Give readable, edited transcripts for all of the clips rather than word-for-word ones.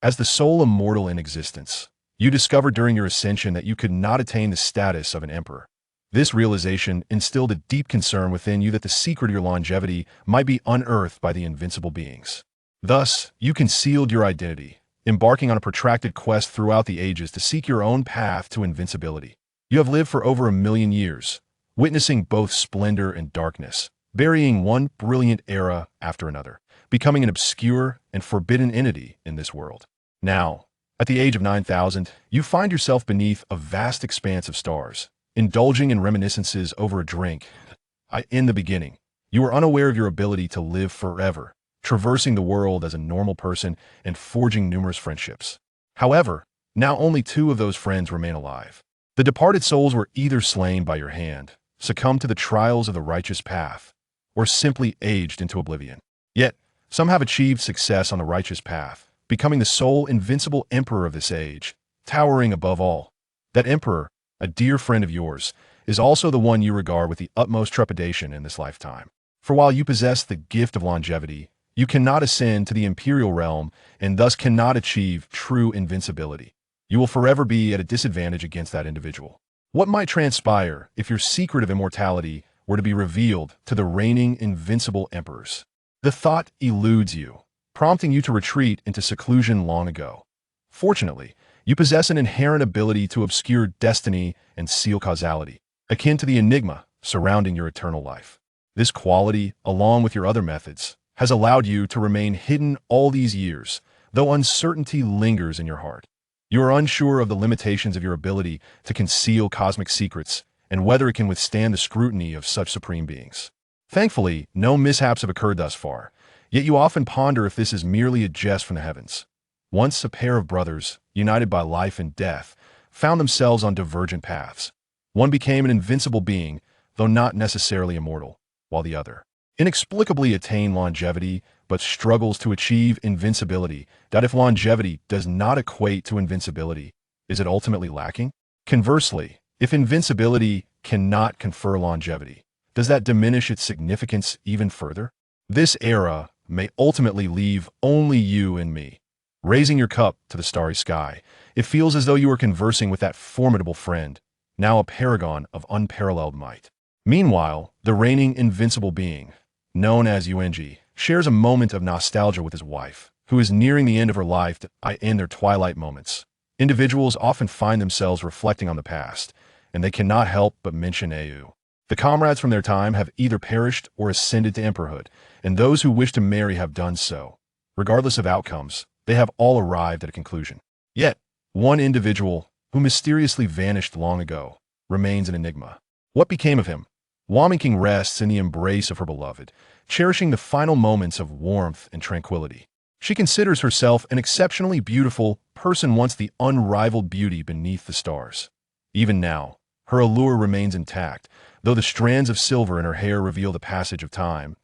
As the sole immortal in existence, you discovered during your ascension that you could not attain the status of an emperor. This realization instilled a deep concern within you that the secret of your longevity might be unearthed by the invincible beings. Thus, you concealed your identity, embarking on a protracted quest throughout the ages to seek your own path to invincibility. You have lived for over 1,000,000 years, witnessing both splendor and darkness, burying one brilliant era after another, becoming an obscure and forbidden entity in this world. Now, at the age of 9,000, you find yourself beneath a vast expanse of stars, indulging in reminiscences over a drink. In the beginning, you were unaware of your ability to live forever, traversing the world as a normal person and forging numerous friendships. However, now only 2 of those friends remain alive. The departed souls were either slain by your hand, succumbed to the trials of the righteous path, or simply aged into oblivion. Yet, some have achieved success on the righteous path, becoming the sole invincible emperor of this age, towering above all. That emperor, a dear friend of yours, is also the one you regard with the utmost trepidation in this lifetime. For while you possess the gift of longevity, you cannot ascend to the imperial realm and thus cannot achieve true invincibility. You will forever be at a disadvantage against that individual. What might transpire if your secret of immortality were to be revealed to the reigning invincible emperors? The thought eludes you, prompting you to retreat into seclusion long ago. Fortunately, you possess an inherent ability to obscure destiny and seal causality, akin to the enigma surrounding your eternal life. This quality, along with your other methods, has allowed you to remain hidden all these years, though uncertainty lingers in your heart. You are unsure of the limitations of your ability to conceal cosmic secrets and whether it can withstand the scrutiny of such supreme beings. Thankfully, no mishaps have occurred thus far, yet you often ponder if this is merely a jest from the heavens. Once a pair of brothers, united by life and death, found themselves on divergent paths. One became an invincible being, though not necessarily immortal, while the other inexplicably attained longevity but struggles to achieve invincibility. That if longevity does not equate to invincibility, is it ultimately lacking? Conversely, if invincibility cannot confer longevity, does that diminish its significance even further? This era may ultimately leave only you and me. Raising your cup to the starry sky, it feels as though you are conversing with that formidable friend, now a paragon of unparalleled might. Meanwhile, the reigning invincible being, known as Ung, shares a moment of nostalgia with his wife, who is nearing the end of her life in their twilight moments. Individuals often find themselves reflecting on the past, and they cannot help but mention Au. The comrades from their time have either perished or ascended to emperorhood, and those who wish to marry have done so. Regardless of outcomes, they have all arrived at a conclusion. Yet, one individual, who mysteriously vanished long ago, remains an enigma. What became of him? King rests in the embrace of her beloved, cherishing the final moments of warmth and tranquility. She considers herself an exceptionally beautiful person, once the unrivaled beauty beneath the stars. Even now, her allure remains intact, though the strands of silver in her hair reveal the passage of time.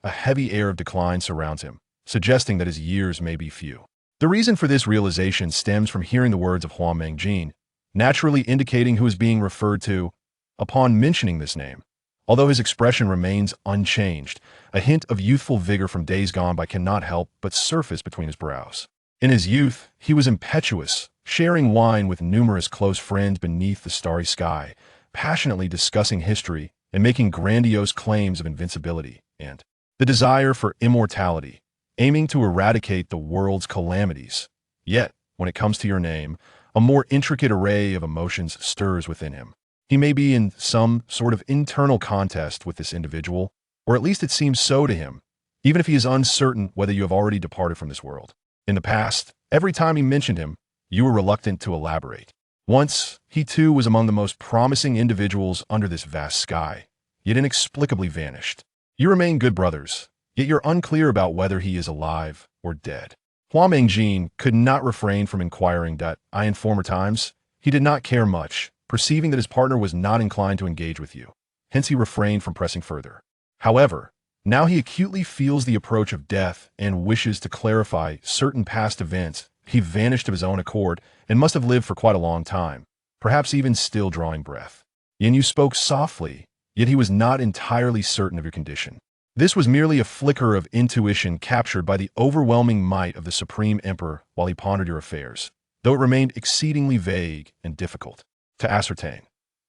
A heavy air of decline surrounds him, suggesting that his years may be few. The reason for this realization stems from hearing the words of Jin, naturally indicating who is being referred to. Upon mentioning this name, although his expression remains unchanged, a hint of youthful vigor from days gone by cannot help but surface between his brows. In his youth, he was impetuous, sharing wine with numerous close friends beneath the starry sky, passionately discussing history and making grandiose claims of invincibility and the desire for immortality, aiming to eradicate the world's calamities. Yet, when it comes to your name, a more intricate array of emotions stirs within him. He may be in some sort of internal contest with this individual, or at least it seems so to him, even if he is uncertain whether you have already departed from this world. In the past, every time he mentioned him, you were reluctant to elaborate. Once, he too was among the most promising individuals under this vast sky, yet inexplicably vanished. You remain good brothers, yet you're unclear about whether he is alive or dead. Jin could not refrain from inquiring that, in former times, he did not care much, perceiving that his partner was not inclined to engage with you. Hence he refrained from pressing further. However, now he acutely feels the approach of death and wishes to clarify certain past events. He vanished of his own accord and must have lived for quite a long time, perhaps even still drawing breath. You spoke softly, yet he was not entirely certain of your condition. This was merely a flicker of intuition captured by the overwhelming might of the Supreme Emperor while he pondered your affairs, though it remained exceedingly vague and difficult to ascertain.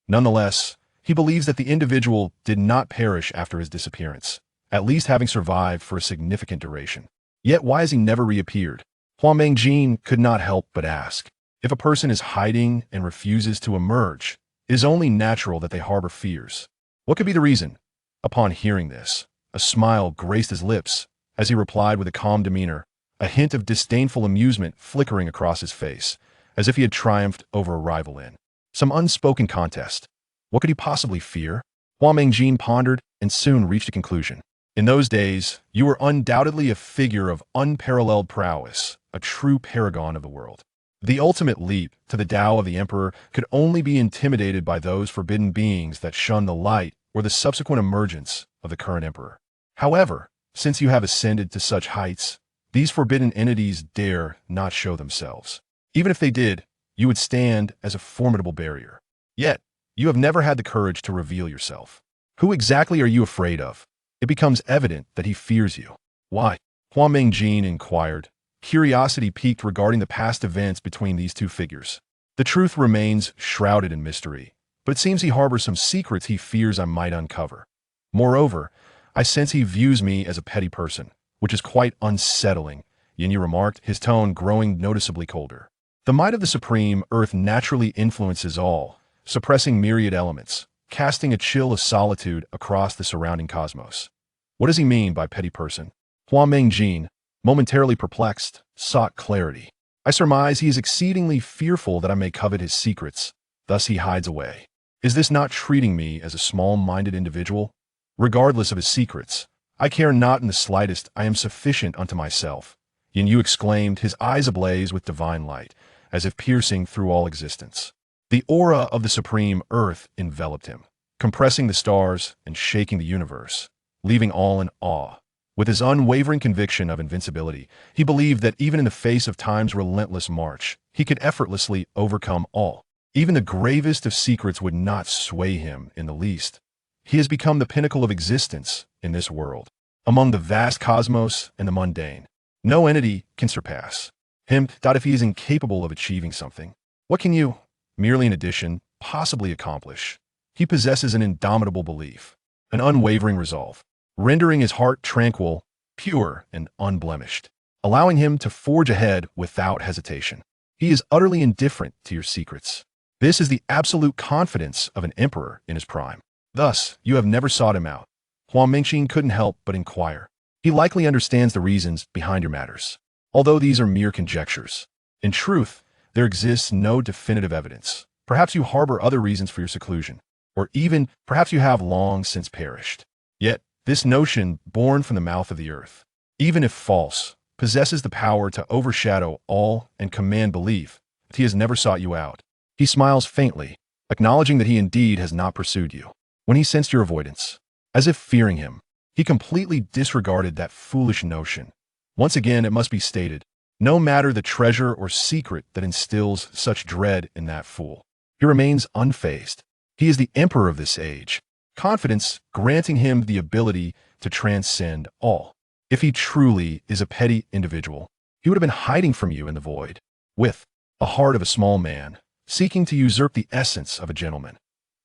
Nonetheless, he believes that the individual did not perish after his disappearance, at least having survived for a significant duration. Yet why has he never reappeared? Huang Mengjin could not help but ask. If a person is hiding and refuses to emerge, it is only natural that they harbor fears. What could be the reason? Upon hearing this, a smile graced his lips as he replied with a calm demeanor, a hint of disdainful amusement flickering across his face, as if he had triumphed over a rival in some unspoken contest. What could he possibly fear? Huang Mengjin pondered and soon reached a conclusion. In those days, you were undoubtedly a figure of unparalleled prowess, a true paragon of the world. The ultimate leap to the Tao of the Emperor could only be intimidated by those forbidden beings that shun the light or the subsequent emergence of the current Emperor. However, since you have ascended to such heights, these forbidden entities dare not show themselves. Even if they did, you would stand as a formidable barrier. Yet, you have never had the courage to reveal yourself. Who exactly are you afraid of? It becomes evident that he fears you. Why? Huang Mengjin inquired. Curiosity piqued regarding the past events between these two figures. The truth remains shrouded in mystery, but it seems he harbors some secrets he fears I might uncover. Moreover, I sense he views me as a petty person, which is quite unsettling, Yin remarked, his tone growing noticeably colder. The might of the Supreme Earth naturally influences all, suppressing myriad elements, casting a chill of solitude across the surrounding cosmos. What does he mean by petty person? Huang Mengjin, momentarily perplexed, sought clarity. I surmise he is exceedingly fearful that I may covet his secrets, thus he hides away. Is this not treating me as a small-minded individual? Regardless of his secrets, I care not in the slightest. I am sufficient unto myself. Yin Yu exclaimed, his eyes ablaze with divine light, as if piercing through all existence. The aura of the Supreme Earth enveloped him, compressing the stars and shaking the universe, leaving all in awe. With his unwavering conviction of invincibility, he believed that even in the face of time's relentless march, he could effortlessly overcome all. Even the gravest of secrets would not sway him in the least. He has become the pinnacle of existence in this world. Among the vast cosmos and the mundane, no entity can surpass him. If he is incapable of achieving something, what can you, merely in addition, possibly accomplish? He possesses an indomitable belief, an unwavering resolve, rendering his heart tranquil, pure, and unblemished, allowing him to forge ahead without hesitation. He is utterly indifferent to your secrets. This is the absolute confidence of an emperor in his prime. Thus, you have never sought him out. Huang Mengjin couldn't help but inquire. He likely understands the reasons behind your matters, although these are mere conjectures. In truth, there exists no definitive evidence. Perhaps you harbor other reasons for your seclusion, or even perhaps you have long since perished. Yet, this notion, born from the mouth of the earth, even if false, possesses the power to overshadow all and command belief that he has never sought you out. He smiles faintly, acknowledging that he indeed has not pursued you. When he sensed your avoidance, as if fearing him, he completely disregarded that foolish notion. Once again, it must be stated, no matter the treasure or secret that instills such dread in that fool, he remains unfazed. He is the emperor of this age, confidence granting him the ability to transcend all. If he truly is a petty individual, he would have been hiding from you in the void, with a heart of a small man, seeking to usurp the essence of a gentleman.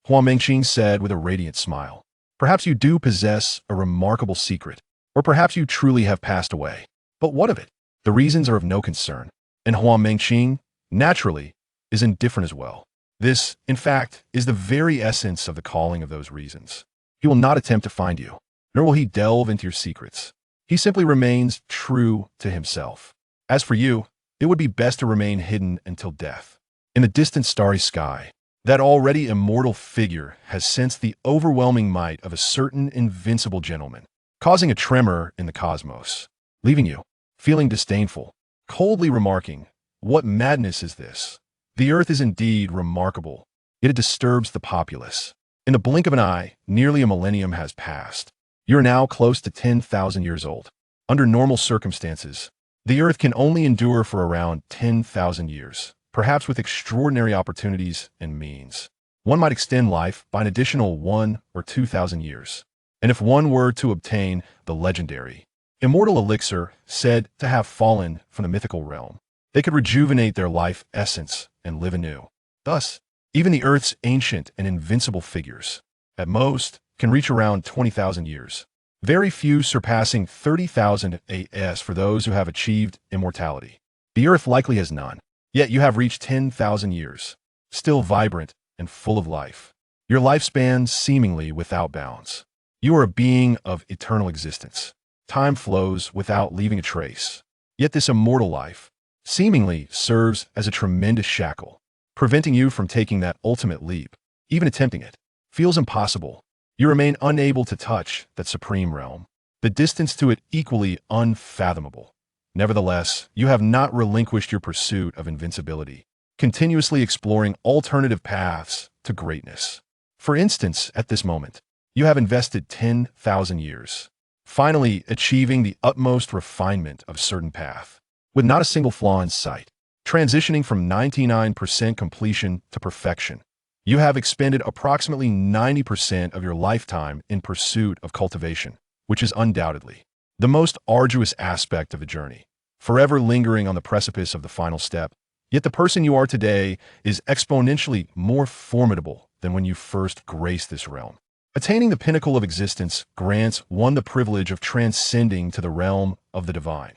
Huang Mengjin said with a radiant smile, perhaps you do possess a remarkable secret, or perhaps you truly have passed away. But what of it? The reasons are of no concern, and Huang Mengjin, naturally, is indifferent as well. This, in fact, is the very essence of the calling of those reasons. He will not attempt to find you, nor will he delve into your secrets. He simply remains true to himself. As for you, it would be best to remain hidden until death. In the distant starry sky, that already immortal figure has sensed the overwhelming might of a certain invincible gentleman, causing a tremor in the cosmos, leaving you, feeling disdainful, coldly remarking, what madness is this? The earth is indeed remarkable, yet it disturbs the populace. In the blink of an eye, nearly a millennium has passed. You are now close to 10,000 years old. Under normal circumstances, the earth can only endure for around 10,000 years. Perhaps with extraordinary opportunities and means, one might extend life by an additional 1,000 or 2,000 years. And if one were to obtain the legendary, immortal elixir said to have fallen from the mythical realm, they could rejuvenate their life essence and live anew. Thus, even the Earth's ancient and invincible figures, at most, can reach around 20,000 years. Very few surpassing 30,000 AS for those who have achieved immortality. The Earth likely has none. Yet you have reached 10,000 years, still vibrant and full of life. Your lifespan seemingly without bounds. You are a being of eternal existence. Time flows without leaving a trace. Yet this immortal life seemingly serves as a tremendous shackle, preventing you from taking that ultimate leap. Even attempting it feels impossible. You remain unable to touch that supreme realm, the distance to it equally unfathomable. Nevertheless, you have not relinquished your pursuit of invincibility, continuously exploring alternative paths to greatness. For instance, at this moment, you have invested 10,000 years, finally achieving the utmost refinement of a certain path, with not a single flaw in sight, transitioning from 99% completion to perfection. You have expended approximately 90% of your lifetime in pursuit of cultivation, which is undoubtedly the most arduous aspect of the journey, forever lingering on the precipice of the final step. Yet the person you are today is exponentially more formidable than when you first graced this realm. Attaining the pinnacle of existence grants one the privilege of transcending to the realm of the divine.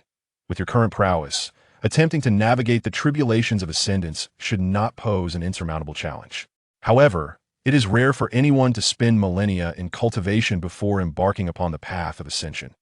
With your current prowess, attempting to navigate the tribulations of ascendance should not pose an insurmountable challenge. However, it is rare for anyone to spend millennia in cultivation before embarking upon the path of ascension.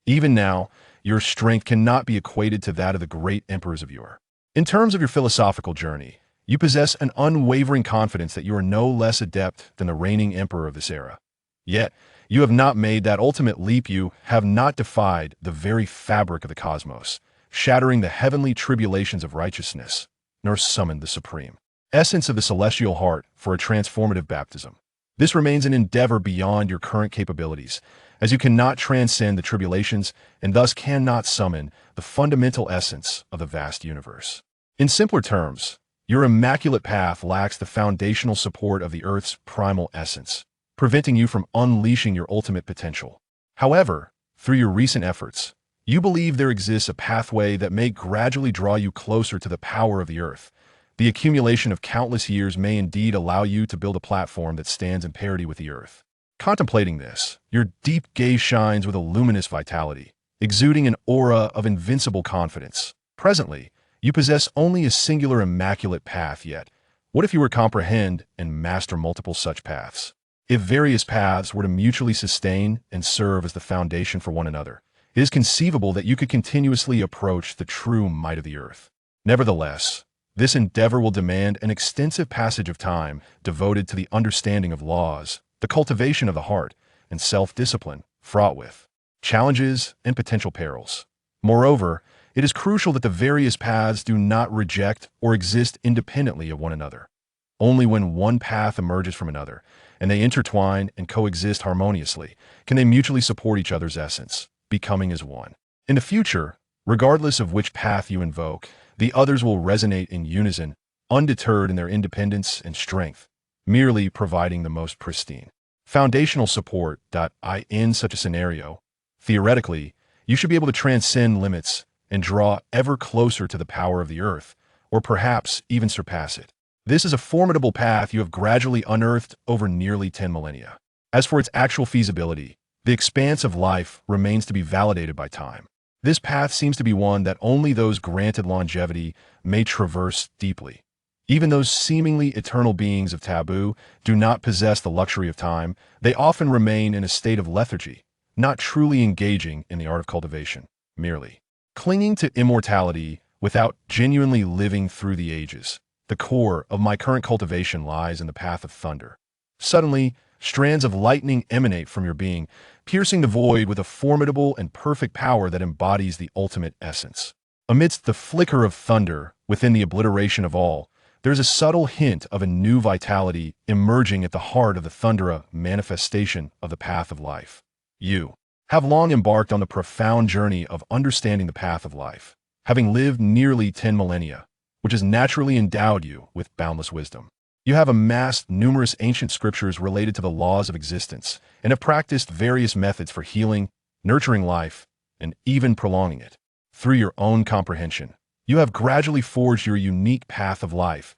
Even now, your strength cannot be equated to that of the great emperors of yore. In terms of your philosophical journey, you possess an unwavering confidence that you are no less adept than the reigning emperor of this era. Yet, you have not made that ultimate leap. You have not defied the very fabric of the cosmos, shattering the heavenly tribulations of righteousness, nor summoned the supreme essence of the celestial heart for a transformative baptism. This remains an endeavor beyond your current capabilities, as you cannot transcend the tribulations and thus cannot summon the fundamental essence of the vast universe. In simpler terms, your immaculate path lacks the foundational support of the Earth's primal essence, preventing you from unleashing your ultimate potential. However, through your recent efforts, you believe there exists a pathway that may gradually draw you closer to the power of the Earth. The accumulation of countless years may indeed allow you to build a platform that stands in parity with the Earth. Contemplating this, your deep gaze shines with a luminous vitality, exuding an aura of invincible confidence. Presently, you possess only a singular immaculate path, yet what if you were to comprehend and master multiple such paths? If various paths were to mutually sustain and serve as the foundation for one another, it is conceivable that you could continuously approach the true might of the Earth. Nevertheless, this endeavor will demand an extensive passage of time devoted to the understanding of laws, the cultivation of the heart, and self-discipline, fraught with challenges and potential perils. Moreover, it is crucial that the various paths do not reject or exist independently of one another. Only when one path emerges from another, and they intertwine and coexist harmoniously, can they mutually support each other's essence, becoming as one. In the future, regardless of which path you invoke, the others will resonate in unison, undeterred in their independence and strength, merely providing the most pristine foundational support. In such a scenario, theoretically, you should be able to transcend limits and draw ever closer to the power of the Earth, or perhaps even surpass it. This is a formidable path you have gradually unearthed over nearly 10 millennia. As for its actual feasibility, the expanse of life remains to be validated by time. This path seems to be one that only those granted longevity may traverse deeply. Even those seemingly eternal beings of taboo do not possess the luxury of time. They often remain in a state of lethargy, not truly engaging in the art of cultivation, merely clinging to immortality without genuinely living through the ages. The core of my current cultivation lies in the path of thunder. Suddenly, strands of lightning emanate from your being, piercing the void with a formidable and perfect power that embodies the ultimate essence. Amidst the flicker of thunder, within the obliteration of all, there is a subtle hint of a new vitality emerging at the heart of the thundera manifestation of the path of life. You have long embarked on the profound journey of understanding the path of life, having lived nearly 10 millennia, which has naturally endowed you with boundless wisdom. You have amassed numerous ancient scriptures related to the laws of existence and have practiced various methods for healing, nurturing life, and even prolonging it. Through your own comprehension, you have gradually forged your unique path of life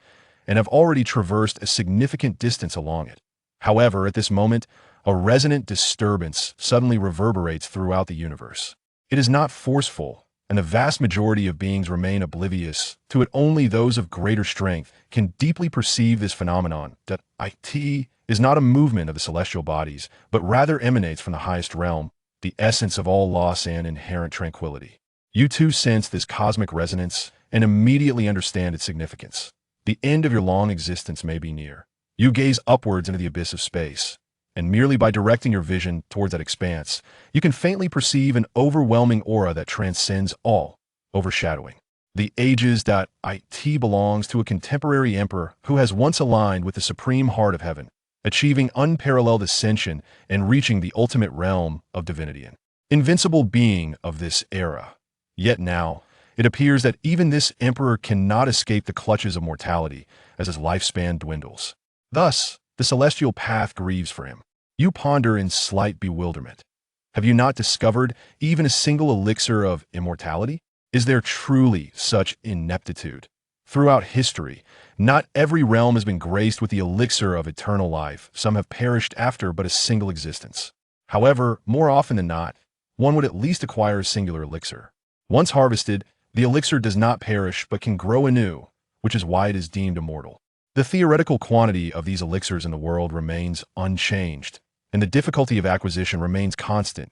and have already traversed a significant distance along it. However, at this moment, a resonant disturbance suddenly reverberates throughout the universe. It is not forceful, and the vast majority of beings remain oblivious to it. Only those of greater strength can deeply perceive this phenomenon, that it is not a movement of the celestial bodies, but rather emanates from the highest realm, the essence of all loss and inherent tranquility. You too sense this cosmic resonance and immediately understand its significance. The end of your long existence may be near. You gaze upwards into the abyss of space, and merely by directing your vision towards that expanse, you can faintly perceive an overwhelming aura that transcends all, overshadowing the ages. It belongs to a contemporary emperor who has once aligned with the supreme heart of heaven, achieving unparalleled ascension and reaching the ultimate realm of divinity, an invincible being of this era. Yet now, it appears that even this emperor cannot escape the clutches of mortality as his lifespan dwindles. Thus, the celestial path grieves for him. You ponder in slight bewilderment. Have you not discovered even a single elixir of immortality? Is there truly such ineptitude? Throughout history, not every realm has been graced with the elixir of eternal life. Some have perished after but a single existence. However, more often than not, one would at least acquire a singular elixir. Once harvested, the elixir does not perish but can grow anew, which is why it is deemed immortal. The theoretical quantity of these elixirs in the world remains unchanged, and the difficulty of acquisition remains constant.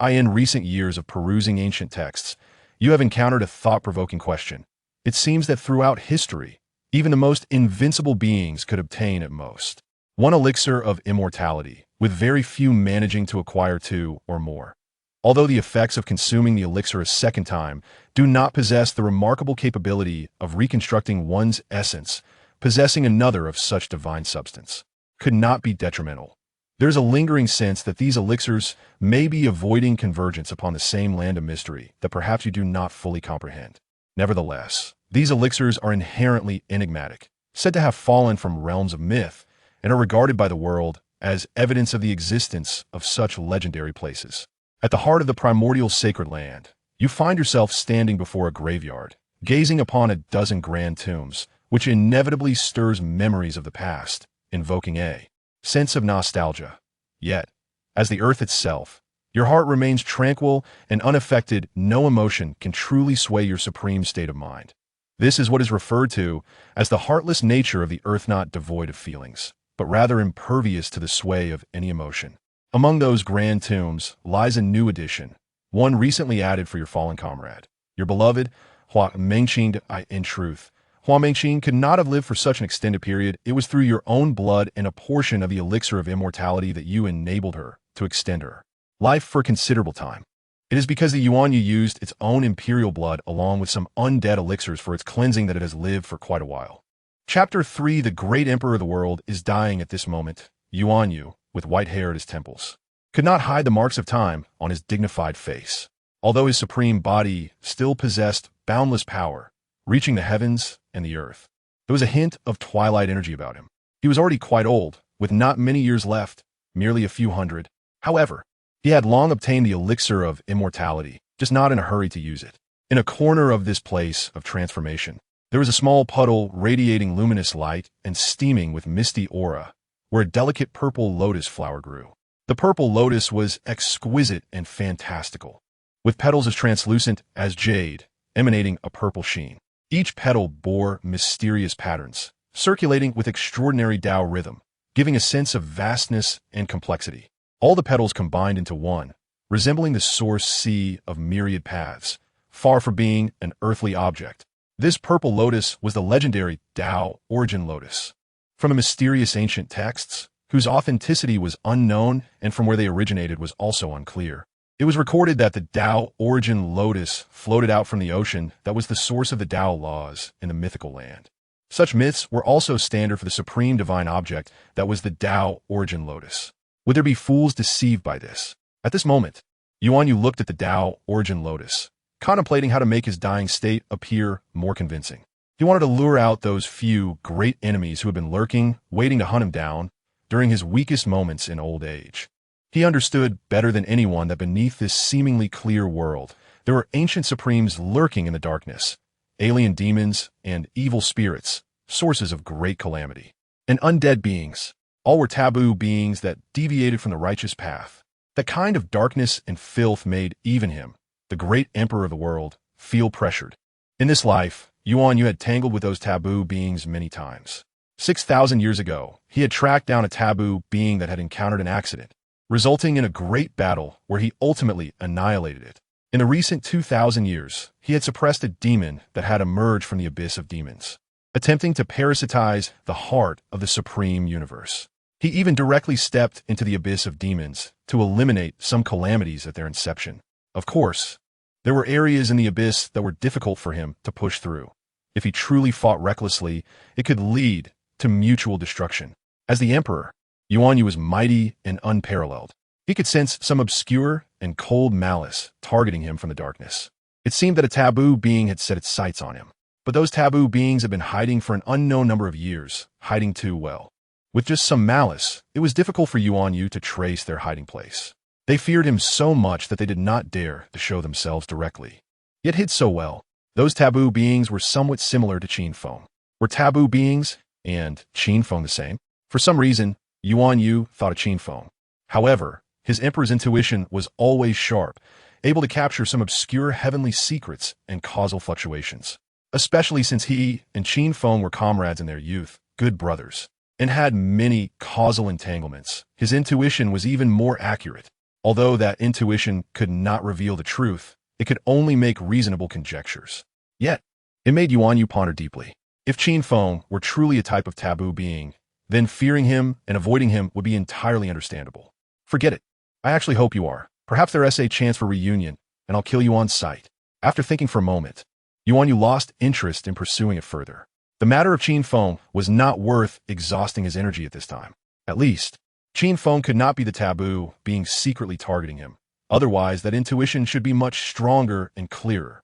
In recent years of perusing ancient texts, you have encountered a thought-provoking question. It seems that throughout history, even the most invincible beings could obtain at most one elixir of immortality, with very few managing to acquire two or more. Although the effects of consuming the elixir a second time do not possess the remarkable capability of reconstructing one's essence, possessing another of such divine substance could not be detrimental. There's a lingering sense that these elixirs may be avoiding convergence upon the same land of mystery that perhaps you do not fully comprehend. Nevertheless, these elixirs are inherently enigmatic, said to have fallen from realms of myth, and are regarded by the world as evidence of the existence of such legendary places. At the heart of the primordial sacred land, you find yourself standing before a graveyard, gazing upon a dozen grand tombs, which inevitably stirs memories of the past, invoking a sense of nostalgia. Yet, as the earth itself, your heart remains tranquil and unaffected. No emotion can truly sway your supreme state of mind. This is what is referred to as the heartless nature of the earth, not devoid of feelings, but rather impervious to the sway of any emotion. Among those grand tombs lies a new addition, one recently added for your fallen comrade, your beloved Hua Mengqin. In truth, Hua Mengqin could not have lived for such an extended period. It was through your own blood and a portion of the elixir of immortality that you enabled her to extend her life for a considerable time. It is because the yuan you used its own imperial blood along with some undead elixirs for its cleansing that it has lived for quite a while. Chapter 3. The great emperor of the world is dying at this moment. Yuan Yu, with white hair at his temples, could not hide the marks of time on his dignified face, although his supreme body still possessed boundless power, reaching the heavens and the earth. There was a hint of twilight energy about him. He was already quite old, with not many years left, merely a few hundred. However, he had long obtained the elixir of immortality, just not in a hurry to use it. In a corner of this place of transformation, there was a small puddle radiating luminous light and steaming with misty aura, where a delicate purple lotus flower grew. The purple lotus was exquisite and fantastical, with petals as translucent as jade, emanating a purple sheen. Each petal bore mysterious patterns, circulating with extraordinary Tao rhythm, giving a sense of vastness and complexity. All the petals combined into one, resembling the source sea of myriad paths, far from being an earthly object. This purple lotus was the legendary Tao origin lotus, from the mysterious ancient texts, whose authenticity was unknown and from where they originated was also unclear. It was recorded that the Tao origin lotus floated out from the ocean that was the source of the Tao laws in the mythical land. Such myths were also standard for the supreme divine object that was the Tao origin lotus. Would there be fools deceived by this? At this moment, Yuan Yu looked at the Tao origin lotus, contemplating how to make his dying state appear more convincing. He wanted to lure out those few great enemies who had been lurking, waiting to hunt him down during his weakest moments in old age. He understood better than anyone that beneath this seemingly clear world, there were ancient supremes lurking in the darkness, alien demons and evil spirits, sources of great calamity, and undead beings. All were taboo beings that deviated from the righteous path. That kind of darkness and filth made even him, the great emperor of the world, feel pressured. In this life, Yuan Yu had tangled with those taboo beings many times. 6,000 years ago, he had tracked down a taboo being that had encountered an accident, resulting in a great battle where he ultimately annihilated it. In the recent 2,000 years, he had suppressed a demon that had emerged from the abyss of demons, attempting to parasitize the heart of the supreme universe. He even directly stepped into the abyss of demons to eliminate some calamities at their inception. Of course, there were areas in the abyss that were difficult for him to push through. If he truly fought recklessly, it could lead to mutual destruction. As the emperor, Yuan Yu was mighty and unparalleled. He could sense some obscure and cold malice targeting him from the darkness. It seemed that a taboo being had set its sights on him. But those taboo beings had been hiding for an unknown number of years, hiding too well. With just some malice, it was difficult for Yuan Yu to trace their hiding place. They feared him so much that they did not dare to show themselves directly. Yet hid so well, those taboo beings were somewhat similar to Qin Feng. Were taboo beings and Qin Feng the same? For some reason, Yuan Yu thought of Qin Feng. However, his emperor's intuition was always sharp, able to capture some obscure heavenly secrets and causal fluctuations. Especially since he and Qin Feng were comrades in their youth, good brothers, and had many causal entanglements. His intuition was even more accurate. Although that intuition could not reveal the truth, it could only make reasonable conjectures. Yet, it made Yuan Yu ponder deeply. If Qin Feng were truly a type of taboo being, then fearing him and avoiding him would be entirely understandable. Forget it. I actually hope you are. Perhaps there's a chance for reunion, and I'll kill you on sight. After thinking for a moment, Yuan Yu lost interest in pursuing it further. The matter of Qin Feng was not worth exhausting his energy at this time. At least, Qin Feng could not be the taboo being secretly targeting him. Otherwise, that intuition should be much stronger and clearer.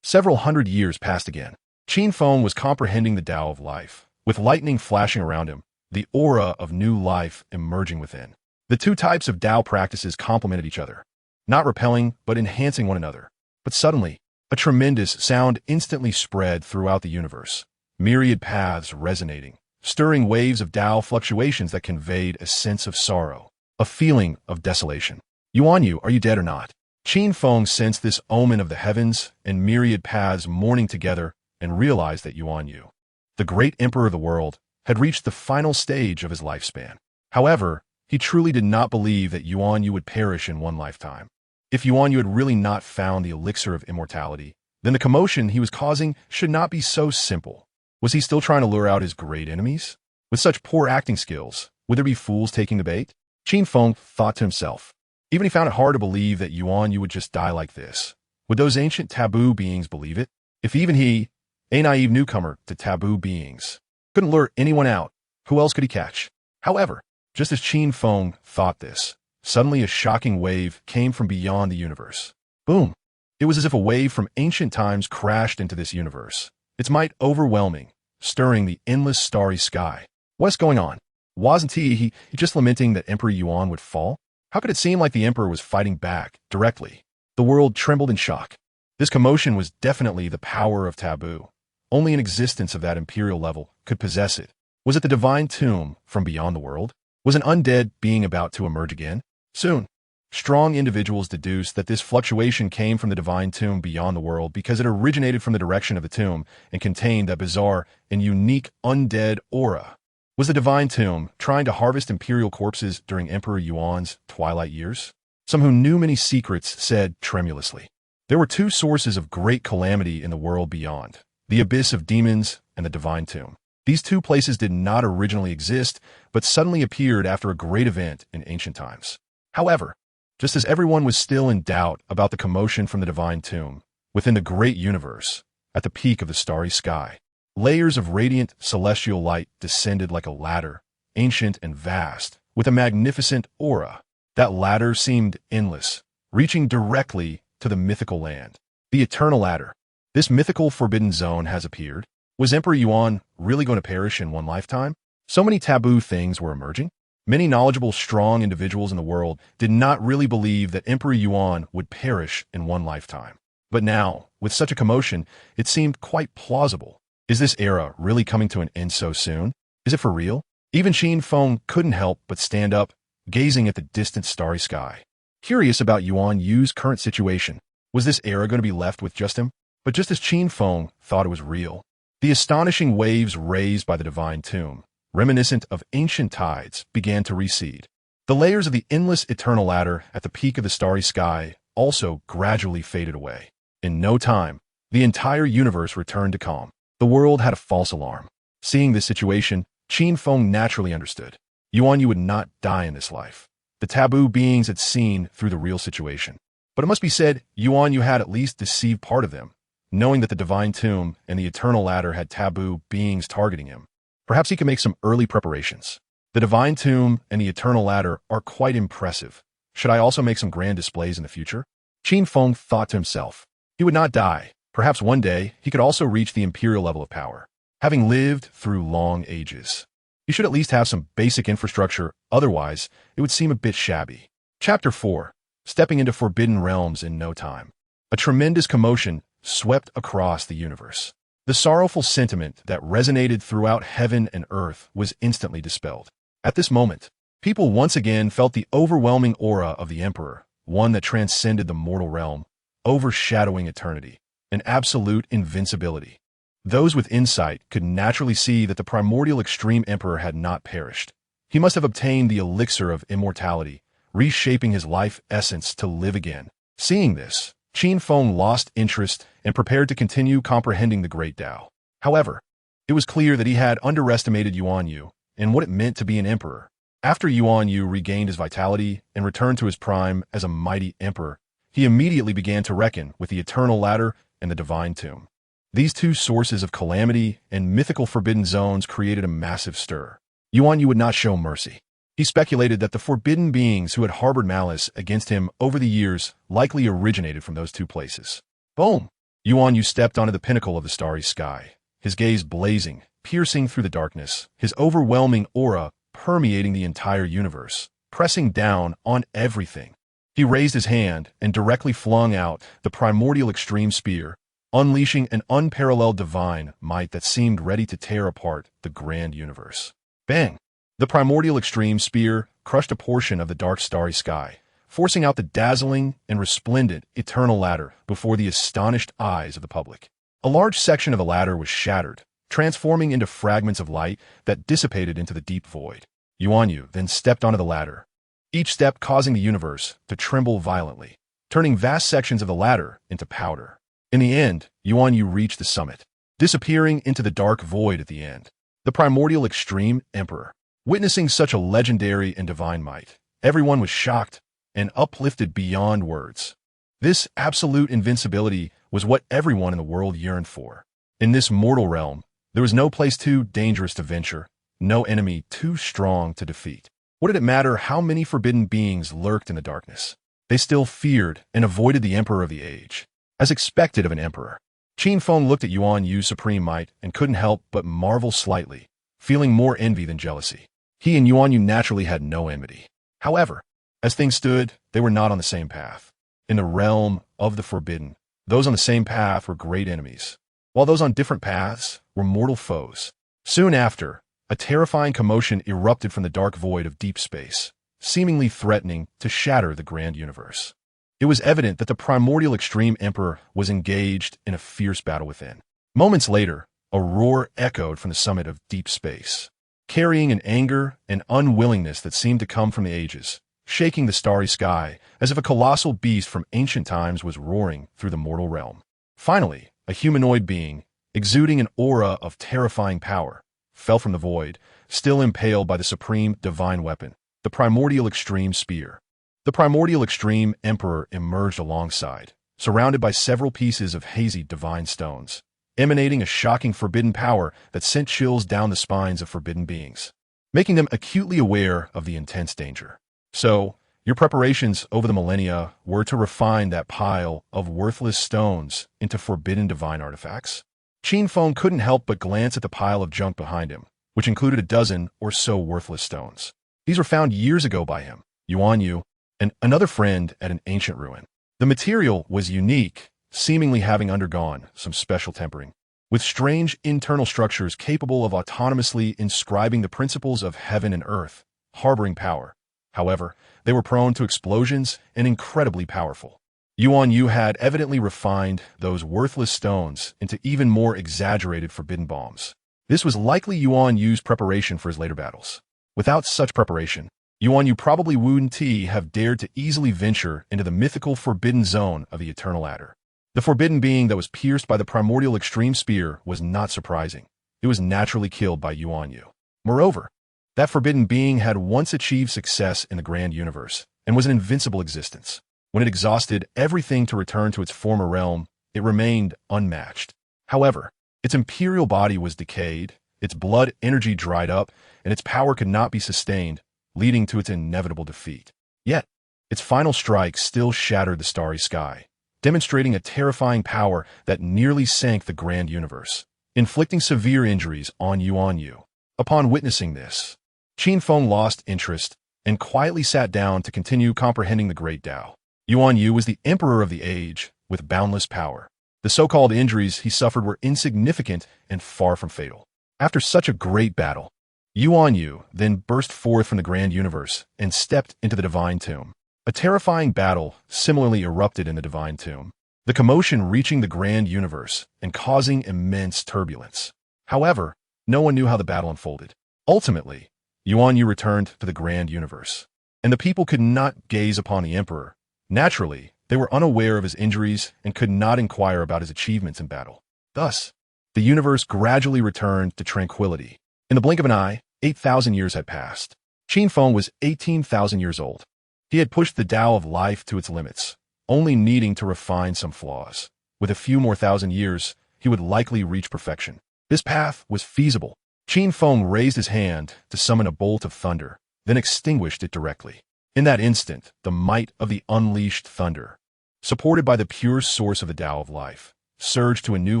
Several hundred years passed again. Qin Feng was comprehending the Tao of life, with lightning flashing around him, the aura of new life emerging within. The two types of Tao practices complemented each other, not repelling but enhancing one another. But suddenly, a tremendous sound instantly spread throughout the universe. Myriad paths resonating, stirring waves of Tao fluctuations that conveyed a sense of sorrow, a feeling of desolation. Yuan Yu, are you dead or not? Qin Feng sensed this omen of the heavens and myriad paths mourning together and realized that Yuan Yu, the great emperor of the world, had reached the final stage of his lifespan. However, he truly did not believe that Yuan Yu would perish in one lifetime. If Yuan Yu had really not found the elixir of immortality, then the commotion he was causing should not be so simple. Was he still trying to lure out his great enemies? With such poor acting skills, would there be fools taking the bait? Qin Feng thought to himself. Even he found it hard to believe that Yuan Yu would just die like this. Would those ancient taboo beings believe it? If even he, a naive newcomer to taboo beings, couldn't lure anyone out, who else could he catch? However, just as Qin Feng thought this, suddenly a shocking wave came from beyond the universe. Boom! It was as if a wave from ancient times crashed into this universe, its might overwhelming, stirring the endless starry sky. What's going on? Wasn't he just lamenting that Emperor Yuan would fall? How could it seem like the emperor was fighting back, directly? The world trembled in shock. This commotion was definitely the power of taboo. Only an existence of that imperial level could possess it. Was it the divine tomb from beyond the world? Was an undead being about to emerge again? Soon, strong individuals deduced that this fluctuation came from the divine tomb beyond the world because it originated from the direction of the tomb and contained that bizarre and unique undead aura. Was the divine tomb trying to harvest imperial corpses during Emperor Yuan's twilight years? Some who knew many secrets said tremulously. There were two sources of great calamity in the world beyond, the abyss of demons and the divine tomb. These two places did not originally exist, but suddenly appeared after a great event in ancient times. However, just as everyone was still in doubt about the commotion from the divine tomb, within the great universe, at the peak of the starry sky, layers of radiant celestial light descended like a ladder, ancient and vast, with a magnificent aura. That ladder seemed endless, reaching directly to the mythical land. The eternal ladder. This mythical forbidden zone has appeared. Was Emperor Yuan really going to perish in one lifetime? So many taboo things were emerging. Many knowledgeable, strong individuals in the world did not really believe that Emperor Yuan would perish in one lifetime. But now, with such a commotion, it seemed quite plausible. Is this era really coming to an end so soon? Is it for real? Even Qin Feng couldn't help but stand up, gazing at the distant starry sky. Curious about Yuan Yu's current situation, was this era going to be left with just him? But just as Qin Feng thought it was real, the astonishing waves raised by the divine tomb, reminiscent of ancient tides, began to recede. The layers of the endless eternal ladder at the peak of the starry sky also gradually faded away. In no time, the entire universe returned to calm. The world had a false alarm. Seeing this situation, Qin Feng naturally understood. Yuan Yu would not die in this life. The taboo beings had seen through the real situation. But it must be said, Yuan Yu had at least deceived part of them, knowing that the divine tomb and the eternal ladder had taboo beings targeting him. Perhaps he could make some early preparations. The divine tomb and the eternal ladder are quite impressive. Should I also make some grand displays in the future? Qin Feng thought to himself. He would not die. Perhaps one day he could also reach the imperial level of power, having lived through long ages. He should at least have some basic infrastructure, otherwise it would seem a bit shabby. Chapter 4. Stepping into forbidden realms in no time. A tremendous commotion swept across the universe. The sorrowful sentiment that resonated throughout heaven and earth was instantly dispelled. At this moment, people once again felt the overwhelming aura of the Emperor, one that transcended the mortal realm, overshadowing eternity, an absolute invincibility. Those with insight could naturally see that the primordial extreme Emperor had not perished. He must have obtained the elixir of immortality, reshaping his life essence to live again. Seeing this, Qin Feng lost interest and prepared to continue comprehending the great Tao. However, it was clear that he had underestimated Yuan Yu and what it meant to be an emperor. After Yuan Yu regained his vitality and returned to his prime as a mighty emperor, he immediately began to reckon with the eternal ladder and the divine tomb. These two sources of calamity and mythical forbidden zones created a massive stir. Yuan Yu would not show mercy. He speculated that the forbidden beings who had harbored malice against him over the years likely originated from those two places. Boom! Yuan Yu stepped onto the pinnacle of the starry sky, his gaze blazing, piercing through the darkness, his overwhelming aura permeating the entire universe, pressing down on everything. He raised his hand and directly flung out the primordial extreme spear, unleashing an unparalleled divine might that seemed ready to tear apart the grand universe. Bang! The primordial extreme spear crushed a portion of the dark starry sky, forcing out the dazzling and resplendent eternal ladder before the astonished eyes of the public. A large section of the ladder was shattered, transforming into fragments of light that dissipated into the deep void. Yuan Yu then stepped onto the ladder, each step causing the universe to tremble violently, turning vast sections of the ladder into powder. In the end, Yuan Yu reached the summit, disappearing into the dark void at the end. The primordial extreme Emperor. Witnessing such a legendary and divine might, everyone was shocked and uplifted beyond words. This absolute invincibility was what everyone in the world yearned for. In this mortal realm, there was no place too dangerous to venture, no enemy too strong to defeat. What did it matter how many forbidden beings lurked in the darkness? They still feared and avoided the Emperor of the age. As expected of an emperor, Qin Feng looked at Yuan Yu's supreme might and couldn't help but marvel slightly, feeling more envy than jealousy. He and Yuan Yu naturally had no enmity. However, as things stood, they were not on the same path. In the realm of the forbidden, those on the same path were great enemies, while those on different paths were mortal foes. Soon after, a terrifying commotion erupted from the dark void of deep space, seemingly threatening to shatter the grand universe. It was evident that the primordial extreme Emperor was engaged in a fierce battle within. Moments later, a roar echoed from the summit of deep space, carrying an anger and unwillingness that seemed to come from the ages, shaking the starry sky as if a colossal beast from ancient times was roaring through the mortal realm. Finally, a humanoid being, exuding an aura of terrifying power, fell from the void, still impaled by the supreme divine weapon, the primordial extreme spear. The primordial extreme Emperor emerged alongside, surrounded by several pieces of hazy divine stones, emanating a shocking forbidden power that sent chills down the spines of forbidden beings, making them acutely aware of the intense danger. So, your preparations over the millennia were to refine that pile of worthless stones into forbidden divine artifacts? Qin Feng couldn't help but glance at the pile of junk behind him, which included a dozen or so worthless stones. These were found years ago by him, Yuan Yu, and another friend at an ancient ruin. The material was unique, seemingly having undergone some special tempering, with strange internal structures capable of autonomously inscribing the principles of heaven and earth, harboring power. However, they were prone to explosions and incredibly powerful. Yuan Yu had evidently refined those worthless stones into even more exaggerated forbidden bombs. This was likely Yuan Yu's preparation for his later battles. Without such preparation, Yuan Yu probably wouldn't have dared to easily venture into the mythical forbidden zone of the Eternal Adder. The forbidden being that was pierced by the primordial extreme spear was not surprising. It was naturally killed by Yuan Yu. Moreover, that forbidden being had once achieved success in the grand universe and was an invincible existence. When it exhausted everything to return to its former realm, it remained unmatched. However, its imperial body was decayed, its blood energy dried up, and its power could not be sustained, leading to its inevitable defeat. Yet, its final strike still shattered the starry sky, demonstrating a terrifying power that nearly sank the grand universe, inflicting severe injuries on Yuan Yu. Upon witnessing this, Qin Feng lost interest and quietly sat down to continue comprehending the great Tao. Yuan Yu was the emperor of the age, with boundless power. The so-called injuries he suffered were insignificant and far from fatal. After such a great battle, Yuan Yu then burst forth from the grand universe and stepped into the divine tomb. A terrifying battle similarly erupted in the divine tomb, the commotion reaching the grand universe and causing immense turbulence. However, no one knew how the battle unfolded. Ultimately, Yuan Yu returned to the grand universe, and the people could not gaze upon the emperor. Naturally, they were unaware of his injuries and could not inquire about his achievements in battle. Thus, the universe gradually returned to tranquility. In the blink of an eye, 8,000 years had passed. Qin Feng was 18,000 years old. He had pushed the Tao of life to its limits, only needing to refine some flaws. With a few more thousand years, he would likely reach perfection. This path was feasible. Qin Feng raised his hand to summon a bolt of thunder, then extinguished it directly. In that instant, the might of the unleashed thunder, supported by the pure source of the Tao of life, surged to a new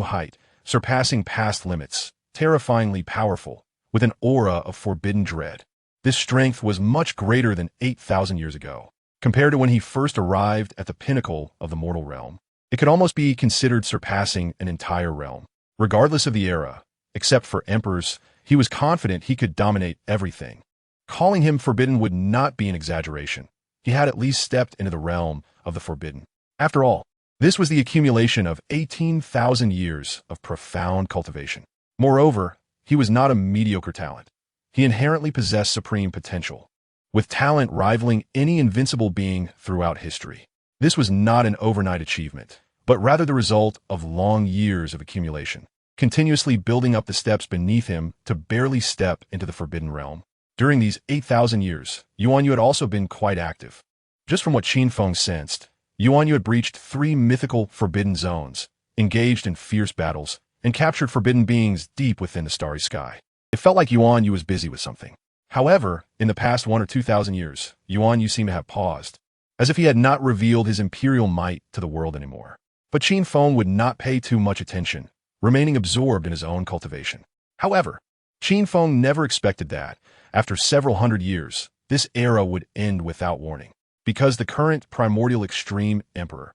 height, surpassing past limits, terrifyingly powerful, with an aura of forbidden dread. This strength was much greater than 8,000 years ago. Compared to when he first arrived at the pinnacle of the mortal realm, it could almost be considered surpassing an entire realm. Regardless of the era, except for emperors, he was confident he could dominate everything. Calling him forbidden would not be an exaggeration. He had at least stepped into the realm of the forbidden. After all, this was the accumulation of 18,000 years of profound cultivation. Moreover, he was not a mediocre talent. He inherently possessed supreme potential, with talent rivaling any invincible being throughout history. This was not an overnight achievement, but rather the result of long years of accumulation, continuously building up the steps beneath him to barely step into the forbidden realm. During these 8,000 years, Yuan Yu had also been quite active. Just from what Qin Feng sensed, Yuan Yu had breached 3 mythical forbidden zones, engaged in fierce battles, and captured forbidden beings deep within the starry sky. It felt like Yuan Yu was busy with something. However, in the past 1 or 2,000 years, Yuan Yu seemed to have paused, as if he had not revealed his imperial might to the world anymore. But Qin Feng would not pay too much attention, remaining absorbed in his own cultivation. However, Qin Feng never expected that, after several hundred years, this era would end without warning, because the current primordial extreme emperor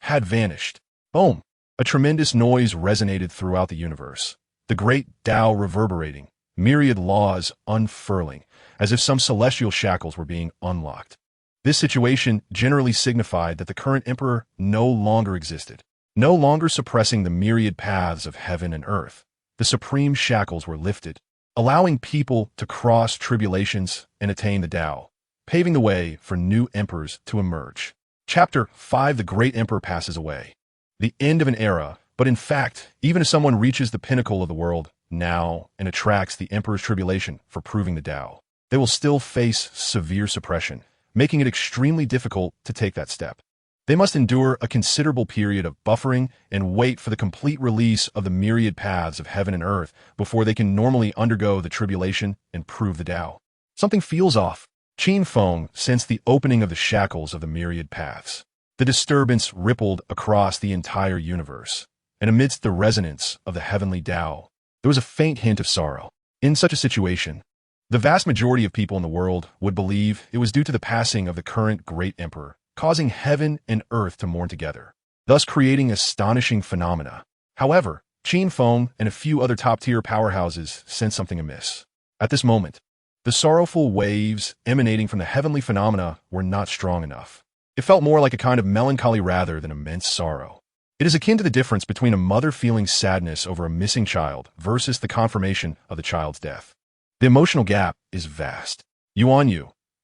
had vanished. Boom! A tremendous noise resonated throughout the universe, the great Tao reverberating, myriad laws unfurling, as if some celestial shackles were being unlocked. This situation generally signified that the current emperor no longer existed, no longer suppressing the myriad paths of heaven and earth. The supreme shackles were lifted, allowing people to cross tribulations and attain the Tao, paving the way for new emperors to emerge. Chapter 5: The Great Emperor Passes Away. The end of an era, but in fact, even if someone reaches the pinnacle of the world now and attracts the emperor's tribulation for proving the Tao, they will still face severe suppression, making it extremely difficult to take that step. They must endure a considerable period of buffering and wait for the complete release of the myriad paths of heaven and earth before they can normally undergo the tribulation and prove the Tao. Something feels off. Qin Feng sensed the opening of the shackles of the myriad paths. The disturbance rippled across the entire universe, and amidst the resonance of the heavenly Tao, there was a faint hint of sorrow. In such a situation, the vast majority of people in the world would believe it was due to the passing of the current great emperor, causing heaven and earth to mourn together, thus creating astonishing phenomena. However, Qin Feng and a few other top-tier powerhouses sensed something amiss. At this moment, the sorrowful waves emanating from the heavenly phenomena were not strong enough. It felt more like a kind of melancholy rather than immense sorrow. It is akin to the difference between a mother feeling sadness over a missing child versus the confirmation of the child's death. The emotional gap is vast. Yuan,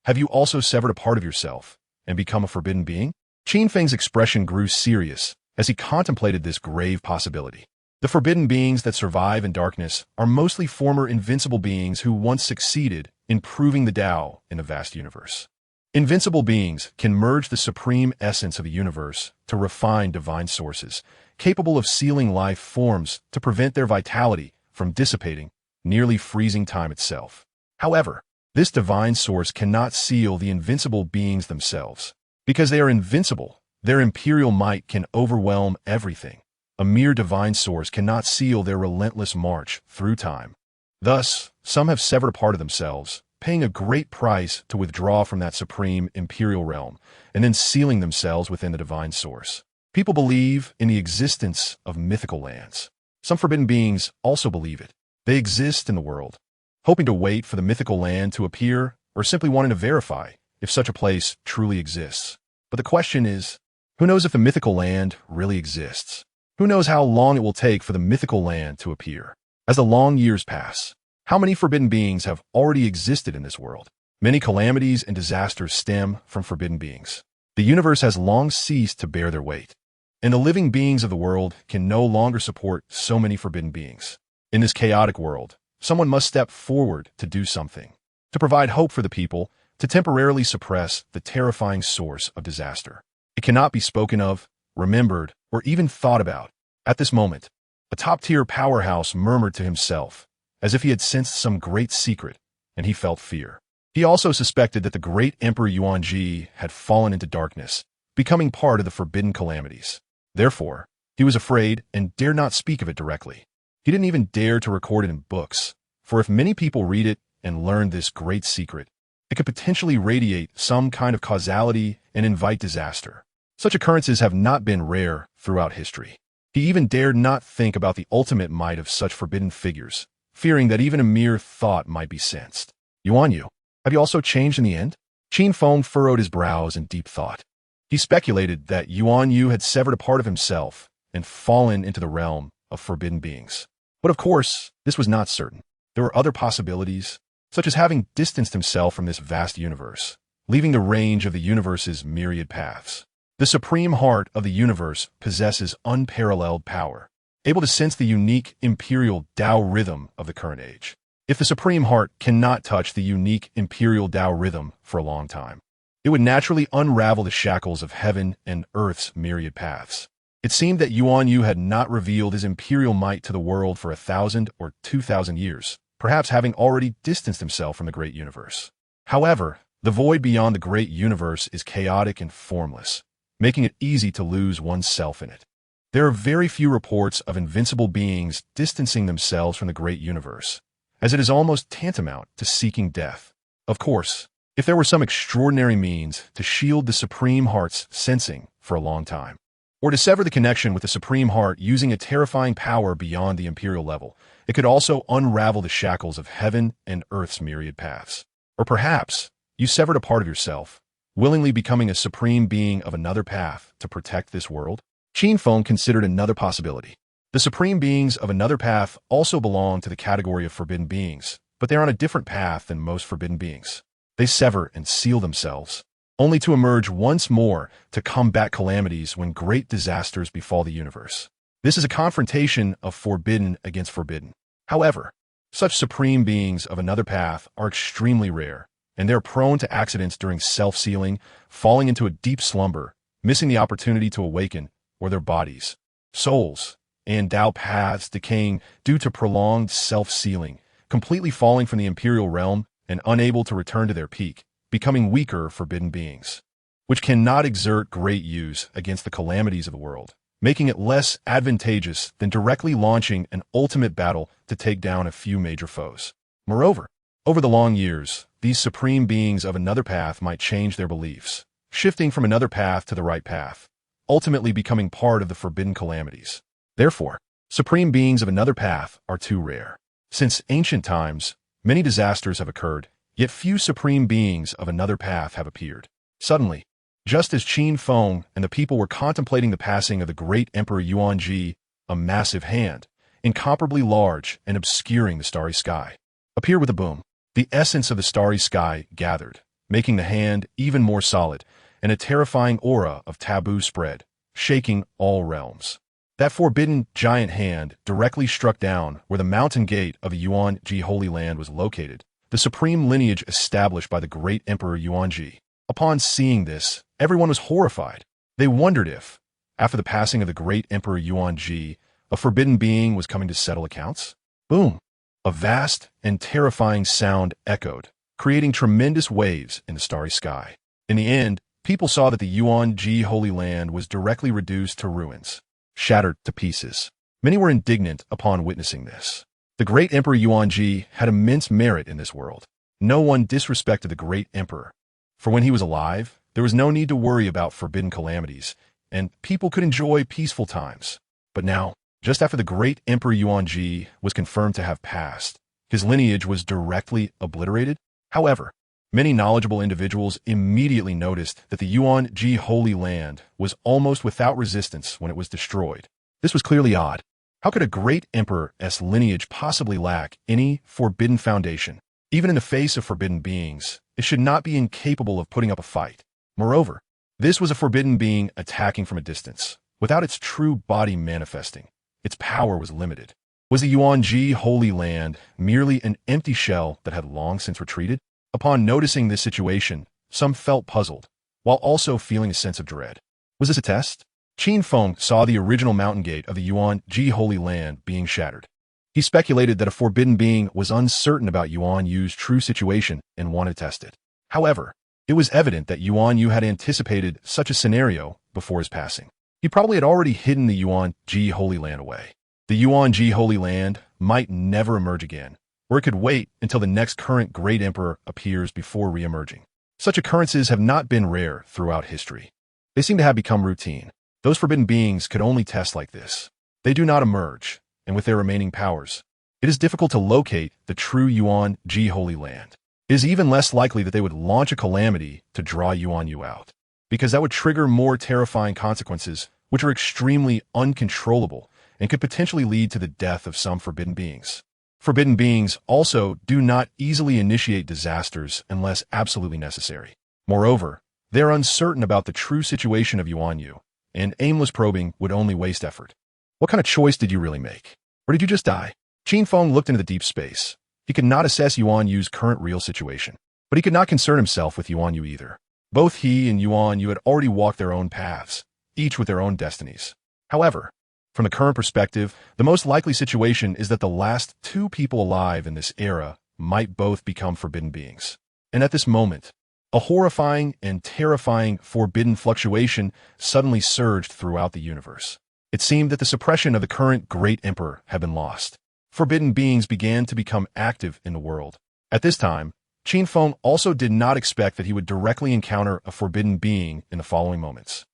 have you also severed a part of yourself and become a forbidden being? Qin Feng's expression grew serious as he contemplated this grave possibility. The forbidden beings that survive in darkness are mostly former invincible beings who once succeeded in proving the Tao in the vast universe. Invincible beings can merge the supreme essence of a universe to refine divine sources, capable of sealing life forms to prevent their vitality from dissipating, nearly freezing time itself. However, this divine source cannot seal the invincible beings themselves. Because they are invincible, their imperial might can overwhelm everything. A mere divine source cannot seal their relentless march through time. Thus, some have severed a part of themselves, paying a great price to withdraw from that supreme imperial realm, and then sealing themselves within the divine source. People believe in the existence of mythical lands. Some forbidden beings also believe it. They exist in the world, hoping to wait for the mythical land to appear or simply wanting to verify if such a place truly exists. But the question is, who knows if the mythical land really exists? Who knows how long it will take for the mythical land to appear? As the long years pass, how many forbidden beings have already existed in this world? Many calamities and disasters stem from forbidden beings. The universe has long ceased to bear their weight, and the living beings of the world can no longer support so many forbidden beings. In this chaotic world, someone must step forward to do something, to provide hope for the people, to temporarily suppress the terrifying source of disaster. It cannot be spoken of, remembered, or even thought about. At this moment, a top-tier powerhouse murmured to himself, as if he had sensed some great secret, and he felt fear. He also suspected that the great Emperor Yuanji had fallen into darkness, becoming part of the forbidden calamities. Therefore, he was afraid and dared not speak of it directly. He didn't even dare to record it in books, for if many people read it and learn this great secret, it could potentially radiate some kind of causality and invite disaster. Such occurrences have not been rare throughout history. He even dared not think about the ultimate might of such forbidden figures, fearing that even a mere thought might be sensed. Yuan, have you also changed in the end? Qin Feng furrowed his brows in deep thought. He speculated that Yuan had severed a part of himself and fallen into the realm of forbidden beings. But of course, this was not certain. There were other possibilities, such as having distanced himself from this vast universe, leaving the range of the universe's myriad paths. The supreme heart of the universe possesses unparalleled power, able to sense the unique imperial Tao rhythm of the current age. If the supreme heart cannot touch the unique imperial Tao rhythm for a long time, it would naturally unravel the shackles of heaven and earth's myriad paths. It seemed that Yuan had not revealed his imperial might to the world for 1,000 or 2,000 years, perhaps having already distanced himself from the great universe. However, the void beyond the great universe is chaotic and formless, making it easy to lose oneself in it. There are very few reports of invincible beings distancing themselves from the great universe, as it is almost tantamount to seeking death. Of course, if there were some extraordinary means to shield the Supreme Heart's sensing for a long time, or to sever the connection with the Supreme Heart using a terrifying power beyond the imperial level, it could also unravel the shackles of heaven and earth's myriad paths. Or perhaps you severed a part of yourself, willingly becoming a supreme being of another path to protect this world? Qin Feng considered another possibility. The supreme beings of another path also belong to the category of forbidden beings, but they are on a different path than most forbidden beings. They sever and seal themselves, only to emerge once more to combat calamities when great disasters befall the universe. This is a confrontation of forbidden against forbidden. However, such supreme beings of another path are extremely rare, and they are prone to accidents during self-sealing, falling into a deep slumber, missing the opportunity to awaken, or their bodies, souls, and Tao paths decaying due to prolonged self-sealing, completely falling from the imperial realm and unable to return to their peak, becoming weaker forbidden beings, which cannot exert great use against the calamities of the world, making it less advantageous than directly launching an ultimate battle to take down a few major foes. Moreover, over the long years, these supreme beings of another path might change their beliefs, shifting from another path to the right path, ultimately becoming part of the forbidden calamities. Therefore, supreme beings of another path are too rare. Since ancient times, many disasters have occurred, yet few supreme beings of another path have appeared. Suddenly, just as Qin Feng and the people were contemplating the passing of the great Emperor Yuanji, a massive hand, incomparably large and obscuring the starry sky, appeared with a boom. The essence of the starry sky gathered, making the hand even more solid, and a terrifying aura of taboo spread, shaking all realms. That forbidden giant hand directly struck down where the mountain gate of the Yuanji Holy Land was located, the supreme lineage established by the great Emperor Yuanji. Upon seeing this, everyone was horrified. They wondered if, after the passing of the great Emperor Yuanji, a forbidden being was coming to settle accounts. Boom! A vast and terrifying sound echoed, creating tremendous waves in the starry sky. In the end, people saw that the Yuanji Holy Land was directly reduced to ruins, shattered to pieces. Many were indignant upon witnessing this. The great Emperor Yuanji had immense merit in this world. No one disrespected the great emperor. For when he was alive, there was no need to worry about forbidden calamities, and people could enjoy peaceful times. But now, just after the great Emperor Yuanji was confirmed to have passed, his lineage was directly obliterated. However, many knowledgeable individuals immediately noticed that the Yuanji Holy Land was almost without resistance when it was destroyed. This was clearly odd. How could a great emperor's lineage possibly lack any forbidden foundation? Even in the face of forbidden beings, it should not be incapable of putting up a fight. Moreover, this was a forbidden being attacking from a distance, without its true body manifesting. Its power was limited. Was the Yuanji Holy Land merely an empty shell that had long since retreated? Upon noticing this situation, some felt puzzled, while also feeling a sense of dread. Was this a test? Qin Feng saw the original mountain gate of the Yuanji Holy Land being shattered. He speculated that a forbidden being was uncertain about Yuan Yu's true situation and wanted to test it. However, it was evident that Yuan Yu had anticipated such a scenario before his passing. He probably had already hidden the Yuanji Holy Land away. The Yuanji Holy Land might never emerge again, or it could wait until the next current great emperor appears before re-emerging. Such occurrences have not been rare throughout history. They seem to have become routine. Those forbidden beings could only test like this. They do not emerge, and with their remaining powers, it is difficult to locate the true Yuanji Holy Land. It is even less likely that they would launch a calamity to draw Yuan Yu out, because that would trigger more terrifying consequences, which are extremely uncontrollable and could potentially lead to the death of some forbidden beings. Forbidden beings also do not easily initiate disasters unless absolutely necessary. Moreover, they are uncertain about the true situation of Yuan Yu, and aimless probing would only waste effort. What kind of choice did you really make? Or did you just die? Qin Feng looked into the deep space. He could not assess Yuan Yu's current real situation, but he could not concern himself with Yuan Yu either. Both he and Yuan Yu had already walked their own paths, each with their own destinies. However, from the current perspective, the most likely situation is that the last two people alive in this era might both become forbidden beings. And at this moment, a horrifying and terrifying forbidden fluctuation suddenly surged throughout the universe. It seemed that the suppression of the current great emperor had been lost. Forbidden beings began to become active in the world. At this time, Qin Feng also did not expect that he would directly encounter a forbidden being in the following moments.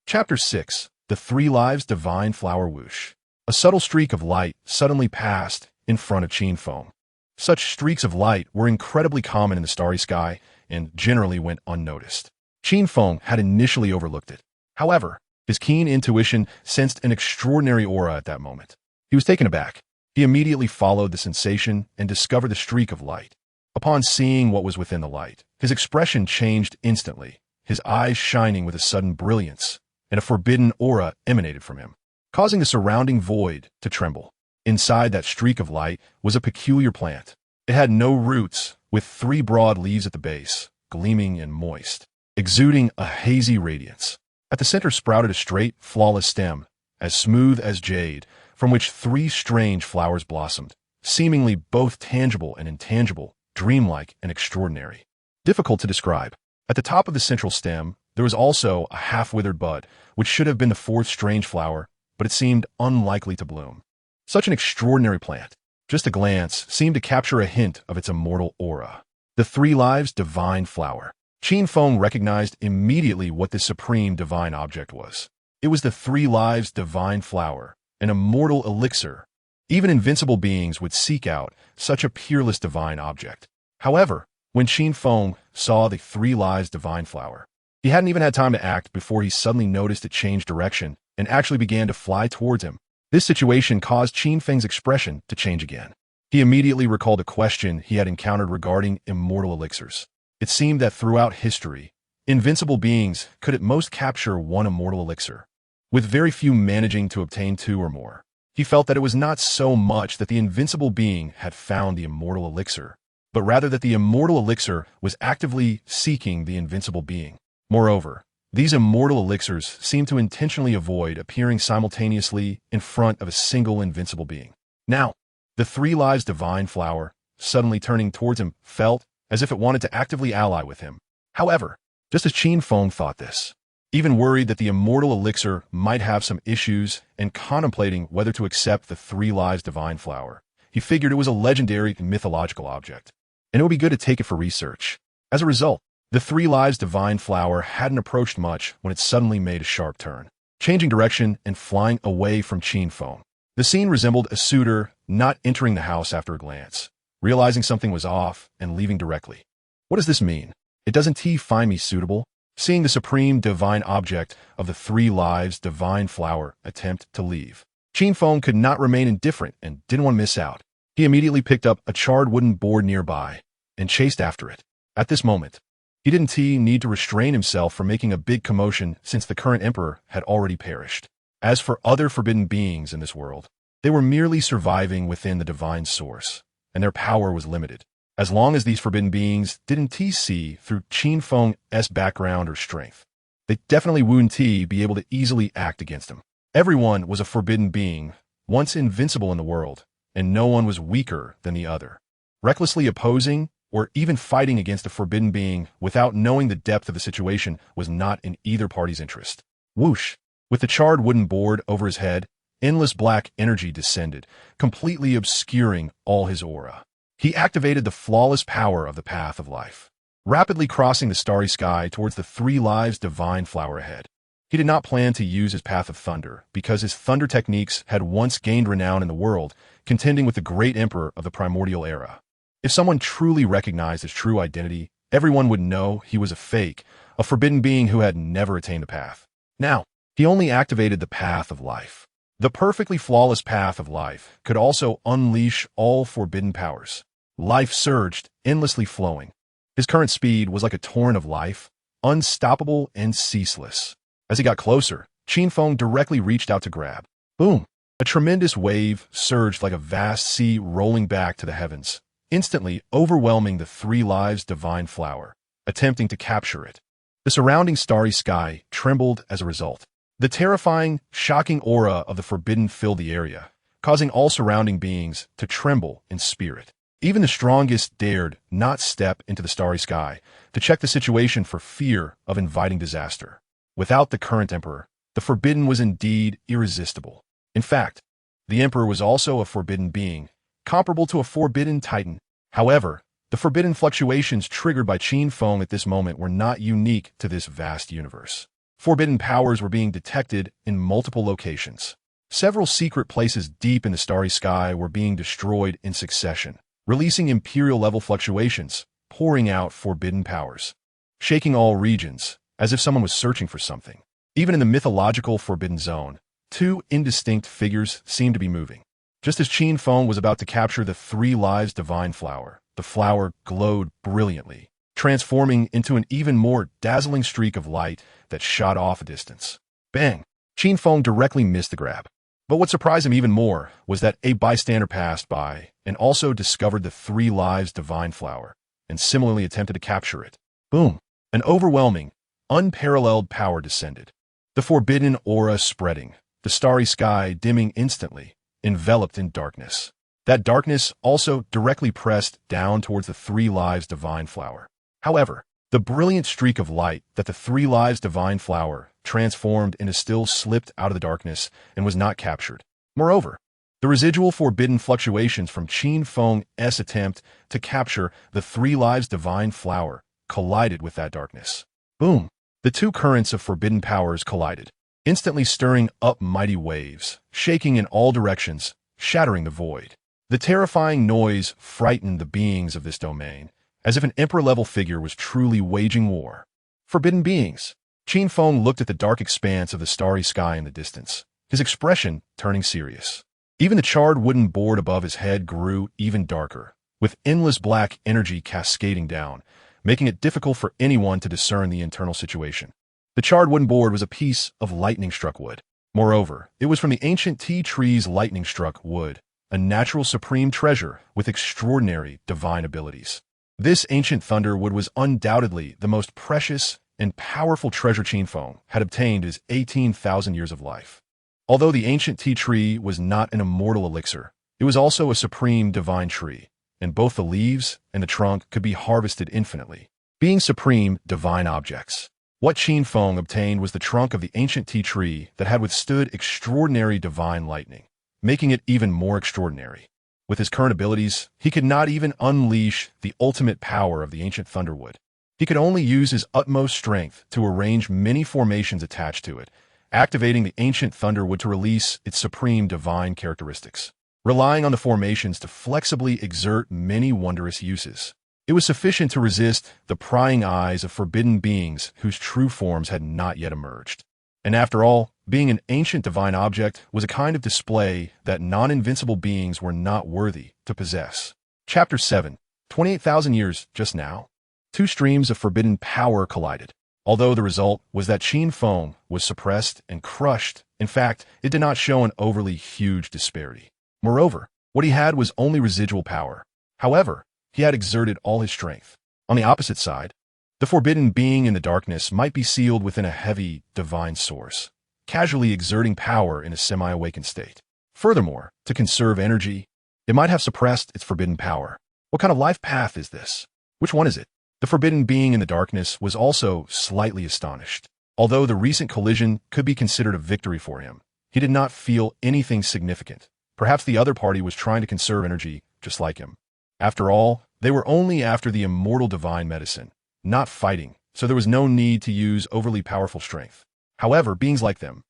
Chapter 6. The Three Lives Divine Flower Whoosh. A subtle streak of light suddenly passed in front of Qin Feng. Such streaks of light were incredibly common in the starry sky and generally went unnoticed. Qin Feng had initially overlooked it. However, his keen intuition sensed an extraordinary aura at that moment. He was taken aback. He immediately followed the sensation and discovered the streak of light. Upon seeing what was within the light, his expression changed instantly, his eyes shining with a sudden brilliance, and a forbidden aura emanated from him, causing the surrounding void to tremble. Inside that streak of light was a peculiar plant. It had no roots, with 3 broad leaves at the base, gleaming and moist, exuding a hazy radiance. At the center sprouted a straight, flawless stem, as smooth as jade, from which 3 strange flowers blossomed, seemingly both tangible and intangible, dreamlike and extraordinary. Difficult to describe. At the top of the central stem, There was also a half-withered bud, which should have been the fourth strange flower, but it seemed unlikely to bloom. Such an extraordinary plant. Just a glance seemed to capture a hint of its immortal aura. The 3 lives divine flower. Qin Feng recognized immediately what this supreme divine object was. It was the 3 lives divine flower, an immortal elixir. Even invincible beings would seek out such a peerless divine object. However, when Qin Feng saw the 3 lives divine flower, he hadn't even had time to act before he suddenly noticed it change direction and actually began to fly towards him. This situation caused Qin Feng's expression to change again. He immediately recalled a question he had encountered regarding immortal elixirs. It seemed that throughout history, invincible beings could at most capture 1 immortal elixir, with very few managing to obtain 2 or more. He felt that it was not so much that the invincible being had found the immortal elixir, but rather that the immortal elixir was actively seeking the invincible being. Moreover, these immortal elixirs seemed to intentionally avoid appearing simultaneously in front of a single invincible being. Now, the 3 lives divine flower, suddenly turning towards him, felt as if it wanted to actively ally with him. However, just as Qin Feng thought this, even worried that the immortal elixir might have some issues and contemplating whether to accept the 3 lives divine flower, he figured it was a legendary mythological object, and it would be good to take it for research. As a result, the 3 lives divine flower hadn't approached much when it suddenly made a sharp turn, changing direction and flying away from Qin Feng. The scene resembled a suitor not entering the house after a glance, realizing something was off and leaving directly. What does this mean? Doesn't he find me suitable? Seeing the supreme divine object of the 3 lives divine flower attempt to leave, Qin Feng could not remain indifferent and didn't want to miss out. He immediately picked up a charred wooden board nearby and chased after it. At this moment, he didn't need to restrain himself from making a big commotion since the current emperor had already perished. As for other forbidden beings in this world, they were merely surviving within the divine source, and their power was limited. As long as these forbidden beings didn't see through Qin Feng's background or strength, they definitely wouldn't be able to easily act against him. Everyone was a forbidden being, once invincible in the world, and no one was weaker than the other. Recklessly opposing or even fighting against a forbidden being without knowing the depth of the situation was not in either party's interest. Whoosh! With the charred wooden board over his head, endless black energy descended, completely obscuring all his aura. He activated the flawless power of the path of life, rapidly crossing the starry sky towards the 3 lives divine flower ahead. He did not plan to use his path of thunder because his thunder techniques had once gained renown in the world, contending with the great emperor of the primordial era. If someone truly recognized his true identity, everyone would know he was a fake, a forbidden being who had never attained the path. Now, he only activated the path of life. The perfectly flawless path of life could also unleash all forbidden powers. Life surged, endlessly flowing. His current speed was like a torrent of life, unstoppable and ceaseless. As he got closer, Qin Feng directly reached out to grab. Boom! A tremendous wave surged like a vast sea rolling back to the heavens, instantly overwhelming the 3 lives divine flower, attempting to capture it. The surrounding starry sky trembled as a result. The terrifying, shocking aura of the forbidden filled the area, causing all surrounding beings to tremble in spirit. Even the strongest dared not step into the starry sky to check the situation for fear of inviting disaster. Without the current emperor, the forbidden was indeed irresistible. In fact, the emperor was also a forbidden being, comparable to a forbidden titan. However, the forbidden fluctuations triggered by Qin Feng at this moment were not unique to this vast universe. Forbidden powers were being detected in multiple locations. Several secret places deep in the starry sky were being destroyed in succession, releasing imperial-level fluctuations, pouring out forbidden powers, shaking all regions, as if someone was searching for something. Even in the mythological forbidden zone, 2 indistinct figures seemed to be moving. Just as Qin Feng was about to capture the 3 lives divine flower, the flower glowed brilliantly, transforming into an even more dazzling streak of light that shot off a distance. Bang! Qin Feng directly missed the grab. But what surprised him even more was that a bystander passed by and also discovered the 3 lives divine flower and similarly attempted to capture it. Boom! An overwhelming, unparalleled power descended. The forbidden aura spreading, the starry sky dimming instantly, enveloped in darkness. That darkness also directly pressed down towards the 3 lives divine flower. However, The brilliant streak of light that the three lives divine flower transformed into still slipped out of the darkness and was not captured. Moreover, the residual forbidden fluctuations from Qin Feng's attempt to capture the three lives divine flower collided with that darkness. Boom! The two currents of forbidden powers collided, instantly stirring up mighty waves, shaking in all directions, shattering the void. The terrifying noise frightened the beings of this domain, as if an emperor-level figure was truly waging war. Forbidden beings. Qin Feng looked at the dark expanse of the starry sky in the distance, his expression turning serious. Even the charred wooden board above his head grew even darker, with endless black energy cascading down, making it difficult for anyone to discern the internal situation. The charred wooden board was a piece of lightning-struck wood. Moreover, it was from the ancient tea tree's lightning-struck wood, a natural supreme treasure with extraordinary divine abilities. This ancient thunderwood was undoubtedly the most precious and powerful treasure Qin Feng had obtained in his 18,000 years of life. Although the ancient tea tree was not an immortal elixir, it was also a supreme divine tree, and both the leaves and the trunk could be harvested infinitely, being supreme divine objects. What Qin Feng obtained was the trunk of the ancient tea tree that had withstood extraordinary divine lightning, making it even more extraordinary. With his current abilities, he could not even unleash the ultimate power of the ancient thunderwood. He could only use his utmost strength to arrange many formations attached to it, activating the ancient thunderwood to release its supreme divine characteristics. Relying on the formations to flexibly exert many wondrous uses, it was sufficient to resist the prying eyes of forbidden beings whose true forms had not yet emerged. And after all, being an ancient divine object was a kind of display that non-invincible beings were not worthy to possess. Chapter 7. 28,000 years just now. Two streams of forbidden power collided. Although the result was that Qin Feng was suppressed and crushed, in fact, it did not show an overly huge disparity. Moreover, what he had was only residual power. However, he had exerted all his strength. On the opposite side, the forbidden being in the darkness might be sealed within a heavy, divine source, casually exerting power in a semi-awakened state. Furthermore, to conserve energy, it might have suppressed its forbidden power. What kind of life path is this? Which one is it? The forbidden being in the darkness was also slightly astonished. Although the recent collision could be considered a victory for him, he did not feel anything significant. Perhaps the other party was trying to conserve energy just like him. After all, they were only after the immortal divine medicine, not fighting, so there was no need to use overly powerful strength. However, beings like them,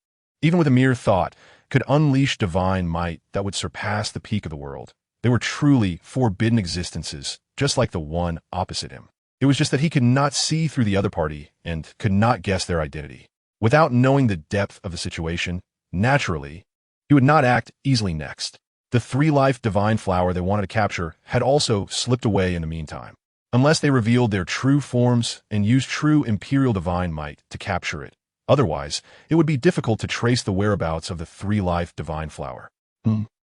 even with a mere thought, could unleash divine might that would surpass the peak of the world. They were truly forbidden existences, just like the one opposite him. It was just that he could not see through the other party and could not guess their identity. Without knowing the depth of the situation, naturally, he would not act easily next. The three-life divine flower they wanted to capture had also slipped away in the meantime. Unless they revealed their true forms and used true imperial divine might to capture it. Otherwise, it would be difficult to trace the whereabouts of the three-life divine flower.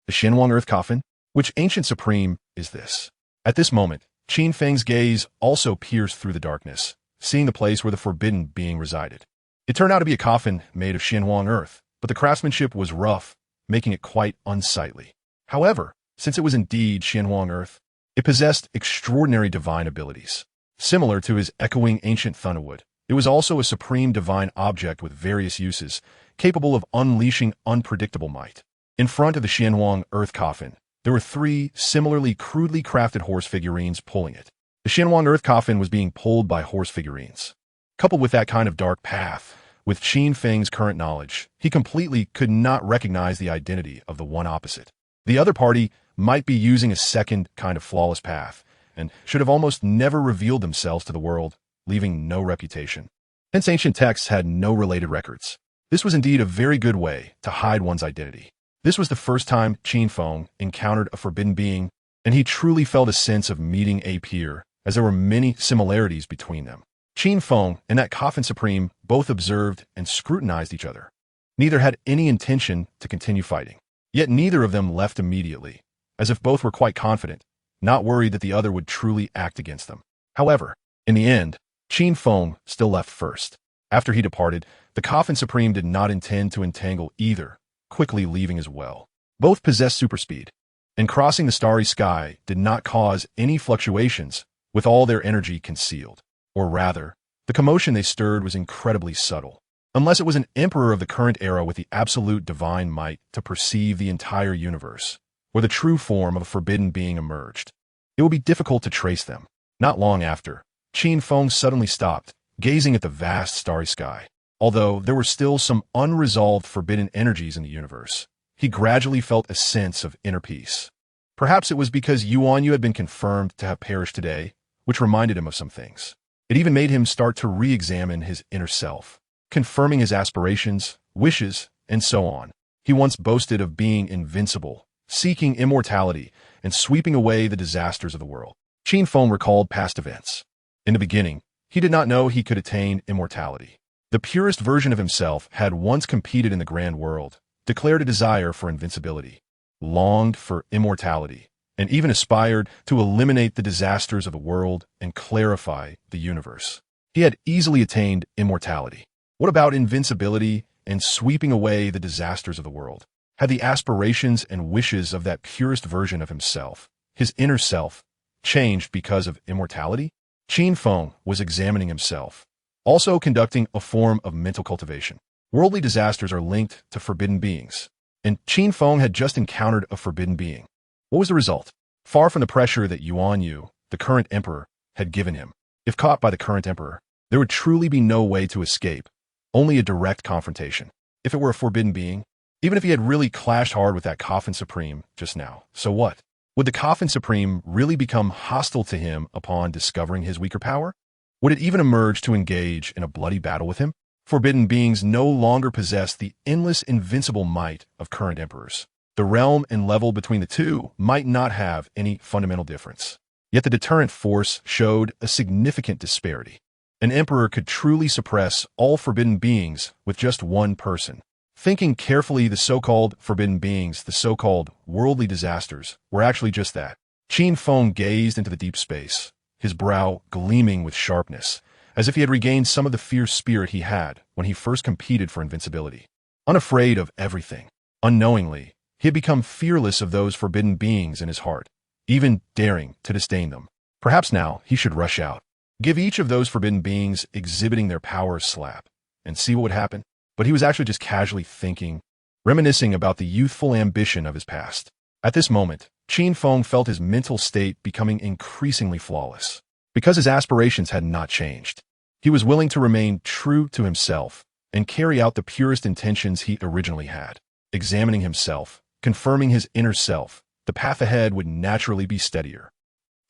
The Xianwang Earth Coffin? Which ancient supreme is this? At this moment, Qin Feng's gaze also pierced through the darkness, seeing the place where the forbidden being resided. It turned out to be a coffin made of Xianwang earth, but the craftsmanship was rough, making it quite unsightly. However, since it was indeed Xianwang earth, it possessed extraordinary divine abilities. Similar to his echoing ancient thunderwood, it was also a supreme divine object with various uses, capable of unleashing unpredictable might. In front of the Xianwang earth coffin, there were three similarly crudely crafted horse figurines pulling it. The Xianwang earth coffin was being pulled by horse figurines. Coupled with that kind of dark path, with Qin Feng's current knowledge, he completely could not recognize the identity of the one opposite. The other party might be using a second kind of flawless path, and should have almost never revealed themselves to the world, leaving no reputation. Hence ancient texts had no related records. This was indeed a very good way to hide one's identity. This was the first time Qin Feng encountered a forbidden being, and he truly felt a sense of meeting a peer, as there were many similarities between them. Qin Feng and that coffin supreme both observed and scrutinized each other. Neither had any intention to continue fighting, yet neither of them left immediately, as if both were quite confident, not worried that the other would truly act against them. However, in the end, Qin Feng still left first. After he departed, the coffin supreme did not intend to entangle either, quickly leaving as well. Both possessed superspeed, and crossing the starry sky did not cause any fluctuations, with all their energy concealed. Or rather, the commotion they stirred was incredibly subtle. Unless it was an emperor of the current era with the absolute divine might to perceive the entire universe, where the true form of a forbidden being emerged, it would be difficult to trace them. Not long after, Qin Feng suddenly stopped, gazing at the vast starry sky. Although there were still some unresolved forbidden energies in the universe, he gradually felt a sense of inner peace. Perhaps it was because Yuan Yu had been confirmed to have perished today, which reminded him of some things. It even made him start to re-examine his inner self, confirming his aspirations, wishes, and so on. He once boasted of being invincible, seeking immortality, and sweeping away the disasters of the world. Qin Feng recalled past events. In the beginning, he did not know he could attain immortality. The purest version of himself had once competed in the grand world, declared a desire for invincibility, longed for immortality, and even aspired to eliminate the disasters of the world and clarify the universe. He had easily attained immortality. What about invincibility and sweeping away the disasters of the world? Had the aspirations and wishes of that purest version of himself, his inner self, changed because of immortality? Qin Feng was examining himself, also conducting a form of mental cultivation. Worldly disasters are linked to forbidden beings, and Qin Feng had just encountered a forbidden being. What was the result? Far from the pressure that Yuan Yu, the current emperor, had given him. If caught by the current emperor, there would truly be no way to escape, only a direct confrontation. If it were a forbidden being, even if he had really clashed hard with that Coffin Supreme just now, so what? Would the Coffin Supreme really become hostile to him upon discovering his weaker power? Would it even emerge to engage in a bloody battle with him? Forbidden beings no longer possess the endless invincible might of current emperors. The realm and level between the two might not have any fundamental difference. Yet the deterrent force showed a significant disparity. An emperor could truly suppress all forbidden beings with just one person. Thinking carefully, the so-called forbidden beings, the so-called worldly disasters, were actually just that. Qin Feng gazed into the deep space, his brow gleaming with sharpness, as if he had regained some of the fierce spirit he had when he first competed for invincibility. Unafraid of everything, unknowingly, he had become fearless of those forbidden beings in his heart, even daring to disdain them. Perhaps now he should rush out, give each of those forbidden beings exhibiting their power a slap, and see what would happen. But he was actually just casually thinking, reminiscing about the youthful ambition of his past. At this moment, Qin Feng felt his mental state becoming increasingly flawless. Because his aspirations had not changed, he was willing to remain true to himself and carry out the purest intentions he originally had. Examining himself, confirming his inner self, the path ahead would naturally be steadier.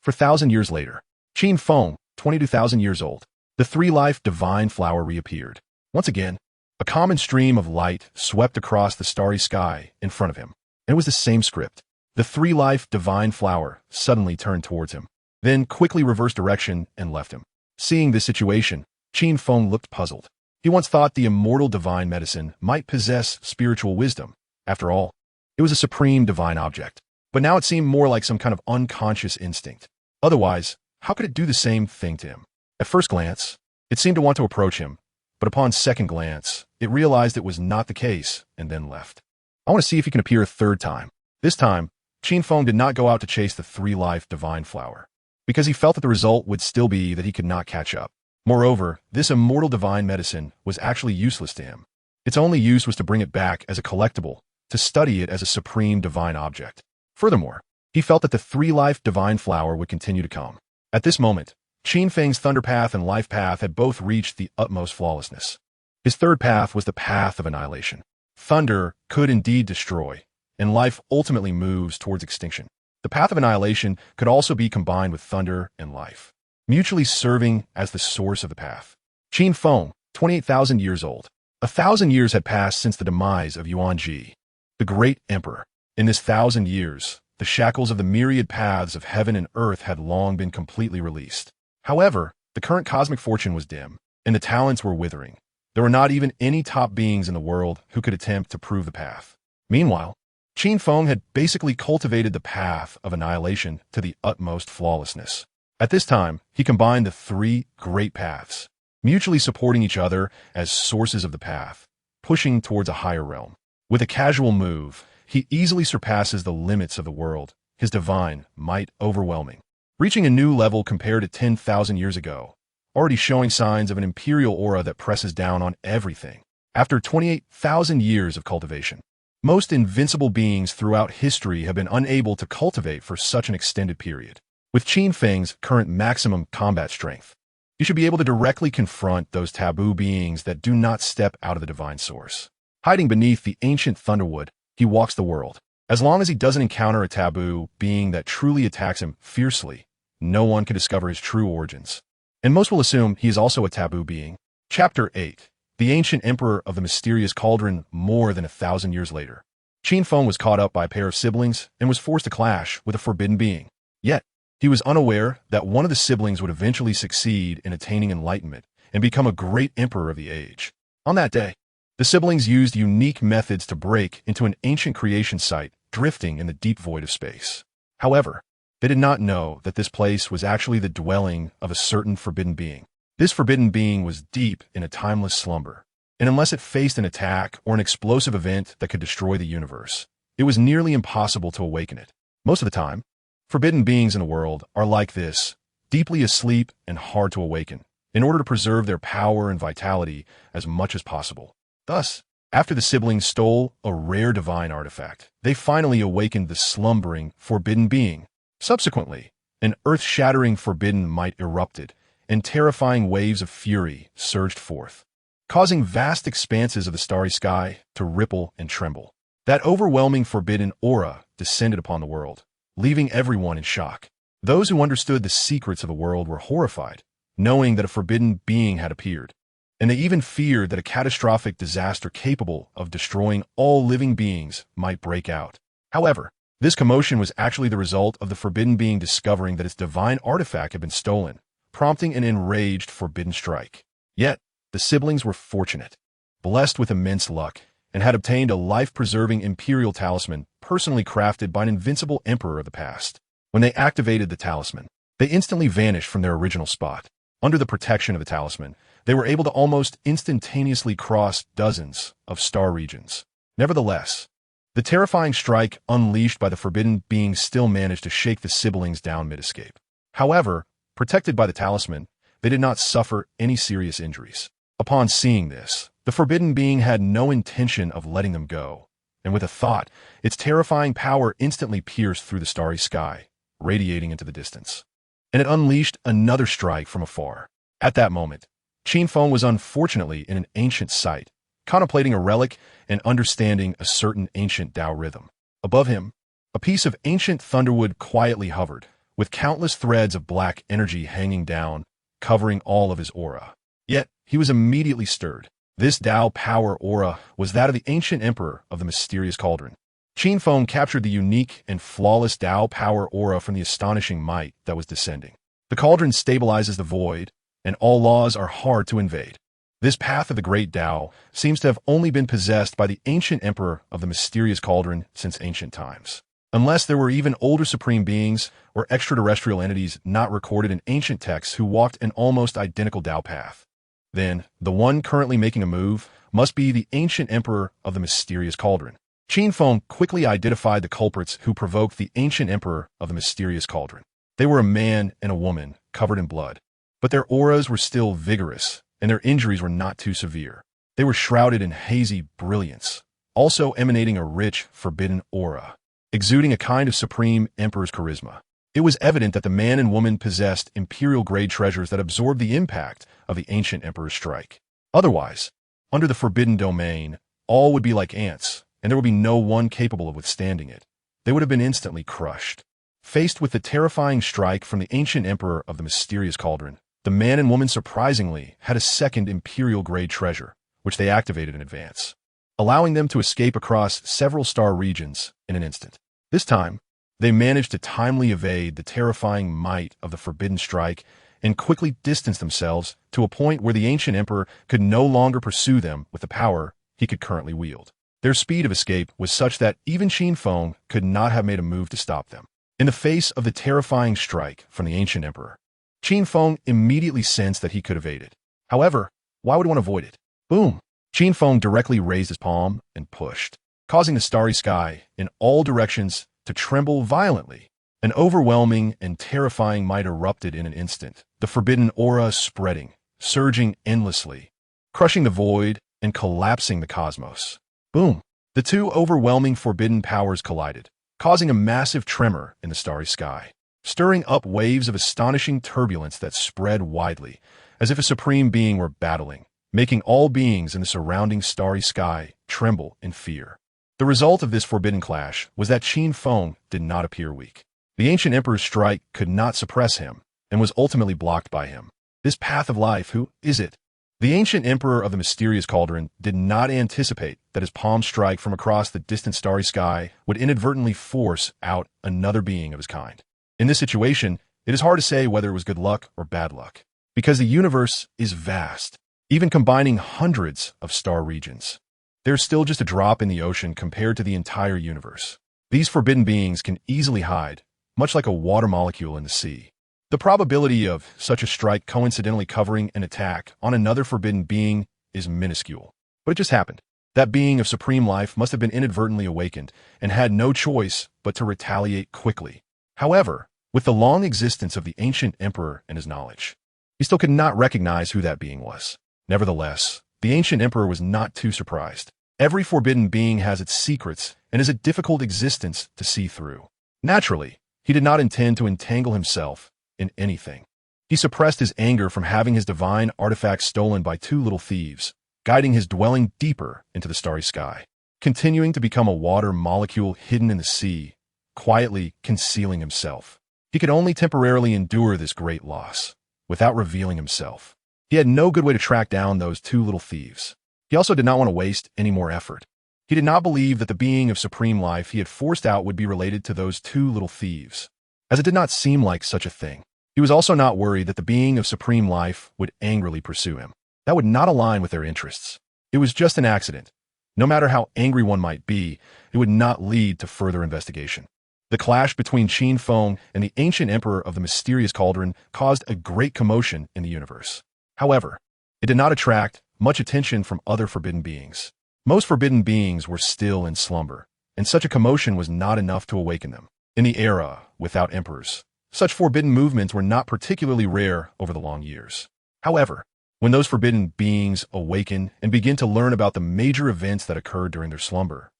4,000 years later, Qin Feng, 22,000 years old, the three-life divine flower reappeared. Once again, a common stream of light swept across the starry sky in front of him. And it was the same script. The three-life divine flower suddenly turned towards him, then quickly reversed direction and left him. Seeing this situation, Qin Feng looked puzzled. He once thought the immortal divine medicine might possess spiritual wisdom. After all, it was a supreme divine object. But now it seemed more like some kind of unconscious instinct. Otherwise, how could it do the same thing to him? At first glance, it seemed to want to approach him, but upon second glance, it realized it was not the case and then left. I want to see if he can appear a third time. This time, Qin Feng did not go out to chase the three-life divine flower, because he felt that the result would still be that he could not catch up. Moreover, this immortal divine medicine was actually useless to him. Its only use was to bring it back as a collectible, to study it as a supreme divine object. Furthermore, he felt that the three-life divine flower would continue to come. At this moment, Qin Feng's thunder path and life path had both reached the utmost flawlessness. His third path was the path of annihilation. Thunder could indeed destroy, and life ultimately moves towards extinction. The path of annihilation could also be combined with thunder and life, mutually serving as the source of the path. Qin Feng, 28,000 years old. 1,000 years had passed since the demise of Yuan Ji, the great emperor. In this 1,000 years, the shackles of the myriad paths of heaven and earth had long been completely released. However, the current cosmic fortune was dim, and the talents were withering. There were not even any top beings in the world who could attempt to prove the path. Meanwhile, Qin Feng had basically cultivated the path of annihilation to the utmost flawlessness. At this time, he combined the three great paths, mutually supporting each other as sources of the path, pushing towards a higher realm. With a casual move, he easily surpasses the limits of the world, his divine might overwhelming. Reaching a new level compared to 10,000 years ago, already showing signs of an imperial aura that presses down on everything. After 28,000 years of cultivation, most invincible beings throughout history have been unable to cultivate for such an extended period. With Qin Feng's current maximum combat strength, you should be able to directly confront those taboo beings that do not step out of the divine source. Hiding beneath the ancient thunderwood, he walks the world. As long as he doesn't encounter a taboo being that truly attacks him fiercely, no one can discover his true origins. And most will assume he is also a taboo being. Chapter 8. The Ancient Emperor of the Mysterious Cauldron. More than 1,000 years later, Qin Feng was caught up by a pair of siblings and was forced to clash with a forbidden being. Yet, he was unaware that one of the siblings would eventually succeed in attaining enlightenment and become a great emperor of the age. On that day, the siblings used unique methods to break into an ancient creation site drifting in the deep void of space. However, they did not know that this place was actually the dwelling of a certain forbidden being. This forbidden being was deep in a timeless slumber, and unless it faced an attack or an explosive event that could destroy the universe, it was nearly impossible to awaken it. Most of the time, forbidden beings in the world are like this, deeply asleep and hard to awaken, in order to preserve their power and vitality as much as possible. Thus, after the siblings stole a rare divine artifact, they finally awakened the slumbering forbidden being. Subsequently, an earth-shattering forbidden might erupted, and terrifying waves of fury surged forth, causing vast expanses of the starry sky to ripple and tremble. That overwhelming forbidden aura descended upon the world, leaving everyone in shock. Those who understood the secrets of the world were horrified, knowing that a forbidden being had appeared, and they even feared that a catastrophic disaster capable of destroying all living beings might break out. However, this commotion was actually the result of the forbidden being discovering that its divine artifact had been stolen, prompting an enraged forbidden strike. Yet, the siblings were fortunate, blessed with immense luck, and had obtained a life-preserving imperial talisman personally crafted by an invincible emperor of the past. When they activated the talisman, they instantly vanished from their original spot. Under the protection of the talisman, they were able to almost instantaneously cross dozens of star regions. Nevertheless, the terrifying strike unleashed by the forbidden being still managed to shake the siblings down mid-escape. However, protected by the talisman, they did not suffer any serious injuries. Upon seeing this, the forbidden being had no intention of letting them go, and with a thought, its terrifying power instantly pierced through the starry sky, radiating into the distance. And it unleashed another strike from afar. At that moment, Qin Feng was unfortunately in an ancient site, contemplating a relic and understanding a certain ancient Tao rhythm. Above him, a piece of ancient thunderwood quietly hovered, with countless threads of black energy hanging down, covering all of his aura. Yet, he was immediately stirred. This Tao power aura was that of the ancient emperor of the mysterious cauldron. Qin Feng captured the unique and flawless Tao power aura from the astonishing might that was descending. The cauldron stabilizes the void, and all laws are hard to invade. This path of the great Tao seems to have only been possessed by the ancient emperor of the mysterious cauldron since ancient times. Unless there were even older supreme beings or extraterrestrial entities not recorded in ancient texts who walked an almost identical Tao path, then the one currently making a move must be the ancient emperor of the mysterious cauldron. Qin Feng quickly identified the culprits who provoked the ancient emperor of the mysterious cauldron. They were a man and a woman covered in blood, but their auras were still vigorous, and their injuries were not too severe. They were shrouded in hazy brilliance, also emanating a rich, forbidden aura, exuding a kind of supreme emperor's charisma. It was evident that the man and woman possessed imperial-grade treasures that absorbed the impact of the ancient emperor's strike. Otherwise, under the forbidden domain, all would be like ants, and there would be no one capable of withstanding it. They would have been instantly crushed. Faced with the terrifying strike from the ancient emperor of the mysterious cauldron, the man and woman surprisingly had a second imperial-grade treasure, which they activated in advance, allowing them to escape across several star regions in an instant. This time, they managed to timely evade the terrifying might of the forbidden strike and quickly distance themselves to a point where the ancient emperor could no longer pursue them with the power he could currently wield. Their speed of escape was such that even Qin Feng could not have made a move to stop them. In the face of the terrifying strike from the ancient emperor, Qin Feng immediately sensed that he could evade it. However, why would one avoid it? Boom! Qin Feng directly raised his palm and pushed, causing the starry sky in all directions to tremble violently. An overwhelming and terrifying might erupted in an instant, the forbidden aura spreading, surging endlessly, crushing the void and collapsing the cosmos. Boom! The two overwhelming forbidden powers collided, causing a massive tremor in the starry sky, stirring up waves of astonishing turbulence that spread widely, as if a supreme being were battling, making all beings in the surrounding starry sky tremble in fear. The result of this forbidden clash was that Qin Feng did not appear weak. The ancient emperor's strike could not suppress him, and was ultimately blocked by him. This path of life, who is it? The ancient emperor of the mysterious cauldron did not anticipate that his palm strike from across the distant starry sky would inadvertently force out another being of his kind. In this situation, it is hard to say whether it was good luck or bad luck, because the universe is vast, even combining hundreds of star regions. There's still just a drop in the ocean compared to the entire universe. These forbidden beings can easily hide, much like a water molecule in the sea. The probability of such a strike coincidentally covering an attack on another forbidden being is minuscule. But it just happened. That being of supreme life must have been inadvertently awakened and had no choice but to retaliate quickly. However, with the long existence of the ancient emperor and his knowledge, he still could not recognize who that being was. Nevertheless, the ancient emperor was not too surprised. Every forbidden being has its secrets and is a difficult existence to see through. Naturally, he did not intend to entangle himself in anything. He suppressed his anger from having his divine artifacts stolen by two little thieves, guiding his dwelling deeper into the starry sky, continuing to become a water molecule hidden in the sea, quietly concealing himself. He could only temporarily endure this great loss, without revealing himself. He had no good way to track down those two little thieves. He also did not want to waste any more effort. He did not believe that the being of supreme life he had forced out would be related to those two little thieves, as it did not seem like such a thing. He was also not worried that the being of supreme life would angrily pursue him. That would not align with their interests. It was just an accident. No matter how angry one might be, it would not lead to further investigation. The clash between Qin Feng and the ancient emperor of the mysterious cauldron caused a great commotion in the universe. However, it did not attract much attention from other forbidden beings. Most forbidden beings were still in slumber, and such a commotion was not enough to awaken them. In the era without emperors, such forbidden movements were not particularly rare over the long years. However, when those forbidden beings awaken and begin to learn about the major events that occurred during their slumber,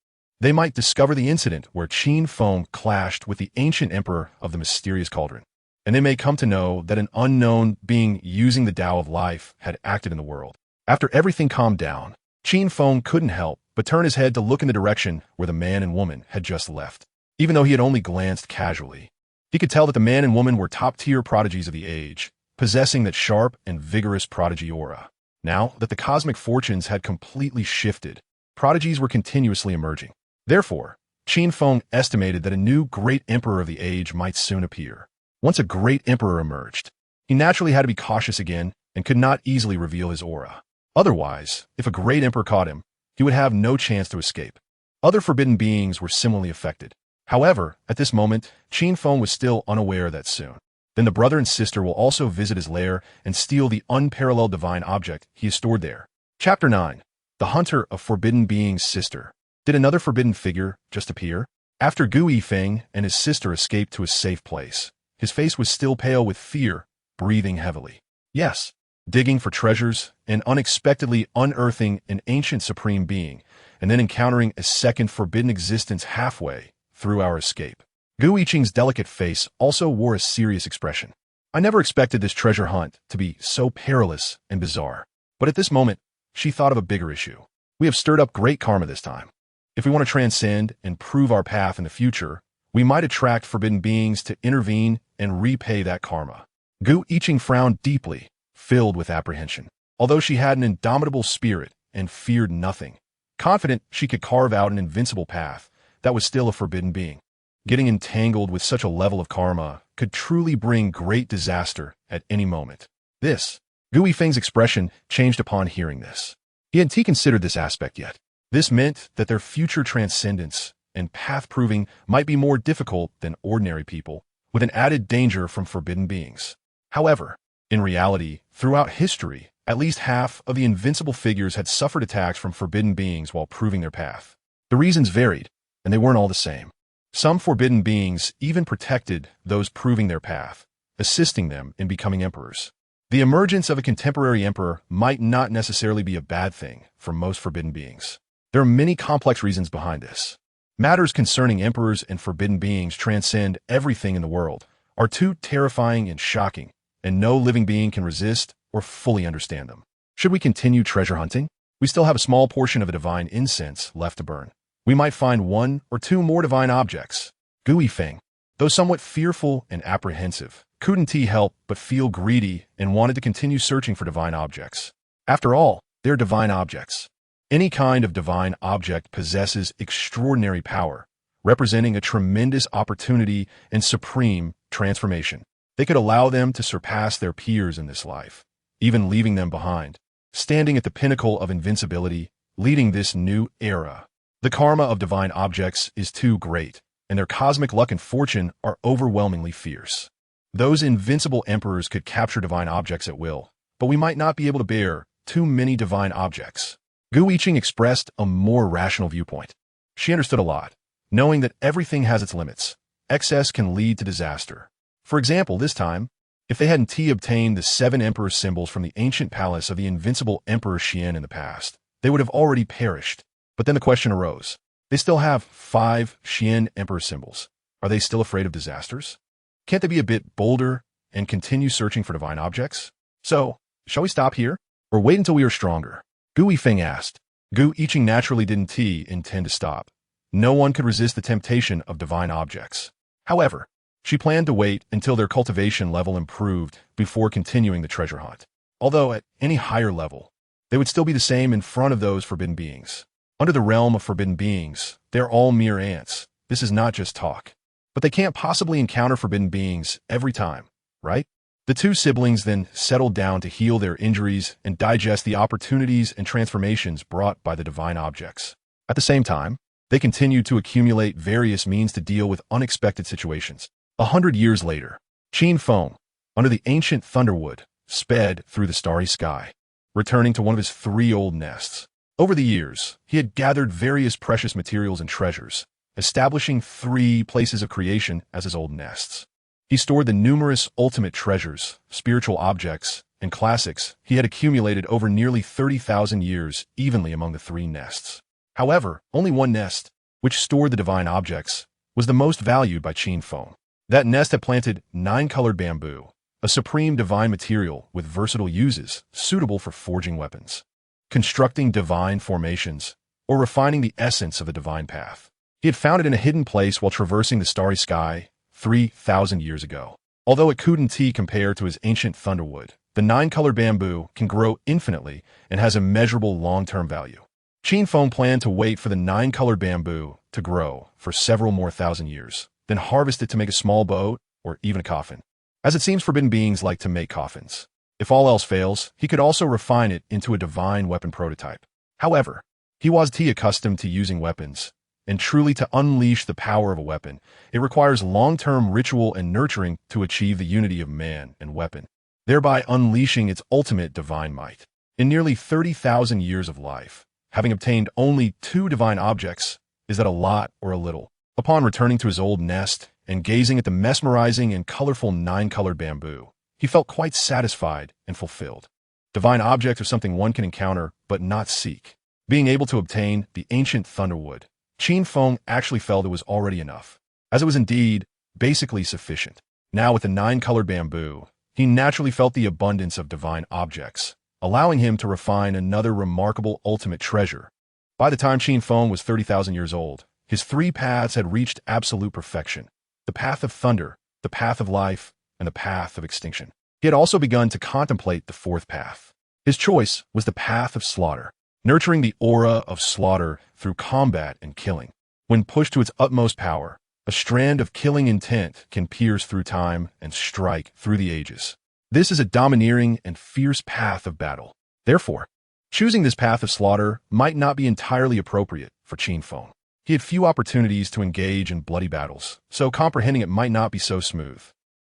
they might discover the incident where Qin Feng clashed with the ancient emperor of the mysterious cauldron, and they may come to know that an unknown being using the Tao of life had acted in the world. After everything calmed down, Qin Feng couldn't help but turn his head to look in the direction where the man and woman had just left. Even though he had only glanced casually, he could tell that the man and woman were top-tier prodigies of the age, possessing that sharp and vigorous prodigy aura. Now that the cosmic fortunes had completely shifted, prodigies were continuously emerging. Therefore, Qin Feng estimated that a new great emperor of the age might soon appear. Once a great emperor emerged, he naturally had to be cautious again and could not easily reveal his aura. Otherwise, if a great emperor caught him, he would have no chance to escape. Other forbidden beings were similarly affected. However, at this moment, Qin Feng was still unaware that soon. Then the brother and sister will also visit his lair and steal the unparalleled divine object he has stored there. Chapter 9. The Hunter of Forbidden Beings' Sister. Did another forbidden figure just appear? After Qin Feng and his sister escaped to a safe place, his face was still pale with fear, breathing heavily. Yes, digging for treasures and unexpectedly unearthing an ancient supreme being, and then encountering a second forbidden existence halfway through our escape. Gu Yiqing's delicate face also wore a serious expression. I never expected this treasure hunt to be so perilous and bizarre. But at this moment, she thought of a bigger issue. We have stirred up great karma this time. If we want to transcend and prove our path in the future, we might attract forbidden beings to intervene and repay that karma. Gu Yiqing frowned deeply, filled with apprehension. Although she had an indomitable spirit and feared nothing, confident she could carve out an invincible path, that was still a forbidden being. Getting entangled with such a level of karma could truly bring great disaster at any moment. Gu Feng's expression changed upon hearing this. He hadn't considered this aspect yet. This meant that their future transcendence and path proving might be more difficult than ordinary people, with an added danger from forbidden beings. However, in reality, throughout history, at least half of the invincible figures had suffered attacks from forbidden beings while proving their path. The reasons varied, and they weren't all the same. Some forbidden beings even protected those proving their path, assisting them in becoming emperors. The emergence of a contemporary emperor might not necessarily be a bad thing for most forbidden beings. There are many complex reasons behind this. Matters concerning emperors and forbidden beings transcend everything in the world, are too terrifying and shocking, and no living being can resist or fully understand them. Should we continue treasure hunting? We still have a small portion of a divine incense left to burn. We might find one or two more divine objects. Qin Feng, though somewhat fearful and apprehensive, couldn't help but feel greedy and wanted to continue searching for divine objects. After all, they're divine objects. Any kind of divine object possesses extraordinary power, representing a tremendous opportunity and supreme transformation. They could allow them to surpass their peers in this life, even leaving them behind, standing at the pinnacle of invincibility, leading this new era. The karma of divine objects is too great, and their cosmic luck and fortune are overwhelmingly fierce. Those invincible emperors could capture divine objects at will, but we might not be able to bear too many divine objects. Qin Feng expressed a more rational viewpoint. She understood a lot, knowing that everything has its limits. Excess can lead to disaster. For example, this time, if they hadn't obtained the 7 emperor symbols from the ancient palace of the invincible Emperor Qin in the past, they would have already perished. But then the question arose. They still have 5 Qin emperor symbols. Are they still afraid of disasters? Can't they be a bit bolder and continue searching for divine objects? So, shall we stop here, or wait until we are stronger? Qin Feng asked. Qin Feng naturally didn't intend to stop. No one could resist the temptation of divine objects. However, she planned to wait until their cultivation level improved before continuing the treasure hunt. Although at any higher level, they would still be the same in front of those forbidden beings. Under the realm of forbidden beings, they're all mere ants. This is not just talk. But they can't possibly encounter forbidden beings every time, right? The two siblings then settled down to heal their injuries and digest the opportunities and transformations brought by the divine objects. At the same time, they continued to accumulate various means to deal with unexpected situations. 100 years later, Qin Feng, under the ancient thunderwood, sped through the starry sky, returning to one of his 3 old nests. Over the years, he had gathered various precious materials and treasures, establishing 3 places of creation as his old nests. He stored the numerous ultimate treasures, spiritual objects, and classics he had accumulated over nearly 30,000 years evenly among the 3 nests. However, only one nest, which stored the divine objects, was the most valued by Qin Feng. That nest had planted 9-colored bamboo, a supreme divine material with versatile uses suitable for forging weapons, constructing divine formations, or refining the essence of a divine path. He had found it in a hidden place while traversing the starry sky 3,000 years ago. Although it couldn't compare to his ancient thunderwood, the 9-colored bamboo can grow infinitely and has immeasurable long-term value. Qin Feng planned to wait for the 9-colored bamboo to grow for several more thousand years, then harvest it to make a small boat or even a coffin. As it seems forbidden beings like to make coffins. If all else fails, he could also refine it into a divine weapon prototype. However, he was accustomed to using weapons, and truly to unleash the power of a weapon, it requires long-term ritual and nurturing to achieve the unity of man and weapon, thereby unleashing its ultimate divine might. In nearly 30,000 years of life, having obtained only 2 divine objects, is that a lot or a little? Upon returning to his old nest and gazing at the mesmerizing and colorful 9-colored bamboo, he felt quite satisfied and fulfilled. Divine objects are something one can encounter but not seek. Being able to obtain the ancient thunderwood, Qin Feng actually felt it was already enough, as it was indeed basically sufficient. Now with the 9-colored bamboo, he naturally felt the abundance of divine objects, allowing him to refine another remarkable ultimate treasure. By the time Qin Feng was 30,000 years old, his 3 paths had reached absolute perfection: the path of thunder, the path of life, and the path of extinction. He had also begun to contemplate the 4th path. His choice was the path of slaughter, nurturing the aura of slaughter through combat and killing. When pushed to its utmost power, a strand of killing intent can pierce through time and strike through the ages. This is a domineering and fierce path of battle. Therefore, choosing this path of slaughter might not be entirely appropriate for Qin Feng. He had few opportunities to engage in bloody battles, so comprehending it might not be so smooth.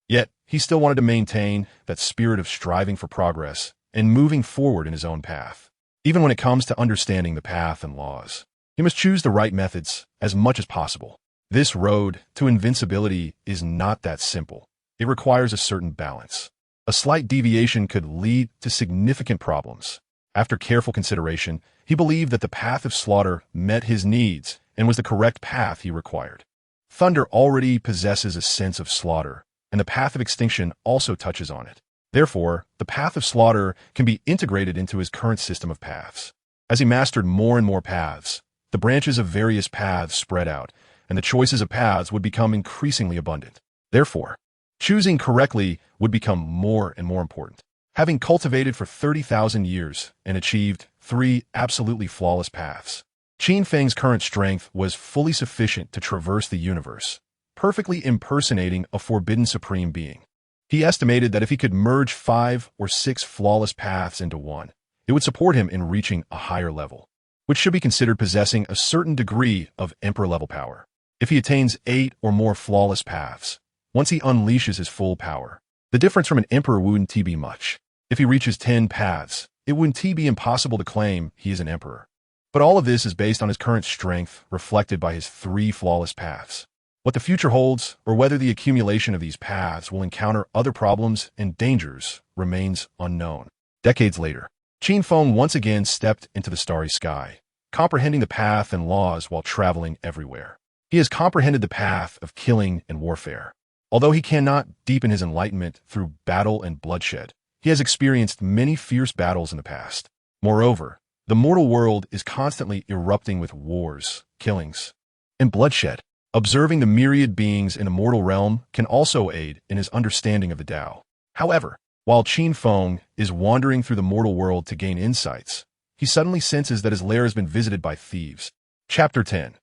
Yet, he still wanted to maintain that spirit of striving for progress and moving forward in his own path. Even when it comes to understanding the path and laws, he must choose the right methods as much as possible. This road to invincibility is not that simple. It requires a certain balance. A slight deviation could lead to significant problems. After careful consideration, he believed that the path of slaughter met his needs and was the correct path he required. Thunder already possesses a sense of slaughter, and the path of extinction also touches on it. Therefore, the path of slaughter can be integrated into his current system of paths. As he mastered more and more paths, the branches of various paths spread out, and the choices of paths would become increasingly abundant. Therefore, choosing correctly would become more and more important. Having cultivated for 30,000 years and achieved 3 absolutely flawless paths, Qin Feng's current strength was fully sufficient to traverse the universe, perfectly impersonating a forbidden supreme being. He estimated that if he could merge 5 or 6 flawless paths into one, it would support him in reaching a higher level, which should be considered possessing a certain degree of emperor-level power. If he attains 8 or more flawless paths, once he unleashes his full power, the difference from an emperor wouldn't be much. If he reaches 10 paths, it wouldn't be impossible to claim he is an emperor. But all of this is based on his current strength reflected by his 3 flawless paths. What the future holds, or whether the accumulation of these paths will encounter other problems and dangers, remains unknown. Decades later, Qin Feng once again stepped into the starry sky, comprehending the path and laws while traveling everywhere. He has comprehended the path of killing and warfare. Although he cannot deepen his enlightenment through battle and bloodshed, he has experienced many fierce battles in the past. Moreover, the mortal world is constantly erupting with wars, killings, and bloodshed. Observing the myriad beings in the mortal realm can also aid in his understanding of the Tao. However, while Qin Feng is wandering through the mortal world to gain insights, he suddenly senses that his lair has been visited by thieves. Chapter 10.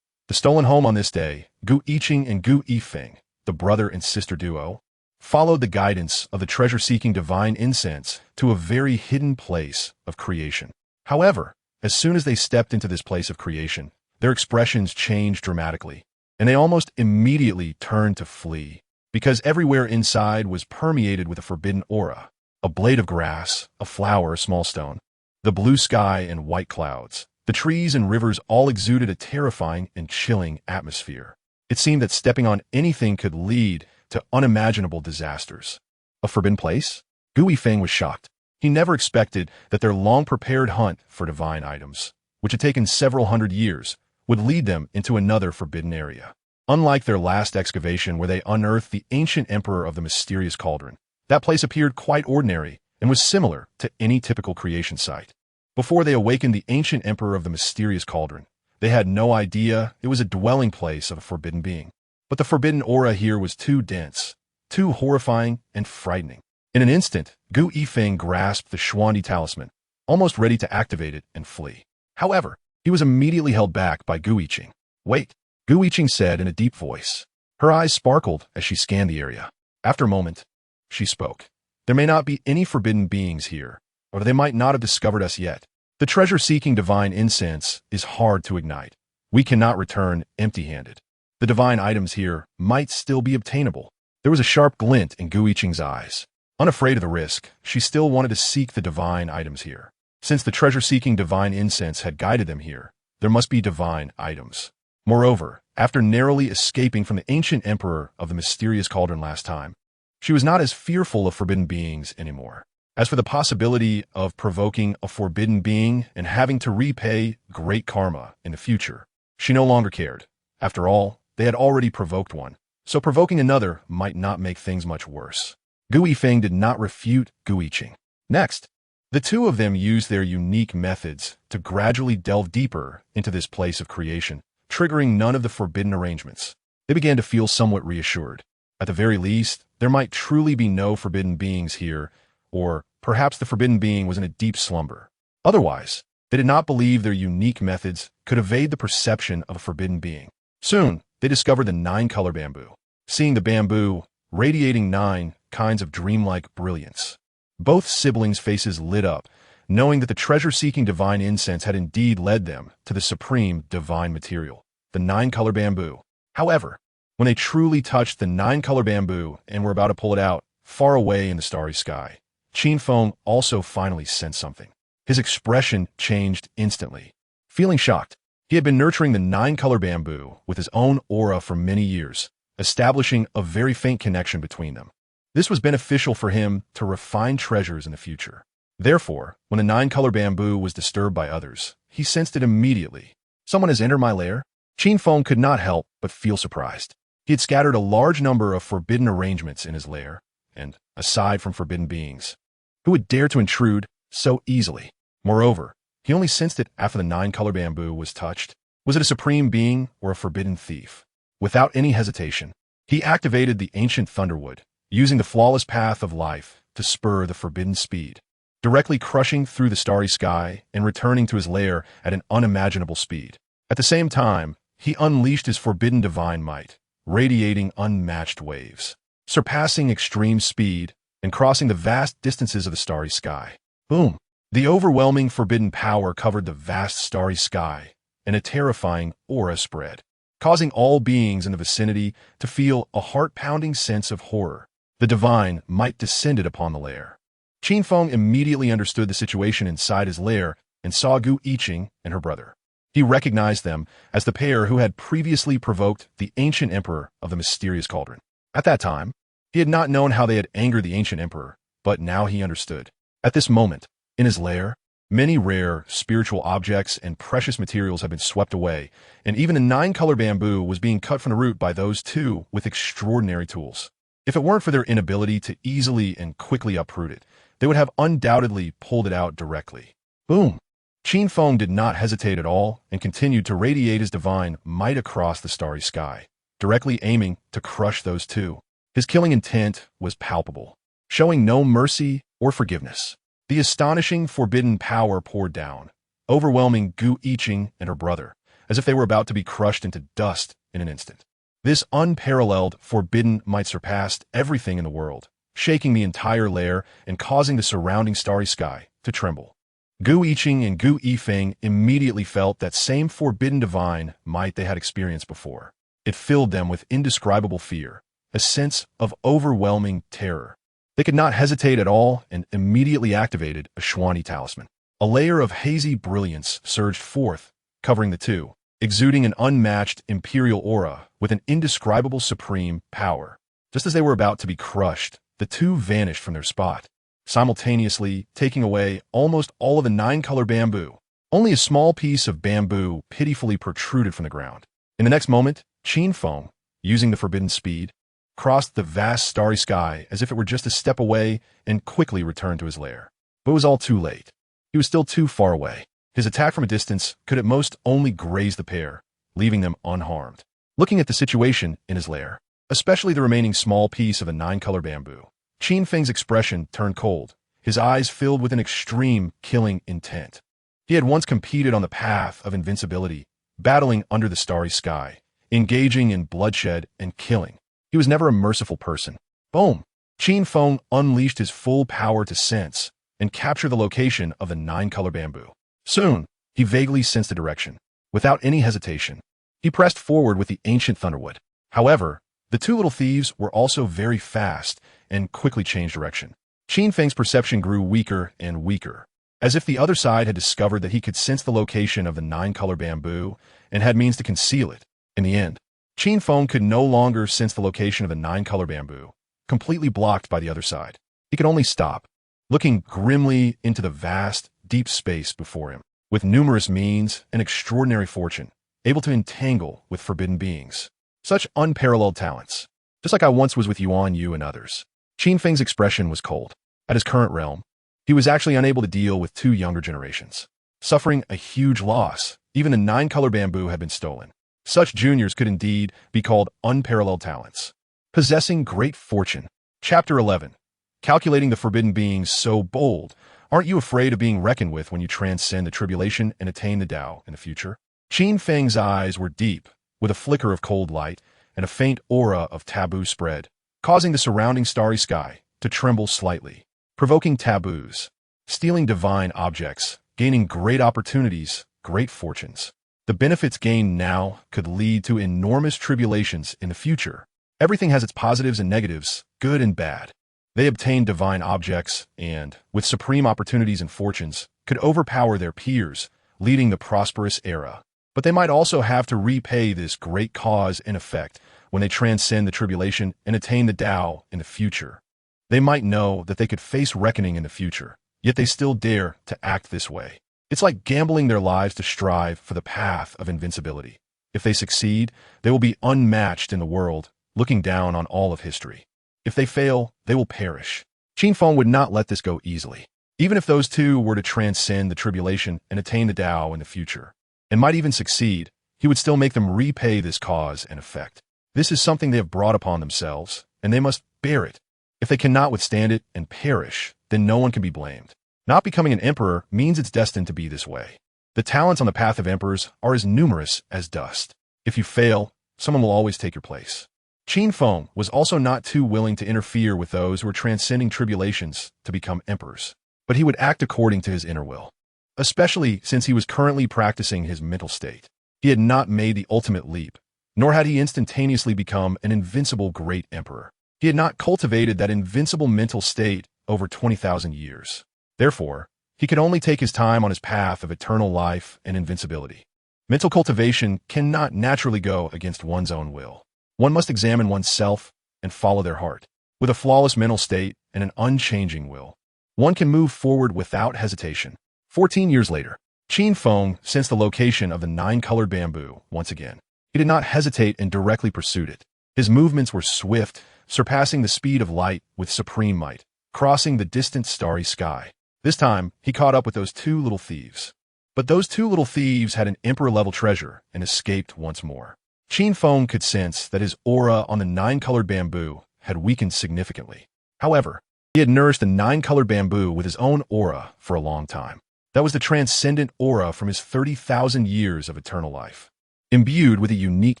The stolen home. On this day, Gu Yiqing and Gu Yifeng, the brother and sister duo, followed the guidance of the treasure-seeking divine incense to a very hidden place of creation. However, as soon as they stepped into this place of creation, their expressions changed dramatically, and they almost immediately turned to flee, because everywhere inside was permeated with a forbidden aura. A blade of grass, a flower, a small stone, the blue sky and white clouds, the trees and rivers all exuded a terrifying and chilling atmosphere. It seemed that stepping on anything could lead to unimaginable disasters. A forbidden place? Gu Yifeng was shocked. He never expected that their long-prepared hunt for divine items, which had taken several hundred years, would lead them into another forbidden area. Unlike their last excavation where they unearthed the ancient emperor of the mysterious cauldron, that place appeared quite ordinary and was similar to any typical creation site. Before they awakened the ancient emperor of the mysterious cauldron, they had no idea it was a dwelling place of a forbidden being. But the forbidden aura here was too dense, too horrifying and frightening. In an instant, Gu Yifeng grasped the Xuandi talisman, almost ready to activate it and flee. However, he was immediately held back by Gu Yiqing. "Wait," Gu Yiqing said in a deep voice. Her eyes sparkled as she scanned the area. After a moment, she spoke. "There may not be any forbidden beings here, or they might not have discovered us yet. The treasure-seeking divine incense is hard to ignite. We cannot return empty-handed. The divine items here might still be obtainable." There was a sharp glint in Gu Yiqing's eyes. Unafraid of the risk, she still wanted to seek the divine items here. Since the treasure-seeking divine incense had guided them here, there must be divine items. Moreover, after narrowly escaping from the ancient emperor of the mysterious cauldron last time, she was not as fearful of forbidden beings anymore. As for the possibility of provoking a forbidden being and having to repay great karma in the future, she no longer cared. After all, they had already provoked one, so provoking another might not make things much worse. Gu Yifeng did not refute Gu Yiqing. Next, the two of them used their unique methods to gradually delve deeper into this place of creation, triggering none of the forbidden arrangements. They began to feel somewhat reassured. At the very least, there might truly be no forbidden beings here, or perhaps the forbidden being was in a deep slumber. Otherwise, they did not believe their unique methods could evade the perception of a forbidden being. Soon, they discovered the 9-color bamboo. Seeing the bamboo, radiating 9 kinds of dreamlike brilliance, both siblings' faces lit up, knowing that the treasure-seeking divine incense had indeed led them to the supreme divine material, the 9-color bamboo. However, when they truly touched the 9-color bamboo and were about to pull it out, far away in the starry sky, Qin Feng also finally sensed something. His expression changed instantly. Feeling shocked, He had been nurturing the nine-color bamboo with his own aura for many years, establishing a very faint connection between them. This was beneficial for him to refine treasures in the future. Therefore, when the nine-color bamboo was disturbed by others, he sensed it immediately. Someone has entered my lair? Qin Feng could not help but feel surprised. He had scattered a large number of forbidden arrangements in his lair, and, aside from forbidden beings, who would dare to intrude so easily? Moreover, he only sensed it after the nine-color bamboo was touched. Was it a supreme being or a forbidden thief? Without any hesitation, he activated the ancient thunderwood, using the flawless path of life to spur the forbidden speed, directly crushing through the starry sky and returning to his lair at an unimaginable speed. At the same time, he unleashed his forbidden divine might, radiating unmatched waves, surpassing extreme speed and crossing the vast distances of the starry sky. Boom! The overwhelming forbidden power covered the vast starry sky, and a terrifying aura spread, causing all beings in the vicinity to feel a heart-pounding sense of horror. The divine might descended upon the lair. Qin Feng immediately understood the situation inside his lair and saw Gu Yiqing and her brother. He recognized them as the pair who had previously provoked the ancient emperor of the mysterious cauldron. At that time, he had not known how they had angered the ancient emperor, but now he understood. At this moment, in his lair, many rare spiritual objects and precious materials had been swept away, and even the nine-color bamboo was being cut from the root by those two with extraordinary tools. If it weren't for their inability to easily and quickly uproot it, they would have undoubtedly pulled it out directly. Boom! Qin Feng did not hesitate at all and continued to radiate his divine might across the starry sky, directly aiming to crush those two. His killing intent was palpable, showing no mercy or forgiveness. The astonishing forbidden power poured down, overwhelming Gu Yiqing and her brother, as if they were about to be crushed into dust in an instant. This unparalleled forbidden might surpassed everything in the world, shaking the entire lair and causing the surrounding starry sky to tremble. Gu Yiqing and Gu Yifeng immediately felt that same forbidden divine might they had experienced before. It filled them with indescribable fear, a sense of overwhelming terror. They could not hesitate at all and immediately activated a Xuanyi talisman. A layer of hazy brilliance surged forth, covering the two, exuding an unmatched imperial aura with an indescribable supreme power. Just as they were about to be crushed, the two vanished from their spot, simultaneously taking away almost all of the nine-color bamboo. Only a small piece of bamboo pitifully protruded from the ground. In the next moment, Qin Feng, using the forbidden speed, crossed the vast starry sky as if it were just a step away and quickly returned to his lair. But it was all too late. He was still too far away. His attack from a distance could at most only graze the pair, leaving them unharmed. Looking at the situation in his lair, especially the remaining small piece of the nine-color bamboo, Qin Feng's expression turned cold, his eyes filled with an extreme killing intent. He had once competed on the path of invincibility, battling under the starry sky, engaging in bloodshed and killing. He was never a merciful person. Boom! Qin Feng unleashed his full power to sense and capture the location of the nine-color bamboo. Soon, he vaguely sensed the direction. Without any hesitation, he pressed forward with the ancient thunderwood. However, the two little thieves were also very fast and quickly changed direction. Qin Feng's perception grew weaker and weaker, as if the other side had discovered that he could sense the location of the nine-color bamboo and had means to conceal it. In the end, Qin Feng could no longer sense the location of the nine-color bamboo, completely blocked by the other side. He could only stop, looking grimly into the vast, deep space before him, with numerous means and extraordinary fortune, able to entangle with forbidden beings. Such unparalleled talents, just like I once was with Yuan Yu and others. Qin Feng's expression was cold. At his current realm, he was actually unable to deal with two younger generations, suffering a huge loss. Even the nine-color bamboo had been stolen. Such juniors could indeed be called unparalleled talents, possessing great fortune. Chapter 11. Calculating the forbidden beings so bold. Aren't you afraid of being reckoned with when you transcend the tribulation and attain the Tao in the future? Qin Feng's eyes were deep, with a flicker of cold light and a faint aura of taboo spread, causing the surrounding starry sky to tremble slightly, provoking taboos, stealing divine objects, gaining great opportunities, great fortunes. The benefits gained now could lead to enormous tribulations in the future. Everything has its positives and negatives, good and bad. They obtained divine objects and, with supreme opportunities and fortunes, could overpower their peers, leading the prosperous era. But they might also have to repay this great cause and effect when they transcend the tribulation and attain the Tao in the future. They might know that they could face reckoning in the future, yet they still dare to act this way. It's like gambling their lives to strive for the path of invincibility. If they succeed, they will be unmatched in the world, looking down on all of history. If they fail, they will perish. Qin Feng would not let this go easily. Even if those two were to transcend the tribulation and attain the Tao in the future, and might even succeed, he would still make them repay this cause and effect. This is something they have brought upon themselves, and they must bear it. If they cannot withstand it and perish, then no one can be blamed. Not becoming an emperor means it's destined to be this way. The talents on the path of emperors are as numerous as dust. If you fail, someone will always take your place. Qin Feng was also not too willing to interfere with those who were transcending tribulations to become emperors, but he would act according to his inner will, especially since he was currently practicing his mental state. He had not made the ultimate leap, nor had he instantaneously become an invincible great emperor. He had not cultivated that invincible mental state over 20,000 years. Therefore, he could only take his time on his path of eternal life and invincibility. Mental cultivation cannot naturally go against one's own will. One must examine oneself and follow their heart. With a flawless mental state and an unchanging will, one can move forward without hesitation. 14 years later, Qin Feng sensed the location of the 9-colored bamboo once again. He did not hesitate and directly pursued it. His movements were swift, surpassing the speed of light with supreme might, crossing the distant starry sky. This time, he caught up with those two little thieves. But those two little thieves had an emperor-level treasure and escaped once more. Qin Feng could sense that his aura on the 9-colored bamboo had weakened significantly. However, he had nourished the 9-colored bamboo with his own aura for a long time. That was the transcendent aura from his 30,000 years of eternal life, imbued with a unique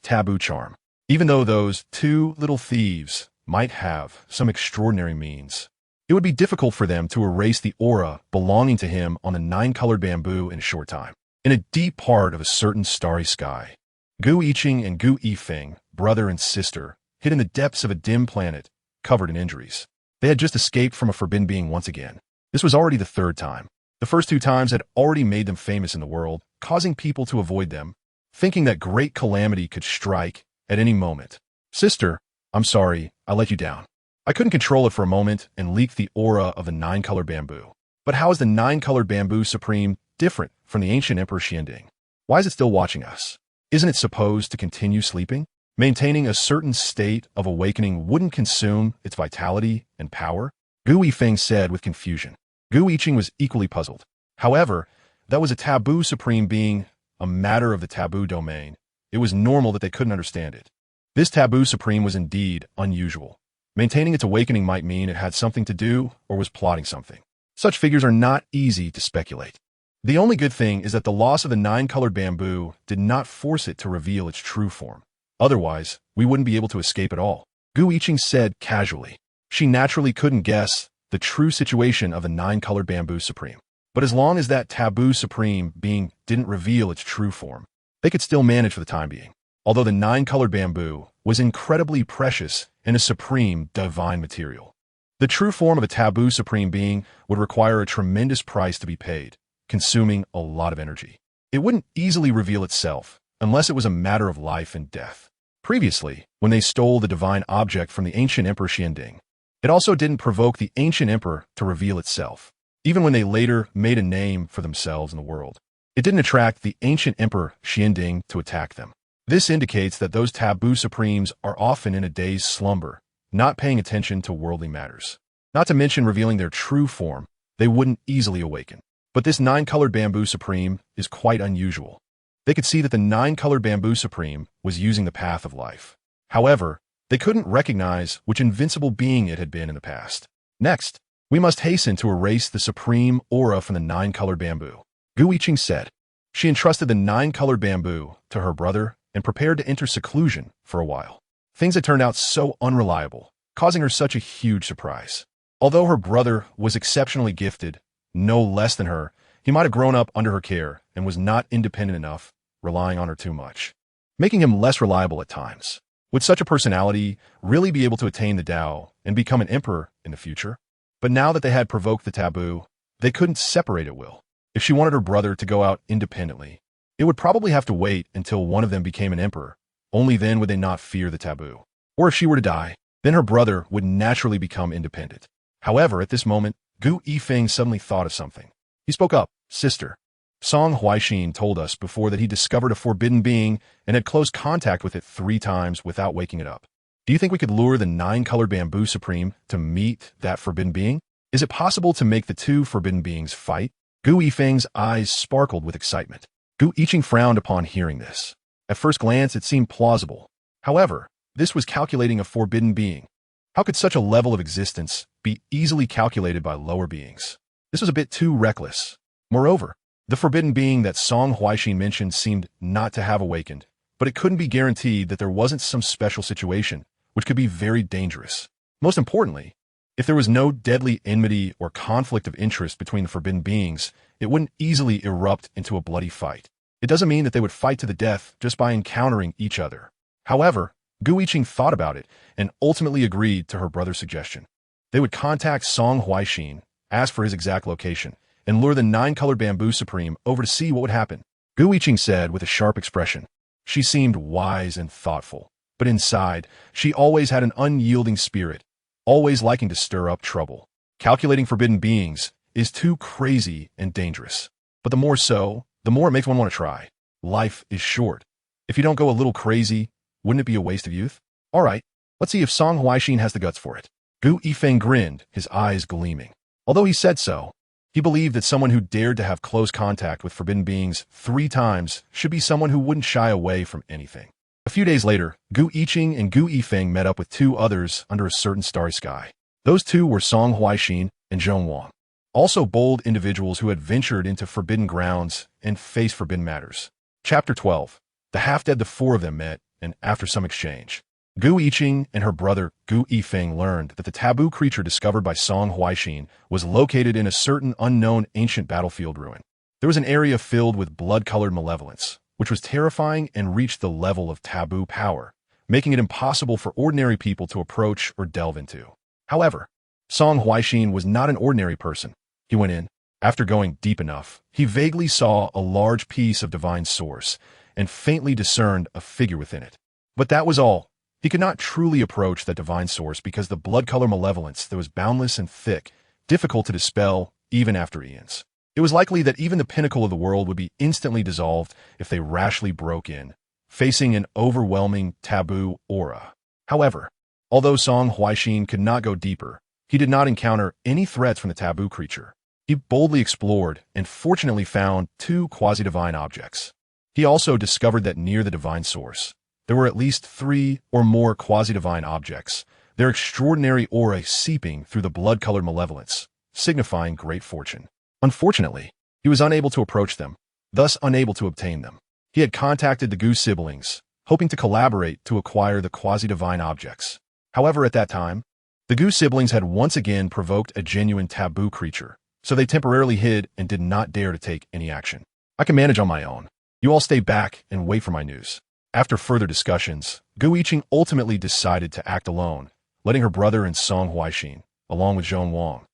taboo charm. Even though those two little thieves might have some extraordinary means, it would be difficult for them to erase the aura belonging to him on the 9-colored bamboo in a short time. In a deep part of a certain starry sky, Gu Yiqing and Gu Yifeng, brother and sister, hid in the depths of a dim planet, covered in injuries. They had just escaped from a forbidden being once again. This was already the third time. The first 2 times had already made them famous in the world, causing people to avoid them, thinking that great calamity could strike at any moment. Sister, I'm sorry, I let you down. I couldn't control it for a moment and leaked the aura of the 9-colored bamboo. But how is the 9-colored bamboo supreme different from the ancient Emperor Xianding? Why is it still watching us? Isn't it supposed to continue sleeping? Maintaining a certain state of awakening wouldn't consume its vitality and power? Gu Yifeng said with confusion. Gu Yiqing was equally puzzled. However, that was a taboo supreme being, a matter of the taboo domain. It was normal that they couldn't understand it. This taboo supreme was indeed unusual. Maintaining its awakening might mean it had something to do or was plotting something. Such figures are not easy to speculate. The only good thing is that the loss of the 9-colored bamboo did not force it to reveal its true form. Otherwise, we wouldn't be able to escape at all. Gu Yiqing said casually. She naturally couldn't guess the true situation of the 9-colored bamboo supreme. But as long as that taboo supreme being didn't reveal its true form, they could still manage for the time being. Although the 9-colored bamboo was incredibly precious and a supreme divine material, the true form of a taboo supreme being would require a tremendous price to be paid, consuming a lot of energy. It wouldn't easily reveal itself unless it was a matter of life and death. Previously, when they stole the divine object from the ancient Emperor Xianding, it also didn't provoke the ancient emperor to reveal itself. Even when they later made a name for themselves in the world, it didn't attract the ancient Emperor Xianding to attack them. This indicates that those taboo supremes are often in a day's slumber, not paying attention to worldly matters. Not to mention revealing their true form, they wouldn't easily awaken. But this 9-colored bamboo supreme is quite unusual. They could see that the 9-colored bamboo supreme was using the path of life. However, they couldn't recognize which invincible being it had been in the past. Next, we must hasten to erase the supreme aura from the 9-colored bamboo, Gu Yiqing said. She entrusted the 9-colored bamboo to her brother and prepared to enter seclusion for a while. Things had turned out so unreliable, causing her such a huge surprise. Although her brother was exceptionally gifted, no less than her, he might have grown up under her care and was not independent enough, relying on her too much, making him less reliable at times. Would such a personality really be able to attain the Tao and become an emperor in the future? But now that they had provoked the taboo, they couldn't separate at will. If she wanted her brother to go out independently, It would probably have to wait until one of them became an emperor. Only then would they not fear the taboo. Or if she were to die, then her brother would naturally become independent. However, at this moment, Qin Feng suddenly thought of something. He spoke up, "Sister, Song Huaixin told us before that he discovered a forbidden being and had close contact with it 3 times without waking it up. Do you think we could lure the 9-colored bamboo supreme to meet that forbidden being? Is it possible to make the 2 forbidden beings fight?" Qin Feng's eyes sparkled with excitement. Gu Yiqing frowned upon hearing this. At first glance, it seemed plausible. However, this was calculating a forbidden being. How could such a level of existence be easily calculated by lower beings? This was a bit too reckless. Moreover, the forbidden being that Song Huaixin mentioned seemed not to have awakened, but it couldn't be guaranteed that there wasn't some special situation, which could be very dangerous. Most importantly, if there was no deadly enmity or conflict of interest between the forbidden beings, it wouldn't easily erupt into a bloody fight. It doesn't mean that they would fight to the death just by encountering each other. However, Gu Yiqing thought about it and ultimately agreed to her brother's suggestion. They would contact Song Huaixin, ask for his exact location, and lure the 9-colored bamboo supreme over to see what would happen. Gu Yiqing said with a sharp expression. She seemed wise and thoughtful, but inside, she always had an unyielding spirit, always liking to stir up trouble. Calculating forbidden beings is too crazy and dangerous. But the more so, the more it makes one want to try. Life is short. If you don't go a little crazy, wouldn't it be a waste of youth? All right, let's see if Song Huaixin has the guts for it. Gu Yifeng grinned, his eyes gleaming. Although he said so, he believed that someone who dared to have close contact with forbidden beings 3 times should be someone who wouldn't shy away from anything. A few days later, Gu Yiqing and Gu Yifeng met up with 2 others under a certain starry sky. Those 2 were Song Huaixin and Zhong Wang, also bold individuals who had ventured into forbidden grounds and faced forbidden matters. Chapter 12. The half-dead. The 4 of them met, and after some exchange, Gu Yiqing and her brother Gu Yifeng learned that the taboo creature discovered by Song Huaixin was located in a certain unknown ancient battlefield ruin. There was an area filled with blood-colored malevolence, which was terrifying and reached the level of taboo power, making it impossible for ordinary people to approach or delve into. However, Song Huaixin was not an ordinary person. He went in. After going deep enough, he vaguely saw a large piece of divine source and faintly discerned a figure within it. But that was all. He could not truly approach that divine source because the blood-color malevolence that was boundless and thick, difficult to dispel even after eons. It was likely that even the pinnacle of the world would be instantly dissolved if they rashly broke in, facing an overwhelming taboo aura. However, although Song Huaixin could not go deeper, he did not encounter any threats from the taboo creature. He boldly explored and fortunately found 2 quasi-divine objects. He also discovered that near the divine source, there were at least 3 or more quasi-divine objects, their extraordinary aura seeping through the blood-colored malevolence, signifying great fortune. Unfortunately, he was unable to approach them, thus unable to obtain them. He had contacted the Gu siblings, hoping to collaborate to acquire the quasi-divine objects. However, at that time, the Gu siblings had once again provoked a genuine taboo creature, so they temporarily hid and did not dare to take any action. I can manage on my own. You all stay back and wait for my news. After further discussions, Gu Yiqing ultimately decided to act alone, letting her brother and Song Huaixin, along with Zhong Wang,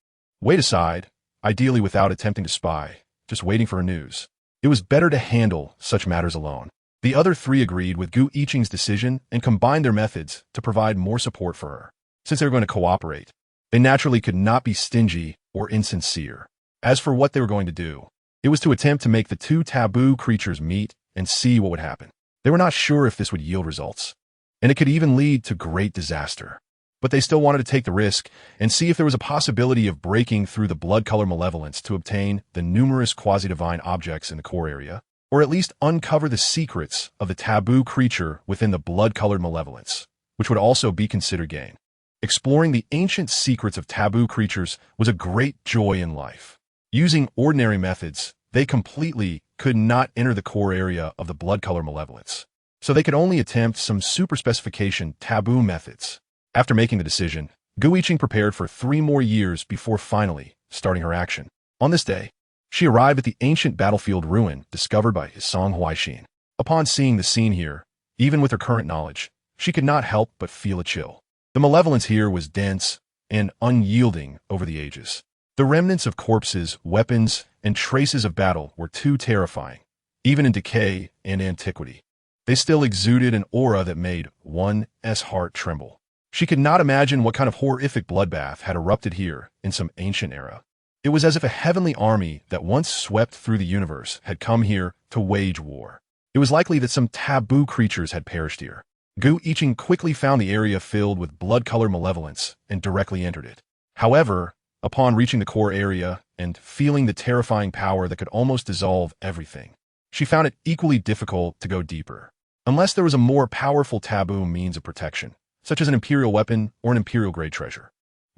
wait aside, ideally without attempting to spy, just waiting for her news. It was better to handle such matters alone. The other 3 agreed with Gu Yiqing's decision and combined their methods to provide more support for her. Since they were going to cooperate, they naturally could not be stingy or insincere. As for what they were going to do, it was to attempt to make the 2 taboo creatures meet and see what would happen. They were not sure if this would yield results, and it could even lead to great disaster. But they still wanted to take the risk and see if there was a possibility of breaking through the blood-color malevolence to obtain the numerous quasi-divine objects in the core area, or at least uncover the secrets of the taboo creature within the blood-colored malevolence, which would also be considered gain. Exploring the ancient secrets of taboo creatures was a great joy in life. Using ordinary methods, they completely could not enter the core area of the blood-color malevolence, so they could only attempt some super-specification taboo methods. After making the decision, Gu Yiqing prepared for 3 more years before finally starting her action. On this day, she arrived at the ancient battlefield ruin discovered by Song Huaixin. Upon seeing the scene here, even with her current knowledge, she could not help but feel a chill. The malevolence here was dense and unyielding over the ages. The remnants of corpses, weapons, and traces of battle were too terrifying, even in decay and antiquity. They still exuded an aura that made one's heart tremble. She could not imagine what kind of horrific bloodbath had erupted here in some ancient era. It was as if a heavenly army that once swept through the universe had come here to wage war. It was likely that some taboo creatures had perished here. Gu Iching quickly found the area filled with blood-color malevolence and directly entered it. However, upon reaching the core area and feeling the terrifying power that could almost dissolve everything, she found it equally difficult to go deeper. Unless there was a more powerful taboo means of protection, such as an imperial weapon or an imperial-grade treasure.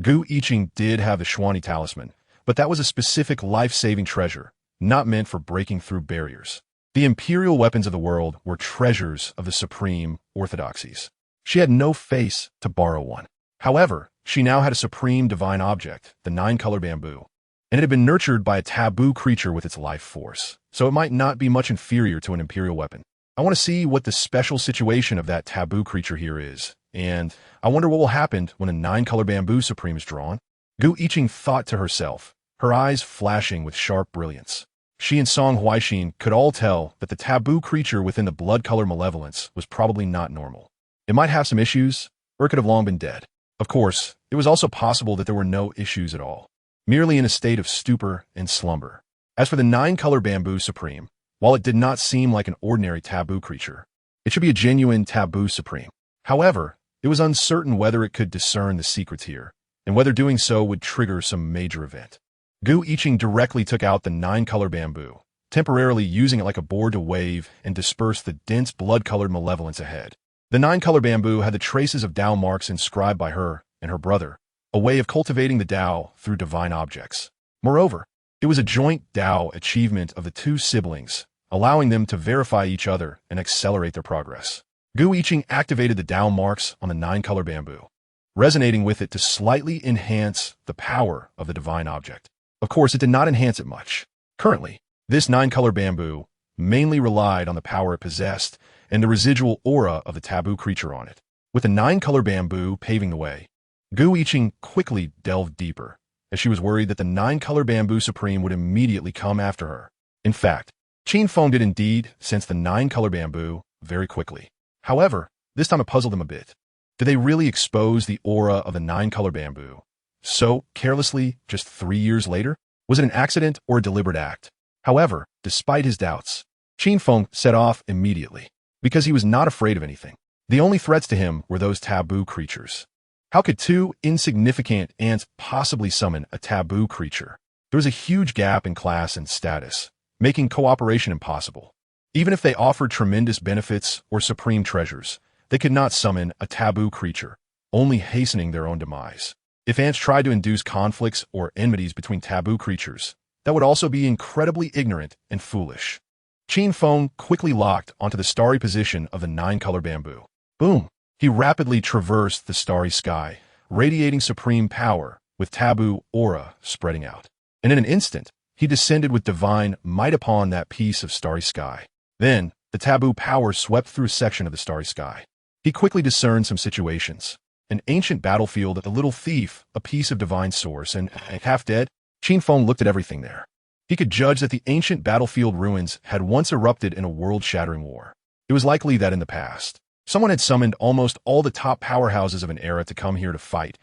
Gu Iching did have the Xuanyi talisman, but that was a specific life-saving treasure, not meant for breaking through barriers. The imperial weapons of the world were treasures of the supreme orthodoxies. She had no face to borrow one. However, she now had a supreme divine object, the nine-color bamboo, and it had been nurtured by a taboo creature with its life force, so it might not be much inferior to an imperial weapon. I want to see what the special situation of that taboo creature here is, and I wonder what will happen when a nine-color bamboo supreme is drawn. Gu Iching thought to herself, her eyes flashing with sharp brilliance. She and Song Huaixin could all tell that the taboo creature within the blood-color malevolence was probably not normal. It might have some issues, or it could have long been dead. Of course, it was also possible that there were no issues at all, merely in a state of stupor and slumber. As for the nine-color bamboo supreme, while it did not seem like an ordinary taboo creature, it should be a genuine taboo supreme. However, it was uncertain whether it could discern the secrets here, and whether doing so would trigger some major event. Gu Iching directly took out the nine-color bamboo, temporarily using it like a board to wave and disperse the dense blood-colored malevolence ahead. The nine-color bamboo had the traces of Tao marks inscribed by her and her brother, a way of cultivating the Tao through divine objects. Moreover, it was a joint Tao achievement of the two siblings, allowing them to verify each other and accelerate their progress. Gu Iching activated the Tao marks on the nine-color bamboo, resonating with it to slightly enhance the power of the divine object. Of course, it did not enhance it much. Currently, this nine-color bamboo mainly relied on the power it possessed and the residual aura of the taboo creature on it. With the nine-color bamboo paving the way, Gu Iching quickly delved deeper, as she was worried that the nine-color bamboo supreme would immediately come after her. In fact, Qin Feng did indeed sense the nine-color bamboo very quickly. However, this time it puzzled him a bit. Did they really expose the aura of the nine-color bamboo so carelessly just 3 years later? Was it an accident or a deliberate act? However, despite his doubts, Qin Feng set off immediately, because he was not afraid of anything. The only threats to him were those taboo creatures. How could two insignificant ants possibly summon a taboo creature? There was a huge gap in class and status, making cooperation impossible. Even if they offered tremendous benefits or supreme treasures, they could not summon a taboo creature, only hastening their own demise. If ants tried to induce conflicts or enmities between taboo creatures, that would also be incredibly ignorant and foolish. Qin Feng quickly locked onto the starry position of the nine-color bamboo. Boom! He rapidly traversed the starry sky, radiating supreme power with taboo aura spreading out. And in an instant, he descended with divine might upon that piece of starry sky. Then, the taboo power swept through a section of the starry sky. He quickly discerned some situations. An ancient battlefield, the little thief, a piece of divine source, and half dead. Qin Feng looked at everything there. He could judge that the ancient battlefield ruins had once erupted in a world-shattering war. It was likely that in the past, someone had summoned almost all the top powerhouses of an era to come here to fight,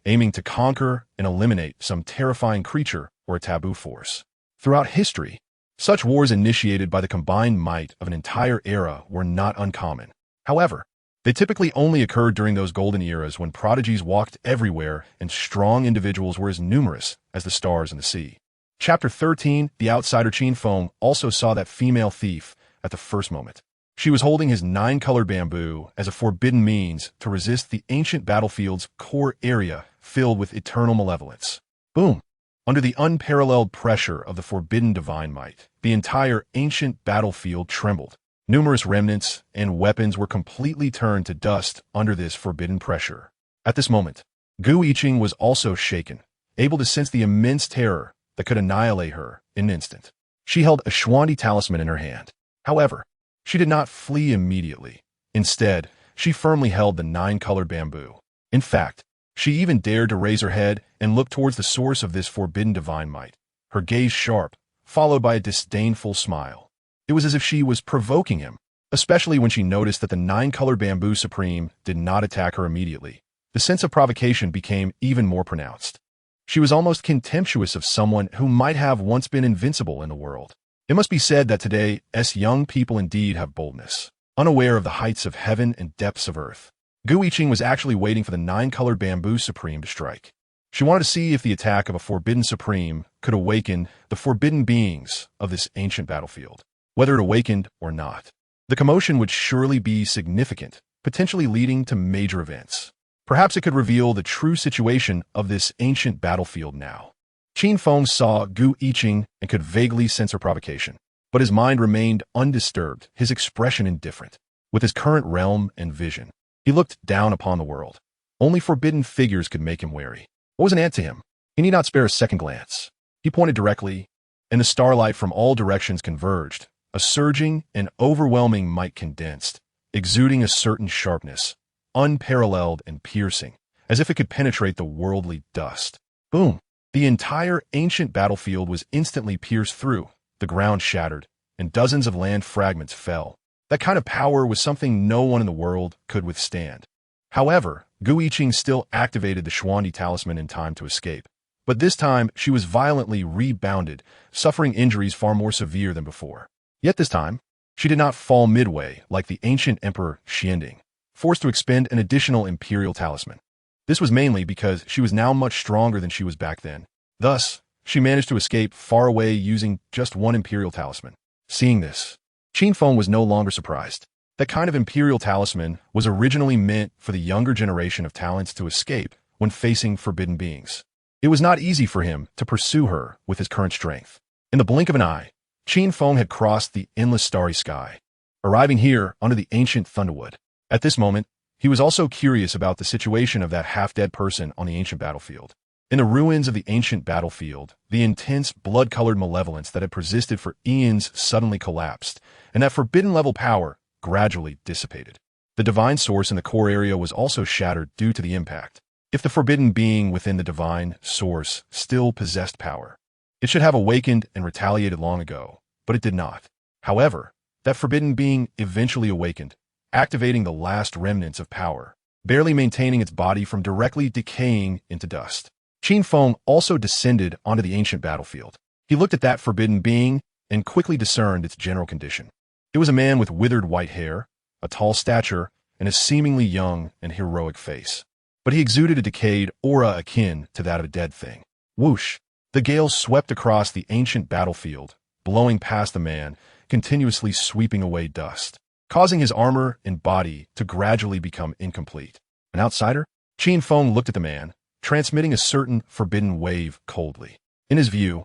aiming to conquer and eliminate some terrifying creature or a taboo force. Throughout history, such wars initiated by the combined might of an entire era were not uncommon. However, they typically only occurred during those golden eras when prodigies walked everywhere and strong individuals were as numerous as the stars in the sea. Chapter 13, The Outsider. Qin Feng also saw that female thief at the first moment. She was holding his nine-color bamboo as a forbidden means to resist the ancient battlefield's core area filled with eternal malevolence. Boom! Under the unparalleled pressure of the forbidden divine might, the entire ancient battlefield trembled. Numerous remnants and weapons were completely turned to dust under this forbidden pressure. At this moment, Gu Iching was also shaken, able to sense the immense terror that could annihilate her in an instant. She held a Xuanyi talisman in her hand. However, she did not flee immediately. Instead, she firmly held the nine-colored bamboo. In fact, she even dared to raise her head and look towards the source of this forbidden divine might, her gaze sharp, followed by a disdainful smile. It was as if she was provoking him, especially when she noticed that the nine-colored bamboo supreme did not attack her immediately. The sense of provocation became even more pronounced. She was almost contemptuous of someone who might have once been invincible in the world. It must be said that today's young people indeed have boldness, unaware of the heights of heaven and depths of earth. Gu Yiqing was actually waiting for the nine-colored bamboo supreme to strike. She wanted to see if the attack of a forbidden supreme could awaken the forbidden beings of this ancient battlefield. Whether it awakened or not, the commotion would surely be significant, potentially leading to major events. Perhaps it could reveal the true situation of this ancient battlefield now. Qin Feng saw Gu Yiqing and could vaguely sense her provocation, but his mind remained undisturbed, his expression indifferent. With his current realm and vision, he looked down upon the world. Only forbidden figures could make him wary. What was an ant to him? He need not spare a second glance. He pointed directly, and the starlight from all directions converged, a surging and overwhelming might condensed, exuding a certain sharpness, unparalleled and piercing, as if it could penetrate the worldly dust. Boom! The entire ancient battlefield was instantly pierced through, the ground shattered, and dozens of land fragments fell. That kind of power was something no one in the world could withstand. However, Gu Yiqing still activated the Xuandi talisman in time to escape. But this time, she was violently rebounded, suffering injuries far more severe than before. Yet this time, she did not fall midway like the ancient emperor Xianding, forced to expend an additional imperial talisman. This was mainly because she was now much stronger than she was back then. Thus, she managed to escape far away using just one imperial talisman. Seeing this, Qin Feng was no longer surprised. That kind of imperial talisman was originally meant for the younger generation of talents to escape when facing forbidden beings. It was not easy for him to pursue her with his current strength. In the blink of an eye, Qin Feng had crossed the endless starry sky, arriving here under the ancient thunderwood. At this moment, he was also curious about the situation of that half-dead person on the ancient battlefield. In the ruins of the ancient battlefield, the intense blood-colored malevolence that had persisted for eons suddenly collapsed, and that forbidden-level power gradually dissipated. The divine source in the core area was also shattered due to the impact. If the forbidden being within the divine source still possessed power, it should have awakened and retaliated long ago, but it did not. However, that forbidden being eventually awakened, activating the last remnants of power, barely maintaining its body from directly decaying into dust. Qin Feng also descended onto the ancient battlefield. He looked at that forbidden being and quickly discerned its general condition. It was a man with withered white hair, a tall stature, and a seemingly young and heroic face. But he exuded a decayed aura akin to that of a dead thing. Whoosh! The gale swept across the ancient battlefield, blowing past the man, continuously sweeping away dust, causing his armor and body to gradually become incomplete. An outsider? Qin Feng looked at the man, transmitting a certain forbidden wave coldly. In his view,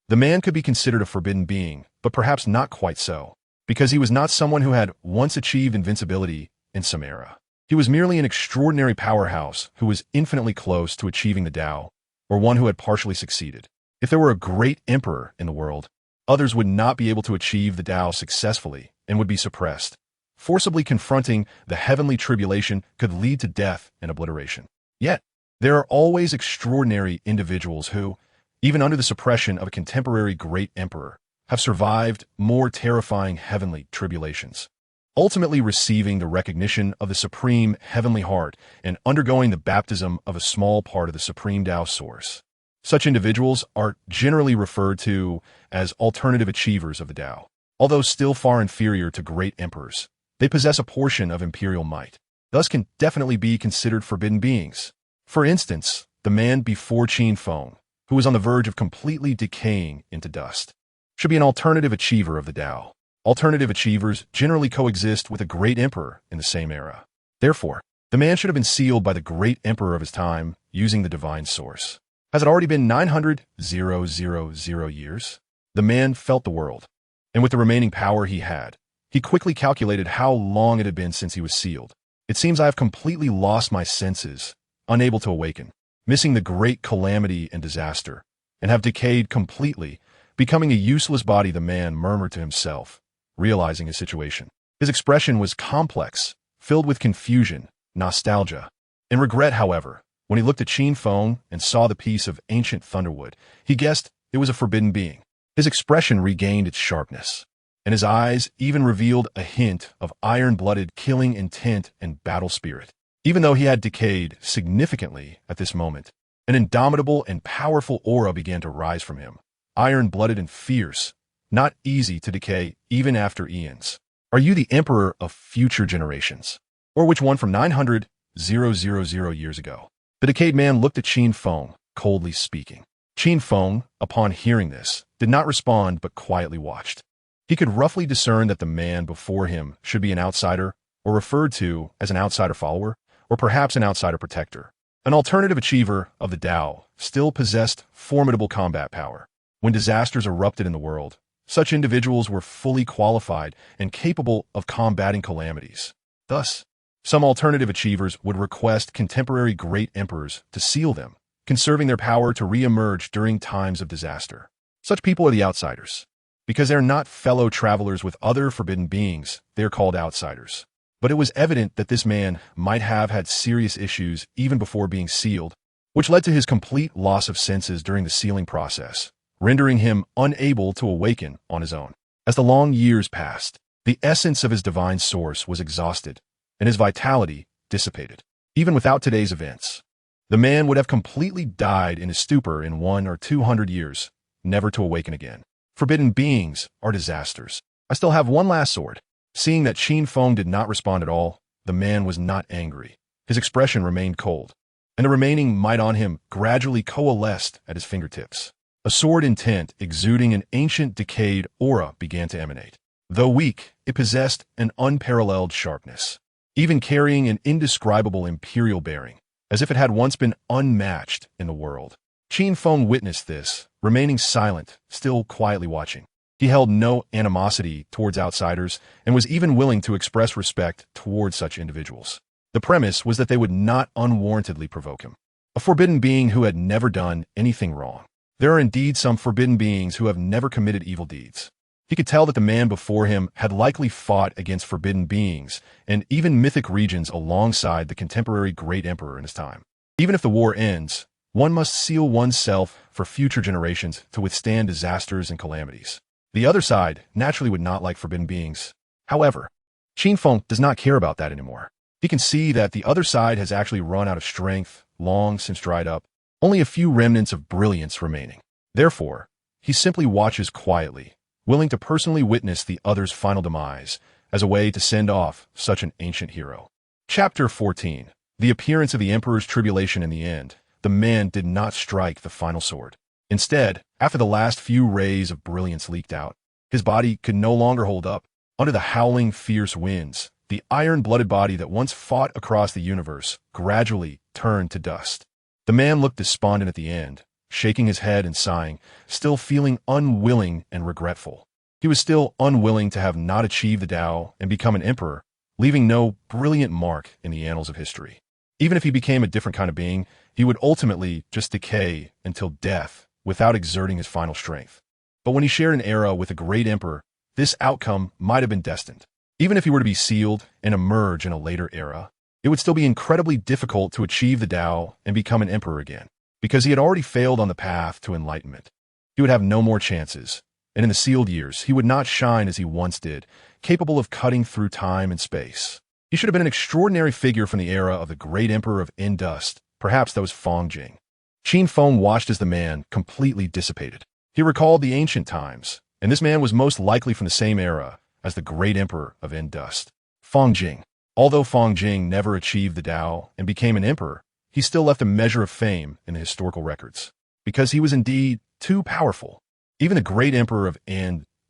the man could be considered a forbidden being, but perhaps not quite so, because he was not someone who had once achieved invincibility in some era. He was merely an extraordinary powerhouse who was infinitely close to achieving the Tao, or one who had partially succeeded. If there were a great emperor in the world, others would not be able to achieve the Tao successfully and would be suppressed. Forcibly confronting the heavenly tribulation could lead to death and obliteration. Yet, there are always extraordinary individuals who, even under the suppression of a contemporary great emperor, have survived more terrifying heavenly tribulations, ultimately receiving the recognition of the supreme heavenly heart and undergoing the baptism of a small part of the supreme Tao source. Such individuals are generally referred to as alternative achievers of the Tao. Although still far inferior to great emperors, they possess a portion of imperial might, thus can definitely be considered forbidden beings. For instance, the man before Qin Feng, who was on the verge of completely decaying into dust, should be an alternative achiever of the Tao. Alternative achievers generally coexist with a great emperor in the same era. Therefore, the man should have been sealed by the great emperor of his time using the divine source. Has it already been 900,000 years? The man felt the world, and with the remaining power he had, he quickly calculated how long it had been since he was sealed. It seems I have completely lost my senses, unable to awaken, missing the great calamity and disaster, and have decayed completely, becoming a useless body, the man murmured to himself, realizing his situation. His expression was complex, filled with confusion, nostalgia, and regret. However, when he looked at Qin Feng and saw the piece of ancient thunderwood, he guessed it was a forbidden being. His expression regained its sharpness, and his eyes even revealed a hint of iron-blooded killing intent and battle spirit. Even though he had decayed significantly at this moment, an indomitable and powerful aura began to rise from him, iron-blooded and fierce, not easy to decay even after eons. Are you the emperor of future generations? Or which one from 900,000 years ago? The decayed man looked at Qin Feng, coldly speaking. Qin Feng, upon hearing this, did not respond but quietly watched. He could roughly discern that the man before him should be an outsider, or referred to as an outsider follower, or perhaps an outsider protector. An alternative achiever of the Tao still possessed formidable combat power. When disasters erupted in the world, such individuals were fully qualified and capable of combating calamities. Thus, some alternative achievers would request contemporary great emperors to seal them, conserving their power to re-emerge during times of disaster. Such people are the outsiders. Because they're not fellow travelers with other forbidden beings, they are called outsiders. But it was evident that this man might have had serious issues even before being sealed, which led to his complete loss of senses during the sealing process, rendering him unable to awaken on his own. As the long years passed, the essence of his divine source was exhausted, and his vitality dissipated. Even without today's events, the man would have completely died in his stupor in 100 or 200 years, never to awaken again. Forbidden beings are disasters. I still have one last sword. Seeing that Qin Feng did not respond at all, the man was not angry. His expression remained cold, and the remaining might on him gradually coalesced at his fingertips. A sword intent exuding an ancient decayed aura began to emanate. Though weak, it possessed an unparalleled sharpness, even carrying an indescribable imperial bearing, as if it had once been unmatched in the world. Qin Feng witnessed this, remaining silent, still quietly watching. He held no animosity towards outsiders and was even willing to express respect towards such individuals. The premise was that they would not unwarrantedly provoke him. A forbidden being who had never done anything wrong. There are indeed some forbidden beings who have never committed evil deeds. He could tell that the man before him had likely fought against forbidden beings and even mythic regions alongside the contemporary great emperor in his time. Even if the war ends, one must seal oneself for future generations to withstand disasters and calamities. The other side naturally would not like forbidden beings. However, Qin Feng does not care about that anymore. He can see that the other side has actually run out of strength, long since dried up, only a few remnants of brilliance remaining. Therefore, he simply watches quietly, willing to personally witness the other's final demise as a way to send off such an ancient hero. Chapter 14. The appearance of the Emperor's tribulation in the end. The man did not strike the final sword. Instead, after the last few rays of brilliance leaked out, his body could no longer hold up. Under the howling, fierce winds, the iron-blooded body that once fought across the universe gradually turned to dust. The man looked despondent at the end, shaking his head and sighing, still feeling unwilling and regretful. He was still unwilling to have not achieved the Tao and become an emperor, leaving no brilliant mark in the annals of history. Even if he became a different kind of being, he would ultimately just decay until death without exerting his final strength. But when he shared an era with a great emperor, this outcome might have been destined. Even if he were to be sealed and emerge in a later era, it would still be incredibly difficult to achieve the Tao and become an emperor again, because he had already failed on the path to enlightenment. He would have no more chances, and in the sealed years, he would not shine as he once did, capable of cutting through time and space. He should have been an extraordinary figure from the era of the great emperor of Dust. Perhaps that was Feng Jing. Qin Feng watched as the man completely dissipated. He recalled the ancient times, and this man was most likely from the same era as the great emperor of Dust, Feng Jing. Although Feng Jing never achieved the Tao and became an emperor, he still left a measure of fame in the historical records, because he was indeed too powerful. Even the great emperor of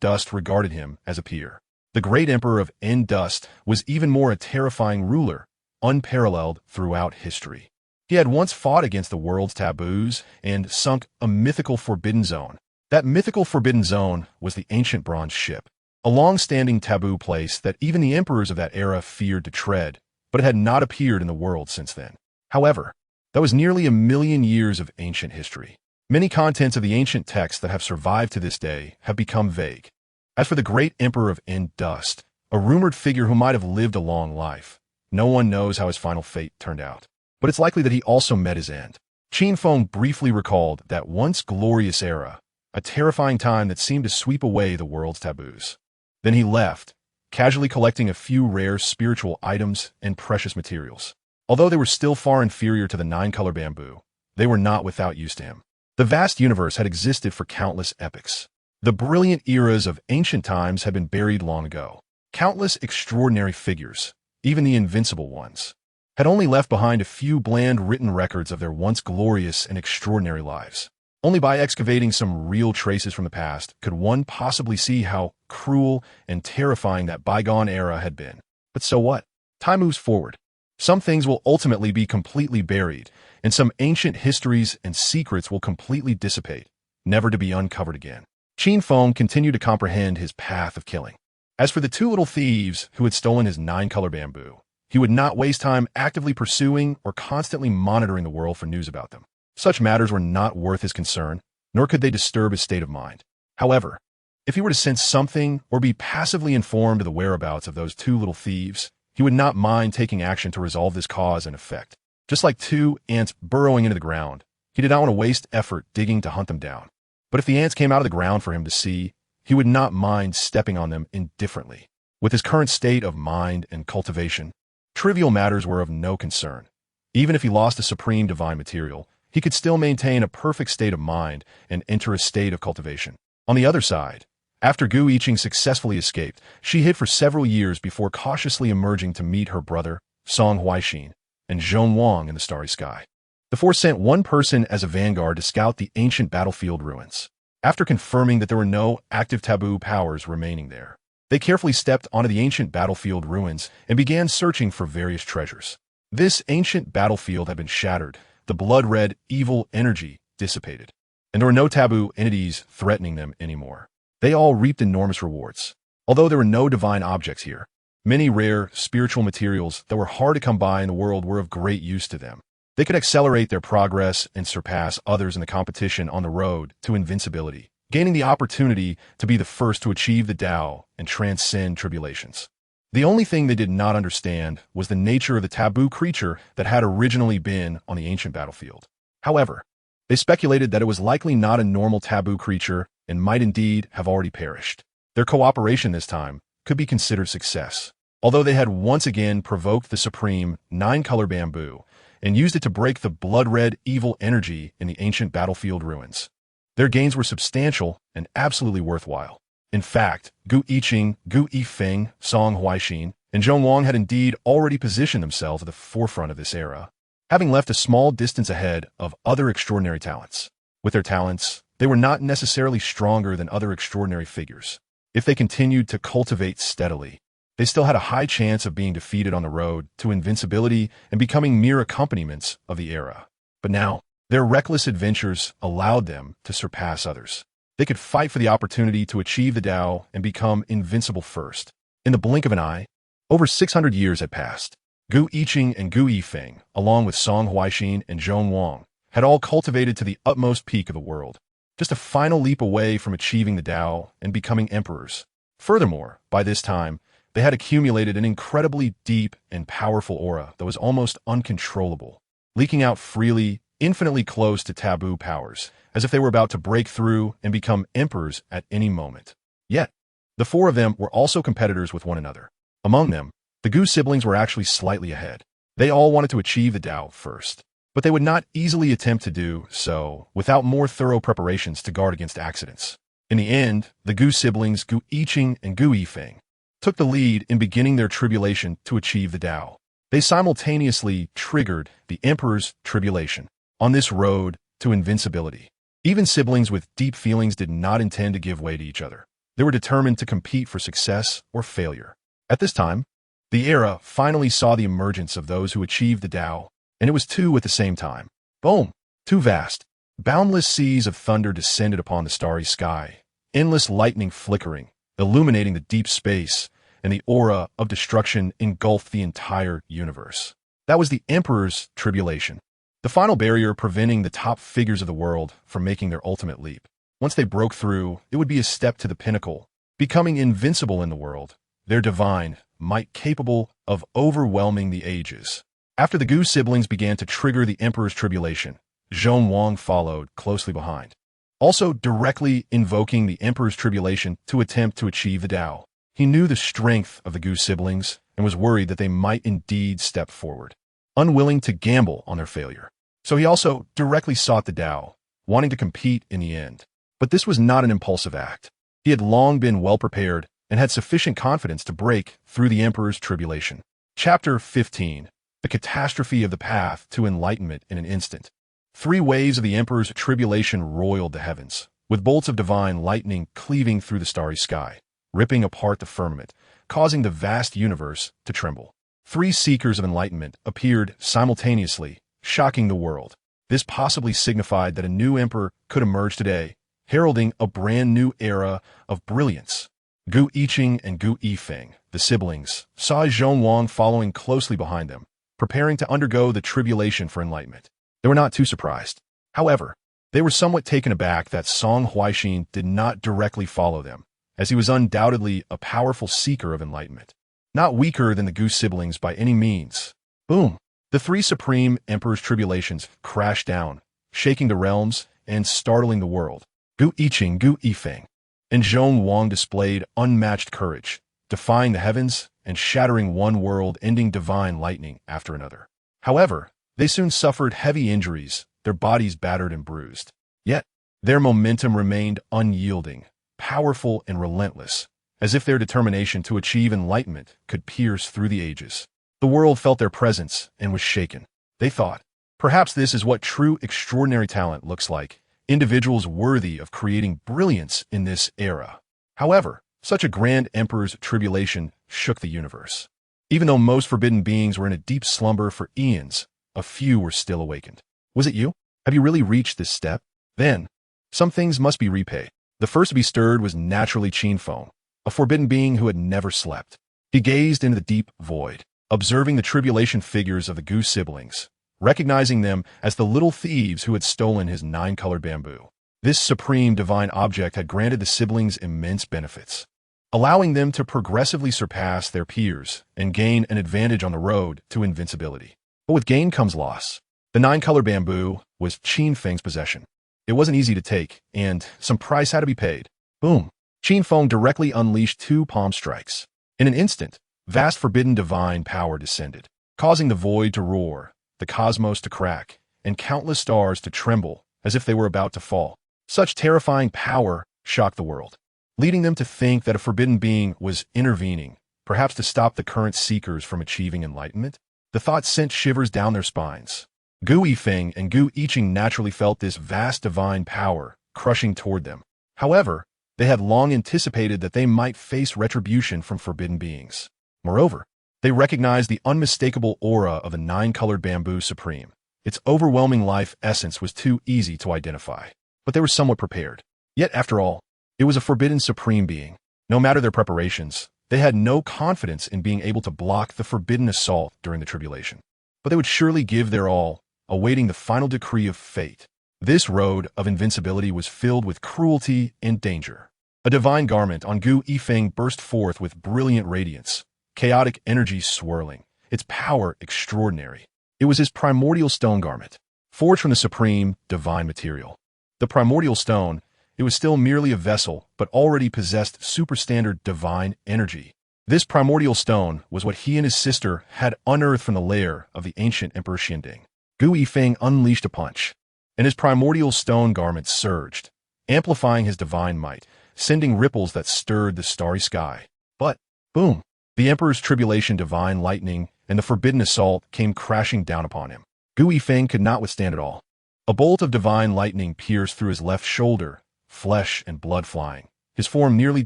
Dust regarded him as a peer. The great emperor of Dust was even more a terrifying ruler, unparalleled throughout history. He had once fought against the world's taboos and sunk a mythical forbidden zone. That mythical forbidden zone was the ancient bronze ship, a long-standing taboo place that even the emperors of that era feared to tread, but it had not appeared in the world since then. However, that was nearly 1,000,000 years of ancient history. Many contents of the ancient texts that have survived to this day have become vague. As for the great emperor of Dust, a rumored figure who might have lived a long life, no one knows how his final fate turned out. But it's likely that he also met his end. Qin Feng briefly recalled that once glorious era, a terrifying time that seemed to sweep away the world's taboos. Then he left, casually collecting a few rare spiritual items and precious materials. Although they were still far inferior to the nine-color bamboo, they were not without use to him. The vast universe had existed for countless epochs. The brilliant eras of ancient times had been buried long ago. Countless extraordinary figures, even the invincible ones, had only left behind a few bland written records of their once glorious and extraordinary lives. Only by excavating some real traces from the past could one possibly see how cruel and terrifying that bygone era had been. But so what? Time moves forward. Some things will ultimately be completely buried, and some ancient histories and secrets will completely dissipate, never to be uncovered again. Qin Feng continued to comprehend his path of killing. As for the two little thieves who had stolen his nine-color bamboo, he would not waste time actively pursuing or constantly monitoring the world for news about them. Such matters were not worth his concern, nor could they disturb his state of mind. However, if he were to sense something or be passively informed of the whereabouts of those two little thieves, he would not mind taking action to resolve this cause and effect. Just like two ants burrowing into the ground, he did not want to waste effort digging to hunt them down. But if the ants came out of the ground for him to see, he would not mind stepping on them indifferently. With his current state of mind and cultivation, trivial matters were of no concern. Even if he lost the supreme divine material, he could still maintain a perfect state of mind and enter a state of cultivation. On the other side, after Gu Yiqing successfully escaped, she hid for several years before cautiously emerging to meet her brother, Song Huaixin, and Zhong Wang in the starry sky. The four sent one person as a vanguard to scout the ancient battlefield ruins. After confirming that there were no active taboo powers remaining there, they carefully stepped onto the ancient battlefield ruins and began searching for various treasures. This ancient battlefield had been shattered, the blood-red evil energy dissipated, and there were no taboo entities threatening them anymore. They all reaped enormous rewards. Although there were no divine objects here, many rare spiritual materials that were hard to come by in the world were of great use to them. They could accelerate their progress and surpass others in the competition on the road to invincibility, gaining the opportunity to be the first to achieve the Tao and transcend tribulations. The only thing they did not understand was the nature of the taboo creature that had originally been on the ancient battlefield. However, they speculated that it was likely not a normal taboo creature and might indeed have already perished. Their cooperation this time could be considered success, although they had once again provoked the supreme nine-color bamboo and used it to break the blood-red evil energy in the ancient battlefield ruins. Their gains were substantial and absolutely worthwhile. In fact, Gu Yiqing, Gu Yifeng, Song Huaixin, and Zhong Wang had indeed already positioned themselves at the forefront of this era, having left a small distance ahead of other extraordinary talents. With their talents, they were not necessarily stronger than other extraordinary figures. If they continued to cultivate steadily, they still had a high chance of being defeated on the road to invincibility and becoming mere accompaniments of the era. But now, their reckless adventures allowed them to surpass others. They could fight for the opportunity to achieve the Tao and become invincible first. In the blink of an eye, over 600 years had passed. Gu Yiqing and Gu Yifeng, along with Song Huaixin and Zhong Wang, had all cultivated to the utmost peak of the world, just a final leap away from achieving the Tao and becoming emperors. Furthermore, by this time, they had accumulated an incredibly deep and powerful aura that was almost uncontrollable, leaking out freely, infinitely close to taboo powers, as if they were about to break through and become emperors at any moment. Yet, the four of them were also competitors with one another. Among them, the Gu siblings were actually slightly ahead. They all wanted to achieve the Tao first, but they would not easily attempt to do so without more thorough preparations to guard against accidents. In the end, the Gu siblings, Gu Yiqing and Gu Yifeng, took the lead in beginning their tribulation to achieve the Tao. They simultaneously triggered the Emperor's tribulation on this road to invincibility. Even siblings with deep feelings did not intend to give way to each other. They were determined to compete for success or failure. At this time, the era finally saw the emergence of those who achieved the Tao, and it was two at the same time. Boom! Two vast, boundless seas of thunder descended upon the starry sky, endless lightning flickering, illuminating the deep space, and the aura of destruction engulfed the entire universe. That was the Emperor's tribulation, the final barrier preventing the top figures of the world from making their ultimate leap. Once they broke through, it would be a step to the pinnacle, becoming invincible in the world, their divine might capable of overwhelming the ages. After the Gu siblings began to trigger the Emperor's tribulation, Zhong Wang followed closely behind, also directly invoking the Emperor's tribulation to attempt to achieve the Tao. He knew the strength of the Gu siblings and was worried that they might indeed step forward, unwilling to gamble on their failure. So he also directly sought the Tao, wanting to compete in the end. But this was not an impulsive act. He had long been well prepared and had sufficient confidence to break through the emperor's tribulation. Chapter 15. The catastrophe of the path to enlightenment in an instant. 3 waves of the emperor's tribulation roiled the heavens, with bolts of divine lightning cleaving through the starry sky, ripping apart the firmament, causing the vast universe to tremble. 3 seekers of enlightenment appeared simultaneously, shocking the world. This possibly signified that a new emperor could emerge today, heralding a brand new era of brilliance. Gu Yiqing and Gu Yifeng, the siblings, saw Zhongwang following closely behind them, preparing to undergo the tribulation for enlightenment. They were not too surprised. However, they were somewhat taken aback that Song Huaixin did not directly follow them, as he was undoubtedly a powerful seeker of enlightenment. Not weaker than the Gu siblings by any means. Boom! The 3 supreme emperors' tribulations crashed down, shaking the realms and startling the world. Gu Yiqing, Gu Yifeng, and Zhongwang displayed unmatched courage, defying the heavens and shattering one world-ending divine lightning after another. However, they soon suffered heavy injuries, their bodies battered and bruised. Yet, their momentum remained unyielding, powerful and relentless, as if their determination to achieve enlightenment could pierce through the ages. The world felt their presence and was shaken. They thought, perhaps this is what true extraordinary talent looks like, individuals worthy of creating brilliance in this era. However, such a grand emperor's tribulation shook the universe. Even though most forbidden beings were in a deep slumber for eons, a few were still awakened. Was it you? Have you really reached this step? Then, some things must be repaid. The first to be stirred was naturally Qin Feng, a forbidden being who had never slept. He gazed into the deep void, observing the tribulation figures of the Gu siblings, recognizing them as the little thieves who had stolen his 9-colored bamboo. This supreme divine object had granted the siblings immense benefits, allowing them to progressively surpass their peers and gain an advantage on the road to invincibility. But with gain comes loss. The 9-colored bamboo was Qin Feng's possession. It wasn't easy to take, and some price had to be paid. Boom! Qin Feng directly unleashed 2 palm strikes. In an instant, vast forbidden divine power descended, causing the void to roar, the cosmos to crack, and countless stars to tremble as if they were about to fall. Such terrifying power shocked the world, leading them to think that a forbidden being was intervening, perhaps to stop the current seekers from achieving enlightenment. The thought sent shivers down their spines. Gu Yifeng and Gu Yiqing naturally felt this vast divine power crushing toward them. However, they had long anticipated that they might face retribution from forbidden beings. Moreover, they recognized the unmistakable aura of the 9-colored bamboo supreme. Its overwhelming life essence was too easy to identify, but they were somewhat prepared. Yet, after all, it was a forbidden supreme being. No matter their preparations, they had no confidence in being able to block the forbidden assault during the tribulation. But they would surely give their all, awaiting the final decree of fate. This road of invincibility was filled with cruelty and danger. A divine garment on Gu Yifeng burst forth with brilliant radiance, chaotic energy swirling, its power extraordinary. It was his primordial stone garment, forged from the supreme, divine material. The primordial stone, it was still merely a vessel, but already possessed superstandard divine energy. This primordial stone was what he and his sister had unearthed from the lair of the ancient Emperor Xinding. Gu Yifeng unleashed a punch, and his primordial stone garment surged, amplifying his divine might, sending ripples that stirred the starry sky. But, boom! The Emperor's tribulation divine lightning and the forbidden assault came crashing down upon him. Gu Yifeng could not withstand it all. A bolt of divine lightning pierced through his left shoulder, flesh and blood flying, his form nearly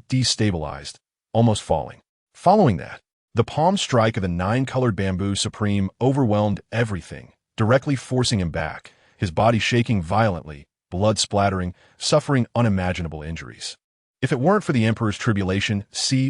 destabilized, almost falling. Following that, the palm strike of the 9-colored bamboo supreme overwhelmed everything, directly forcing him back, his body shaking violently, blood splattering, suffering unimaginable injuries. If it weren't for the Emperor's tribulation,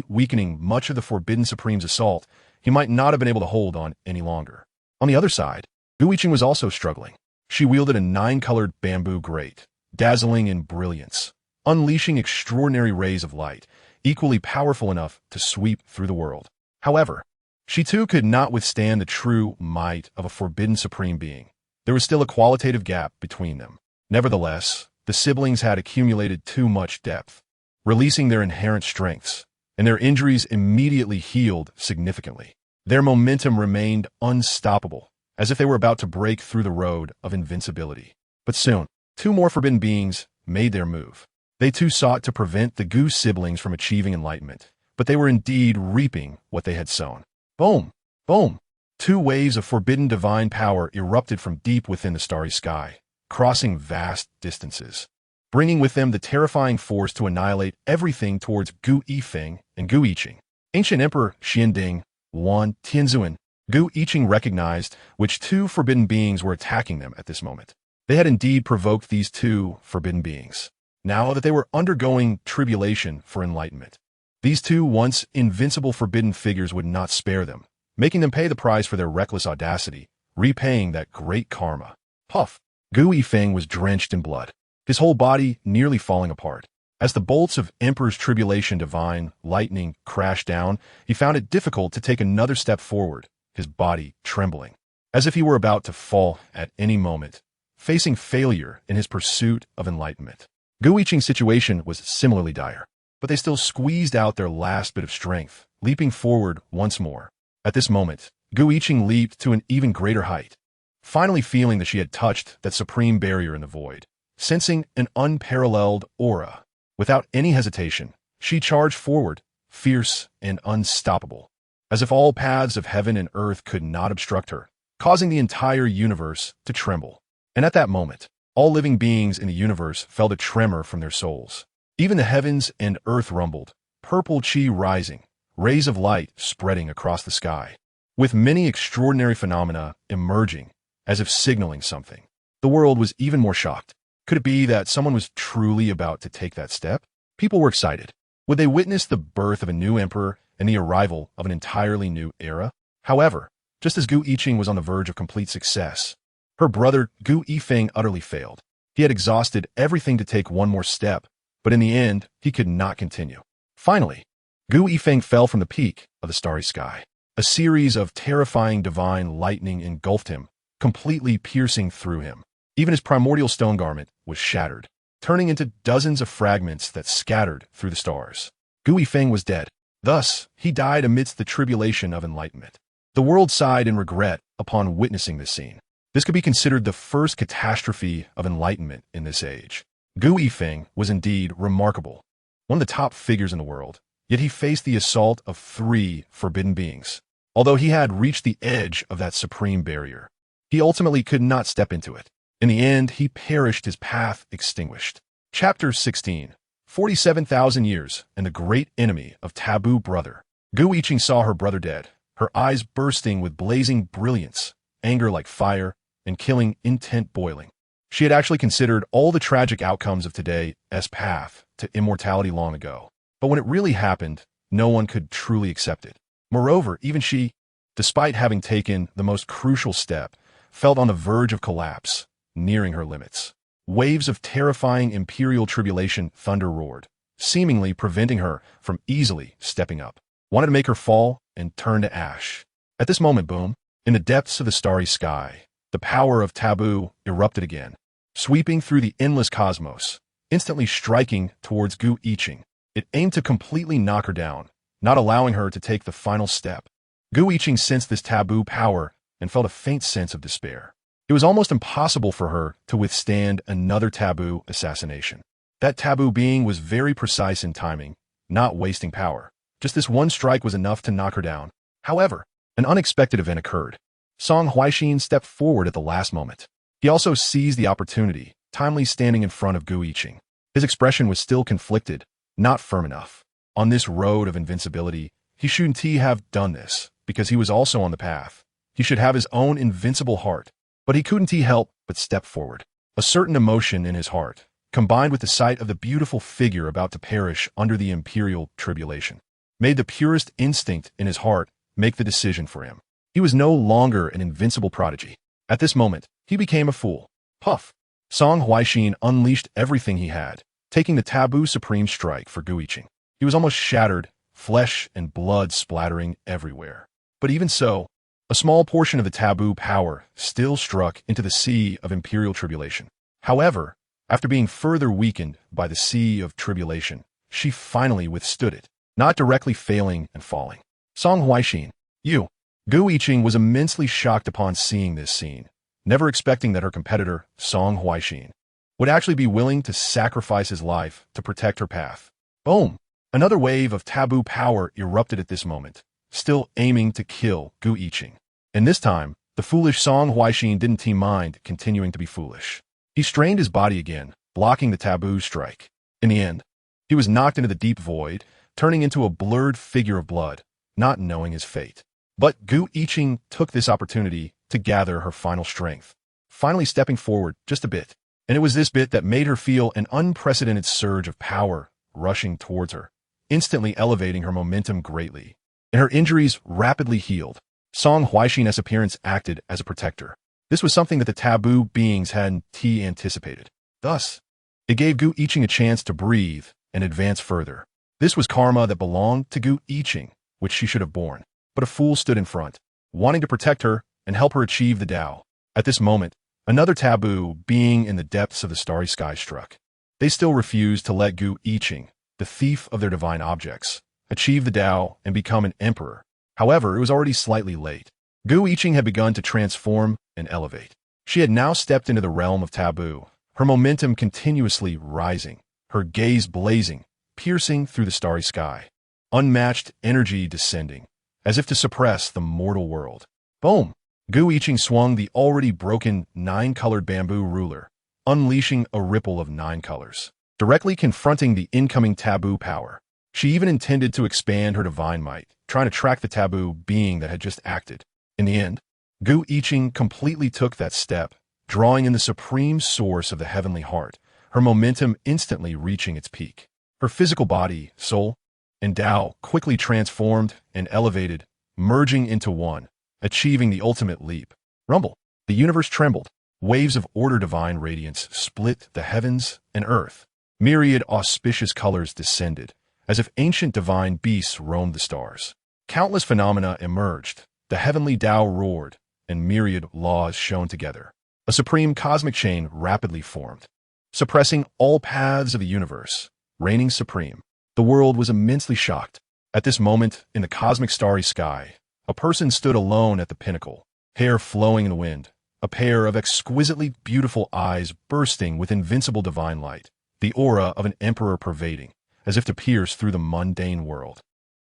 weakening much of the Forbidden Supreme's assault, he might not have been able to hold on any longer. On the other side, Gu Yiqing was also struggling. She wielded a 9-colored bamboo grate, dazzling in brilliance, unleashing extraordinary rays of light, equally powerful enough to sweep through the world. However, she too could not withstand the true might of a forbidden supreme being. There was still a qualitative gap between them. Nevertheless, the siblings had accumulated too much depth. Releasing their inherent strengths, and their injuries immediately healed significantly. Their momentum remained unstoppable, as if they were about to break through the road of invincibility. But soon, two more forbidden beings made their move. They too sought to prevent the Gu siblings from achieving enlightenment, but they were indeed reaping what they had sown. Boom! Boom! Two waves of forbidden divine power erupted from deep within the starry sky, crossing vast distances, bringing with them the terrifying force to annihilate everything towards Qin Feng and Gu Yiqing. Ancient Emperor Xianding, Wan Tianzuan, Gu Yiqing recognized which two forbidden beings were attacking them at this moment. They had indeed provoked these two forbidden beings, now that they were undergoing tribulation for enlightenment. These two once invincible forbidden figures would not spare them, making them pay the price for their reckless audacity, repaying that great karma. Puff! Gu Yifeng was drenched in blood, his whole body nearly falling apart. As the bolts of Emperor's Tribulation Divine lightning crashed down, he found it difficult to take another step forward, his body trembling, as if he were about to fall at any moment, facing failure in his pursuit of enlightenment. Gu Yiqing's situation was similarly dire, but they still squeezed out their last bit of strength, leaping forward once more. At this moment, Gu Yiqing leaped to an even greater height, finally feeling that she had touched that supreme barrier in the void. Sensing an unparalleled aura, without any hesitation, she charged forward, fierce and unstoppable, as if all paths of heaven and earth could not obstruct her, causing the entire universe to tremble. And at that moment, all living beings in the universe felt a tremor from their souls. Even the heavens and earth rumbled, purple chi rising, rays of light spreading across the sky, with many extraordinary phenomena emerging, as if signaling something. The world was even more shocked. Could it be that someone was truly about to take that step? People were excited. Would they witness the birth of a new emperor and the arrival of an entirely new era? However, just as Gu Yiqing was on the verge of complete success, her brother Gu Yifeng utterly failed. He had exhausted everything to take one more step, but in the end, he could not continue. Finally, Gu Yifeng fell from the peak of the starry sky. A series of terrifying divine lightning engulfed him, completely piercing through him. Even his primordial stone garment was shattered, turning into dozens of fragments that scattered through the stars. Gu Yifeng was dead. Thus, he died amidst the tribulation of enlightenment. The world sighed in regret upon witnessing this scene. This could be considered the first catastrophe of enlightenment in this age. Gu Yifeng was indeed remarkable, one of the top figures in the world, yet he faced the assault of three forbidden beings. Although he had reached the edge of that supreme barrier, he ultimately could not step into it. In the end, he perished, his path extinguished. Chapter 16, 47,000 Years and the Great Enemy of Taboo Brother. Gu Yiqing saw her brother dead, her eyes bursting with blazing brilliance, anger like fire, and killing intent boiling. She had actually considered all the tragic outcomes of today's path to immortality long ago. But when it really happened, no one could truly accept it. Moreover, even she, despite having taken the most crucial step, felt on the verge of collapse, nearing her limits. Waves of terrifying imperial tribulation thunder roared, seemingly preventing her from easily stepping up, wanted to make her fall and turn to ash. At this moment, boom, in the depths of the starry sky, the power of taboo erupted again, sweeping through the endless cosmos, instantly striking towards Gu Yiqing. It aimed to completely knock her down, not allowing her to take the final step. Gu Yiqing sensed this taboo power and felt a faint sense of despair. It was almost impossible for her to withstand another taboo assassination. That taboo being was very precise in timing, not wasting power. Just this one strike was enough to knock her down. However, an unexpected event occurred. Song Huaixin stepped forward at the last moment. He also seized the opportunity, timely standing in front of Gu Yiqing. His expression was still conflicted, not firm enough. On this road of invincibility, he shouldn't have done this, because he was also on the path. He should have his own invincible heart. But he couldn't help but step forward. A certain emotion in his heart, combined with the sight of the beautiful figure about to perish under the imperial tribulation, made the purest instinct in his heart make the decision for him. He was no longer an invincible prodigy. At this moment, he became a fool. Puff! Song Huaixin unleashed everything he had, taking the taboo supreme strike for Gu Yiqing. He was almost shattered, flesh and blood splattering everywhere. But even so, a small portion of the taboo power still struck into the sea of imperial tribulation. However, after being further weakened by the sea of tribulation, she finally withstood it. not directly failing and falling. Song Huaixin, you. Gu Yiqing was immensely shocked upon seeing this scene, never expecting that her competitor, Song Huaixin, would actually be willing to sacrifice his life to protect her path. Boom! Another wave of taboo power erupted at this moment, still aiming to kill Gu Yiqing. And this time, the foolish Song Huaixin didn't mind continuing to be foolish. He strained his body again, blocking the taboo strike. In the end, he was knocked into the deep void, turning into a blurred figure of blood, not knowing his fate. But Gu Yiqing took this opportunity to gather her final strength, finally stepping forward just a bit. And it was this bit that made her feel an unprecedented surge of power rushing towards her, instantly elevating her momentum greatly. And her injuries rapidly healed. Song Huaixin's appearance acted as a protector. This was something that the taboo beings hadn't anticipated. Thus, it gave Gu Yiqing a chance to breathe and advance further. This was karma that belonged to Gu Yiqing, which she should have borne. But a fool stood in front, wanting to protect her and help her achieve the Tao. At this moment, another taboo being in the depths of the starry sky struck. They still refused to let Gu Yiqing, the thief of their divine objects, achieve the Tao and become an emperor. However, it was already slightly late. Gu Yiqing had begun to transform and elevate. She had now stepped into the realm of taboo, her momentum continuously rising, her gaze blazing, piercing through the starry sky. Unmatched energy descending, as if to suppress the mortal world. Boom! Gu Yiqing swung the already broken 9-colored bamboo ruler, unleashing a ripple of 9 colors, directly confronting the incoming taboo power. She even intended to expand her divine might, trying to track the taboo being that had just acted. In the end, Gu Yiqing completely took that step, drawing in the supreme source of the heavenly heart, her momentum instantly reaching its peak. Her physical body, soul, and Tao quickly transformed and elevated, merging into one, achieving the ultimate leap. Rumble. The universe trembled. Waves of order divine radiance split the heavens and earth. Myriad auspicious colors descended, as if ancient divine beasts roamed the stars. Countless phenomena emerged. The heavenly Tao roared, and myriad laws shone together. A supreme cosmic chain rapidly formed, suppressing all paths of the universe, reigning supreme. The world was immensely shocked. At this moment, in the cosmic starry sky, a person stood alone at the pinnacle, hair flowing in the wind, a pair of exquisitely beautiful eyes bursting with invincible divine light, the aura of an emperor pervading, as if to pierce through the mundane world.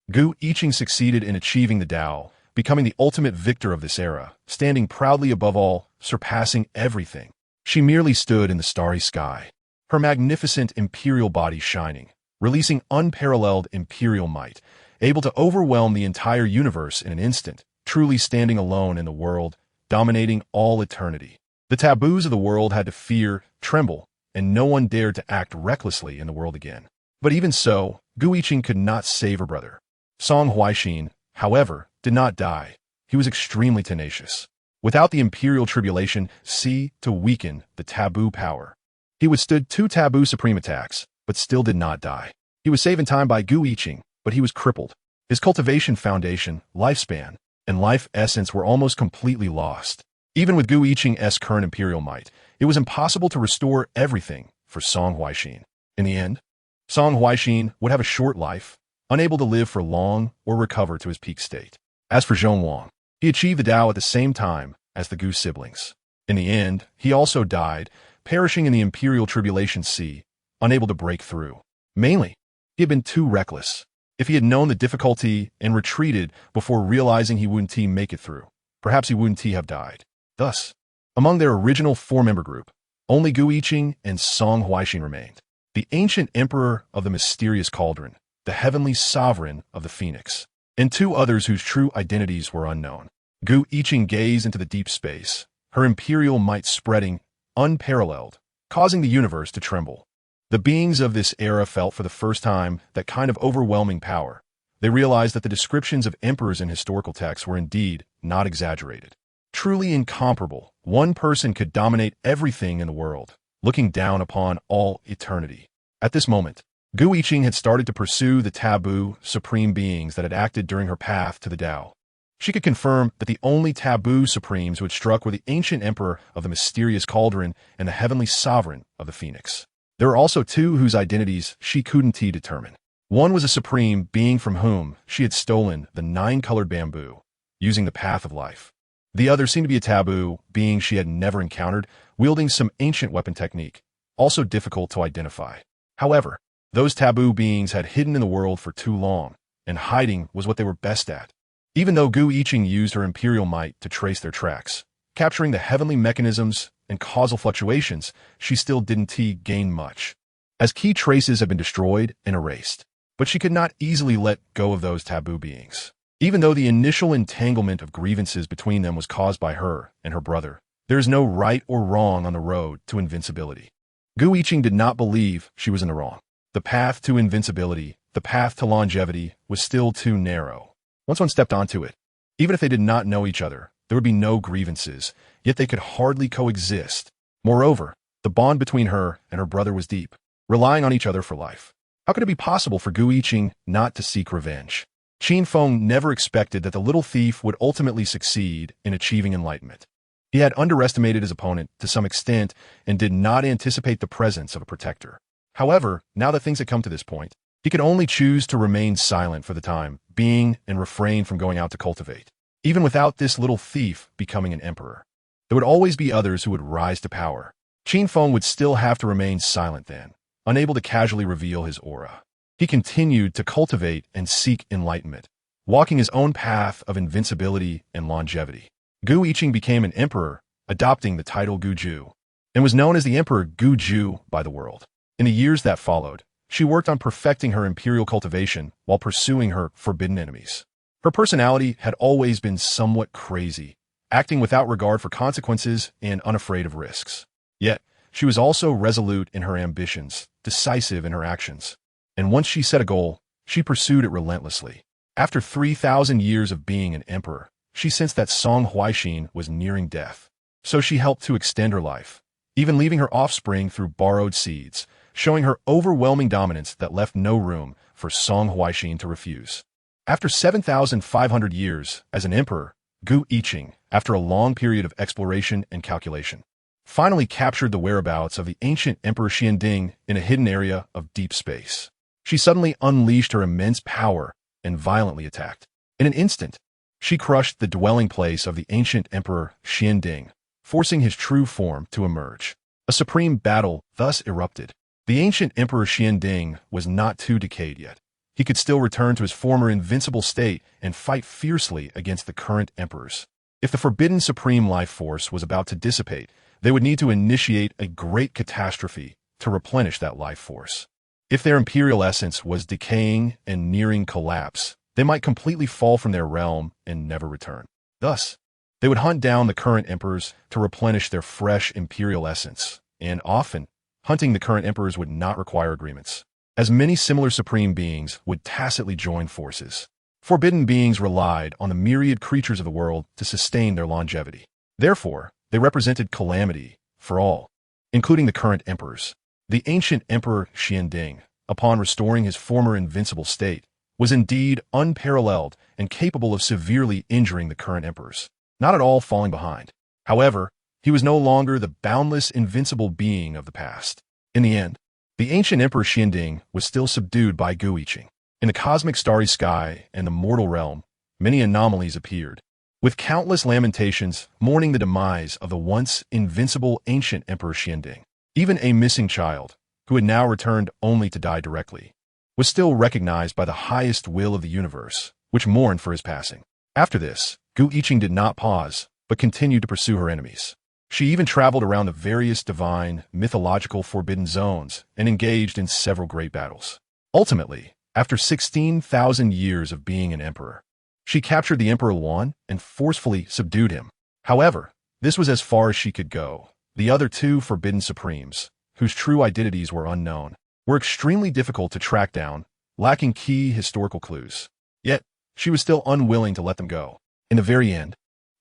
Gu Yiqing succeeded in achieving the Tao, becoming the ultimate victor of this era, standing proudly above all, surpassing everything. She merely stood in the starry sky, her magnificent imperial body shining, releasing unparalleled imperial might, able to overwhelm the entire universe in an instant, truly standing alone in the world, dominating all eternity. The taboos of the world had to fear, tremble, and no one dared to act recklessly in the world again. But even so, Gu Yiqing could not save her brother. Song Huaixin, however, did not die. He was extremely tenacious. Without the imperial tribulation, to weaken the taboo power. He withstood 2 taboo supreme attacks, but still did not die. He was saved in time by Gu Yiqing, but he was crippled. His cultivation foundation, lifespan, and life essence were almost completely lost. Even with Gu Yiqing's current imperial might, it was impossible to restore everything for Song Huaixin. In the end, Song Huaixin would have a short life, unable to live for long or recover to his peak state. As for Zhong Wang, he achieved the Tao at the same time as the Gu siblings. In the end, he also died, perishing in the imperial tribulation sea, unable to break through. Mainly, he had been too reckless. If he had known the difficulty and retreated before realizing he wouldn't make it through, perhaps he wouldn't have died. Thus, among their original 4-member group, only Gu Yiqing and Song Huaixin remained. The ancient emperor of the mysterious cauldron, the heavenly sovereign of the phoenix, and 2 others whose true identities were unknown. Gu Yiqing gazed into the deep space, her imperial might spreading, unparalleled, causing the universe to tremble. The beings of this era felt for the first time that kind of overwhelming power. They realized that the descriptions of emperors in historical texts were indeed not exaggerated. Truly incomparable, one person could dominate everything in the world, looking down upon all eternity. At this moment, Gu Yiqing had started to pursue the taboo, supreme beings that had acted during her path to the Tao. She could confirm that the only taboo supremes who had struck were the ancient emperor of the mysterious cauldron and the heavenly sovereign of the phoenix. There were also 2 whose identities she couldn't determine. One was a supreme being from whom she had stolen the 9-colored bamboo, using the path of life. The other seemed to be a taboo being she had never encountered, wielding some ancient weapon technique, also difficult to identify. However, those taboo beings had hidden in the world for too long, and hiding was what they were best at. Even though Gu Yiqing used her imperial might to trace their tracks, capturing the heavenly mechanisms and causal fluctuations, she still didn't gain much, as key traces had been destroyed and erased. But she could not easily let go of those taboo beings. Even though the initial entanglement of grievances between them was caused by her and her brother, there is no right or wrong on the road to invincibility. Gu Yiqing did not believe she was in the wrong. The path to invincibility, the path to longevity, was still too narrow. Once one stepped onto it, even if they did not know each other, there would be no grievances, yet they could hardly coexist. Moreover, the bond between her and her brother was deep, relying on each other for life. How could it be possible for Gu Yiqing not to seek revenge? Qin Feng never expected that the little thief would ultimately succeed in achieving enlightenment. He had underestimated his opponent to some extent and did not anticipate the presence of a protector. However, now that things had come to this point, he could only choose to remain silent for the time being and refrain from going out to cultivate. Even without this little thief becoming an emperor, there would always be others who would rise to power. Qin Feng would still have to remain silent then, unable to casually reveal his aura. He continued to cultivate and seek enlightenment, walking his own path of invincibility and longevity. Gu Yiqing became an emperor, adopting the title Guju, and was known as the Emperor Guju by the world. In the years that followed, she worked on perfecting her imperial cultivation while pursuing her forbidden enemies. Her personality had always been somewhat crazy, acting without regard for consequences and unafraid of risks. Yet, she was also resolute in her ambitions, decisive in her actions. And once she set a goal, she pursued it relentlessly. After 3,000 years of being an emperor, she sensed that Song Huaixin was nearing death. So she helped to extend her life, even leaving her offspring through borrowed seeds, showing her overwhelming dominance that left no room for Song Huaixin to refuse. After 7,500 years as an emperor, Gu Yiqing, after a long period of exploration and calculation, finally captured the whereabouts of the ancient Emperor Xianding in a hidden area of deep space. She suddenly unleashed her immense power and violently attacked. In an instant, she crushed the dwelling place of the ancient Emperor Xianding, forcing his true form to emerge. A supreme battle thus erupted. The ancient Emperor Xianding was not too decayed yet. He could still return to his former invincible state and fight fiercely against the current emperors. If the forbidden supreme life force was about to dissipate, they would need to initiate a great catastrophe to replenish that life force. If their imperial essence was decaying and nearing collapse, they might completely fall from their realm and never return. Thus, they would hunt down the current emperors to replenish their fresh imperial essence, and often, hunting the current emperors would not require agreements, as many similar supreme beings would tacitly join forces. Forbidden beings relied on the myriad creatures of the world to sustain their longevity. Therefore, they represented calamity for all, including the current emperors. The ancient Emperor Xianding, upon restoring his former invincible state, was indeed unparalleled and capable of severely injuring the current emperors, not at all falling behind. However, he was no longer the boundless, invincible being of the past. In the end, the ancient Emperor Xianding was still subdued by Gu Yiqing. In the cosmic starry sky and the mortal realm, many anomalies appeared, with countless lamentations mourning the demise of the once invincible ancient Emperor Xianding. Even a missing child, who had now returned only to die directly, was still recognized by the highest will of the universe, which mourned for his passing. After this, Gu Yiqing did not pause, but continued to pursue her enemies. She even traveled around the various divine, mythological forbidden zones and engaged in several great battles. Ultimately, after 16,000 years of being an emperor, she captured the Emperor Luan and forcefully subdued him. However, this was as far as she could go. The other two forbidden supremes, whose true identities were unknown, were extremely difficult to track down, lacking key historical clues. Yet, she was still unwilling to let them go. In the very end,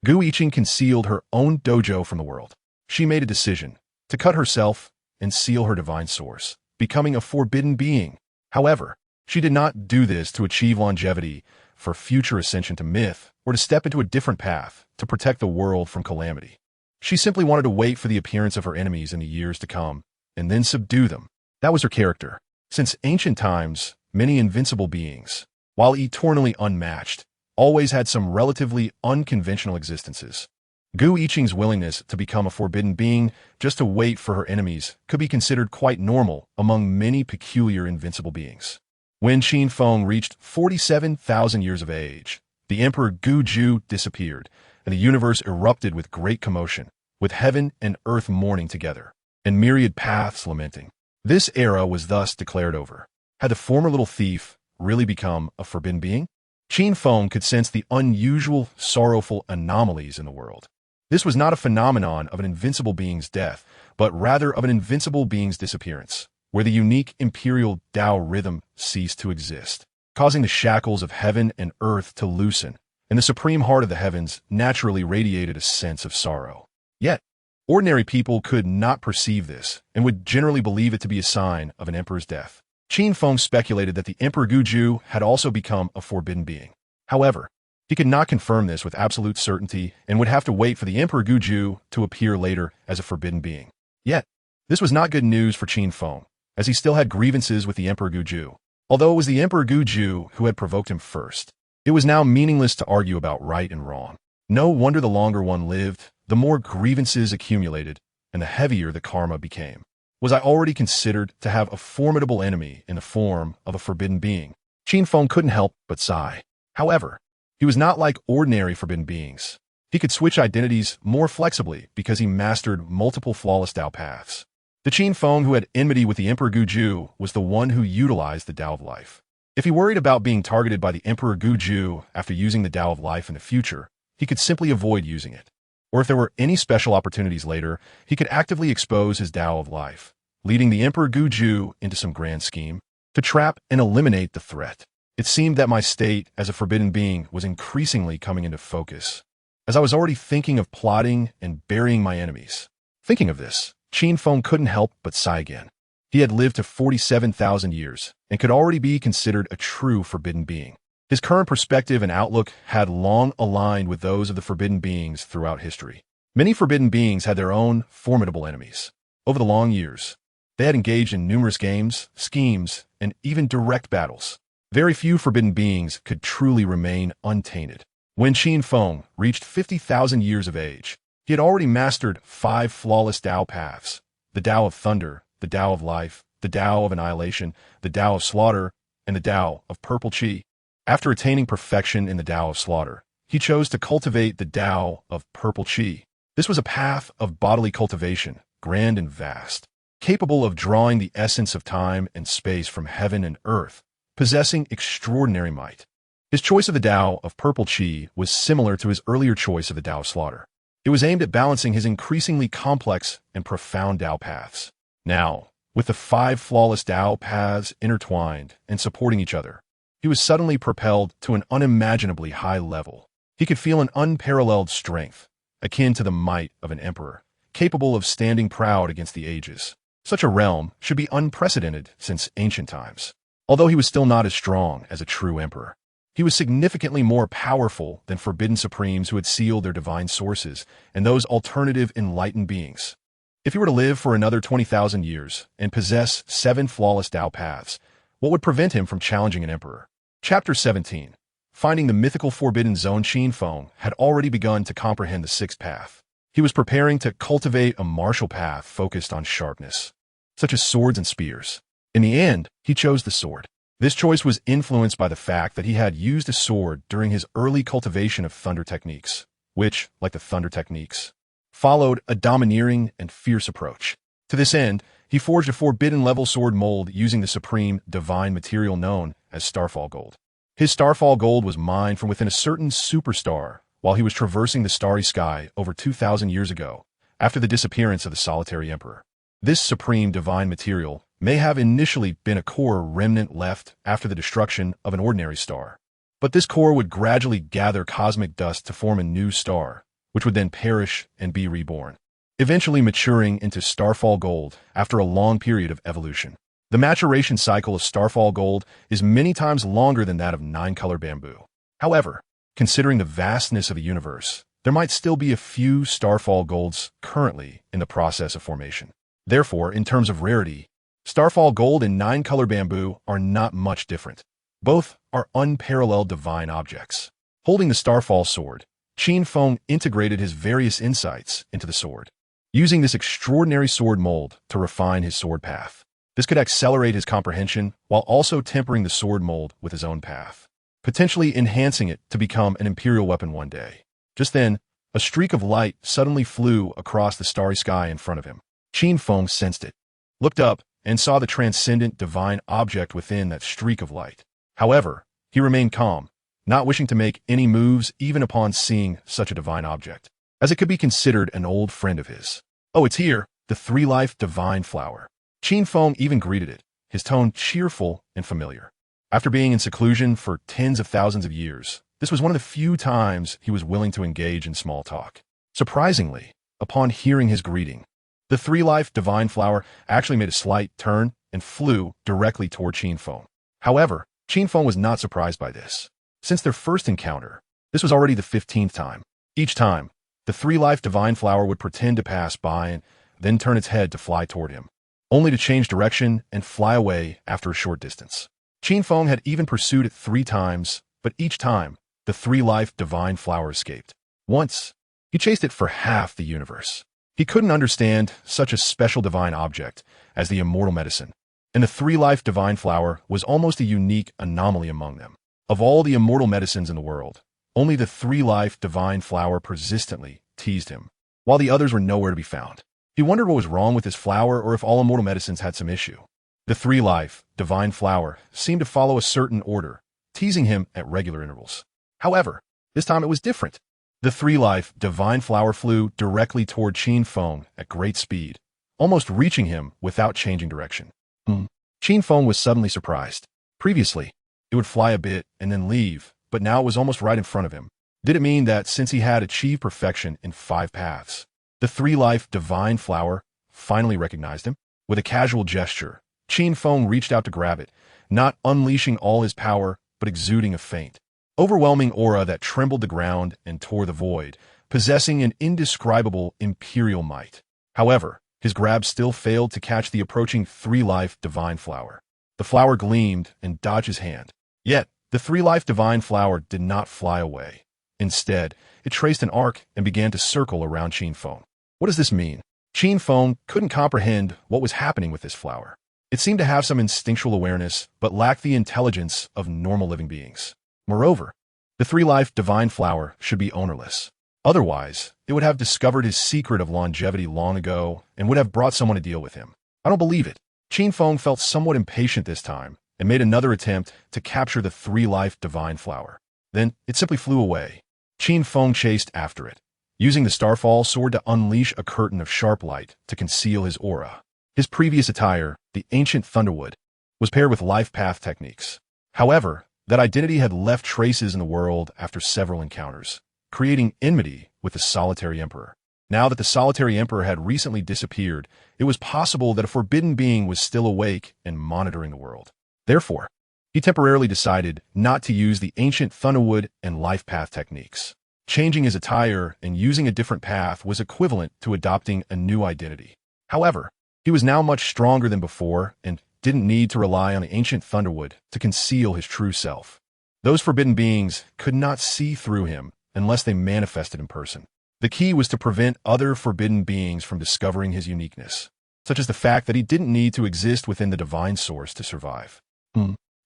Gu Yiqing concealed her own dojo from the world. She made a decision to cut herself and seal her divine source, becoming a forbidden being. However, she did not do this to achieve longevity, for future ascension to myth, or to step into a different path to protect the world from calamity. She simply wanted to wait for the appearance of her enemies in the years to come, and then subdue them. That was her character. Since ancient times, many invincible beings, while eternally unmatched, always had some relatively unconventional existences. Gu Yiqing's willingness to become a forbidden being just to wait for her enemies could be considered quite normal among many peculiar invincible beings. When Qin Feng reached 47,000 years of age, the Emperor Gu Ju disappeared, and the universe erupted with great commotion, with heaven and earth mourning together, and myriad paths lamenting. This era was thus declared over. Had the former little thief really become a forbidden being? Qin Feng could sense the unusual, sorrowful anomalies in the world. This was not a phenomenon of an invincible being's death, but rather of an invincible being's disappearance, where the unique imperial Tao rhythm ceased to exist, causing the shackles of heaven and earth to loosen, and the supreme heart of the heavens naturally radiated a sense of sorrow. Yet, ordinary people could not perceive this, and would generally believe it to be a sign of an emperor's death. Qin Feng speculated that the Emperor Gu Ju had also become a forbidden being. However, he could not confirm this with absolute certainty and would have to wait for the Emperor Gu Ju to appear later as a forbidden being. Yet, this was not good news for Qin Feng, as he still had grievances with the Emperor Gu Ju. Although it was the Emperor Gu Ju who had provoked him first, it was now meaningless to argue about right and wrong. No wonder the longer one lived, the more grievances accumulated, and the heavier the karma became. Was I already considered to have a formidable enemy in the form of a forbidden being? Qin Feng couldn't help but sigh. However, he was not like ordinary forbidden beings. He could switch identities more flexibly because he mastered multiple flawless Tao paths. The Qin Feng who had enmity with the Emperor Gu Ju was the one who utilized the Tao of Life. If he worried about being targeted by the Emperor Gu Ju after using the Tao of Life in the future, he could simply avoid using it. Or if there were any special opportunities later, he could actively expose his Tao of Life, leading the Emperor Gu Ju into some grand scheme to trap and eliminate the threat. It seemed that my state as a forbidden being was increasingly coming into focus, as I was already thinking of plotting and burying my enemies. Thinking of this, Qin Feng couldn't help but sigh again. He had lived to 47,000 years and could already be considered a true forbidden being. His current perspective and outlook had long aligned with those of the forbidden beings throughout history. Many forbidden beings had their own formidable enemies. Over the long years, they had engaged in numerous games, schemes, and even direct battles. Very few forbidden beings could truly remain untainted. When Qin Feng reached 50,000 years of age, he had already mastered 5 flawless Tao paths: the Tao of Thunder, the Tao of Life, the Tao of Annihilation, the Tao of Slaughter, and the Tao of Purple Qi. After attaining perfection in the Tao of Slaughter, he chose to cultivate the Tao of Purple Qi. This was a path of bodily cultivation, grand and vast, capable of drawing the essence of time and space from heaven and earth, possessing extraordinary might. His choice of the Tao of Purple Qi was similar to his earlier choice of the Tao of Slaughter. It was aimed at balancing his increasingly complex and profound Tao paths. Now, with the 5 flawless Tao paths intertwined and supporting each other, he was suddenly propelled to an unimaginably high level. He could feel an unparalleled strength, akin to the might of an emperor, capable of standing proud against the ages. Such a realm should be unprecedented since ancient times. Although he was still not as strong as a true emperor, he was significantly more powerful than forbidden supremes who had sealed their divine sources and those alternative enlightened beings. If he were to live for another 20,000 years and possess 7 flawless Tao paths, what would prevent him from challenging an emperor? Chapter 17. Finding the mythical forbidden zone. Qin Feng had already begun to comprehend the 6th path. He was preparing to cultivate a martial path focused on sharpness, such as swords and spears. In the end, he chose the sword. This choice was influenced by the fact that he had used a sword during his early cultivation of thunder techniques, which, like the thunder techniques, followed a domineering and fierce approach. To this end, he forged a forbidden-level sword mold using the supreme divine material known as Starfall Gold. His Starfall Gold was mined from within a certain superstar while he was traversing the starry sky over 2,000 years ago, after the disappearance of the solitary emperor. This supreme divine material may have initially been a core remnant left after the destruction of an ordinary star, but this core would gradually gather cosmic dust to form a new star, which would then perish and be reborn, eventually maturing into Starfall Gold after a long period of evolution. The maturation cycle of Starfall Gold is many times longer than that of 9-color bamboo. However, considering the vastness of the universe, there might still be a few Starfall Golds currently in the process of formation. Therefore, in terms of rarity, Starfall gold and nine-color bamboo are not much different. Both are unparalleled divine objects. Holding the Starfall sword, Qin Feng integrated his various insights into the sword, using this extraordinary sword mold to refine his sword path. This could accelerate his comprehension while also tempering the sword mold with his own path, potentially enhancing it to become an imperial weapon one day. Just then, a streak of light suddenly flew across the starry sky in front of him. Qin Feng sensed it, looked up, and saw the transcendent divine object within that streak of light. However, he remained calm, not wishing to make any moves even upon seeing such a divine object, as it could be considered an old friend of his. Oh, it's here, the three-life divine flower. Qin Feng even greeted it, his tone cheerful and familiar. After being in seclusion for tens of thousands of years, this was one of the few times he was willing to engage in small talk. Surprisingly, upon hearing his greeting, the three-life divine flower actually made a slight turn and flew directly toward Qin Feng. However, Qin Feng was not surprised by this. Since their first encounter, this was already the 15th time. Each time, the three-life divine flower would pretend to pass by and then turn its head to fly toward him, only to change direction and fly away after a short distance. Qin Feng had even pursued it 3 times, but each time, the three-life divine flower escaped. Once, he chased it for half the universe. He couldn't understand such a special divine object as the immortal medicine, and the three-life divine flower was almost a unique anomaly among them. Of all the immortal medicines in the world, only the three-life divine flower persistently teased him, while the others were nowhere to be found. He wondered what was wrong with his flower or if all immortal medicines had some issue. The three-life divine flower seemed to follow a certain order, teasing him at regular intervals. However, this time it was different. The three-life divine flower flew directly toward Qin Feng at great speed, almost reaching him without changing direction. Qin Feng was suddenly surprised. Previously, it would fly a bit and then leave, but now it was almost right in front of him. Did it mean that since he had achieved perfection in 5 paths, the three-life divine flower finally recognized him? With a casual gesture, Qin Feng reached out to grab it, not unleashing all his power, but exuding a faint, overwhelming aura that trembled the ground and tore the void, possessing an indescribable imperial might. However, his grab still failed to catch the approaching three-life divine flower. The flower gleamed and dodged his hand. Yet, the three-life divine flower did not fly away. Instead, it traced an arc and began to circle around Qin Feng. What does this mean? Qin Feng couldn't comprehend what was happening with this flower. It seemed to have some instinctual awareness, but lacked the intelligence of normal living beings. Moreover, the three-life divine flower should be ownerless. Otherwise, it would have discovered his secret of longevity long ago and would have brought someone to deal with him. I don't believe it. Qin Feng felt somewhat impatient this time and made another attempt to capture the three-life divine flower. Then, it simply flew away. Qin Feng chased after it, using the Starfall sword to unleash a curtain of sharp light to conceal his aura. His previous attire, the ancient Thunderwood, was paired with life path techniques. However, that identity had left traces in the world after several encounters, creating enmity with the solitary emperor. Now that the solitary emperor had recently disappeared, it was possible that a forbidden being was still awake and monitoring the world. Therefore, he temporarily decided not to use the ancient Thunderwood and life path techniques. Changing his attire and using a different path was equivalent to adopting a new identity. However, he was now much stronger than before and didn't need to rely on the ancient Thunderwood to conceal his true self. Those forbidden beings could not see through him unless they manifested in person. The key was to prevent other forbidden beings from discovering his uniqueness, such as the fact that he didn't need to exist within the divine source to survive.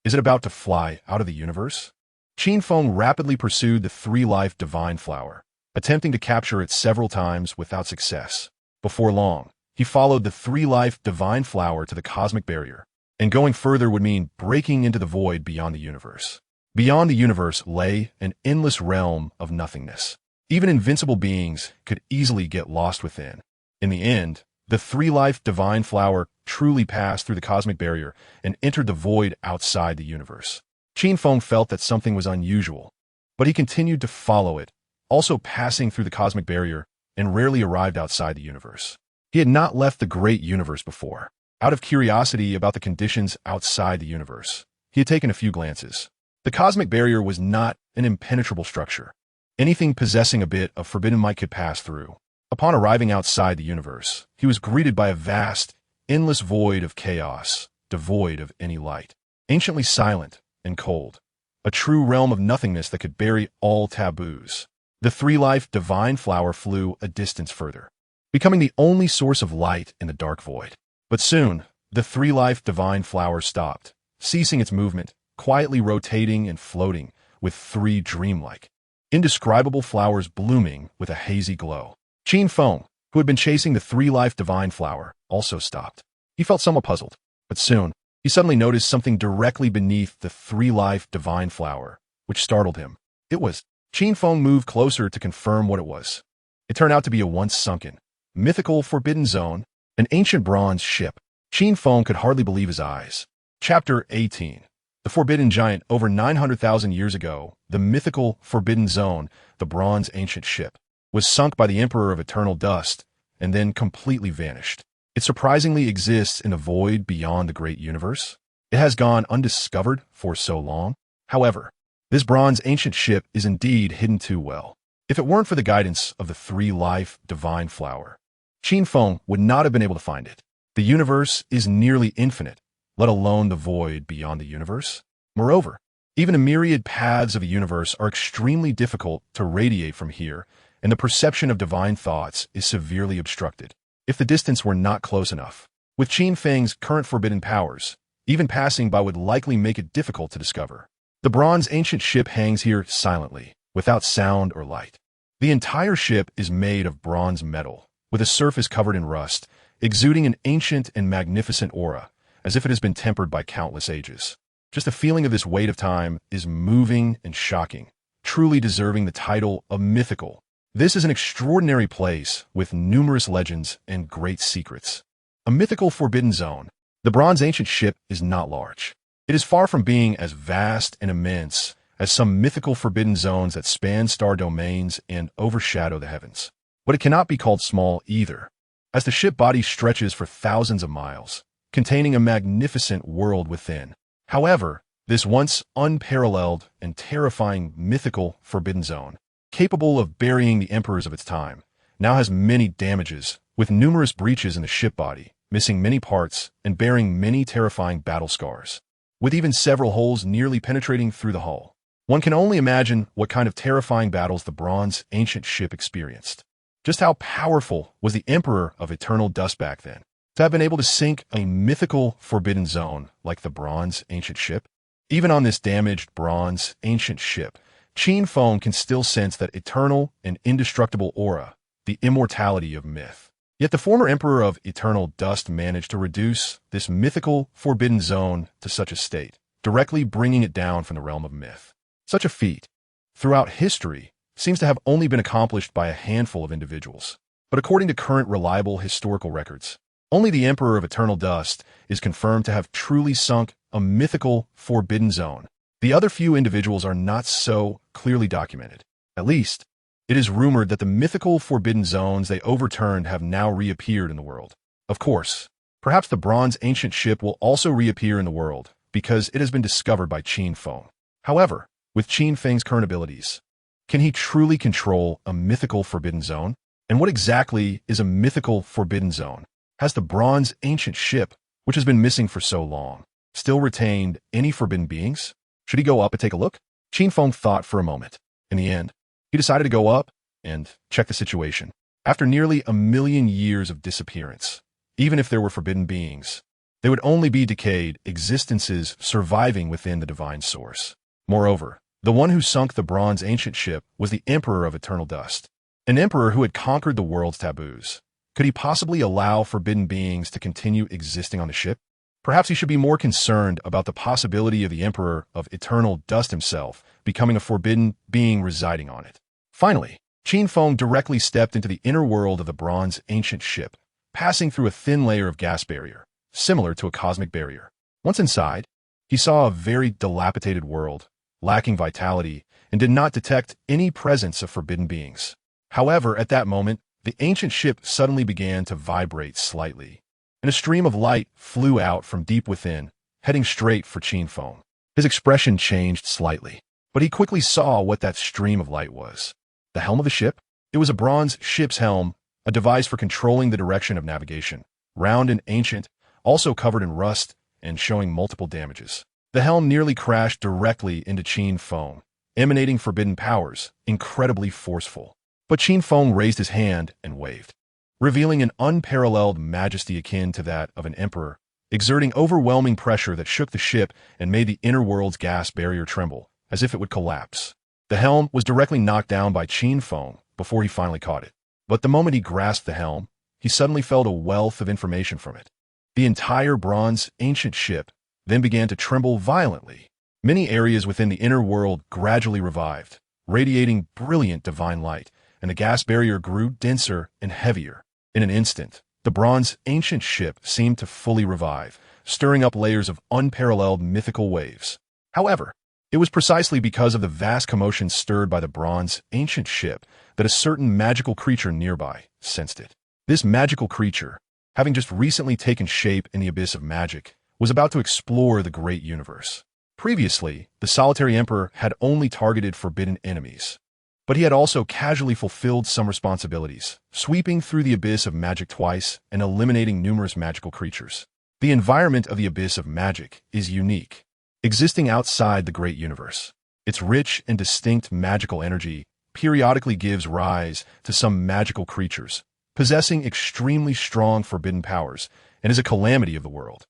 Is it about to fly out of the universe? Qin Feng rapidly pursued the three-life divine flower, attempting to capture it several times without success. Before long, he followed the three-life divine flower to the cosmic barrier, and going further would mean breaking into the void beyond the universe. Beyond the universe lay an endless realm of nothingness. Even invincible beings could easily get lost within. In the end, the three-life divine flower truly passed through the cosmic barrier and entered the void outside the universe. Qin Feng felt that something was unusual, but he continued to follow it, also passing through the cosmic barrier, and rarely arrived outside the universe. He had not left the great universe before. Out of curiosity about the conditions outside the universe, he had taken a few glances. The cosmic barrier was not an impenetrable structure. Anything possessing a bit of forbidden might could pass through. Upon arriving outside the universe, he was greeted by a vast, endless void of chaos, devoid of any light. Anciently silent and cold. A true realm of nothingness that could bury all taboos. The three-life divine flower flew a distance further, becoming the only source of light in the dark void. But soon, the three-life divine flower stopped, ceasing its movement, quietly rotating and floating with three dreamlike, indescribable flowers blooming with a hazy glow. Qin Feng, who had been chasing the three-life divine flower, also stopped. He felt somewhat puzzled, but soon, he suddenly noticed something directly beneath the three-life divine flower, which startled him. It was. Qin Feng moved closer to confirm what it was. It turned out to be a once-sunken, mythical forbidden zone, an ancient bronze ship. Qin Feng could hardly believe his eyes. Chapter 18. The Forbidden Giant. Over 900,000 years ago, the mythical Forbidden Zone, the bronze ancient ship, was sunk by the Emperor of Eternal Dust and then completely vanished. It surprisingly exists in the void beyond the great universe. It has gone undiscovered for so long. However, this bronze ancient ship is indeed hidden too well. If it weren't for the guidance of the three-life divine flower, Qin Feng would not have been able to find it. The universe is nearly infinite, let alone the void beyond the universe. Moreover, even the myriad paths of the universe are extremely difficult to radiate from here, and the perception of divine thoughts is severely obstructed. If the distance were not close enough, with Qin Feng's current forbidden powers, even passing by would likely make it difficult to discover. The bronze ancient ship hangs here silently, without sound or light. The entire ship is made of bronze metal, with a surface covered in rust, exuding an ancient and magnificent aura, as if it has been tempered by countless ages. Just the feeling of this weight of time is moving and shocking, truly deserving the title of mythical. This is an extraordinary place with numerous legends and great secrets. A mythical forbidden zone. The bronze ancient ship is not large. It is far from being as vast and immense as some mythical forbidden zones that span star domains and overshadow the heavens. But it cannot be called small either, as the ship body stretches for thousands of miles, containing a magnificent world within. However, this once unparalleled and terrifying mythical forbidden zone, capable of burying the emperors of its time, now has many damages, with numerous breaches in the ship body, missing many parts and bearing many terrifying battle scars, with even several holes nearly penetrating through the hull. One can only imagine what kind of terrifying battles the bronze ancient ship experienced. Just how powerful was the Emperor of Eternal Dust back then, to have been able to sink a mythical forbidden zone like the bronze ancient ship? Even on this damaged bronze ancient ship, Qin Feng can still sense that eternal and indestructible aura, the immortality of myth. Yet the former Emperor of Eternal Dust managed to reduce this mythical forbidden zone to such a state, directly bringing it down from the realm of myth. Such a feat, throughout history, seems to have only been accomplished by a handful of individuals. But according to current reliable historical records, only the Emperor of Eternal Dust is confirmed to have truly sunk a mythical forbidden zone. The other few individuals are not so clearly documented. At least, it is rumored that the mythical forbidden zones they overturned have now reappeared in the world. Of course, perhaps the bronze ancient ship will also reappear in the world, because it has been discovered by Qin Feng. However, with Qin Feng's current abilities, can he truly control a mythical forbidden zone? And what exactly is a mythical forbidden zone? Has the bronze ancient ship, which has been missing for so long, still retained any forbidden beings? Should he go up and take a look? Qin Feng thought for a moment. In the end, he decided to go up and check the situation. After nearly 1,000,000 years of disappearance, even if there were forbidden beings, they would only be decayed existences surviving within the divine source. Moreover, the one who sunk the bronze ancient ship was the Emperor of Eternal Dust, an emperor who had conquered the world's taboos. Could he possibly allow forbidden beings to continue existing on the ship? Perhaps he should be more concerned about the possibility of the Emperor of Eternal Dust himself becoming a forbidden being residing on it. Finally, Qin Feng directly stepped into the inner world of the bronze ancient ship, passing through a thin layer of gas barrier, similar to a cosmic barrier. Once inside, he saw a very dilapidated world, lacking vitality, and did not detect any presence of forbidden beings. However, at that moment, the ancient ship suddenly began to vibrate slightly, and a stream of light flew out from deep within, heading straight for Qin Feng. His expression changed slightly, but he quickly saw what that stream of light was. The helm of the ship? It was a bronze ship's helm, a device for controlling the direction of navigation. Round and ancient, also covered in rust and showing multiple damages. The helm nearly crashed directly into Qin Feng, emanating forbidden powers, incredibly forceful. But Qin Feng raised his hand and waved, revealing an unparalleled majesty akin to that of an emperor, exerting overwhelming pressure that shook the ship and made the inner world's gas barrier tremble, as if it would collapse. The helm was directly knocked down by Qin Feng before he finally caught it. But the moment he grasped the helm, he suddenly felt a wealth of information from it. The entire bronze ancient ship then began to tremble violently. Many areas within the inner world gradually revived, radiating brilliant divine light, and the gas barrier grew denser and heavier. In an instant, the bronze ancient ship seemed to fully revive, stirring up layers of unparalleled mythical waves. However, it was precisely because of the vast commotion stirred by the bronze ancient ship that a certain magical creature nearby sensed it. This magical creature, having just recently taken shape in the abyss of magic, was about to explore the great universe. Previously, the solitary emperor had only targeted forbidden enemies, but he had also casually fulfilled some responsibilities, sweeping through the abyss of magic twice and eliminating numerous magical creatures. The environment of the abyss of magic is unique, existing outside the great universe. Its rich and distinct magical energy periodically gives rise to some magical creatures, possessing extremely strong forbidden powers, and is a calamity of the world.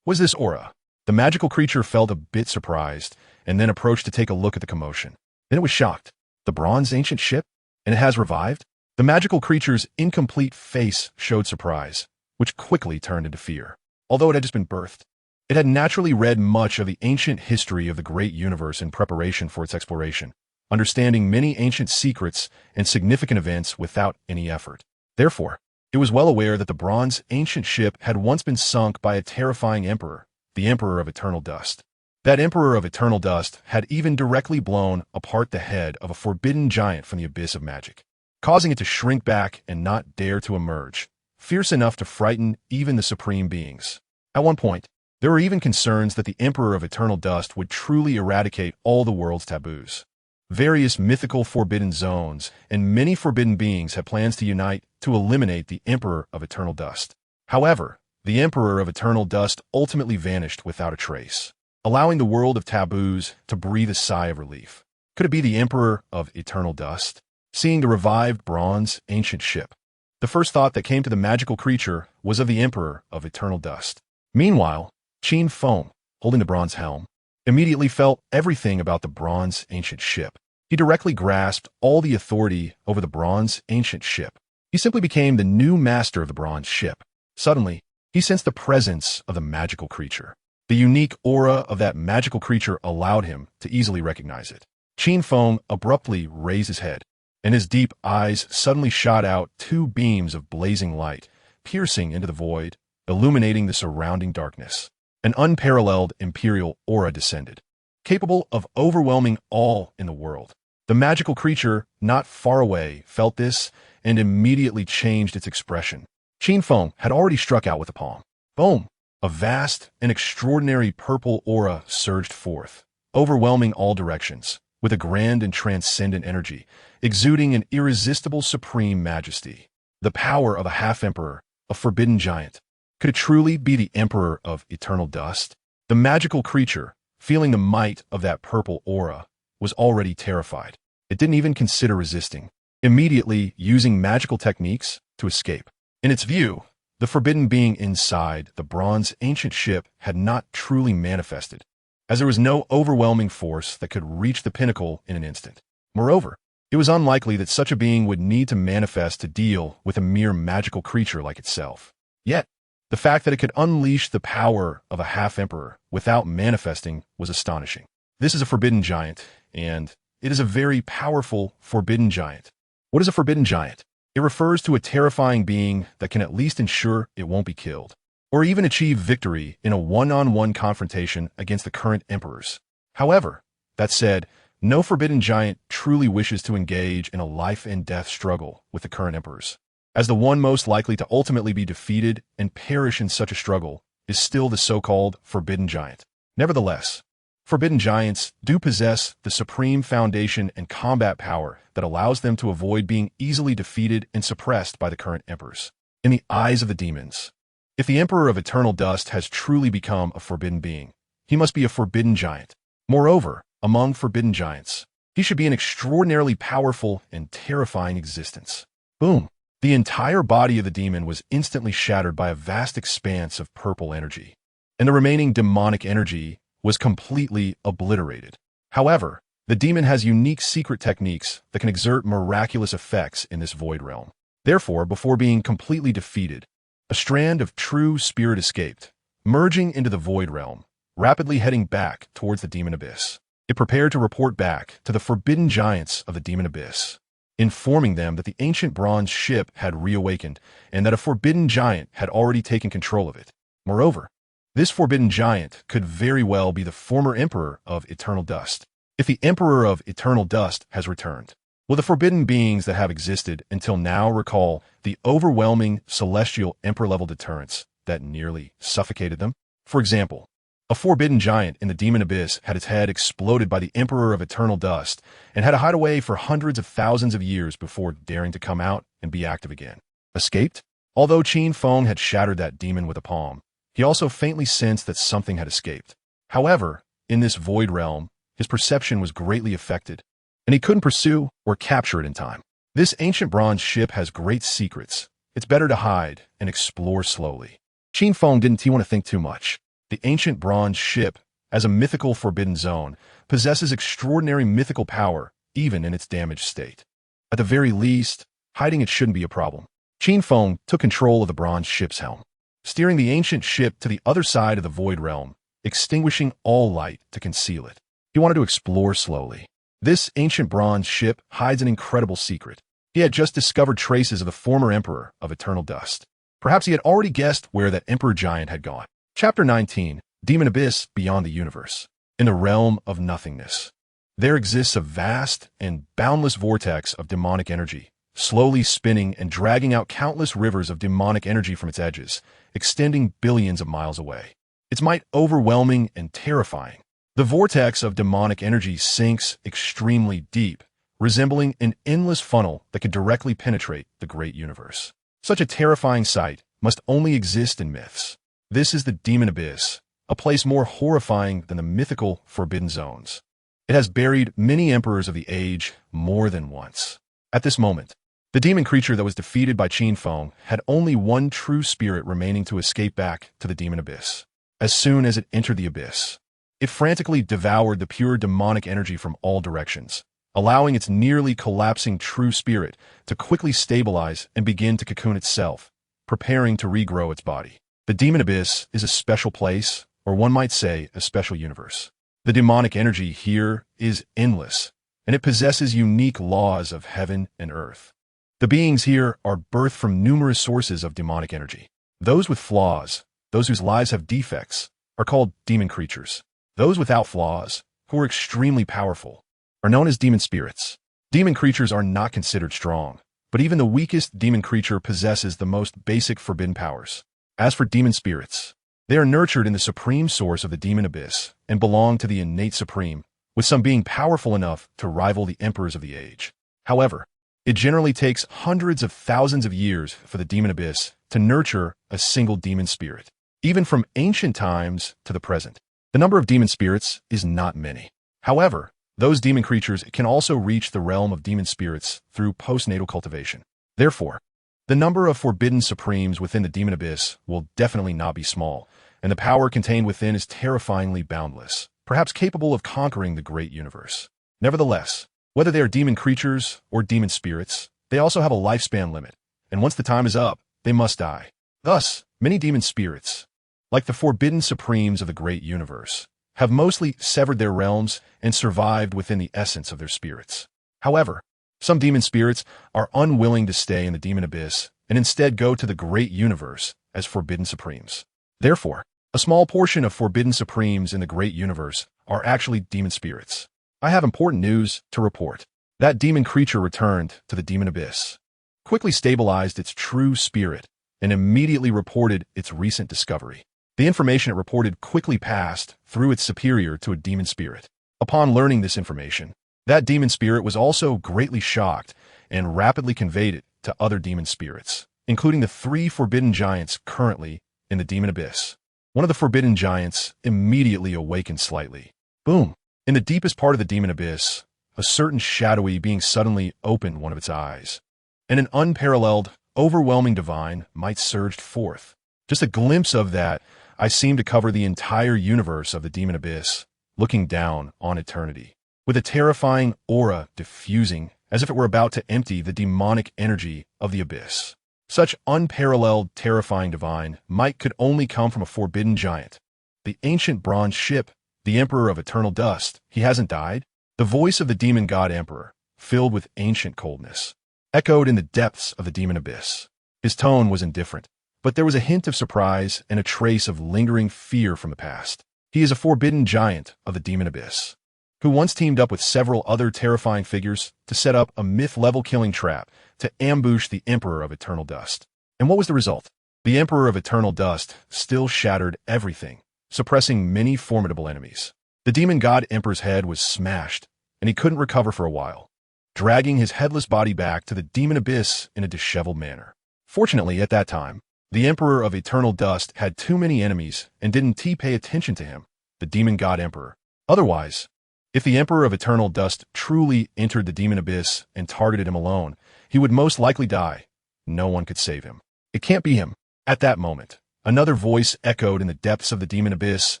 Was this aura? The magical creature felt a bit surprised, and then approached to take a look at the commotion. Then it was shocked. The bronze ancient ship? And it has revived? The magical creature's incomplete face showed surprise, which quickly turned into fear. Although it had just been birthed, it had naturally read much of the ancient history of the great universe in preparation for its exploration, understanding many ancient secrets and significant events without any effort. Therefore, it was well aware that the bronze ancient ship had once been sunk by a terrifying emperor, the Emperor of Eternal Dust. That Emperor of Eternal Dust had even directly blown apart the head of a forbidden giant from the abyss of magic, causing it to shrink back and not dare to emerge, fierce enough to frighten even the supreme beings. At one point, there were even concerns that the Emperor of Eternal Dust would truly eradicate all the world's taboos. Various mythical forbidden zones and many forbidden beings had plans to unite to eliminate the Emperor of Eternal Dust. However, the Emperor of Eternal Dust ultimately vanished without a trace, allowing the world of taboos to breathe a sigh of relief. Could it be the Emperor of Eternal Dust? Seeing the revived bronze ancient ship, the first thought that came to the magical creature was of the Emperor of Eternal Dust. Meanwhile, Qin Feng, holding the bronze helm, immediately felt everything about the bronze ancient ship. He directly grasped all the authority over the bronze ancient ship. He simply became the new master of the bronze ship. Suddenly, he sensed the presence of the magical creature. The unique aura of that magical creature allowed him to easily recognize it. Qin Feng abruptly raised his head, and his deep eyes suddenly shot out two beams of blazing light, piercing into the void, illuminating the surrounding darkness. An unparalleled imperial aura descended, capable of overwhelming all in the world. The magical creature, not far away, felt this and immediately changed its expression. Qin Feng had already struck out with the palm. Boom! A vast and extraordinary purple aura surged forth, overwhelming all directions, with a grand and transcendent energy, exuding an irresistible supreme majesty. The power of a half-emperor, a forbidden giant. Could it truly be the Emperor of Eternal Dust? The magical creature, feeling the might of that purple aura, was already terrified. It didn't even consider resisting, immediately using magical techniques to escape. In its view, the forbidden being inside the bronze ancient ship had not truly manifested, as there was no overwhelming force that could reach the pinnacle in an instant. Moreover, it was unlikely that such a being would need to manifest to deal with a mere magical creature like itself. Yet, the fact that it could unleash the power of a half-emperor without manifesting was astonishing. This is a forbidden giant, and it is a very powerful forbidden giant. What is a forbidden giant? It refers to a terrifying being that can at least ensure it won't be killed, or even achieve victory in a one-on-one confrontation against the current emperors. However, that said, no forbidden giant truly wishes to engage in a life-and-death struggle with the current emperors, as the one most likely to ultimately be defeated and perish in such a struggle is still the so-called forbidden giant. Nevertheless, forbidden giants do possess the supreme foundation and combat power that allows them to avoid being easily defeated and suppressed by the current emperors. In the eyes of the demons, If the Emperor of Eternal Dust has truly become a forbidden being, he must be a forbidden giant. Moreover, among forbidden giants, he should be an extraordinarily powerful and terrifying existence. Boom! The entire body of the demon was instantly shattered by a vast expanse of purple energy, and the remaining demonic energy was completely obliterated. However, the demon has unique secret techniques that can exert miraculous effects in this void realm. Therefore, before being completely defeated, a strand of true spirit escaped, merging into the void realm, rapidly heading back towards the demon abyss. It prepared to report back to the forbidden giants of the demon abyss, informing them that the ancient bronze ship had reawakened and that a forbidden giant had already taken control of it. Moreover, this forbidden giant could very well be the former Emperor of Eternal Dust. If the Emperor of Eternal Dust has returned, will the forbidden beings that have existed until now recall the overwhelming celestial Emperor-level deterrence that nearly suffocated them? For example, a forbidden giant in the demon abyss had its head exploded by the Emperor of Eternal Dust and had to hide away for hundreds of thousands of years before daring to come out and be active again. Escaped? Although Qin Feng had shattered that demon with a palm, he also faintly sensed that something had escaped. However, in this void realm, his perception was greatly affected, and he couldn't pursue or capture it in time. This ancient bronze ship has great secrets. It's better to hide and explore slowly. Qin Feng didn't want to think too much. The ancient bronze ship, as a mythical forbidden zone, possesses extraordinary mythical power, even in its damaged state. At the very least, hiding it shouldn't be a problem. Qin Feng took control of the bronze ship's helm, steering the ancient ship to the other side of the void realm, extinguishing all light to conceal it. He wanted to explore slowly. This ancient bronze ship hides an incredible secret. He had just discovered traces of the former Emperor of Eternal Dust. Perhaps he had already guessed where that Emperor giant had gone. Chapter 19, Demon Abyss Beyond the Universe. In the realm of nothingness, there exists a vast and boundless vortex of demonic energy, slowly spinning and dragging out countless rivers of demonic energy from its edges, extending billions of miles away. Its might overwhelming and terrifying. The vortex of demonic energy sinks extremely deep, resembling an endless funnel that could directly penetrate the great universe. Such a terrifying sight must only exist in myths. This is the Demon Abyss, a place more horrifying than the mythical Forbidden Zones. It has buried many emperors of the age more than once. At this moment, the demon creature that was defeated by Qin Feng had only one true spirit remaining to escape back to the Demon Abyss. As soon as it entered the abyss, it frantically devoured the pure demonic energy from all directions, allowing its nearly collapsing true spirit to quickly stabilize and begin to cocoon itself, preparing to regrow its body. The Demon Abyss is a special place, or one might say a special universe. The demonic energy here is endless, and it possesses unique laws of heaven and earth. The beings here are birthed from numerous sources of demonic energy. Those with flaws, those whose lives have defects, are called demon creatures. Those without flaws, who are extremely powerful, are known as demon spirits. Demon creatures are not considered strong, but even the weakest demon creature possesses the most basic forbidden powers. As for demon spirits, they are nurtured in the supreme source of the demon abyss and belong to the innate supreme, with some being powerful enough to rival the emperors of the age. However, it generally takes hundreds of thousands of years for the demon abyss to nurture a single demon spirit. Even from ancient times to the present, the number of demon spirits is not many. However, those demon creatures can also reach the realm of demon spirits through postnatal cultivation. Therefore, the number of forbidden supremes within the demon abyss will definitely not be small, and the power contained within is terrifyingly boundless, perhaps capable of conquering the great universe. Nevertheless, whether they are demon creatures or demon spirits, they also have a lifespan limit, and once the time is up, they must die. Thus, many demon spirits, like the forbidden supremes of the great universe, have mostly severed their realms and survived within the essence of their spirits. However, some demon spirits are unwilling to stay in the demon abyss and instead go to the great universe as forbidden supremes. Therefore, a small portion of forbidden supremes in the great universe are actually demon spirits. I have important news to report. That demon creature returned to the demon abyss, quickly stabilized its true spirit, and immediately reported its recent discovery. The information it reported quickly passed through its superior to a demon spirit. Upon learning this information, that demon spirit was also greatly shocked and rapidly conveyed it to other demon spirits, including the 3 forbidden giants currently in the demon abyss. One of the forbidden giants immediately awakened slightly. Boom! In the deepest part of the demon abyss, a certain shadowy being suddenly opened one of its eyes, and an unparalleled, overwhelming divine might surged forth. Just a glimpse of that, I seemed to cover the entire universe of the demon abyss, looking down on eternity, with a terrifying aura diffusing as if it were about to empty the demonic energy of the abyss. Such unparalleled, terrifying divine might could only come from a forbidden giant. The ancient bronze ship, the emperor of eternal dust, he hasn't died? The voice of the demon god emperor, filled with ancient coldness, echoed in the depths of the demon abyss. His tone was indifferent, but there was a hint of surprise and a trace of lingering fear from the past. He is a forbidden giant of the demon abyss, who once teamed up with several other terrifying figures to set up a myth-level killing trap to ambush the emperor of eternal dust. And what was the result? The emperor of eternal dust still shattered everything, suppressing many formidable enemies. The demon god emperor's head was smashed, and he couldn't recover for a while, dragging his headless body back to the demon abyss in a disheveled manner. Fortunately, at that time, the emperor of eternal dust had too many enemies and didn't pay attention to him, the demon god emperor. Otherwise, if the emperor of eternal dust truly entered the demon abyss and targeted him alone, he would most likely die. No one could save him. It can't be him. At that moment, another voice echoed in the depths of the demon abyss,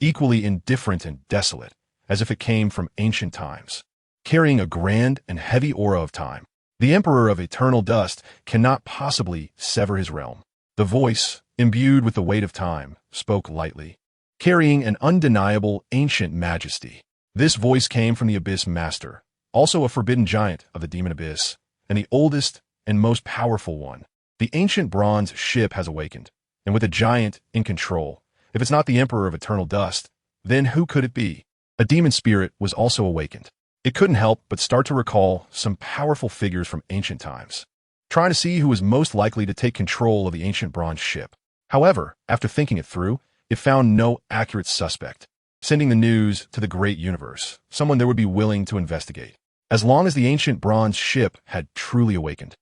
equally indifferent and desolate, as if it came from ancient times, carrying a grand and heavy aura of time. The emperor of eternal dust cannot possibly sever his realm. The voice, imbued with the weight of time, spoke lightly, carrying an undeniable ancient majesty. This voice came from the Abyss Master, also a forbidden giant of the demon abyss, and the oldest and most powerful one. The ancient bronze ship has awakened, and with a giant in control, if it's not the emperor of eternal dust, then who could it be? A demon spirit was also awakened. It couldn't help but start to recall some powerful figures from ancient times, trying to see who was most likely to take control of the ancient bronze ship. However, after thinking it through, it found no accurate suspect, sending the news to the great universe, someone that would be willing to investigate. As long as the ancient bronze ship had truly awakened,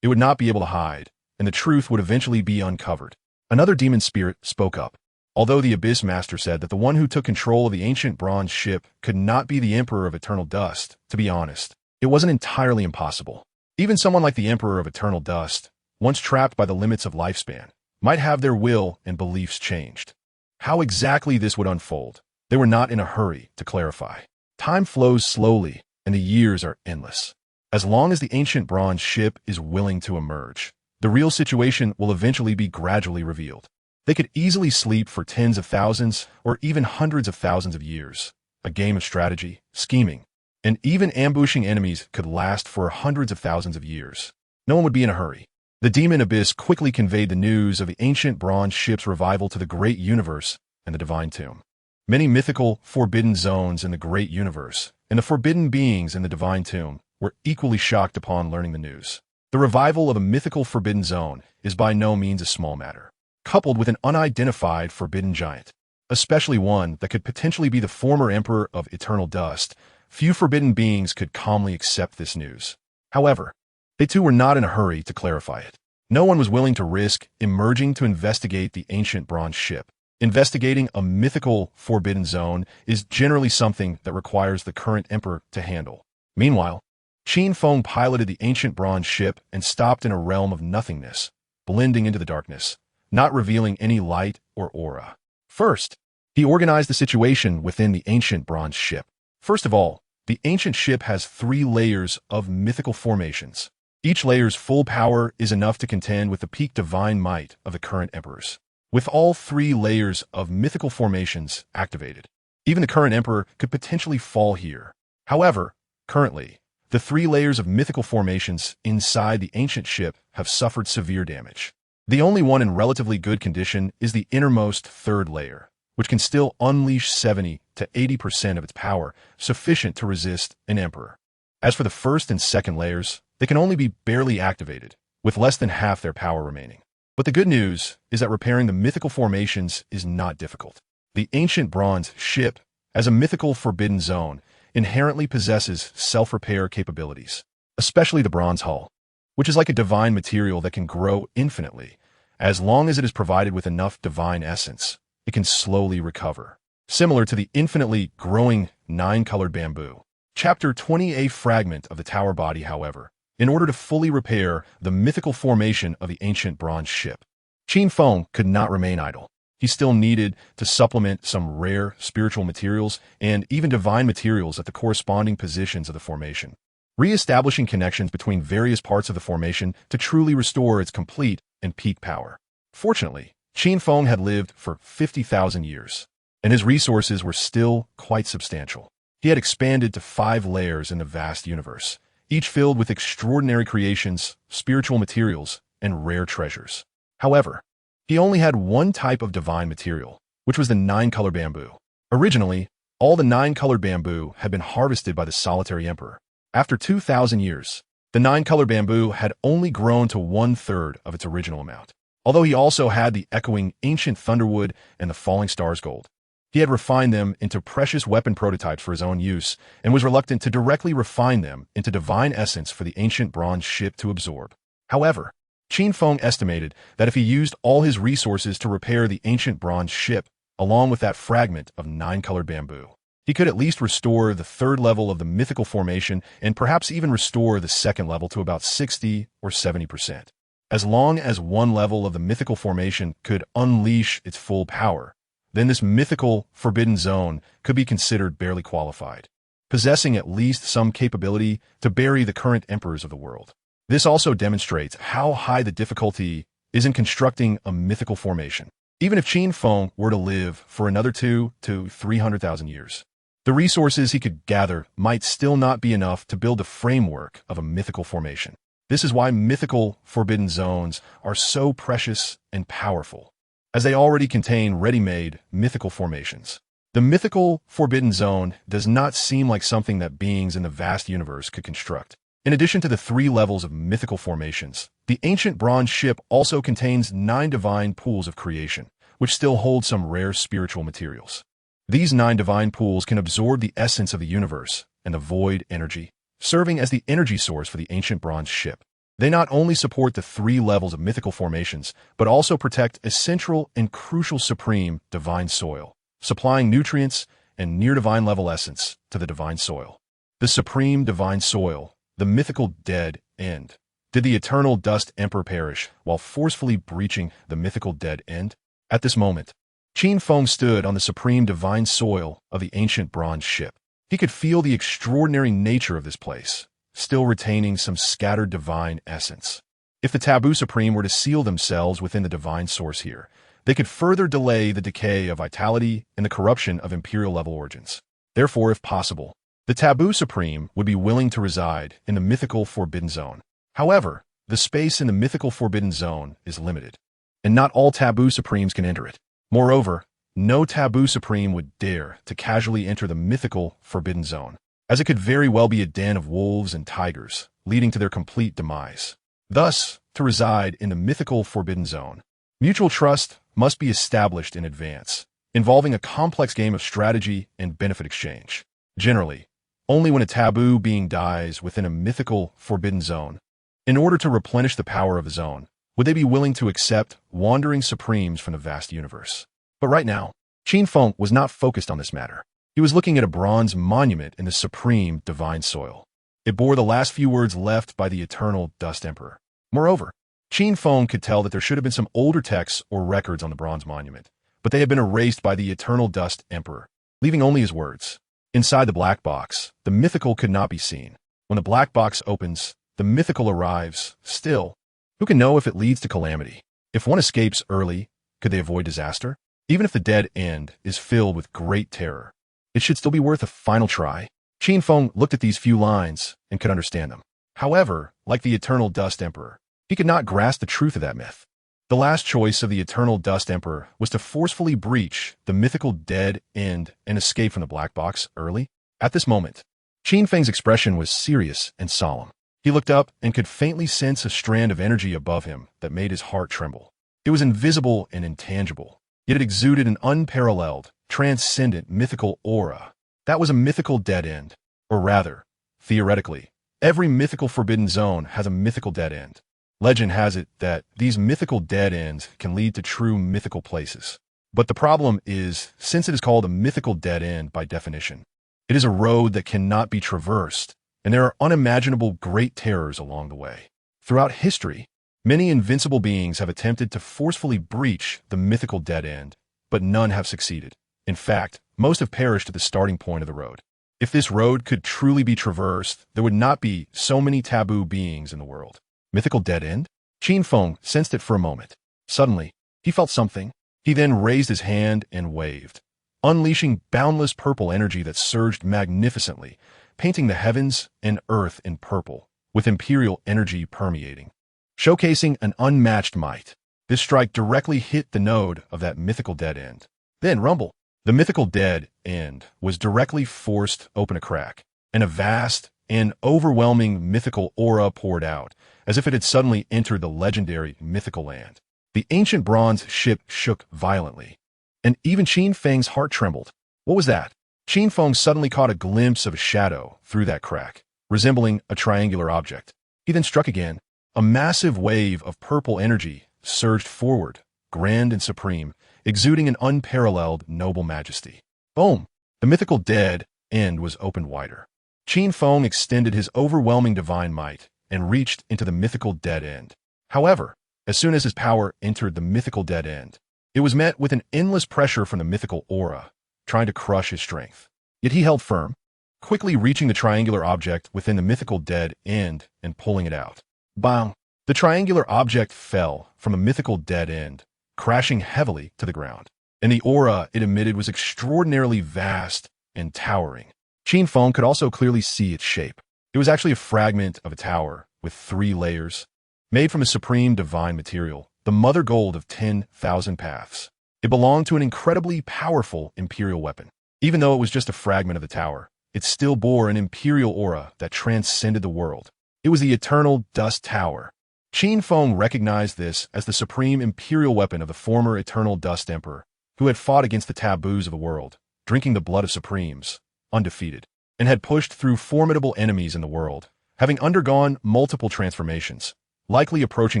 it would not be able to hide, and the truth would eventually be uncovered. Another demon spirit spoke up. Although the Abyss Master said that the one who took control of the ancient bronze ship could not be the Emperor of Eternal Dust, to be honest, it wasn't entirely impossible. Even someone like the Emperor of Eternal Dust, once trapped by the limits of lifespan, might have their will and beliefs changed. How exactly this would unfold, they were not in a hurry to clarify. Time flows slowly, and the years are endless. As long as the ancient bronze ship is willing to emerge, the real situation will eventually be gradually revealed. They could easily sleep for tens of thousands or even hundreds of thousands of years. A game of strategy, scheming, and even ambushing enemies could last for hundreds of thousands of years. No one would be in a hurry. The demon abyss quickly conveyed the news of the ancient bronze ship's revival to the great universe and the divine tomb. Many mythical, forbidden zones in the great universe and the forbidden beings in the divine tomb were equally shocked upon learning the news. The revival of a mythical forbidden zone is by no means a small matter, coupled with an unidentified forbidden giant, especially one that could potentially be the former emperor of eternal dust. Few forbidden beings could calmly accept this news. However, they too were not in a hurry to clarify it. No one was willing to risk emerging to investigate the ancient bronze ship. Investigating a mythical forbidden zone is generally something that requires the current emperor to handle. Meanwhile, Qin Feng piloted the ancient bronze ship and stopped in a realm of nothingness, blending into the darkness, not revealing any light or aura. First, he organized the situation within the ancient bronze ship. First of all, the ancient ship has 3 layers of mythical formations. Each layer's full power is enough to contend with the peak divine might of the current emperors. With all 3 layers of mythical formations activated, even the current emperor could potentially fall here. However, currently, the 3 layers of mythical formations inside the ancient ship have suffered severe damage. The only one in relatively good condition is the innermost 3rd layer, which can still unleash 70 to 80% of its power, sufficient to resist an emperor. As for the 1st and 2nd layers, they can only be barely activated, with less than half their power remaining. But the good news is that repairing the mythical formations is not difficult. The ancient bronze ship, as a mythical forbidden zone, inherently possesses self-repair capabilities, especially the bronze hull, which is like a divine material that can grow infinitely, As long as it is provided with enough divine essence, it can slowly recover. Similar to the infinitely growing nine-colored bamboo. Chapter 20. A fragment of the tower body, however, in order to fully repair the mythical formation of the ancient bronze ship. Qin Feng could not remain idle. He still needed to supplement some rare spiritual materials and even divine materials at the corresponding positions of the formation, re-establishing connections between various parts of the formation to truly restore its complete and peak power. Fortunately, Qin Feng had lived for 50,000 years, and his resources were still quite substantial. He had expanded to 5 layers in the vast universe, each filled with extraordinary creations, spiritual materials, and rare treasures. However, he only had one type of divine material, which was the 9-color bamboo. Originally, all the 9-colored bamboo had been harvested by the solitary emperor. After 2,000 years, the 9-color bamboo had only grown to 1/3 of its original amount. Although he also had the echoing ancient thunderwood and the falling stars gold, he had refined them into precious weapon prototypes for his own use and was reluctant to directly refine them into divine essence for the ancient bronze ship to absorb. However, Qin Feng estimated that if he used all his resources to repair the ancient bronze ship, along with that fragment of 9-colored bamboo, he could at least restore the 3rd level of the mythical formation and perhaps even restore the 2nd level to about 60 or 70%. As long as one level of the mythical formation could unleash its full power, then this mythical forbidden zone could be considered barely qualified, possessing at least some capability to bury the current emperors of the world. This also demonstrates how high the difficulty is in constructing a mythical formation. Even if Qin Feng were to live for another 200 to 300,000 years, the resources he could gather might still not be enough to build the framework of a mythical formation. This is why mythical forbidden zones are so precious and powerful, as they already contain ready-made mythical formations. The mythical forbidden zone does not seem like something that beings in the vast universe could construct. In addition to the 3 levels of mythical formations, the ancient bronze ship also contains 9 divine pools of creation, which still hold some rare spiritual materials. These 9 divine pools can absorb the essence of the universe and the void energy, serving as the energy source for the ancient bronze ship. They not only support the 3 levels of mythical formations, but also protect a central and crucial supreme divine soil, supplying nutrients and near-divine level essence to the divine soil. The supreme divine soil, the mythical dead end. Did the eternal dust emperor perish while forcefully breaching the mythical dead end? At this moment, Qin Feng stood on the supreme divine soil of the ancient bronze ship. He could feel the extraordinary nature of this place, still retaining some scattered divine essence. If the taboo supreme were to seal themselves within the divine source here, they could further delay the decay of vitality and the corruption of imperial-level origins. Therefore, if possible, the taboo supreme would be willing to reside in the mythical forbidden zone. However, the space in the mythical forbidden zone is limited, and not all taboo supremes can enter it. Moreover, no taboo supreme would dare to casually enter the mythical forbidden zone, as it could very well be a den of wolves and tigers, leading to their complete demise. Thus, to reside in the mythical forbidden zone, mutual trust must be established in advance, involving a complex game of strategy and benefit exchange. Generally, only when a taboo being dies within a mythical forbidden zone, in order to replenish the power of a zone, would they be willing to accept wandering supremes from the vast universe. But right now, Qin Feng was not focused on this matter. He was looking at a bronze monument in the supreme divine soil. It bore the last few words left by the eternal dust emperor. Moreover, Qin Feng could tell that there should have been some older texts or records on the bronze monument, but they had been erased by the eternal dust emperor, leaving only his words. Inside the black box, the mythical could not be seen. When the black box opens, the mythical arrives. Still, who can know if it leads to calamity? If one escapes early, could they avoid disaster? Even if the dead end is filled with great terror, it should still be worth a final try. Qin Feng looked at these few lines and could understand them. However, like the eternal dust emperor, he could not grasp the truth of that myth. The last choice of the eternal dust emperor was to forcefully breach the mythical dead end and escape from the black box early. At this moment, Qin Feng's expression was serious and solemn. He looked up and could faintly sense a strand of energy above him that made his heart tremble. It was invisible and intangible, yet it exuded an unparalleled, transcendent mythical aura. That was a mythical dead end. Or rather, theoretically, every mythical forbidden zone has a mythical dead end. Legend has it that these mythical dead ends can lead to true mythical places. But the problem is, since it is called a mythical dead end by definition, it is a road that cannot be traversed, and there are unimaginable great terrors along the way. Throughout history, many invincible beings have attempted to forcefully breach the mythical dead end, but none have succeeded. In fact, most have perished at the starting point of the road. If this road could truly be traversed, there would not be so many taboo beings in the world. Mythical dead end? Qin Feng sensed it for a moment. Suddenly, he felt something. He then raised his hand and waved, unleashing boundless purple energy that surged magnificently, painting the heavens and earth in purple, with imperial energy permeating, showcasing an unmatched might. This strike directly hit the node of that mythical dead end. Then rumble. The mythical dead end was directly forced open a crack, and a vast and overwhelming mythical aura poured out, as if it had suddenly entered the legendary mythical land. The ancient bronze ship shook violently, and even Qin Feng's heart trembled. What was that? Qin Feng suddenly caught a glimpse of a shadow through that crack, resembling a triangular object. He then struck again. A massive wave of purple energy surged forward, grand and supreme, exuding an unparalleled noble majesty. Boom! The mythical dead end was opened wider. Qin Feng extended his overwhelming divine might and reached into the mythical dead end. However, as soon as his power entered the mythical dead end, it was met with an endless pressure from the mythical aura, trying to crush his strength. Yet he held firm, quickly reaching the triangular object within the mythical dead end and pulling it out. Bang! The triangular object fell from the mythical dead end, crashing heavily to the ground, and the aura it emitted was extraordinarily vast and towering. Qin Feng could also clearly see its shape. It was actually a fragment of a tower with 3 layers, made from a supreme divine material, the mother gold of 10,000 paths. It belonged to an incredibly powerful imperial weapon. Even though it was just a fragment of the tower, it still bore an imperial aura that transcended the world. It was the eternal dust tower. Qin Feng recognized this as the supreme imperial weapon of the former eternal dust emperor, who had fought against the taboos of the world, drinking the blood of supremes, undefeated, and had pushed through formidable enemies in the world, having undergone multiple transformations, likely approaching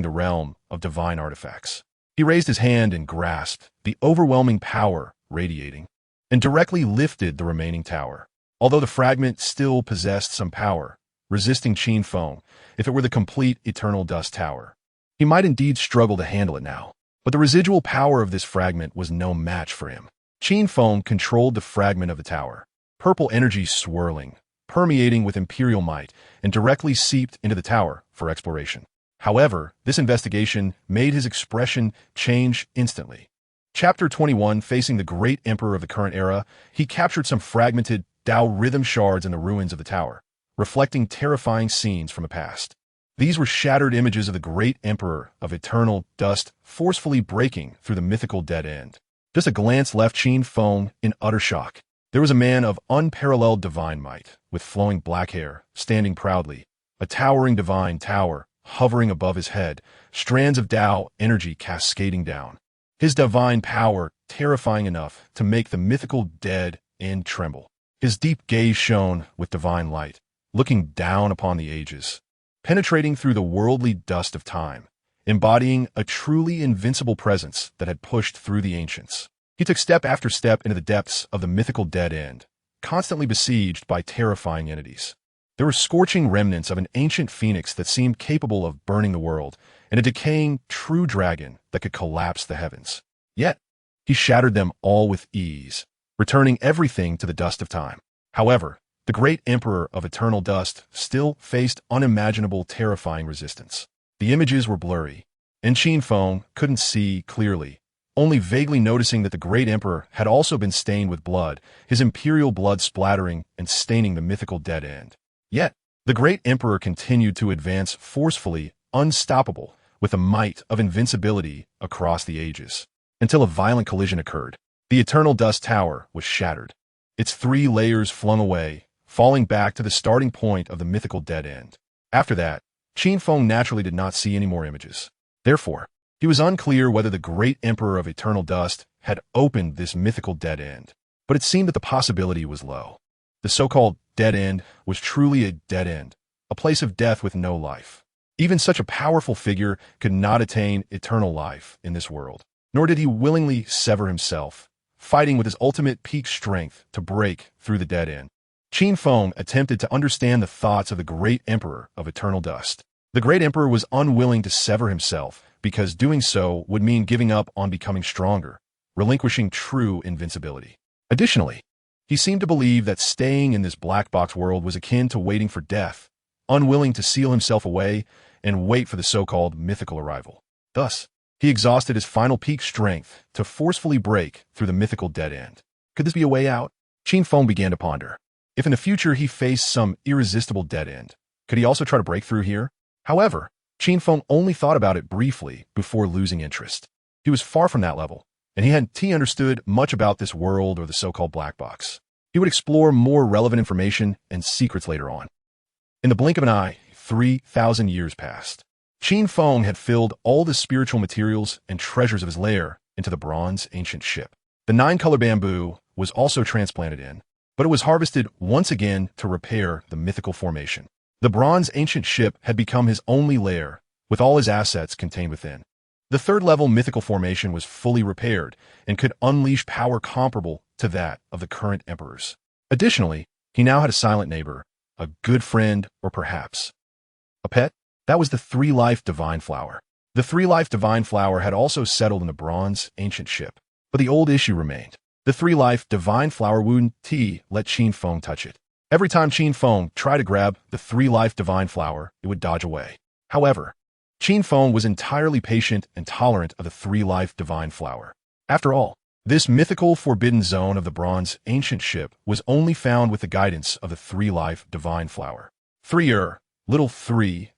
the realm of divine artifacts. He raised his hand and grasped the overwhelming power radiating, and directly lifted the remaining tower. Although the fragment still possessed some power, resisting Qin Feng, if it were the complete eternal dust tower, he might indeed struggle to handle it now. But the residual power of this fragment was no match for him. Qin Feng controlled the fragment of the tower, purple energy swirling, permeating with imperial might, and directly seeped into the tower for exploration. However, this investigation made his expression change instantly. Chapter 21, facing the great emperor of the current era, he captured some fragmented Tao rhythm shards in the ruins of the tower, reflecting terrifying scenes from the past. These were shattered images of the great emperor of eternal dust forcefully breaking through the mythical dead end. Just a glance left Qin Feng in utter shock. There was a man of unparalleled divine might, with flowing black hair, standing proudly, a towering divine tower hovering above his head, strands of Tao energy cascading down. His divine power terrifying enough to make the mythical dead end tremble. His deep gaze shone with divine light, looking down upon the ages, penetrating through the worldly dust of time, embodying a truly invincible presence that had pushed through the ancients. He took step after step into the depths of the mythical dead end, constantly besieged by terrifying entities. There were scorching remnants of an ancient phoenix that seemed capable of burning the world, and a decaying true dragon that could collapse the heavens. Yet, he shattered them all with ease, returning everything to the dust of time. However, the great emperor of eternal dust still faced unimaginable terrifying resistance. The images were blurry, and Qin Feng couldn't see clearly, only vaguely noticing that the great emperor had also been stained with blood, his imperial blood splattering and staining the mythical dead end. Yet, the great emperor continued to advance forcefully, unstoppable, with the might of invincibility across the ages, until a violent collision occurred. The eternal dust tower was shattered, its 3 layers flung away, falling back to the starting point of the mythical dead end. After that, Qin Feng naturally did not see any more images. Therefore, he was unclear whether the great emperor of eternal dust had opened this mythical dead end, but it seemed that the possibility was low. The so-called dead end was truly a dead end, a place of death with no life. Even such a powerful figure could not attain eternal life in this world, nor did he willingly sever himself, fighting with his ultimate peak strength to break through the dead end. Qin Feng attempted to understand the thoughts of the great emperor of eternal dust. The great emperor was unwilling to sever himself because doing so would mean giving up on becoming stronger, relinquishing true invincibility. Additionally, he seemed to believe that staying in this black box world was akin to waiting for death, unwilling to seal himself away and wait for the so-called mythical arrival. Thus, he exhausted his final peak strength to forcefully break through the mythical dead end. Could this be a way out? Qin Feng began to ponder. If in the future he faced some irresistible dead end, could he also try to break through here? However, Qin Feng only thought about it briefly before losing interest. He was far from that level, and he hadn't understood much about this world or the so-called black box. He would explore more relevant information and secrets later on. In the blink of an eye, 3,000 years passed. Qin Feng had filled all the spiritual materials and treasures of his lair into the bronze ancient ship. The 9-color bamboo was also transplanted in, but it was harvested once again to repair the mythical formation. The bronze ancient ship had become his only lair, with all his assets contained within. The 3rd-level mythical formation was fully repaired and could unleash power comparable to that of the current emperors. Additionally, he now had a silent neighbor, a good friend, or perhaps a pet. That was the 3-life divine flower. The 3-life divine flower had also settled in the bronze ancient ship, but the old issue remained. The 3-life divine flower wouldn't let Qin Feng touch it. Every time Qin Feng tried to grab the 3-life divine flower, it would dodge away. However, Qin Feng was entirely patient and tolerant of the 3-life divine flower. After all, this mythical forbidden zone of the bronze ancient ship was only found with the guidance of the 3-life divine flower. Little 3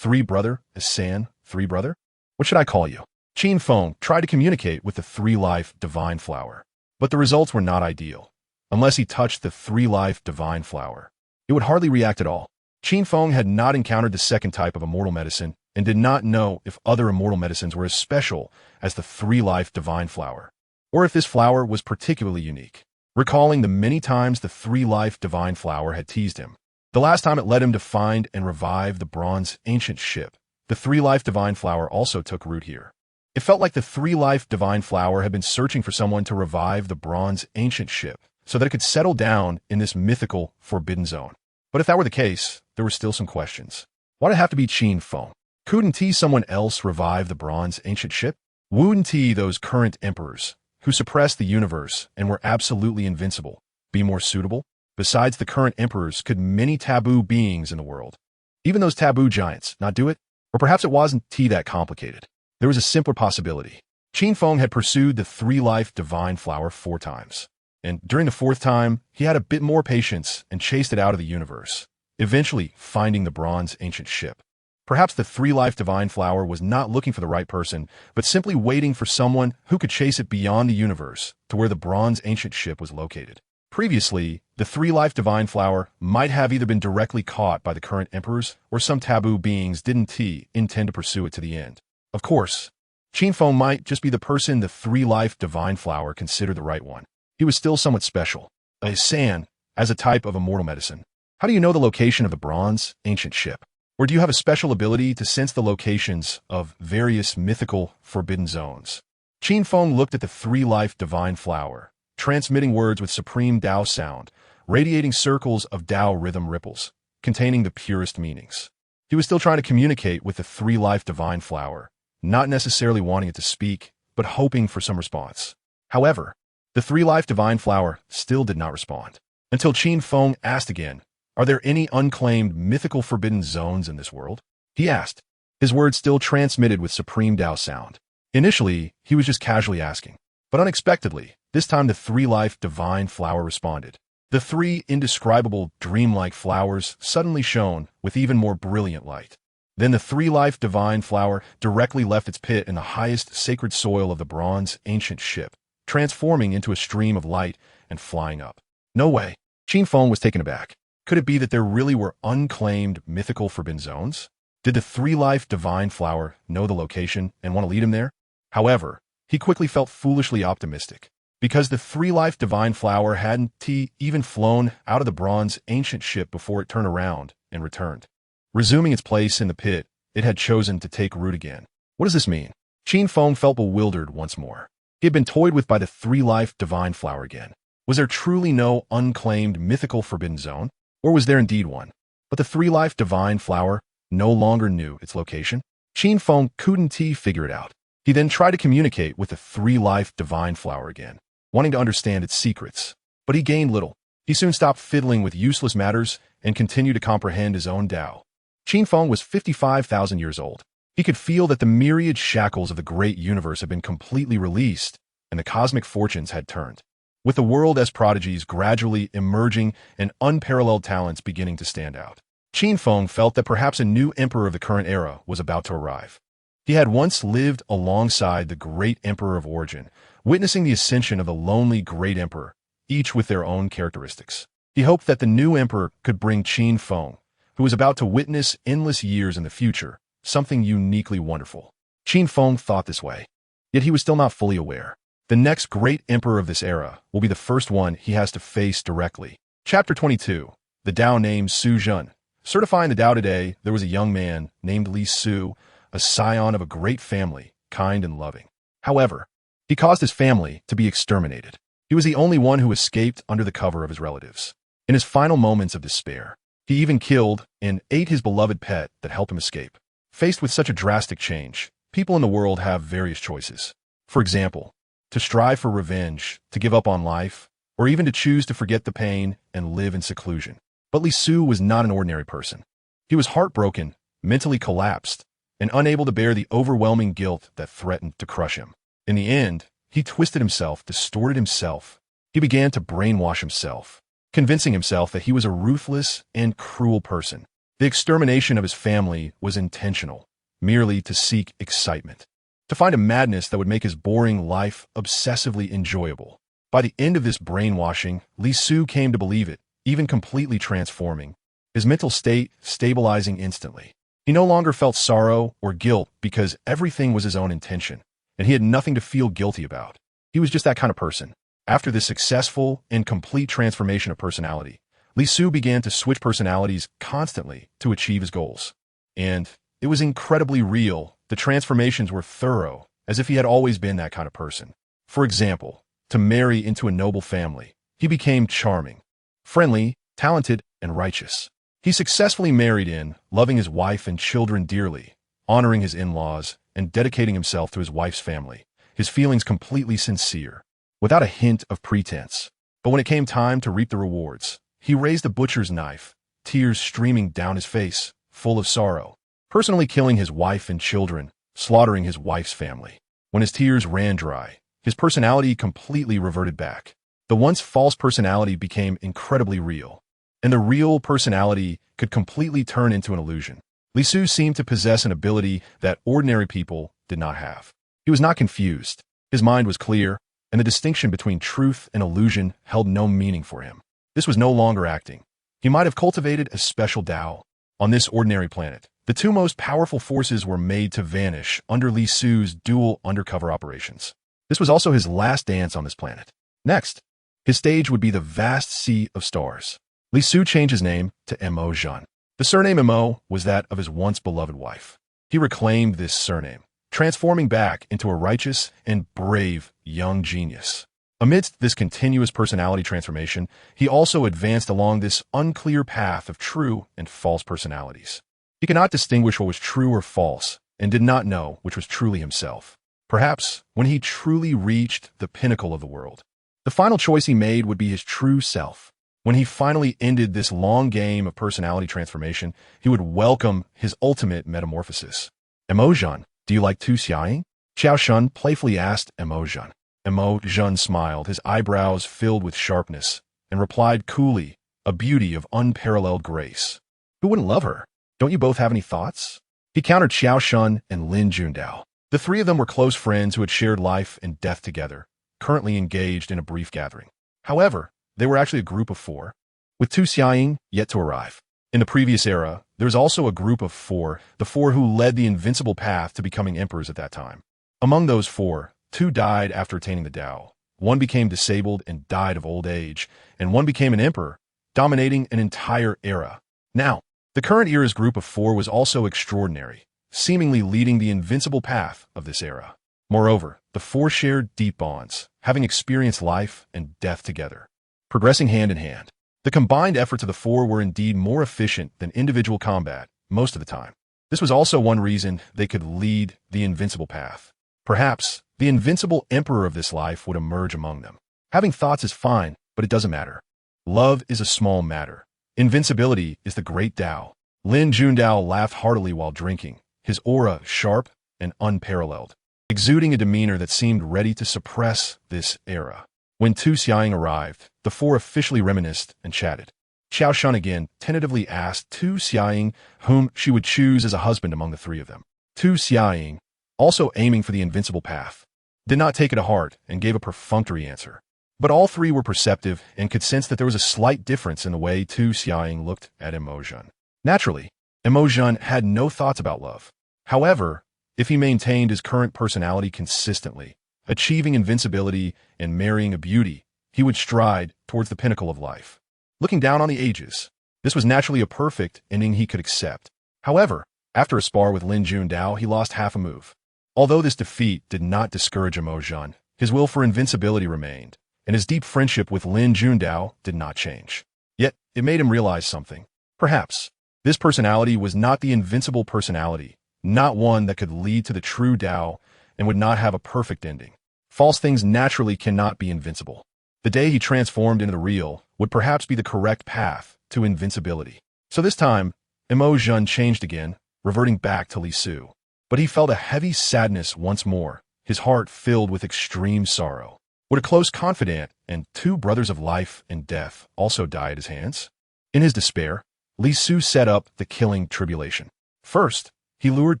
brother, San, 3 brother? What should I call you? Qin Feng tried to communicate with the 3-life divine flower, but the results were not ideal. Unless he touched the 3-life divine flower, it would hardly react at all. Qin Feng had not encountered the 2nd type of immortal medicine and did not know if other immortal medicines were as special as the 3-life divine flower, or if this flower was particularly unique. Recalling the many times the 3-life divine flower had teased him, the last time it led him to find and revive the bronze ancient ship, the 3-life divine flower also took root here. It felt like the 3-life divine flower had been searching for someone to revive the bronze ancient ship so that it could settle down in this mythical forbidden zone. But if that were the case, there were still some questions. Why'd it have to be Qin Feng? Couldn't someone else revive the bronze ancient ship? Wouldn't those current emperors, who suppressed the universe and were absolutely invincible, be more suitable? Besides the current emperors, could many taboo beings in the world, even those taboo giants, not do it? Or perhaps it wasn't that complicated. There was a simpler possibility. Qin Feng had pursued the 3-life divine flower 4 times. And during the 4th time, he had a bit more patience and chased it out of the universe, eventually finding the bronze ancient ship. Perhaps the 3-life divine flower was not looking for the right person, but simply waiting for someone who could chase it beyond the universe to where the bronze ancient ship was located. Previously, the 3-life divine flower might have either been directly caught by the current emperors or some taboo beings didn't intend to pursue it to the end. Of course, Qin Feng might just be the person the 3-life divine flower considered the right one. He was still somewhat special. A San, as a type of immortal medicine. How do you know the location of the bronze ancient ship? Or do you have a special ability to sense the locations of various mythical forbidden zones? Qin Feng looked at the 3-life divine flower, transmitting words with supreme Tao sound, radiating circles of Tao rhythm ripples, containing the purest meanings. He was still trying to communicate with the 3-life divine flower, not necessarily wanting it to speak, but hoping for some response. However, the 3-life divine flower still did not respond, until Qin Feng asked again, "Are there any unclaimed mythical forbidden zones in this world?" He asked, his words still transmitted with supreme Tao sound. Initially, he was just casually asking, but unexpectedly, this time the 3-life divine flower responded. The 3 indescribable, dreamlike flowers suddenly shone with even more brilliant light. Then the 3-life divine flower directly left its pit in the highest sacred soil of the bronze ancient ship, transforming into a stream of light and flying up. No way. Qin Feng was taken aback. Could it be that there really were unclaimed mythical forbidden zones? Did the 3-life divine flower know the location and want to lead him there? However, he quickly felt foolishly optimistic, because the 3-life divine flower hadn't even flown out of the bronze ancient ship before it turned around and returned. Resuming its place in the pit, it had chosen to take root again. What does this mean? Qin Feng felt bewildered once more. He had been toyed with by the three-life divine flower again. Was there truly no unclaimed mythical forbidden zone? Or was there indeed one? But the three-life divine flower no longer knew its location. Qin Feng couldn't figure it out. He then tried to communicate with the three-life divine flower again, wanting to understand its secrets. But he gained little. He soon stopped fiddling with useless matters and continued to comprehend his own Tao. Qin Feng was 55,000 years old. He could feel that the myriad shackles of the great universe had been completely released and the cosmic fortunes had turned. With the world as prodigies gradually emerging and unparalleled talents beginning to stand out, Qin Feng felt that perhaps a new emperor of the current era was about to arrive. He had once lived alongside the great emperor of origin, witnessing the ascension of the lonely great emperor, each with their own characteristics. He hoped that the new emperor could bring Qin Feng, who was about to witness endless years in the future, something uniquely wonderful. Qin Feng thought this way, yet he was still not fully aware. The next great emperor of this era will be the first one he has to face directly. Chapter 22. The Tao named Su Zhen. Certifying the Tao today, there was a young man named Li Su, a scion of a great family, kind and loving. However, he caused his family to be exterminated. He was the only one who escaped under the cover of his relatives. In his final moments of despair, he even killed and ate his beloved pet that helped him escape. Faced with such a drastic change, people in the world have various choices. For example, to strive for revenge, to give up on life, or even to choose to forget the pain and live in seclusion. But Li Su was not an ordinary person. He was heartbroken, mentally collapsed, and unable to bear the overwhelming guilt that threatened to crush him. In the end, he twisted himself, distorted himself. He began to brainwash himself, convincing himself that he was a ruthless and cruel person. The extermination of his family was intentional, merely to seek excitement, to find a madness that would make his boring life obsessively enjoyable. By the end of this brainwashing, Li Su came to believe it, even completely transforming, his mental state stabilizing instantly. He no longer felt sorrow or guilt because everything was his own intention, and he had nothing to feel guilty about. He was just that kind of person. After this successful and complete transformation of personality, Li Su began to switch personalities constantly to achieve his goals. And it was incredibly real. The transformations were thorough, as if he had always been that kind of person. For example, to marry into a noble family, he became charming, friendly, talented, and righteous. He successfully married in, loving his wife and children dearly, honoring his in-laws, and dedicating himself to his wife's family, his feelings completely sincere, without a hint of pretense. But when it came time to reap the rewards, he raised a butcher's knife, tears streaming down his face, full of sorrow, personally killing his wife and children, slaughtering his wife's family. When his tears ran dry, his personality completely reverted back. The once false personality became incredibly real, and the real personality could completely turn into an illusion. Li Su seemed to possess an ability that ordinary people did not have. He was not confused. His mind was clear, and the distinction between truth and illusion held no meaning for him. This was no longer acting. He might have cultivated a special Tao. On this ordinary planet, the two most powerful forces were made to vanish under Li Su's dual undercover operations. This was also his last dance on this planet. Next, his stage would be the vast sea of stars. Li Su changed his name to Mo Zhen. The surname Mo was that of his once beloved wife. He reclaimed this surname, transforming back into a righteous and brave young genius. Amidst this continuous personality transformation, he also advanced along this unclear path of true and false personalities. He could not distinguish what was true or false, and did not know which was truly himself. Perhaps when he truly reached the pinnacle of the world, the final choice he made would be his true self. When he finally ended this long game of personality transformation, he would welcome his ultimate metamorphosis. Mo Zhen, do you like Tu Xiaoying? Xiao Shun playfully asked Mo Zhen. Mo Zhen smiled, his eyebrows filled with sharpness, and replied coolly, a beauty of unparalleled grace. Who wouldn't love her? Don't you both have any thoughts? He countered Xiao Shun and Lin Jundao. The three of them were close friends who had shared life and death together, currently engaged in a brief gathering. However, they were actually a group of four, with Tu Xiaoying yet to arrive. In the previous era, there was also a group of four, the four who led the invincible path to becoming emperors at that time. Among those four, two died after attaining the Tao, one became disabled and died of old age, and one became an emperor, dominating an entire era. Now, the current era's group of four was also extraordinary. seemingly leading the invincible path of this era. Moreover, the four shared deep bonds, having experienced life and death together, progressing hand in hand. The combined efforts of the four were indeed more efficient than individual combat most of the time. This was also one reason they could lead the invincible path. Perhaps the invincible emperor of this life would emerge among them. Having thoughts is fine, but it doesn't matter. Love is a small matter. Invincibility is the great Tao. Lin Jundao laughed heartily while drinking, his aura sharp and unparalleled, exuding a demeanor that seemed ready to suppress this era. When Tu Xiang arrived, the four officially reminisced and chatted. Xiao Shun again tentatively asked Tu Xiang whom she would choose as a husband among the three of them. Tu Xiang, also aiming for the invincible path, did not take it to heart and gave a perfunctory answer. But all three were perceptive and could sense that there was a slight difference in the way Tu Xiang looked at Emojun. Naturally, Emojun had no thoughts about love. However, if he maintained his current personality consistently, achieving invincibility and marrying a beauty, he would stride towards the pinnacle of life. Looking down on the ages, this was naturally a perfect ending he could accept. However, after a spar with Lin Jundao, he lost half a move. Although this defeat did not discourage Emojun, his will for invincibility remained, and his deep friendship with Lin Jundao did not change. Yet, it made him realize something. Perhaps, this personality was not the invincible personality, not one that could lead to the true Tao and would not have a perfect ending. False things naturally cannot be invincible. The day he transformed into the real would perhaps be the correct path to invincibility. So this time, Emojun changed again, reverting back to Li Su. But he felt a heavy sadness once more, his heart filled with extreme sorrow. Would a close confidant and two brothers of life and death also die at his hands? In his despair, Li Su set up the killing tribulation. First, he lured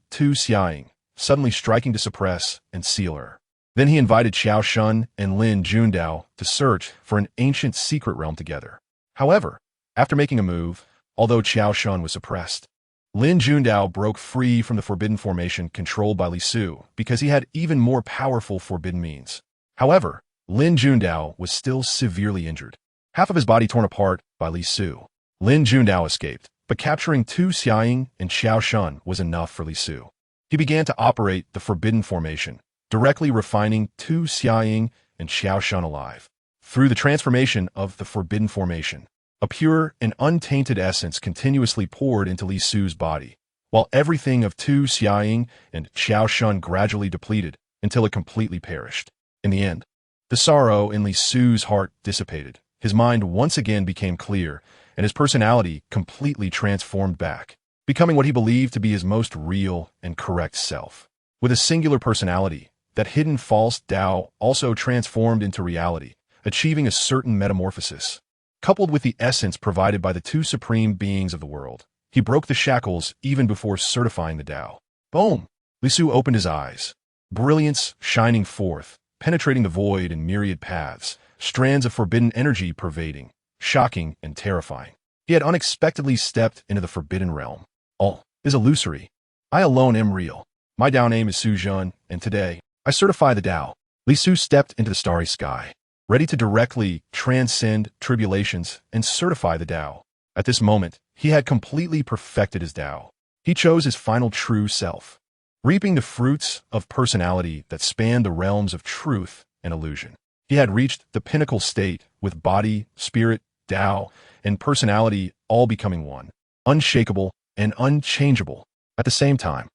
Tu Xiang, suddenly striking to suppress and seal her. Then he invited Xiao Shun and Lin Jundao to search for an ancient secret realm together. However, after making a move, although Xiao Shun was suppressed, Lin Jundao broke free from the forbidden formation controlled by Li Su because he had even more powerful forbidden means. However, Lin Jundao was still severely injured, half of his body torn apart by Li Su. Lin Jundao escaped, but capturing Tu Xiang and Xiao Shun was enough for Li Su. He began to operate the forbidden formation, directly refining Tu Xiang and Xiao Shun alive. Through the transformation of the forbidden formation, a pure and untainted essence continuously poured into Li Su's body, while everything of Tu Xiang and Xiao Shun gradually depleted until it completely perished. In the end, the sorrow in Li Su's heart dissipated, his mind once again became clear, and his personality completely transformed back, becoming what he believed to be his most real and correct self. With a singular personality, that hidden false Tao also transformed into reality, achieving a certain metamorphosis. Coupled with the essence provided by the two supreme beings of the world, he broke the shackles even before certifying the Tao. Boom! Li Su opened his eyes, brilliance shining forth, penetrating the void in myriad paths, strands of forbidden energy pervading, shocking and terrifying. He had unexpectedly stepped into the forbidden realm. All is illusory. I alone am real. My Tao name is Su Jun, and today, I certify the Tao. Li Su stepped into the starry sky, ready to directly transcend tribulations and certify the Tao. At this moment, he had completely perfected his Tao. He chose his final true self, reaping the fruits of personality that spanned the realms of truth and illusion. He had reached the pinnacle state with body, spirit, Tao, and personality all becoming one, unshakable and unchangeable at the same time.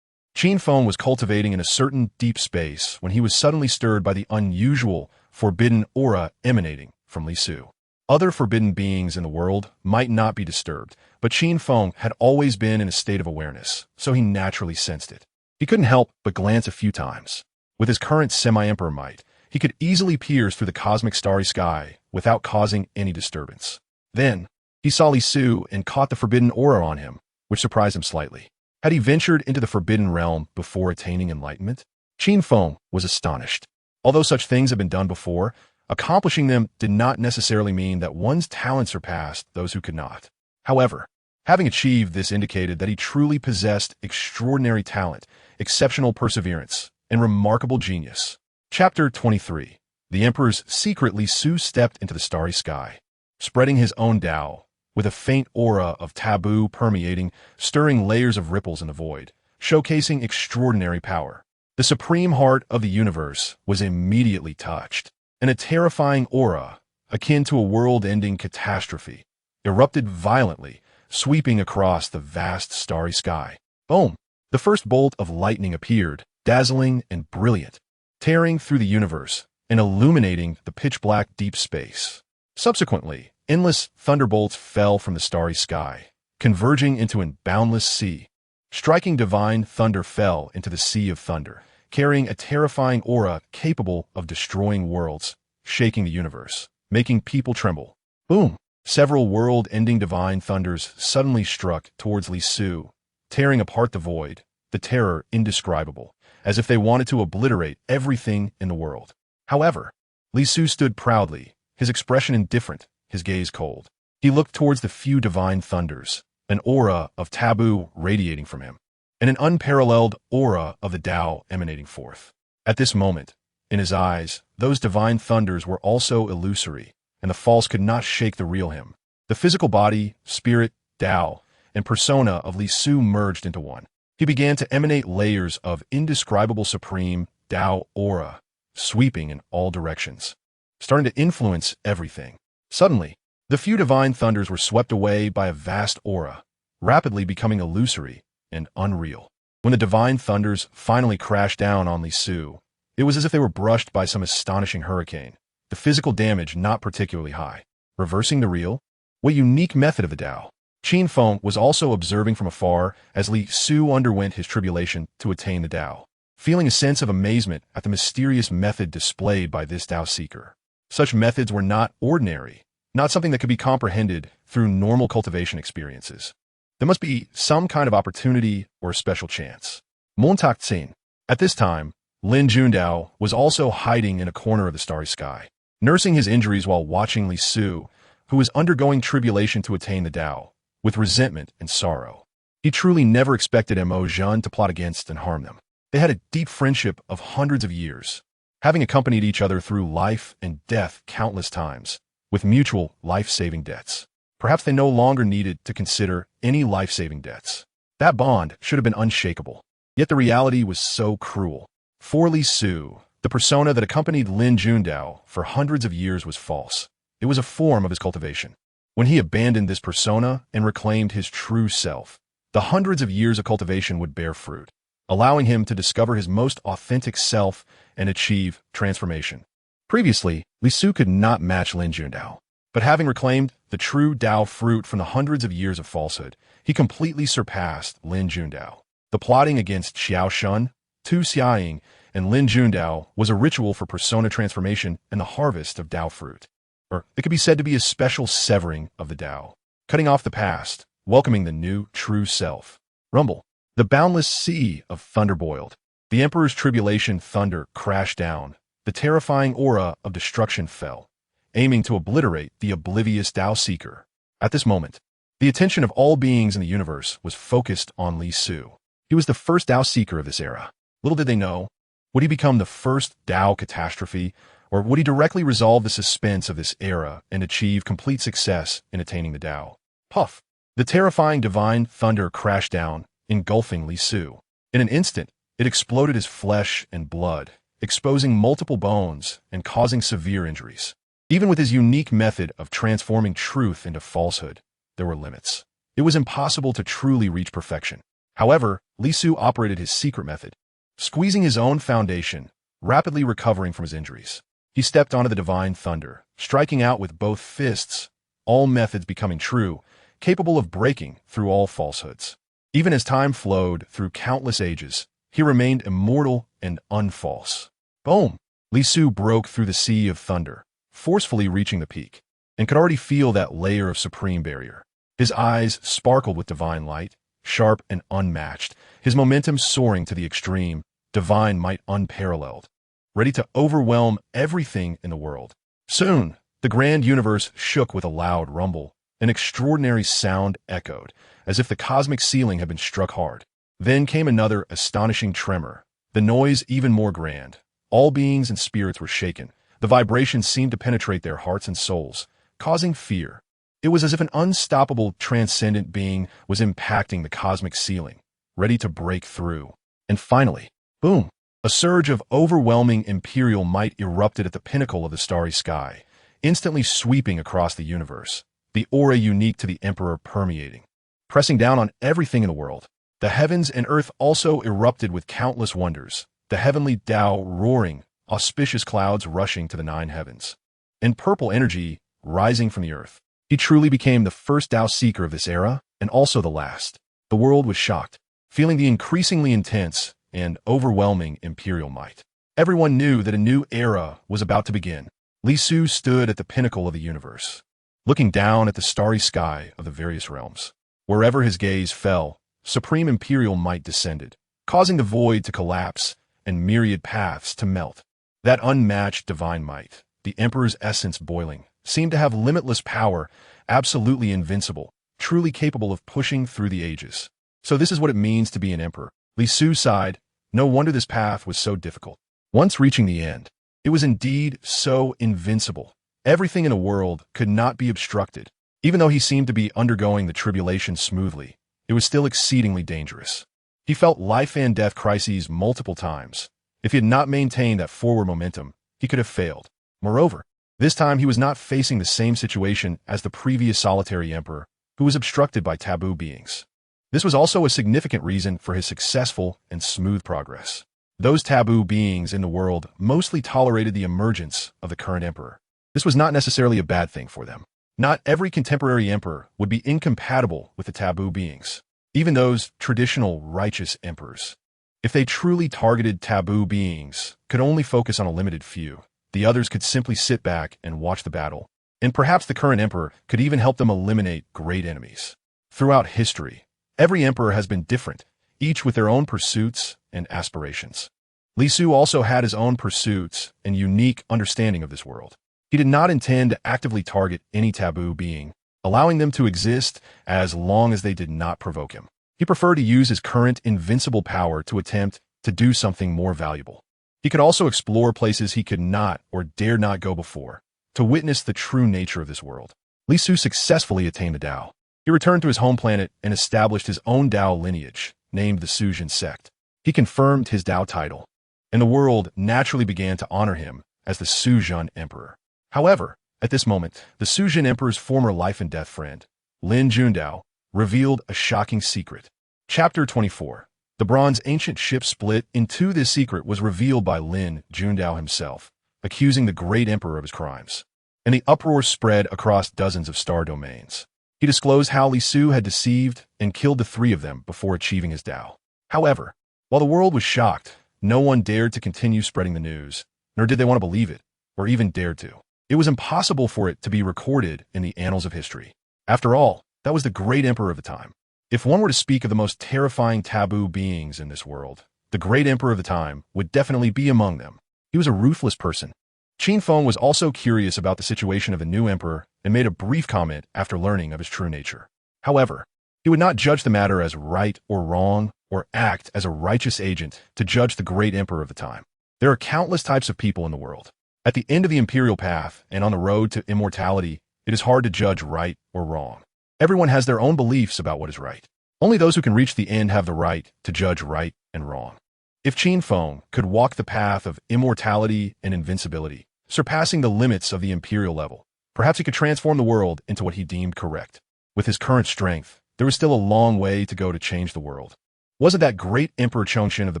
Qin Feng was cultivating in a certain deep space when he was suddenly stirred by the unusual, forbidden aura emanating from Li Su. Other forbidden beings in the world might not be disturbed, but Qin Feng had always been in a state of awareness, so he naturally sensed it. He couldn't help but glance a few times. With his current semi-emperor might, he could easily pierce through the cosmic starry sky without causing any disturbance. Then, he saw Li Su and caught the forbidden aura on him, which surprised him slightly. Had he ventured into the forbidden realm before attaining enlightenment? Qin Feng was astonished. Although such things had been done before, accomplishing them did not necessarily mean that one's talent surpassed those who could not. However, having achieved this indicated that he truly possessed extraordinary talent, exceptional perseverance, and remarkable genius. Chapter 23. The Emperor's secret. Li Su stepped into the starry sky, spreading his own Tao, with a faint aura of taboo permeating, stirring layers of ripples in the void, showcasing extraordinary power. The supreme heart of the universe was immediately touched, and a terrifying aura, akin to a world-ending catastrophe, erupted violently, sweeping across the vast starry sky. Boom! The first bolt of lightning appeared, dazzling and brilliant, tearing through the universe and illuminating the pitch-black deep space. Subsequently, endless thunderbolts fell from the starry sky, converging into a boundless sea. Striking divine thunder fell into the sea of thunder, carrying a terrifying aura capable of destroying worlds, shaking the universe, making people tremble. Boom! Several world-ending divine thunders suddenly struck towards Li Su, tearing apart the void, the terror indescribable, as if they wanted to obliterate everything in the world. However, Li Su stood proudly, his expression indifferent, his gaze cold. He looked towards the few divine thunders, an aura of taboo radiating from him, and an unparalleled aura of the Tao emanating forth. At this moment, in his eyes, those divine thunders were also illusory, and the false could not shake the real him. The physical body, spirit, Tao, and persona of Li Su merged into one. He began to emanate layers of indescribable supreme Tao aura, sweeping in all directions, starting to influence everything. Suddenly, the few divine thunders were swept away by a vast aura, rapidly becoming illusory and unreal. When the divine thunders finally crashed down on Li Su, it was as if they were brushed by some astonishing hurricane, the physical damage not particularly high. Reversing the real? What unique method of the Tao? Qin Feng was also observing from afar as Li Su underwent his tribulation to attain the Tao, feeling a sense of amazement at the mysterious method displayed by this Tao seeker. Such methods were not ordinary, not something that could be comprehended through normal cultivation experiences. There must be some kind of opportunity or a special chance. Montactsin. At this time, Lin Jundao was also hiding in a corner of the starry sky, nursing his injuries while watching Li Su, who was undergoing tribulation to attain the Tao, with resentment and sorrow. He truly never expected Mo Zhen to plot against and harm them. They had a deep friendship of hundreds of years, having accompanied each other through life and death countless times, with mutual life-saving debts. Perhaps they no longer needed to consider any life-saving debts. That bond should have been unshakable. Yet the reality was so cruel. For Li Su, the persona that accompanied Lin Jundao for hundreds of years was false. It was a form of his cultivation. When he abandoned this persona and reclaimed his true self, the hundreds of years of cultivation would bear fruit, allowing him to discover his most authentic self and achieve transformation. Previously, Li Su could not match Lin Jundao, but having reclaimed the true Tao fruit from the hundreds of years of falsehood, he completely surpassed Lin Jundao. The plotting against Xiao Shun, Tu Xiaoying, and Lin Jundao was a ritual for persona transformation and the harvest of Tao fruit. Or it could be said to be a special severing of the Tao, cutting off the past, welcoming the new true self. Rumble. The boundless sea of thunder boiled. The emperor's tribulation thunder crashed down. The terrifying aura of destruction fell, aiming to obliterate the oblivious Tao seeker. At this moment, the attention of all beings in the universe was focused on Li Su. He was the first Tao seeker of this era. Little did they know, would he become the first Tao catastrophe, or would he directly resolve the suspense of this era and achieve complete success in attaining the Tao? Puff! The terrifying divine thunder crashed down, engulfing Li Su. In an instant, it exploded his flesh and blood, exposing multiple bones and causing severe injuries. Even with his unique method of transforming truth into falsehood, there were limits. It was impossible to truly reach perfection. However, Li Su operated his secret method, squeezing his own foundation, rapidly recovering from his injuries. He stepped onto the divine thunder, striking out with both fists, all methods becoming true, capable of breaking through all falsehoods. Even as time flowed through countless ages, he remained immortal and unfalse. Boom! Li Su broke through the sea of thunder, forcefully reaching the peak, and could already feel that layer of supreme barrier. His eyes sparkled with divine light, sharp and unmatched, his momentum soaring to the extreme, divine might unparalleled, ready to overwhelm everything in the world. Soon, the grand universe shook with a loud rumble. An extraordinary sound echoed, as if the cosmic ceiling had been struck hard. Then came another astonishing tremor, the noise even more grand. All beings and spirits were shaken. The vibration seemed to penetrate their hearts and souls, causing fear. It was as if an unstoppable, transcendent being was impacting the cosmic ceiling, ready to break through. And finally, boom! A surge of overwhelming imperial might erupted at the pinnacle of the starry sky, instantly sweeping across the universe, the aura unique to the emperor permeating, pressing down on everything in the world. The heavens and earth also erupted with countless wonders, the heavenly Tao roaring, auspicious clouds rushing to the nine heavens, and purple energy rising from the earth. He truly became the first Tao seeker of this era, and also the last. The world was shocked, feeling the increasingly intense and overwhelming imperial might. Everyone knew that a new era was about to begin. Li Su stood at the pinnacle of the universe, looking down at the starry sky of the various realms. Wherever his gaze fell, supreme imperial might descended, causing the void to collapse and myriad paths to melt. That unmatched divine might, the emperor's essence boiling, seemed to have limitless power, absolutely invincible, truly capable of pushing through the ages. So this is what it means to be an emperor. Li Su sighed. No wonder this path was so difficult. Once reaching the end, it was indeed so invincible. Everything in the world could not be obstructed. Even though he seemed to be undergoing the tribulation smoothly, it was still exceedingly dangerous. He felt life and death crises multiple times. If he had not maintained that forward momentum, he could have failed. Moreover, this time he was not facing the same situation as the previous solitary emperor, who was obstructed by taboo beings. This was also a significant reason for his successful and smooth progress. Those taboo beings in the world mostly tolerated the emergence of the current emperor. This was not necessarily a bad thing for them. Not every contemporary emperor would be incompatible with the taboo beings, even those traditional righteous emperors. If they truly targeted taboo beings, could only focus on a limited few, the others could simply sit back and watch the battle. And perhaps the current emperor could even help them eliminate great enemies. Throughout history, every emperor has been different, each with their own pursuits and aspirations. Li Su also had his own pursuits and unique understanding of this world. He did not intend to actively target any taboo being, allowing them to exist as long as they did not provoke him. He preferred to use his current invincible power to attempt to do something more valuable. He could also explore places he could not or dared not go before, to witness the true nature of this world. Li Su successfully attained the Tao. He returned to his home planet and established his own Tao lineage, named the Suzhen sect. He confirmed his Tao title, and the world naturally began to honor him as the Suzhen Emperor. However, at this moment, the Suzhen Emperor's former life and death friend, Lin Jundao, revealed a shocking secret. Chapter 24. The bronze ancient ship split in two. This secret was revealed by Lin Jundao himself, accusing the great emperor of his crimes. And the uproar spread across dozens of star domains. He disclosed how Li Su had deceived and killed the three of them before achieving his Tao. However, while the world was shocked, no one dared to continue spreading the news, nor did they want to believe it, or even dared to. It was impossible for it to be recorded in the annals of history. After all, that was the great emperor of the time. If one were to speak of the most terrifying taboo beings in this world, the great emperor of the time would definitely be among them. He was a ruthless person. Qin Feng was also curious about the situation of the new emperor and made a brief comment after learning of his true nature. However, he would not judge the matter as right or wrong or act as a righteous agent to judge the great emperor of the time. There are countless types of people in the world. At the end of the imperial path and on the road to immortality, it is hard to judge right or wrong. Everyone has their own beliefs about what is right. Only those who can reach the end have the right to judge right and wrong. If Qin Feng could walk the path of immortality and invincibility, surpassing the limits of the imperial level, perhaps he could transform the world into what he deemed correct. With his current strength, there was still a long way to go to change the world. Wasn't that great Emperor Chongqing of the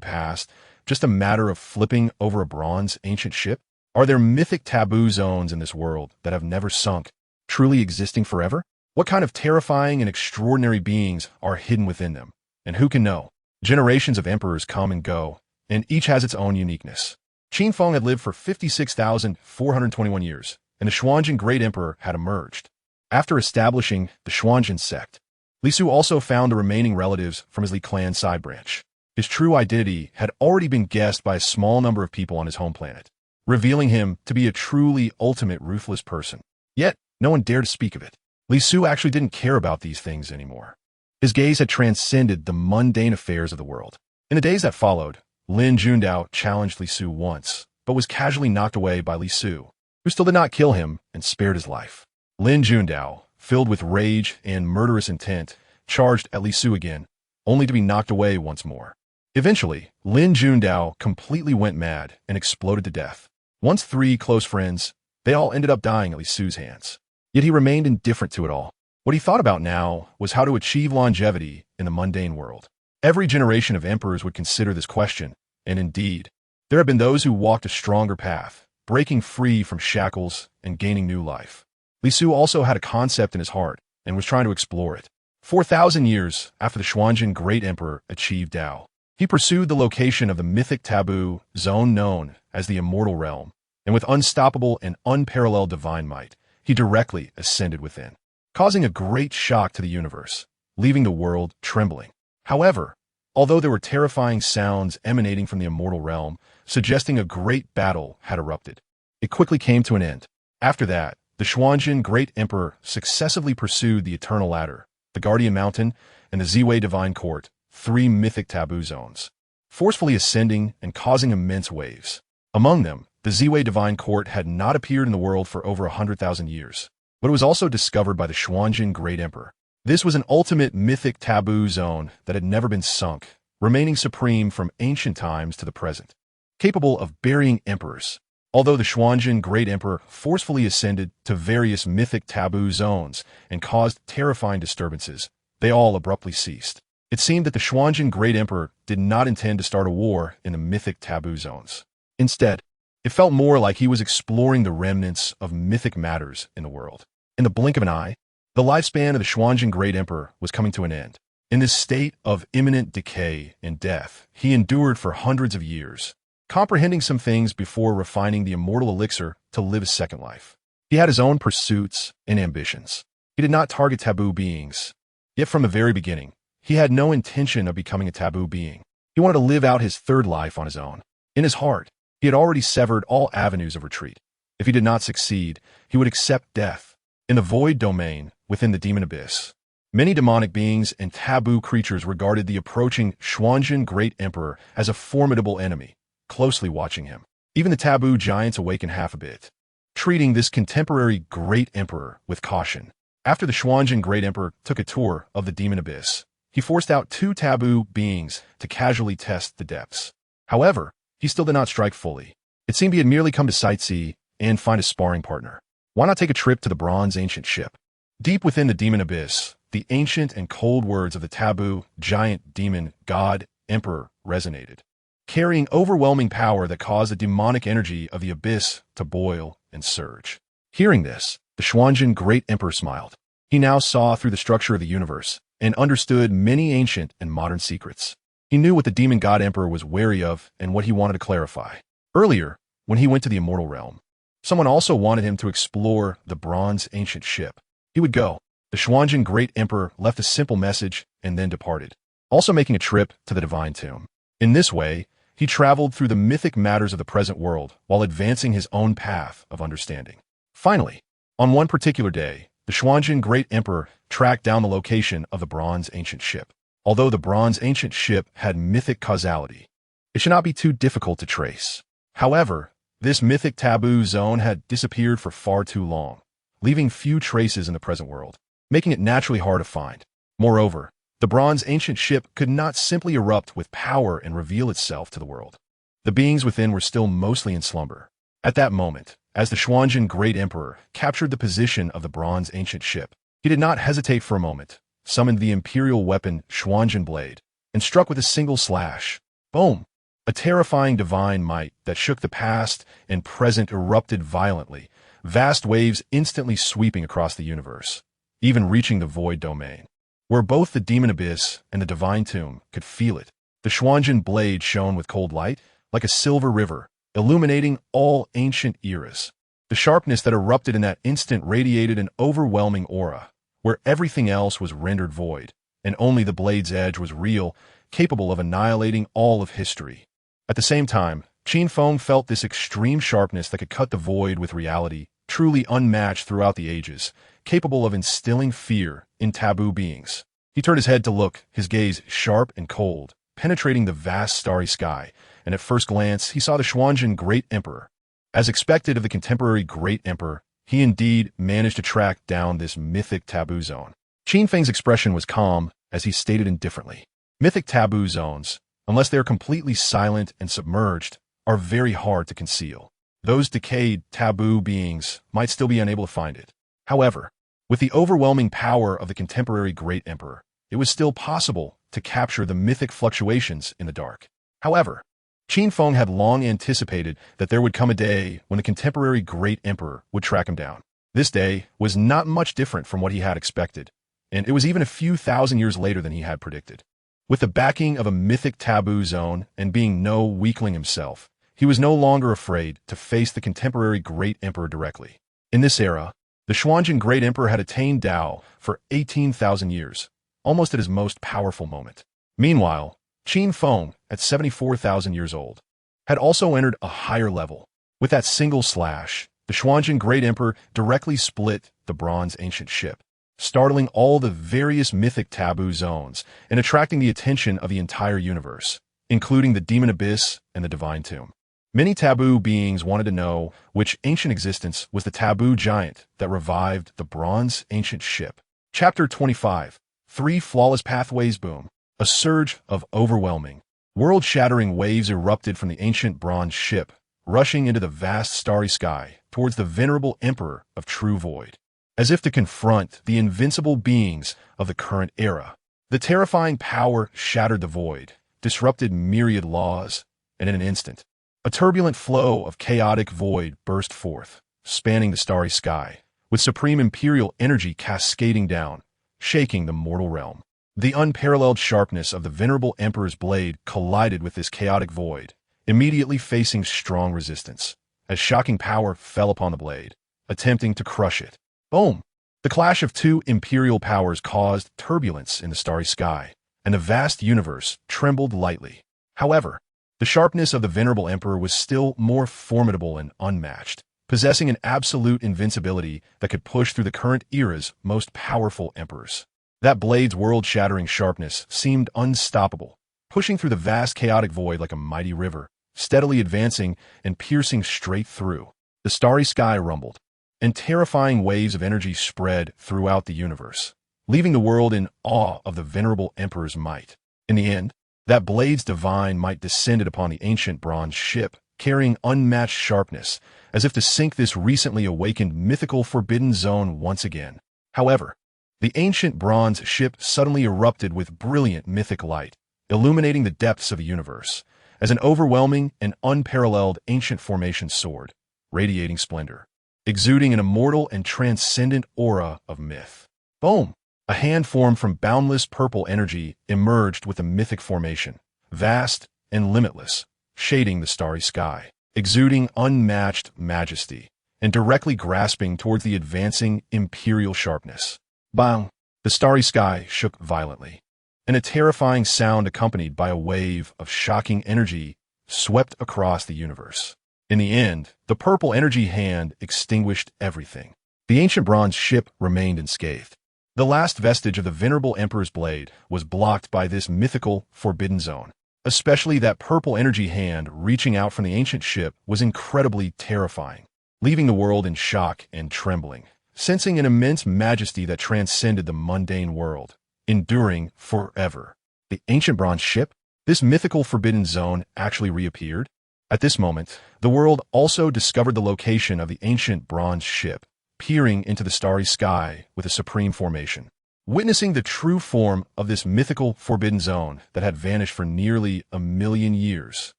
past just a matter of flipping over a bronze ancient ship? Are there mythic taboo zones in this world that have never sunk, truly existing forever? What kind of terrifying and extraordinary beings are hidden within them? And who can know? Generations of emperors come and go, and each has its own uniqueness. Qin Feng had lived for 56,421 years, and the Xuanzhen Great Emperor had emerged. After establishing the Xuanzhen sect, Li Su also found the remaining relatives from his Li clan side branch. His true identity had already been guessed by a small number of people on his home planet, revealing him to be a truly ultimate ruthless person. Yet, no one dared to speak of it. Li Su actually didn't care about these things anymore. His gaze had transcended the mundane affairs of the world. In the days that followed, Lin Jundao challenged Li Su once, but was casually knocked away by Li Su, who still did not kill him and spared his life. Lin Jundao, filled with rage and murderous intent, charged at Li Su again, only to be knocked away once more. Eventually, Lin Jundao completely went mad and exploded to death. Once 3 close friends, they all ended up dying at Li Su's hands. Yet he remained indifferent to it all. What he thought about now was how to achieve longevity in the mundane world. Every generation of emperors would consider this question, and indeed, there have been those who walked a stronger path, breaking free from shackles and gaining new life. Li Su also had a concept in his heart and was trying to explore it. 4,000 years after the Xuanzhen Great Emperor achieved Tao, he pursued the location of the mythic taboo zone known as the Immortal Realm, and with unstoppable and unparalleled divine might, he directly ascended within, causing a great shock to the universe, leaving the world trembling. However, although there were terrifying sounds emanating from the Immortal Realm, suggesting a great battle had erupted, it quickly came to an end. After that, the Xuanzhen Great Emperor successively pursued the Eternal Ladder, the Guardian Mountain, and the Ziwei Divine Court, 3 mythic taboo zones, forcefully ascending and causing immense waves. Among them, the Ziwei Divine Court had not appeared in the world for over 100,000 years, but it was also discovered by the Xuanzhen Great Emperor. This was an ultimate mythic taboo zone that had never been sunk, remaining supreme from ancient times to the present, capable of burying emperors. Although the Xuanzhen Great Emperor forcefully ascended to various mythic taboo zones and caused terrifying disturbances, they all abruptly ceased. It seemed that the Xuanzhen Great Emperor did not intend to start a war in the mythic taboo zones. Instead, it felt more like he was exploring the remnants of mythic matters in the world. In the blink of an eye, the lifespan of the Xuanzhen Great Emperor was coming to an end. In this state of imminent decay and death, he endured for hundreds of years, comprehending some things before refining the immortal elixir to live a second life. He had his own pursuits and ambitions. He did not target taboo beings. Yet from the very beginning, he had no intention of becoming a taboo being. He wanted to live out his third life on his own. In his heart, he had already severed all avenues of retreat. If he did not succeed, he would accept death. In the void domain, within the demon abyss, many demonic beings and taboo creatures regarded the approaching Xuanzhen Great Emperor as a formidable enemy, closely watching him. Even the taboo giants awakened half a bit, treating this contemporary Great Emperor with caution. After the Xuanzhen Great Emperor took a tour of the demon abyss, he forced out 2 taboo beings to casually test the depths. However, he still did not strike fully. It seemed he had merely come to sightsee and find a sparring partner. Why not take a trip to the bronze ancient ship? Deep within the demon abyss, the ancient and cold words of the taboo, giant, demon, god, emperor resonated, carrying overwhelming power that caused the demonic energy of the abyss to boil and surge. Hearing this, the Xuanzhen Great Emperor smiled. He now saw through the structure of the universe and understood many ancient and modern secrets. He knew what the demon god emperor was wary of and what he wanted to clarify. Earlier, when he went to the immortal realm, someone also wanted him to explore the bronze ancient ship. He would go. The Xuanzhen Great Emperor left a simple message and then departed, also making a trip to the divine tomb. In this way, he traveled through the mythic matters of the present world while advancing his own path of understanding. Finally, on one particular day, the Xuanzhen Great Emperor tracked down the location of the bronze ancient ship. Although the bronze ancient ship had mythic causality, it should not be too difficult to trace. However, this mythic taboo zone had disappeared for far too long, leaving few traces in the present world, making it naturally hard to find. Moreover, the bronze ancient ship could not simply erupt with power and reveal itself to the world. The beings within were still mostly in slumber. At that moment, as the Xuanzhen Great Emperor captured the position of the bronze ancient ship, he did not hesitate for a moment, summoned the imperial weapon Xuanzhen Blade, and struck with a single slash. Boom! A terrifying divine might that shook the past and present erupted violently, vast waves instantly sweeping across the universe, even reaching the void domain, where both the demon abyss and the divine tomb could feel it. The Xuanzhen Blade shone with cold light, like a silver river, illuminating all ancient eras. The sharpness that erupted in that instant radiated an overwhelming aura, where everything else was rendered void, and only the blade's edge was real, capable of annihilating all of history. At the same time, Qin Feng felt this extreme sharpness that could cut the void with reality, truly unmatched throughout the ages, capable of instilling fear in taboo beings. He turned his head to look, his gaze sharp and cold, penetrating the vast starry sky, and at first glance he saw the Xuanzhen Great Emperor. As expected of the contemporary Great Emperor, he indeed managed to track down this mythic taboo zone. Qin Feng's expression was calm as he stated indifferently, Mythic taboo zones, unless they are completely silent and submerged, are very hard to conceal. Those decayed taboo beings might still be unable to find it. However, with the overwhelming power of the contemporary great emperor, it was still possible to capture the mythic fluctuations in the dark. However, Qin Feng had long anticipated that there would come a day when the contemporary great emperor would track him down. This day was not much different from what he had expected, and it was even a few thousand years later than he had predicted. With the backing of a mythic taboo zone and being no weakling himself, he was no longer afraid to face the contemporary great emperor directly. In this era, the Xuanzang great emperor had attained Tao for 18,000 years, almost at his most powerful moment. Meanwhile, Qin Feng, at 74,000 years old, had also entered a higher level. With that single slash, the Xuanzang great emperor directly split the bronze ancient ship, startling all the various mythic taboo zones and attracting the attention of the entire universe, including the demon abyss and the divine tomb. Many taboo beings wanted to know which ancient existence was the taboo giant that revived the bronze ancient ship. Chapter 25. 3 Flawless Pathways. Boom. A surge of overwhelming, world-shattering waves erupted from the ancient bronze ship, rushing into the vast starry sky towards the venerable emperor of true void. As if to confront the invincible beings of the current era, the terrifying power shattered the void, disrupted myriad laws, and in an instant, a turbulent flow of chaotic void burst forth, spanning the starry sky, with supreme imperial energy cascading down, shaking the mortal realm. The unparalleled sharpness of the venerable emperor's blade collided with this chaotic void, immediately facing strong resistance, as shocking power fell upon the blade, attempting to crush it. Boom! The clash of two imperial powers caused turbulence in the starry sky, and the vast universe trembled lightly. However, the sharpness of the venerable emperor was still more formidable and unmatched, possessing an absolute invincibility that could push through the current era's most powerful emperors. That blade's world-shattering sharpness seemed unstoppable, pushing through the vast chaotic void like a mighty river, steadily advancing and piercing straight through. The starry sky rumbled, and terrifying waves of energy spread throughout the universe, leaving the world in awe of the venerable emperor's might. In the end, that blade's divine might descended upon the ancient bronze ship, carrying unmatched sharpness, as if to sink this recently awakened mythical forbidden zone once again. However, the ancient bronze ship suddenly erupted with brilliant mythic light, illuminating the depths of the universe, as an overwhelming and unparalleled ancient formation soared, radiating splendor, exuding an immortal and transcendent aura of myth. Boom! A hand formed from boundless purple energy emerged with the mythic formation, vast and limitless, shading the starry sky, exuding unmatched majesty, and directly grasping towards the advancing imperial sharpness. Bang! The starry sky shook violently, and a terrifying sound accompanied by a wave of shocking energy swept across the universe. In the end, the purple energy hand extinguished everything. The ancient bronze ship remained unscathed. The last vestige of the venerable emperor's blade was blocked by this mythical forbidden zone. Especially that purple energy hand reaching out from the ancient ship was incredibly terrifying, leaving the world in shock and trembling, sensing an immense majesty that transcended the mundane world, enduring forever. The ancient bronze ship, this mythical forbidden zone, actually reappeared. At this moment, the world also discovered the location of the ancient bronze ship, peering into the starry sky with a supreme formation, witnessing the true form of this mythical forbidden zone that had vanished for nearly 1,000,000 years.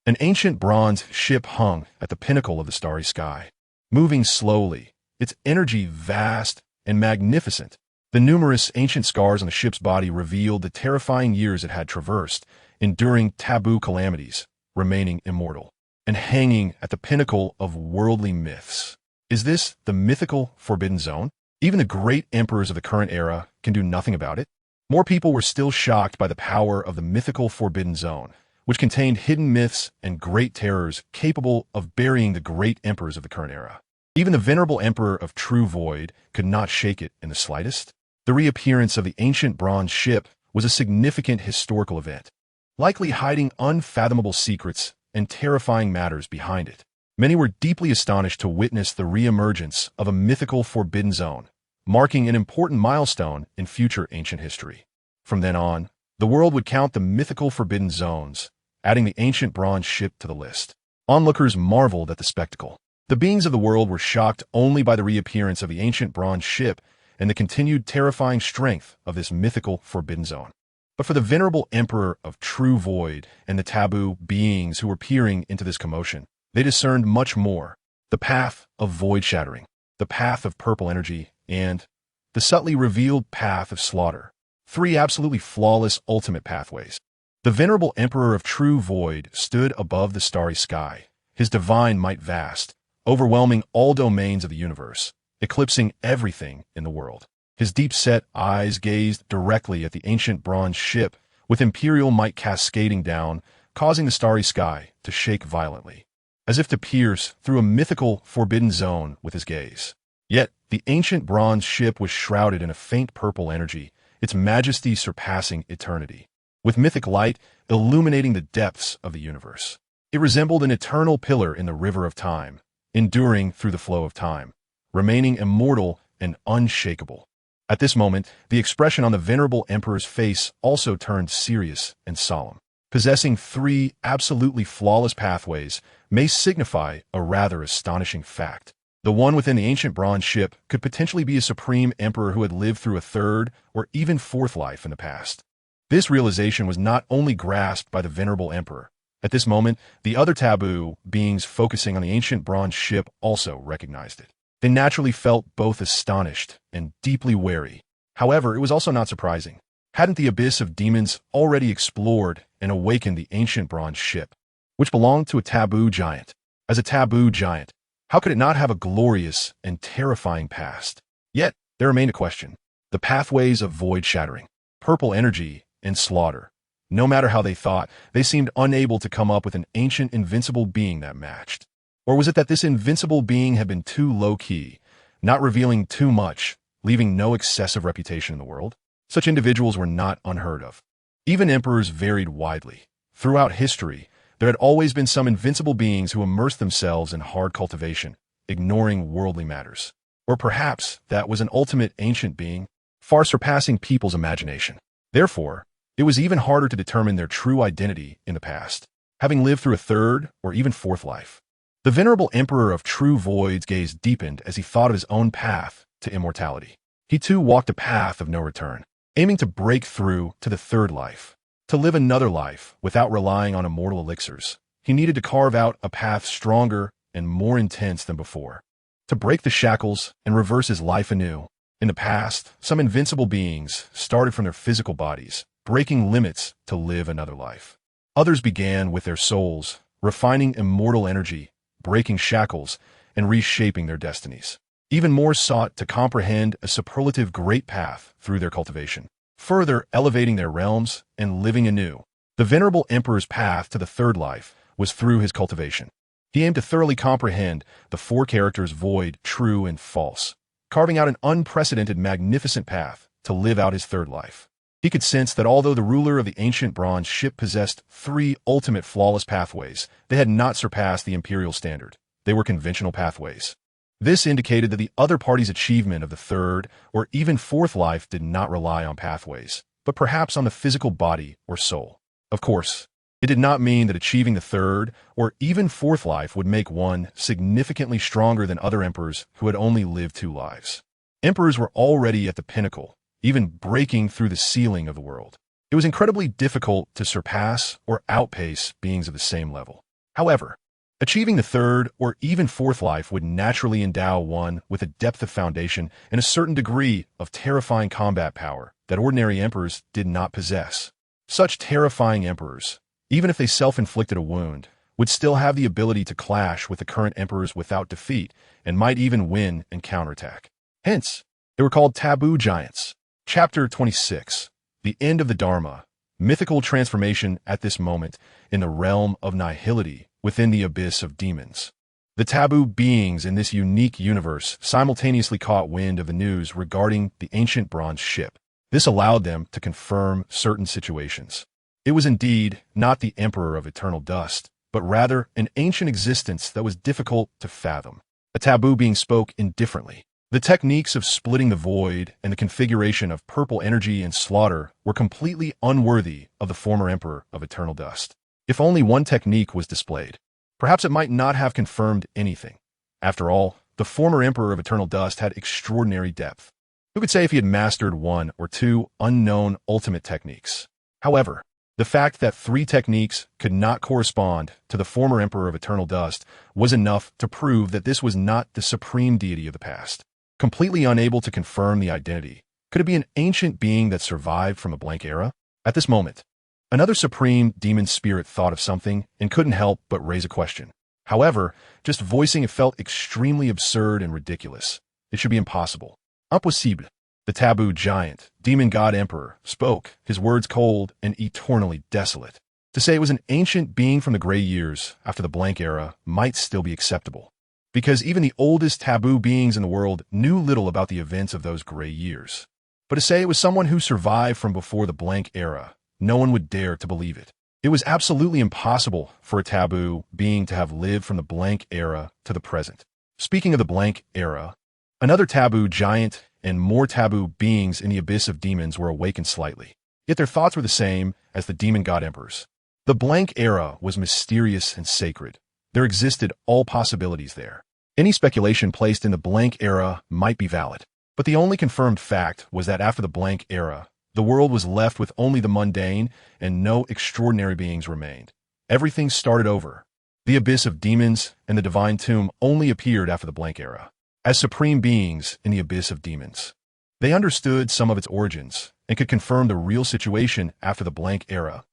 An ancient bronze ship hung at the pinnacle of the starry sky, moving slowly, its energy vast and magnificent. The numerous ancient scars on the ship's body revealed the terrifying years it had traversed, enduring taboo calamities, remaining immortal, and hanging at the pinnacle of worldly myths. Is this the mythical forbidden zone? Even the great emperors of the current era can do nothing about it? More people were still shocked by the power of the mythical forbidden zone, which contained hidden myths and great terrors capable of burying the great emperors of the current era. Even the venerable emperor of true void could not shake it in the slightest. The reappearance of the ancient bronze ship was a significant historical event, likely hiding unfathomable secrets and terrifying matters behind it. Many were deeply astonished to witness the re-emergence of a mythical forbidden zone, marking an important milestone in future ancient history. From then on, the world would count the mythical forbidden zones, adding the ancient bronze ship to the list. Onlookers marveled at the spectacle. The beings of the world were shocked only by the reappearance of the ancient bronze ship and the continued terrifying strength of this mythical forbidden zone. But for the venerable emperor of true void and the taboo beings who were peering into this commotion, they discerned much more: the path of void shattering, the path of purple energy, and the subtly revealed path of slaughter. Three absolutely flawless ultimate pathways. The venerable emperor of true void stood above the starry sky, his divine might vast, overwhelming all domains of the universe, eclipsing everything in the world. His deep-set eyes gazed directly at the ancient bronze ship, with imperial might cascading down, causing the starry sky to shake violently, as if to pierce through a mythical forbidden zone with his gaze. Yet, the ancient bronze ship was shrouded in a faint purple energy, its majesty surpassing eternity, with mythic light illuminating the depths of the universe. It resembled an eternal pillar in the river of time, enduring through the flow of time, remaining immortal and unshakable. At this moment, the expression on the venerable emperor's face also turned serious and solemn. Possessing three absolutely flawless pathways may signify a rather astonishing fact. The one within the ancient bronze ship could potentially be a supreme emperor who had lived through a third or even fourth life in the past. This realization was not only grasped by the venerable emperor. At this moment, the other taboo beings focusing on the ancient bronze ship also recognized it. They naturally felt both astonished and deeply wary. However, it was also not surprising. Hadn't the abyss of demons already explored and awakened the ancient bronze ship, which belonged to a taboo giant? As a taboo giant, how could it not have a glorious and terrifying past? Yet, there remained a question. The pathways of void shattering, purple energy, and slaughter. No matter how they thought, they seemed unable to come up with an ancient invincible being that matched. Or was it that this invincible being had been too low-key, not revealing too much, leaving no excessive reputation in the world? Such individuals were not unheard of. Even emperors varied widely. Throughout history, there had always been some invincible beings who immersed themselves in hard cultivation, ignoring worldly matters. Or perhaps that was an ultimate ancient being, far surpassing people's imagination. Therefore, it was even harder to determine their true identity in the past, having lived through a third or even fourth life. The venerable emperor of true void's gaze deepened as he thought of his own path to immortality. He too walked a path of no return, aiming to break through to the third life. To live another life without relying on immortal elixirs, he needed to carve out a path stronger and more intense than before. To break the shackles and reverse his life anew. In the past, some invincible beings started from their physical bodies, breaking limits to live another life. Others began with their souls, refining immortal energy, breaking shackles, and reshaping their destinies. Even more sought to comprehend a superlative great path through their cultivation, further elevating their realms and living anew. The venerable emperor's path to the third life was through his cultivation. He aimed to thoroughly comprehend the four characters void, true, and false, carving out an unprecedented, magnificent path to live out his third life. He could sense that although the ruler of the ancient bronze ship possessed three ultimate flawless pathways, they had not surpassed the imperial standard. They were conventional pathways. This indicated that the other party's achievement of the third or even fourth life did not rely on pathways, but perhaps on the physical body or soul. Of course, it did not mean that achieving the third or even fourth life would make one significantly stronger than other emperors who had only lived two lives. Emperors were already at the pinnacle, even breaking through the ceiling of the world. It was incredibly difficult to surpass or outpace beings of the same level. However, achieving the third or even fourth life would naturally endow one with a depth of foundation and a certain degree of terrifying combat power that ordinary emperors did not possess. Such terrifying emperors, even if they self-inflicted a wound, would still have the ability to clash with the current emperors without defeat and might even win and counterattack. Hence, they were called taboo giants. Chapter 26. The End of the Dharma. Mythical transformation at this moment in the realm of nihility within the abyss of demons. The taboo beings in this unique universe simultaneously caught wind of the news regarding the ancient bronze ship. This allowed them to confirm certain situations. It was indeed not the emperor of eternal dust, but rather an ancient existence that was difficult to fathom. A taboo being spoke indifferently. The techniques of splitting the void and the configuration of purple energy and slaughter were completely unworthy of the former emperor of eternal dust. If only one technique was displayed, perhaps it might not have confirmed anything. After all, the former emperor of eternal dust had extraordinary depth. Who could say if he had mastered one or two unknown ultimate techniques? However, the fact that three techniques could not correspond to the former emperor of eternal dust was enough to prove that this was not the supreme deity of the past. Completely unable to confirm the identity, could it be an ancient being that survived from a blank era? At this moment, another supreme demon spirit thought of something and couldn't help but raise a question. However, just voicing it felt extremely absurd and ridiculous. It should be impossible. Impossible. The taboo giant, demon god emperor, spoke, his words cold and eternally desolate. To say it was an ancient being from the gray years after the blank era might still be acceptable, because even the oldest taboo beings in the world knew little about the events of those gray years. But to say it was someone who survived from before the blank era, no one would dare to believe it. It was absolutely impossible for a taboo being to have lived from the blank era to the present. Speaking of the blank era, another taboo giant and more taboo beings in the abyss of demons were awakened slightly. Yet their thoughts were the same as the demon god emperors. The blank era was mysterious and sacred. There existed all possibilities there. Any speculation placed in the blank era might be valid. But the only confirmed fact was that after the blank era, the world was left with only the mundane and no extraordinary beings remained. Everything started over. The abyss of demons and the divine tomb only appeared after the blank era, as supreme beings in the abyss of demons. They understood some of its origins and could confirm the real situation after the blank era.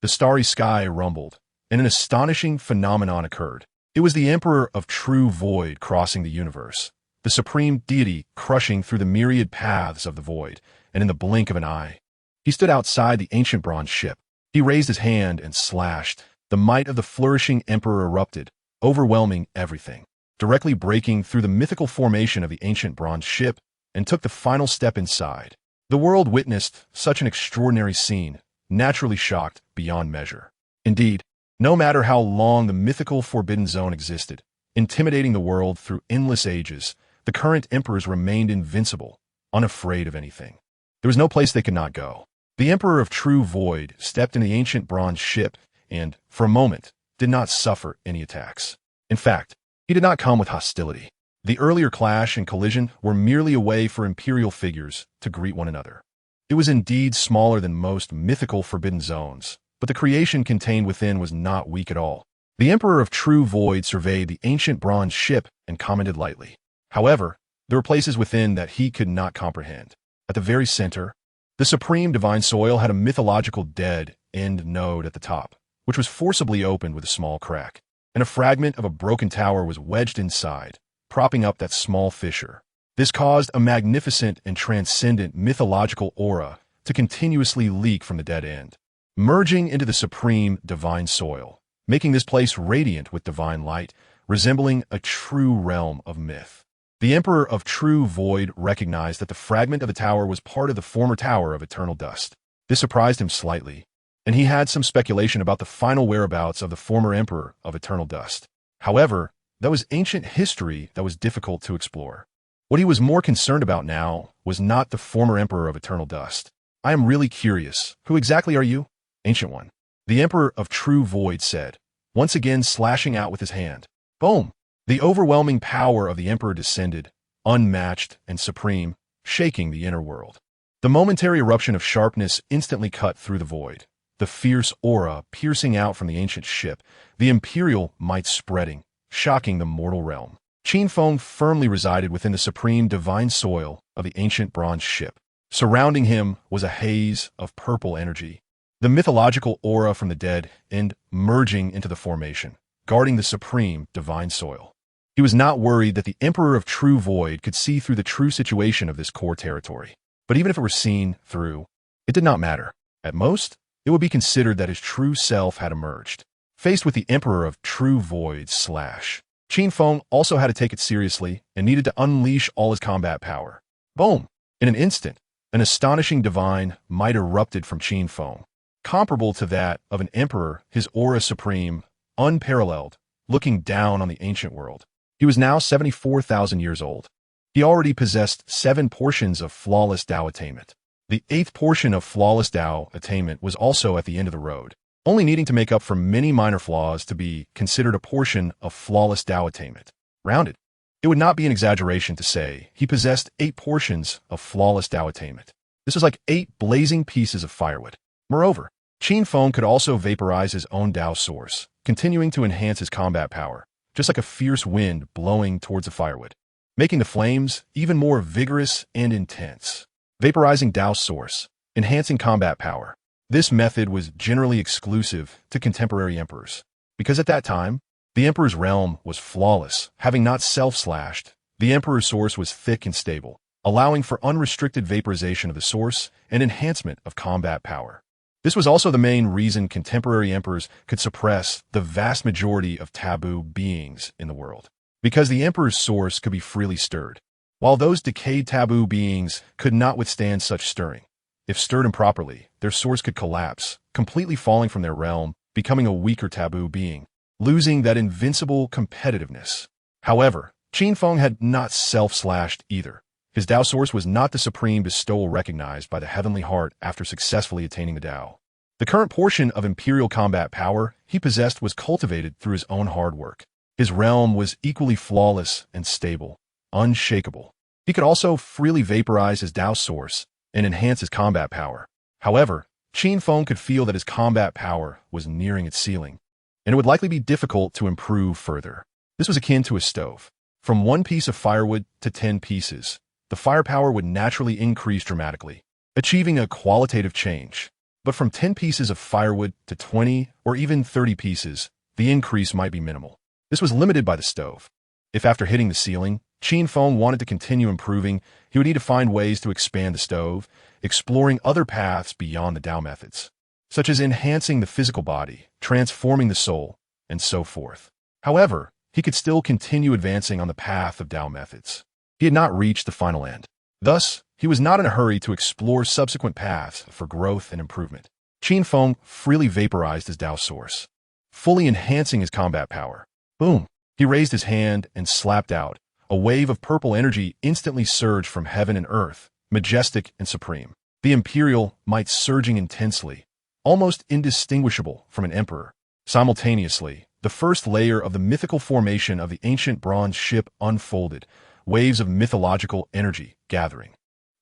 The starry sky rumbled, and an astonishing phenomenon occurred. It was the emperor of true void crossing the universe, the supreme deity crushing through the myriad paths of the void, and in the blink of an eye, he stood outside the ancient bronze ship. He raised his hand and slashed. The might of the flourishing emperor erupted, overwhelming everything, directly breaking through the mythical formation of the ancient bronze ship, and took the final step inside. The world witnessed such an extraordinary scene, naturally shocked beyond measure. Indeed, no matter how long the mythical forbidden zone existed, intimidating the world through endless ages, the current emperors remained invincible, unafraid of anything. There was no place they could not go. The emperor of true void stepped in the ancient bronze ship and, for a moment, did not suffer any attacks. In fact, he did not come with hostility. The earlier clash and collision were merely a way for imperial figures to greet one another. It was indeed smaller than most mythical forbidden zones, but the creation contained within was not weak at all. The emperor of true void surveyed the ancient bronze ship and commented lightly. However, there were places within that he could not comprehend. At the very center, the supreme divine soil had a mythological dead end node at the top, which was forcibly opened with a small crack, and a fragment of a broken tower was wedged inside, propping up that small fissure. This caused a magnificent and transcendent mythological aura to continuously leak from the dead end, merging into the supreme divine soil, making this place radiant with divine light, resembling a true realm of myth. The emperor of true void recognized that the fragment of the tower was part of the former tower of eternal dust. This surprised him slightly, and he had some speculation about the final whereabouts of the former emperor of eternal dust. However, that was ancient history that was difficult to explore. What he was more concerned about now was not the former emperor of eternal dust. I am really curious. Who exactly are you? Ancient One. The emperor of true void said, once again slashing out with his hand. Boom! The overwhelming power of the emperor descended, unmatched and supreme, shaking the inner world. The momentary eruption of sharpness instantly cut through the void, the fierce aura piercing out from the ancient ship, the imperial might spreading, shocking the mortal realm. Qin Feng firmly resided within the supreme divine soil of the ancient bronze ship. Surrounding him was a haze of purple energy, the mythological aura from the dead end merging into the formation, guarding the supreme divine soil. He was not worried that the emperor of true void could see through the true situation of this core territory. But even if it were seen through, it did not matter. At most, it would be considered that his true self had emerged. Faced with the emperor of true void Qin Feng also had to take it seriously and needed to unleash all his combat power. Boom! In an instant, an astonishing divine might erupted from Qin Feng, comparable to that of an emperor, his aura supreme, unparalleled, looking down on the ancient world. He was now 74,000 years old. He already possessed 7 portions of flawless Tao attainment. The 8th portion of flawless Tao attainment was also at the end of the road, only needing to make up for many minor flaws to be considered a portion of flawless Tao attainment. Rounded, it would not be an exaggeration to say he possessed 8 portions of flawless Tao attainment. This was like 8 blazing pieces of firewood. Moreover, Qin Feng could also vaporize his own Tao source, continuing to enhance his combat power, just like a fierce wind blowing towards the firewood, making the flames even more vigorous and intense. Vaporizing Tao's source, enhancing combat power. This method was generally exclusive to contemporary emperors, because at that time, the emperor's realm was flawless, having not self-slashed. The emperor's source was thick and stable, allowing for unrestricted vaporization of the source and enhancement of combat power. This was also the main reason contemporary emperors could suppress the vast majority of taboo beings in the world, because the emperor's source could be freely stirred, while those decayed taboo beings could not withstand such stirring. If stirred improperly, their source could collapse, completely falling from their realm, becoming a weaker taboo being, losing that invincible competitiveness. However, Qin Feng had not self-slashed either. His Tao source was not the supreme bestowal recognized by the heavenly heart after successfully attaining the Tao. The current portion of imperial combat power he possessed was cultivated through his own hard work. His realm was equally flawless and stable, unshakable. He could also freely vaporize his Tao source and enhance his combat power. However, Qin Feng could feel that his combat power was nearing its ceiling, and it would likely be difficult to improve further. This was akin to a stove. From 1 piece of firewood to 10 pieces, the firepower would naturally increase dramatically, achieving a qualitative change. But from 10 pieces of firewood to 20 or even 30 pieces, the increase might be minimal. This was limited by the stove. If after hitting the ceiling, Qin Feng wanted to continue improving, he would need to find ways to expand the stove, exploring other paths beyond the Tao methods, such as enhancing the physical body, transforming the soul, and so forth. However, he could still continue advancing on the path of Tao methods. He had not reached the final end. Thus, he was not in a hurry to explore subsequent paths for growth and improvement. Qin Feng freely vaporized his Tao source, fully enhancing his combat power. Boom! He raised his hand and slapped out. A wave of purple energy instantly surged from heaven and earth, majestic and supreme. The imperial might surging intensely, almost indistinguishable from an emperor. Simultaneously, the first layer of the mythical formation of the ancient bronze ship unfolded, waves of mythological energy gathering.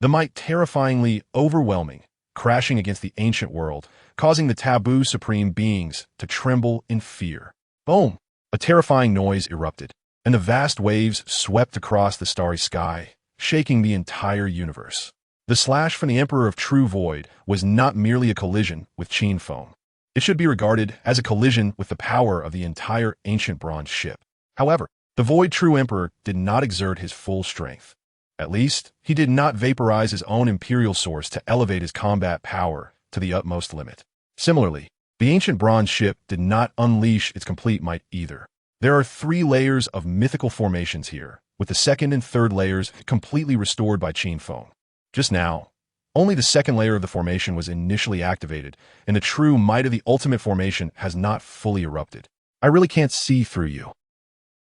The might terrifyingly overwhelming, crashing against the ancient world, causing the taboo supreme beings to tremble in fear. Boom! A terrifying noise erupted, and the vast waves swept across the starry sky, shaking the entire universe. The slash from the Emperor of True Void was not merely a collision with Qin Feng. It should be regarded as a collision with the power of the entire ancient bronze ship. However, the Void True Emperor did not exert his full strength. At least, he did not vaporize his own imperial source to elevate his combat power to the utmost limit. Similarly, the ancient bronze ship did not unleash its complete might either. There are 3 layers of mythical formations here, with the second and third layers completely restored by Qin Feng. Just now, only the second layer of the formation was initially activated, and the true might of the ultimate formation has not fully erupted. I really can't see through you.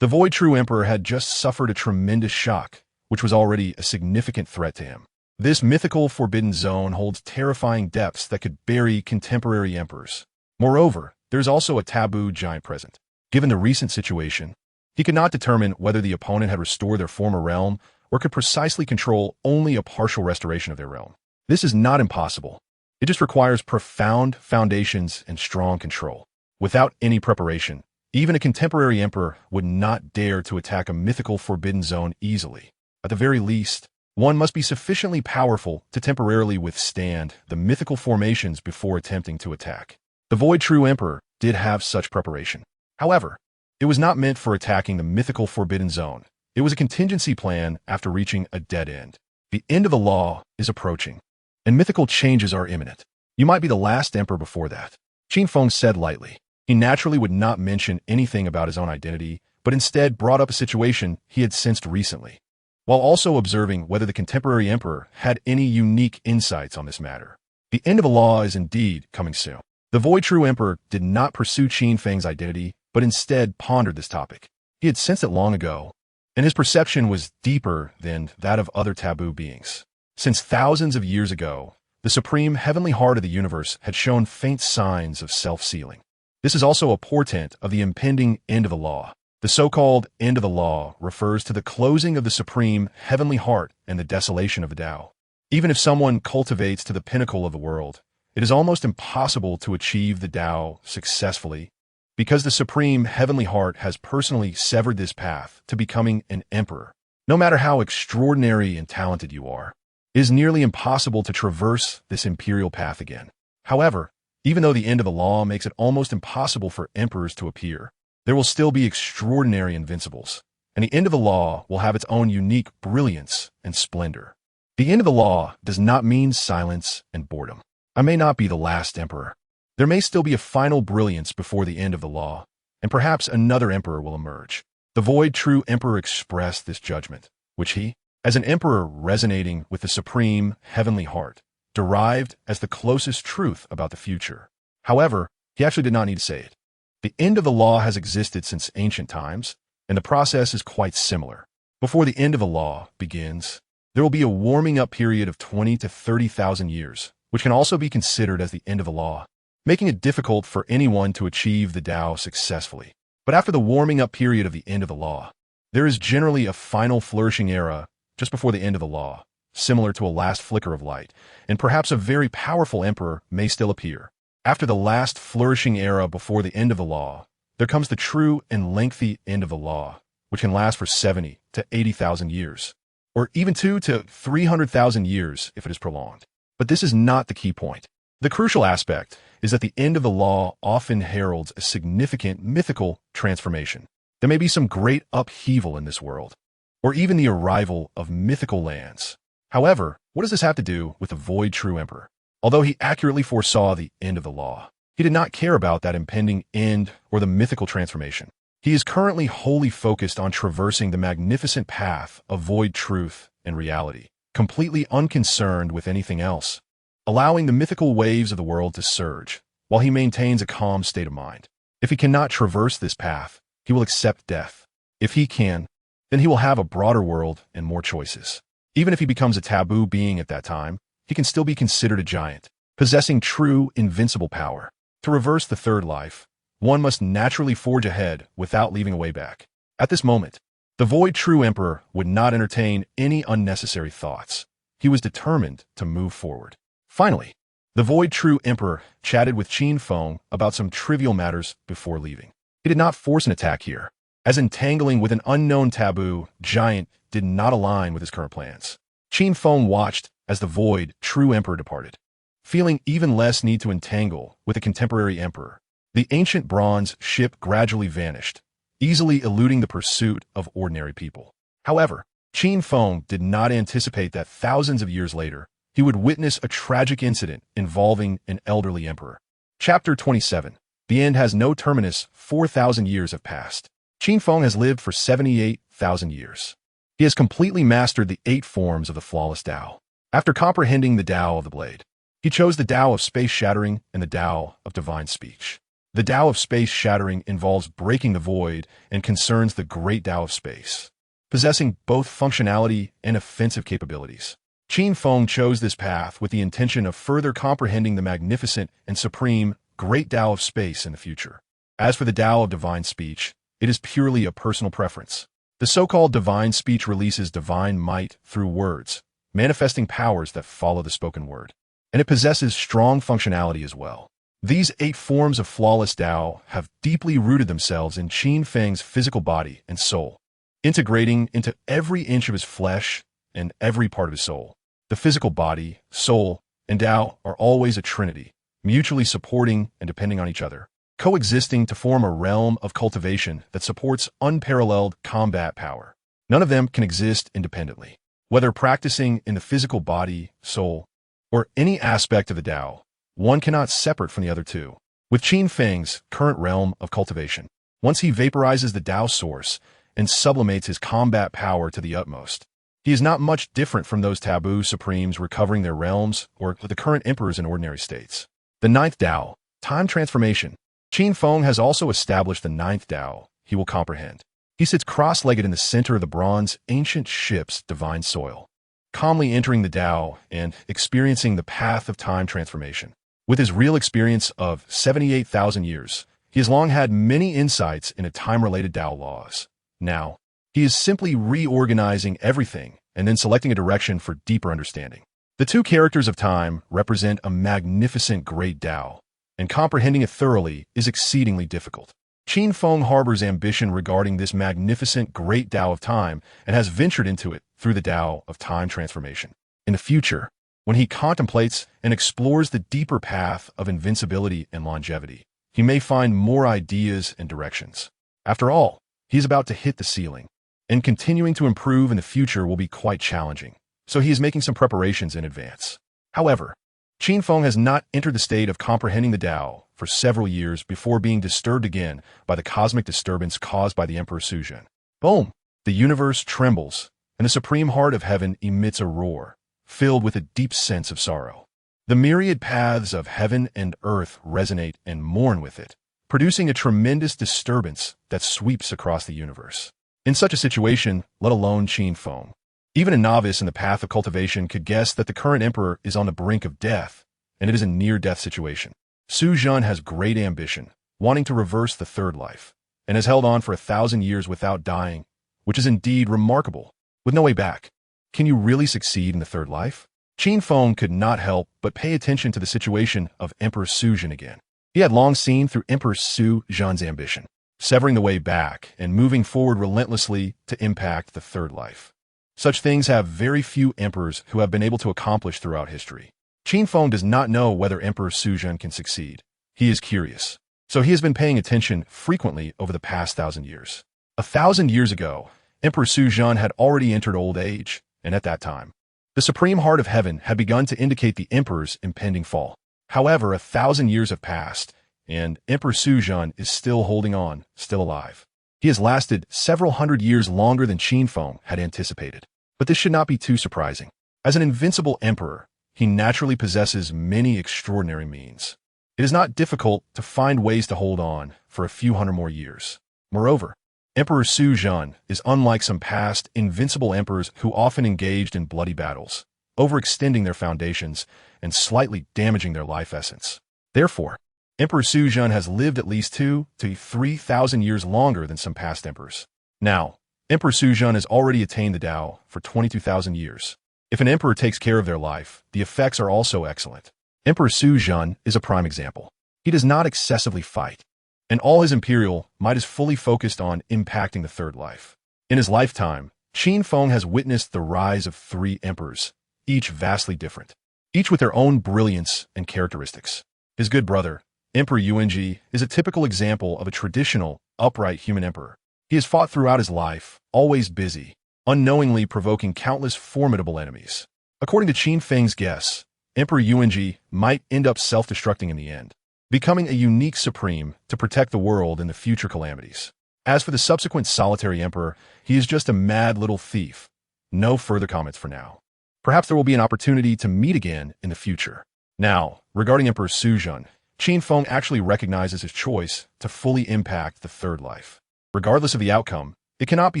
The Void True Emperor had just suffered a tremendous shock, which was already a significant threat to him. This mythical forbidden zone holds terrifying depths that could bury contemporary emperors. Moreover, there's also a taboo giant present. Given the recent situation, he could not determine whether the opponent had restored their former realm or could precisely control only a partial restoration of their realm. This is not impossible. It just requires profound foundations and strong control. Without any preparation, even a contemporary emperor would not dare to attack a mythical forbidden zone easily. At the very least, one must be sufficiently powerful to temporarily withstand the mythical formations before attempting to attack. The Void True Emperor did have such preparation. However, it was not meant for attacking the mythical forbidden zone. It was a contingency plan after reaching a dead end. The end of the law is approaching, and mythical changes are imminent. You might be the last emperor before that, Qin Feng said lightly. He naturally would not mention anything about his own identity, but instead brought up a situation he had sensed recently, while also observing whether the contemporary emperor had any unique insights on this matter. The end of the law is indeed coming soon. The Void True Emperor did not pursue Qin Feng's identity, but instead pondered this topic. He had sensed it long ago, and his perception was deeper than that of other taboo beings. Since thousands of years ago, the supreme heavenly heart of the universe had shown faint signs of self-sealing. This is also a portent of the impending end of the law. The so-called end of the law refers to the closing of the supreme heavenly heart and the desolation of the Tao. Even if someone cultivates to the pinnacle of the world, it is almost impossible to achieve the Tao successfully because the supreme heavenly heart has personally severed this path to becoming an emperor. No matter how extraordinary and talented you are, it is nearly impossible to traverse this imperial path again. However, even though the end of the law makes it almost impossible for emperors to appear, there will still be extraordinary invincibles, and the end of the law will have its own unique brilliance and splendor. The end of the law does not mean silence and boredom. I may not be the last emperor. There may still be a final brilliance before the end of the law, and perhaps another emperor will emerge. The void true emperor expressed this judgment, which he, as an emperor resonating with the supreme heavenly heart, derived as the closest truth about the future. However, he actually did not need to say it. The end of the law has existed since ancient times, and the process is quite similar. Before the end of the law begins, there will be a warming up period of 20 to 30,000 years, which can also be considered as the end of the law, making it difficult for anyone to achieve the Tao successfully. But after the warming up period of the end of the law, there is generally a final flourishing era just before the end of the law, similar to a last flicker of light, and perhaps a very powerful emperor may still appear. After the last flourishing era before the end of the law, there comes the true and lengthy end of the law, which can last for 70 to 80,000 years, or even 2 to 300,000 years if it is prolonged. But this is not the key point. The crucial aspect is that the end of the law often heralds a significant mythical transformation. There may be some great upheaval in this world, or even the arrival of mythical lands. However, what does this have to do with the void true emperor? Although he accurately foresaw the end of the law, he did not care about that impending end or the mythical transformation. He is currently wholly focused on traversing the magnificent path of void truth and reality, completely unconcerned with anything else, allowing the mythical waves of the world to surge, while he maintains a calm state of mind. If he cannot traverse this path, he will accept death. If he can, then he will have a broader world and more choices. Even if he becomes a taboo being at that time, he can still be considered a giant, possessing true invincible power. To reverse the third life, one must naturally forge ahead without leaving a way back. At this moment, the void true emperor would not entertain any unnecessary thoughts. He was determined to move forward. Finally, the void true emperor chatted with Qin Feng about some trivial matters before leaving. He did not force an attack here, as entangling with an unknown taboo giant did not align with his current plans. Qin Feng watched as the void true emperor departed. Feeling even less need to entangle with a contemporary emperor, the ancient bronze ship gradually vanished, easily eluding the pursuit of ordinary people. However, Qin Feng did not anticipate that thousands of years later, he would witness a tragic incident involving an elderly emperor. Chapter 27. The end has no terminus. 4,000 years have passed. Qin Feng has lived for 78,000 years. He has completely mastered the 8 forms of the flawless Tao. After comprehending the Tao of the blade, he chose the Tao of space shattering and the Tao of divine speech. The Tao of space shattering involves breaking the void and concerns the great Tao of space, possessing both functionality and offensive capabilities. Qin Feng chose this path with the intention of further comprehending the magnificent and supreme great Tao of space in the future. As for the Tao of divine speech, it is purely a personal preference. The so-called divine speech releases divine might through words, manifesting powers that follow the spoken word. And it possesses strong functionality as well. These 8 forms of flawless Tao have deeply rooted themselves in Qin Feng's physical body and soul, integrating into every inch of his flesh and every part of his soul. The physical body, soul, and Tao are always a trinity, mutually supporting and depending on each other, coexisting to form a realm of cultivation that supports unparalleled combat power. None of them can exist independently. Whether practicing in the physical body, soul, or any aspect of the Tao, one cannot separate from the other two. With Qin Feng's current realm of cultivation, once he vaporizes the Tao source and sublimates his combat power to the utmost, he is not much different from those taboo supremes recovering their realms or the current emperors in ordinary states. The 9th Tao, time transformation. Qin Feng has also established the 9th Tao he will comprehend. He sits cross-legged in the center of the bronze ancient ship's divine soil, calmly entering the Tao and experiencing the path of time transformation. With his real experience of 78,000 years, he has long had many insights into time-related Tao laws. Now, he is simply reorganizing everything and then selecting a direction for deeper understanding. The two characters of time represent a magnificent great Tao, and comprehending it thoroughly is exceedingly difficult. Qin Feng harbors ambition regarding this magnificent great Tao of time and has ventured into it through the Tao of time transformation. In the future, when he contemplates and explores the deeper path of invincibility and longevity, he may find more ideas and directions. After all, he is about to hit the ceiling, and continuing to improve in the future will be quite challenging, so he is making some preparations in advance. However, Qin Feng has not entered the state of comprehending the Tao for several years before being disturbed again by the cosmic disturbance caused by the Emperor Suzhen. Boom! The universe trembles, and the supreme heart of heaven emits a roar, filled with a deep sense of sorrow. The myriad paths of heaven and earth resonate and mourn with it, producing a tremendous disturbance that sweeps across the universe. In such a situation, let alone Qin Feng, even a novice in the path of cultivation could guess that the current emperor is on the brink of death, and it is a near-death situation. Suzhen has great ambition, wanting to reverse the third life, and has held on for 1,000 years without dying, which is indeed remarkable, with no way back. Can you really succeed in the third life? Qin Feng could not help but pay attention to the situation of Emperor Suzhen again. He had long seen through Emperor Suzhen's ambition, severing the way back and moving forward relentlessly to impact the third life. Such things have very few emperors who have been able to accomplish throughout history. Qin Feng does not know whether Emperor Suzhen can succeed. He is curious, so he has been paying attention frequently over the past 1,000 years. 1,000 years ago, Emperor Suzhen had already entered old age, and at that time, the supreme heart of heaven had begun to indicate the emperor's impending fall. However, 1,000 years have passed, and Emperor Suzhen is still holding on, still alive. He has lasted several hundred years longer than Qin Feng had anticipated. But this should not be too surprising. As an invincible emperor, he naturally possesses many extraordinary means. It is not difficult to find ways to hold on for a few hundred more years. Moreover, Emperor Suzhen is unlike some past invincible emperors who often engaged in bloody battles, overextending their foundations and slightly damaging their life essence. Therefore, Emperor Suzhen has lived at least 2,000 to 3,000 years longer than some past emperors. Now, Emperor Suzhen has already attained the Tao for 22,000 years. If an emperor takes care of their life, the effects are also excellent. Emperor Suzhen is a prime example. He does not excessively fight, and all his imperial might is fully focused on impacting the third life. In his lifetime, Qin Feng has witnessed the rise of 3 emperors, each vastly different, each with their own brilliance and characteristics. His good brother, Emperor Yuanji, is a typical example of a traditional, upright human emperor. He has fought throughout his life, always busy, unknowingly provoking countless formidable enemies. According to Qin Feng's guess, Emperor Yuanji might end up self-destructing in the end, becoming a unique supreme to protect the world in the future calamities. As for the subsequent solitary emperor, he is just a mad little thief. No further comments for now. Perhaps there will be an opportunity to meet again in the future. Now, regarding Emperor Suzhen, Qin Feng actually recognizes his choice to fully impact the third life. Regardless of the outcome, it cannot be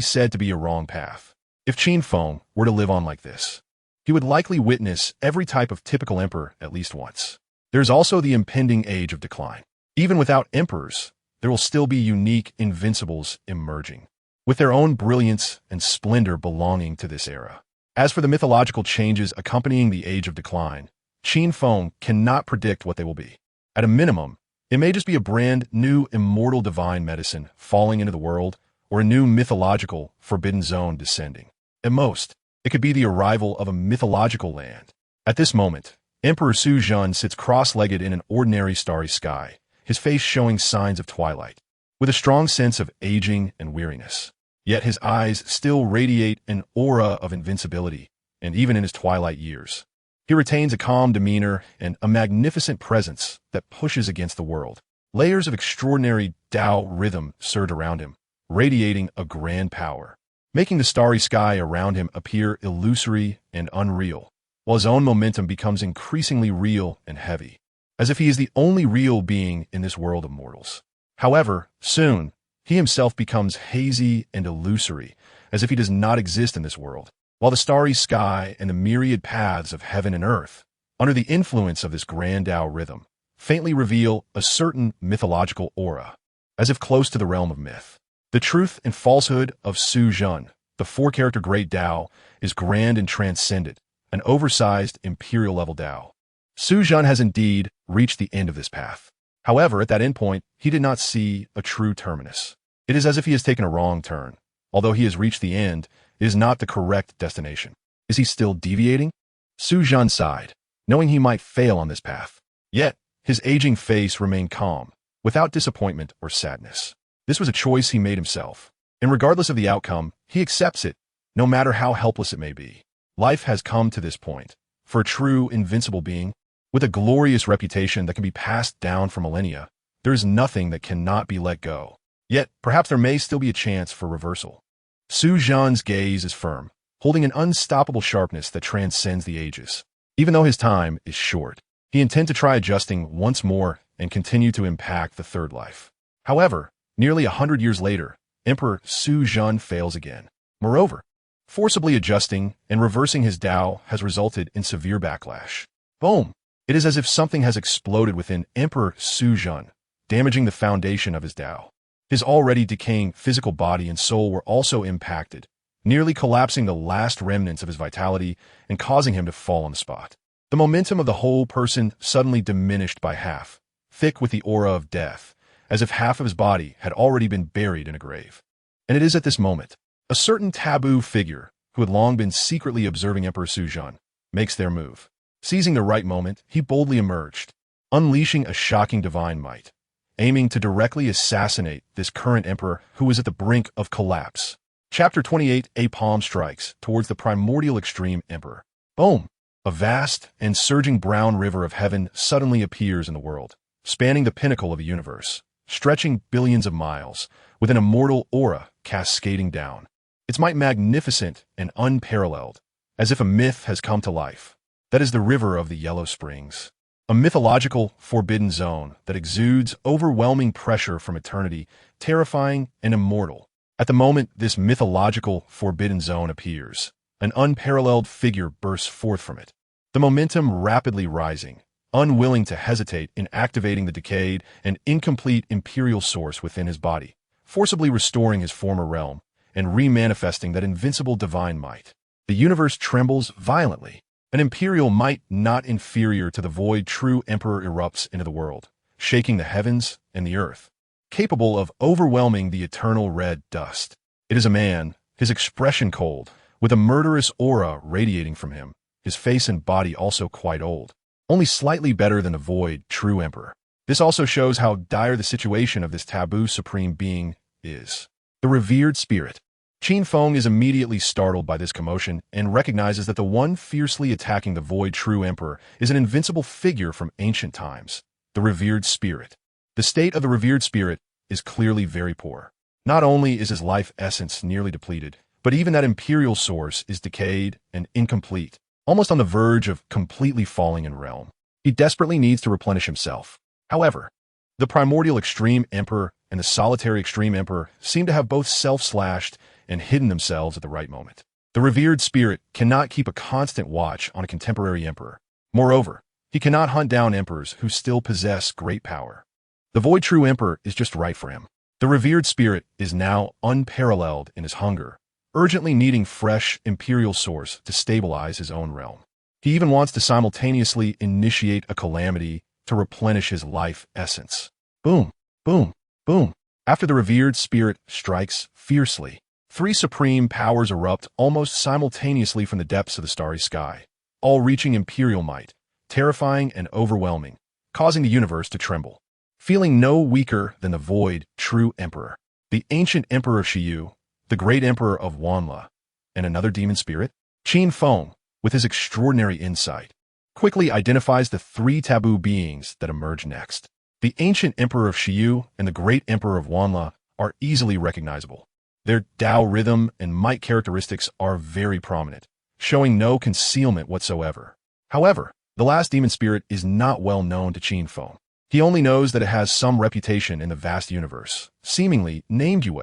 said to be a wrong path. If Qin Feng were to live on like this, he would likely witness every type of typical emperor at least once. There's also the impending age of decline. Even without emperors, there will still be unique invincibles emerging, with their own brilliance and splendor belonging to this era. As for the mythological changes accompanying the age of decline, Qin Feng cannot predict what they will be. At a minimum, it may just be a brand new immortal divine medicine falling into the world, or a new mythological forbidden zone descending. At most, it could be the arrival of a mythological land. At this moment, Emperor Suzhen sits cross-legged in an ordinary starry sky, his face showing signs of twilight, with a strong sense of aging and weariness. Yet his eyes still radiate an aura of invincibility, and even in his twilight years, he retains a calm demeanor and a magnificent presence that pushes against the world. Layers of extraordinary Tao rhythm surge around him, radiating a grand power, making the starry sky around him appear illusory and unreal, while his own momentum becomes increasingly real and heavy, as if he is the only real being in this world of mortals. However, soon, he himself becomes hazy and illusory, as if he does not exist in this world, while the starry sky and the myriad paths of heaven and earth, under the influence of this grandeur rhythm, faintly reveal a certain mythological aura, as if close to the realm of myth. The truth and falsehood of Su Zhen, the four-character great Tao, is grand and transcendent, an oversized imperial-level Tao. Su Zhen has indeed reached the end of this path. However, at that endpoint, he did not see a true terminus. It is as if he has taken a wrong turn. Although he has reached the end, it is not the correct destination. Is he still deviating? Su Zhen sighed, knowing he might fail on this path. Yet, his aging face remained calm, without disappointment or sadness. This was a choice he made himself, and regardless of the outcome, he accepts it, no matter how helpless it may be. Life has come to this point. For a true, invincible being, with a glorious reputation that can be passed down for millennia, there is nothing that cannot be let go. Yet, perhaps there may still be a chance for reversal. Su Zhen's gaze is firm, holding an unstoppable sharpness that transcends the ages. Even though his time is short, he intends to try adjusting once more and continue to impact the third life. However, nearly 100 years later, Emperor Su Zhen fails again. Moreover, forcibly adjusting and reversing his Tao has resulted in severe backlash. Boom! It is as if something has exploded within Emperor Su Zhen, damaging the foundation of his Tao. His already decaying physical body and soul were also impacted, nearly collapsing the last remnants of his vitality and causing him to fall on the spot. The momentum of the whole person suddenly diminished by half, thick with the aura of death, as if half of his body had already been buried in a grave. And it is at this moment, a certain taboo figure, who had long been secretly observing Emperor Su Zhen, makes their move. Seizing the right moment, he boldly emerged, unleashing a shocking divine might, aiming to directly assassinate this current emperor who was at the brink of collapse. Chapter 28. A palm strikes towards the primordial extreme emperor. Boom! A vast and surging brown river of heaven suddenly appears in the world, spanning the pinnacle of the universe, stretching billions of miles, with an immortal aura cascading down. Its might magnificent and unparalleled, as if a myth has come to life. That is the river of the Yellow Springs, a mythological, forbidden zone that exudes overwhelming pressure from eternity, terrifying and immortal. At the moment this mythological, forbidden zone appears, an unparalleled figure bursts forth from it, the momentum rapidly rising, unwilling to hesitate in activating the decayed and incomplete imperial source within his body, forcibly restoring his former realm and remanifesting that invincible divine might. The universe trembles violently. An imperial might not inferior to the void true emperor erupts into the world, shaking the heavens and the earth, capable of overwhelming the eternal red dust. It is a man, his expression cold, with a murderous aura radiating from him, his face and body also quite old, only slightly better than the void true emperor. This also shows how dire the situation of this taboo supreme being is. The revered spirit. Qin Feng is immediately startled by this commotion and recognizes that the one fiercely attacking the void true emperor is an invincible figure from ancient times, the revered spirit. The state of the revered spirit is clearly very poor. Not only is his life essence nearly depleted, but even that imperial source is decayed and incomplete, almost on the verge of completely falling in realm. He desperately needs to replenish himself. However, the primordial extreme emperor and the solitary extreme emperor seem to have both self-slashed and hidden themselves at the right moment. The revered spirit cannot keep a constant watch on a contemporary emperor. Moreover, he cannot hunt down emperors who still possess great power. The void true emperor is just right for him. The revered spirit is now unparalleled in his hunger, urgently needing fresh imperial source to stabilize his own realm. He even wants to simultaneously initiate a calamity to replenish his life essence. Boom, boom, boom. After the revered spirit strikes fiercely, three supreme powers erupt almost simultaneously from the depths of the starry sky, all reaching imperial might, terrifying and overwhelming, causing the universe to tremble. Feeling no weaker than the void true emperor, the ancient emperor of Shiyu, the great emperor of Wanla, and another demon spirit, Qin Feng, with his extraordinary insight, quickly identifies the three taboo beings that emerge next. The ancient emperor of Shiyu and the great emperor of Wanla are easily recognizable. Their Tao rhythm and might characteristics are very prominent, showing no concealment whatsoever. However, the last demon spirit is not well known to Qin Feng. He only knows that it has some reputation in the vast universe, seemingly named Yue.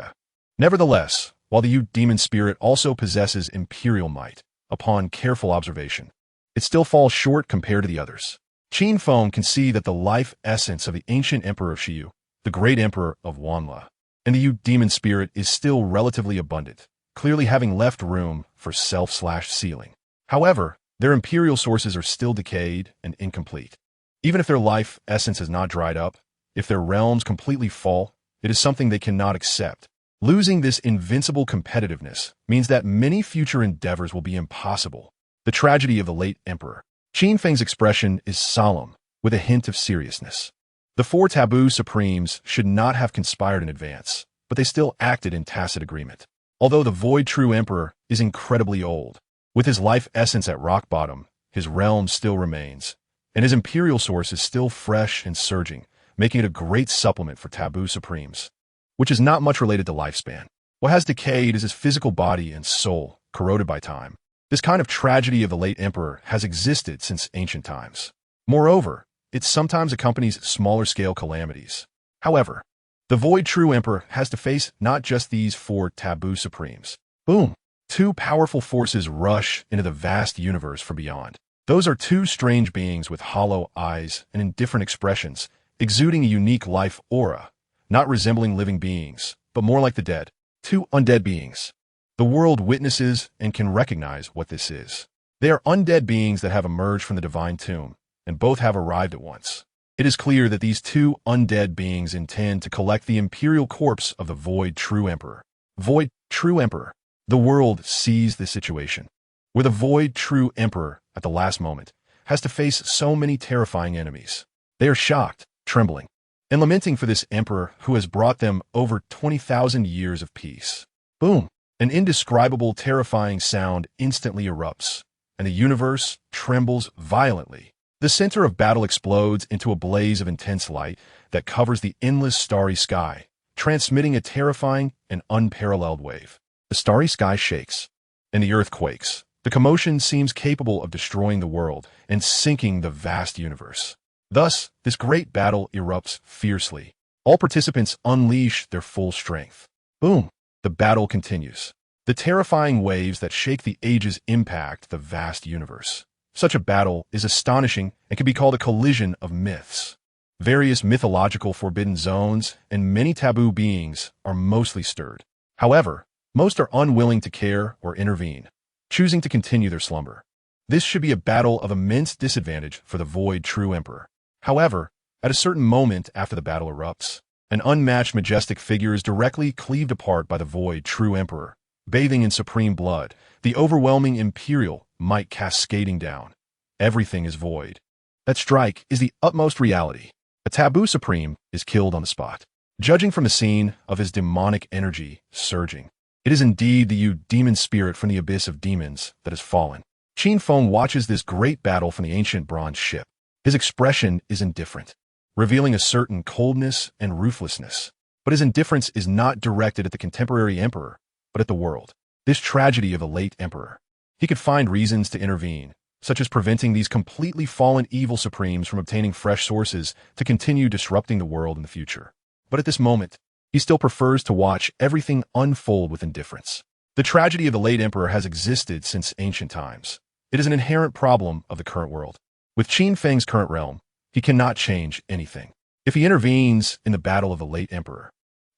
Nevertheless, while the Yu demon spirit also possesses imperial might, upon careful observation, it still falls short compared to the others. Qin Feng can see that the life essence of the ancient emperor of Shiyu, the great emperor of Wanla, and the Yu demon spirit is still relatively abundant, clearly having left room for self/sealing. However, their imperial sources are still decayed and incomplete. Even if their life essence has not dried up, if their realms completely fall, it is something they cannot accept. Losing this invincible competitiveness means that many future endeavors will be impossible. The tragedy of the late emperor. Qin Feng's expression is solemn, with a hint of seriousness. The four taboo supremes should not have conspired in advance, but they still acted in tacit agreement. Although the void true emperor is incredibly old, with his life essence at rock bottom, his realm still remains, and his imperial source is still fresh and surging, making it a great supplement for taboo supremes, which is not much related to lifespan. What has decayed is his physical body and soul, corroded by time. This kind of tragedy of the late emperor has existed since ancient times. Moreover, it sometimes accompanies smaller-scale calamities. However, the void true emperor has to face not just these four taboo supremes. Boom! Two powerful forces rush into the vast universe from beyond. Those are two strange beings with hollow eyes and indifferent expressions, exuding a unique life aura, not resembling living beings, but more like the dead. Two undead beings. The world witnesses and can recognize what this is. They are undead beings that have emerged from the divine tomb, and both have arrived at once. It is clear that these two undead beings intend to collect the imperial corpse of the void true emperor. Void true emperor. The world sees this situation, where the void true emperor, at the last moment, has to face so many terrifying enemies. They are shocked, trembling, and lamenting for this emperor who has brought them over 20,000 years of peace. Boom! An indescribable, terrifying sound instantly erupts, and the universe trembles violently. The center of battle explodes into a blaze of intense light that covers the endless starry sky, transmitting a terrifying and unparalleled wave. The starry sky shakes, and the earth quakes. The commotion seems capable of destroying the world and sinking the vast universe. Thus, this great battle erupts fiercely. All participants unleash their full strength. Boom! The battle continues. The terrifying waves that shake the ages impact the vast universe. Such a battle is astonishing and can be called a collision of myths. Various mythological forbidden zones and many taboo beings are mostly stirred. However, most are unwilling to care or intervene, choosing to continue their slumber. This should be a battle of immense disadvantage for the void true emperor. However, at a certain moment after the battle erupts, an unmatched majestic figure is directly cleaved apart by the void true emperor, bathing in supreme blood, the overwhelming imperial might cascading down. Everything is void. That strike is the utmost reality. A taboo supreme is killed on the spot. Judging from the scene of his demonic energy surging, it is indeed the Yu demon spirit from the abyss of demons that has fallen. Qin Feng watches this great battle from the ancient bronze ship. His expression is indifferent, revealing a certain coldness and ruthlessness. But his indifference is not directed at the contemporary emperor, but at the world. This tragedy of the late emperor. He could find reasons to intervene, such as preventing these completely fallen evil supremes from obtaining fresh sources to continue disrupting the world in the future. But at this moment, he still prefers to watch everything unfold with indifference. The tragedy of the late emperor has existed since ancient times. It is an inherent problem of the current world. With Qin Feng's current realm, he cannot change anything. If he intervenes in the battle of the late emperor,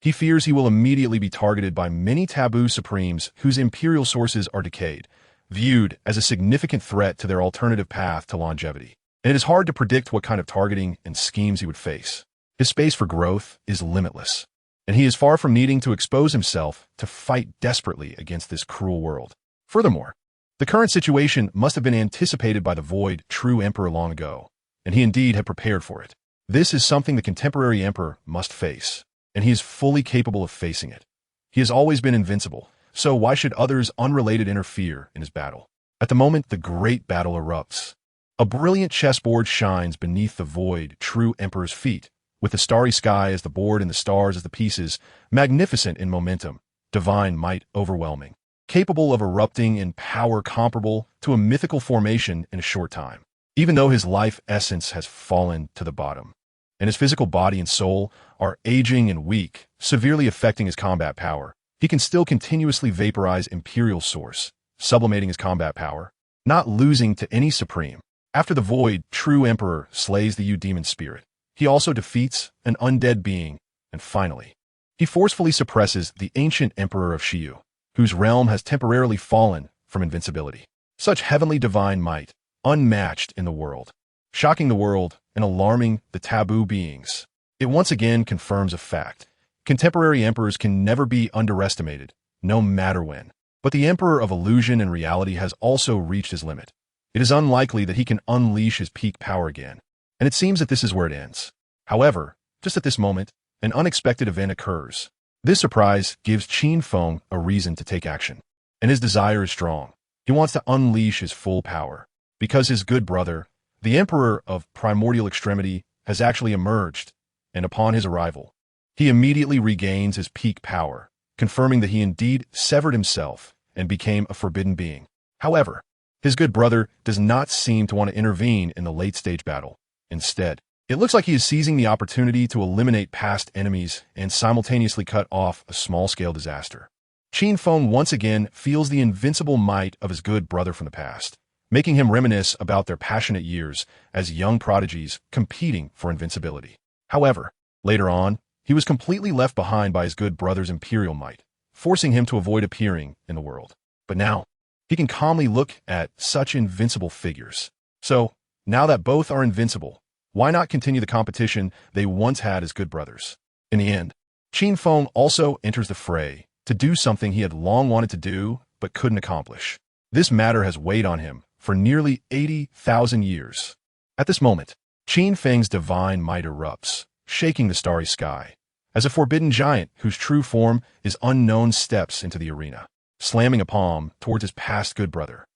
he fears he will immediately be targeted by many taboo supremes whose imperial sources are decayed, viewed as a significant threat to their alternative path to longevity. And it is hard to predict what kind of targeting and schemes he would face. His space for growth is limitless, and he is far from needing to expose himself to fight desperately against this cruel world. Furthermore, the current situation must have been anticipated by the void true emperor long ago, and he indeed had prepared for it. This is something the contemporary emperor must face, and he is fully capable of facing it. He has always been invincible, so why should others unrelated interfere in his battle? At the moment the great battle erupts, a brilliant chessboard shines beneath the void true emperor's feet, with the starry sky as the board and the stars as the pieces, magnificent in momentum, divine might overwhelming, capable of erupting in power comparable to a mythical formation in a short time. Even though his life essence has fallen to the bottom, and his physical body and soul are aging and weak, severely affecting his combat power. He can still continuously vaporize Imperial Source, sublimating his combat power, not losing to any supreme. After the void, true Emperor slays the demon spirit. He also defeats an undead being, and finally, he forcefully suppresses the ancient Emperor of Shiyu, whose realm has temporarily fallen from invincibility. Such heavenly divine might, unmatched in the world, shocking the world and alarming the taboo beings. It once again confirms a fact. Contemporary emperors can never be underestimated, no matter when. But the Emperor of Illusion and Reality has also reached his limit. It is unlikely that he can unleash his peak power again, and it seems that this is where it ends. However, just at this moment, an unexpected event occurs. This surprise gives Qin Feng a reason to take action, and his desire is strong. He wants to unleash his full power, because his good brother, the Emperor of Primordial Extremity, has actually emerged, and upon his arrival, he immediately regains his peak power, confirming that he indeed severed himself and became a forbidden being. However, his good brother does not seem to want to intervene in the late-stage battle. Instead, it looks like he is seizing the opportunity to eliminate past enemies and simultaneously cut off a small-scale disaster. Qin Feng once again feels the invincible might of his good brother from the past, making him reminisce about their passionate years as young prodigies competing for invincibility. However, later on, he was completely left behind by his good brother's imperial might, forcing him to avoid appearing in the world. But now, he can calmly look at such invincible figures. So, now that both are invincible, why not continue the competition they once had as good brothers? In the end, Qin Feng also enters the fray to do something he had long wanted to do but couldn't accomplish. This matter has weighed on him for nearly 80,000 years. At this moment, Qin Feng's divine might erupts, shaking the starry sky, as a forbidden giant whose true form is unknown steps into the arena, slamming a palm towards his past good brother,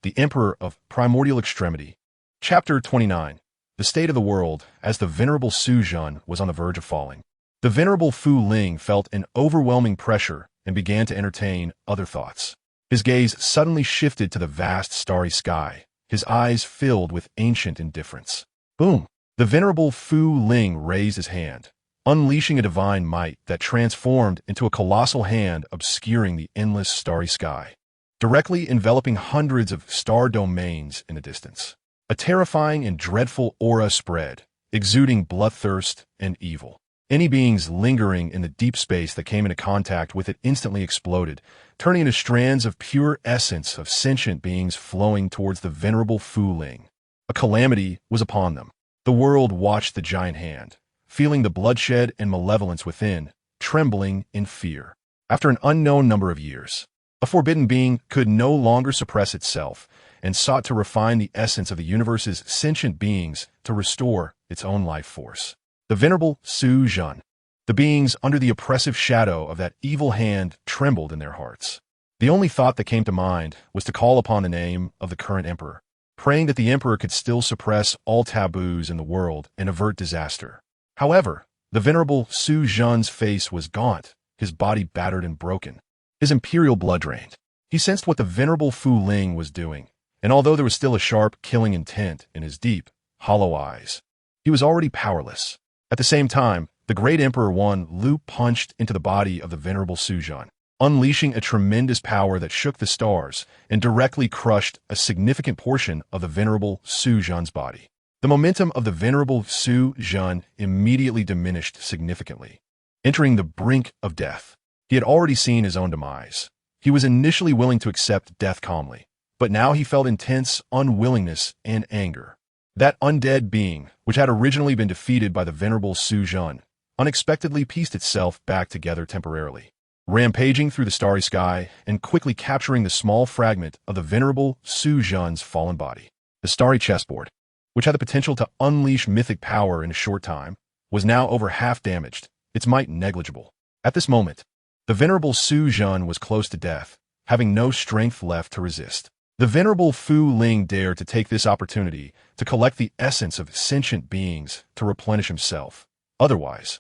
the Emperor of Primordial Extremity. Chapter 29. The State of the World. As the venerable Su Jun was on the verge of falling, the venerable Fu Ling felt an overwhelming pressure and began to entertain other thoughts. His gaze suddenly shifted to the vast starry sky, his eyes filled with ancient indifference. Boom! The venerable Fu Ling raised his hand, unleashing a divine might that transformed into a colossal hand obscuring the endless starry sky, directly enveloping hundreds of star domains in the distance. A terrifying and dreadful aura spread, exuding bloodthirst and evil. Any beings lingering in the deep space that came into contact with it instantly exploded, turning into strands of pure essence of sentient beings flowing towards the venerable Fu Ling. A calamity was upon them. The world watched the giant hand, feeling the bloodshed and malevolence within, trembling in fear. After an unknown number of years, a forbidden being could no longer suppress itself and sought to refine the essence of the universe's sentient beings to restore its own life force. The venerable Su Jun. The beings under the oppressive shadow of that evil hand trembled in their hearts. The only thought that came to mind was to call upon the name of the current emperor, praying that the emperor could still suppress all taboos in the world and avert disaster. However, the venerable Su Jun's face was gaunt, his body battered and broken, his imperial blood drained. He sensed what the venerable Fu Ling was doing, and although there was still a sharp, killing intent in his deep, hollow eyes, he was already powerless. At the same time, the great Emperor Wan Lu punched into the body of the venerable Su Jun, unleashing a tremendous power that shook the stars and directly crushed a significant portion of the venerable Su Jun's body. The momentum of the venerable Su Jun immediately diminished significantly, entering the brink of death. He had already seen his own demise. He was initially willing to accept death calmly, but now he felt intense unwillingness and anger. That undead being, which had originally been defeated by the venerable Su Jun, unexpectedly pieced itself back together temporarily, rampaging through the starry sky and quickly capturing the small fragment of the venerable Su Jun's fallen body. The starry chessboard, which had the potential to unleash mythic power in a short time, was now over half damaged, its might negligible. At this moment, the venerable Su Jun was close to death, having no strength left to resist. The venerable Fu Ling dared to take this opportunity to collect the essence of sentient beings to replenish himself. Otherwise,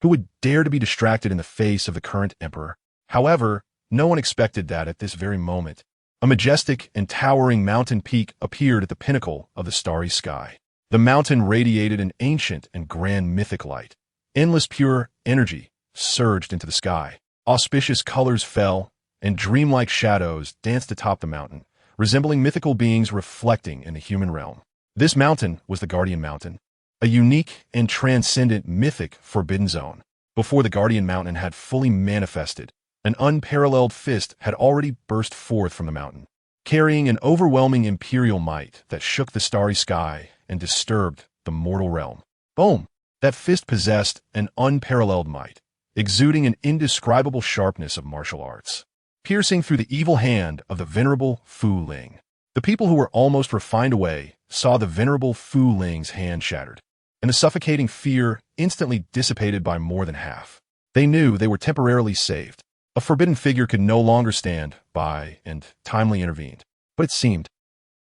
who would dare to be distracted in the face of the current emperor? However, no one expected that at this very moment, a majestic and towering mountain peak appeared at the pinnacle of the starry sky. The mountain radiated an ancient and grand mythic light. Endless pure energy surged into the sky. Auspicious colors fell, and dreamlike shadows danced atop the mountain, resembling mythical beings reflecting in the human realm. This mountain was the Guardian Mountain, a unique and transcendent mythic forbidden zone. Before the Guardian Mountain had fully manifested, an unparalleled fist had already burst forth from the mountain, carrying an overwhelming imperial might that shook the starry sky and disturbed the mortal realm. Boom! That fist possessed an unparalleled might, exuding an indescribable sharpness of martial arts, piercing through the evil hand of the venerable Fu Ling. The people who were almost refined away saw the venerable Fu Ling's hand shattered, and the suffocating fear instantly dissipated by more than half. They knew they were temporarily saved. A forbidden figure could no longer stand by and timely intervened. But it seemed,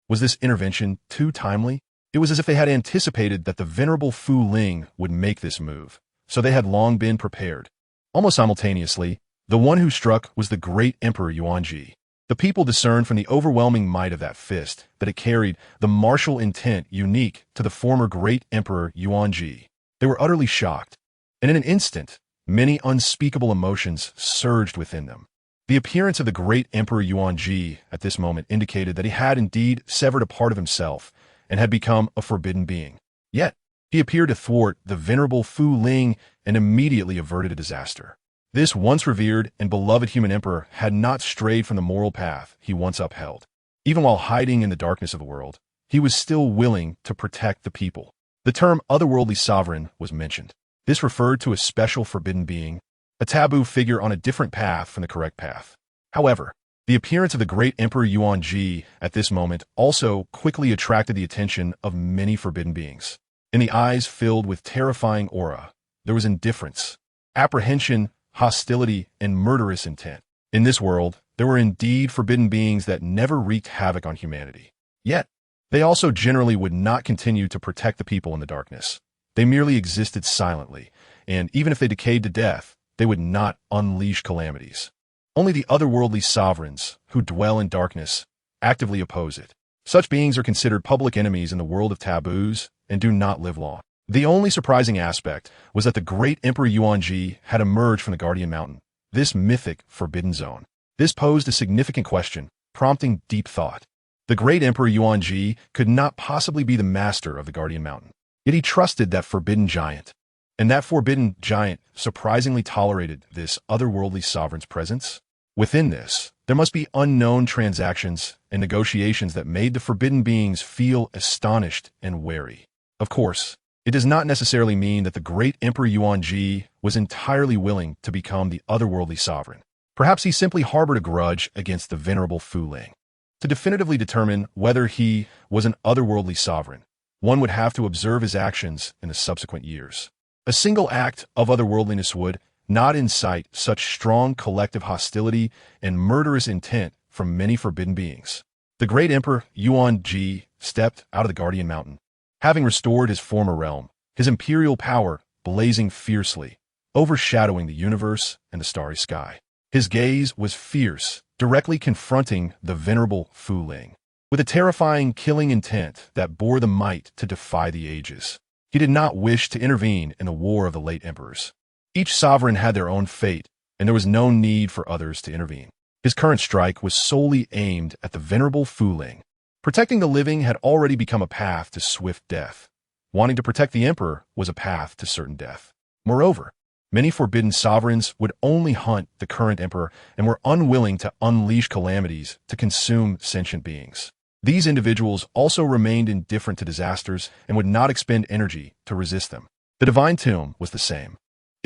was this intervention too timely? It was as if they had anticipated that the venerable Fu Ling would make this move, so they had long been prepared. Almost simultaneously, the one who struck was the great Emperor Yuanji. The people discerned from the overwhelming might of that fist that it carried the martial intent unique to the former great Emperor Yuanji. They were utterly shocked, and in an instant, many unspeakable emotions surged within them. The appearance of the great Emperor Yuanji at this moment indicated that he had indeed severed a part of himself and had become a forbidden being. Yet, he appeared to thwart the venerable Fu Ling and immediately averted a disaster. This once revered and beloved human emperor had not strayed from the moral path he once upheld. Even while hiding in the darkness of the world, he was still willing to protect the people. The term otherworldly sovereign was mentioned. This referred to a special forbidden being, a taboo figure on a different path from the correct path. However, the appearance of the great Emperor Yuanji at this moment also quickly attracted the attention of many forbidden beings. In the eyes filled with terrifying aura, there was indifference, apprehension, hostility, and murderous intent. In this world, there were indeed forbidden beings that never wreaked havoc on humanity. Yet, they also generally would not continue to protect the people in the darkness. They merely existed silently, and even if they decayed to death, they would not unleash calamities. Only the otherworldly sovereigns, who dwell in darkness, actively oppose it. Such beings are considered public enemies in the world of taboos and do not live long. The only surprising aspect was that the great Emperor Yuanji had emerged from the Guardian Mountain, this mythic forbidden zone. This posed a significant question, prompting deep thought. The great Emperor Yuanji could not possibly be the master of the Guardian Mountain. Yet he trusted that forbidden giant, and that forbidden giant surprisingly tolerated this otherworldly sovereign's presence. Within this, there must be unknown transactions and negotiations that made the forbidden beings feel astonished and wary. Of course, it does not necessarily mean that the great Emperor Yuanji was entirely willing to become the otherworldly sovereign. Perhaps he simply harbored a grudge against the venerable Fu Ling. To definitively determine whether he was an otherworldly sovereign, one would have to observe his actions in the subsequent years. A single act of otherworldliness would not incite such strong collective hostility and murderous intent from many forbidden beings. The great Emperor Yuanji stepped out of the Guardian Mountain, having restored his former realm, his imperial power blazing fiercely, overshadowing the universe and the starry sky. His gaze was fierce, directly confronting the venerable Fu Ling, with a terrifying killing intent that bore the might to defy the ages. He did not wish to intervene in the war of the late emperors. Each sovereign had their own fate, and there was no need for others to intervene. His current strike was solely aimed at the venerable Fu Ling. Protecting the living had already become a path to swift death. Wanting to protect the emperor was a path to certain death. Moreover, many forbidden sovereigns would only hunt the current emperor and were unwilling to unleash calamities to consume sentient beings. These individuals also remained indifferent to disasters and would not expend energy to resist them. The divine tomb was the same.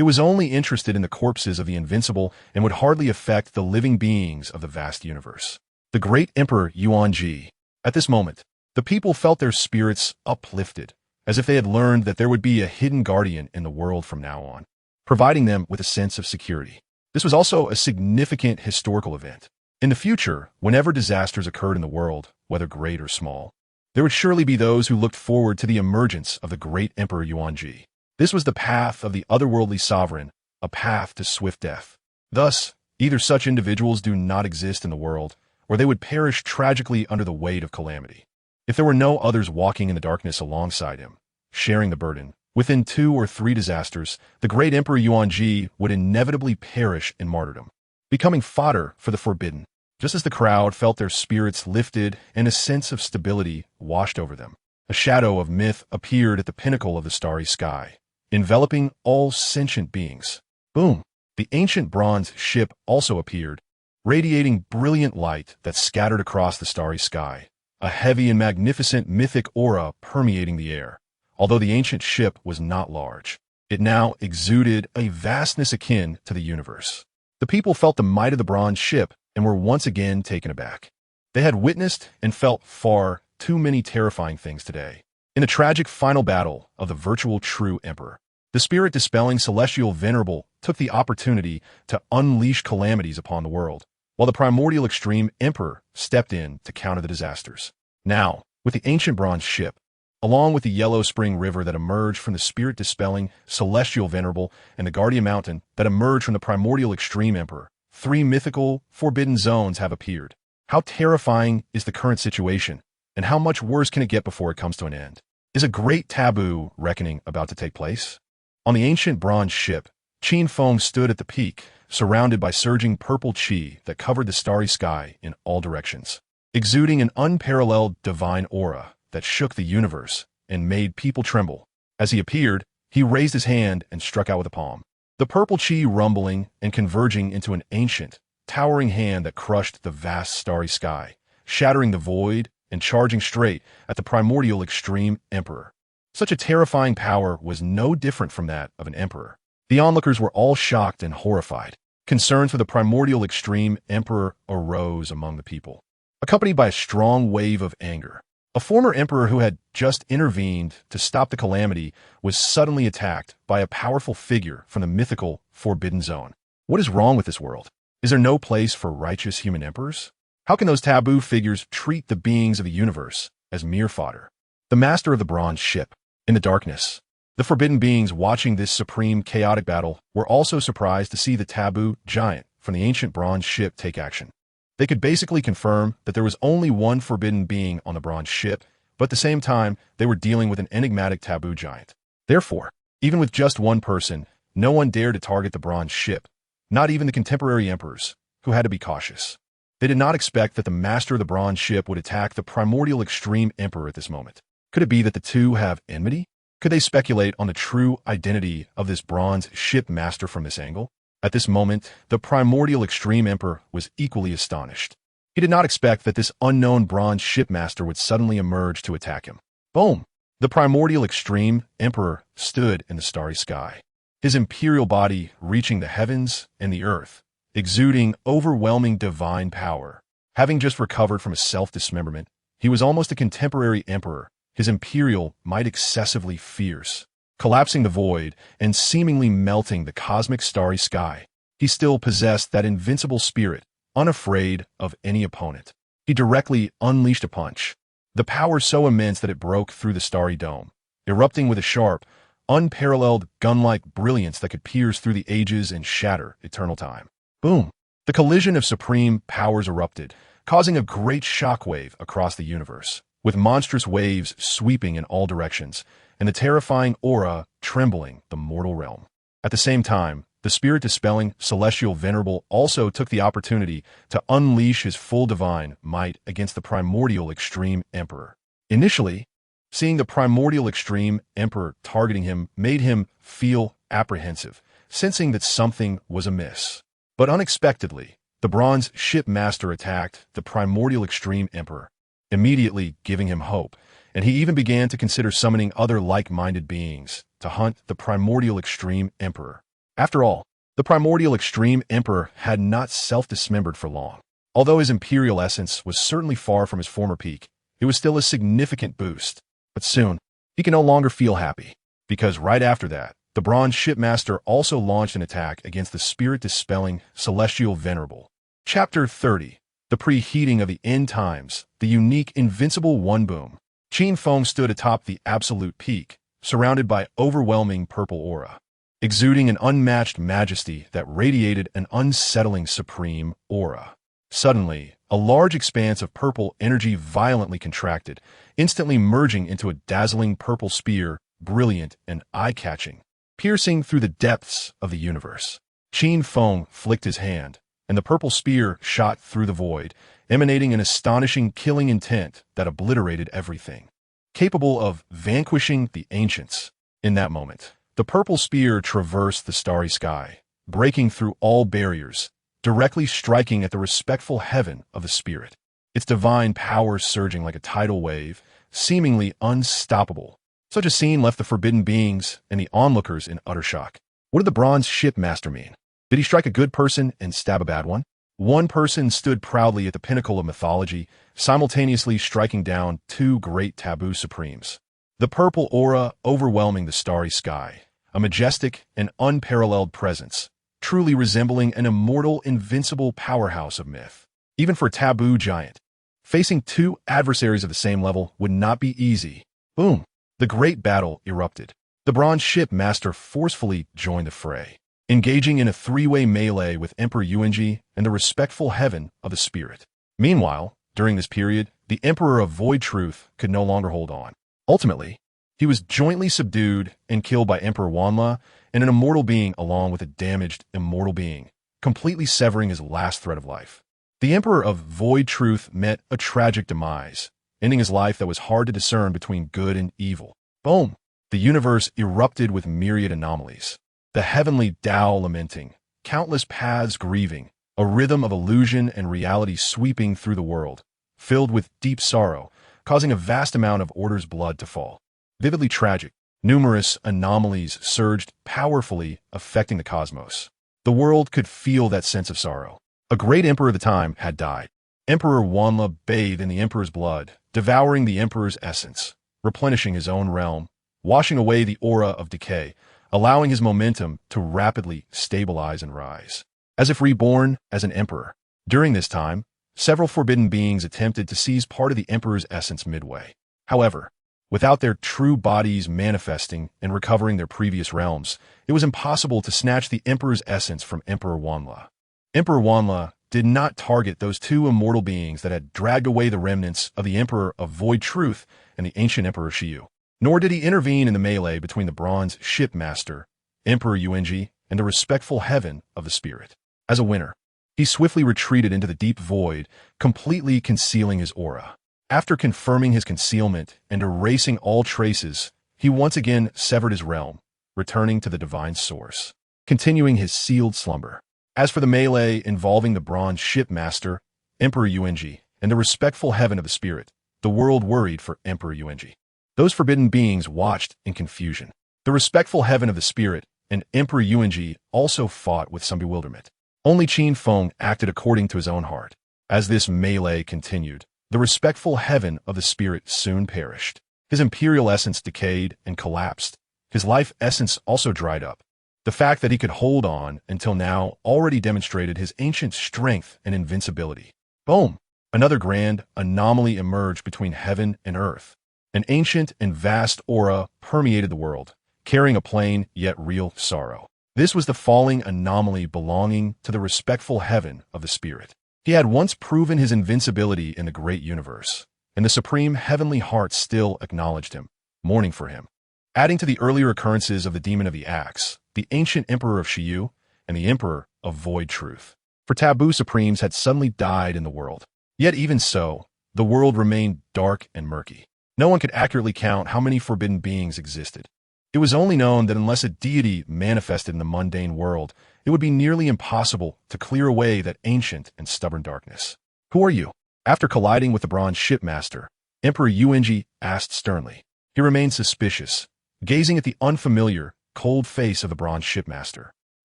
It was only interested in the corpses of the invincible and would hardly affect the living beings of the vast universe. The great Emperor Yuanji. At this moment, the people felt their spirits uplifted, as if they had learned that there would be a hidden guardian in the world from now on, providing them with a sense of security. This was also a significant historical event. In the future, whenever disasters occurred in the world, whether great or small, there would surely be those who looked forward to the emergence of the great Emperor Yuanji. This was the path of the otherworldly sovereign, a path to swift death. Thus, either such individuals do not exist in the world, or they would perish tragically under the weight of calamity. If there were no others walking in the darkness alongside him, sharing the burden, within 2 or 3 disasters, the great Emperor Yuanji would inevitably perish in martyrdom, becoming fodder for the forbidden. Just as the crowd felt their spirits lifted and a sense of stability washed over them, a shadow of myth appeared at the pinnacle of the starry sky, enveloping all sentient beings. Boom! The ancient bronze ship also appeared, radiating brilliant light that scattered across the starry sky, a heavy and magnificent mythic aura permeating the air. Although the ancient ship was not large, it now exuded a vastness akin to the universe. The people felt the might of the bronze ship and were once again taken aback. They had witnessed and felt far too many terrifying things today. In the tragic final battle of the virtual true emperor, the spirit-dispelling celestial venerable took the opportunity to unleash calamities upon the world, while the primordial extreme emperor stepped in to counter the disasters. Now, with the ancient bronze ship, along with the yellow spring river that emerged from the spirit-dispelling celestial venerable and the guardian mountain that emerged from the primordial extreme emperor, 3 mythical, forbidden zones have appeared. How terrifying is the current situation, and how much worse can it get before it comes to an end? Is a great taboo reckoning about to take place? On the ancient bronze ship, Qin Feng stood at the peak, surrounded by surging purple qi that covered the starry sky in all directions, exuding an unparalleled divine aura that shook the universe and made people tremble. As he appeared, he raised his hand and struck out with a palm, the purple qi rumbling and converging into an ancient, towering hand that crushed the vast starry sky, shattering the void and charging straight at the primordial extreme emperor. Such a terrifying power was no different from that of an emperor. The onlookers were all shocked and horrified. Concerns for the primordial extreme emperor arose among the people, accompanied by a strong wave of anger. A former emperor who had just intervened to stop the calamity was suddenly attacked by a powerful figure from the mythical Forbidden Zone. What is wrong with this world? Is there no place for righteous human emperors? How can those taboo figures treat the beings of the universe as mere fodder? The master of the bronze ship, in the darkness, the forbidden beings watching this supreme chaotic battle were also surprised to see the taboo giant from the ancient bronze ship take action. They could basically confirm that there was only one forbidden being on the bronze ship, but at the same time, they were dealing with an enigmatic taboo giant. Therefore, even with just one person, no one dared to target the bronze ship, not even the contemporary emperors, who had to be cautious. They did not expect that the master of the bronze ship would attack the primordial extreme emperor at this moment. Could it be that the two have enmity? Could they speculate on the true identity of this bronze ship master from this angle? At this moment, the primordial extreme emperor was equally astonished. He did not expect that this unknown bronze shipmaster would suddenly emerge to attack him. Boom! The primordial extreme emperor stood in the starry sky, his imperial body reaching the heavens and the earth, exuding overwhelming divine power. Having just recovered from a self-dismemberment, he was almost a contemporary emperor, his imperial might excessively fierce, collapsing the void and seemingly melting the cosmic starry sky. He still possessed that invincible spirit, unafraid of any opponent. He directly unleashed a punch, the power so immense that it broke through the starry dome, erupting with a sharp, unparalleled gun-like brilliance that could pierce through the ages and shatter eternal time. Boom! The collision of supreme powers erupted, causing a great shockwave across the universe, with monstrous waves sweeping in all directions, and the terrifying aura trembling the mortal realm. At the same time, the spirit-dispelling celestial venerable also took the opportunity to unleash his full divine might against the primordial extreme emperor. Initially, seeing the primordial extreme emperor targeting him made him feel apprehensive, sensing that something was amiss. But unexpectedly, the bronze ship master attacked the primordial extreme emperor, immediately giving him hope, and he even began to consider summoning other like-minded beings to hunt the primordial extreme emperor. After all, the primordial extreme emperor had not self-dismembered for long. Although his imperial essence was certainly far from his former peak, it was still a significant boost. But soon, he could no longer feel happy, because right after that, the bronze shipmaster also launched an attack against the spirit-dispelling celestial venerable. Chapter 30. The preheating of the end times, the unique invincible one boom. Qin Feng stood atop the absolute peak, surrounded by overwhelming purple aura, exuding an unmatched majesty that radiated an unsettling supreme aura. Suddenly, A large expanse of purple energy violently contracted, instantly merging into a dazzling purple spear, brilliant and eye-catching, piercing through the depths of the universe. Qin Feng flicked his hand, and the purple spear shot through the void, emanating an astonishing killing intent that obliterated everything. Capable of vanquishing the ancients. In that moment, the purple spear traversed the starry sky, breaking through all barriers, directly striking at the respectful heaven of the spirit. Its divine power surging like a tidal wave, seemingly unstoppable. Such a scene left the forbidden beings and the onlookers in utter shock. What did the bronze ship master mean? Did he strike a good person and stab a bad one? One person stood proudly at the pinnacle of mythology, simultaneously striking down two great taboo supremes. The purple aura overwhelming the starry sky, a majestic and unparalleled presence, truly resembling an immortal, invincible powerhouse of myth. Even for a taboo giant, facing two adversaries of the same level would not be easy. Boom! The great battle erupted. The bronze ship master forcefully joined the fray, engaging in a three-way melee with Emperor Yuanji and the respectful heaven of the spirit. Meanwhile, during this period, the Emperor of Void Truth could no longer hold on. Ultimately, he was jointly subdued and killed by Emperor Wanla and an immortal being along with a damaged immortal being, completely severing his last thread of life. The Emperor of Void Truth met a tragic demise, ending his life that was hard to discern between good and evil. Boom! The universe erupted with myriad anomalies. The heavenly Tao lamenting, countless paths grieving, a rhythm of illusion and reality sweeping through the world, filled with deep sorrow, causing a vast amount of order's blood to fall. Vividly tragic, numerous anomalies surged powerfully, affecting the cosmos. The world could feel that sense of sorrow. A great emperor of the time had died. Emperor Wanla bathed in the emperor's blood, devouring the emperor's essence, replenishing his own realm, washing away the aura of decay, allowing his momentum to rapidly stabilize and rise, as if reborn as an emperor. During this time, several forbidden beings attempted to seize part of the emperor's essence midway. However, without their true bodies manifesting and recovering their previous realms, it was impossible to snatch the emperor's essence from Emperor Wanla. Emperor Wanla did not target those two immortal beings that had dragged away the remnants of the Emperor of Void Truth and the ancient Emperor Shiyu. Nor did he intervene in the melee between the bronze shipmaster, Emperor Yuanji, and the respectful heaven of the spirit. As a winner, he swiftly retreated into the deep void, completely concealing his aura. After confirming his concealment and erasing all traces, he once again severed his realm, returning to the divine source, continuing his sealed slumber. As for the melee involving the bronze shipmaster, Emperor Yuanji, and the respectful heaven of the spirit, the world worried for Emperor Yuanji. Those forbidden beings watched in confusion. The respectful heaven of the spirit and Emperor Yuanji also fought with some bewilderment. Only Qin Feng acted according to his own heart. As this melee continued, the respectful heaven of the spirit soon perished. His imperial essence decayed and collapsed. His life essence also dried up. The fact that he could hold on until now already demonstrated his ancient strength and invincibility. Boom! Another grand anomaly emerged between heaven and earth. An ancient and vast aura permeated the world, carrying a plain yet real sorrow. This was the falling anomaly belonging to the respectful heaven of the spirit. He had once proven his invincibility in the great universe, and the supreme heavenly heart still acknowledged him, mourning for him. Adding to the earlier occurrences of the demon of the axe, the ancient emperor of Shiyu, and the emperor of Void Truth. For taboo supremes had suddenly died in the world. Yet even so, the world remained dark and murky. No one could accurately count how many forbidden beings existed. It was only known that unless a deity manifested in the mundane world, it would be nearly impossible to clear away that ancient and stubborn darkness. Who are you? After colliding with the bronze shipmaster, Emperor Yuanji asked sternly. He remained suspicious, gazing at the unfamiliar, cold face of the bronze shipmaster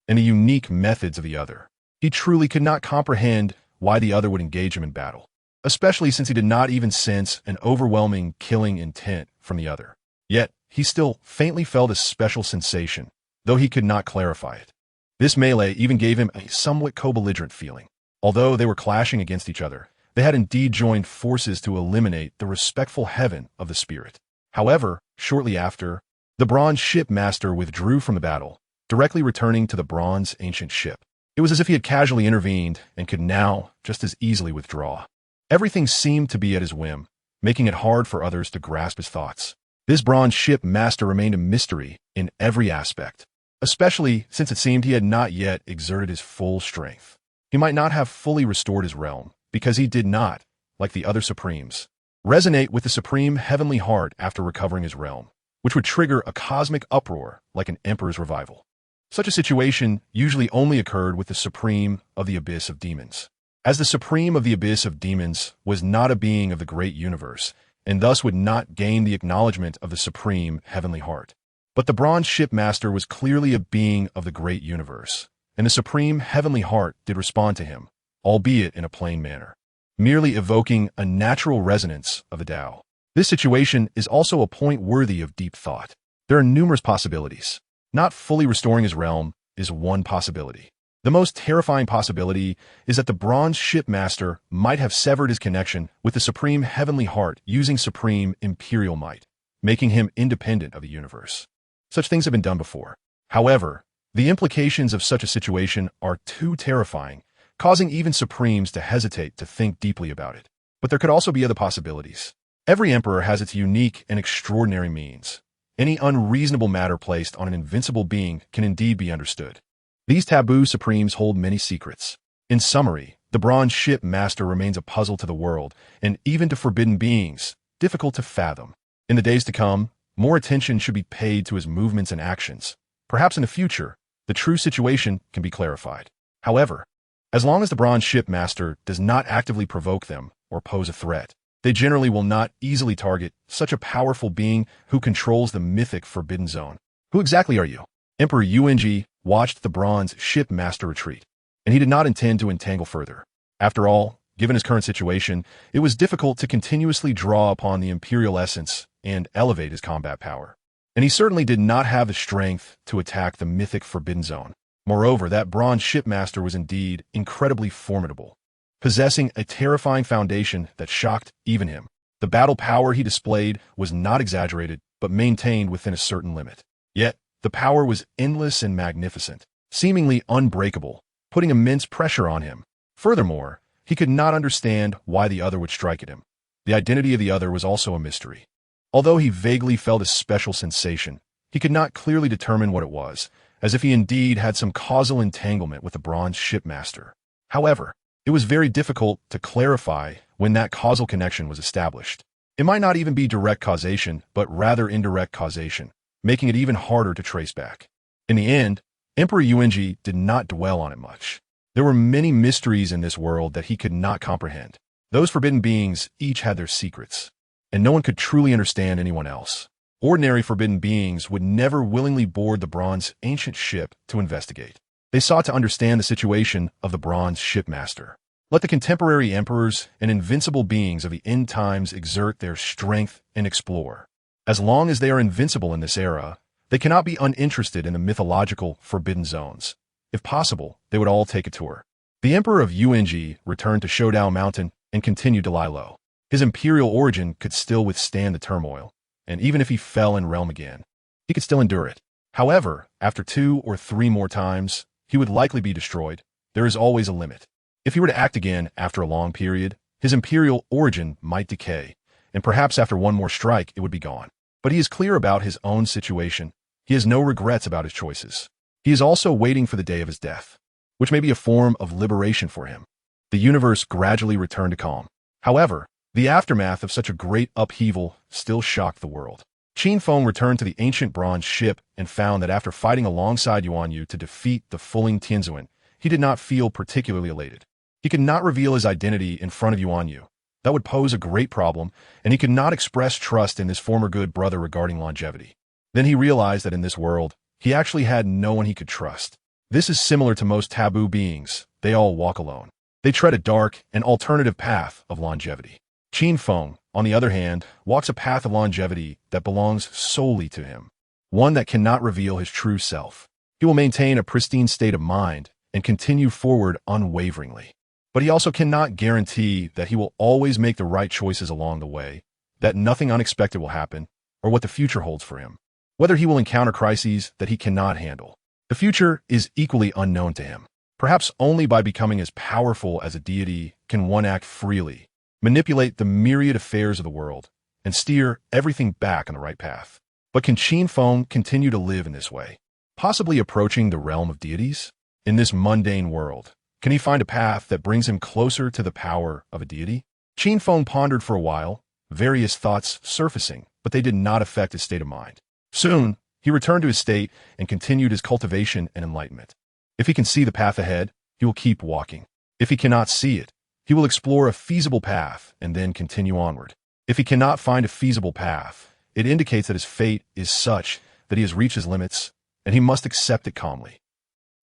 and the unique methods of the other. He truly could not comprehend why the other would engage him in battle, especially since he did not even sense an overwhelming killing intent from the other. Yet, he still faintly felt a special sensation, though he could not clarify it. This melee even gave him a somewhat co-belligerent feeling. Although they were clashing against each other, they had indeed joined forces to eliminate the respectful heaven of the spirit. However, shortly after, the bronze shipmaster withdrew from the battle, directly returning to the bronze ancient ship. It was as if he had casually intervened and could now just as easily withdraw. Everything seemed to be at his whim, making it hard for others to grasp his thoughts. This bronze ship master remained a mystery in every aspect, especially since it seemed he had not yet exerted his full strength. He might not have fully restored his realm, because he did not, like the other supremes, resonate with the supreme heavenly heart after recovering his realm, which would trigger a cosmic uproar like an emperor's revival. Such a situation usually only occurred with the supreme of the abyss of demons, as the supreme of the abyss of demons was not a being of the great universe, and thus would not gain the acknowledgement of the supreme heavenly heart. But the bronze ship master was clearly a being of the great universe, and the supreme heavenly heart did respond to him, albeit in a plain manner, merely evoking a natural resonance of the Tao. This situation is also a point worthy of deep thought. There are numerous possibilities. Not fully restoring his realm is one possibility. The most terrifying possibility is that the bronze ship master might have severed his connection with the supreme heavenly heart using supreme imperial might, making him independent of the universe. Such things have been done before. However, the implications of such a situation are too terrifying, causing even supremes to hesitate to think deeply about it. But there could also be other possibilities. Every emperor has its unique and extraordinary means. Any unreasonable matter placed on an invincible being can indeed be understood. These taboo supremes hold many secrets. In summary, the bronze ship master remains a puzzle to the world, and even to forbidden beings, difficult to fathom. In the days to come, more attention should be paid to his movements and actions. Perhaps in the future, the true situation can be clarified. However, as long as the bronze ship master does not actively provoke them or pose a threat, they generally will not easily target such a powerful being who controls the mythic Forbidden Zone. Who exactly are you? Emperor Yung watched the bronze ship master retreat, and he did not intend to entangle further. After all, given his current situation, it was difficult to continuously draw upon the imperial essence and elevate his combat power. And he certainly did not have the strength to attack the mythic Forbidden Zone. Moreover, that bronze ship master was indeed incredibly formidable, possessing a terrifying foundation that shocked even him. The battle power he displayed was not exaggerated, but maintained within a certain limit. Yet, the power was endless and magnificent, seemingly unbreakable, putting immense pressure on him. Furthermore, he could not understand why the other would strike at him. The identity of the other was also a mystery. Although he vaguely felt a special sensation, he could not clearly determine what it was, as if he indeed had some causal entanglement with the bronze shipmaster. However, it was very difficult to clarify when that causal connection was established. It might not even be direct causation, but rather indirect causation, making it even harder to trace back. In the end, Emperor Yung did not dwell on it much. There were many mysteries in this world that he could not comprehend. Those forbidden beings each had their secrets, and no one could truly understand anyone else. Ordinary forbidden beings would never willingly board the bronze ancient ship to investigate. They sought to understand the situation of the bronze shipmaster. Let the contemporary emperors and invincible beings of the end times exert their strength and explore. As long as they are invincible in this era, they cannot be uninterested in the mythological forbidden zones. If possible, they would all take a tour. The Emperor of Yung returned to Shoudao Mountain and continued to lie low. His imperial origin could still withstand the turmoil, and even if he fell in realm again, he could still endure it. However, after 2 or 3 more times, he would likely be destroyed. There is always a limit. If he were to act again after a long period, his imperial origin might decay, and perhaps after 1 more strike it would be gone. But he is clear about his own situation. He has no regrets about his choices. He is also waiting for the day of his death, which may be a form of liberation for him. The universe gradually returned to calm. However, the aftermath of such a great upheaval still shocked the world. Qin Feng returned to the ancient bronze ship and found that after fighting alongside Yuan Yu to defeat the Fuling Tianzuan, he did not feel particularly elated. He could not reveal his identity in front of Yuan Yu. That would pose a great problem, and he could not express trust in his former good brother regarding longevity. Then he realized that in this world, he actually had no one he could trust. This is similar to most taboo beings. They all walk alone. They tread a dark and alternative path of longevity. Qin Feng, on the other hand, walks a path of longevity that belongs solely to him, one that cannot reveal his true self. He will maintain a pristine state of mind and continue forward unwaveringly. But he also cannot guarantee that he will always make the right choices along the way, that nothing unexpected will happen, or what the future holds for him. Whether he will encounter crises that he cannot handle. The future is equally unknown to him. Perhaps only by becoming as powerful as a deity can one act freely, manipulate the myriad affairs of the world, and steer everything back on the right path. But can Qin Feng continue to live in this way, possibly approaching the realm of deities? In this mundane world, can he find a path that brings him closer to the power of a deity? Qin Feng pondered for a while, various thoughts surfacing, but they did not affect his state of mind. Soon, he returned to his state and continued his cultivation and enlightenment. If he can see the path ahead, he will keep walking. If he cannot see it, he will explore a feasible path and then continue onward. If he cannot find a feasible path, it indicates that his fate is such that he has reached his limits, and he must accept it calmly.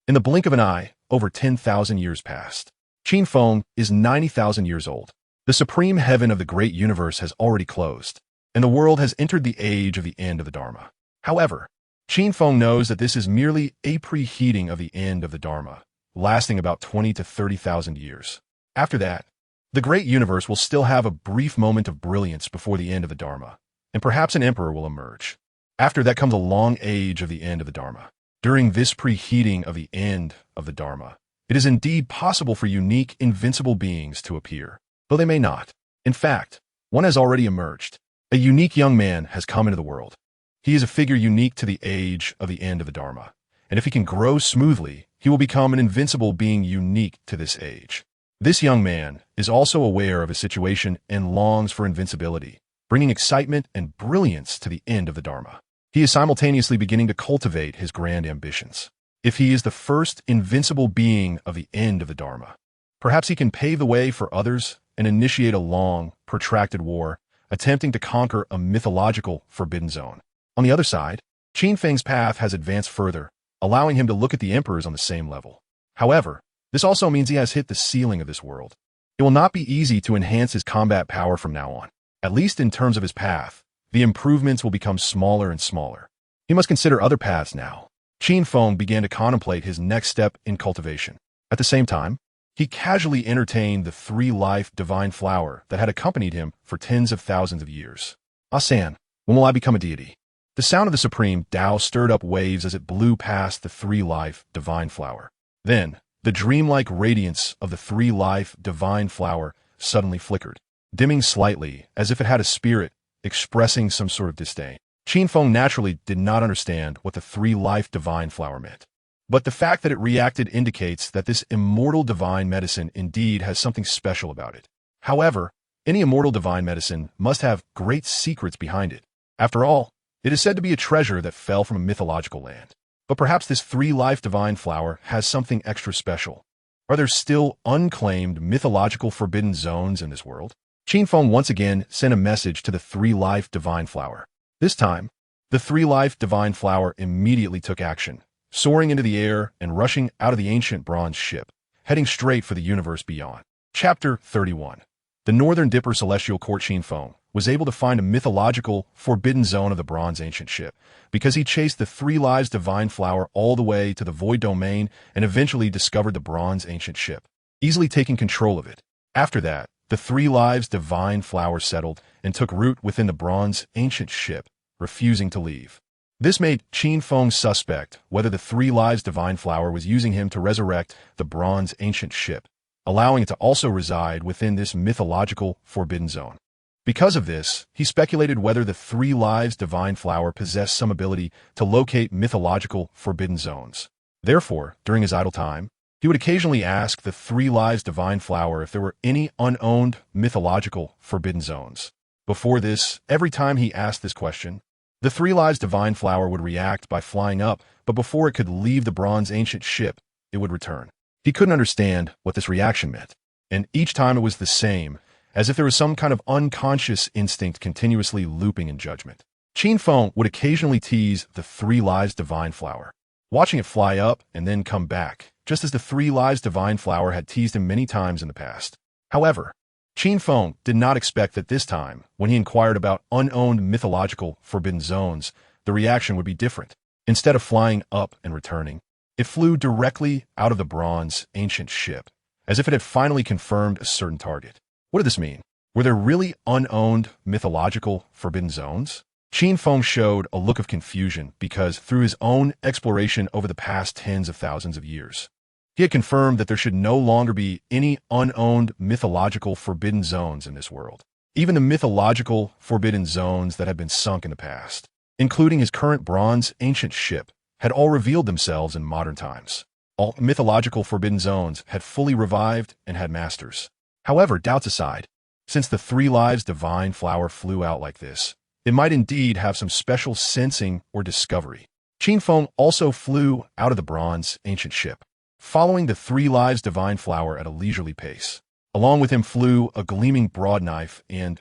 In the blink of an eye, over 10,000 years passed. Qin Feng is 90,000 years old. The supreme heaven of the great universe has already closed, and the world has entered the age of the end of the Dharma. However, Qin Feng knows that this is merely a preheating of the end of the Dharma, lasting about 20 to 30,000 years. After that, the great universe will still have a brief moment of brilliance before the end of the Dharma, and perhaps an emperor will emerge. After that comes a long age of the end of the Dharma. During this preheating of the end of the Dharma, it is indeed possible for unique, invincible beings to appear, though they may not. In fact, one has already emerged. A unique young man has come into the world. He is a figure unique to the age of the end of the Dharma, and if he can grow smoothly, he will become an invincible being unique to this age. This young man is also aware of his situation and longs for invincibility, bringing excitement and brilliance to the end of the Dharma. He is simultaneously beginning to cultivate his grand ambitions. If he is the first invincible being of the end of the Dharma, perhaps he can pave the way for others and initiate a long, protracted war, attempting to conquer a mythological forbidden zone. On the other side, Qin Feng's path has advanced further, allowing him to look at the emperors on the same level. However, this also means he has hit the ceiling of this world. It will not be easy to enhance his combat power from now on. At least in terms of his path, the improvements will become smaller and smaller. He must consider other paths now. Qin Feng began to contemplate his next step in cultivation. At the same time, he casually entertained the three-life divine flower that had accompanied him for tens of thousands of years. "Ah-san, when will I become a deity?" The sound of the supreme Tao stirred up waves as it blew past the three-life divine flower. Then, the dreamlike radiance of the three-life divine flower suddenly flickered, dimming slightly as if it had a spirit expressing some sort of disdain. Qin Feng naturally did not understand what the three-life divine flower meant. But the fact that it reacted indicates that this immortal divine medicine indeed has something special about it. However, any immortal divine medicine must have great secrets behind it. After all, it is said to be a treasure that fell from a mythological land. But perhaps this three-life divine flower has something extra special. Are there still unclaimed mythological forbidden zones in this world? Qin Feng once again sent a message to the three-life divine flower. This time, the three-life divine flower immediately took action, soaring into the air and rushing out of the ancient bronze ship, heading straight for the universe beyond. Chapter 31. The Northern Dipper Celestial Court. Qin Feng was able to find a mythological, forbidden zone of the bronze ancient ship, because he chased the three lives divine flower all the way to the void domain and eventually discovered the bronze ancient ship, easily taking control of it. After that, the three lives divine flower settled and took root within the bronze ancient ship, refusing to leave. This made Qin Feng suspect whether the three lives divine flower was using him to resurrect the bronze ancient ship, allowing it to also reside within this mythological forbidden zone. Because of this, he speculated whether the three lives divine flower possessed some ability to locate mythological forbidden zones. Therefore, during his idle time, he would occasionally ask the three lives divine flower if there were any unowned mythological forbidden zones. Before this, every time he asked this question, the three lives divine flower would react by flying up, but before it could leave the bronze ancient ship, it would return. He couldn't understand what this reaction meant, and each time it was the same, as if there was some kind of unconscious instinct continuously looping in judgment. Qin Feng would occasionally tease the three lives divine flower, watching it fly up and then come back, just as the three lives divine flower had teased him many times in the past. However, Qin Feng did not expect that this time, when he inquired about unowned mythological forbidden zones, the reaction would be different. Instead of flying up and returning, it flew directly out of the bronze ancient ship, as if it had finally confirmed a certain target. What did this mean? Were there really unowned mythological forbidden zones? Qin Feng showed a look of confusion because, through his own exploration over the past tens of thousands of years, He had confirmed that there should no longer be any unowned mythological forbidden zones in this world. Even the mythological forbidden zones that had been sunk in the past, including his current bronze ancient ship, had all revealed themselves in modern times. All mythological forbidden zones had fully revived and had masters. However, doubts aside, since the 3 lives divine flower flew out like this, it might indeed have some special sensing or discovery. Qin Feng also flew out of the bronze ancient ship, following the 3 lives divine flower at a leisurely pace. Along with him flew a gleaming broadknife and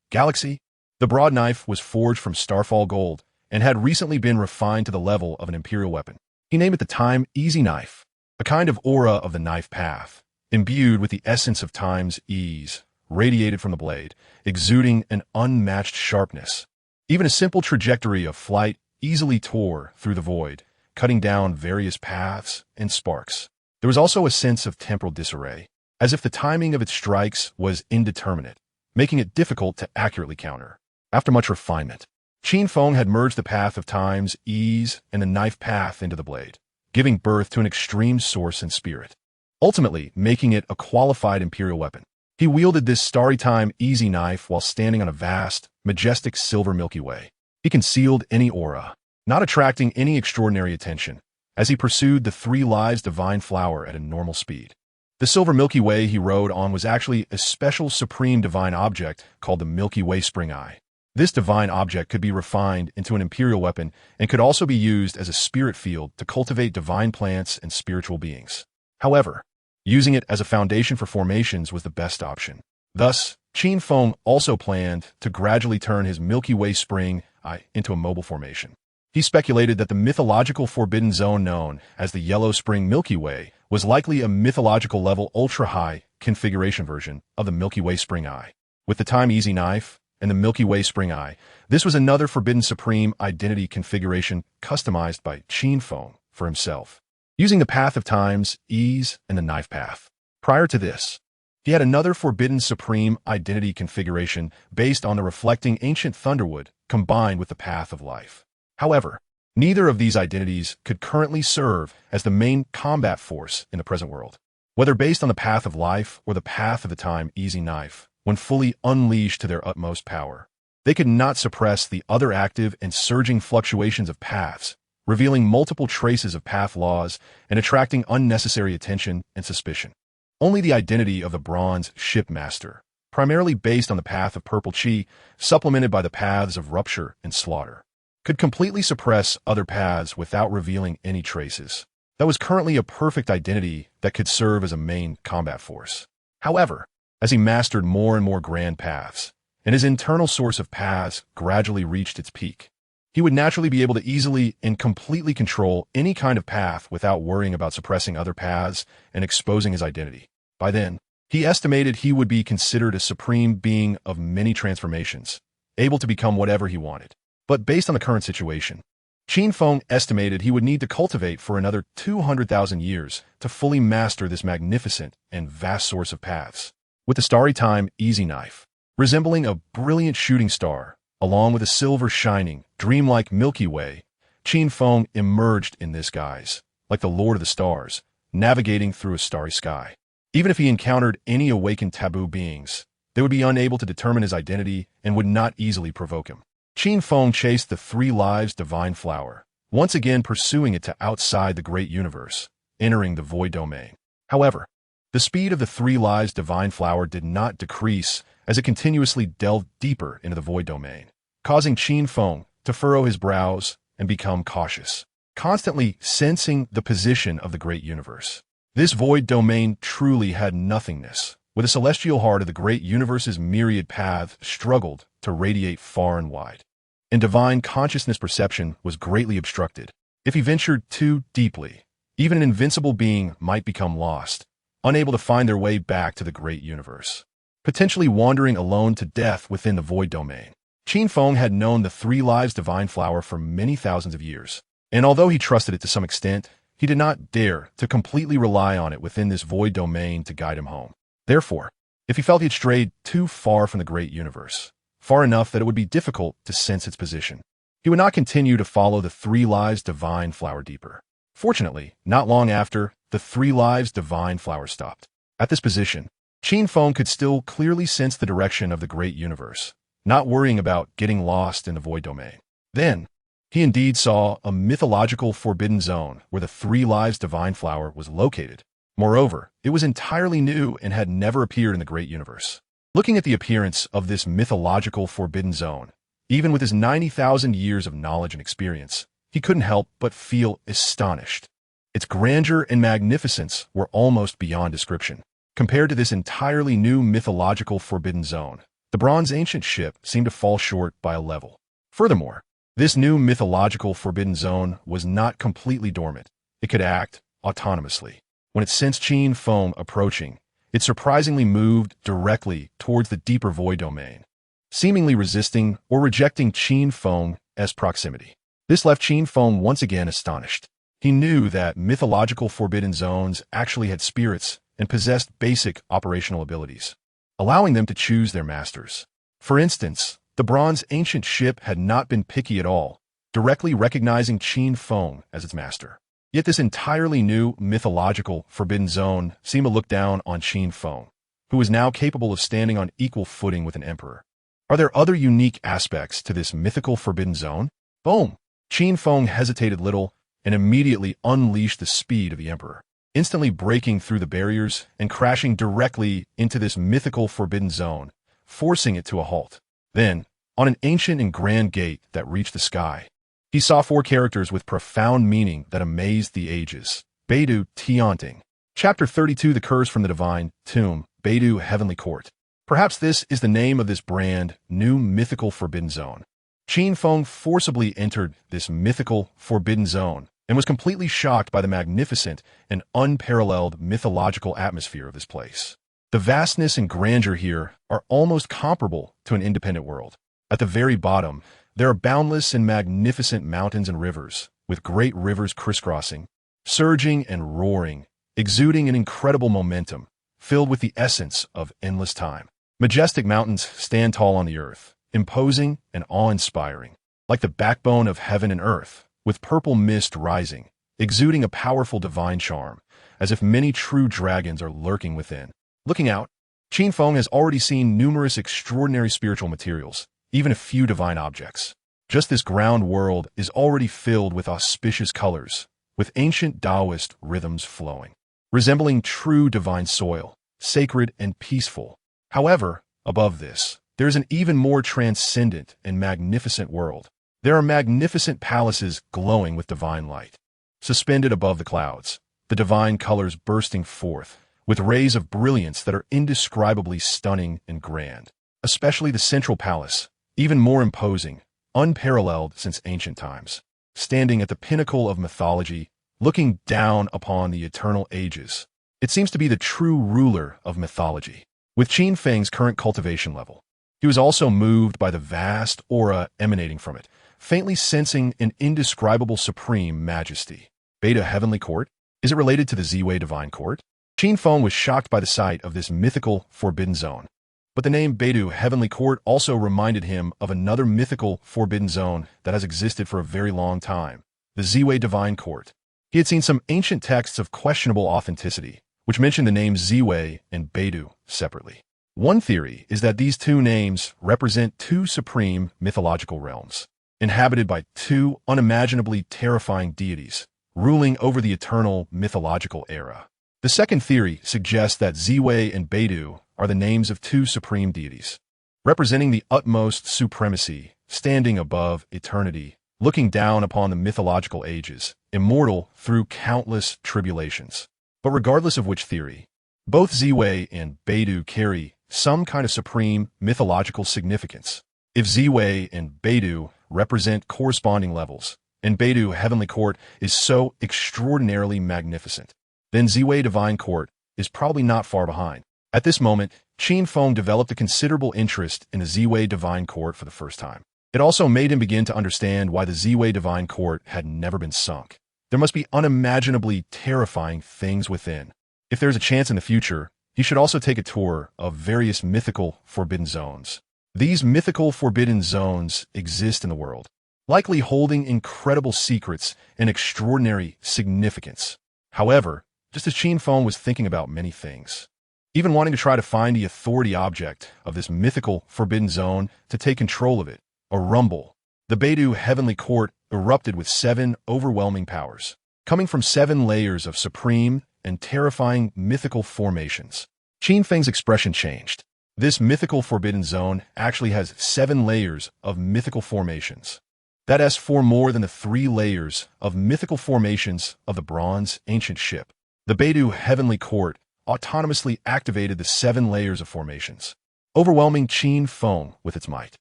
galaxy. The broadknife was forged from starfall gold and had recently been refined to the level of an imperial weapon. He named it the Time Easy Knife, a kind of aura of the knife path, imbued with the essence of time's ease, radiated from the blade, exuding an unmatched sharpness. Even a simple trajectory of flight easily tore through the void, cutting down various paths and sparks. There was also a sense of temporal disarray, as if the timing of its strikes was indeterminate, making it difficult to accurately counter. After much refinement, Qin Feng had merged the path of time's ease and the knife path into the blade, giving birth to an extreme source and spirit, ultimately making it a qualified imperial weapon. He wielded this starry time easy knife while standing on a vast, majestic silver Milky Way. He concealed any aura, not attracting any extraordinary attention, as he pursued the 3 lives divine flower at a normal speed. The silver Milky Way he rode on was actually a special supreme divine object called the Milky Way Spring Eye. This divine object could be refined into an imperial weapon and could also be used as a spirit field to cultivate divine plants and spiritual beings. However, using it as a foundation for formations was the best option. Thus, Qin Feng also planned to gradually turn his Milky Way Spring Eye into a mobile formation. He speculated that the mythological forbidden zone known as the Yellow Spring Milky Way was likely a mythological level ultra-high configuration version of the Milky Way Spring Eye. With the Time Easy Knife and the Milky Way Spring Eye, this was another forbidden supreme identity configuration customized by Qin Feng for himself, using the path of time's ease and the knife path. Prior to this, he had another forbidden supreme identity configuration based on the reflecting ancient thunderwood combined with the path of life. However, neither of these identities could currently serve as the main combat force in the present world. Whether based on the path of life or the path of the time easy knife, when fully unleashed to their utmost power, they could not suppress the other active and surging fluctuations of paths, revealing multiple traces of path laws and attracting unnecessary attention and suspicion. Only the identity of the bronze shipmaster, primarily based on the path of purple chi, supplemented by the paths of rupture and slaughter, could completely suppress other paths without revealing any traces. That was currently a perfect identity that could serve as a main combat force. However, as he mastered more and more grand paths, and his internal source of paths gradually reached its peak, he would naturally be able to easily and completely control any kind of path without worrying about suppressing other paths and exposing his identity. By then, he estimated he would be considered a supreme being of many transformations, able to become whatever he wanted. But based on the current situation, Qin Feng estimated he would need to cultivate for another 200,000 years to fully master this magnificent and vast source of paths. With the starry time easy knife, resembling a brilliant shooting star, along with a silver shining, dreamlike Milky Way, Qin Feng emerged in this guise, like the Lord of the Stars, navigating through a starry sky. Even if he encountered any awakened taboo beings, they would be unable to determine his identity and would not easily provoke him. Qin Feng chased the 3 lives divine flower, once again pursuing it to outside the great universe, entering the void domain. However, the speed of the 3 lives divine flower did not decrease as it continuously delved deeper into the void domain, causing Qin Feng to furrow his brows and become cautious, constantly sensing the position of the great universe. This void domain truly had nothingness, where the celestial heart of the great universe's myriad paths struggled to radiate far and wide, and divine consciousness perception was greatly obstructed. If he ventured too deeply, even an invincible being might become lost, unable to find their way back to the great universe, potentially wandering alone to death within the void domain. Qin Feng had known the 3 lives divine flower for many thousands of years, and although he trusted it to some extent, he did not dare to completely rely on it within this void domain to guide him home. Therefore, if he felt he had strayed too far from the great universe, far enough that it would be difficult to sense its position, he would not continue to follow the 3 lives divine flower deeper. Fortunately, not long after, the 3 lives divine flower stopped. At this position, Qin Feng could still clearly sense the direction of the great universe, not worrying about getting lost in the void domain. Then, he indeed saw a mythological forbidden zone where the 3 lives divine flower was located. Moreover, it was entirely new and had never appeared in the great universe. Looking at the appearance of this mythological forbidden zone, even with his 90,000 years of knowledge and experience, he couldn't help but feel astonished. Its grandeur and magnificence were almost beyond description. Compared to this entirely new mythological forbidden zone, the bronze ancient ship seemed to fall short by a level. Furthermore, this new mythological forbidden zone was not completely dormant. It could act autonomously. When it sensed Qin Feng approaching, it surprisingly moved directly towards the deeper void domain, seemingly resisting or rejecting Qin Feng's proximity. This left Qin Feng once again astonished. He knew that mythological forbidden zones actually had spirits and possessed basic operational abilities, allowing them to choose their masters. For instance, the bronze ancient ship had not been picky at all, directly recognizing Qin Feng as its master. Yet this entirely new mythological forbidden zone seemed to look down on Qin Feng, who was now capable of standing on equal footing with an emperor. Are there other unique aspects to this mythical forbidden zone? Boom! Qin Feng hesitated little and immediately unleashed the speed of the emperor, instantly breaking through the barriers and crashing directly into this mythical forbidden zone, forcing it to a halt. Then, on an ancient and grand gate that reached the sky, he saw 4 characters with profound meaning that amazed the ages. Beidou Tianting. Chapter 32, The Curse from the Divine Tomb, Beidou Heavenly Court. Perhaps this is the name of this brand new mythical forbidden zone. Qin Feng forcibly entered this mythical forbidden zone and was completely shocked by the magnificent and unparalleled mythological atmosphere of this place. The vastness and grandeur here are almost comparable to an independent world. At the very bottom, there are boundless and magnificent mountains and rivers, with great rivers crisscrossing, surging and roaring, exuding an incredible momentum, filled with the essence of endless time. Majestic mountains stand tall on the earth, imposing and awe-inspiring, like the backbone of heaven and earth, with purple mist rising, exuding a powerful divine charm, as if many true dragons are lurking within. Looking out, Qin Feng has already seen numerous extraordinary spiritual materials, even a few divine objects. Just this ground world is already filled with auspicious colors, with ancient Taoist rhythms flowing, resembling true divine soil, sacred and peaceful. However, above this, there is an even more transcendent and magnificent world. There are magnificent palaces glowing with divine light. Suspended above the clouds, the divine colors bursting forth, with rays of brilliance that are indescribably stunning and grand. Especially the central palace, even more imposing, unparalleled since ancient times. Standing at the pinnacle of mythology, looking down upon the eternal ages, it seems to be the true ruler of mythology. With Qin Feng's current cultivation level, he was also moved by the vast aura emanating from it, faintly sensing an indescribable supreme majesty. Beta Heavenly Court? Is it related to the Ziwei Divine Court? Qin Feng was shocked by the sight of this mythical forbidden zone. But the name Beidou Heavenly Court also reminded him of another mythical forbidden zone that has existed for a very long time, the Ziwei Divine Court. He had seen some ancient texts of questionable authenticity, which mentioned the names Ziwei and Beidou separately. One theory is that these 2 names represent 2 supreme mythological realms, inhabited by 2 unimaginably terrifying deities, ruling over the eternal mythological era. The second theory suggests that Ziwei and Beidou are the names of 2 supreme deities, representing the utmost supremacy, standing above eternity, looking down upon the mythological ages, immortal through countless tribulations. But regardless of which theory, both Ziwei and Beidou carry some kind of supreme mythological significance. If Ziwei and Beidou represent corresponding levels, and Beidou Heavenly Court is so extraordinarily magnificent, then Ziwei Divine Court is probably not far behind. At this moment, Qin Feng developed a considerable interest in the Ziwei Divine Court for the first time. It also made him begin to understand why the Ziwei Divine Court had never been sunk. There must be unimaginably terrifying things within. If there's a chance in the future, he should also take a tour of various mythical forbidden zones. These mythical forbidden zones exist in the world, likely holding incredible secrets and extraordinary significance. However, just as Qin Feng was thinking about many things, even wanting to try to find the authority object of this mythical forbidden zone to take control of it, a rumble. The Beidou heavenly court erupted with 7 overwhelming powers, coming from 7 layers of supreme and terrifying mythical formations. Qin Feng's expression changed. This mythical forbidden zone actually has 7 layers of mythical formations. That's 4 more than the 3 layers of mythical formations of the bronze ancient ship. The Beidou heavenly court autonomously activated the 7 layers of formations, overwhelming Qin Feng with its might.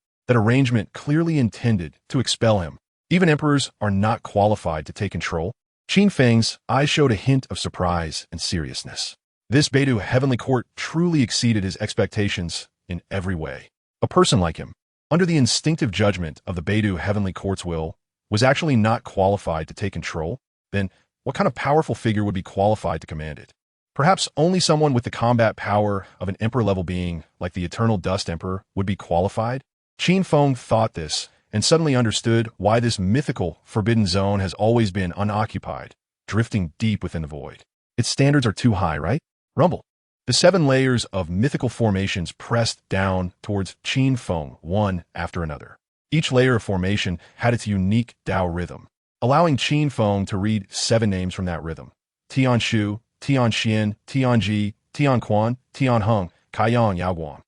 That arrangement clearly intended to expel him. Even emperors are not qualified to take control. Qin Feng's eyes showed a hint of surprise and seriousness. This Beidou heavenly court truly exceeded his expectations in every way. A person like him, under the instinctive judgment of the Beidou heavenly court's will, was actually not qualified to take control. Then, what kind of powerful figure would be qualified to command it? Perhaps only someone with the combat power of an emperor-level being, like the Eternal Dust Emperor, would be qualified. Qin Feng thought this, and suddenly understood why this mythical forbidden zone has always been unoccupied, drifting deep within the void. Its standards are too high, right? Rumble. The 7 layers of mythical formations pressed down towards Qin Feng, one after another. Each layer of formation had its unique Tao rhythm, allowing Qin Feng to read 7 names from that rhythm. Tian Shu, Tian Xian, Tian Ji, Tian Quan, Tian Heng, Kaiyang Yaoguang.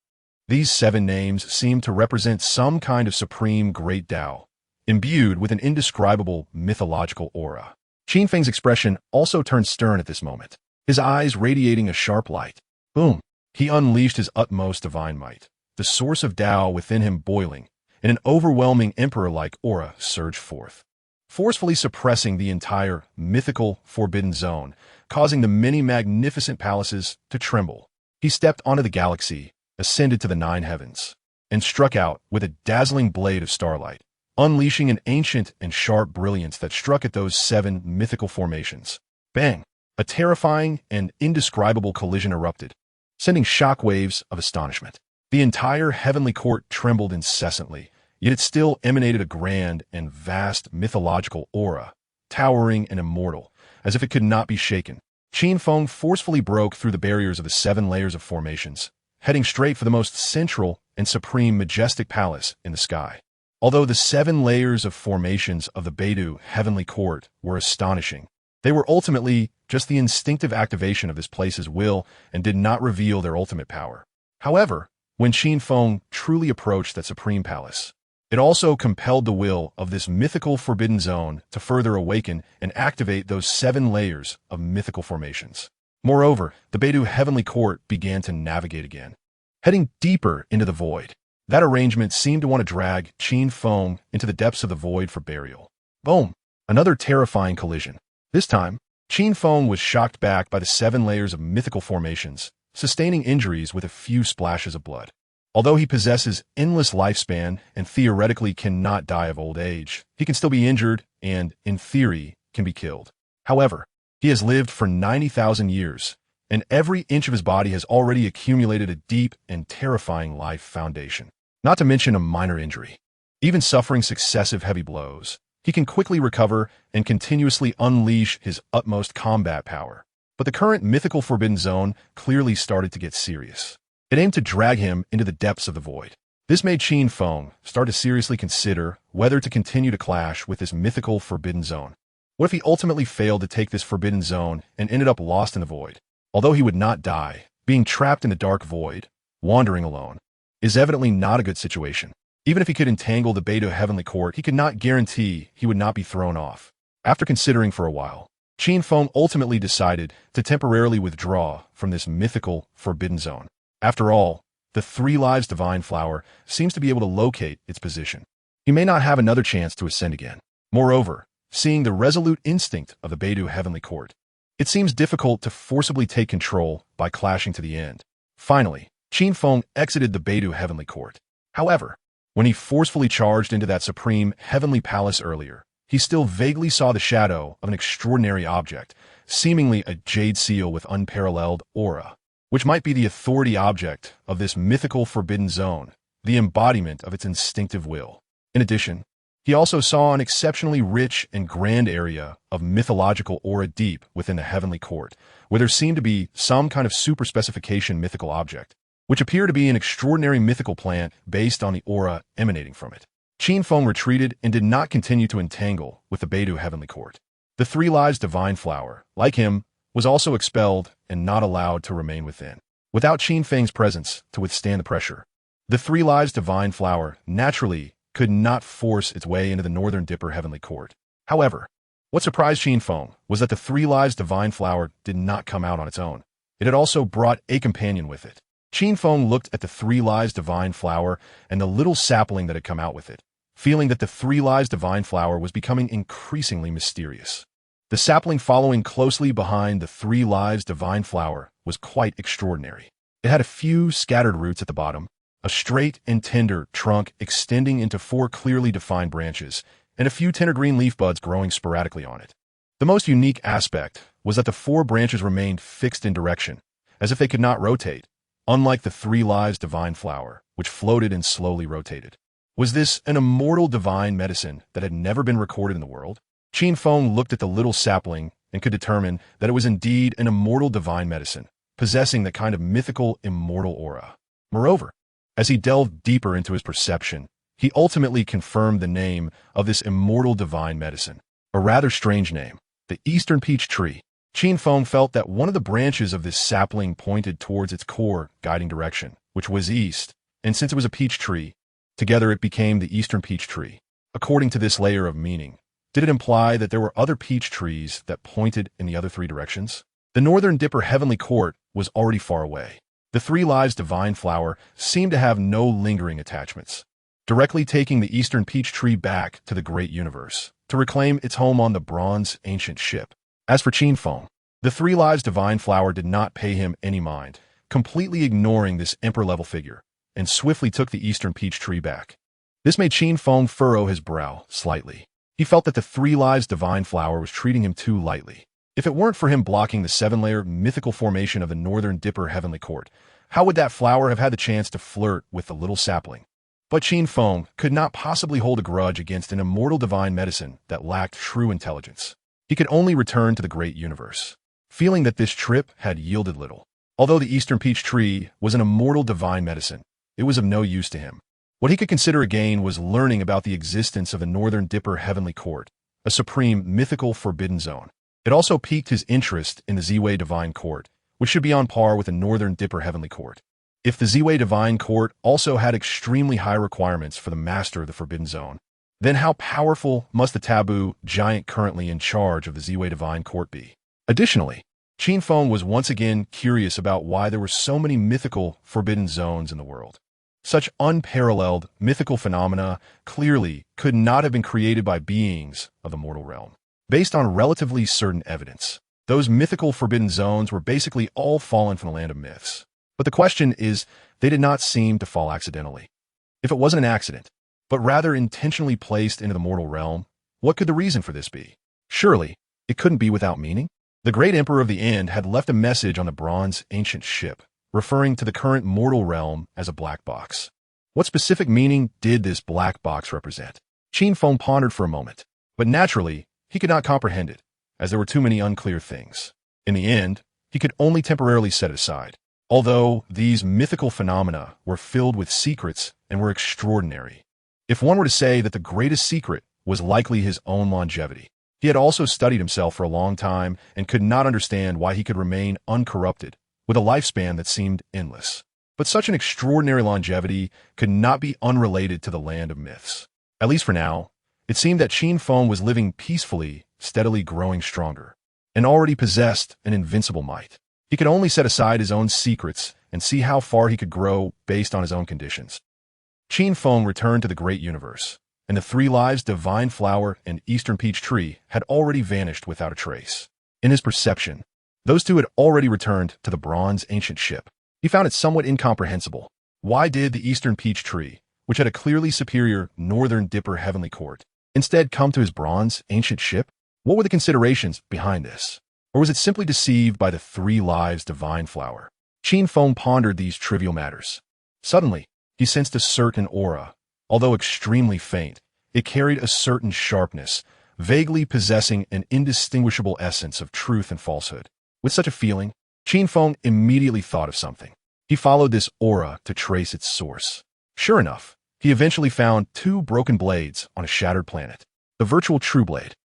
These 7 names seemed to represent some kind of supreme great Tao, imbued with an indescribable mythological aura. Qin Feng's expression also turned stern at this moment, his eyes radiating a sharp light. Boom! He unleashed his utmost divine might, the source of Tao within him boiling, and an overwhelming emperor-like aura surged forth, forcefully suppressing the entire mythical forbidden zone, causing the many magnificent palaces to tremble. He stepped onto the galaxy, ascended to the 9 heavens, and struck out with a dazzling blade of starlight, unleashing an ancient and sharp brilliance that struck at those 7 mythical formations. Bang! A terrifying and indescribable collision erupted, sending shockwaves of astonishment. The entire heavenly court trembled incessantly, yet it still emanated a grand and vast mythological aura, towering and immortal, as if it could not be shaken. Qin Feng forcefully broke through the barriers of the 7 layers of formations, heading straight for the most central and supreme majestic palace in the sky. Although the 7 layers of formations of the Beidou heavenly court were astonishing, they were ultimately just the instinctive activation of this place's will and did not reveal their ultimate power. However, when Qin Feng truly approached that supreme palace, it also compelled the will of this mythical forbidden zone to further awaken and activate those 7 layers of mythical formations. Moreover, the Beidou heavenly court began to navigate again, heading deeper into the void. That arrangement seemed to want to drag Qin Feng into the depths of the void for burial. Boom! Another terrifying collision. This time, Qin Feng was shocked back by the 7 layers of mythical formations, sustaining injuries with a few splashes of blood. Although he possesses endless lifespan and theoretically cannot die of old age, he can still be injured and, in theory, can be killed. However, he has lived for 90,000 years, and every inch of his body has already accumulated a deep and terrifying life foundation. Not to mention a minor injury. Even suffering successive heavy blows, he can quickly recover and continuously unleash his utmost combat power. But the current mythical forbidden zone clearly started to get serious. It aimed to drag him into the depths of the void. This made Qin Feng start to seriously consider whether to continue to clash with this mythical forbidden zone. What if he ultimately failed to take this forbidden zone and ended up lost in the void? Although he would not die, being trapped in the dark void, wandering alone, is evidently not a good situation. Even if he could entangle the Beidou heavenly court, he could not guarantee he would not be thrown off. After considering for a while, Qin Feng ultimately decided to temporarily withdraw from this mythical forbidden zone. After all, the 3 lives divine flower seems to be able to locate its position. He may not have another chance to ascend again. Moreover, seeing the resolute instinct of the Beidou heavenly court, it seems difficult to forcibly take control by clashing to the end. Finally, Qin Feng exited the Beidou heavenly court. However, when he forcefully charged into that supreme heavenly palace earlier, he still vaguely saw the shadow of an extraordinary object, seemingly a jade seal with unparalleled aura, which might be the authority object of this mythical forbidden zone, the embodiment of its instinctive will. In addition, he also saw an exceptionally rich and grand area of mythological aura deep within the heavenly court, where there seemed to be some kind of super specification mythical object, which appeared to be an extraordinary mythical plant based on the aura emanating from it. Qin Feng retreated and did not continue to entangle with the Beidou heavenly court. The Three Lives divine flower, like him, was also expelled and not allowed to remain within. Without Qin Feng's presence to withstand the pressure, the Three Lives divine flower naturally could not force its way into the Northern Dipper heavenly court. However, what surprised Qin Feng was that the Three Lives divine flower did not come out on its own. It had also brought a companion with it. Qin Feng looked at the Three Lives divine flower and the little sapling that had come out with it, feeling that the Three Lives divine flower was becoming increasingly mysterious. The sapling following closely behind the Three Lives divine flower was quite extraordinary. It had a few scattered roots at the bottom, a straight and tender trunk extending into 4 clearly defined branches, and a few tender green leaf buds growing sporadically on it. The most unique aspect was that the 4 branches remained fixed in direction, as if they could not rotate, unlike the Three Lives divine flower, which floated and slowly rotated. Was this an immortal divine medicine that had never been recorded in the world? Qin Feng looked at the little sapling and could determine that it was indeed an immortal divine medicine, possessing that kind of mythical immortal aura. Moreover, as he delved deeper into his perception, he ultimately confirmed the name of this immortal divine medicine, a rather strange name, the Eastern Peach Tree. Qin Feng felt that one of the branches of this sapling pointed towards its core guiding direction, which was east, and since it was a peach tree, together it became the Eastern Peach Tree. According to this layer of meaning, did it imply that there were other peach trees that pointed in the other 3 directions? The Northern Dipper heavenly court was already far away. The Three Lives divine flower seemed to have no lingering attachments, directly taking the Eastern Peach Tree back to the great universe, to reclaim its home on the bronze ancient ship. As for Qin Feng, the Three Lives divine flower did not pay him any mind, completely ignoring this emperor-level figure, and swiftly took the Eastern Peach Tree back. This made Qin Feng furrow his brow slightly. He felt that the Three Lives divine flower was treating him too lightly. If it weren't for him blocking the 7-layer mythical formation of the Northern Dipper heavenly court, how would that flower have had the chance to flirt with the little sapling? But Qin Feng could not possibly hold a grudge against an immortal divine medicine that lacked true intelligence. He could only return to the great universe, feeling that this trip had yielded little. Although the Eastern Peach Tree was an immortal divine medicine, it was of no use to him. What he could consider a gain was learning about the existence of the Northern Dipper heavenly court, a supreme mythical forbidden zone. It also piqued his interest in the Ziwei divine court, which should be on par with the Northern Dipper heavenly court. If the Ziwei divine court also had extremely high requirements for the master of the forbidden zone, then how powerful must the taboo giant currently in charge of the Ziwei divine court be? Additionally, Qin Feng was once again curious about why there were so many mythical forbidden zones in the world. Such unparalleled mythical phenomena clearly could not have been created by beings of the mortal realm. Based on relatively certain evidence, those mythical forbidden zones were basically all fallen from the land of myths. But the question is, they did not seem to fall accidentally. If it wasn't an accident, but rather intentionally placed into the mortal realm, what could the reason for this be? Surely, it couldn't be without meaning? The great emperor of the end had left a message on the bronze ancient ship, referring to the current mortal realm as a black box. What specific meaning did this black box represent? Qin Feng pondered for a moment, but naturally, he could not comprehend it, as there were too many unclear things. In the end, he could only temporarily set it aside. Although these mythical phenomena were filled with secrets and were extraordinary. If one were to say that the greatest secret was likely his own longevity, he had also studied himself for a long time and could not understand why he could remain uncorrupted with a lifespan that seemed endless. But such an extraordinary longevity could not be unrelated to the land of myths. At least for now, it seemed that Qin Feng was living peacefully, steadily growing stronger, and already possessed an invincible might. He could only set aside his own secrets and see how far he could grow based on his own conditions. Qin Feng returned to the great universe, and the Three Lives divine flower and Eastern Peach Tree had already vanished without a trace. In his perception, those two had already returned to the bronze ancient ship. He found it somewhat incomprehensible. Why did the Eastern Peach Tree, which had a clearly superior Northern Dipper heavenly court, instead come to his bronze ancient ship? What were the considerations behind this? Or was it simply deceived by the Three Lives divine flower? Qin Feng pondered these trivial matters. Suddenly, he sensed a certain aura. Although extremely faint, it carried a certain sharpness, vaguely possessing an indistinguishable essence of truth and falsehood. With such a feeling, Qin Feng immediately thought of something. He followed this aura to trace its source. Sure enough, he eventually found two broken blades on a shattered planet. The virtual true blade.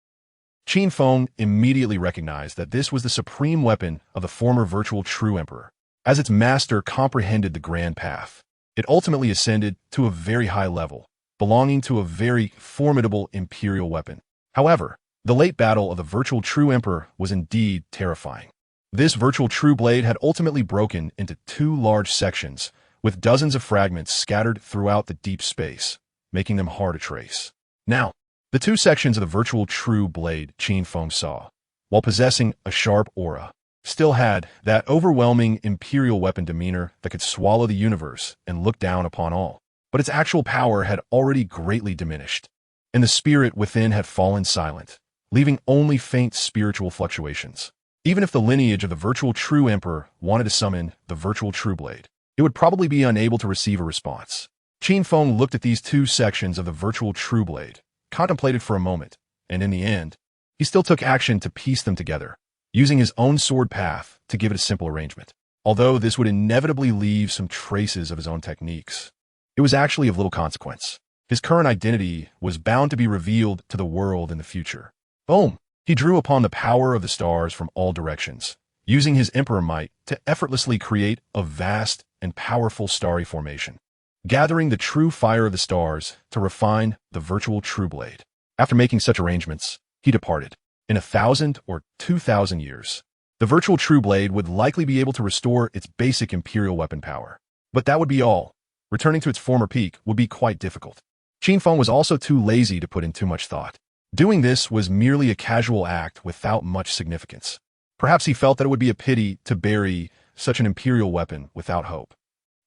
Qin Feng immediately recognized that this was the supreme weapon of the former virtual true emperor. As its master comprehended the grand path, it ultimately ascended to a very high level, belonging to a very formidable imperial weapon. However, the late battle of the virtual true emperor was indeed terrifying. This virtual true blade had ultimately broken into two large sections, with dozens of fragments scattered throughout the deep space, making them hard to trace. Now, the two sections of the virtual true blade Qin Feng saw, while possessing a sharp aura, still had that overwhelming imperial weapon demeanor that could swallow the universe and look down upon all. But its actual power had already greatly diminished, and the spirit within had fallen silent, leaving only faint spiritual fluctuations. Even if the lineage of the virtual true emperor wanted to summon the virtual true blade, it would probably be unable to receive a response. Qin Feng looked at these two sections of the virtual true blade, contemplated for a moment, and in the end, he still took action to piece them together, using his own sword path to give it a simple arrangement. Although this would inevitably leave some traces of his own techniques, it was actually of little consequence. His current identity was bound to be revealed to the world in the future. Boom! He drew upon the power of the stars from all directions, using his emperor might to effortlessly create a vast and powerful starry formation, gathering the true fire of the stars to refine the virtual true blade. After making such arrangements, he departed. In 1,000 or 2,000 years, the virtual true blade would likely be able to restore its basic imperial weapon power. But that would be all. Returning to its former peak would be quite difficult. Qin Feng was also too lazy to put in too much thought. Doing this was merely a casual act without much significance. Perhaps he felt that it would be a pity to bury such an imperial weapon without hope.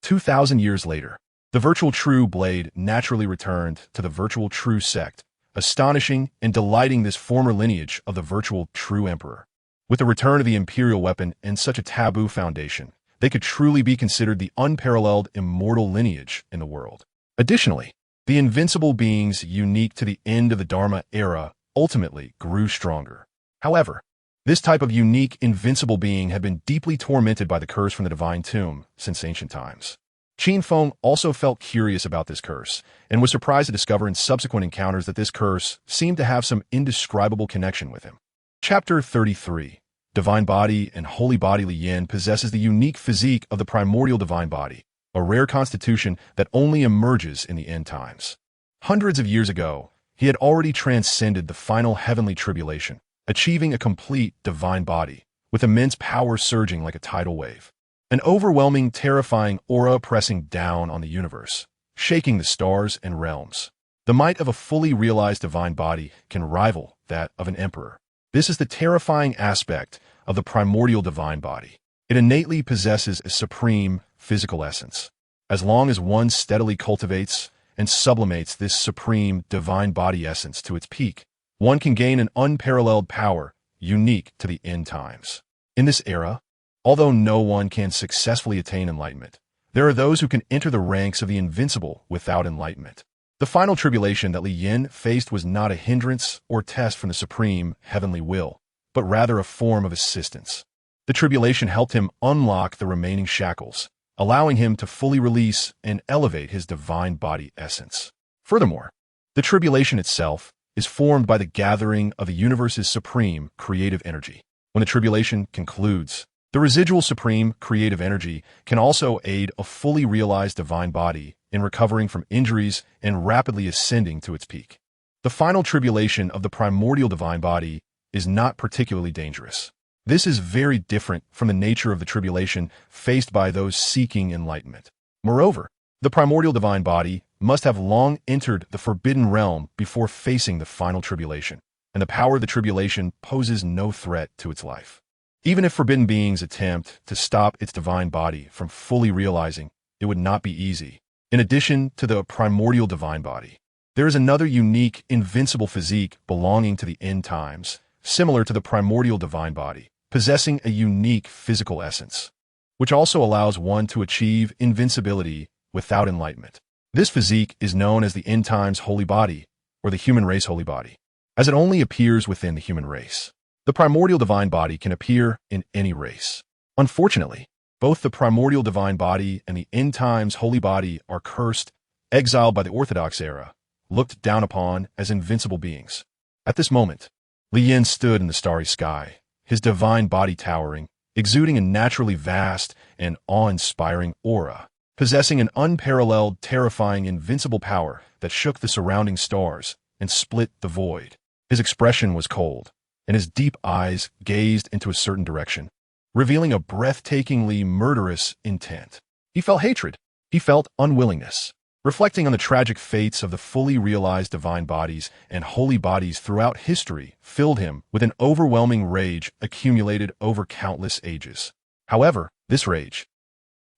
2,000 years later, the virtual true blade naturally returned to the virtual true sect, astonishing and delighting this former lineage of the virtual true emperor. With the return of the imperial weapon and such a taboo foundation, they could truly be considered the unparalleled immortal lineage in the world. Additionally, the invincible beings unique to the end of the Dharma era ultimately grew stronger. However, this type of unique invincible being had been deeply tormented by the curse from the divine tomb since ancient times. Qin Feng also felt curious about this curse, and was surprised to discover in subsequent encounters that this curse seemed to have some indescribable connection with him. Chapter 33. Divine Body and Holy Body. Li Yin possesses the unique physique of the primordial divine body, a rare constitution that only emerges in the end times. Hundreds of years ago, he had already transcended the final heavenly tribulation, achieving a complete divine body, with immense power surging like a tidal wave. An overwhelming, terrifying aura pressing down on the universe, shaking the stars and realms. The might of a fully realized divine body can rival that of an emperor. This is the terrifying aspect of the primordial divine body. It innately possesses a supreme physical essence. As long as one steadily cultivates and sublimates this supreme divine body essence to its peak, one can gain an unparalleled power unique to the end times. In this era, although no one can successfully attain enlightenment, there are those who can enter the ranks of the invincible without enlightenment. The final tribulation that Li Yin faced was not a hindrance or test from the supreme heavenly will, but rather a form of assistance. The tribulation helped him unlock the remaining shackles, allowing him to fully release and elevate his divine body essence. Furthermore, the tribulation itself is formed by the gathering of the universe's supreme creative energy. When the tribulation concludes, the residual supreme creative energy can also aid a fully realized divine body in recovering from injuries and rapidly ascending to its peak. The final tribulation of the primordial divine body is not particularly dangerous. This is very different from the nature of the tribulation faced by those seeking enlightenment. Moreover, the primordial divine body must have long entered the forbidden realm before facing the final tribulation, and the power of the tribulation poses no threat to its life. Even if forbidden beings attempt to stop its divine body from fully realizing, it would not be easy. In addition to the primordial divine body, there is another unique, invincible physique belonging to the end times, similar to the primordial divine body, possessing a unique physical essence, which also allows one to achieve invincibility without enlightenment. This physique is known as the end times holy body, or the human race holy body, as it only appears within the human race. The primordial divine body can appear in any race. Unfortunately, both the primordial divine body and the end times holy body are cursed, exiled by the Orthodox era, looked down upon as invincible beings. At this moment, Li Yin stood in the starry sky, his divine body towering, exuding a naturally vast and awe-inspiring aura, possessing an unparalleled, terrifying, invincible power that shook the surrounding stars and split the void. His expression was cold, and his deep eyes gazed into a certain direction, revealing a breathtakingly murderous intent. He felt hatred. He felt unwillingness. Reflecting on the tragic fates of the fully realized divine bodies and holy bodies throughout history filled him with an overwhelming rage accumulated over countless ages. However, this rage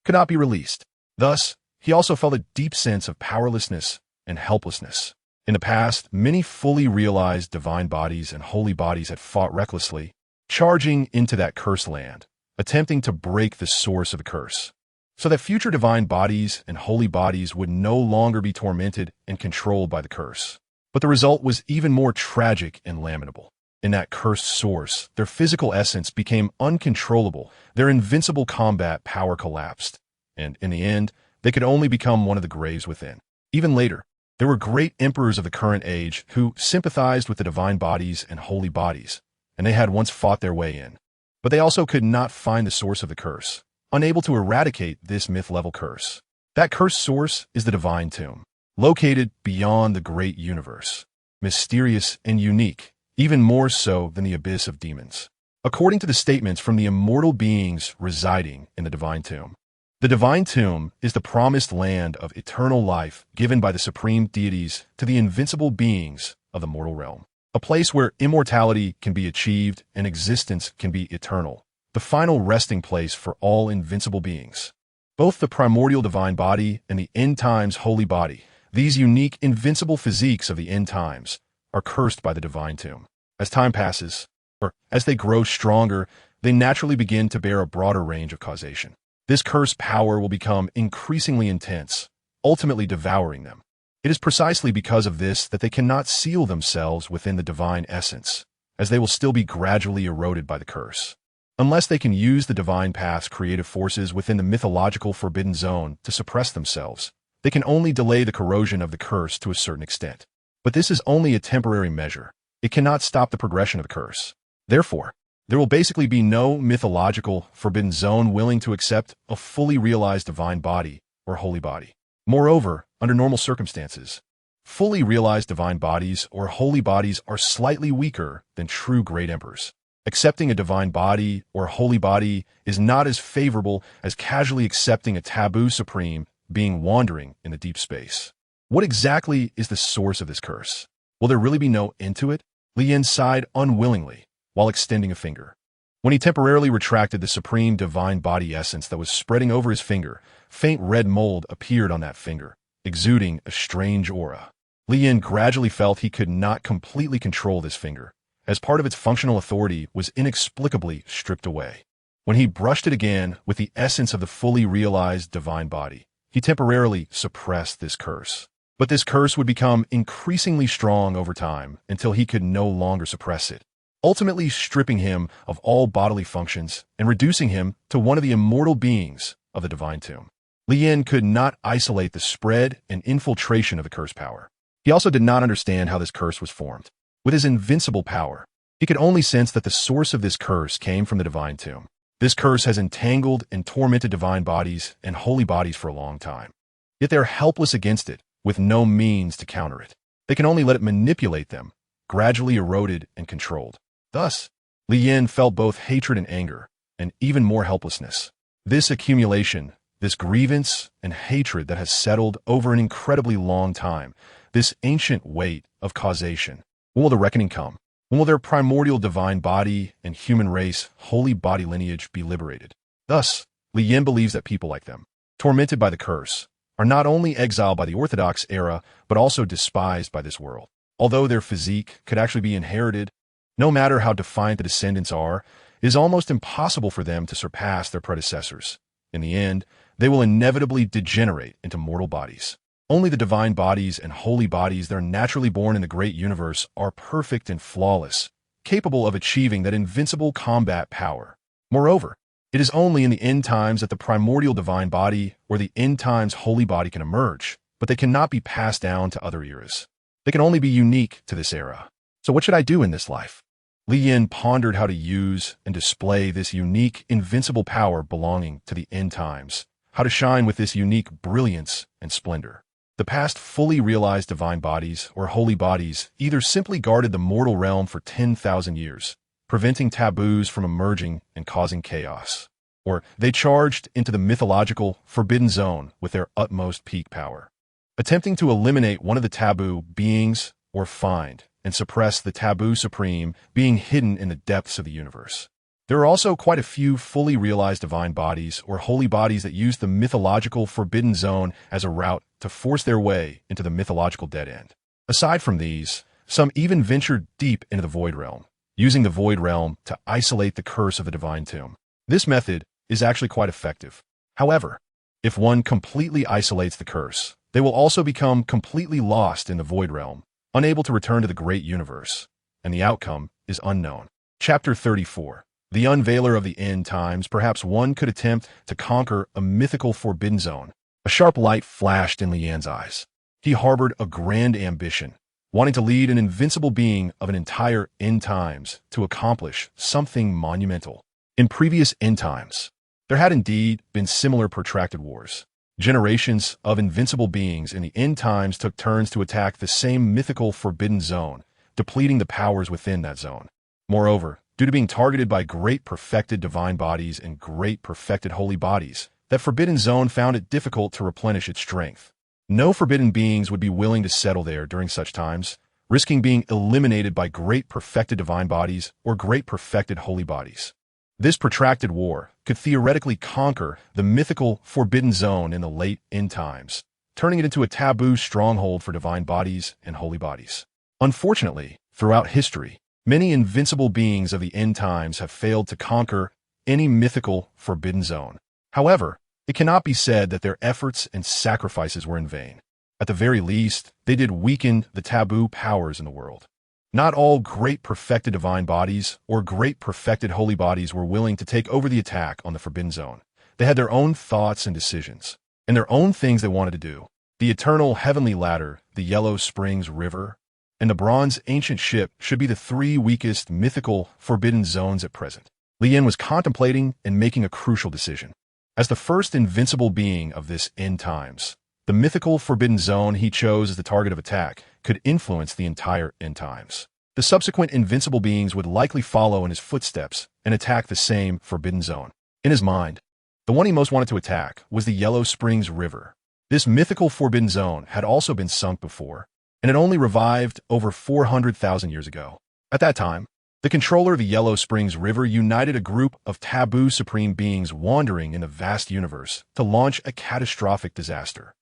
could not be released. Thus, he also felt a deep sense of powerlessness and helplessness. In the past, many fully realized divine bodies and holy bodies had fought recklessly, charging into that cursed land, attempting to break the source of the curse, so that future divine bodies and holy bodies would no longer be tormented and controlled by the curse. But the result was even more tragic and lamentable. In that cursed source, their physical essence became uncontrollable, their invincible combat power collapsed, and in the end, they could only become one of the graves within. Even later, there were great emperors of the current age who sympathized with the divine bodies and holy bodies, and they had once fought their way in. But they also could not find the source of the curse, unable to eradicate this myth-level curse. That cursed source is the divine tomb, located beyond the great universe, mysterious and unique, even more so than the abyss of demons. According to the statements from the immortal beings residing in the divine tomb, the divine tomb is the promised land of eternal life given by the supreme deities to the invincible beings of the mortal realm, a place where immortality can be achieved and existence can be eternal, the final resting place for all invincible beings. Both the primordial divine body and the end times holy body, these unique invincible physiques of the end times, are cursed by the divine tomb. As time passes, or as they grow stronger, they naturally begin to bear a broader range of causation. This cursed power will become increasingly intense, ultimately devouring them. It is precisely because of this that they cannot seal themselves within the divine essence, as they will still be gradually eroded by the curse. Unless they can use the divine path's creative forces within the mythological forbidden zone to suppress themselves, they can only delay the corrosion of the curse to a certain extent. But this is only a temporary measure. It cannot stop the progression of the curse. Therefore, there will basically be no mythological forbidden zone willing to accept a fully realized divine body or holy body. Moreover, under normal circumstances, fully realized divine bodies or holy bodies are slightly weaker than true great emperors. Accepting a divine body or holy body is not as favorable as casually accepting a taboo supreme being wandering in the deep space. What exactly is the source of this curse? Will there really be no end to it? Li Yin sighed unwillingly while extending a finger. When he temporarily retracted the supreme divine body essence that was spreading over his finger, faint red mold appeared on that finger, exuding a strange aura. Li Yin gradually felt he could not completely control this finger, as part of its functional authority was inexplicably stripped away. When he brushed it again with the essence of the fully realized divine body, he temporarily suppressed this curse. But this curse would become increasingly strong over time until he could no longer suppress it, ultimately stripping him of all bodily functions and reducing him to one of the immortal beings of the divine tomb. Li Yin could not isolate the spread and infiltration of the curse power. He also did not understand how this curse was formed. With his invincible power, he could only sense that the source of this curse came from the divine tomb. This curse has entangled and tormented divine bodies and holy bodies for a long time. Yet they are helpless against it, with no means to counter it. They can only let it manipulate them, gradually eroded and controlled. Thus, Li Yin felt both hatred and anger, and even more helplessness. This accumulation, this grievance and hatred that has settled over an incredibly long time, this ancient weight of causation. When will the reckoning come? When will their primordial divine body and human race, holy body lineage be liberated? Thus, Li Yin believes that people like them, tormented by the curse, are not only exiled by the Orthodox era, but also despised by this world. Although their physique could actually be inherited, no matter how defiant the descendants are, it is almost impossible for them to surpass their predecessors. In the end, they will inevitably degenerate into mortal bodies. Only the divine bodies and holy bodies that are naturally born in the great universe are perfect and flawless, capable of achieving that invincible combat power. Moreover, it is only in the end times that the primordial divine body or the end times holy body can emerge, but they cannot be passed down to other eras. They can only be unique to this era. So what should I do in this life? Li Yin pondered how to use and display this unique, invincible power belonging to the end times, how to shine with this unique brilliance and splendor. The past fully realized divine bodies or holy bodies either simply guarded the mortal realm for 10,000 years, preventing taboos from emerging and causing chaos, or they charged into the mythological forbidden zone with their utmost peak power, attempting to eliminate one of the taboo beings or find and suppress the taboo supreme being hidden in the depths of the universe. There are also quite a few fully realized divine bodies or holy bodies that use the mythological forbidden zone as a route to force their way into the mythological dead end. Aside from these, some even ventured deep into the void realm, using the void realm to isolate the curse of the divine tomb. This method is actually quite effective. However, if one completely isolates the curse, they will also become completely lost in the void realm, unable to return to the great universe, and the outcome is unknown. Chapter 34. The Unveiler of the End Times. Perhaps one could attempt to conquer a mythical forbidden zone. A sharp light flashed in Li Yan's eyes. He harbored a grand ambition, wanting to lead an invincible being of an entire end times to accomplish something monumental. In previous end times, there had indeed been similar protracted wars. Generations of invincible beings in the end times took turns to attack the same mythical forbidden zone, depleting the powers within that zone. Moreover, due to being targeted by great perfected divine bodies and great perfected holy bodies, that forbidden zone found it difficult to replenish its strength. No forbidden beings would be willing to settle there during such times, risking being eliminated by great perfected divine bodies or great perfected holy bodies. This protracted war could theoretically conquer the mythical forbidden zone in the late end times, turning it into a taboo stronghold for divine bodies and holy bodies. Unfortunately, throughout history, many invincible beings of the end times have failed to conquer any mythical forbidden zone. However, it cannot be said that their efforts and sacrifices were in vain. At the very least, they did weaken the taboo powers in the world. Not all great perfected divine bodies or great perfected holy bodies were willing to take over the attack on the forbidden zone. They had their own thoughts and decisions, and their own things they wanted to do. The eternal heavenly ladder, the Yellow Springs River, and the bronze ancient ship should be the three weakest mythical forbidden zones at present. Li Yin was contemplating and making a crucial decision. As the first invincible being of this end times, the mythical forbidden zone he chose as the target of attack could influence the entire end times. The subsequent invincible beings would likely follow in his footsteps and attack the same forbidden zone. In his mind, the one he most wanted to attack was the Yellow Springs River. This mythical forbidden zone had also been sunk before, and it only revived over 400,000 years ago. At that time, the controller of the Yellow Springs River united a group of taboo supreme beings wandering in the vast universe to launch a catastrophic disaster.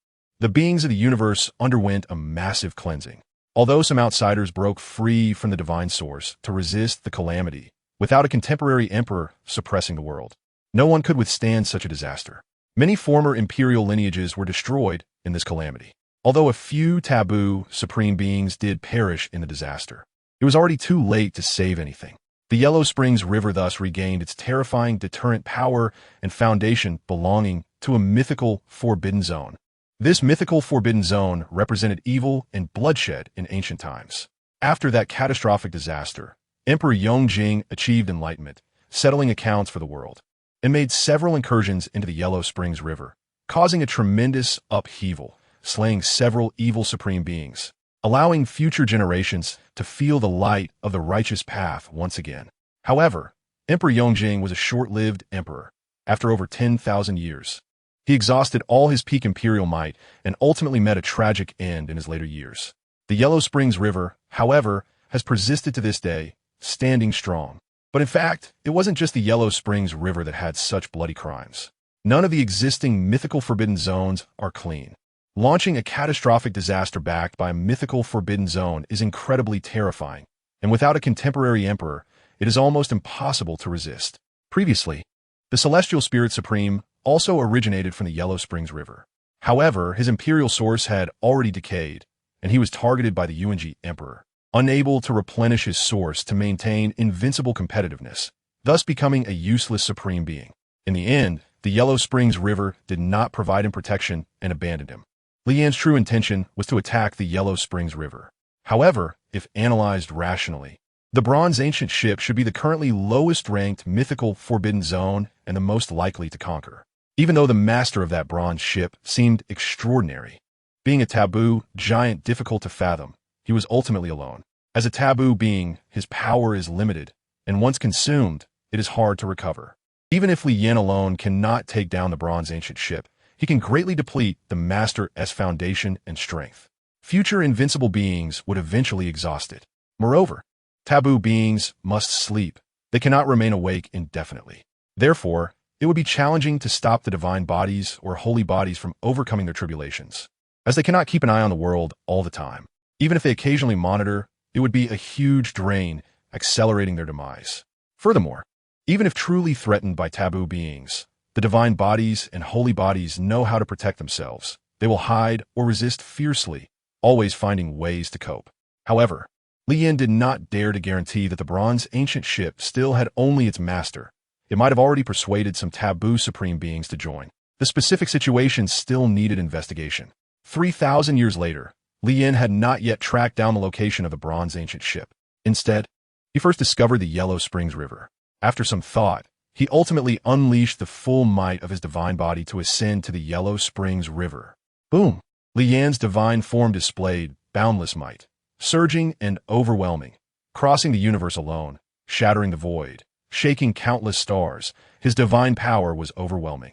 The beings of the universe underwent a massive cleansing. Although some outsiders broke free from the divine source to resist the calamity, without a contemporary emperor suppressing the world, no one could withstand such a disaster. Many former imperial lineages were destroyed in this calamity. Although a few taboo supreme beings did perish in the disaster, it was already too late to save anything. The Yellow Springs River thus regained its terrifying deterrent power and foundation belonging to a mythical forbidden zone. This mythical forbidden zone represented evil and bloodshed in ancient times. After that catastrophic disaster, Emperor Yongjing achieved enlightenment, settling accounts for the world, and made several incursions into the Yellow Springs River, causing a tremendous upheaval, slaying several evil supreme beings, allowing future generations to feel the light of the righteous path once again. However, Emperor Yongjing was a short-lived emperor. After over 10,000 years, he exhausted all his peak imperial might and ultimately met a tragic end in his later years. The Yellow Springs River, however, has persisted to this day, standing strong. But in fact, it wasn't just the Yellow Springs River that had such bloody crimes. None of the existing mythical forbidden zones are clean. Launching a catastrophic disaster backed by a mythical forbidden zone is incredibly terrifying, and without a contemporary emperor, it is almost impossible to resist. Previously, the Celestial Spirit Supreme also originated from the Yellow Springs River. However, his imperial source had already decayed, and he was targeted by the Yuanji Emperor. unable to replenish his source to maintain invincible competitiveness, thus becoming a useless supreme being. In the end, the Yellow Springs River did not provide him protection and abandoned him. Li Yan's true intention was to attack the Yellow Springs River. However, if analyzed rationally, the Bronze Ancient Ship should be the currently lowest-ranked mythical forbidden zone and the most likely to conquer. Even though the master of that bronze ship seemed extraordinary, being a taboo giant difficult to fathom, he was ultimately alone. As a taboo being, his power is limited, and once consumed, it is hard to recover. Even if Li Yan alone cannot take down the Bronze Ancient Ship, he can greatly deplete the Master's foundation and strength. Future invincible beings would eventually exhaust it. Moreover, taboo beings must sleep. They cannot remain awake indefinitely. Therefore, it would be challenging to stop the divine bodies or holy bodies from overcoming their tribulations, as they cannot keep an eye on the world all the time. Even if they occasionally monitor, it would be a huge drain, accelerating their demise. Furthermore, even if truly threatened by taboo beings, the divine bodies and holy bodies know how to protect themselves. They will hide or resist fiercely, always finding ways to cope. However, Li Yan did not dare to guarantee that the Bronze Ancient Ship still had only its master. It might have already persuaded some taboo supreme beings to join. The specific situation still needed investigation. 3,000 years later, Li Yan had not yet tracked down the location of the Bronze Ancient Ship. Instead, he first discovered the Yellow Springs River. After some thought, he ultimately unleashed the full might of his divine body to ascend to the Yellow Springs River. Boom! Li Yan's divine form displayed boundless might, surging and overwhelming, crossing the universe alone, shattering the void, shaking countless stars. His divine power was overwhelming.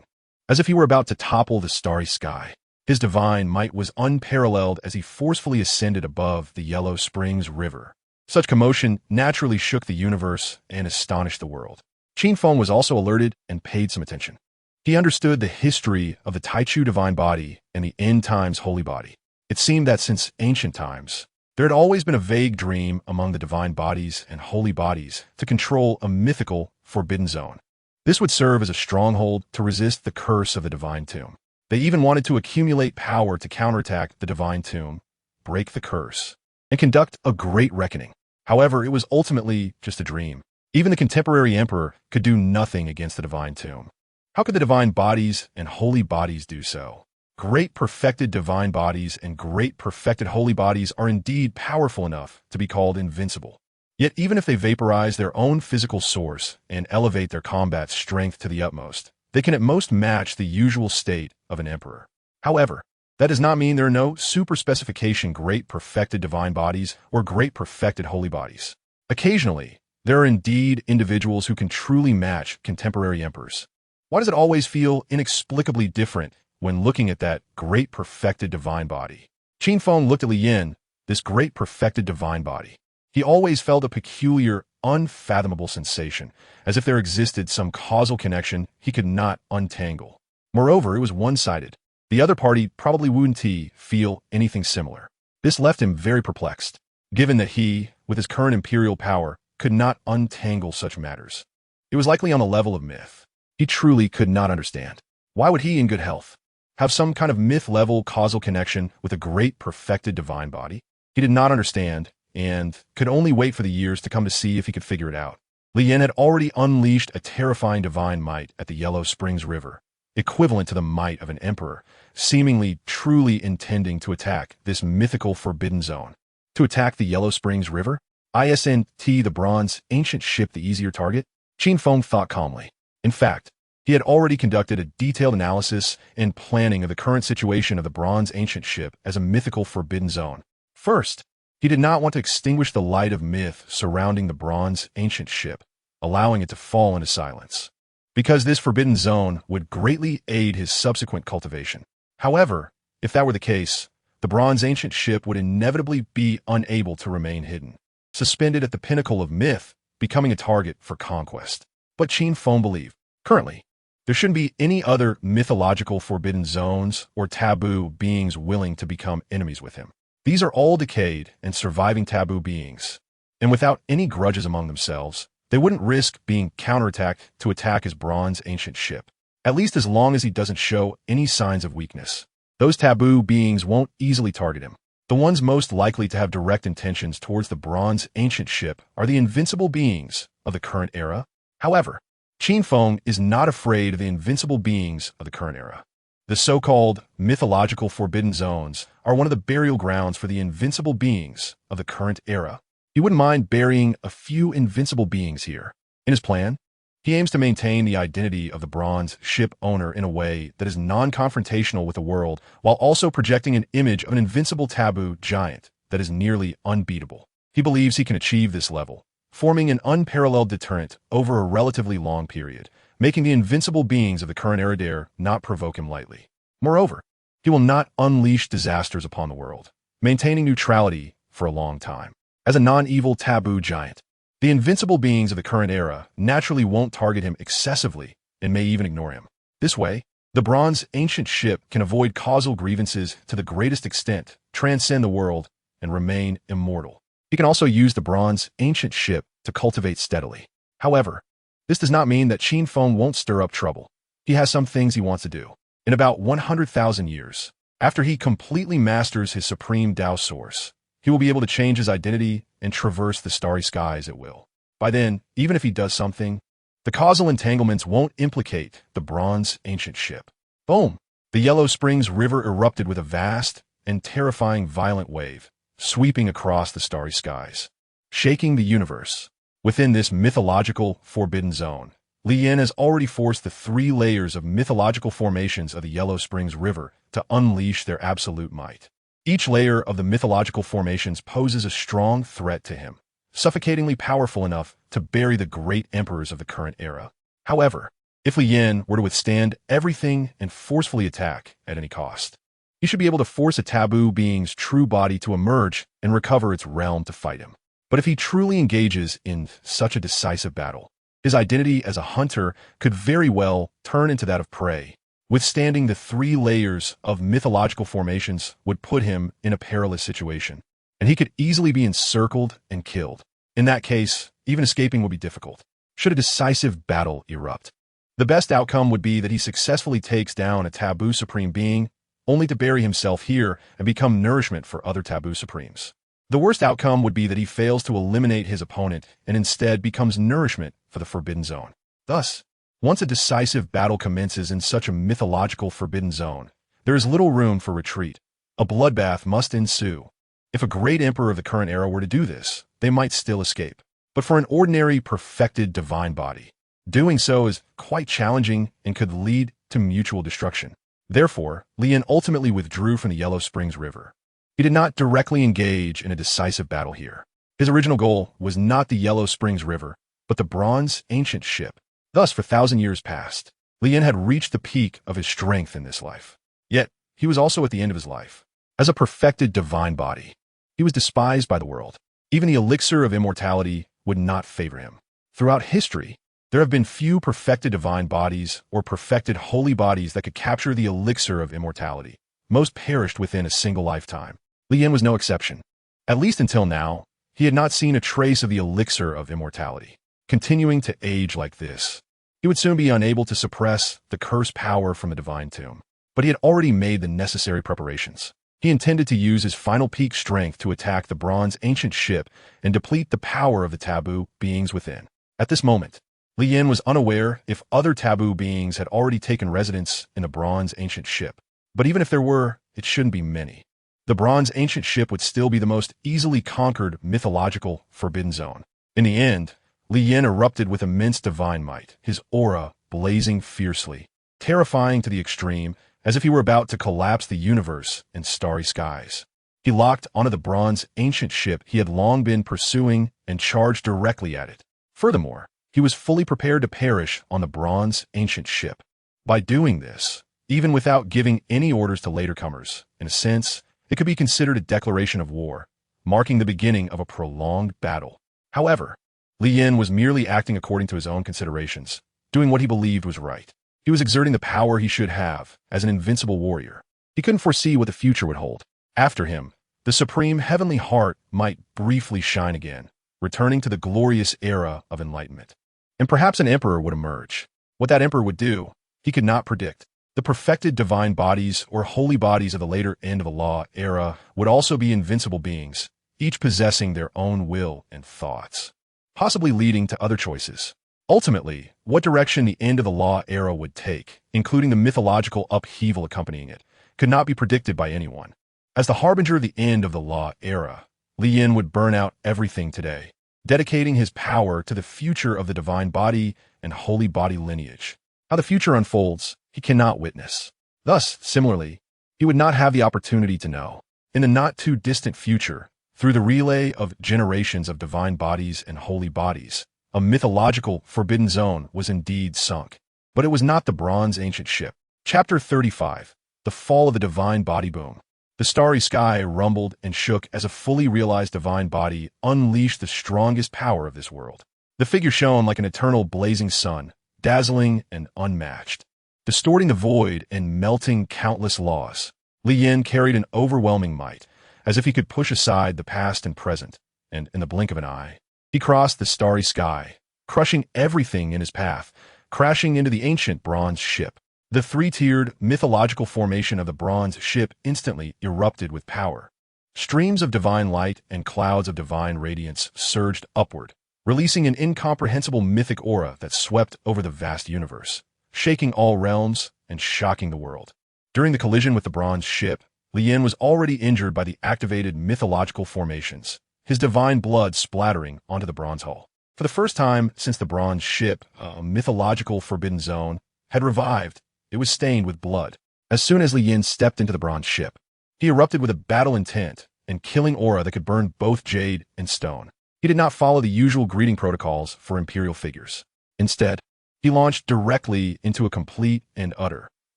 As if he were about to topple the starry sky, his divine might was unparalleled as he forcefully ascended above the Yellow Springs River. Such commotion naturally shook the universe and astonished the world. Qin Feng was also alerted and paid some attention. He understood the history of the Taichu divine body and the end times holy body. It seemed that since ancient times, there had always been a vague dream among the divine bodies and holy bodies to control a mythical, forbidden zone. This would serve as a stronghold to resist the curse of the divine tomb. They even wanted to accumulate power to counterattack the divine tomb, break the curse, and conduct a great reckoning. However, it was ultimately just a dream. Even the contemporary emperor could do nothing against the divine tomb. How could the divine bodies and holy bodies do so? Great perfected divine bodies and great perfected holy bodies are indeed powerful enough to be called invincible. Yet even if they vaporize their own physical source and elevate their combat strength to the utmost, they can at most match the usual state of an emperor. However, that does not mean there are no super-specification great perfected divine bodies or great perfected holy bodies. Occasionally, there are indeed individuals who can truly match contemporary emperors. Why does it always feel inexplicably different when looking at that great perfected divine body? Qin Feng looked at Li Yan, this great perfected divine body. He always felt a peculiar, unfathomable sensation, as if there existed some causal connection he could not untangle. Moreover, it was one-sided. The other party probably wouldn't feel anything similar. This left him very perplexed, given that he, with his current imperial power, could not untangle such matters. It was likely on the level of myth. He truly could not understand. Why would he, in good health, have some kind of myth-level causal connection with a great perfected divine body? He did not understand, and could only wait for the years to come to see if he could figure it out. Li Yan had already unleashed a terrifying divine might at the Yellow Springs River, equivalent to the might of an emperor, seemingly truly intending to attack this mythical forbidden zone. To attack the Yellow Springs River? Isn't the Bronze Ancient Ship the easier target? Qin Feng thought calmly. In fact, he had already conducted a detailed analysis and planning of the current situation of the Bronze Ancient Ship as a mythical forbidden zone. First, he did not want to extinguish the light of myth surrounding the Bronze Ancient Ship, allowing it to fall into silence, because this forbidden zone would greatly aid his subsequent cultivation. However, if that were the case, the Bronze Ancient Ship would inevitably be unable to remain hidden, suspended at the pinnacle of myth, becoming a target for conquest. But Qin Feng believed, currently, there shouldn't be any other mythological forbidden zones or taboo beings willing to become enemies with him. These are all decayed and surviving taboo beings, and without any grudges among themselves, they wouldn't risk being counterattacked to attack his Bronze Ancient Ship, at least as long as he doesn't show any signs of weakness. Those taboo beings won't easily target him. The ones most likely to have direct intentions towards the bronze ancient ship are the invincible beings of the current era. However, Qin Feng is not afraid of the invincible beings of the current era. The so-called mythological forbidden zones are one of the burial grounds for the invincible beings of the current era. He wouldn't mind burying a few invincible beings here. In his plan, he aims to maintain the identity of the bronze ship owner in a way that is non-confrontational with the world, while also projecting an image of an invincible taboo giant that is nearly unbeatable. He believes he can achieve this level, forming an unparalleled deterrent over a relatively long period, making the invincible beings of the current era dare not provoke him lightly. Moreover, he will not unleash disasters upon the world, maintaining neutrality for a long time. As a non-evil taboo giant, the invincible beings of the current era naturally won't target him excessively and may even ignore him. This way, the bronze ancient ship can avoid causal grievances to the greatest extent, transcend the world, and remain immortal. He can also use the bronze ancient ship to cultivate steadily. However, this does not mean that Qin Feng won't stir up trouble. He has some things he wants to do. In about 100,000 years, after he completely masters his supreme Tao source, he will be able to change his identity and traverse the starry skies at will. By then, even if he does something, the causal entanglements won't implicate the bronze ancient ship. Boom! The Yellow Springs River erupted with a vast and terrifying violent wave, sweeping across the starry skies, shaking the universe. Within this mythological forbidden zone, Li Yin has already forced the 3 layers of mythological formations of the Yellow Springs River to unleash their absolute might. Each layer of the mythological formations poses a strong threat to him, suffocatingly powerful enough to bury the great emperors of the current era. However, if Li Yin were to withstand everything and forcefully attack at any cost, he should be able to force a taboo being's true body to emerge and recover its realm to fight him. But if he truly engages in such a decisive battle, his identity as a hunter could very well turn into that of prey. Withstanding the 3 layers of mythological formations would put him in a perilous situation, and he could easily be encircled and killed. In that case, even escaping would be difficult, should a decisive battle erupt. The best outcome would be that he successfully takes down a taboo supreme being, only to bury himself here and become nourishment for other taboo supremes. The worst outcome would be that he fails to eliminate his opponent and instead becomes nourishment for the Forbidden Zone. Thus, once a decisive battle commences in such a mythological Forbidden Zone, there is little room for retreat. A bloodbath must ensue. If a great emperor of the current era were to do this, they might still escape. But for an ordinary perfected divine body, doing so is quite challenging and could lead to mutual destruction. Therefore, Li Yin ultimately withdrew from the Yellow Springs River. He did not directly engage in a decisive battle here. His original goal was not the Yellow Springs River, but the bronze ancient ship. Thus, for 1,000 years past, Li Yin had reached the peak of his strength in this life. Yet, he was also at the end of his life. As a perfected divine body, he was despised by the world. Even the elixir of immortality would not favor him. Throughout history, there have been few perfected divine bodies or perfected holy bodies that could capture the elixir of immortality. Most perished within a single lifetime. Li Yin was no exception. At least until now, he had not seen a trace of the elixir of immortality. Continuing to age like this, he would soon be unable to suppress the cursed power from the divine tomb. But he had already made the necessary preparations. He intended to use his final peak strength to attack the bronze ancient ship and deplete the power of the taboo beings within. At this moment, Li Yin was unaware if other taboo beings had already taken residence in the bronze ancient ship. But even if there were, it shouldn't be many. The bronze ancient ship would still be the most easily conquered mythological forbidden zone. In the end, Li Yin erupted with immense divine might, his aura blazing fiercely, terrifying to the extreme, as if he were about to collapse the universe in starry skies. He locked onto the bronze ancient ship he had long been pursuing and charged directly at it. Furthermore, he was fully prepared to perish on the bronze ancient ship. By doing this, even without giving any orders to later comers, in a sense, it could be considered a declaration of war, marking the beginning of a prolonged battle. However, Li Yin was merely acting according to his own considerations, doing what he believed was right. He was exerting the power he should have as an invincible warrior. He couldn't foresee what the future would hold. After him, the supreme heavenly heart might briefly shine again, returning to the glorious era of enlightenment. And perhaps an emperor would emerge. What that emperor would do, he could not predict. The perfected divine bodies or holy bodies of the later end of the Law era would also be invincible beings, each possessing their own will and thoughts, possibly leading to other choices. Ultimately, what direction the end of the Law era would take, including the mythological upheaval accompanying it, could not be predicted by anyone. As the harbinger of the end of the Law era, Li Yin would burn out everything today, dedicating his power to the future of the divine body and holy body lineage. How the future unfolds, he cannot witness. Thus, similarly, he would not have the opportunity to know. In the not-too-distant future, through the relay of generations of divine bodies and holy bodies, a mythological forbidden zone was indeed sunk. But it was not the bronze ancient ship. Chapter 35. The Fall of the Divine Body Boom. The starry sky rumbled and shook as a fully realized divine body unleashed the strongest power of this world. The figure shone like an eternal blazing sun, dazzling and unmatched, distorting the void and melting countless laws. Li Yin carried an overwhelming might, as if he could push aside the past and present, and in the blink of an eye, he crossed the starry sky, crushing everything in his path, crashing into the ancient bronze ship. The three-tiered, mythological formation of the bronze ship instantly erupted with power. Streams of divine light and clouds of divine radiance surged upward, releasing an incomprehensible mythic aura that swept over the vast universe, shaking all realms and shocking the world. During the collision with the bronze ship, Li Yin was already injured by the activated mythological formations, his divine blood splattering onto the bronze hull. For the first time since the bronze ship, a mythological forbidden zone, had revived, it was stained with blood. As soon as Li Yin stepped into the bronze ship, he erupted with a battle intent and killing aura that could burn both jade and stone. He did not follow the usual greeting protocols for imperial figures. Instead, he launched directly into a complete and utter,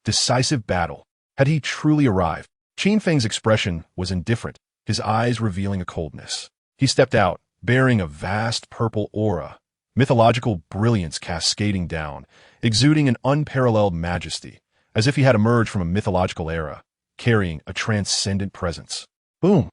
decisive battle. Had he truly arrived? Qin Feng's expression was indifferent, his eyes revealing a coldness. He stepped out, bearing a vast purple aura, mythological brilliance cascading down, exuding an unparalleled majesty, as if he had emerged from a mythological era, carrying a transcendent presence. Boom!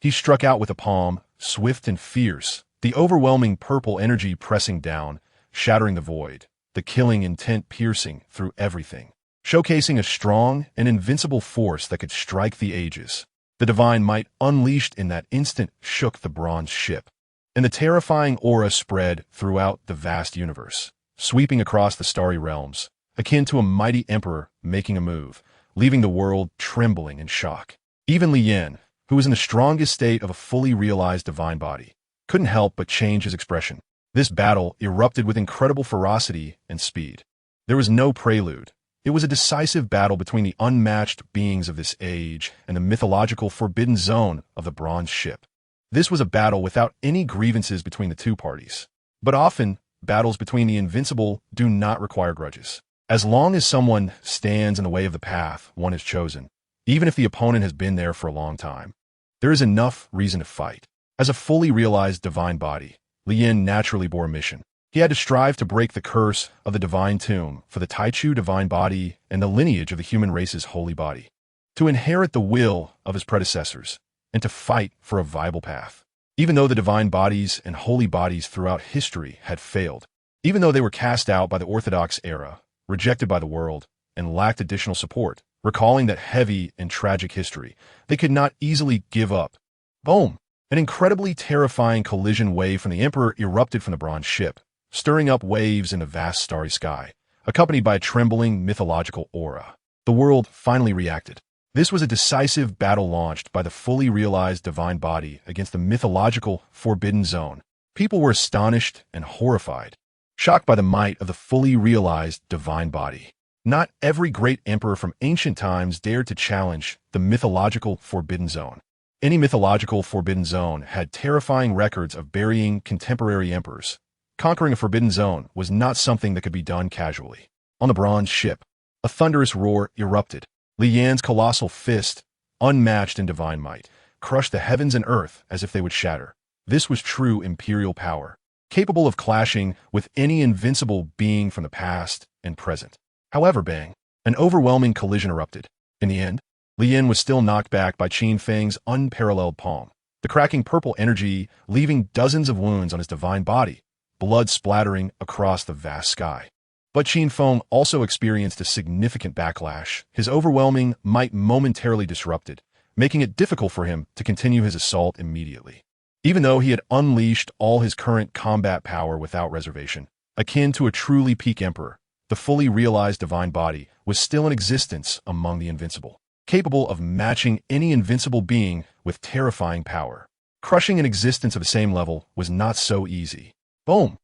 He struck out with a palm, swift and fierce, the overwhelming purple energy pressing down, shattering the void, the killing intent piercing through everything, showcasing a strong and invincible force that could strike the ages. The divine might unleashed in that instant shook the bronze ship, and the terrifying aura spread throughout the vast universe, sweeping across the starry realms, akin to a mighty emperor making a move, leaving the world trembling in shock. Even Li Yin, who was in the strongest state of a fully realized divine body, couldn't help but change his expression. This battle erupted with incredible ferocity and speed. There was no prelude. It was a decisive battle between the unmatched beings of this age and the mythological forbidden zone of the bronze ship. This was a battle without any grievances between the two parties. But often, battles between the invincible do not require grudges. As long as someone stands in the way of the path one has chosen, even if the opponent has been there for a long time, there is enough reason to fight. As a fully realized divine body, Li Yin naturally bore a mission. He had to strive to break the curse of the divine tomb for the Taichu divine body and the lineage of the human race's holy body, to inherit the will of his predecessors, and to fight for a viable path. Even though the divine bodies and holy bodies throughout history had failed, even though they were cast out by the Orthodox era, rejected by the world, and lacked additional support, recalling that heavy and tragic history, they could not easily give up. Boom! An incredibly terrifying collision wave from the Emperor erupted from the bronze ship, stirring up waves in the vast starry sky, accompanied by a trembling mythological aura. The world finally reacted. This was a decisive battle launched by the fully realized divine body against the mythological forbidden zone. People were astonished and horrified, shocked by the might of the fully realized divine body. Not every great emperor from ancient times dared to challenge the mythological forbidden zone. Any mythological forbidden zone had terrifying records of burying contemporary emperors. Conquering a forbidden zone was not something that could be done casually. On the bronze ship, a thunderous roar erupted. Li Yin's colossal fist, unmatched in divine might, crushed the heavens and earth as if they would shatter. This was true imperial power, capable of clashing with any invincible being from the past and present. However, bang, an overwhelming collision erupted. In the end, Li Yin was still knocked back by Qin Feng's unparalleled palm, the cracking purple energy leaving dozens of wounds on his divine body, blood splattering across the vast sky. But Qin Feng also experienced a significant backlash. His overwhelming might momentarily disrupted, making it difficult for him to continue his assault immediately. Even though he had unleashed all his current combat power without reservation, akin to a truly peak emperor, the fully realized divine body was still in existence among the invincible, capable of matching any invincible being with terrifying power. Crushing an existence of the same level was not so easy. Boom!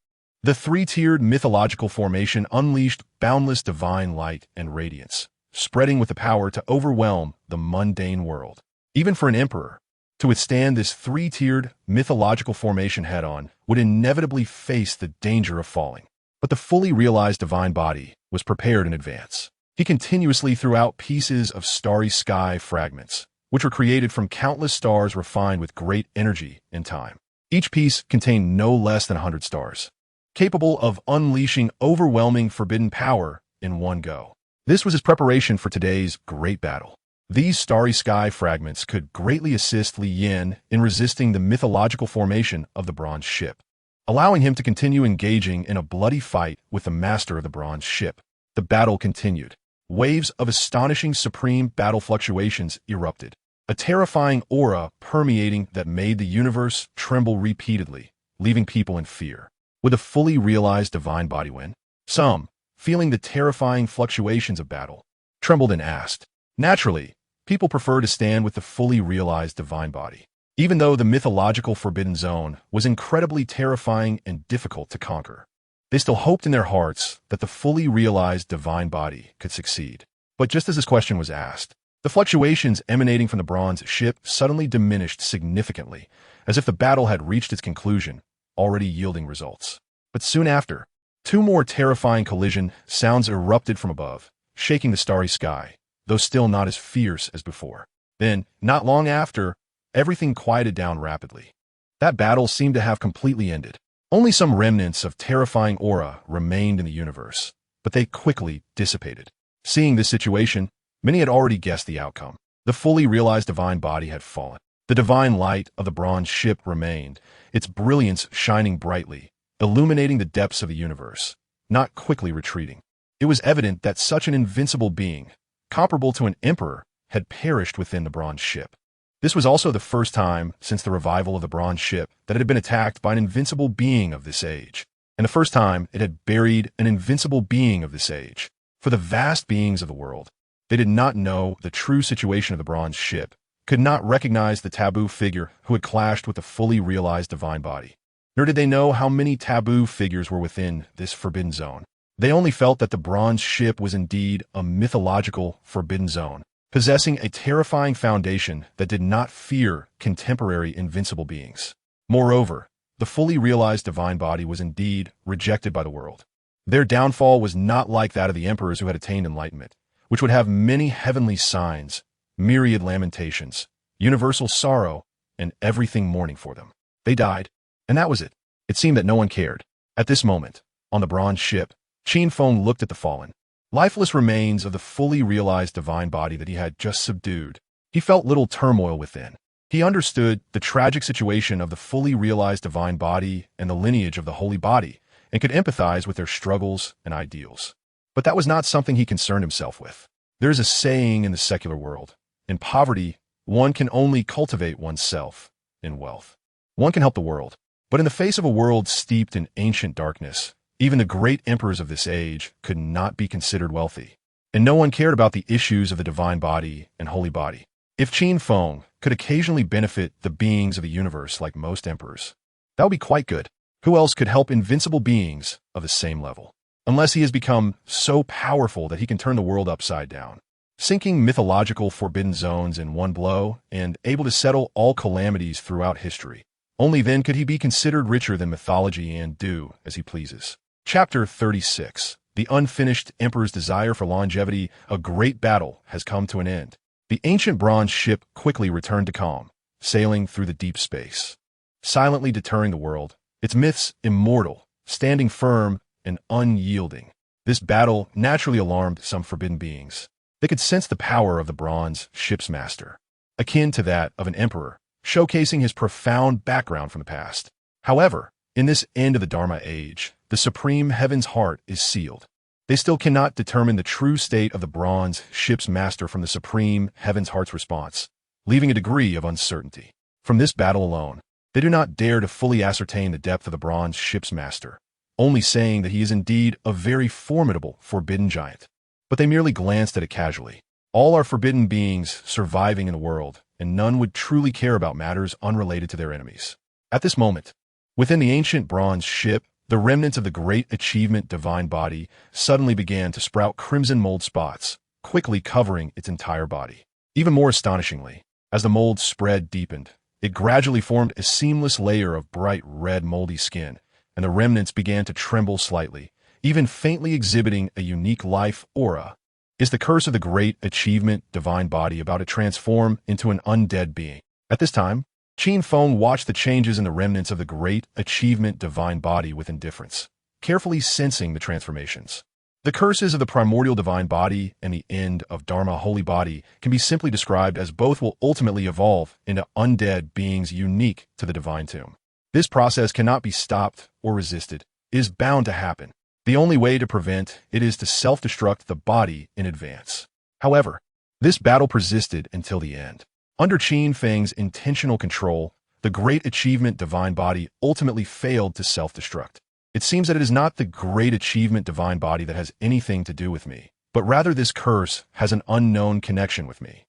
The three-tiered mythological formation unleashed boundless divine light and radiance, spreading with the power to overwhelm the mundane world. Even for an emperor, to withstand this three-tiered mythological formation head-on would inevitably face the danger of falling. But the fully realized divine body was prepared in advance. He continuously threw out pieces of starry sky fragments, which were created from countless stars refined with great energy and time. Each piece contained no less than 100 stars, capable of unleashing overwhelming forbidden power in one go. This was his preparation for today's great battle. These starry sky fragments could greatly assist Li Yin in resisting the mythological formation of the bronze ship, allowing him to continue engaging in a bloody fight with the master of the bronze ship. The battle continued. Waves of astonishing supreme battle fluctuations erupted, a terrifying aura permeating that made the universe tremble repeatedly, leaving people in fear. Would the fully realized divine body win? Some, feeling the terrifying fluctuations of battle, trembled and asked. Naturally, people prefer to stand with the fully realized divine body, even though the mythological forbidden zone was incredibly terrifying and difficult to conquer. They still hoped in their hearts that the fully realized divine body could succeed. But just as this question was asked, the fluctuations emanating from the bronze ship suddenly diminished significantly, as if the battle had reached its conclusion, already yielding results. But soon after, two more terrifying collision sounds erupted from above, shaking the starry sky, though still not as fierce as before. Then, not long after, everything quieted down rapidly. That battle seemed to have completely ended. Only some remnants of terrifying aura remained in the universe, but they quickly dissipated. Seeing this situation, many had already guessed the outcome. The fully realized divine body had fallen. The divine light of the bronze ship remained, its brilliance shining brightly, illuminating the depths of the universe, not quickly retreating. It was evident that such an invincible being, comparable to an emperor, had perished within the bronze ship. This was also the first time since the revival of the bronze ship that it had been attacked by an invincible being of this age, and the first time it had buried an invincible being of this age. For the vast beings of the world, they did not know the true situation of the bronze ship, could not recognize the taboo figure who had clashed with the fully realized divine body. Nor did they know how many taboo figures were within this forbidden zone. They only felt that the bronze ship was indeed a mythological forbidden zone, possessing a terrifying foundation that did not fear contemporary invincible beings. Moreover, the fully realized divine body was indeed rejected by the world. Their downfall was not like that of the emperors who had attained enlightenment, which would have many heavenly signs, myriad lamentations, universal sorrow, and everything mourning for them. They died, and that was it. It seemed that no one cared. At this moment, on the bronze ship, Qin Feng looked at the fallen, lifeless remains of the fully realized divine body that he had just subdued. He felt little turmoil within. He understood the tragic situation of the fully realized divine body and the lineage of the holy body, and could empathize with their struggles and ideals. But that was not something he concerned himself with. There is a saying in the secular world, in poverty, one can only cultivate oneself. In wealth, one can help the world. But in the face of a world steeped in ancient darkness, even the great emperors of this age could not be considered wealthy. And no one cared about the issues of the divine body and holy body. If Qin Feng could occasionally benefit the beings of the universe like most emperors, that would be quite good. Who else could help invincible beings of the same level? Unless he has become so powerful that he can turn the world upside down, sinking mythological forbidden zones in one blow and able to settle all calamities throughout history. Only then could he be considered richer than mythology and do as he pleases. Chapter 36. The unfinished emperor's desire for longevity. A great battle has come to an end. The ancient bronze ship quickly returned to calm, sailing through the deep space, silently deterring the world, its myths immortal, standing firm and unyielding. This battle naturally alarmed some forbidden beings. They could sense the power of the bronze ship's master, akin to that of an emperor, showcasing his profound background from the past. However, in this end of the Dharma age, the supreme heaven's heart is sealed. they still cannot determine the true state of the bronze ship's master from the supreme heaven's heart's response, leaving a degree of uncertainty. From this battle alone, they do not dare to fully ascertain the depth of the bronze ship's master, only saying that he is indeed a very formidable, forbidden giant. But they merely glanced at it casually. All are forbidden beings surviving in the world, and none would truly care about matters unrelated to their enemies. At this moment, within the ancient bronze ship, the remnants of the great achievement divine body suddenly began to sprout crimson mold spots, quickly covering its entire body. Even more astonishingly, as the mold spread deepened, it gradually formed a seamless layer of bright red moldy skin, and the remnants began to tremble slightly, even faintly exhibiting a unique life aura. Is the curse of the great achievement divine body about to transform into an undead being? At this time, Qin Feng watched the changes in the remnants of the great achievement divine body with indifference, carefully sensing the transformations. The curses of the primordial divine body and the end of Dharma holy body can be simply described as both will ultimately evolve into undead beings unique to the divine tomb. This process cannot be stopped or resisted. It is bound to happen. The only way to prevent it is to self-destruct the body in advance. However, this battle persisted until the end. Under Qin Feng's intentional control, the great achievement divine body ultimately failed to self-destruct. It seems that it is not the great achievement divine body that has anything to do with me, but rather this curse has an unknown connection with me.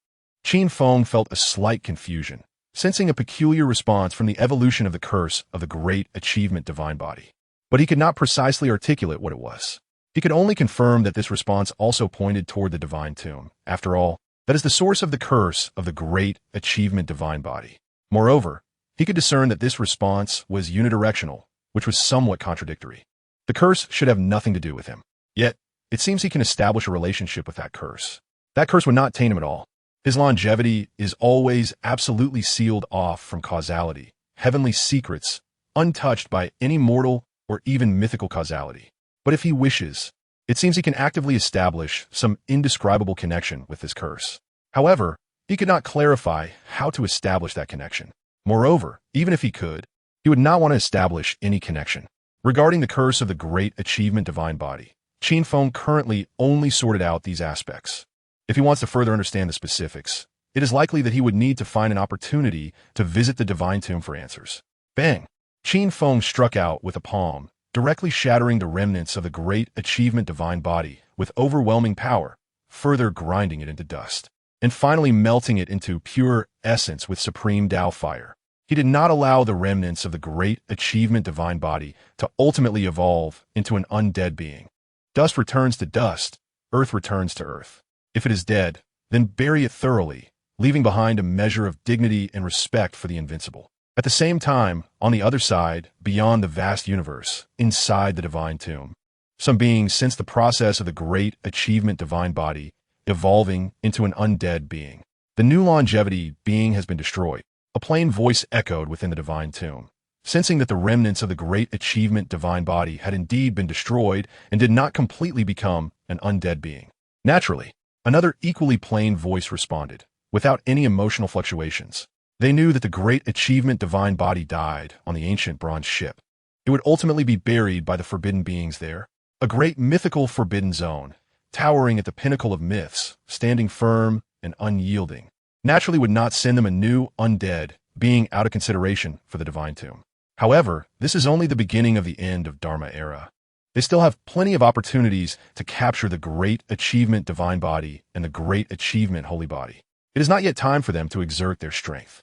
Qin Feng felt a slight confusion, sensing a peculiar response from the evolution of the curse of the great achievement divine body. But he could not precisely articulate what it was. He could only confirm that this response also pointed toward the divine tomb. After all, that is the source of the curse of the great achievement divine body. Moreover, he could discern that this response was unidirectional, which was somewhat contradictory. The curse should have nothing to do with him. Yet, it seems he can establish a relationship with that curse. That curse would not taint him at all. His longevity is always absolutely sealed off from causality, heavenly secrets, untouched by any mortal or even mythical causality. But if he wishes, it seems he can actively establish some indescribable connection with this curse. However, he could not clarify how to establish that connection. Moreover, even if he could, he would not want to establish any connection. Regarding the curse of the great achievement divine body, Qin Feng currently only sorted out these aspects. If he wants to further understand the specifics, it is likely that he would need to find an opportunity to visit the divine tomb for answers. Bang! Qin Feng struck out with a palm, directly shattering the remnants of the great achievement divine body with overwhelming power, further grinding it into dust, and finally melting it into pure essence with supreme Tao fire. He did not allow the remnants of the great achievement divine body to ultimately evolve into an undead being. Dust returns to dust, earth returns to earth. If it is dead, then bury it thoroughly, leaving behind a measure of dignity and respect for the invincible. At the same time, on the other side, beyond the vast universe, inside the divine tomb, some beings sense the process of the great achievement divine body evolving into an undead being. The new longevity being has been destroyed. A plain voice echoed within the divine tomb, sensing that the remnants of the great achievement divine body had indeed been destroyed and did not completely become an undead being. Naturally, another equally plain voice responded, without any emotional fluctuations. They knew that the great achievement divine body died on the ancient bronze ship. It would ultimately be buried by the forbidden beings there, a great mythical forbidden zone, towering at the pinnacle of myths, standing firm and unyielding. Naturally would not send them a new undead being out of consideration for the divine tomb. However, this is only the beginning of the end of Dharma era. They still have plenty of opportunities to capture the great achievement divine body and the great achievement holy body. It is not yet time for them to exert their strength.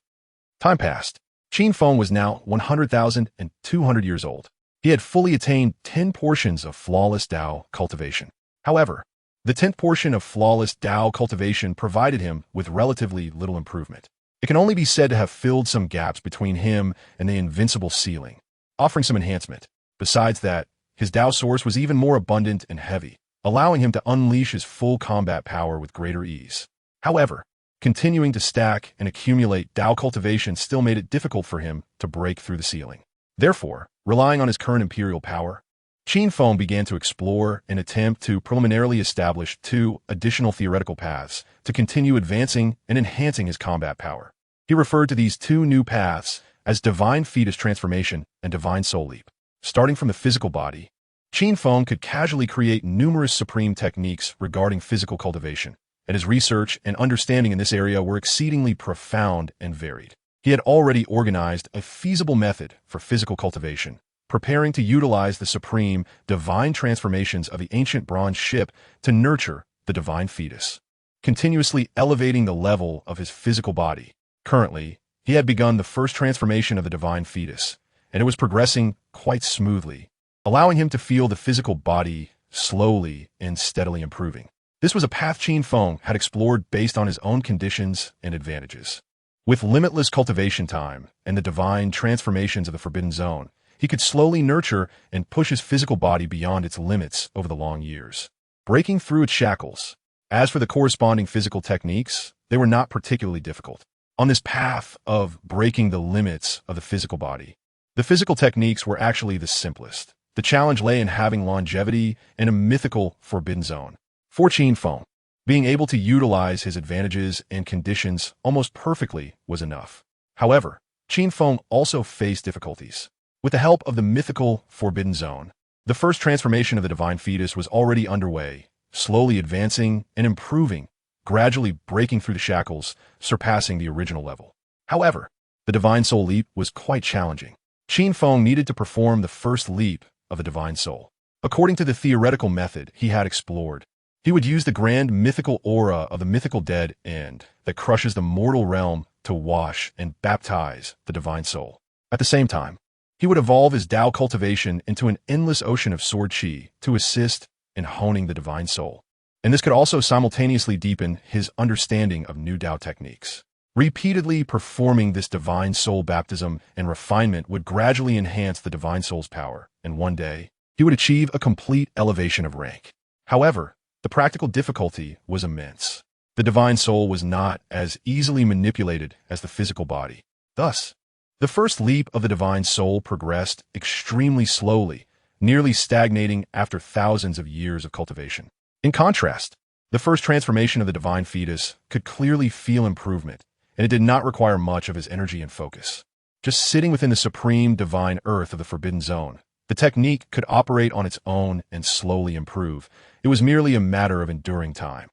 Time passed. Qin Feng was now 100,200 years old. He had fully attained 10 portions of flawless Tao cultivation. However, the 10th portion of flawless Tao cultivation provided him with relatively little improvement. It can only be said to have filled some gaps between him and the invincible ceiling, offering some enhancement. Besides that, his Tao source was even more abundant and heavy, allowing him to unleash his full combat power with greater ease. However, continuing to stack and accumulate Tao cultivation still made it difficult for him to break through the ceiling. Therefore, relying on his current imperial power, Qin Feng began to explore and attempt to preliminarily establish 2 additional theoretical paths to continue advancing and enhancing his combat power. He referred to these 2 new paths as divine fetus transformation and divine soul leap. Starting from the physical body, Qin Feng could casually create numerous supreme techniques regarding physical cultivation, and his research and understanding in this area were exceedingly profound and varied. He had already organized a feasible method for physical cultivation, preparing to utilize the supreme, divine transformations of the ancient bronze ship to nurture the divine fetus, continuously elevating the level of his physical body. Currently, he had begun the first transformation of the divine fetus, and it was progressing quite smoothly, allowing him to feel the physical body slowly and steadily improving. This was a path Qin Feng had explored based on his own conditions and advantages. With limitless cultivation time and the divine transformations of the Forbidden Zone, he could slowly nurture and push his physical body beyond its limits over the long years, breaking through its shackles. As for the corresponding physical techniques, they were not particularly difficult. On this path of breaking the limits of the physical body, the physical techniques were actually the simplest. The challenge lay in having longevity in a mythical Forbidden Zone. For Qin Feng, being able to utilize his advantages and conditions almost perfectly was enough. However, Qin Feng also faced difficulties. With the help of the mythical Forbidden Zone, the first transformation of the divine fetus was already underway, slowly advancing and improving, gradually breaking through the shackles, surpassing the original level. However, the divine soul leap was quite challenging. Qin Feng needed to perform the first leap of the divine soul. According to the theoretical method he had explored, he would use the grand mythical aura of the mythical dead end that crushes the mortal realm to wash and baptize the divine soul. At the same time, he would evolve his Tao cultivation into an endless ocean of sword chi to assist in honing the divine soul. And this could also simultaneously deepen his understanding of new Tao techniques. Repeatedly performing this divine soul baptism and refinement would gradually enhance the divine soul's power, and one day, he would achieve a complete elevation of rank. However, the practical difficulty was immense. The divine soul was not as easily manipulated as the physical body. Thus, the first leap of the divine soul progressed extremely slowly, nearly stagnating after thousands of years of cultivation. In contrast, the first transformation of the divine fetus could clearly feel improvement, and it did not require much of his energy and focus. Just sitting within the supreme divine earth of the Forbidden Zone, the technique could operate on its own and slowly improve. It was merely a matter of enduring time.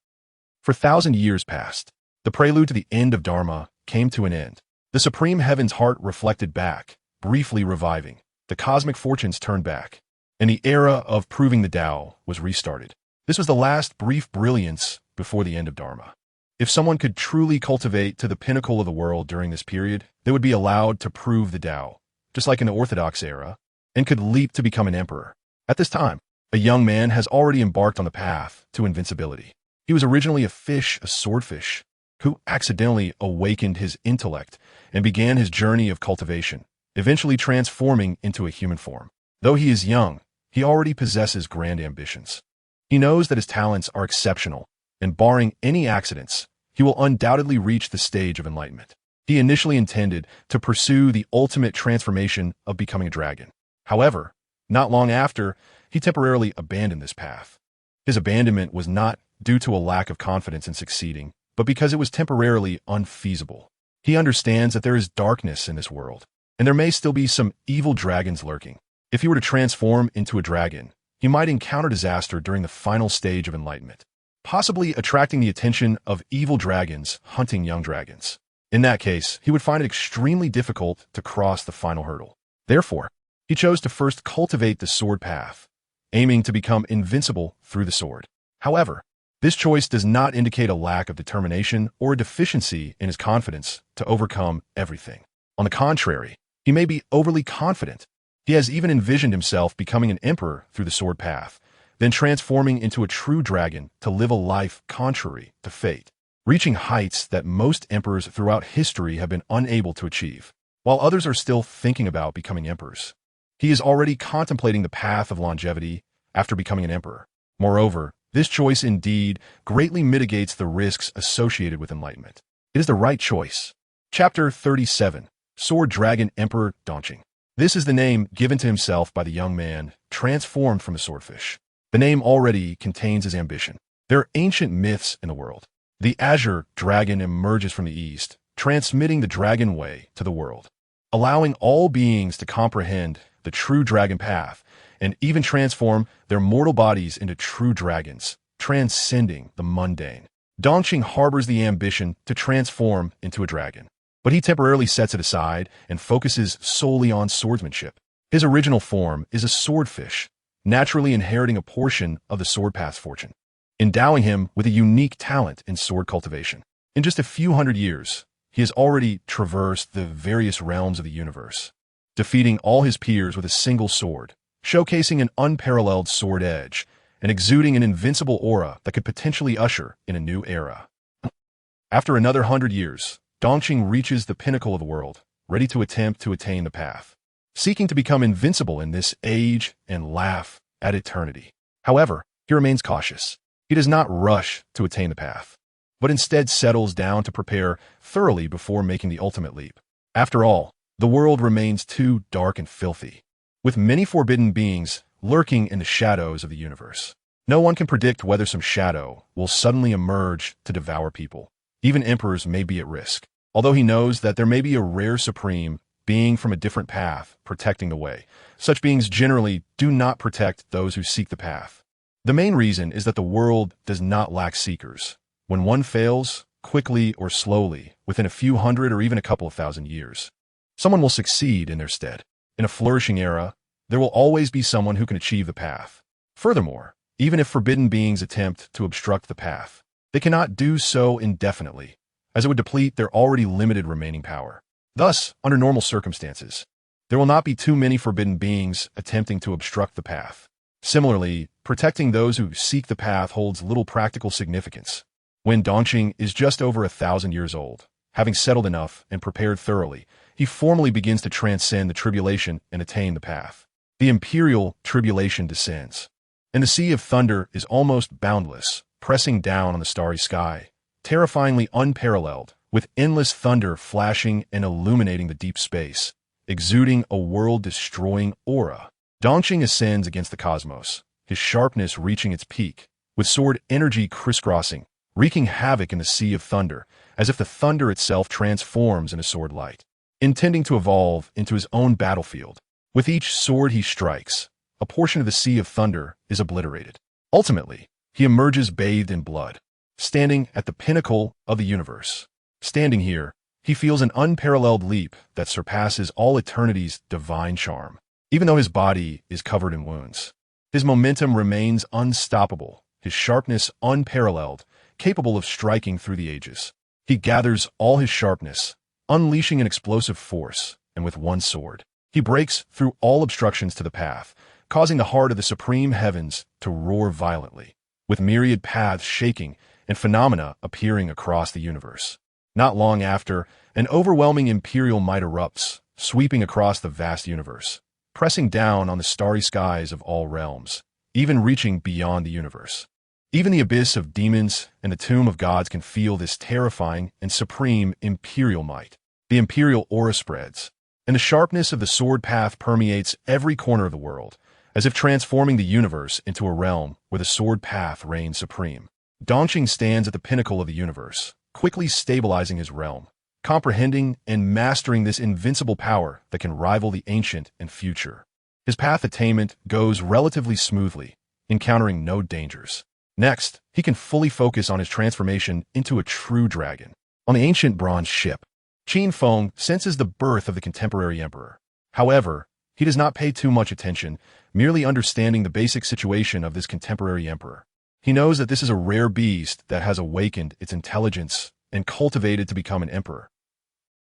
For 1,000 years passed. The prelude to the end of Dharma came to an end. The supreme heaven's heart reflected back, briefly reviving. The cosmic fortunes turned back, and the era of proving the Tao was restarted. This was the last brief brilliance before the end of Dharma. If someone could truly cultivate to the pinnacle of the world during this period, they would be allowed to prove the Tao, just like in the Orthodox era, and could leap to become an emperor. At this time, a young man has already embarked on the path to invincibility. He was originally a fish, a swordfish, who accidentally awakened his intellect and began his journey of cultivation, eventually transforming into a human form. Though he is young, he already possesses grand ambitions. He knows that his talents are exceptional, and barring any accidents, he will undoubtedly reach the stage of enlightenment. He initially intended to pursue the ultimate transformation of becoming a dragon. However, not long after, he temporarily abandoned this path. His abandonment was not due to a lack of confidence in succeeding, but because it was temporarily unfeasible. He understands that there is darkness in this world, and there may still be some evil dragons lurking. If he were to transform into a dragon, he might encounter disaster during the final stage of enlightenment, possibly attracting the attention of evil dragons hunting young dragons. In that case, he would find it extremely difficult to cross the final hurdle. Therefore, he chose to first cultivate the sword path, aiming to become invincible through the sword. However, this choice does not indicate a lack of determination or a deficiency in his confidence to overcome everything. On the contrary, he may be overly confident. He has even envisioned himself becoming an emperor through the sword path, then transforming into a true dragon to live a life contrary to fate, reaching heights that most emperors throughout history have been unable to achieve. While others are still thinking about becoming emperors, he is already contemplating the path of longevity after becoming an emperor. Moreover, this choice indeed greatly mitigates the risks associated with enlightenment. It is the right choice. Chapter 37, Sword Dragon Emperor Daunching. This is the name given to himself by the young man transformed from a swordfish. The name already contains his ambition. There are ancient myths in the world. The azure dragon emerges from the east, transmitting the dragon way to the world, allowing all beings to comprehend the true dragon path and even transform their mortal bodies into true dragons, transcending the mundane. Dongqing harbors the ambition to transform into a dragon, but he temporarily sets it aside and focuses solely on swordsmanship. His original form is a swordfish, naturally inheriting a portion of the sword path's fortune, endowing him with a unique talent in sword cultivation. In just a few hundred years, he has already traversed the various realms of the universe, defeating all his peers with a single sword, showcasing an unparalleled sword edge, and exuding an invincible aura that could potentially usher in a new era. After another 100 years, Dongqing reaches the pinnacle of the world, ready to attempt to attain the path, seeking to become invincible in this age and laugh at eternity. However, he remains cautious. He does not rush to attain the path, but instead settles down to prepare thoroughly before making the ultimate leap. After all, the world remains too dark and filthy, with many forbidden beings lurking in the shadows of the universe. No one can predict whether some shadow will suddenly emerge to devour people. Even emperors may be at risk, although he knows that there may be a rare supreme being from a different path protecting the way. Such beings generally do not protect those who seek the path. The main reason is that the world does not lack seekers. When one fails, quickly or slowly, within a few hundred or even a couple of thousand years, someone will succeed in their stead. In a flourishing era, there will always be someone who can achieve the path. Furthermore, even if forbidden beings attempt to obstruct the path, they cannot do so indefinitely, as it would deplete their already limited remaining power. Thus, under normal circumstances, there will not be too many forbidden beings attempting to obstruct the path. Similarly, protecting those who seek the path holds little practical significance. When Dongqing is just over 1,000 years old, having settled enough and prepared thoroughly, he formally begins to transcend the tribulation and attain the path. The imperial tribulation descends, and the sea of thunder is almost boundless, pressing down on the starry sky, terrifyingly unparalleled, with endless thunder flashing and illuminating the deep space, exuding a world-destroying aura. Dongqing ascends against the cosmos, his sharpness reaching its peak, with sword energy crisscrossing, wreaking havoc in the sea of thunder, as if the thunder itself transforms into sword light, intending to evolve into his own battlefield. With each sword he strikes, a portion of the sea of thunder is obliterated. Ultimately, he emerges bathed in blood, standing at the pinnacle of the universe. Standing here, he feels an unparalleled leap that surpasses all eternity's divine charm. Even though his body is covered in wounds, his momentum remains unstoppable, his sharpness unparalleled, capable of striking through the ages. He gathers all his sharpness, unleashing an explosive force, and with one sword, he breaks through all obstructions to the path, causing the heart of the supreme heavens to roar violently, with myriad paths shaking and phenomena appearing across the universe. Not long after, an overwhelming imperial might erupts, sweeping across the vast universe, pressing down on the starry skies of all realms, even reaching beyond the universe. Even the abyss of demons and the tomb of gods can feel this terrifying and supreme imperial might. The imperial aura spreads, and the sharpness of the sword path permeates every corner of the world, as if transforming the universe into a realm where the sword path reigns supreme. Dongqing stands at the pinnacle of the universe, quickly stabilizing his realm, comprehending and mastering this invincible power that can rival the ancient and future. His path attainment goes relatively smoothly, encountering no dangers. Next, he can fully focus on his transformation into a true dragon. On the ancient bronze ship, Qin Feng senses the birth of the contemporary emperor. However, he does not pay too much attention, merely understanding the basic situation of this contemporary emperor. He knows that this is a rare beast that has awakened its intelligence and cultivated to become an emperor.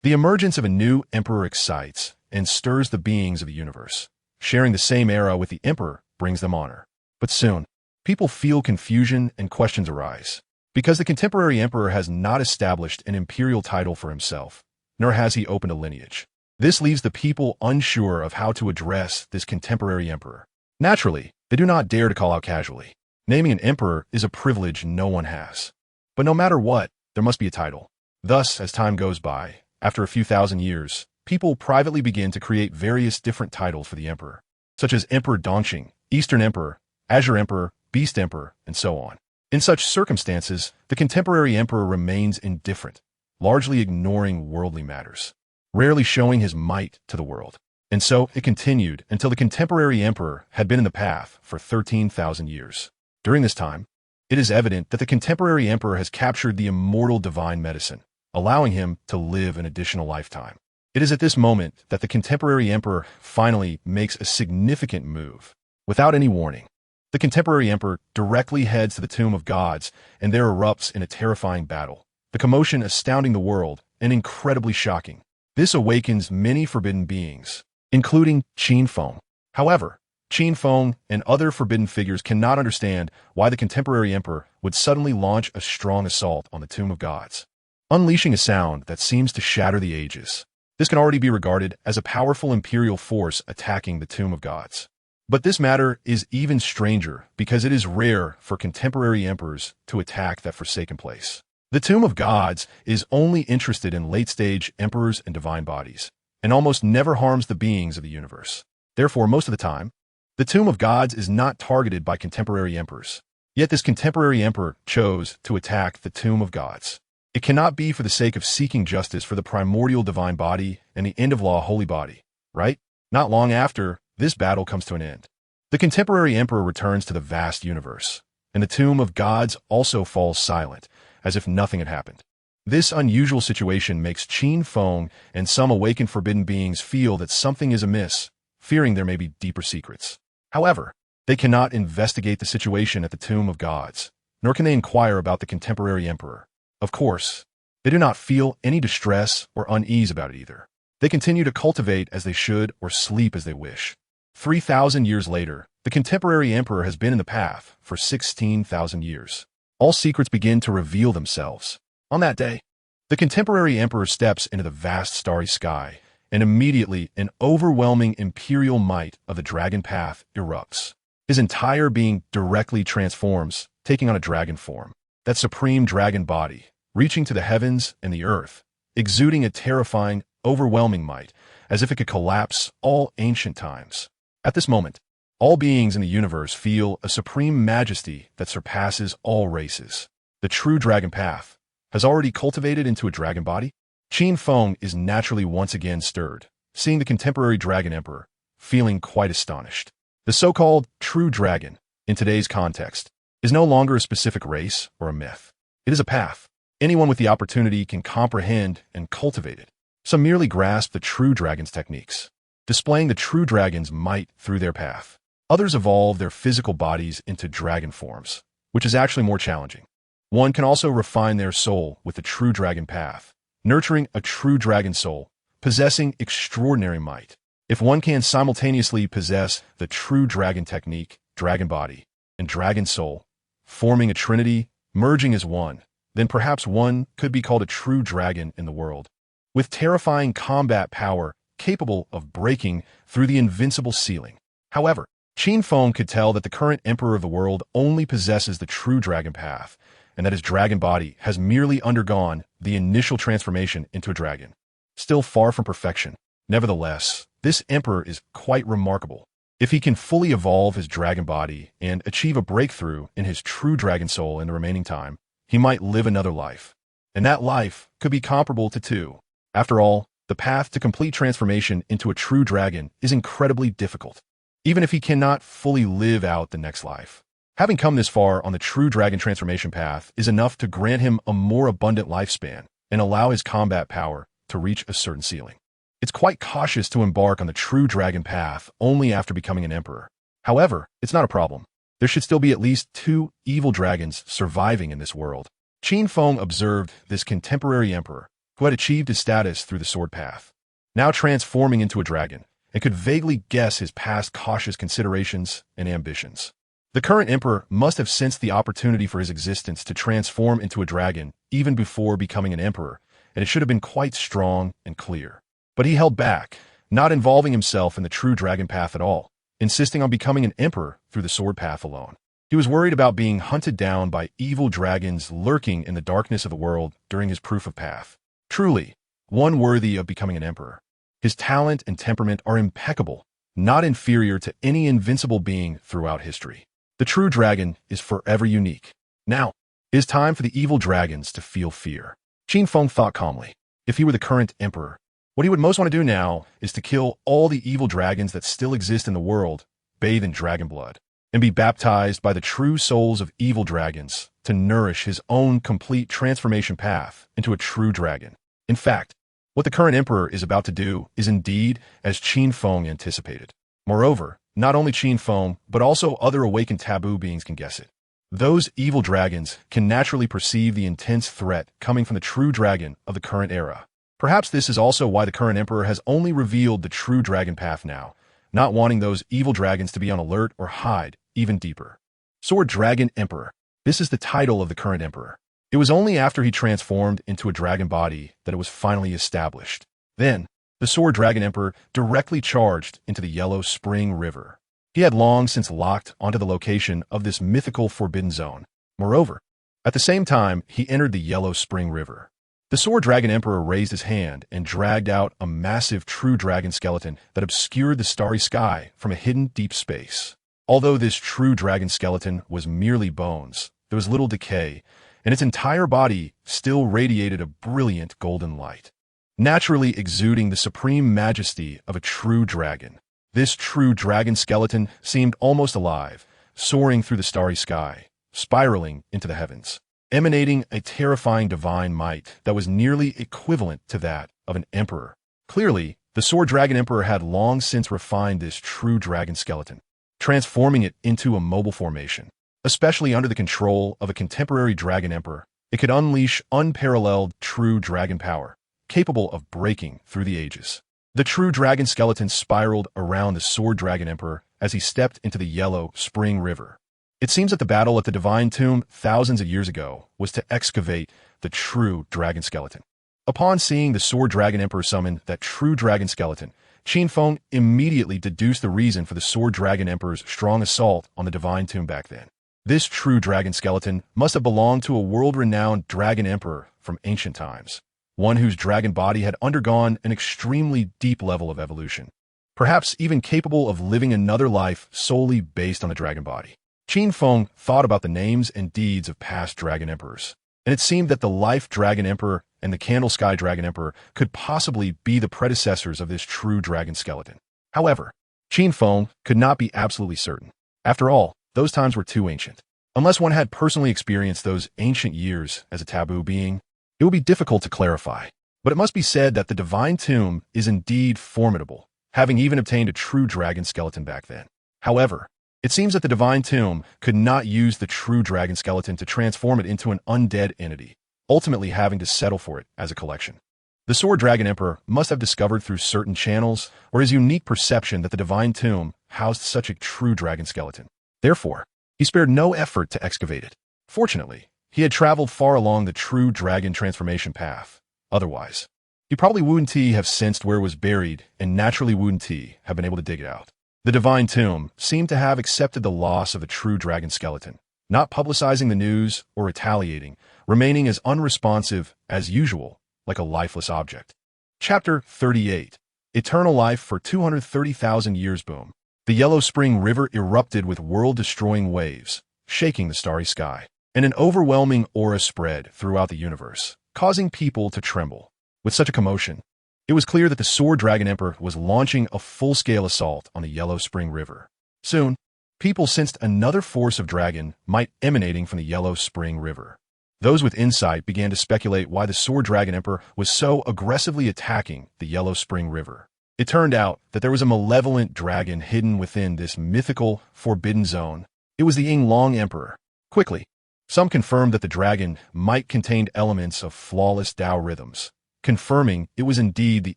The emergence of a new emperor excites and stirs the beings of the universe. Sharing the same era with the emperor brings them honor. But soon, people feel confusion and questions arise, because the contemporary emperor has not established an imperial title for himself, nor has he opened a lineage. This leaves the people unsure of how to address this contemporary emperor. Naturally, they do not dare to call out casually. Naming an emperor is a privilege no one has. But no matter what, there must be a title. Thus, as time goes by, after a few thousand years, people privately begin to create various different titles for the emperor, such as Emperor Dongqing, Eastern Emperor, Azure Emperor, Beast Emperor, and so on. In such circumstances, the contemporary emperor remains indifferent, largely ignoring worldly matters, rarely showing his might to the world. And so it continued until the contemporary emperor had been in the path for 13,000 years. During this time, it is evident that the contemporary emperor has captured the immortal divine medicine, allowing him to live an additional lifetime. It is at this moment that the contemporary emperor finally makes a significant move. Without any warning, the contemporary emperor directly heads to the tomb of gods and there erupts in a terrifying battle, the commotion astounding the world and incredibly shocking. This awakens many forbidden beings, including Qin Feng. However, Qin Feng and other forbidden figures cannot understand why the contemporary emperor would suddenly launch a strong assault on the tomb of gods, unleashing a sound that seems to shatter the ages. This can already be regarded as a powerful imperial force attacking the tomb of gods. But this matter is even stranger because it is rare for contemporary emperors to attack that forsaken place. The tomb of gods is only interested in late-stage emperors and divine bodies, and almost never harms the beings of the universe. Therefore, most of the time, the tomb of gods is not targeted by contemporary emperors. Yet this contemporary emperor chose to attack the tomb of gods. It cannot be for the sake of seeking justice for the primordial divine body and the end-of-law holy body, right? Not long after, this battle comes to an end. The contemporary emperor returns to the vast universe, and the tomb of gods also falls silent, as if nothing had happened. This unusual situation makes Qin Feng and some awakened forbidden beings feel that something is amiss, fearing there may be deeper secrets. However, they cannot investigate the situation at the tomb of gods, nor can they inquire about the contemporary emperor. Of course, they do not feel any distress or unease about it either. They continue to cultivate as they should or sleep as they wish. 3,000 years later, the contemporary emperor has been in the path for 16,000 years. All secrets begin to reveal themselves. On that day, the contemporary emperor steps into the vast starry sky, and immediately an overwhelming imperial might of the dragon path erupts. His entire being directly transforms, taking on a dragon form. That supreme dragon body, reaching to the heavens and the earth, exuding a terrifying, overwhelming might, as if it could collapse all ancient times. At this moment, all beings in the universe feel a supreme majesty that surpasses all races. The true dragon path has already cultivated into a dragon body. Qin Feng is naturally once again stirred, seeing the contemporary dragon emperor, feeling quite astonished. The so-called true dragon, in today's context, is no longer a specific race or a myth. It is a path. Anyone with the opportunity can comprehend and cultivate it. Some merely grasp the true dragon's techniques, displaying the true dragon's might through their path. Others evolve their physical bodies into dragon forms, which is actually more challenging. One can also refine their soul with the true dragon path, nurturing a true dragon soul, possessing extraordinary might. If one can simultaneously possess the true dragon technique, dragon body, and dragon soul, forming a trinity, merging as one, then perhaps one could be called a true dragon in the world, with terrifying combat power capable of breaking through the invincible ceiling. However, Qin Feng could tell that the current emperor of the world only possesses the true dragon path, and that his dragon body has merely undergone the initial transformation into a dragon. Still far from perfection. Nevertheless, this emperor is quite remarkable. If he can fully evolve his dragon body and achieve a breakthrough in his true dragon soul in the remaining time, he might live another life. And that life could be comparable to two. After all, the path to complete transformation into a true dragon is incredibly difficult, even if he cannot fully live out the next life. Having come this far on the true dragon transformation path is enough to grant him a more abundant lifespan and allow his combat power to reach a certain ceiling. It's quite cautious to embark on the true dragon path only after becoming an emperor. However, it's not a problem. There should still be at least 2 evil dragons surviving in this world. Qin Feng observed this contemporary emperor, who had achieved his status through the sword path, now transforming into a dragon, and could vaguely guess his past cautious considerations and ambitions. The current emperor must have sensed the opportunity for his existence to transform into a dragon even before becoming an emperor, and it should have been quite strong and clear. But he held back, not involving himself in the true dragon path at all, insisting on becoming an emperor through the sword path alone. He was worried about being hunted down by evil dragons lurking in the darkness of the world during his proof of path. Truly, one worthy of becoming an emperor. His talent and temperament are impeccable, not inferior to any invincible being throughout history. The true dragon is forever unique. Now, it is time for the evil dragons to feel fear. Qin Feng thought calmly. If he were the current emperor, What he would most want to do now is to kill all the evil dragons that still exist in the world, bathe in dragon blood, and be baptized by the true souls of evil dragons to nourish his own complete transformation path into a true dragon. In fact, what the current emperor is about to do is indeed as Qin Feng anticipated. Moreover, not only Qin Feng, but also other awakened taboo beings can guess it. Those evil dragons can naturally perceive the intense threat coming from the true dragon of the current era. Perhaps this is also why the current emperor has only revealed the true dragon path now, not wanting those evil dragons to be on alert or hide even deeper. Sword Dragon Emperor. This is the title of the current emperor. It was only after he transformed into a dragon body that it was finally established. Then, the Sword Dragon Emperor directly charged into the Yellow Spring River. He had long since locked onto the location of this mythical forbidden zone. Moreover, at the same time, he entered the Yellow Spring River. The Sword Dragon Emperor raised his hand and dragged out a massive true dragon skeleton that obscured the starry sky from a hidden deep space. Although this true dragon skeleton was merely bones, there was little decay, and its entire body still radiated a brilliant golden light, naturally exuding the supreme majesty of a true dragon. This true dragon skeleton seemed almost alive, soaring through the starry sky, spiraling into the heavens, emanating a terrifying divine might that was nearly equivalent to that of an emperor. Clearly, the Sword Dragon Emperor had long since refined this true dragon skeleton, transforming it into a mobile formation. Especially under the control of a contemporary dragon emperor, it could unleash unparalleled true dragon power, capable of breaking through the ages. The true dragon skeleton spiraled around the Sword Dragon Emperor as he stepped into the Yellow Spring River. It seems that the battle at the Divine Tomb thousands of years ago was to excavate the true dragon skeleton. Upon seeing the Sword Dragon Emperor summon that true dragon skeleton, Qin Feng immediately deduced the reason for the Sword Dragon Emperor's strong assault on the Divine Tomb back then. This true dragon skeleton must have belonged to a world-renowned dragon emperor from ancient times, one whose dragon body had undergone an extremely deep level of evolution, perhaps even capable of living another life solely based on the dragon body. Qin Feng thought about the names and deeds of past dragon emperors, and it seemed that the Life Dragon Emperor and the Candle Sky Dragon Emperor could possibly be the predecessors of this true dragon skeleton. However, Qin Feng could not be absolutely certain. After all, those times were too ancient. Unless one had personally experienced those ancient years as a taboo being, it would be difficult to clarify. But it must be said that the Divine Tomb is indeed formidable, having even obtained a true dragon skeleton back then. However, it seems that the Divine Tomb could not use the true dragon skeleton to transform it into an undead entity, ultimately having to settle for it as a collection. The Sword Dragon Emperor must have discovered through certain channels or his unique perception that the Divine Tomb housed such a true dragon skeleton. Therefore, he spared no effort to excavate it. Fortunately, he had traveled far along the true dragon transformation path. Otherwise, he probably wouldn't have sensed where it was buried and naturally wouldn't have been able to dig it out. The Divine Tomb seemed to have accepted the loss of a true dragon skeleton, not publicizing the news or retaliating, remaining as unresponsive as usual, like a lifeless object. Chapter 38. Eternal Life for 230,000 Years Boom. The Yellow Spring River erupted with world-destroying waves, shaking the starry sky, and an overwhelming aura spread throughout the universe, causing people to tremble. With such a commotion, it was clear that the Sword Dragon Emperor was launching a full-scale assault on the Yellow Spring River. Soon, people sensed another force of dragon might emanating from the Yellow Spring River. Those with insight began to speculate why the Sword Dragon Emperor was so aggressively attacking the Yellow Spring River. It turned out that there was a malevolent dragon hidden within this mythical, forbidden zone. It was the Ying Emperor. Quickly, some confirmed that the dragon might contain elements of flawless Tao rhythms, confirming it was indeed the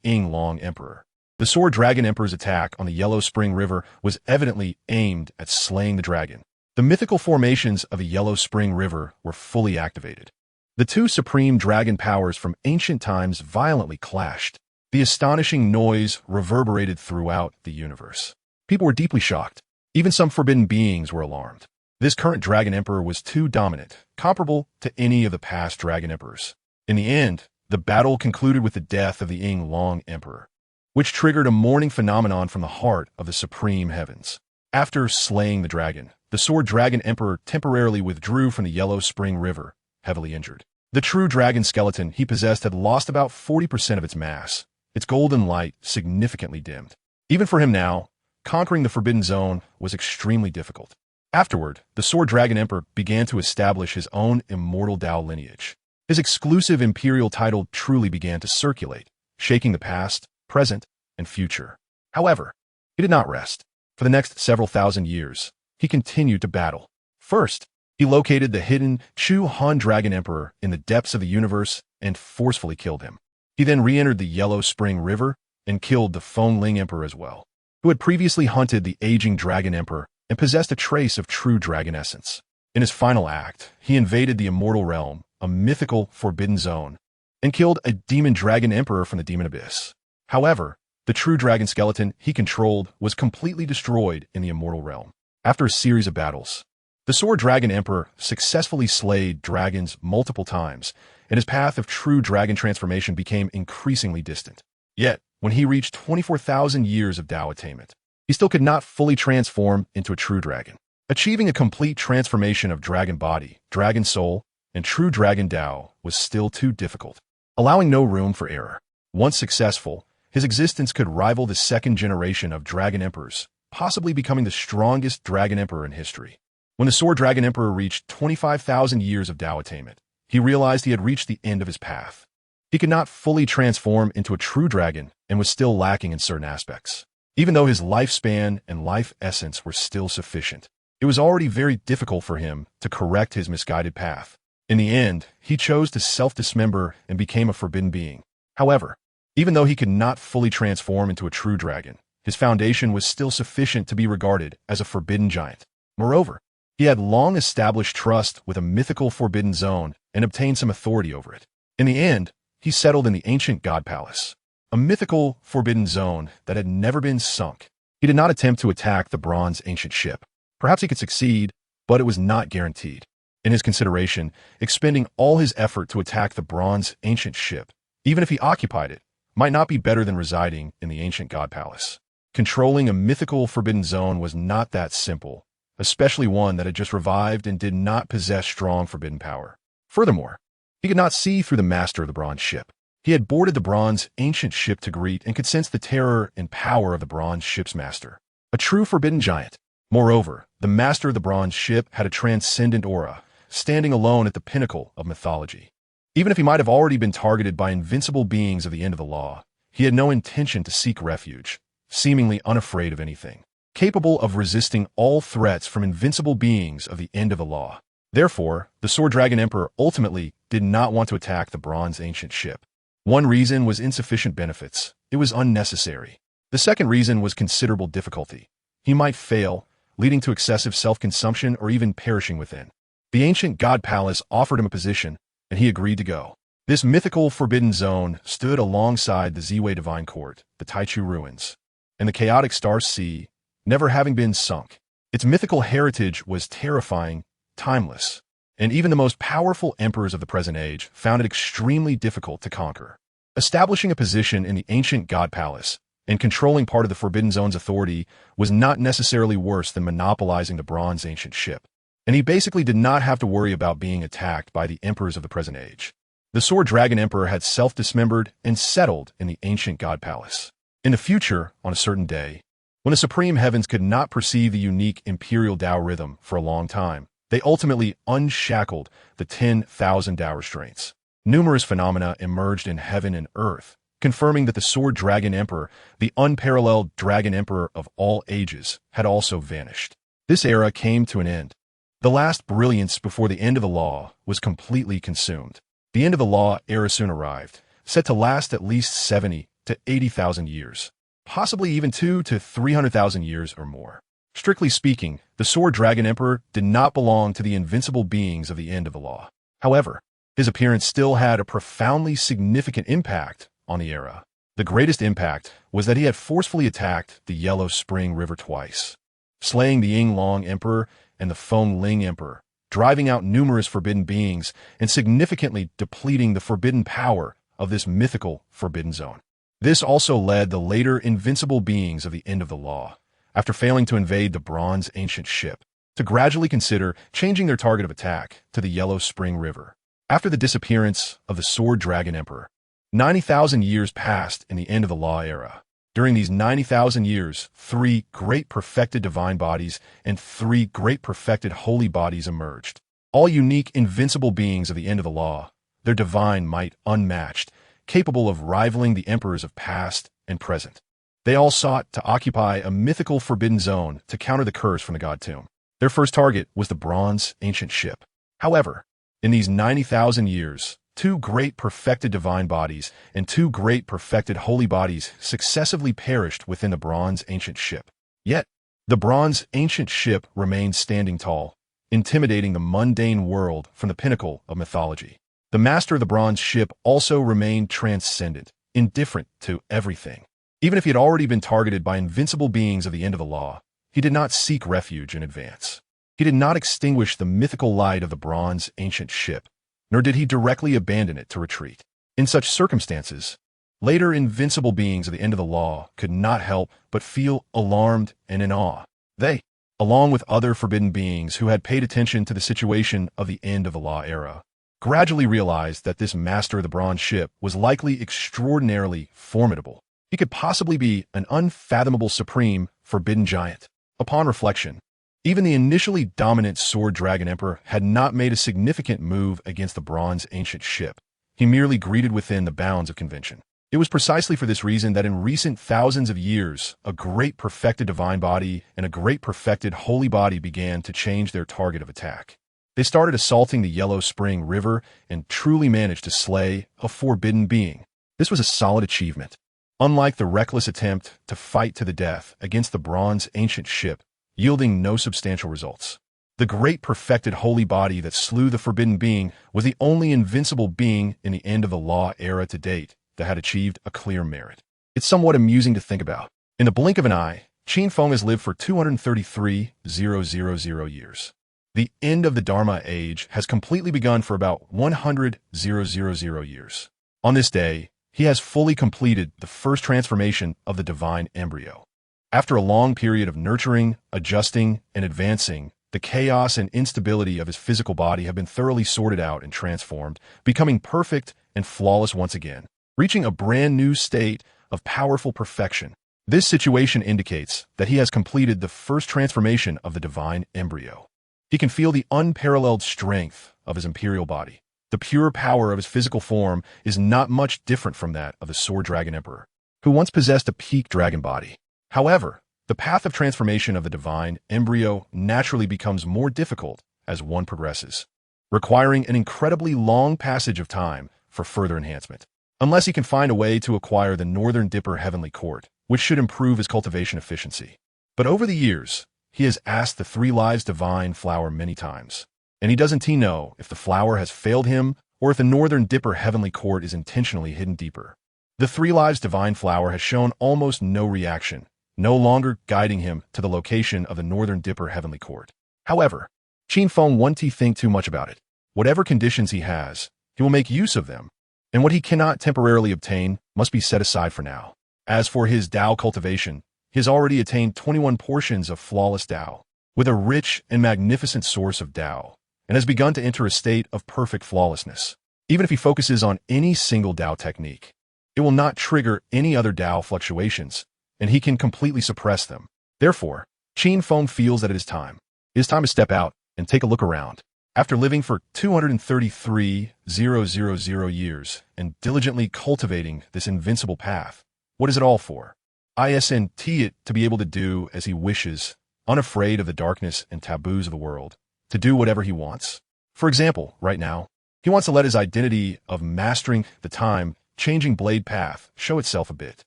Ying Emperor. The Sword Dragon Emperor's attack on the Yellow Spring River was evidently aimed at slaying the dragon. The mythical formations of the Yellow Spring River were fully activated. The two supreme dragon powers from ancient times violently clashed. The astonishing noise reverberated throughout the universe. People were deeply shocked. Even some forbidden beings were alarmed. This current dragon emperor was too dominant, comparable to any of the past dragon emperors. In the end, the battle concluded with the death of the Ying Emperor, which triggered a mourning phenomenon from the heart of the supreme heavens. After slaying the dragon, the Sword Dragon Emperor temporarily withdrew from the Yellow Spring River, heavily injured. The true dragon skeleton he possessed had lost about 40% of its mass, its golden light significantly dimmed. Even for him now, conquering the Forbidden Zone was extremely difficult. Afterward, the Sword Dragon Emperor began to establish his own immortal Tao lineage. His exclusive imperial title truly began to circulate, shaking the past, present, and future. However, he did not rest. For the next several thousand years, he continued to battle. First, he located the hidden Chu Han Dragon Emperor in the depths of the universe and forcefully killed him. He then re-entered the Yellow Spring River and killed the Feng Ling Emperor as well, who had previously hunted the aging Dragon Emperor and possessed a trace of true dragon essence. In his final act, he invaded the Immortal Realm, a mythical forbidden zone, and killed a demon dragon emperor from the demon abyss. However, the true dragon skeleton he controlled was completely destroyed in the Immortal Realm. After a series of battles, the Sword Dragon Emperor successfully slayed dragons multiple times, and his path of true dragon transformation became increasingly distant. Yet, when he reached 24,000 years of Tao attainment, he still could not fully transform into a true dragon. Achieving a complete transformation of dragon body, dragon soul, and true dragon Tao was still too difficult, allowing no room for error. Once successful, his existence could rival the second generation of dragon emperors, possibly becoming the strongest dragon emperor in history. When the Sword Dragon Emperor reached 25,000 years of Tao attainment, he realized he had reached the end of his path. He could not fully transform into a true dragon and was still lacking in certain aspects. Even though his lifespan and life essence were still sufficient, it was already very difficult for him to correct his misguided path. In the end, he chose to self-dismember and became a forbidden being. However, even though he could not fully transform into a true dragon, his foundation was still sufficient to be regarded as a forbidden giant. Moreover, he had long established trust with a mythical forbidden zone and obtained some authority over it. In the end, he settled in the ancient God Palace, a mythical forbidden zone that had never been sunk. He did not attempt to attack the bronze ancient ship. Perhaps he could succeed, but it was not guaranteed. In his consideration, expending all his effort to attack the bronze ancient ship, even if he occupied it, might not be better than residing in the ancient God Palace. Controlling a mythical forbidden zone was not that simple, especially one that had just revived and did not possess strong forbidden power. Furthermore, he could not see through the master of the bronze ship. He had boarded the bronze ancient ship to greet and could sense the terror and power of the bronze ship's master, a true forbidden giant. Moreover, the master of the bronze ship had a transcendent aura, standing alone at the pinnacle of mythology. Even if he might have already been targeted by invincible beings of the end of the law, he had no intention to seek refuge, seemingly unafraid of anything, capable of resisting all threats from invincible beings of the end of the law. Therefore, the Sword Dragon Emperor ultimately did not want to attack the bronze ancient ship. One reason was insufficient benefits. It was unnecessary. The second reason was considerable difficulty. He might fail, leading to excessive self-consumption or even perishing within. The ancient God Palace offered him a position, and he agreed to go. This mythical forbidden zone stood alongside the Ziwei Divine Court, the Taichu Ruins, and the chaotic Star Sea, never having been sunk. Its mythical heritage was terrifying, timeless, and even the most powerful emperors of the present age found it extremely difficult to conquer. Establishing a position in the ancient God Palace and controlling part of the Forbidden Zone's authority was not necessarily worse than monopolizing the bronze ancient ship, and he basically did not have to worry about being attacked by the emperors of the present age. The Sword Dragon Emperor had self-dismembered and settled in the ancient God Palace. In the future, on a certain day, when the supreme heavens could not perceive the unique imperial Tao rhythm for a long time, they ultimately unshackled the 10,000 Tao restraints. Numerous phenomena emerged in heaven and earth, confirming that the Sword Dragon Emperor, the unparalleled Dragon Emperor of all ages, had also vanished. This era came to an end. The last brilliance before the end of the law was completely consumed. The end of the law era soon arrived, set to last at least 70 to 80,000 years, possibly even 200 to 300,000 years or more. Strictly speaking, the Sword Dragon Emperor did not belong to the invincible beings of the end of the law. However, his appearance still had a profoundly significant impact on the era. The greatest impact was that he had forcefully attacked the Yellow Spring River twice, slaying the Ying Long Emperor and the Feng Ling Emperor, driving out numerous forbidden beings and significantly depleting the forbidden power of this mythical forbidden zone. This also led the later invincible beings of the end of the law, after failing to invade the bronze ancient ship, to gradually consider changing their target of attack to the Yellow Spring River. After the disappearance of the Sword Dragon Emperor, 90,000 years passed in the end of the Law era. During these 90,000 years, 3 great perfected divine bodies and 3 great perfected holy bodies emerged. All unique, invincible beings of the end of the Law, their divine might unmatched, capable of rivaling the emperors of past and present. They all sought to occupy a mythical forbidden zone to counter the curse from the god tomb. Their first target was the bronze ancient ship. However, in these 90,000 years, 2 great perfected divine bodies and 2 great perfected holy bodies successively perished within the bronze ancient ship. Yet, the bronze ancient ship remained standing tall, intimidating the mundane world from the pinnacle of mythology. The master of the bronze ship also remained transcendent, indifferent to everything. Even if he had already been targeted by invincible beings of the end of the Law, he did not seek refuge in advance. He did not extinguish the mythical light of the bronze ancient ship, nor did he directly abandon it to retreat. In such circumstances, later invincible beings of the end of the Law could not help but feel alarmed and in awe. They, along with other forbidden beings who had paid attention to the situation of the end of the Law era, gradually realized that this master of the bronze ship was likely extraordinarily formidable. He could possibly be an unfathomable supreme forbidden giant. Upon reflection, even the initially dominant sword dragon emperor had not made a significant move against the bronze ancient ship. He merely greeted within the bounds of convention. It was precisely for this reason that in recent thousands of years, a great perfected divine body and a great perfected holy body began to change their target of attack. They started assaulting the Yellow Spring River and truly managed to slay a forbidden being. This was a solid achievement. Unlike the reckless attempt to fight to the death against the bronze ancient ship, yielding no substantial results. The great perfected holy body that slew the forbidden being was the only invincible being in the end of the Law era to date that had achieved a clear merit. It's somewhat amusing to think about. In the blink of an eye, Qin Feng has lived for 233,000 years. The end of the Dharma age has completely begun for about 100,000 years. On this day, he has fully completed the first transformation of the divine embryo. After a long period of nurturing, adjusting, and advancing, the chaos and instability of his physical body have been thoroughly sorted out and transformed, becoming perfect and flawless once again, reaching a brand new state of powerful perfection. This situation indicates that he has completed the first transformation of the divine embryo. He can feel the unparalleled strength of his imperial body. The pure power of his physical form is not much different from that of the sword dragon emperor, who once possessed a peak dragon body. However, the path of transformation of the divine embryo naturally becomes more difficult as one progresses, requiring an incredibly long passage of time for further enhancement. Unless he can find a way to acquire the Northern Dipper Heavenly Court, which should improve his cultivation efficiency. But over the years, he has asked the 3 Lives Divine Flower many times, and he doesn't know if the flower has failed him or if the Northern Dipper Heavenly Court is intentionally hidden deeper. The 3 Lives Divine Flower has shown almost no reaction, no longer guiding him to the location of the Northern Dipper Heavenly Court. However, Qin Feng won't think too much about it. Whatever conditions he has, he will make use of them, and what he cannot temporarily obtain must be set aside for now. As for his Tao cultivation, he has already attained 21 portions of flawless Tao, with a rich and magnificent source of Tao, and has begun to enter a state of perfect flawlessness. Even if he focuses on any single Tao technique, it will not trigger any other Tao fluctuations, and he can completely suppress them. Therefore, Qin Feng feels that it is time. It is time to step out and take a look around. After living for 233,000 years and diligently cultivating this invincible path, what is it all for? Isn't it to be able to do as he wishes, unafraid of the darkness and taboos of the world, to do whatever he wants? For example, right now, he wants to let his identity of mastering the time-changing blade path show itself a bit.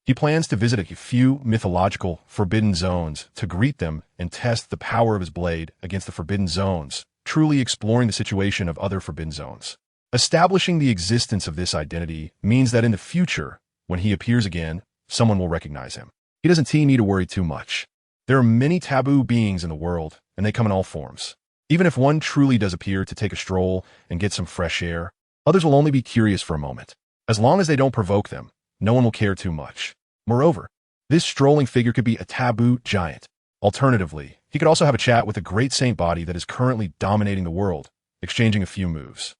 He plans to visit a few mythological forbidden zones to greet them and test the power of his blade against the forbidden zones, truly exploring the situation of other forbidden zones. Establishing the existence of this identity means that in the future, when he appears again, someone will recognize him. He doesn't need to worry too much. There are many taboo beings in the world, and they come in all forms. Even if one truly does appear to take a stroll and get some fresh air, others will only be curious for a moment. As long as they don't provoke them, no one will care too much. Moreover, this strolling figure could be a taboo giant. Alternatively, he could also have a chat with a great saint body that is currently dominating the world, exchanging a few moves.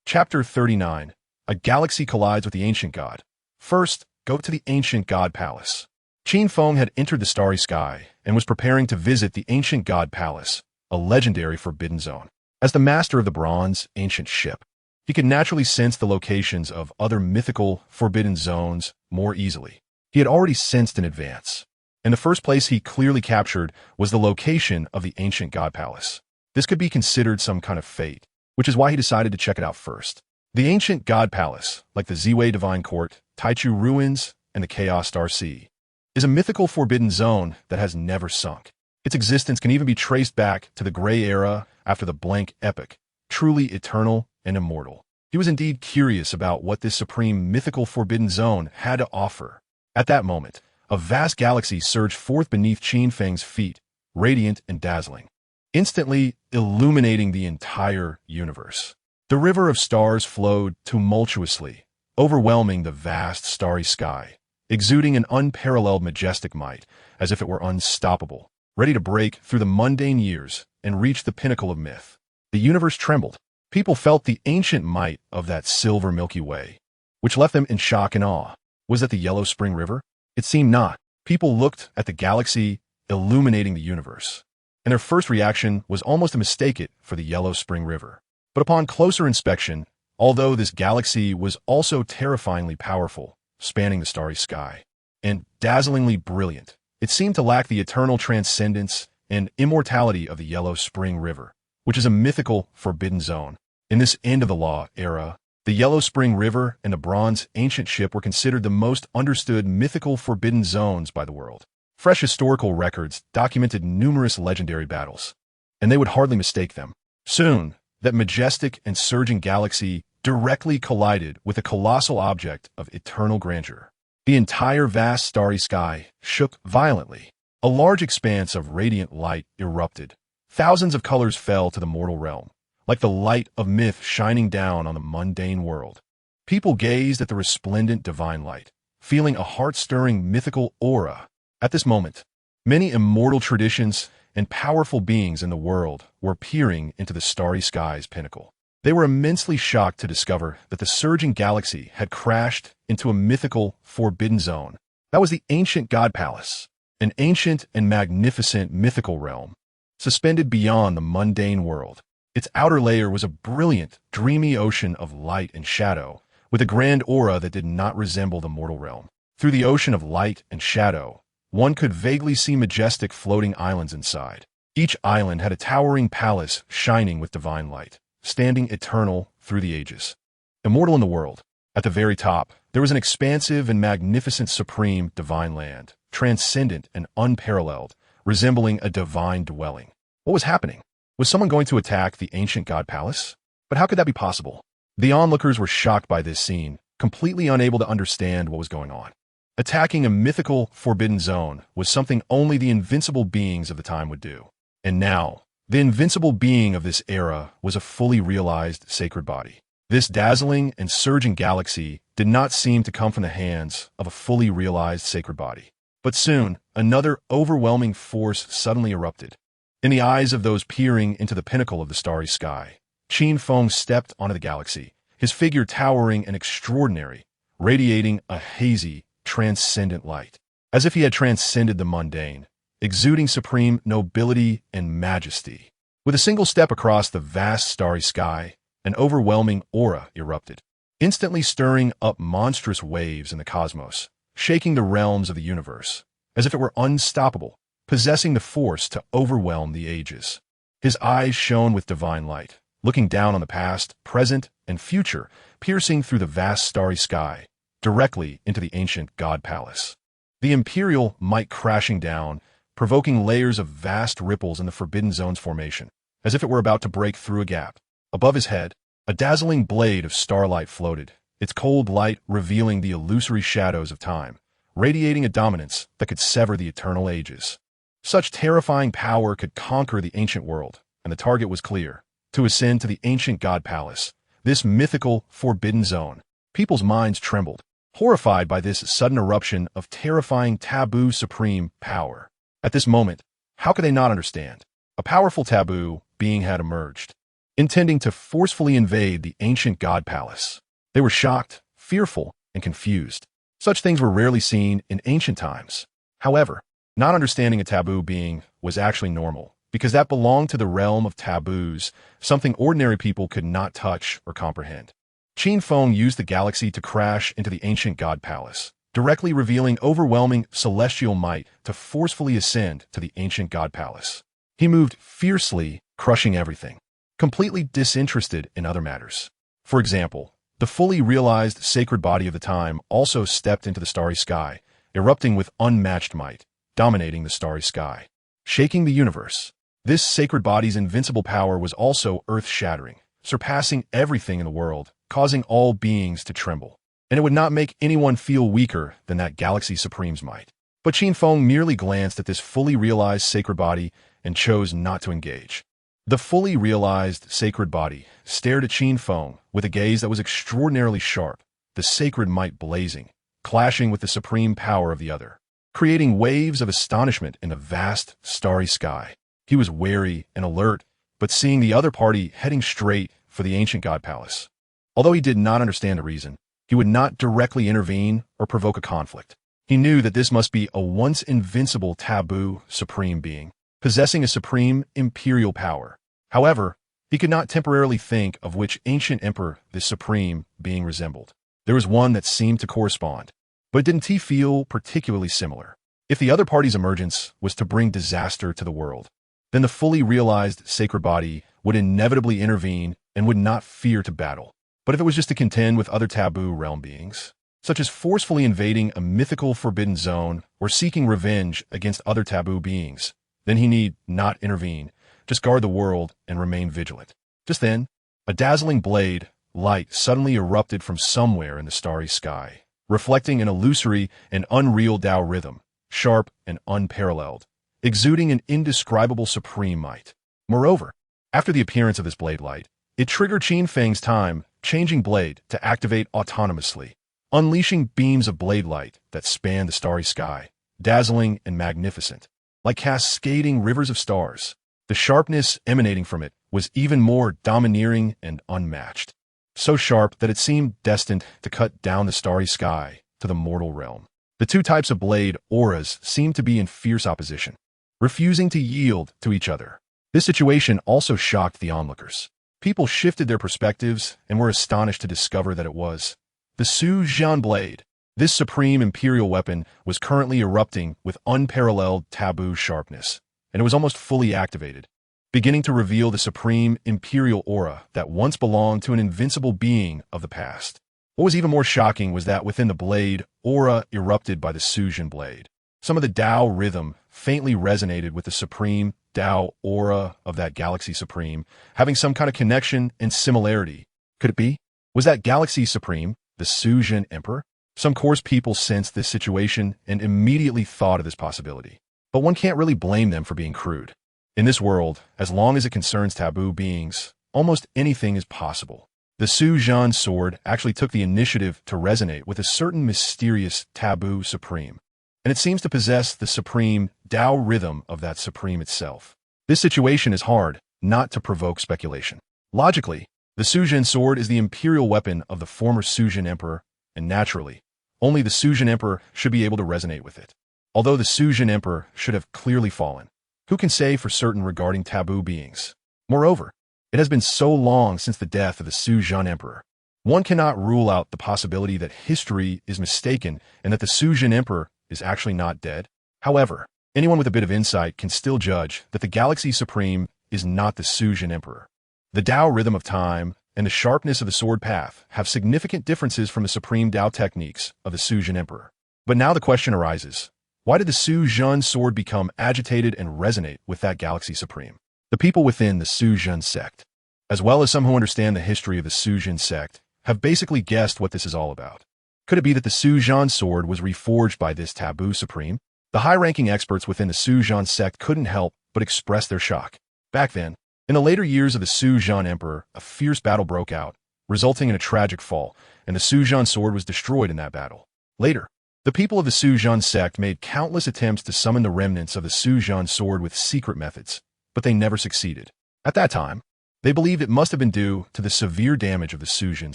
Chapter 39. A galaxy collides with the ancient god. First, go to the ancient god palace. Qin Feng had entered the starry sky and was preparing to visit the ancient god palace, a legendary forbidden zone. As the master of the bronze, ancient ship, he could naturally sense the locations of other mythical, forbidden zones more easily. He had already sensed in advance. And the first place he clearly captured was the location of the ancient god palace. This could be considered some kind of fate, which is why he decided to check it out first. The ancient god palace, like the Ziwei Divine Court, Taichu ruins, and the Chaos Star Sea, is a mythical forbidden zone that has never sunk. Its existence can even be traced back to the Gray Era after the blank epoch, truly eternal and immortal. He was indeed curious about what this supreme mythical forbidden zone had to offer. At that moment, a vast galaxy surged forth beneath Qin Feng's feet, radiant and dazzling, instantly illuminating the entire universe. The river of stars flowed tumultuously, overwhelming the vast starry sky, exuding an unparalleled majestic might, as if it were unstoppable, ready to break through the mundane years and reach the pinnacle of myth. The universe trembled. People felt the ancient might of that silver Milky Way, which left them in shock and awe. Was that the Yellow Spring River? It seemed not. People looked at the galaxy illuminating the universe, and their first reaction was almost to mistake it for the Yellow Spring River. But upon closer inspection, although this galaxy was also terrifyingly powerful, spanning the starry sky, and dazzlingly brilliant, it seemed to lack the eternal transcendence and immortality of the Yellow Spring River, which is a mythical, forbidden zone. In this end-of-the-law era, the Yellow Spring River and the Bronze Ancient Ship were considered the most understood mythical forbidden zones by the world. Fresh historical records documented numerous legendary battles, and they would hardly mistake them. Soon, that majestic and surging galaxy directly collided with a colossal object of eternal grandeur. The entire vast starry sky shook violently. A large expanse of radiant light erupted. Thousands of colors fell to the mortal realm, like the light of myth shining down on the mundane world. People gazed at the resplendent divine light, feeling a heart-stirring mythical aura. At this moment, many immortal traditions and powerful beings in the world were peering into the starry sky's pinnacle. They were immensely shocked to discover that the surging galaxy had crashed into a mythical, forbidden zone. That was the ancient god palace, an ancient and magnificent mythical realm, suspended beyond the mundane world. Its outer layer was a brilliant, dreamy ocean of light and shadow, with a grand aura that did not resemble the mortal realm. Through the ocean of light and shadow, one could vaguely see majestic floating islands inside. Each island had a towering palace shining with divine light, standing eternal through the ages. Immortal in the world, at the very top, there was an expansive and magnificent supreme divine land, transcendent and unparalleled, resembling a divine dwelling. What was happening? Was someone going to attack the ancient god palace? But how could that be possible? The onlookers were shocked by this scene, completely unable to understand what was going on. Attacking a mythical, forbidden zone was something only the invincible beings of the time would do. And now, the invincible being of this era was a fully realized sacred body. This dazzling and surging galaxy did not seem to come from the hands of a fully realized sacred body. But soon, another overwhelming force suddenly erupted. In the eyes of those peering into the pinnacle of the starry sky, Qin Feng stepped onto the galaxy, his figure towering and extraordinary, radiating a hazy, transcendent light, as if he had transcended the mundane, exuding supreme nobility and majesty. With a single step across the vast starry sky, an overwhelming aura erupted, instantly stirring up monstrous waves in the cosmos, shaking the realms of the universe, as if it were unstoppable, possessing the force to overwhelm the ages. His eyes shone with divine light, looking down on the past, present, and future, piercing through the vast starry sky, directly into the ancient god palace. The imperial might crashing down, provoking layers of vast ripples in the Forbidden Zone's formation, as if it were about to break through a gap. Above his head, a dazzling blade of starlight floated, its cold light revealing the illusory shadows of time, radiating a dominance that could sever the eternal ages. Such terrifying power could conquer the ancient world, and the target was clear: to ascend to the ancient god palace, this mythical, forbidden zone. People's minds trembled, horrified by this sudden eruption of terrifying taboo supreme power. At this moment, how could they not understand? A powerful taboo being had emerged, intending to forcefully invade the ancient god palace. They were shocked, fearful, and confused. Such things were rarely seen in ancient times. However, not understanding a taboo being was actually normal, because that belonged to the realm of taboos, something ordinary people could not touch or comprehend. Qin Feng used the galaxy to crash into the ancient god palace, directly revealing overwhelming celestial might to forcefully ascend to the ancient god palace. He moved fiercely, crushing everything, completely disinterested in other matters. For example, the fully realized sacred body of the time also stepped into the starry sky, erupting with unmatched might, dominating the starry sky, shaking the universe. This sacred body's invincible power was also earth-shattering, surpassing everything in the world, causing all beings to tremble. And it would not make anyone feel weaker than that galaxy supreme's might. But Qin Feng merely glanced at this fully realized sacred body and chose not to engage. The fully realized sacred body stared at Qin Feng with a gaze that was extraordinarily sharp, the sacred might blazing, clashing with the supreme power of the other, creating waves of astonishment in the vast, starry sky. He was wary and alert, but seeing the other party heading straight for the ancient god palace. Although he did not understand the reason, he would not directly intervene or provoke a conflict. He knew that this must be a once invincible taboo supreme being, possessing a supreme imperial power. However, he could not temporarily think of which ancient emperor this supreme being resembled. There was one that seemed to correspond, but didn't he feel particularly similar? If the other party's emergence was to bring disaster to the world, then the fully realized sacred body would inevitably intervene and would not fear to battle. But if it was just to contend with other taboo realm beings, such as forcefully invading a mythical forbidden zone or seeking revenge against other taboo beings, then he need not intervene, just guard the world and remain vigilant. Just then, a dazzling blade, light suddenly erupted from somewhere in the starry sky, reflecting an illusory and unreal Tao rhythm, sharp and unparalleled, exuding an indescribable supreme might. Moreover, after the appearance of this blade light, it triggered Qin Feng's time-changing blade to activate autonomously, unleashing beams of blade light that spanned the starry sky, dazzling and magnificent, like cascading rivers of stars. The sharpness emanating from it was even more domineering and unmatched, so sharp that it seemed destined to cut down the starry sky to the mortal realm. The two types of blade auras seemed to be in fierce opposition, refusing to yield to each other. This situation also shocked the onlookers. People shifted their perspectives and were astonished to discover that it was the Su Jian blade. This supreme imperial weapon was currently erupting with unparalleled taboo sharpness, and it was almost fully activated, beginning to reveal the supreme imperial aura that once belonged to an invincible being of the past. What was even more shocking was that within the blade, aura erupted by the Su Jian blade. Some of the Tao rhythm faintly resonated with the supreme Tao aura of that galaxy supreme, having some kind of connection and similarity. Could it be? Was that galaxy supreme the Su Jian emperor? Some coarse people sensed this situation and immediately thought of this possibility. But one can't really blame them for being crude. In this world, as long as it concerns taboo beings, almost anything is possible. The Su Jian sword actually took the initiative to resonate with a certain mysterious taboo supreme, and it seems to possess the supreme Tao rhythm of that supreme itself. This situation is hard not to provoke speculation. Logically, the Su Jian sword is the imperial weapon of the former Su Jian emperor, and naturally, only the Su Jian emperor should be able to resonate with it. Although the Su Jian emperor should have clearly fallen, who can say for certain regarding taboo beings? Moreover, it has been so long since the death of the Su Jian emperor. One cannot rule out the possibility that history is mistaken and that the Su Jian emperor is actually not dead. However, anyone with a bit of insight can still judge that the Galaxy Supreme is not the Su Jian emperor. The Tao rhythm of time and the sharpness of the sword path have significant differences from the supreme Tao techniques of the Su Jian emperor. But now the question arises, why did the Su Jian sword become agitated and resonate with that Galaxy Supreme? The people within the Su Jian sect, as well as some who understand the history of the Su Jian sect, have basically guessed what this is all about. Could it be that the Su Jian sword was reforged by this taboo supreme? The high-ranking experts within the Su Jian sect couldn't help but express their shock. Back then, in the later years of the Su Jian emperor, a fierce battle broke out, resulting in a tragic fall, and the Su Jian sword was destroyed in that battle. Later, the people of the Su Jian sect made countless attempts to summon the remnants of the Su Jian sword with secret methods, but they never succeeded. At that time, they believed it must have been due to the severe damage of the Su Jian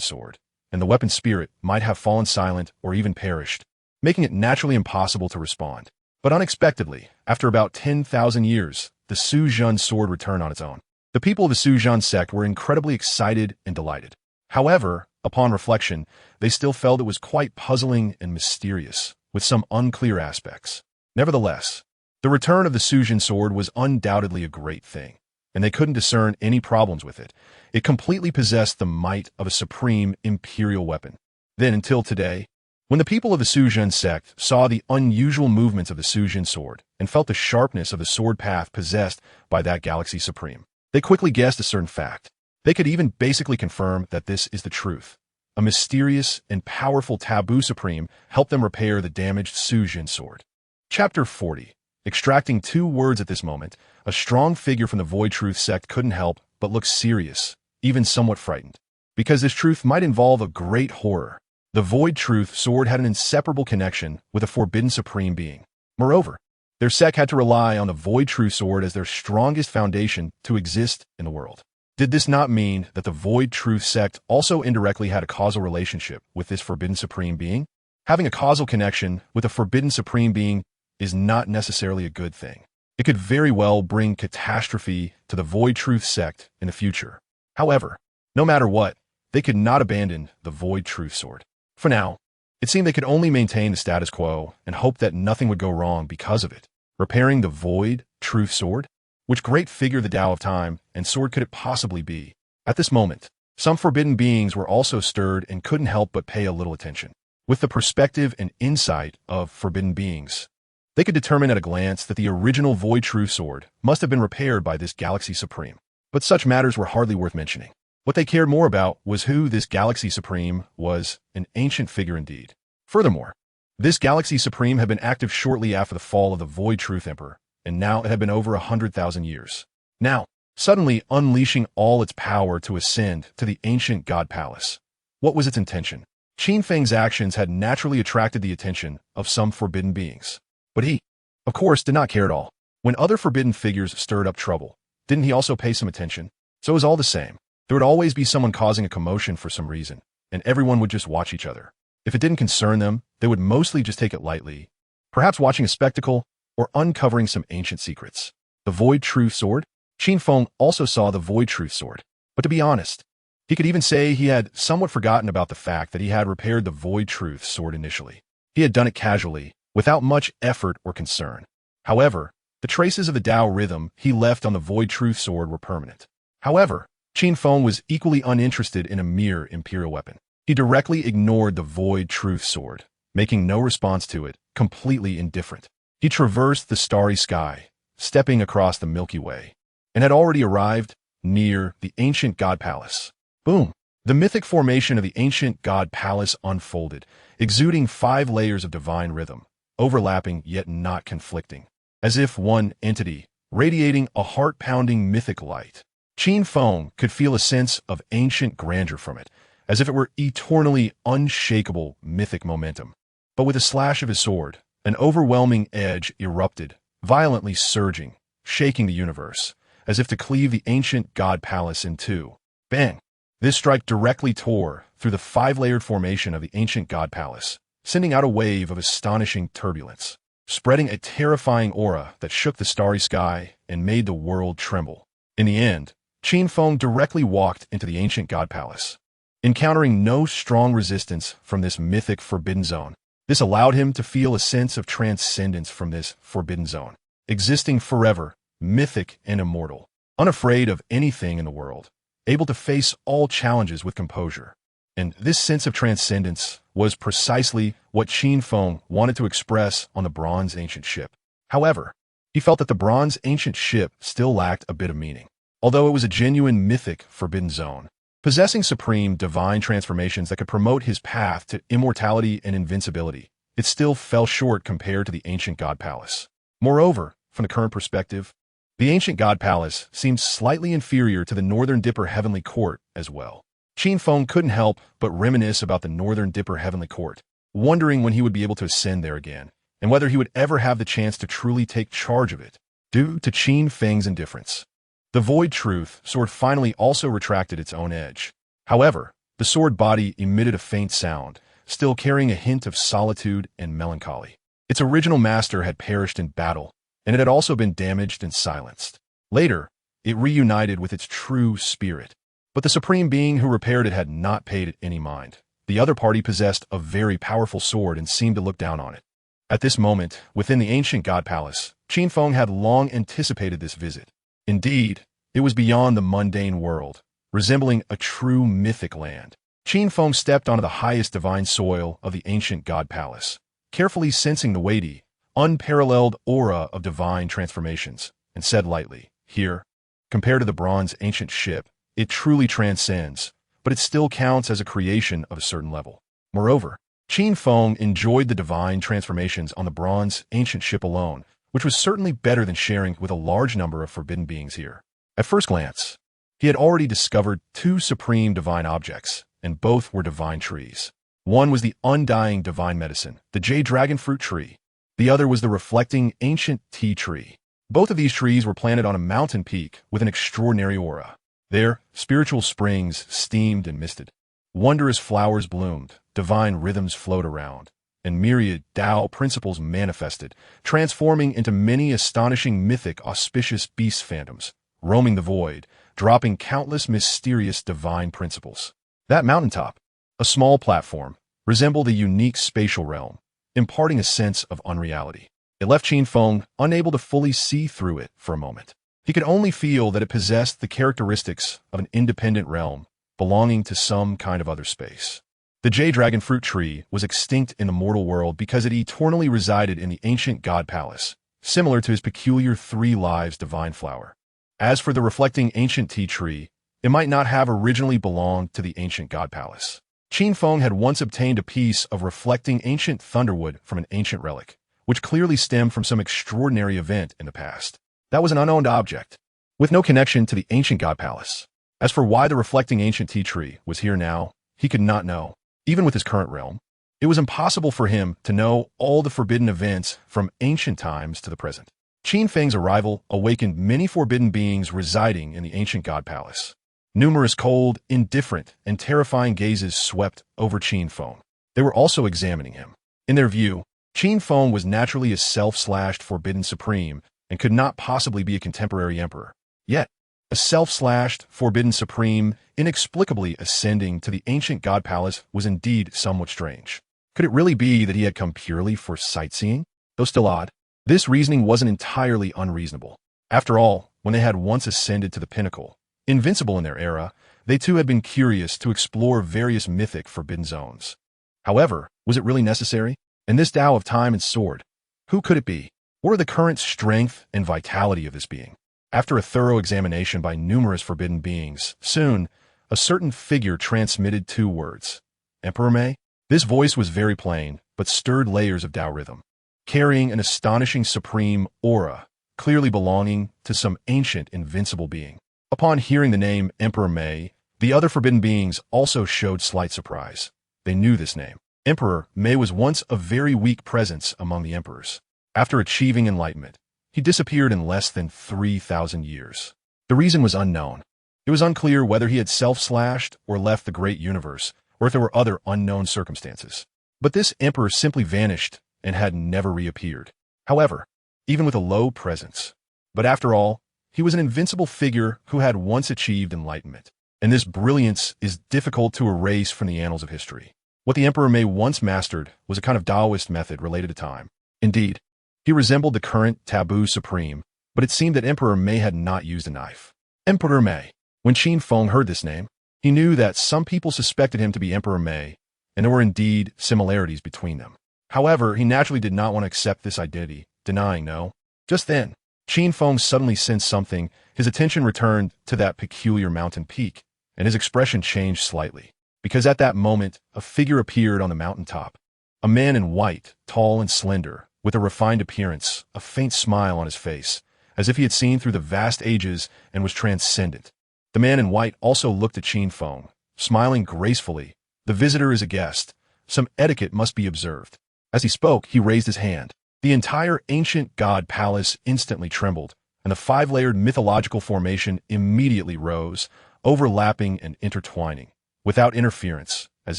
sword. and the weapon's spirit might have fallen silent or even perished, making it naturally impossible to respond. But unexpectedly, after about 10,000 years, the Suzhun sword returned on its own. The people of the Suzhun sect were incredibly excited and delighted. However, upon reflection, they still felt it was quite puzzling and mysterious, with some unclear aspects. Nevertheless, the return of the Suzhun sword was undoubtedly a great thing, and they couldn't discern any problems with it. It completely possessed the might of a supreme imperial weapon. Then until today, when the people of the Suzhun sect saw the unusual movements of the Suzhun sword and felt the sharpness of the sword path possessed by that galaxy supreme, they quickly guessed a certain fact. They could even basically confirm that this is the truth. A mysterious and powerful taboo supreme helped them repair the damaged Suzhun sword. Chapter 40. Extracting 2 words at this moment, a strong figure from the Void Truth sect couldn't help but look serious, even somewhat frightened, because this truth might involve a great horror. The Void Truth sword had an inseparable connection with a forbidden supreme being. Moreover, their sect had to rely on the Void Truth sword as their strongest foundation to exist in the world. Did this not mean that the Void Truth sect also indirectly had a causal relationship with this forbidden supreme being? Having a causal connection with a forbidden supreme being is not necessarily a good thing. It could very well bring catastrophe to the Void Truth sect in the future. However, no matter what, they could not abandon the Void Truth sword. For now, it seemed they could only maintain the status quo and hope that nothing would go wrong because of it. Repairing the Void Truth sword? Which great figure the Tao of Time and sword could it possibly be? At this moment, some forbidden beings were also stirred and couldn't help but pay a little attention. With the perspective and insight of forbidden beings, they could determine at a glance that the original Void Truth sword must have been repaired by this Galaxy Supreme. But such matters were hardly worth mentioning. What they cared more about was who this Galaxy Supreme was, an ancient figure indeed. Furthermore, this Galaxy Supreme had been active shortly after the fall of the Void Truth Emperor, and now it had been over 100,000 years. Now, suddenly unleashing all its power to ascend to the ancient God Palace. What was its intention? Qin Feng's actions had naturally attracted the attention of some forbidden beings. But he, of course, did not care at all. When other forbidden figures stirred up trouble, didn't he also pay some attention? So it was all the same. There would always be someone causing a commotion for some reason, and everyone would just watch each other. If it didn't concern them, they would mostly just take it lightly, perhaps watching a spectacle or uncovering some ancient secrets. The Void Truth sword? Qin Feng also saw the Void Truth sword, but to be honest, he could even say he had somewhat forgotten about the fact that he had repaired the Void Truth sword initially. He had done it casually, without much effort or concern. However, the traces of the Tao rhythm he left on the Void Truth sword were permanent. However, Qin Feng was equally uninterested in a mere imperial weapon. He directly ignored the Void Truth sword, making no response to it, completely indifferent. He traversed the starry sky, stepping across the Milky Way, and had already arrived near the ancient God Palace. Boom! The mythic formation of the ancient God Palace unfolded, exuding 5 layers of divine rhythm, overlapping yet not conflicting, as if one entity, radiating a heart-pounding mythic light. Qin Feng could feel a sense of ancient grandeur from it, as if it were eternally unshakable mythic momentum. But with a slash of his sword, an overwhelming edge erupted, violently surging, shaking the universe, as if to cleave the ancient God Palace in two. Bang! This strike directly tore through the 5-layered formation of the ancient God Palace, sending out a wave of astonishing turbulence, spreading a terrifying aura that shook the starry sky and made the world tremble. In the end, Qin Feng directly walked into the ancient God Palace, encountering no strong resistance from this mythic forbidden zone. This allowed him to feel a sense of transcendence from this forbidden zone, existing forever, mythic and immortal, unafraid of anything in the world, able to face all challenges with composure. And this sense of transcendence was precisely what Qin Feng wanted to express on the bronze ancient ship. However, he felt that the bronze ancient ship still lacked a bit of meaning. Although it was a genuine mythic forbidden zone, possessing supreme divine transformations that could promote his path to immortality and invincibility, it still fell short compared to the ancient God Palace. Moreover, from the current perspective, the ancient God Palace seemed slightly inferior to the Northern Dipper Heavenly Court as well. Qin Feng couldn't help but reminisce about the Northern Dipper Heavenly Court, wondering when he would be able to ascend there again, and whether he would ever have the chance to truly take charge of it, due to Qin Feng's indifference. The Void Truth sword finally also retracted its own edge. However, The sword body emitted a faint sound, still carrying a hint of solitude and melancholy. Its original master had perished in battle, and it had also been damaged and silenced. Later, it reunited with its true spirit. But the supreme being who repaired it had not paid it any mind. The other party possessed a very powerful sword and seemed to look down on it. At this moment, within the ancient god palace, Qin Feng had long anticipated this visit. Indeed, it was beyond the mundane world, resembling a true mythic land. Qin Feng stepped onto the highest divine soil of the ancient god palace, carefully sensing the weighty, unparalleled aura of divine transformations, and said lightly, "Here, compared to the bronze ancient ship, it truly transcends, but it still counts as a creation of a certain level." Moreover, Qin Feng enjoyed the divine transformations on the bronze ancient ship alone, which was certainly better than sharing with a large number of forbidden beings here. At first glance, he had already discovered two supreme divine objects, and both were divine trees. One was the undying divine medicine, the jade dragon fruit tree. The other was the reflecting ancient tea tree. Both of these trees were planted on a mountain peak with an extraordinary aura. There, spiritual springs steamed and misted. Wondrous flowers bloomed, divine rhythms flowed around, and myriad Tao principles manifested, transforming into many astonishing mythic auspicious beast phantoms, roaming the void, dropping countless mysterious divine principles. That mountaintop, a small platform, resembled a unique spatial realm, imparting a sense of unreality. It left Qin Feng unable to fully see through it for a moment. He could only feel that it possessed the characteristics of an independent realm, belonging to some kind of other space. The jade dragon fruit tree was extinct in the mortal world because it eternally resided in the ancient god palace, similar to his peculiar three lives divine flower. As for the reflecting ancient tea tree, it might not have originally belonged to the ancient god palace. Qin Feng had once obtained a piece of reflecting ancient thunderwood from an ancient relic, which clearly stemmed from some extraordinary event in the past. That was an unowned object, with no connection to the ancient god palace. As for why the reflecting ancient tea tree was here now, he could not know. Even with his current realm, it was impossible for him to know all the forbidden events from ancient times to the present. Qin Feng's arrival awakened many forbidden beings residing in the ancient god palace. Numerous cold, indifferent, and terrifying gazes swept over Qin Feng. They were also examining him. In their view, Qin Feng was naturally a self-slashed forbidden supreme and could not possibly be a contemporary emperor. Yet, a self-slashed forbidden supreme inexplicably ascending to the ancient god palace was indeed somewhat strange. Could it really be that he had come purely for sightseeing? Though still odd, this reasoning wasn't entirely unreasonable. After all, when they had once ascended to the pinnacle, invincible in their era, they too had been curious to explore various mythic forbidden zones. However, was it really necessary? In this Tao of time and sword, who could it be? What are the current strength and vitality of this being? After a thorough examination by numerous forbidden beings, soon, a certain figure transmitted two words. Emperor May? This voice was very plain, but stirred layers of Tao rhythm, carrying an astonishing supreme aura, clearly belonging to some ancient invincible being. Upon hearing the name Emperor May, the other forbidden beings also showed slight surprise. They knew this name. Emperor May was once a very weak presence among the emperors. After achieving enlightenment, he disappeared in less than 3,000 years. The reason was unknown. It was unclear whether he had self-slashed or left the great universe, or if there were other unknown circumstances. But this emperor simply vanished and had never reappeared. However, even with a low presence. But after all, he was an invincible figure who had once achieved enlightenment. And this brilliance is difficult to erase from the annals of history. What the Emperor May once mastered was a kind of Taoist method related to time. Indeed, he resembled the current taboo supreme, but it seemed that Emperor May had not used a knife. Emperor May. When Qin Feng heard this name, he knew that some people suspected him to be Emperor May, and there were indeed similarities between them. However, he naturally did not want to accept this identity, denying no. Just then, Qin Feng suddenly sensed something. His attention returned to that peculiar mountain peak, and his expression changed slightly. Because at that moment, a figure appeared on the mountaintop. A man in white, tall and slender, with a refined appearance, a faint smile on his face, as if he had seen through the vast ages and was transcendent. The man in white also looked at Qin Feng, smiling gracefully. The visitor is a guest. Some etiquette must be observed. As he spoke, he raised his hand. The entire ancient god palace instantly trembled, and the five-layered mythological formation immediately rose, overlapping and intertwining. without interference, as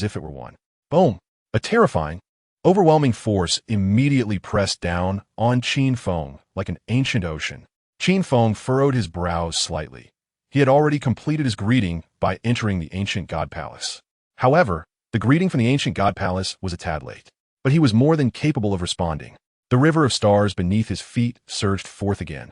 if it were one. Boom! A terrifying, overwhelming force immediately pressed down on Qin Feng like an ancient ocean. Qin Feng furrowed his brows slightly. He had already completed his greeting by entering the ancient god palace. However, the greeting from the ancient god palace was a tad late. But he was more than capable of responding. The river of stars beneath his feet surged forth again.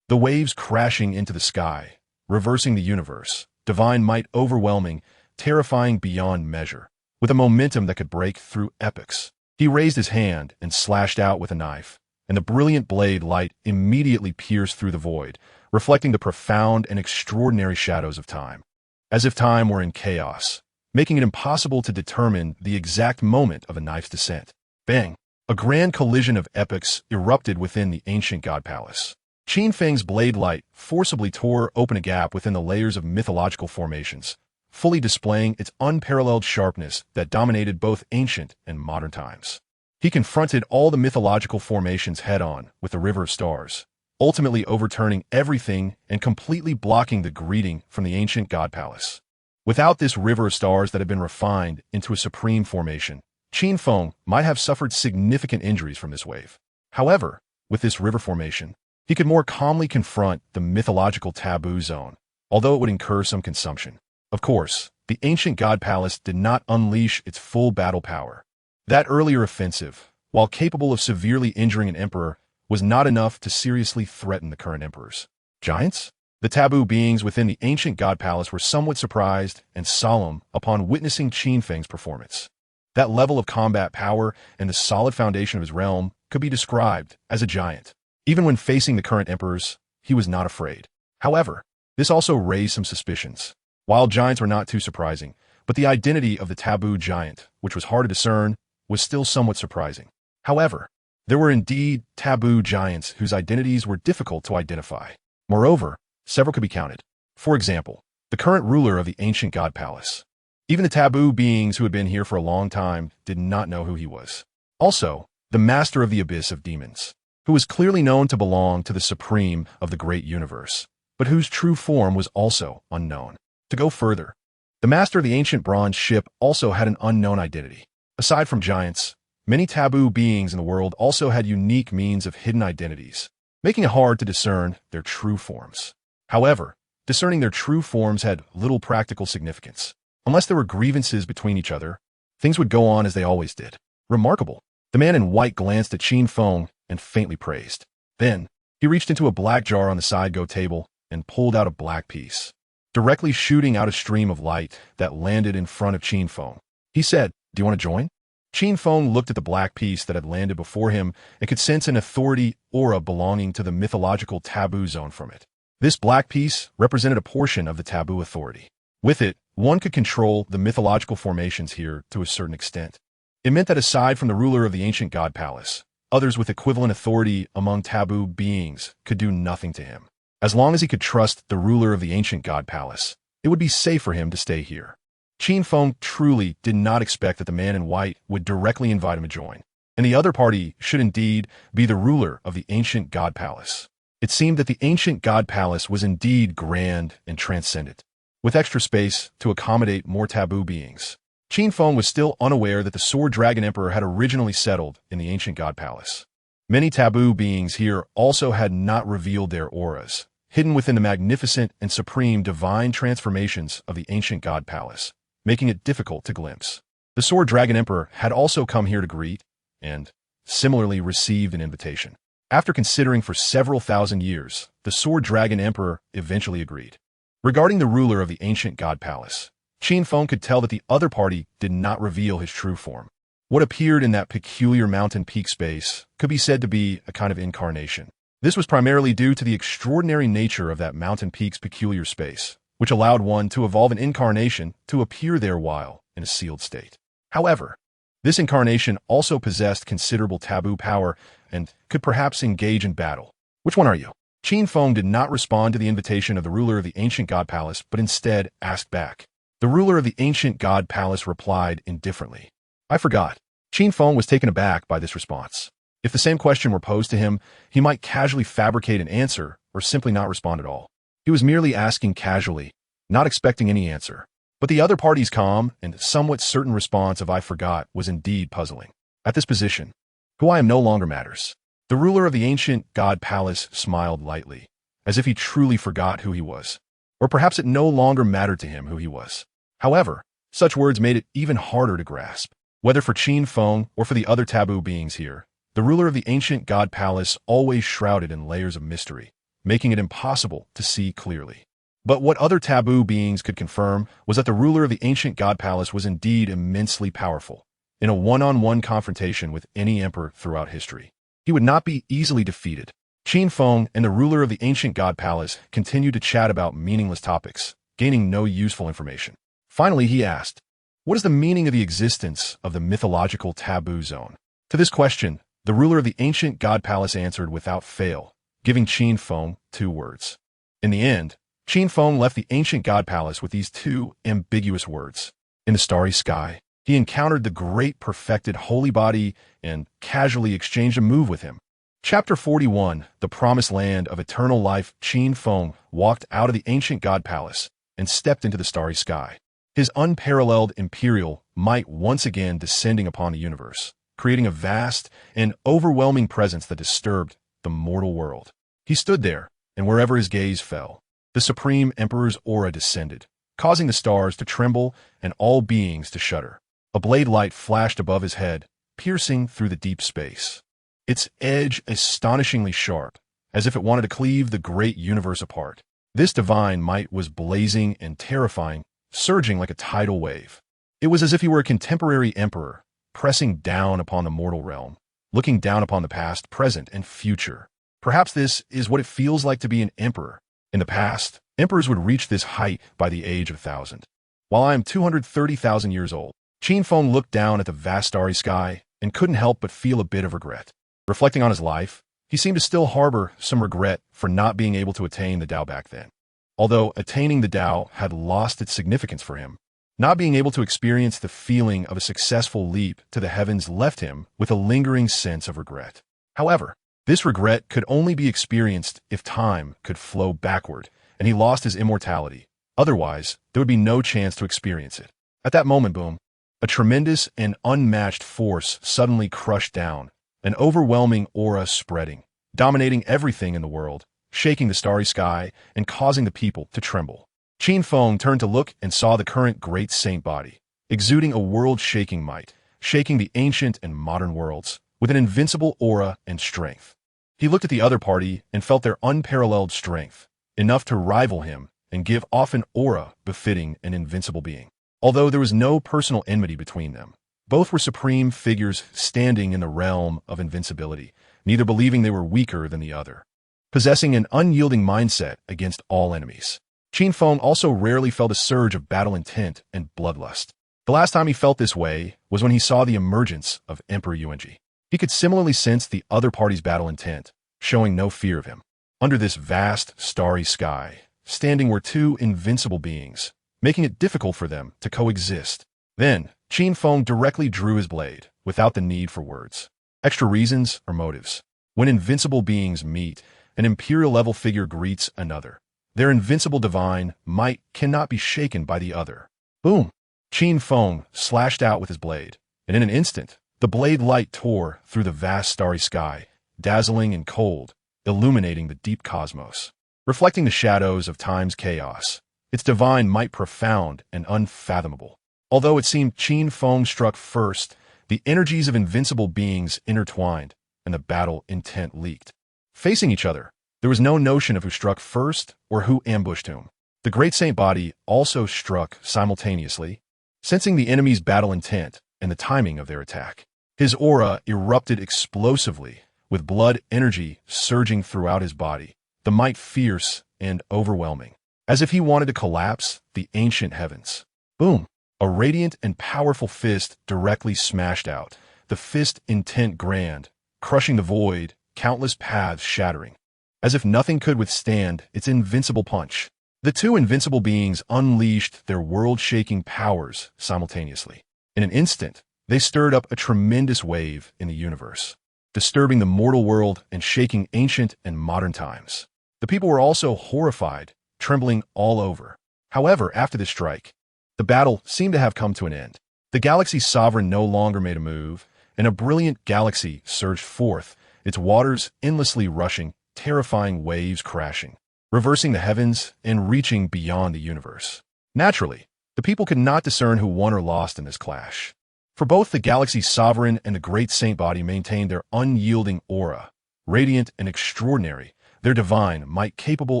The waves crashing into the sky, reversing the universe, divine might overwhelming, terrifying beyond measure, with a momentum that could break through epochs. He raised his hand and slashed out with a knife, and the brilliant blade light immediately pierced through the void, reflecting the profound and extraordinary shadows of time. As if time were in chaos, making it impossible to determine the exact moment of a knife's descent. Bang! A grand collision of epochs erupted within the ancient god palace. Qin Feng's blade light forcibly tore open a gap within the layers of mythological formations, fully displaying its unparalleled sharpness that dominated both ancient and modern times. He confronted all the mythological formations head-on with the river of stars, ultimately overturning everything and completely blocking the greeting from the ancient god palace. Without this river of stars that had been refined into a supreme formation, Qin Feng might have suffered significant injuries from this wave. However, with this river formation, he could more calmly confront the mythological taboo zone, although it would incur some consumption. Of course, the ancient god palace did not unleash its full battle power. That earlier offensive, while capable of severely injuring an emperor, was not enough to seriously threaten the current emperors. Giants? The taboo beings within the ancient god palace were somewhat surprised and solemn upon witnessing Qin Feng's performance. That level of combat power and the solid foundation of his realm could be described as a giant. Even when facing the current emperors, he was not afraid. However, this also raised some suspicions. Wild giants were not too surprising, but the identity of the taboo giant, which was hard to discern, was still somewhat surprising. However, there were indeed taboo giants whose identities were difficult to identify. Moreover, several could be counted. For example, the current ruler of the ancient god palace. Even the taboo beings who had been here for a long time did not know who he was. Also, the master of the abyss of demons, who was clearly known to belong to the supreme of the great universe, but whose true form was also unknown. To go further, the master of the ancient bronze ship also had an unknown identity. Aside from giants, many taboo beings in the world also had unique means of hidden identities, making it hard to discern their true forms. However, discerning their true forms had little practical significance. Unless there were grievances between each other, things would go on as they always did. Remarkable. The man in white glanced at Qin Feng and faintly praised. Then, he reached into a black jar on the side-go table and pulled out a black piece, directly shooting out a stream of light that landed in front of Qin Feng. He said, "Do you want to join?" Qin Feng looked at the black piece that had landed before him and could sense an authority aura belonging to the mythological taboo zone from it. This black piece represented a portion of the taboo authority. With it, one could control the mythological formations here to a certain extent. It meant that aside from the ruler of the ancient god palace, others with equivalent authority among taboo beings could do nothing to him. As long as he could trust the ruler of the ancient god palace, it would be safe for him to stay here. Qin Feng truly did not expect that the man in white would directly invite him to join, and the other party should indeed be the ruler of the ancient god palace. It seemed that the ancient god palace was indeed grand and transcendent, with extra space to accommodate more taboo beings. Qin Feng was still unaware that the Sword Dragon Emperor had originally settled in the ancient god palace. Many taboo beings here also had not revealed their auras, hidden within the magnificent and supreme divine transformations of the ancient god palace, making it difficult to glimpse. The Sword Dragon Emperor had also come here to greet, and similarly received an invitation. After considering for several thousand years, the Sword Dragon Emperor eventually agreed. Regarding the ruler of the ancient god palace, Qin Feng could tell that the other party did not reveal his true form. What appeared in that peculiar mountain peak space could be said to be a kind of incarnation. This was primarily due to the extraordinary nature of that mountain peak's peculiar space, which allowed one to evolve an incarnation to appear there while in a sealed state. However, this incarnation also possessed considerable taboo power and could perhaps engage in battle. Which one are you? Qin Feng did not respond to the invitation of the ruler of the ancient god palace, but instead asked back. The ruler of the ancient god palace replied indifferently. I forgot. Qin Feng was taken aback by this response. If the same question were posed to him, he might casually fabricate an answer or simply not respond at all. He was merely asking casually, not expecting any answer. But the other party's calm and somewhat certain response of "I forgot" was indeed puzzling. At this position, who I am no longer matters. The ruler of the ancient god palace smiled lightly, as if he truly forgot who he was. Or perhaps it no longer mattered to him who he was. However, such words made it even harder to grasp. Whether for Qin Feng or for the other taboo beings here, the ruler of the ancient god palace always shrouded in layers of mystery, making it impossible to see clearly. But what other taboo beings could confirm was that the ruler of the ancient god palace was indeed immensely powerful. In a one-on-one confrontation with any emperor throughout history, he would not be easily defeated. Qin Feng and the ruler of the ancient god palace continued to chat about meaningless topics, gaining no useful information. Finally, he asked, "What is the meaning of the existence of the mythological taboo zone?" To this question, the ruler of the ancient god palace answered without fail, giving Qin Feng 2 words. In the end, Qin Feng left the ancient god palace with these 2 ambiguous words. In the starry sky, he encountered the great perfected holy body and casually exchanged a move with him. Chapter 41, The Promised Land of Eternal Life. Qin Feng walked out of the ancient god palace and stepped into the starry sky. His unparalleled imperial might once again descending upon the universe, creating a vast and overwhelming presence that disturbed the mortal world. He stood there, and wherever his gaze fell, the supreme emperor's aura descended, causing the stars to tremble and all beings to shudder. A blade light flashed above his head, piercing through the deep space. Its edge astonishingly sharp, as if it wanted to cleave the great universe apart. This divine might was blazing and terrifying, surging like a tidal wave. It was as if he were a contemporary emperor, pressing down upon the mortal realm, looking down upon the past, present, and future. Perhaps this is what it feels like to be an emperor. In the past, emperors would reach this height by the age of 1,000. While I am 230,000 years old, Qin Feng looked down at the vast starry sky and couldn't help but feel a bit of regret. Reflecting on his life, he seemed to still harbor some regret for not being able to attain the Tao back then. Although attaining the Tao had lost its significance for him, not being able to experience the feeling of a successful leap to the heavens left him with a lingering sense of regret. However, this regret could only be experienced if time could flow backward and he lost his immortality. Otherwise, there would be no chance to experience it. At that moment, boom, a tremendous and unmatched force suddenly crushed down, an overwhelming aura spreading, dominating everything in the world, shaking the starry sky and causing the people to tremble. Qin Feng turned to look and saw the current great saint body, exuding a world-shaking might, shaking the ancient and modern worlds with an invincible aura and strength. He looked at the other party and felt their unparalleled strength, enough to rival him and give off an aura befitting an invincible being. Although there was no personal enmity between them, both were supreme figures standing in the realm of invincibility, neither believing they were weaker than the other, possessing an unyielding mindset against all enemies. Qin Feng also rarely felt a surge of battle intent and bloodlust. The last time he felt this way was when he saw the emergence of Emperor Yuanji. He could similarly sense the other party's battle intent, showing no fear of him. Under this vast, starry sky, standing were 2 invincible beings, making it difficult for them to coexist. Then, Qin Feng directly drew his blade, without the need for words, extra reasons, or motives. When invincible beings meet, an imperial-level figure greets another. Their invincible divine might cannot be shaken by the other. Boom! Qin Feng slashed out with his blade, and in an instant, the blade light tore through the vast starry sky, dazzling and cold, illuminating the deep cosmos, reflecting the shadows of time's chaos. Its divine might profound and unfathomable. Although it seemed Qin Feng struck first, the energies of invincible beings intertwined, and the battle intent leaked. Facing each other, there was no notion of who struck first or who ambushed whom. The great saint body also struck simultaneously, sensing the enemy's battle intent and the timing of their attack. His aura erupted explosively, with blood energy surging throughout his body, the might fierce and overwhelming, as if he wanted to collapse the ancient heavens. Boom! A radiant and powerful fist directly smashed out, the fist intent grand, crushing the void, countless paths shattering, as if nothing could withstand its invincible punch. The 2 invincible beings unleashed their world-shaking powers simultaneously. In an instant, they stirred up a tremendous wave in the universe, disturbing the mortal world and shaking ancient and modern times. The people were also horrified, trembling all over. However, after the strike, The battle seemed to have come to an end. The galaxy's sovereign no longer made a move, and a brilliant galaxy surged forth, its waters endlessly rushing, terrifying waves crashing, reversing the heavens and reaching beyond the universe. Naturally, the people could not discern who won or lost in this clash. For both the galaxy's sovereign and the great saint body maintained their unyielding aura, radiant and extraordinary, their divine might capable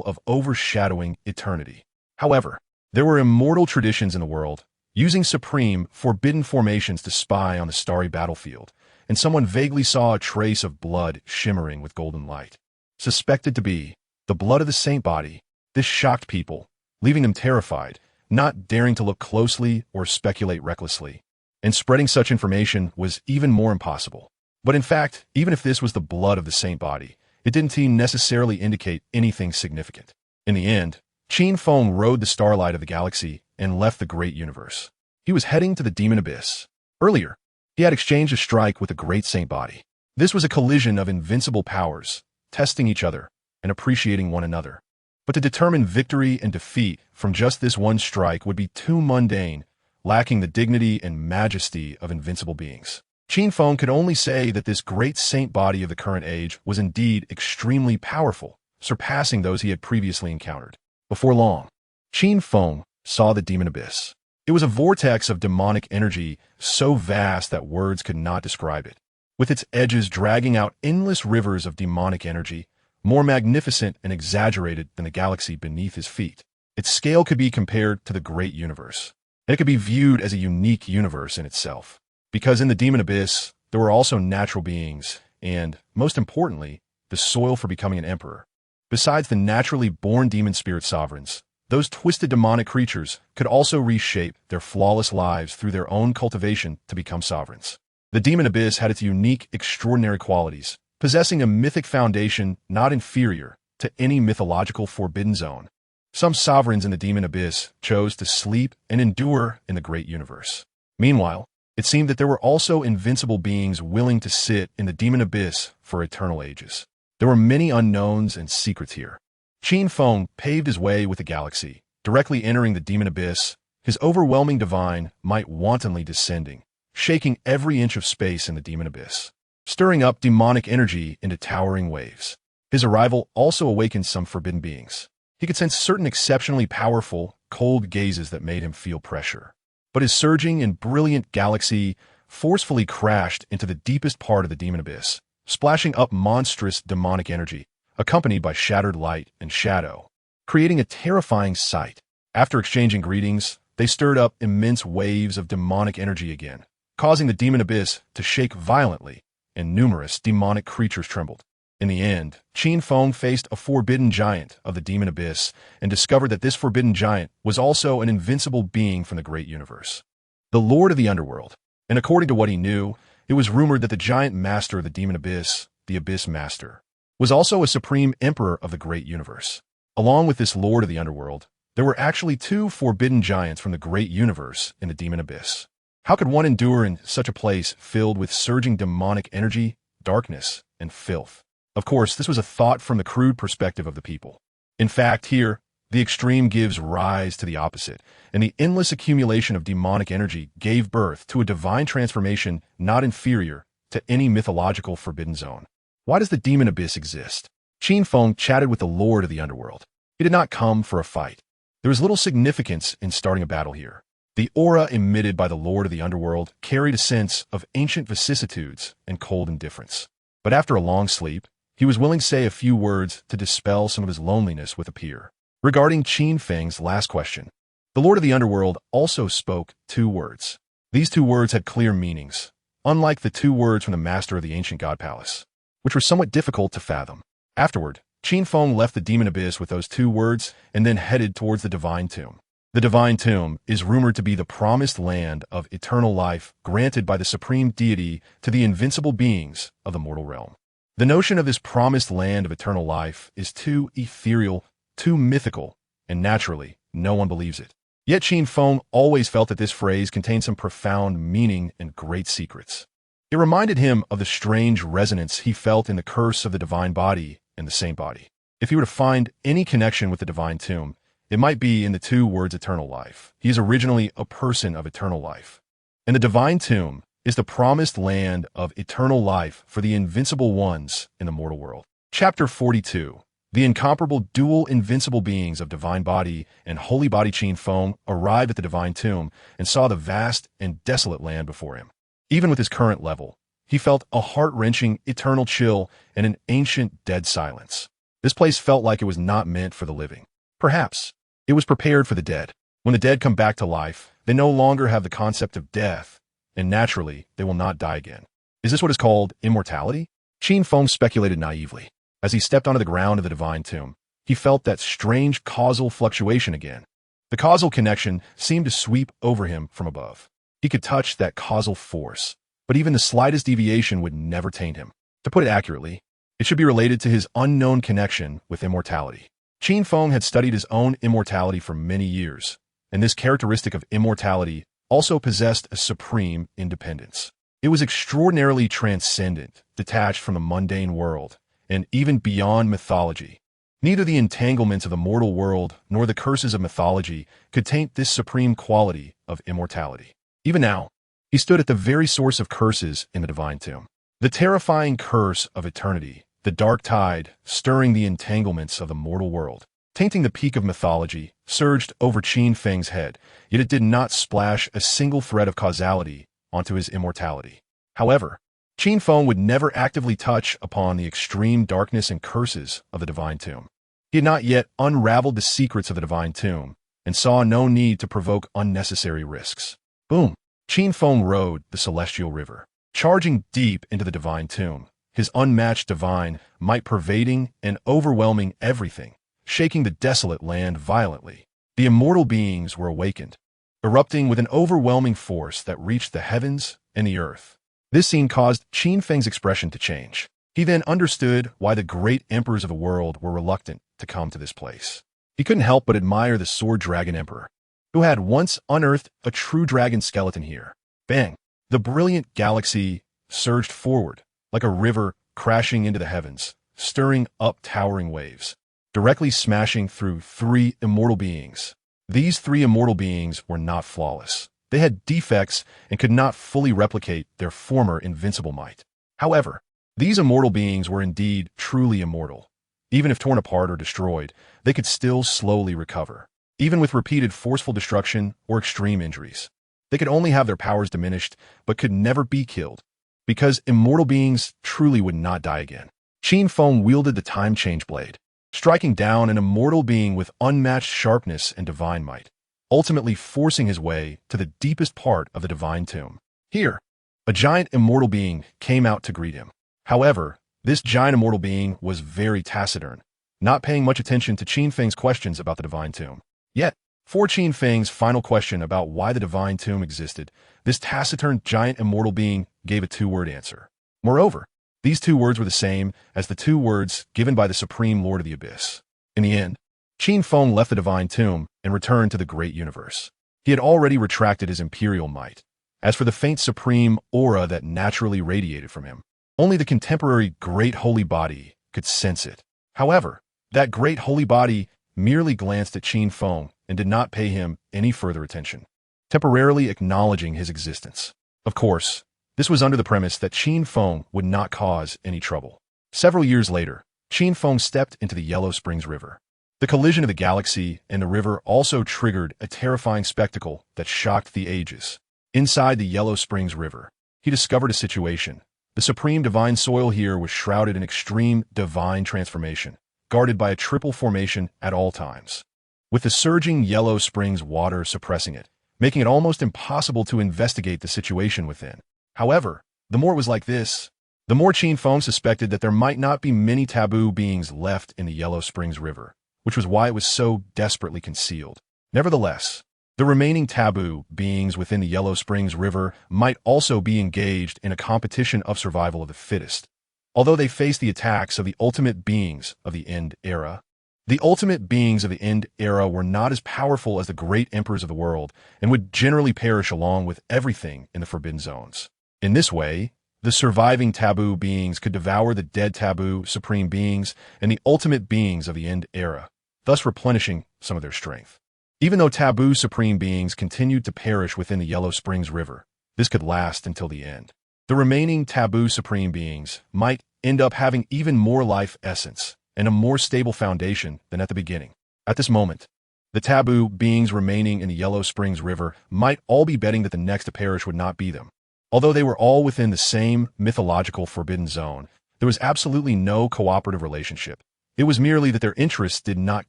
of overshadowing eternity. However, there were immortal traditions in the world, using supreme, forbidden formations to spy on the starry battlefield, and someone vaguely saw a trace of blood shimmering with golden light. Suspected to be the blood of the saint body, this shocked people, leaving them terrified, not daring to look closely or speculate recklessly. And spreading such information was even more impossible. But in fact, even if this was the blood of the saint body, it didn't necessarily indicate anything significant. In the end, Qin Feng rode the starlight of the galaxy and left the great universe. He was heading to the demon abyss. Earlier, he had exchanged a strike with the great saint body. This was a collision of invincible powers, testing each other and appreciating one another. But to determine victory and defeat from just this one strike would be too mundane, lacking the dignity and majesty of invincible beings. Qin Feng could only say that this great saint body of the current age was indeed extremely powerful, surpassing those he had previously encountered. Before long, Qin Feng saw the demon abyss. It was a vortex of demonic energy so vast that words could not describe it. With its edges dragging out endless rivers of demonic energy, more magnificent and exaggerated than the galaxy beneath his feet. Its scale could be compared to the great universe, and it could be viewed as a unique universe in itself. Because in the demon abyss, there were also natural beings, and, most importantly, the soil for becoming an emperor. Besides the naturally born demon spirit sovereigns, those twisted demonic creatures could also reshape their flawless lives through their own cultivation to become sovereigns. The demon abyss had its unique, extraordinary qualities, possessing a mythic foundation not inferior to any mythological forbidden zone. Some sovereigns in the demon abyss chose to sleep and endure in the great universe. Meanwhile, it seemed that there were also invincible beings willing to sit in the demon abyss for eternal ages. There were many unknowns and secrets here. Qin Feng paved his way with the galaxy, directly entering the demon abyss, his overwhelming divine might wantonly descending, shaking every inch of space in the demon abyss, stirring up demonic energy into towering waves. His arrival also awakened some forbidden beings. He could sense certain exceptionally powerful, cold gazes that made him feel pressure. But his surging and brilliant galaxy forcefully crashed into the deepest part of the demon abyss, splashing up monstrous demonic energy, accompanied by shattered light and shadow, creating a terrifying sight. After exchanging greetings, they stirred up immense waves of demonic energy again, causing the demon abyss to shake violently, and numerous demonic creatures trembled. In the end, Qin Feng faced a forbidden giant of the demon abyss and discovered that this forbidden giant was also an invincible being from the great universe, the Lord of the Underworld. And according to what he knew, it was rumored that the giant master of the demon abyss, the Abyss Master, was also a supreme emperor of the great universe. Along with this Lord of the Underworld, there were actually two forbidden giants from the great universe in the demon abyss. How could one endure in such a place filled with surging demonic energy, darkness, and filth? Of course, this was a thought from the crude perspective of the people. In fact, here, the extreme gives rise to the opposite, and the endless accumulation of demonic energy gave birth to a divine transformation not inferior to any mythological forbidden zone. Why does the demon abyss exist? Qin Feng chatted with the Lord of the Underworld. He did not come for a fight. There was little significance in starting a battle here. The aura emitted by the Lord of the Underworld carried a sense of ancient vicissitudes and cold indifference. But after a long sleep, he was willing to say a few words to dispel some of his loneliness with a peer. Regarding Qin Feng's last question, the Lord of the Underworld also spoke two words. These two words had clear meanings, unlike the two words from the master of the ancient god palace, which were somewhat difficult to fathom. Afterward, Qin Feng left the demon abyss with those two words and then headed towards the divine tomb. The divine tomb is rumored to be the promised land of eternal life granted by the supreme deity to the invincible beings of the mortal realm. The notion of this promised land of eternal life is too ethereal, too mythical, and naturally, no one believes it. Yet Qin Feng always felt that this phrase contained some profound meaning and great secrets. It reminded him of the strange resonance he felt in the curse of the divine body and the saint body. If he were to find any connection with the divine tomb, It might be in the two words eternal life. He is originally a person of eternal life. And the divine tomb is the promised land of eternal life for the invincible ones in the mortal world. Chapter 42. The incomparable dual invincible beings of divine body and holy body Qin Feng arrived at the divine tomb and saw the vast and desolate land before him. Even with his current level, he felt a heart-wrenching eternal chill and an ancient dead silence. This place felt like it was not meant for the living. Perhaps it was prepared for the dead. When the dead come back to life, they no longer have the concept of death, and naturally, they will not die again. Is this what is called immortality? Qin Feng speculated naively. As he stepped onto the ground of the divine tomb, he felt that strange causal fluctuation again. The causal connection seemed to sweep over him from above. He could touch that causal force, but even the slightest deviation would never taint him. To put it accurately, it should be related to his unknown connection with immortality. Qin Feng had studied his own immortality for many years, and this characteristic of immortality also possessed a supreme independence. It was extraordinarily transcendent, detached from the mundane world, and even beyond mythology. Neither the entanglements of the mortal world nor the curses of mythology could taint this supreme quality of immortality. Even now, he stood at the very source of curses in the divine tomb. The terrifying curse of eternity, the dark tide stirring the entanglements of the mortal world, tainting the peak of mythology, surged over Qin Feng's head, yet it did not splash a single thread of causality onto his immortality. However, Qin Feng would never actively touch upon the extreme darkness and curses of the divine tomb. He had not yet unraveled the secrets of the divine tomb and saw no need to provoke unnecessary risks. Boom! Qin Feng rode the celestial river, charging deep into the divine tomb, his unmatched divine might pervading and overwhelming everything, shaking the desolate land violently. The immortal beings were awakened, erupting with an overwhelming force that reached the heavens and the earth. This scene caused Qin Feng's expression to change. He then understood why the great emperors of the world were reluctant to come to this place. He couldn't help but admire the sword dragon emperor, who had once unearthed a true dragon skeleton here. Bang! The brilliant galaxy surged forward, like a river crashing into the heavens, stirring up towering waves, directly smashing through three immortal beings. These three immortal beings were not flawless. They had defects and could not fully replicate their former invincible might. However, these immortal beings were indeed truly immortal. Even if torn apart or destroyed, they could still slowly recover, even with repeated forceful destruction or extreme injuries. They could only have their powers diminished, but could never be killed, because immortal beings truly would not die again. Qin Feng wielded the time change blade, striking down an immortal being with unmatched sharpness and divine might, ultimately forcing his way to the deepest part of the divine tomb. Here, a giant immortal being came out to greet him. However, this giant immortal being was very taciturn, not paying much attention to Qin Feng's questions about the divine tomb. Yet, for Qin Feng's final question about why the divine tomb existed, this taciturn giant immortal being gave a two-word answer. Moreover, these two words were the same as the two words given by the Supreme Lord of the Abyss. In the end, Qin Feng left the divine tomb and returned to the great universe. He had already retracted his imperial might. As for the faint supreme aura that naturally radiated from him, only the contemporary great holy body could sense it. However, that great holy body merely glanced at Qin Feng and did not pay him any further attention, temporarily acknowledging his existence. Of course, this was under the premise that Qin Feng would not cause any trouble. Several years later, Qin Feng stepped into the Yellow Springs River. The collision of the galaxy and the river also triggered a terrifying spectacle that shocked the ages. Inside the Yellow Springs River, he discovered a situation. The supreme divine soil here was shrouded in extreme divine transformation, guarded by a triple formation at all times, with the surging Yellow Springs water suppressing it, making it almost impossible to investigate the situation within. However, the more it was like this, the more Qin Feng suspected that there might not be many taboo beings left in the Yellow Springs River, which was why it was so desperately concealed. Nevertheless, the remaining taboo beings within the Yellow Springs River might also be engaged in a competition of survival of the fittest. Although they faced the attacks of the ultimate beings of the End Era, the ultimate beings of the End Era were not as powerful as the great emperors of the world and would generally perish along with everything in the Forbidden Zones. In this way, the surviving taboo beings could devour the dead taboo supreme beings and the ultimate beings of the End Era, thus replenishing some of their strength. Even though taboo supreme beings continued to perish within the Yellow Springs River, this could last until the end. The remaining taboo supreme beings might end up having even more life essence and a more stable foundation than at the beginning. At this moment, the taboo beings remaining in the Yellow Springs River might all be betting that the next to perish would not be them. Although they were all within the same mythological forbidden zone, there was absolutely no cooperative relationship. It was merely that their interests did not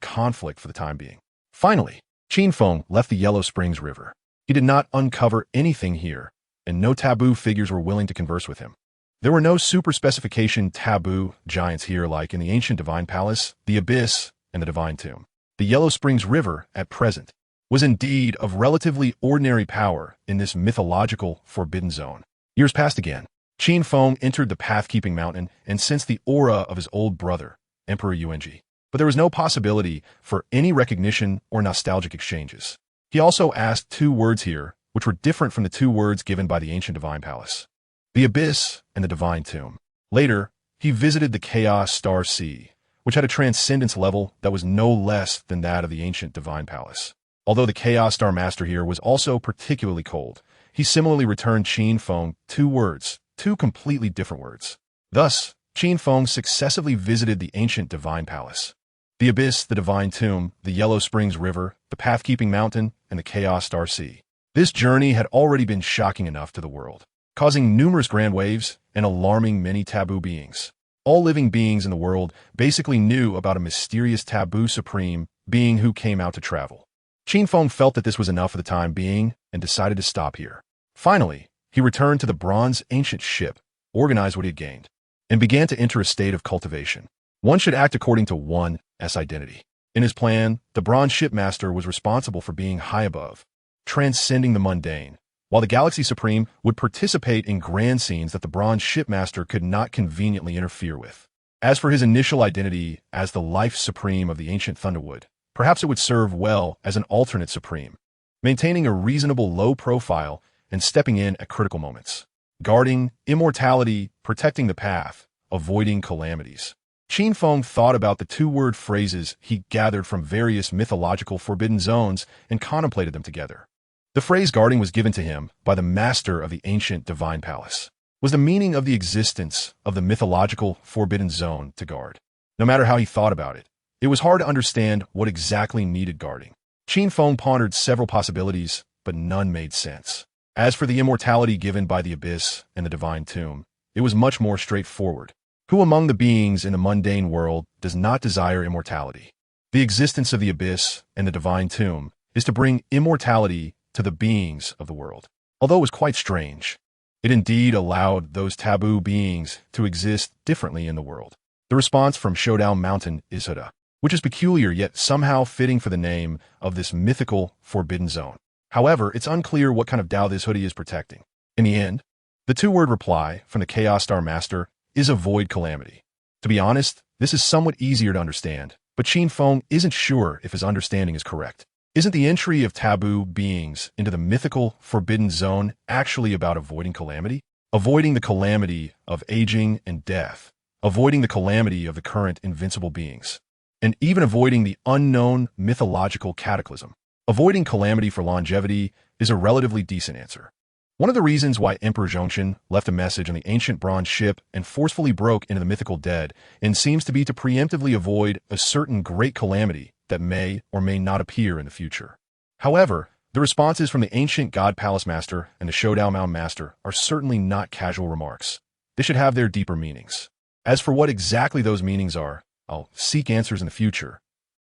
conflict for the time being. Finally, Qin Feng left the Yellow Springs River. He did not uncover anything here, and no taboo figures were willing to converse with him. There were no super-specification taboo giants here like in the ancient Divine Palace, the Abyss, and the Divine Tomb. The Yellow Springs River, at present, was indeed of relatively ordinary power in this mythological forbidden zone. Years passed again. Qin Feng entered the Pathkeeping Mountain and sensed the aura of his old brother, Emperor.Ing. But there was no possibility for any recognition or nostalgic exchanges. He also asked 2 words here, which were different from the 2 words given by the ancient Divine Palace: the Abyss and the Divine Tomb. Later, he visited the Chaos Star Sea, which had a transcendence level that was no less than that of the ancient Divine Palace. Although the Chaos Star Master here was also particularly cold, he similarly returned Qin Feng 2 words, 2 completely different words. Thus, Qin Feng successively visited the ancient Divine Palace, the Abyss, the Divine Tomb, the Yellow Springs River, the Pathkeeping Mountain, and the Chaos Star Sea. This journey had already been shocking enough to the world, causing numerous grand waves and alarming many taboo beings. All living beings in the world basically knew about a mysterious taboo supreme being who came out to travel. Qin Feng felt that this was enough for the time being and decided to stop here. Finally, he returned to the bronze ancient ship, organized what he had gained, and began to enter a state of cultivation. One should act according to one's identity. In his plan, the bronze shipmaster was responsible for being high above, transcending the mundane, while the Galaxy Supreme would participate in grand scenes that the bronze shipmaster could not conveniently interfere with. As for his initial identity as the life supreme of the ancient Thunderwood, perhaps it would serve well as an alternate supreme, maintaining a reasonable low profile and stepping in at critical moments, guarding immortality, protecting the path, avoiding calamities. Qin Feng thought about the 2-word phrases he gathered from various mythological forbidden zones and contemplated them together. The phrase guarding was given to him by the master of the ancient Divine Palace. Was the meaning of the existence of the mythological forbidden zone to guard. No matter how he thought about it, it was hard to understand what exactly needed guarding. Qin Feng pondered several possibilities, but none made sense. As for the immortality given by the Abyss and the Divine Tomb, it was much more straightforward. Who among the beings in the mundane world does not desire immortality? The existence of the Abyss and the Divine Tomb is to bring immortality to the beings of the world. Although it was quite strange, it indeed allowed those taboo beings to exist differently in the world. The response from Showdown Mountain is Huda, which is peculiar yet somehow fitting for the name of this mythical forbidden zone. However, it's unclear what kind of Tao this hoodie is protecting. In the end, the 2-word reply from the Chaos Star Master is avoid calamity. To be honest, this is somewhat easier to understand, but Qin Feng isn't sure if his understanding is correct. Isn't the entry of taboo beings into the mythical forbidden zone actually about avoiding calamity? Avoiding the calamity of aging and death, avoiding the calamity of the current invincible beings, and even avoiding the unknown mythological cataclysm. Avoiding calamity for longevity is a relatively decent answer. One of the reasons why Emperor Zhongshan left a message on the ancient bronze ship and forcefully broke into the mythical dead and seems to be to preemptively avoid a certain great calamity that may or may not appear in the future. However, the responses from the ancient God Palace Master and the Showdown Mountain Master are certainly not casual remarks. They should have their deeper meanings. As for what exactly those meanings are, I'll seek answers in the future.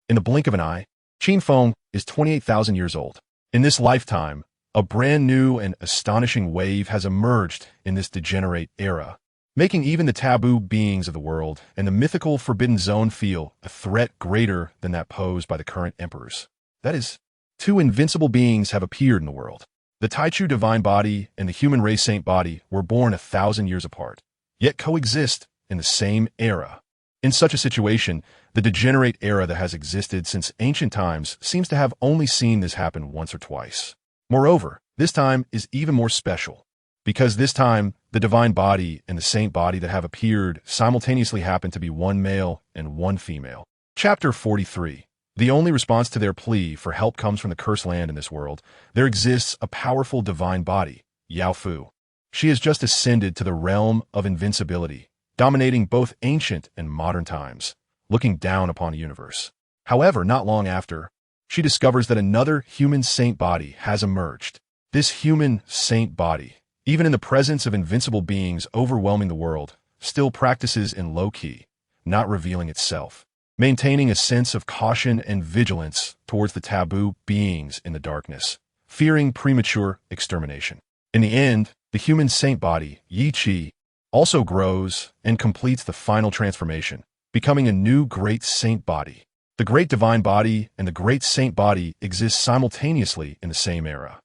In the blink of an eye, Qin Feng is 28,000 years old. In this lifetime, a brand new and astonishing wave has emerged in this degenerate era, making even the taboo beings of the world and the mythical forbidden zone feel a threat greater than that posed by the current emperors. That is, 2 invincible beings have appeared in the world. The Taichu divine body and the human race saint body were born 1,000 years apart, yet coexist in the same era. In such a situation, the degenerate era that has existed since ancient times seems to have only seen this happen once or twice. Moreover, this time is even more special, because this time, the divine body and the saint body that have appeared simultaneously happen to be one male and one female. Chapter 43. The only response to their plea for help comes from the cursed land in this world. There exists a powerful divine body, Yao Fu. She has just ascended to the realm of invincibility, dominating both ancient and modern times, looking down upon a universe. However, not long after, she discovers that another human saint body has emerged. This human saint body, even in the presence of invincible beings overwhelming the world, still practices in low-key, not revealing itself, maintaining a sense of caution and vigilance towards the taboo beings in the darkness, fearing premature extermination. In the end, the human saint body, Yi Qi, also grows and completes the final transformation, becoming a new great saint body. The great divine body and the great saint body exist simultaneously in the same era.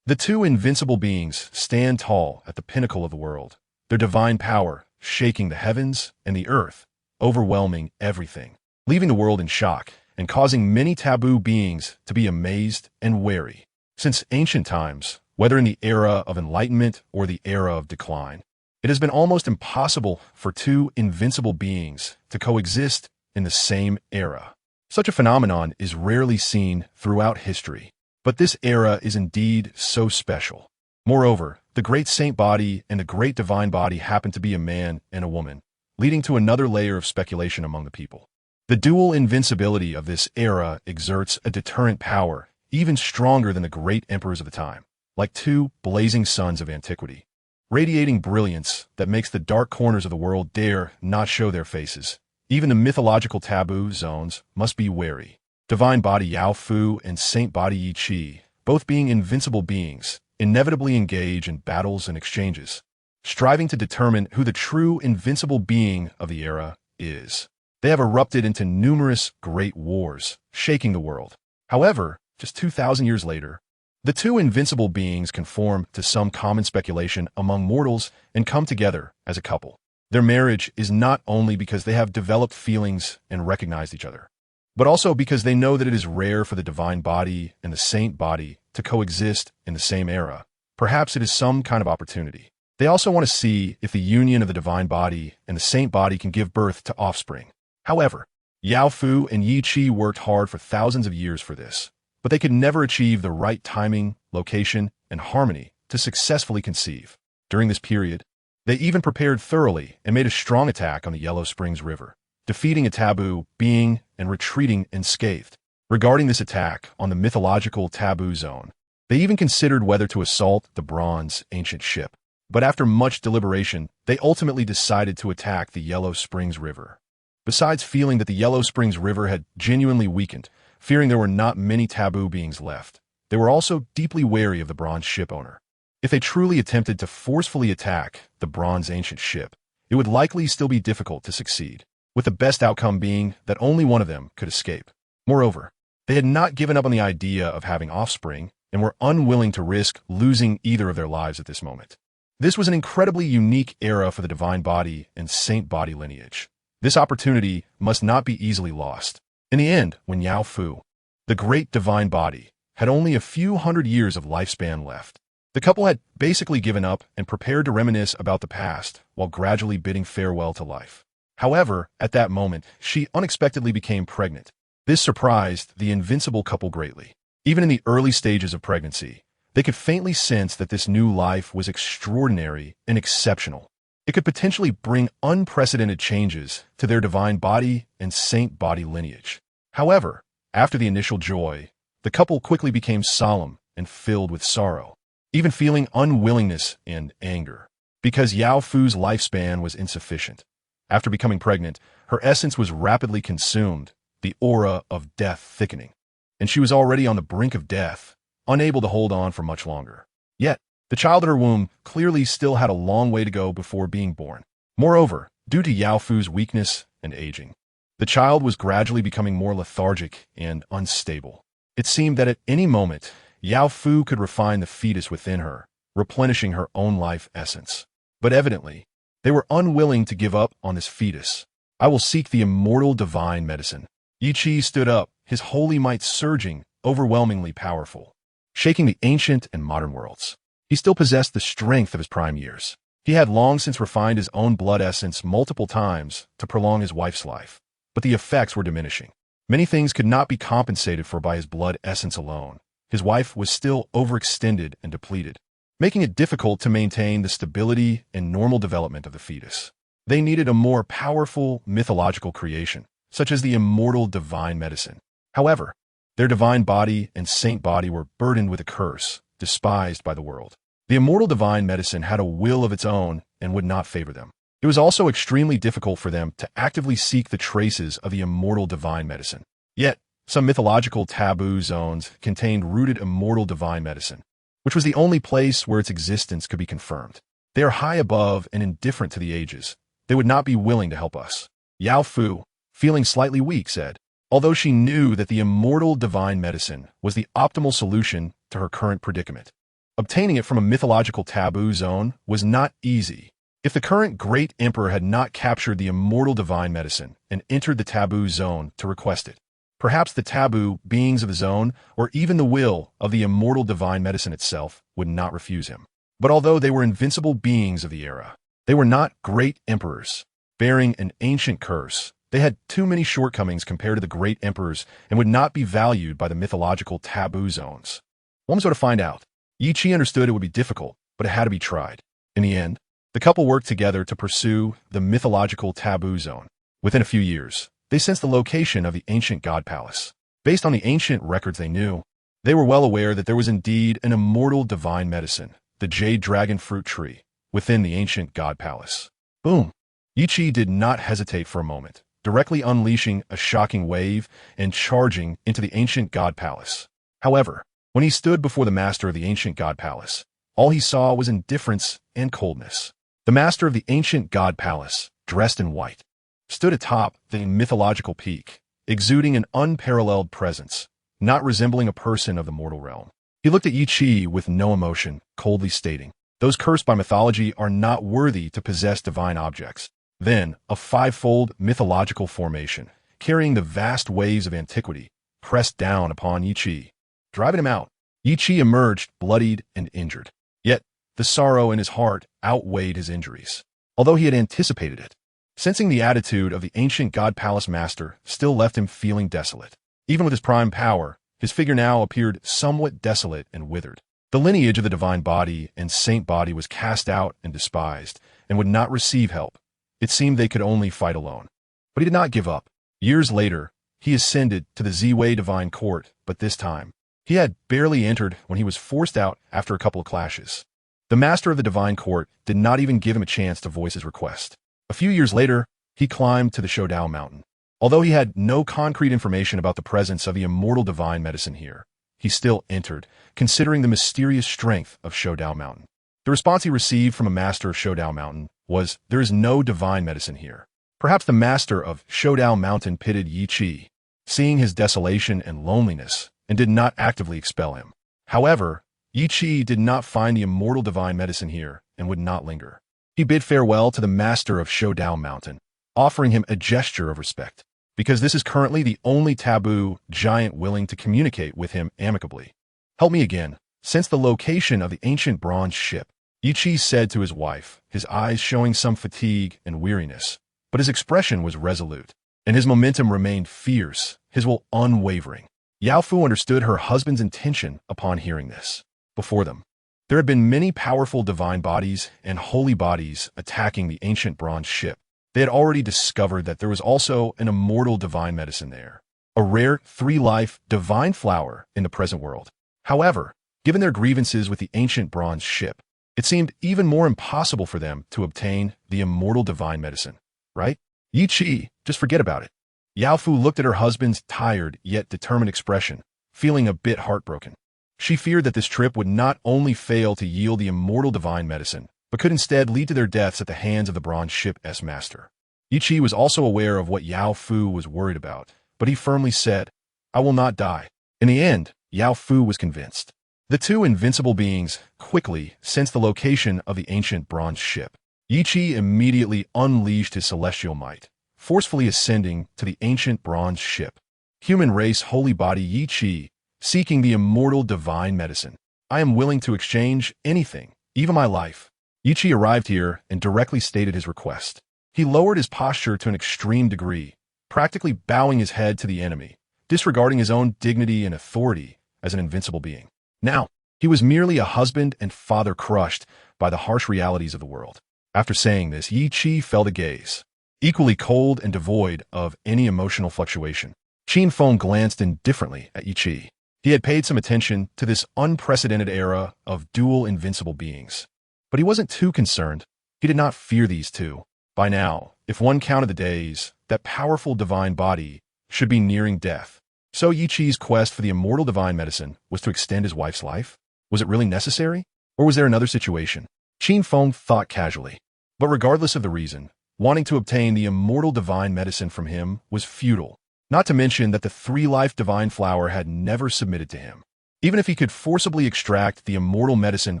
The two invincible beings stand tall at the pinnacle of the world, their divine power shaking the heavens and the earth, overwhelming everything, leaving the world in shock and causing many taboo beings to be amazed and wary. Since ancient times, whether in the era of enlightenment or the era of decline, it has been almost impossible for two invincible beings to coexist in the same era. Such a phenomenon is rarely seen throughout history, but this era is indeed so special. Moreover, the great saint body and the great divine body happen to be a man and a woman, leading to another layer of speculation among the people. The dual invincibility of this era exerts a deterrent power even stronger than the great emperors of the time, like two blazing suns of antiquity, radiating brilliance that makes the dark corners of the world dare not show their faces. Even the mythological taboo zones must be wary. Divine body Yao Fu and saint body Yi Qi, both being invincible beings, inevitably engage in battles and exchanges, striving to determine who the true invincible being of the era is. They have erupted into numerous great wars, shaking the world. However, just 2,000 years later, the two invincible beings conform to some common speculation among mortals and come together as a couple. Their marriage is not only because they have developed feelings and recognized each other, but also because they know that it is rare for the divine body and the saint body to coexist in the same era. Perhaps it is some kind of opportunity. They also want to see if the union of the divine body and the saint body can give birth to offspring. However, Yao Fu and Yi Qi worked hard for thousands of years for this, but they could never achieve the right timing, location, and harmony to successfully conceive. During this period, they even prepared thoroughly and made a strong attack on the Yellow Springs River, defeating a taboo being and retreating unscathed. Regarding this attack on the mythological taboo zone, they even considered whether to assault the bronze ancient ship. But after much deliberation, they ultimately decided to attack the Yellow Springs River. Besides feeling that the Yellow Springs River had genuinely weakened, fearing there were not many taboo beings left, they were also deeply wary of the bronze ship owner. If they truly attempted to forcefully attack the bronze ancient ship, it would likely still be difficult to succeed, with the best outcome being that only one of them could escape. Moreover, they had not given up on the idea of having offspring and were unwilling to risk losing either of their lives at this moment. This was an incredibly unique era for the divine body and saint body lineage. This opportunity must not be easily lost. In the end, when Yao Fu, the great divine body, had only a few hundred years of lifespan left, the couple had basically given up and prepared to reminisce about the past while gradually bidding farewell to life. However, at that moment, she unexpectedly became pregnant. This surprised the invincible couple greatly. Even in the early stages of pregnancy, they could faintly sense that this new life was extraordinary and exceptional. It could potentially bring unprecedented changes to their divine body and saint body lineage. However, after the initial joy, the couple quickly became solemn and filled with sorrow, even feeling unwillingness and anger, because Yao Fu's lifespan was insufficient. After becoming pregnant, her essence was rapidly consumed, the aura of death thickening, and she was already on the brink of death, unable to hold on for much longer. Yet, the child in her womb clearly still had a long way to go before being born. Moreover, due to Yao Fu's weakness and aging, the child was gradually becoming more lethargic and unstable. It seemed that at any moment, Yao Fu could refine the fetus within her, replenishing her own life essence. But evidently, they were unwilling to give up on this fetus. I will seek the immortal divine medicine. Yi Qi stood up, his holy might surging, overwhelmingly powerful, shaking the ancient and modern worlds. He still possessed the strength of his prime years. He had long since refined his own blood essence multiple times to prolong his wife's life, but the effects were diminishing. Many things could not be compensated for by his blood essence alone. His wife was still overextended and depleted, making it difficult to maintain the stability and normal development of the fetus. They needed a more powerful mythological creation, such as the immortal divine medicine. However, their divine body and saint body were burdened with a curse, despised by the world. The immortal divine medicine had a will of its own and would not favor them. It was also extremely difficult for them to actively seek the traces of the immortal divine medicine. Yet, some mythological taboo zones contained rooted immortal divine medicine, which was the only place where its existence could be confirmed. They are high above and indifferent to the ages. They would not be willing to help us. Yao Fu, feeling slightly weak, said, although she knew that the immortal divine medicine was the optimal solution to her current predicament. Obtaining it from a mythological taboo zone was not easy. If the current great emperor had not captured the immortal divine medicine and entered the taboo zone to request it, perhaps the taboo beings of the zone, or even the will of the immortal divine medicine itself, would not refuse him. But although they were invincible beings of the era, they were not great emperors. Bearing an ancient curse, they had too many shortcomings compared to the great emperors and would not be valued by the mythological taboo zones. One was to find out. Yi Qi understood it would be difficult, but it had to be tried. In the end, the couple worked together to pursue the mythological taboo zone. Within a few years, they sensed the location of the ancient god palace. Based on the ancient records they knew, they were well aware that there was indeed an immortal divine medicine, the jade dragon fruit tree, within the ancient god palace. Boom! Yi Qi did not hesitate for a moment, directly unleashing a shocking wave and charging into the ancient god palace. However, when he stood before the master of the ancient god palace, all he saw was indifference and coldness. The master of the ancient god palace, dressed in white, stood atop the mythological peak, exuding an unparalleled presence, not resembling a person of the mortal realm. He looked at Yi Qi with no emotion, coldly stating, "Those cursed by mythology are not worthy to possess divine objects." Then, a fivefold mythological formation, carrying the vast waves of antiquity, pressed down upon Yi Qi, driving him out. Yi Qi emerged bloodied and injured. Yet, the sorrow in his heart outweighed his injuries, although he had anticipated it. Sensing the attitude of the ancient god palace master still left him feeling desolate. Even with his prime power, his figure now appeared somewhat desolate and withered. The lineage of the divine body and saint body was cast out and despised, and would not receive help. It seemed they could only fight alone. But he did not give up. Years later, he ascended to the Ziwei divine court, but this time, he had barely entered when he was forced out after a couple of clashes. The master of the divine court did not even give him a chance to voice his request. A few years later, he climbed to the Shodao mountain. Although he had no concrete information about the presence of the immortal divine medicine here, he still entered, considering the mysterious strength of Shodao mountain. The response he received from a master of Shodao mountain was, "There is no divine medicine here." Perhaps the master of Shodao mountain pitied Yi Qi, seeing his desolation and loneliness, and did not actively expel him. However, Yi Qi did not find the immortal divine medicine here and would not linger. He bid farewell to the master of Shodao mountain, offering him a gesture of respect, because this is currently the only taboo giant willing to communicate with him amicably. "Help me again." Since the location of the ancient bronze ship, Yi Qi said to his wife, his eyes showing some fatigue and weariness, but his expression was resolute, and his momentum remained fierce, his will unwavering. Yao Fu understood her husband's intention upon hearing this. Before them, there had been many powerful divine bodies and holy bodies attacking the ancient bronze ship. They had already discovered that there was also an immortal divine medicine there, a rare three-life divine flower in the present world. However, given their grievances with the ancient bronze ship, it seemed even more impossible for them to obtain the immortal divine medicine, right? Yi Qi, just forget about it. Yao Fu looked at her husband's tired yet determined expression, feeling a bit heartbroken. She feared that this trip would not only fail to yield the immortal divine medicine, but could instead lead to their deaths at the hands of the bronze ship's master. Yi Qi was also aware of what Yao Fu was worried about, but he firmly said, "I will not die." In the end, Yao Fu was convinced. The two invincible beings quickly sensed the location of the ancient bronze ship. Yi Qi immediately unleashed his celestial might, forcefully ascending to the ancient bronze ship. Human race holy body Yi Qi, seeking the immortal divine medicine. "I am willing to exchange anything, even my life." Yi Qi arrived here and directly stated his request. He lowered his posture to an extreme degree, practically bowing his head to the enemy, disregarding his own dignity and authority as an invincible being. Now, he was merely a husband and father crushed by the harsh realities of the world. After saying this, Yi Qi fell to gaze, equally cold and devoid of any emotional fluctuation. Qin Feng glanced indifferently at Yi Qi. He had paid some attention to this unprecedented era of dual invincible beings. But he wasn't too concerned. He did not fear these two. By now, if one counted the days, that powerful divine body should be nearing death. So Yi Qi's quest for the immortal divine medicine was to extend his wife's life? Was it really necessary? Or was there another situation? Qin Feng thought casually. But regardless of the reason, wanting to obtain the immortal divine medicine from him was futile. Not to mention that the three-life divine flower had never submitted to him. Even if he could forcibly extract the immortal medicine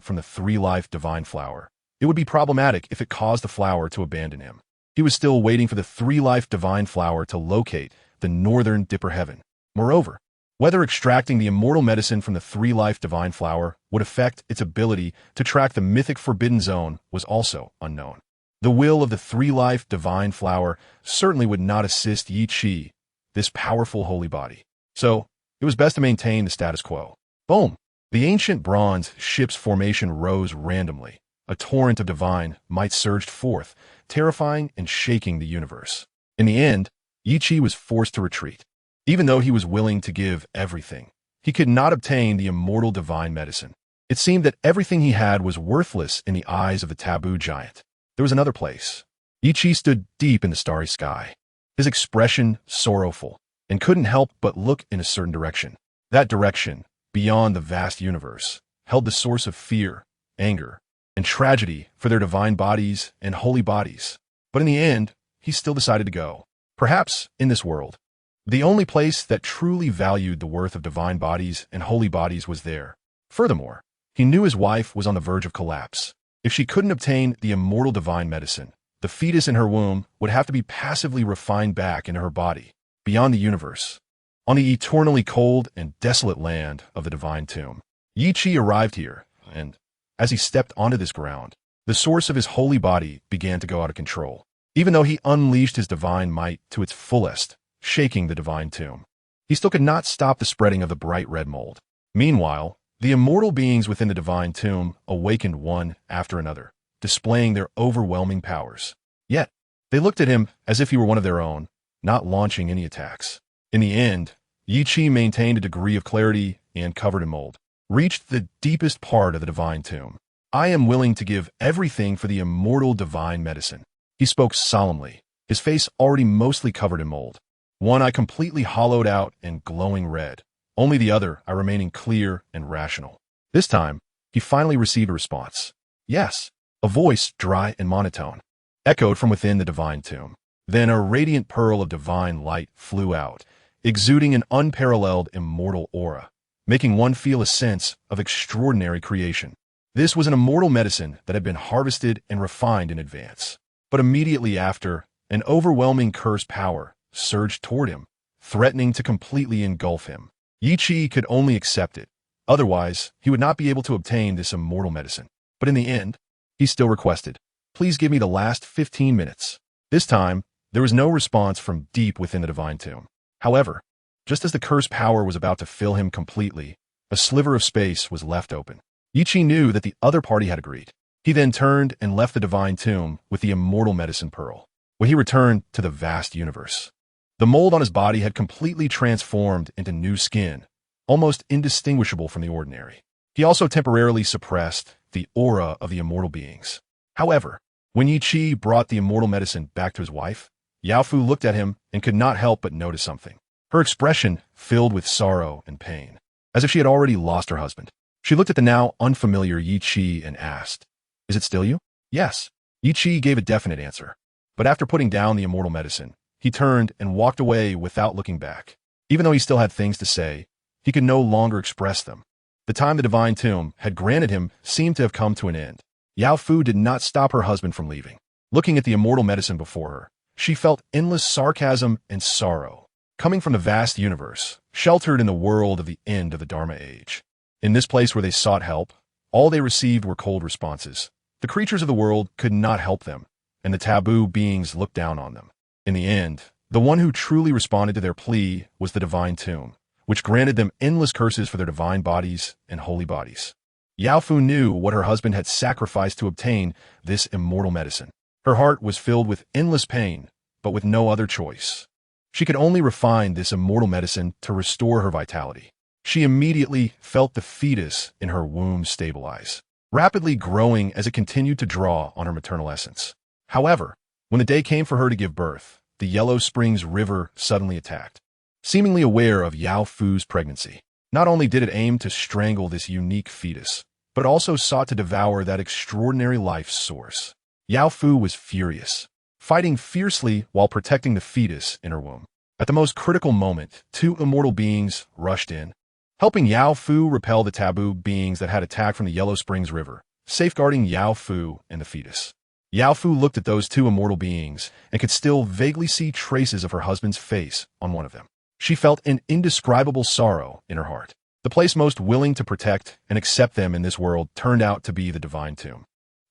from the three-life divine flower, it would be problematic if it caused the flower to abandon him. He was still waiting for the three-life divine flower to locate the northern dipper heaven. Moreover, whether extracting the immortal medicine from the three-life divine flower would affect its ability to track the mythic forbidden zone was also unknown. The will of the three-life divine flower certainly would not assist Yi Qi, this powerful holy body. So, it was best to maintain the status quo. Boom! The ancient bronze ship's formation rose randomly. A torrent of divine might surged forth, terrifying and shaking the universe. In the end, Yi Qi was forced to retreat. Even though he was willing to give everything, he could not obtain the immortal divine medicine. It seemed that everything he had was worthless in the eyes of the taboo giant. There was another place. Yi Qi stood deep in the starry sky, his expression sorrowful, and couldn't help but look in a certain direction. That direction, beyond the vast universe, held the source of fear, anger, and tragedy for their divine bodies and holy bodies. But in the end, he still decided to go. Perhaps, in this world, the only place that truly valued the worth of divine bodies and holy bodies was there. Furthermore, he knew his wife was on the verge of collapse. If she couldn't obtain the immortal divine medicine, the fetus in her womb would have to be passively refined back into her body, beyond the universe, on the eternally cold and desolate land of the divine tomb. Yi Qi arrived here, and as he stepped onto this ground, the source of his holy body began to go out of control. Even though he unleashed his divine might to its fullest, shaking the divine tomb, he still could not stop the spreading of the bright red mold. Meanwhile, the immortal beings within the divine tomb awakened one after another, displaying their overwhelming powers. Yet, they looked at him as if he were one of their own, not launching any attacks. In the end, Yi Qi maintained a degree of clarity and, covered in mold, reached the deepest part of the divine tomb. I am willing to give everything for the immortal divine medicine. He spoke solemnly, his face already mostly covered in mold. One eye completely hollowed out and glowing red, only the other eye remaining clear and rational. This time, he finally received a response. Yes, a voice dry and monotone, echoed from within the divine tomb. Then a radiant pearl of divine light flew out, exuding an unparalleled immortal aura, making one feel a sense of extraordinary creation. This was an immortal medicine that had been harvested and refined in advance. But immediately after, an overwhelming curse power surged toward him, threatening to completely engulf him. Yi Qi could only accept it. Otherwise, he would not be able to obtain this immortal medicine. But in the end, he still requested, "Please give me the last 15 minutes. This time, there was no response from deep within the divine tomb. However, just as the curse power was about to fill him completely, a sliver of space was left open. Yi Qi knew that the other party had agreed. He then turned and left the divine tomb with the immortal medicine pearl. When he returned to the vast universe, the mold on his body had completely transformed into new skin, almost indistinguishable from the ordinary. He also temporarily suppressed the aura of the immortal beings. However, when Yi Qi brought the immortal medicine back to his wife, Yao Fu looked at him and could not help but notice something. Her expression filled with sorrow and pain, as if she had already lost her husband. She looked at the now unfamiliar Yi Qi and asked, "Is it still you?" "Yes." Yi Qi gave a definite answer. But after putting down the immortal medicine, he turned and walked away without looking back. Even though he still had things to say, he could no longer express them. The time the divine tomb had granted him seemed to have come to an end. Yao Fu did not stop her husband from leaving. Looking at the immortal medicine before her, she felt endless sarcasm and sorrow, coming from the vast universe, sheltered in the world of the end of the Dharma age. In this place where they sought help, all they received were cold responses. The creatures of the world could not help them, and the taboo beings looked down on them. In the end, The one who truly responded to their plea was the divine tomb, which granted them endless curses for their divine bodies and holy bodies. Yao Fu knew what her husband had sacrificed to obtain this immortal medicine. Her heart was filled with endless pain, but with no other choice. She could only refine this immortal medicine to restore her vitality. She immediately felt the fetus in her womb stabilize, rapidly growing as it continued to draw on her maternal essence. However, when the day came for her to give birth, the Yellow Springs River suddenly attacked. Seemingly aware of Yao Fu's pregnancy, not only did it aim to strangle this unique fetus, but also sought to devour that extraordinary life source. Yao Fu was furious, fighting fiercely while protecting the fetus in her womb. At the most critical moment, two immortal beings rushed in, helping Yao Fu repel the taboo beings that had attacked from the Yellow Springs River, safeguarding Yao Fu and the fetus. Yao Fu looked at those two immortal beings and could still vaguely see traces of her husband's face on one of them. She felt an indescribable sorrow in her heart. The place most willing to protect and accept them in this world turned out to be the divine tomb.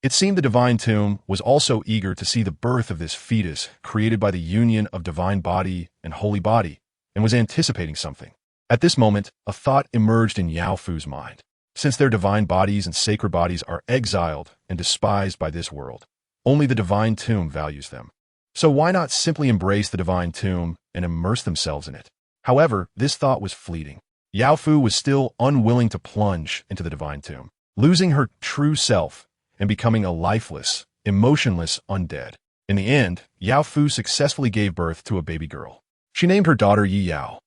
It seemed the divine tomb was also eager to see the birth of this fetus created by the union of divine body and holy body, and was anticipating something. At this moment, a thought emerged in Yao Fu's mind. Since their divine bodies and sacred bodies are exiled and despised by this world, only the divine tomb values them. So why not simply embrace the divine tomb and immerse themselves in it? However, this thought was fleeting. Yao Fu was still unwilling to plunge into the divine tomb, losing her true self and becoming a lifeless, emotionless undead. In the end, Yao Fu successfully gave birth to a baby girl. She named her daughter Yi Yao.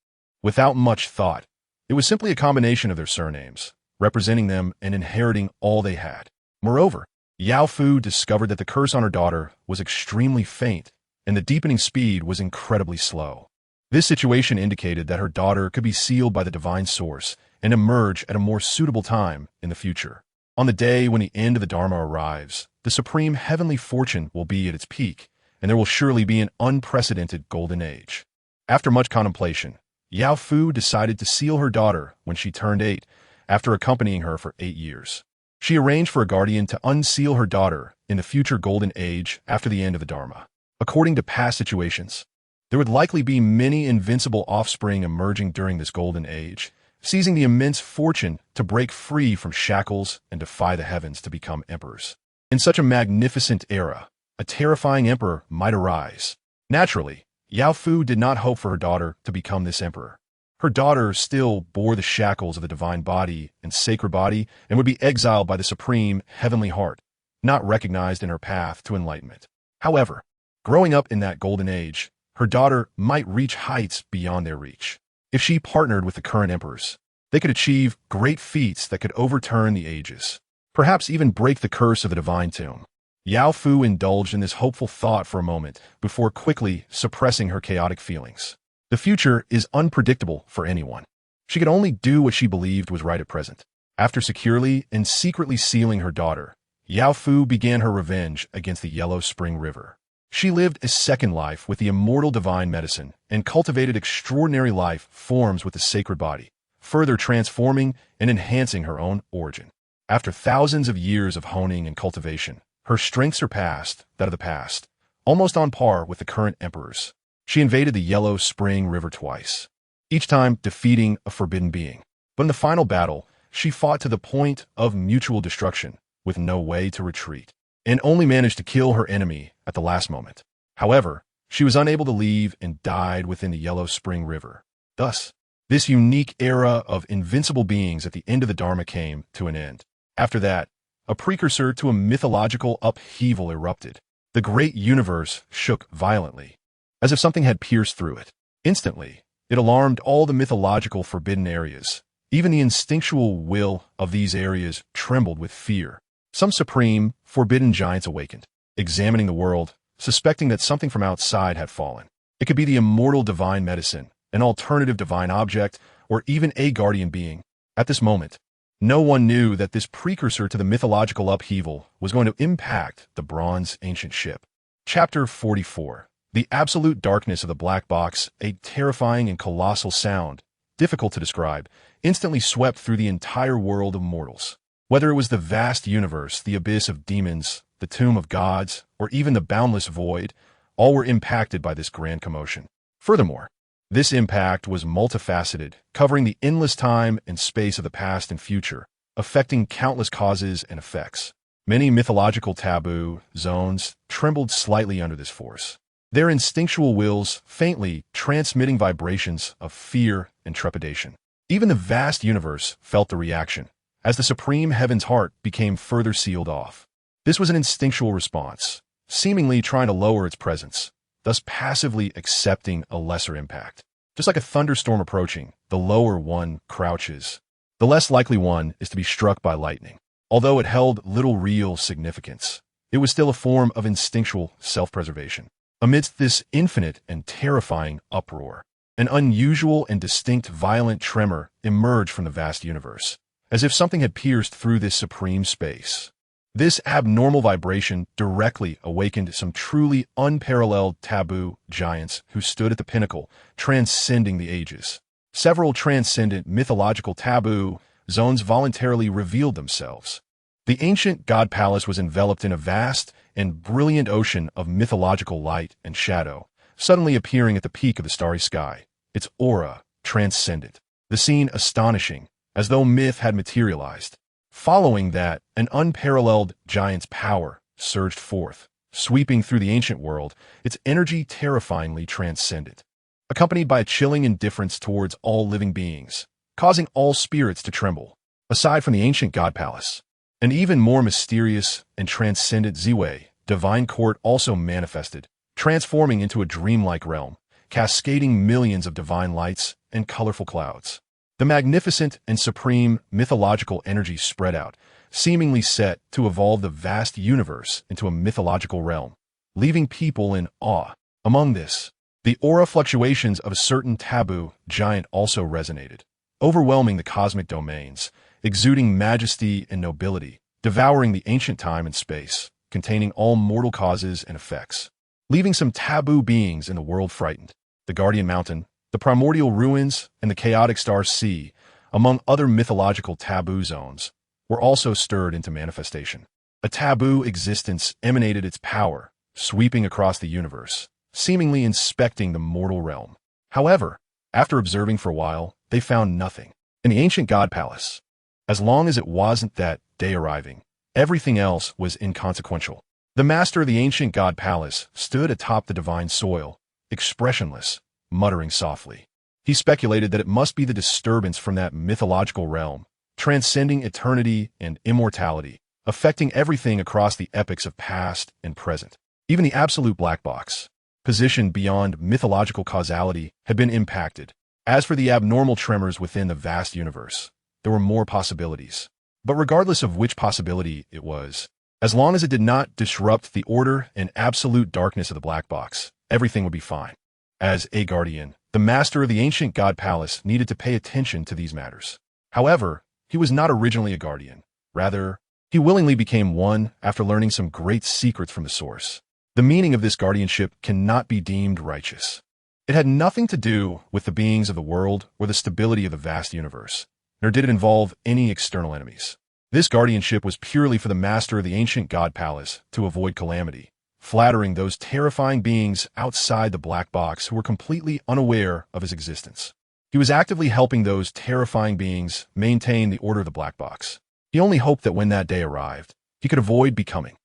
Without much thought, it was simply a combination of their surnames, representing them and inheriting all they had. Moreover, Yao Fu discovered that the curse on her daughter was extremely faint, and the deepening speed was incredibly slow. This situation indicated that her daughter could be sealed by the divine source and emerge at a more suitable time in the future. On the day when the end of the Dharma arrives, the supreme heavenly fortune will be at its peak, and there will surely be an unprecedented golden age. After much contemplation, Yao Fu decided to seal her daughter when she turned 8, after accompanying her for 8 years. She arranged for a guardian to unseal her daughter in the future golden age after the end of the Dharma. According to past situations, there would likely be many invincible offspring emerging during this golden age, seizing the immense fortune to break free from shackles and defy the heavens to become emperors. In such a magnificent era, a terrifying emperor might arise. Naturally, Yao Fu did not hope for her daughter to become this emperor. Her daughter still bore the shackles of the divine body and sacred body and would be exiled by the supreme heavenly heart, not recognized in her path to enlightenment. However, growing up in that golden age, her daughter might reach heights beyond their reach. If she partnered with the current emperors, they could achieve great feats that could overturn the ages, perhaps even break the curse of the divine tomb. Yao Fu indulged in this hopeful thought for a moment before quickly suppressing her chaotic feelings. The future is unpredictable for anyone. She could only do what she believed was right at present. After securely and secretly sealing her daughter, Yao Fu began her revenge against the Yellow Spring River. She lived a second life with the immortal divine medicine and cultivated extraordinary life forms with the sacred body, further transforming and enhancing her own origin. After thousands of years of honing and cultivation, her strength surpassed that of the past, almost on par with the current emperors. She invaded the Yellow Spring River twice, each time defeating a forbidden being. But in the final battle, she fought to the point of mutual destruction, with no way to retreat, and only managed to kill her enemy at the last moment. However, she was unable to leave and died within the Yellow Spring River. Thus, this unique era of invincible beings at the end of the Dharma came to an end. After that, a precursor to a mythological upheaval erupted. The great universe shook violently, as if something had pierced through it. Instantly, it alarmed all the mythological forbidden areas. Even the instinctual will of these areas trembled with fear. Some supreme, forbidden giants awakened, examining the world, suspecting that something from outside had fallen. It could be the immortal divine medicine, an alternative divine object, or even a guardian being. At this moment, no one knew that this precursor to the mythological upheaval was going to impact the bronze ancient ship. Chapter 44. The absolute darkness of the black box, a terrifying and colossal sound, difficult to describe, instantly swept through the entire world of mortals. Whether it was the vast universe, the abyss of demons, the tomb of gods, or even the boundless void, all were impacted by this grand commotion. Furthermore, this impact was multifaceted, covering the endless time and space of the past and future, affecting countless causes and effects. Many mythological taboo zones trembled slightly under this force, their instinctual wills faintly transmitting vibrations of fear and trepidation. Even the vast universe felt the reaction, as the supreme heaven's heart became further sealed off. This was an instinctual response, seemingly trying to lower its presence, thus passively accepting a lesser impact. Just like a thunderstorm approaching, the lower one crouches. The less likely one is to be struck by lightning. Although it held little real significance, it was still a form of instinctual self-preservation. Amidst this infinite and terrifying uproar, an unusual and distinct violent tremor emerged from the vast universe, as if something had pierced through this supreme space. This abnormal vibration directly awakened some truly unparalleled taboo giants who stood at the pinnacle, transcending the ages. Several transcendent mythological taboo zones voluntarily revealed themselves. The ancient god palace was enveloped in a vast and brilliant ocean of mythological light and shadow, suddenly appearing at the peak of the starry sky, its aura transcendent, the scene astonishing, as though myth had materialized. Following that, an unparalleled giant's power surged forth, sweeping through the ancient world, its energy terrifyingly transcendent, accompanied by a chilling indifference towards all living beings, causing all spirits to tremble. Aside from the ancient god palace, an even more mysterious and transcendent Ziwei divine court also manifested, transforming into a dreamlike realm, cascading millions of divine lights and colorful clouds. The magnificent and supreme mythological energy spread out, seemingly set to evolve the vast universe into a mythological realm, leaving people in awe. Among this, the aura fluctuations of a certain taboo giant also resonated, overwhelming the cosmic domains, exuding majesty and nobility, devouring the ancient time and space, containing all mortal causes and effects, leaving some taboo beings in the world frightened. The Guardian Mountain, the primordial ruins, and the chaotic star sea, among other mythological taboo zones, were also stirred into manifestation. A taboo existence emanated its power, sweeping across the universe, seemingly inspecting the mortal realm. However, after observing for a while, they found nothing. In the ancient god palace, as long as it wasn't that day arriving, everything else was inconsequential. The master of the ancient god palace stood atop the divine soil, expressionless, muttering softly. He speculated that it must be the disturbance from that mythological realm, transcending eternity and immortality, affecting everything across the epochs of past and present. Even the absolute black box, positioned beyond mythological causality, had been impacted. As for the abnormal tremors within the vast universe, there were more possibilities. But regardless of which possibility it was, as long as it did not disrupt the order and absolute darkness of the black box, everything would be fine. As a guardian, the master of the ancient god palace needed to pay attention to these matters. However, he was not originally a guardian. Rather, he willingly became one after learning some great secrets from the source. The meaning of this guardianship cannot be deemed righteous. It had nothing to do with the beings of the world or the stability of the vast universe, nor did it involve any external enemies. This guardianship was purely for the master of the ancient god palace to avoid calamity, flattering those terrifying beings outside the black box who were completely unaware of his existence. He was actively helping those terrifying beings maintain the order of the black box. He only hoped that when that day arrived, he could avoid becoming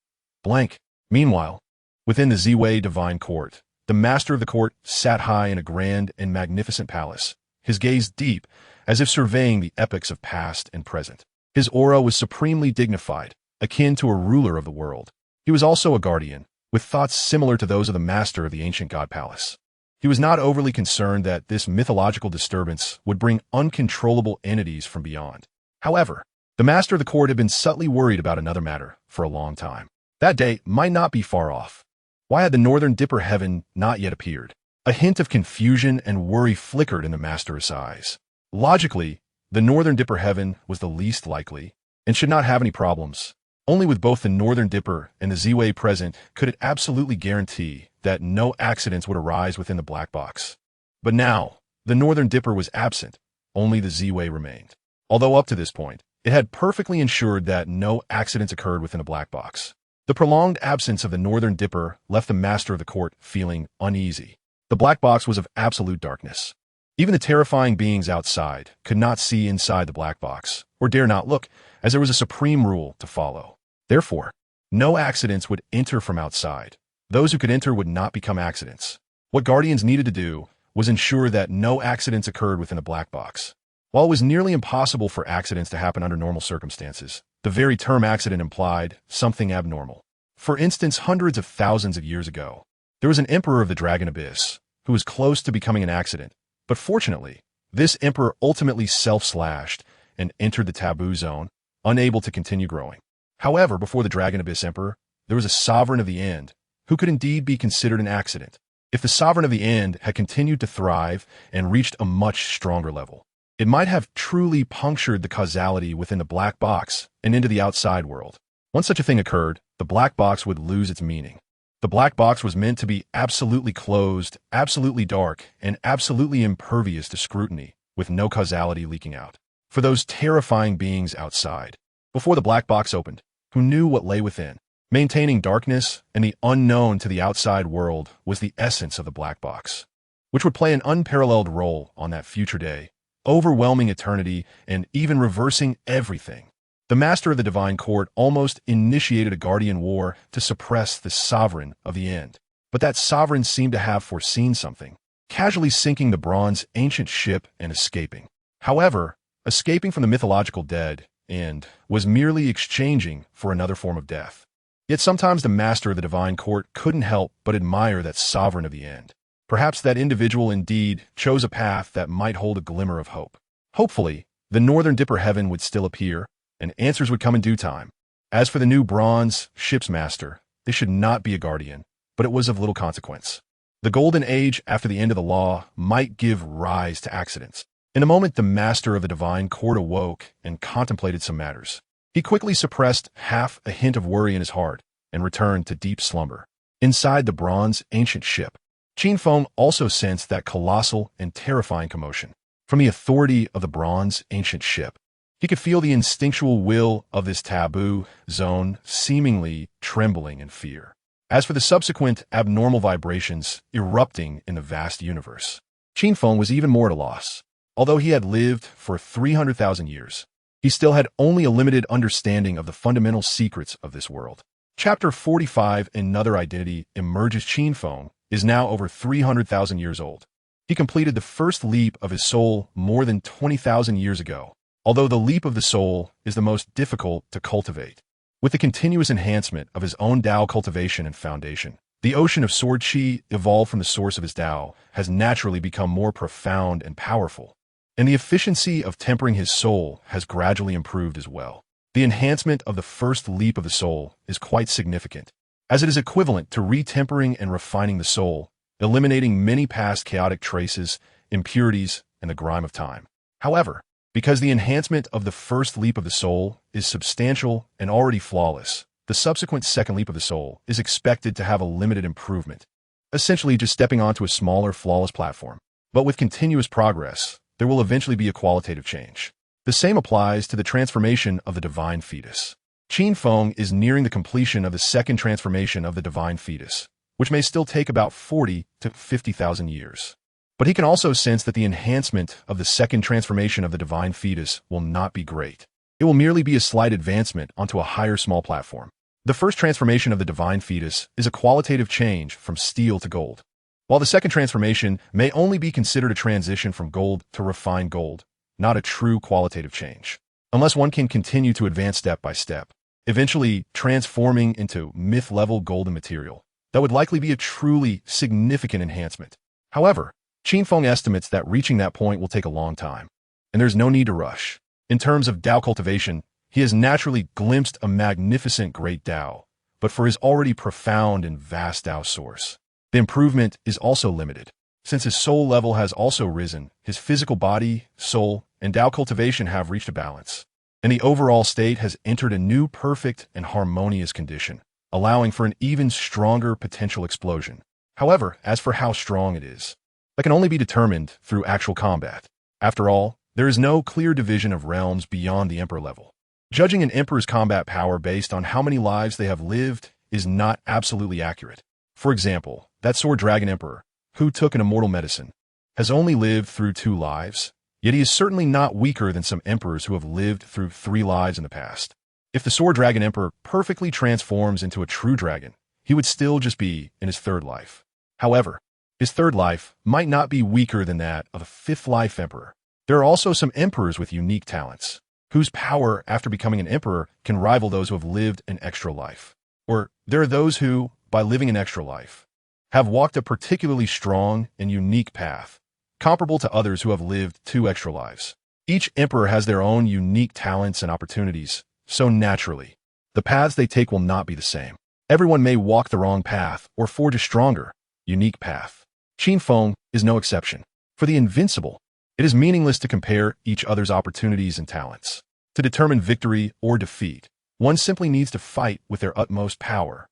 blank. Meanwhile, within the Ziwei divine court, the master of the court sat high in a grand and magnificent palace, his gaze deep, as if surveying the epochs of past and present. His aura was supremely dignified, akin to a ruler of the world. He was also a guardian, with thoughts similar to those of the master of the ancient god palace. He was not overly concerned that this mythological disturbance would bring uncontrollable entities from beyond. However, the master of the court had been subtly worried about another matter for a long time. That day might not be far off. Why had the northern dipper heaven not yet appeared? A hint of confusion and worry flickered in the master's eyes. Logically, the northern dipper heaven was the least likely and should not have any problems. Only with both the northern dipper and the Ziwei present could it absolutely guarantee that no accidents would arise within the black box. But now, the northern dipper was absent, only the Ziwei remained. Although up to this point, it had perfectly ensured that no accidents occurred within the black box. The prolonged absence of the northern dipper left the master of the court feeling uneasy. The black box was of absolute darkness. Even the terrifying beings outside could not see inside the black box, or dare not look, as there was a supreme rule to follow. Therefore, no accidents would enter from outside. Those who could enter would not become accidents. What guardians needed to do was ensure that no accidents occurred within the black box. While it was nearly impossible for accidents to happen under normal circumstances, the very term accident implied something abnormal. For instance, hundreds of thousands of years ago, there was an emperor of the Dragon Abyss who was close to becoming an accident, but fortunately, this emperor ultimately self-slashed and entered the taboo zone, unable to continue growing. However, before the Dragon Abyss Emperor, there was a sovereign of the end who could indeed be considered an accident. If the sovereign of the end had continued to thrive and reached a much stronger level, it might have truly punctured the causality within the black box and into the outside world. Once such a thing occurred, the black box would lose its meaning. The black box was meant to be absolutely closed, absolutely dark, and absolutely impervious to scrutiny, with no causality leaking out. For those terrifying beings outside, before the black box opened, who knew what lay within, maintaining darkness and the unknown to the outside world was the essence of the black box, which would play an unparalleled role on that future day, overwhelming eternity and even reversing everything. The master of the divine court almost initiated a guardian war to suppress the sovereign of the end. But that sovereign seemed to have foreseen something, casually sinking the bronze ancient ship and escaping. However, escaping from the mythological dead end was merely exchanging for another form of death. Yet sometimes the master of the divine court couldn't help but admire that sovereign of the end. Perhaps that individual indeed chose a path that might hold a glimmer of hope. Hopefully, the northern dipper heaven would still appear, and answers would come in due time. As for the new bronze ship's master, they should not be a guardian, but it was of little consequence. The golden age after the end of the law might give rise to accidents. In a moment, the master of the divine court awoke and contemplated some matters. He quickly suppressed half a hint of worry in his heart and returned to deep slumber. Inside the bronze ancient ship, Qin Feng also sensed that colossal and terrifying commotion. From the authority of the bronze ancient ship, he could feel the instinctual will of this taboo zone seemingly trembling in fear. As for the subsequent abnormal vibrations erupting in the vast universe, Qin Feng was even more at a loss. Although he had lived for 300,000 years, he still had only a limited understanding of the fundamental secrets of this world. Chapter 45, Another Identity Emerges. Qin Feng is now over 300,000 years old. He completed the first leap of his soul more than 20,000 years ago, although the leap of the soul is the most difficult to cultivate. With the continuous enhancement of his own Tao cultivation and foundation, the ocean of sword qi evolved from the source of his Tao has naturally become more profound and powerful, and the efficiency of tempering his soul has gradually improved as well. The enhancement of the first leap of the soul is quite significant, as it is equivalent to retempering and refining the soul, eliminating many past chaotic traces, impurities, and the grime of time. However, because the enhancement of the first leap of the soul is substantial and already flawless, the subsequent second leap of the soul is expected to have a limited improvement, essentially just stepping onto a smaller, flawless platform. But with continuous progress, there will eventually be a qualitative change. The same applies to the transformation of the divine fetus. Qin Feng is nearing the completion of the second transformation of the divine fetus, which may still take about 40 to 50,000 years. But he can also sense that the enhancement of the second transformation of the divine fetus will not be great. It will merely be a slight advancement onto a higher small platform. The first transformation of the divine fetus is a qualitative change from steel to gold, while the second transformation may only be considered a transition from gold to refined gold, not a true qualitative change, unless one can continue to advance step by step, eventually transforming into myth-level golden material. That would likely be a truly significant enhancement. However, Qin Feng estimates that reaching that point will take a long time, and there's no need to rush. In terms of Tao cultivation, he has naturally glimpsed a magnificent great Tao, but for his already profound and vast Tao source, the improvement is also limited. Since his soul level has also risen, his physical body, soul, and Tao cultivation have reached a balance, and the overall state has entered a new perfect and harmonious condition, allowing for an even stronger potential explosion. However, as for how strong it is, that can only be determined through actual combat. After all, there is no clear division of realms beyond the emperor level. Judging an emperor's combat power based on how many lives they have lived is not absolutely accurate. For example, that sword dragon emperor, who took an immortal medicine, has only lived through 2 lives, yet he is certainly not weaker than some emperors who have lived through 3 lives in the past. If the sword dragon emperor perfectly transforms into a true dragon, he would still just be in his 3rd life. However, his 3rd life might not be weaker than that of a 5th life emperor. There are also some emperors with unique talents, whose power after becoming an emperor can rival those who have lived an extra life. Or there are those who, by living an extra life, have walked a particularly strong and unique path, comparable to others who have lived 2 extra lives. Each emperor has their own unique talents and opportunities, so naturally, the paths they take will not be the same. Everyone may walk the wrong path or forge a stronger, unique path. Qin Feng is no exception. For the invincible, it is meaningless to compare each other's opportunities and talents. To determine victory or defeat, one simply needs to fight with their utmost power.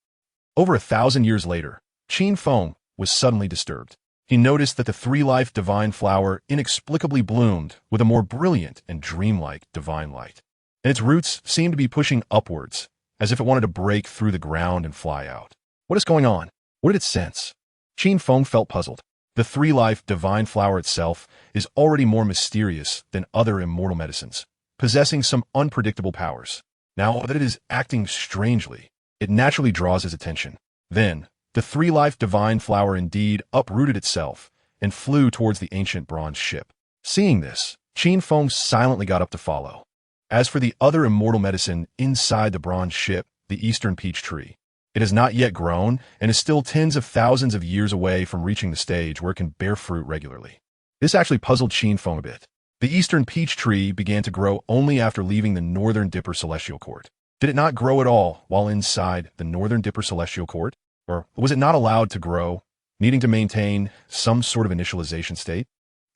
Over 1,000 years later, Qin Feng was suddenly disturbed. He noticed that the 3-life divine flower inexplicably bloomed with a more brilliant and dreamlike divine light, and its roots seemed to be pushing upwards, as if it wanted to break through the ground and fly out. What is going on? What did it sense? Qin Feng felt puzzled. The 3-life divine flower itself is already more mysterious than other immortal medicines, possessing some unpredictable powers. Now that it is acting strangely, it naturally draws his attention. Then, the 3-life divine flower indeed uprooted itself and flew towards the ancient bronze ship. Seeing this, Qin Feng silently got up to follow. As for the other immortal medicine inside the bronze ship, the eastern peach tree, it has not yet grown and is still tens of thousands of years away from reaching the stage where it can bear fruit regularly. This actually puzzled Qin Feng a bit. The eastern peach tree began to grow only after leaving the northern Dipper celestial court. Did it not grow at all while inside the northern Dipper celestial court? Or was it not allowed to grow, needing to maintain some sort of initialization state?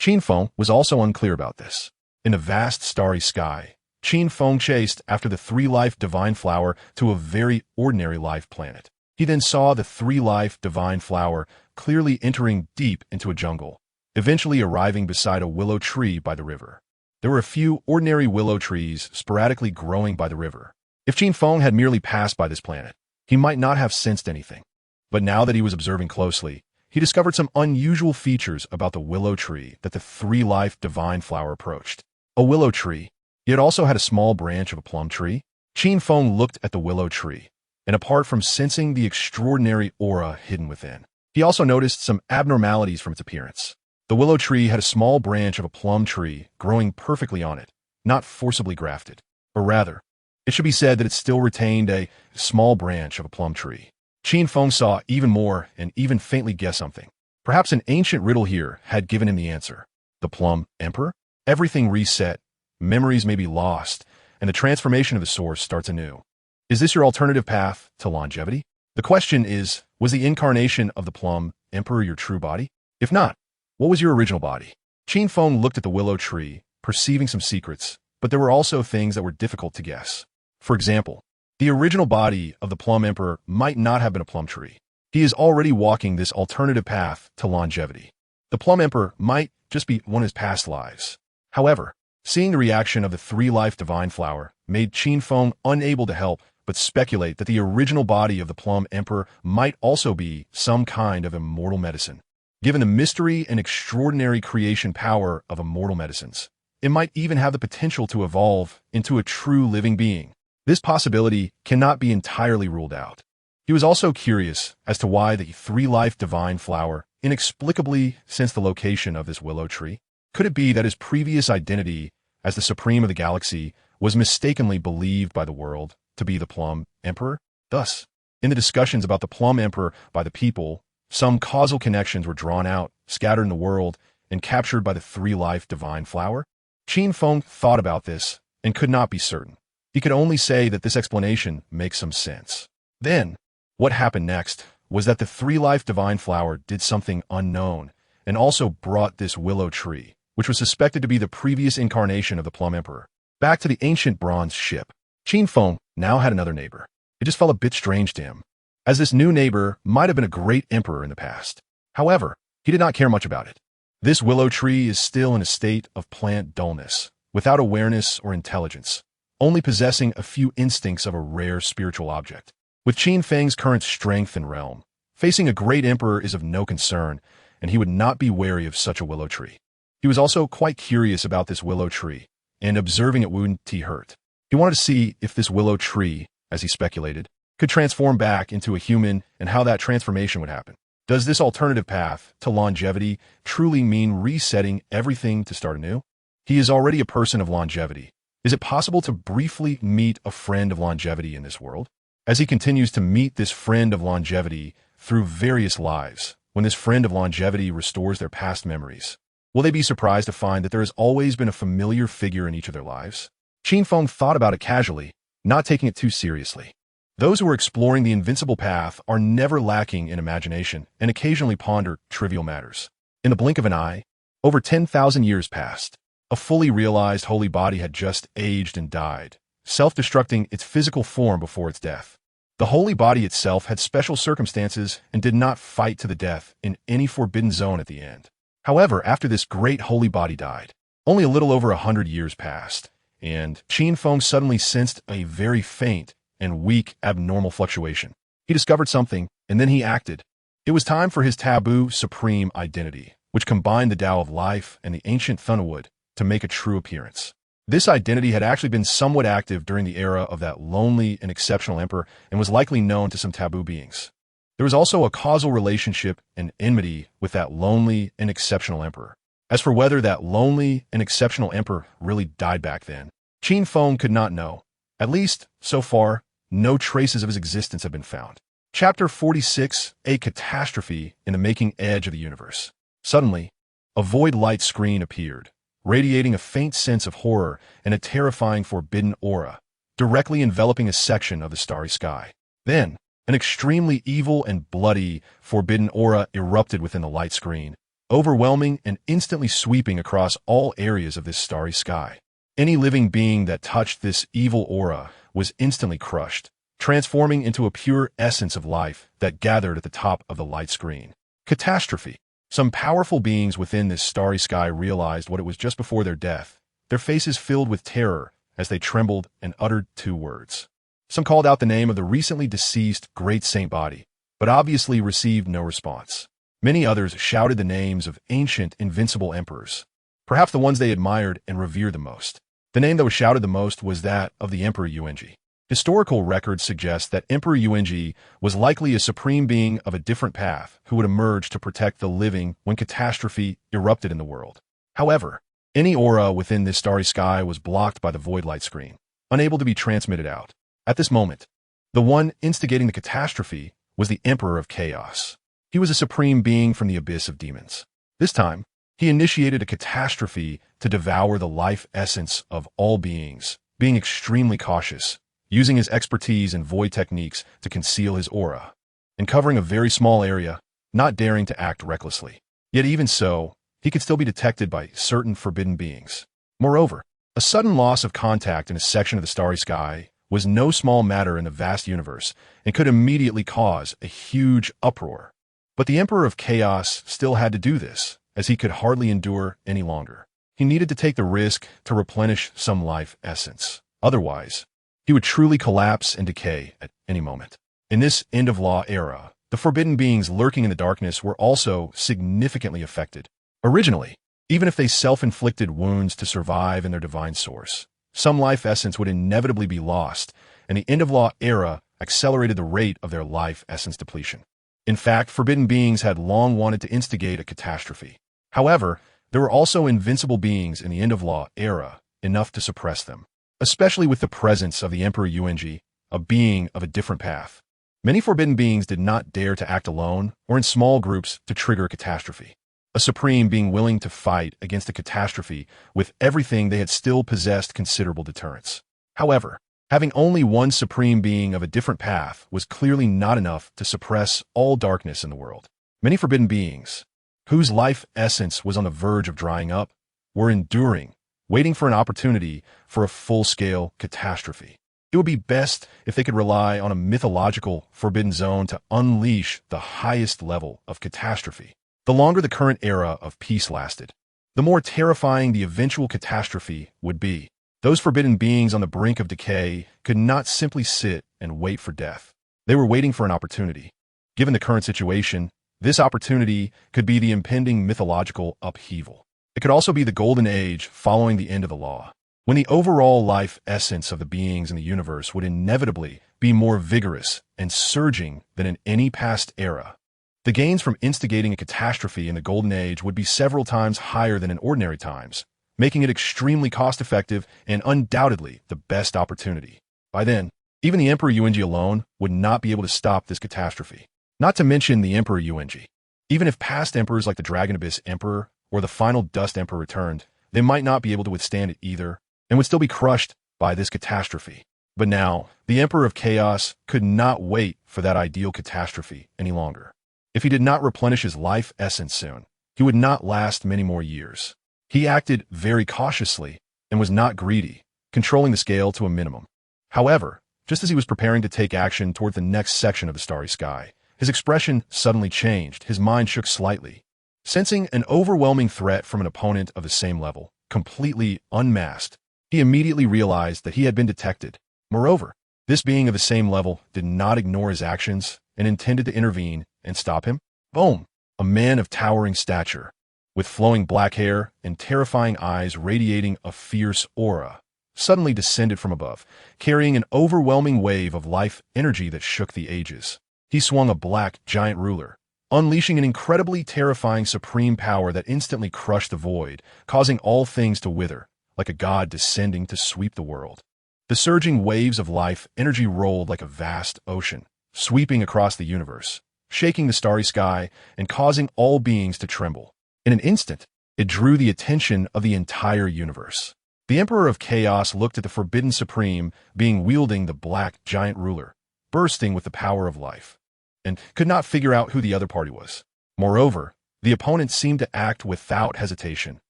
Qin Feng was also unclear about this. In the vast starry sky, Qin Feng chased after the 3-life divine flower to a very ordinary life planet. He then saw the 3-life divine flower clearly entering deep into a jungle, eventually arriving beside a willow tree by the river. There were a few ordinary willow trees sporadically growing by the river. If Qin Feng had merely passed by this planet, he might not have sensed anything. But now that he was observing closely, he discovered some unusual features about the willow tree that the 3-life divine flower approached. A willow tree. It also had a small branch of a plum tree. Qin Feng looked at the willow tree, and apart from sensing the extraordinary aura hidden within, he also noticed some abnormalities from its appearance. The willow tree had a small branch of a plum tree growing perfectly on it, not forcibly grafted. Or rather, it should be said that it still retained a small branch of a plum tree. Qin Feng saw even more and even faintly guessed something. Perhaps an ancient riddle here had given him the answer. The plum emperor? Everything reset, memories may be lost, and the transformation of the source starts anew. Is this your alternative path to longevity? The question is, was the incarnation of the plum emperor your true body? If not, what was your original body? Qin Feng looked at the willow tree, perceiving some secrets, but there were also things that were difficult to guess. For example, the original body of the plum emperor might not have been a plum tree. He is already walking this alternative path to longevity. The plum emperor might just be one of his past lives. However, seeing the reaction of the 3-life divine flower made Qin Feng unable to help but speculate that the original body of the plum emperor might also be some kind of immortal medicine. Given the mystery and extraordinary creation power of immortal medicines, it might even have the potential to evolve into a true living being. This possibility cannot be entirely ruled out. He was also curious as to why the 3-life divine flower inexplicably sensed the location of this willow tree. Could it be that his previous identity as the supreme of the galaxy was mistakenly believed by the world to be the plum emperor? Thus, in the discussions about the plum emperor by the people, some causal connections were drawn out, scattered in the world, and captured by the 3-life divine flower. Qin Feng thought about this and could not be certain. He could only say that this explanation makes some sense. Then, what happened next was that the 3-life divine flower did something unknown and also brought this willow tree, which was suspected to be the previous incarnation of the plum emperor, back to the ancient bronze ship. Qin Feng now had another neighbor. It just felt a bit strange to him, as this new neighbor might have been a great emperor in the past. However, he did not care much about it. This willow tree is still in a state of plant dullness, without awareness or intelligence, only possessing a few instincts of a rare spiritual object. With Qin Feng's current strength and realm, facing a great emperor is of no concern, and he would not be wary of such a willow tree. He was also quite curious about this willow tree, and observing it wouldn't hurt. He wanted to see if this willow tree, as he speculated, could transform back into a human and how that transformation would happen. Does this alternative path to longevity truly mean resetting everything to start anew? He is already a person of longevity. Is it possible to briefly meet a friend of longevity in this world? As he continues to meet this friend of longevity through various lives, when this friend of longevity restores their past memories, will they be surprised to find that there has always been a familiar figure in each of their lives? Qin Feng thought about it casually, not taking it too seriously. Those who are exploring the invincible path are never lacking in imagination and occasionally ponder trivial matters. In the blink of an eye, over 10,000 years passed. A fully realized holy body had just aged and died, self-destructing its physical form before its death. The holy body itself had special circumstances and did not fight to the death in any forbidden zone at the end. However, after this great holy body died, only a little over 100 years passed, and Qin Feng suddenly sensed a very faint and weak abnormal fluctuation. He discovered something, and then he acted. It was time for his taboo supreme identity, which combined the Tao of life and the ancient Thunderwood, to make a true appearance. This identity had actually been somewhat active during the era of that lonely and exceptional emperor and was likely known to some taboo beings. There was also a causal relationship and enmity with that lonely and exceptional emperor. As for whether that lonely and exceptional emperor really died back then, Qin Feng could not know. At least, so far, no traces of his existence have been found. Chapter 46, A Catastrophe in the Making Edge of the Universe. Suddenly, a void light screen appeared, radiating a faint sense of horror and a terrifying forbidden aura, directly enveloping a section of the starry sky. Then, an extremely evil and bloody, forbidden aura erupted within the light screen, overwhelming and instantly sweeping across all areas of this starry sky. Any living being that touched this evil aura was instantly crushed, transforming into a pure essence of life that gathered at the top of the light screen. Catastrophe. Some powerful beings within this starry sky realized what it was just before their death, their faces filled with terror as they trembled and uttered two words. Some called out the name of the recently deceased great saint body, but obviously received no response. Many others shouted the names of ancient, invincible emperors, perhaps the ones they admired and revered the most. The name that was shouted the most was that of the Emperor Yuanji. Historical records suggest that Emperor Yuanji was likely a supreme being of a different path who would emerge to protect the living when catastrophe erupted in the world. However, any aura within this starry sky was blocked by the void light screen, unable to be transmitted out. At this moment, the one instigating the catastrophe was the Emperor of Chaos. He was a supreme being from the abyss of demons. This time, he initiated a catastrophe to devour the life essence of all beings, being extremely cautious, using his expertise in void techniques to conceal his aura, and covering a very small area, not daring to act recklessly. Yet even so, he could still be detected by certain forbidden beings. Moreover, a sudden loss of contact in a section of the starry sky was no small matter in the vast universe and could immediately cause a huge uproar. But the Emperor of Chaos still had to do this, as he could hardly endure any longer. He needed to take the risk to replenish some life essence. Otherwise, he would truly collapse and decay at any moment. In this end-of-law era, the forbidden beings lurking in the darkness were also significantly affected. Originally, even if they self-inflicted wounds to survive in their divine source, some life essence would inevitably be lost, and the end-of-law era accelerated the rate of their life essence depletion. In fact, forbidden beings had long wanted to instigate a catastrophe. However, there were also invincible beings in the end-of-law era, enough to suppress them. Especially with the presence of the Emperor Yuanji, a being of a different path. Many forbidden beings did not dare to act alone or in small groups to trigger a catastrophe. A supreme being willing to fight against a catastrophe with everything they had still possessed considerable deterrence. However, having only one supreme being of a different path was clearly not enough to suppress all darkness in the world. Many forbidden beings, whose life essence was on the verge of drying up, were enduring, waiting for an opportunity for a full-scale catastrophe. It would be best if they could rely on a mythological forbidden zone to unleash the highest level of catastrophe. The longer the current era of peace lasted, the more terrifying the eventual catastrophe would be. Those forbidden beings on the brink of decay could not simply sit and wait for death. They were waiting for an opportunity. Given the current situation, This opportunity could be the impending mythological upheaval. It could also be the golden age following the end of the law, when the overall life essence of the beings in the universe would inevitably be more vigorous and surging than in any past era. The gains from instigating a catastrophe in the golden age would be several times higher than in ordinary times, making it extremely cost-effective and undoubtedly the best opportunity. By then, even the Emperor Yuanji alone would not be able to stop this catastrophe. Not to mention the Emperor Yuanji. Even if past emperors like the Dragon Abyss Emperor or the final Dust Emperor returned, they might not be able to withstand it either, and would still be crushed by this catastrophe. But now, the Emperor of Chaos could not wait for that ideal catastrophe any longer. If he did not replenish his life essence soon, he would not last many more years. He acted very cautiously and was not greedy, controlling the scale to a minimum. However, just as he was preparing to take action toward the next section of the starry sky, his expression suddenly changed, his mind shook slightly. Sensing an overwhelming threat from an opponent of the same level, completely unmasked, he immediately realized that he had been detected. Moreover, this being of the same level did not ignore his actions and intended to intervene and stop him. Boom! A man of towering stature, with flowing black hair and terrifying eyes radiating a fierce aura, suddenly descended from above, carrying an overwhelming wave of life energy that shook the ages. He swung a black, giant ruler, unleashing an incredibly terrifying supreme power that instantly crushed the void, causing all things to wither, like a god descending to sweep the world. The surging waves of life energy rolled like a vast ocean, sweeping across the universe, shaking the starry sky and causing all beings to tremble. In an instant, it drew the attention of the entire universe. The Emperor of Chaos looked at the Forbidden Supreme being wielding the black, giant ruler, bursting with the power of life, and could not figure out who the other party was. Moreover, the opponents seemed to act without hesitation,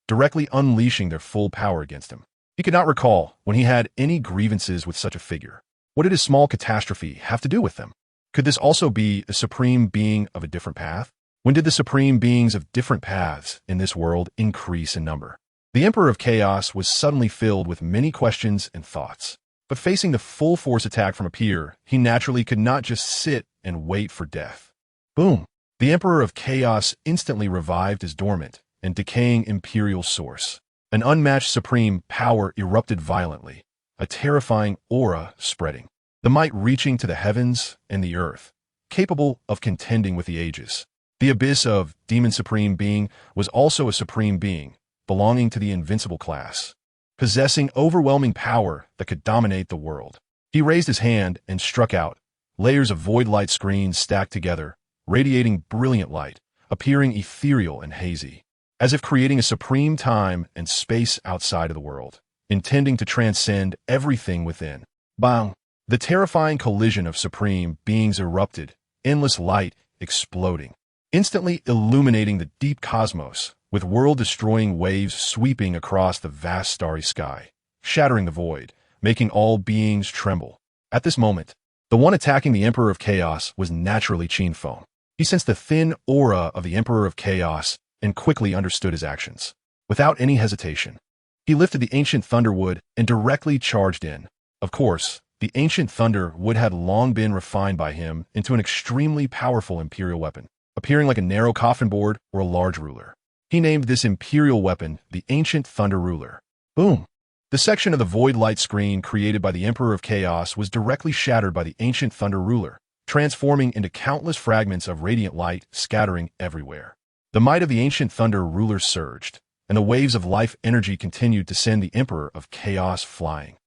directly unleashing their full power against him. He could not recall when he had any grievances with such a figure. What did his small catastrophe have to do with them? Could this also be a supreme being of a different path? When did the supreme beings of different paths in this world increase in number? The Emperor of Chaos was suddenly filled with many questions and thoughts. But facing the full force attack from a peer, he naturally could not just sit and wait for death. Boom! The Emperor of Chaos instantly revived his dormant and decaying imperial source. An unmatched supreme power erupted violently, a terrifying aura spreading, the might reaching to the heavens and the earth, capable of contending with the ages. The abyss of Demon Supreme Being was also a supreme being, belonging to the invincible class, possessing overwhelming power that could dominate the world. He raised his hand and struck out, layers of void light screens stacked together, radiating brilliant light, appearing ethereal and hazy, as if creating a supreme time and space outside of the world, intending to transcend everything within. Bang! The terrifying collision of supreme beings erupted, endless light exploding, instantly illuminating the deep cosmos, with world-destroying waves sweeping across the vast starry sky, shattering the void, making all beings tremble. At this moment, the one attacking the Emperor of Chaos was naturally Qin Feng. He sensed the thin aura of the Emperor of Chaos and quickly understood his actions. Without any hesitation, he lifted the ancient thunderwood and directly charged in. Of course, the ancient thunderwood had long been refined by him into an extremely powerful imperial weapon, appearing like a narrow coffin board or a large ruler. He named this imperial weapon the Ancient Thunder Ruler. Boom! The section of the void light screen created by the Emperor of Chaos was directly shattered by the Ancient Thunder Ruler, transforming into countless fragments of radiant light scattering everywhere. The might of the Ancient Thunder Ruler surged, and the waves of life energy continued to send the Emperor of Chaos flying.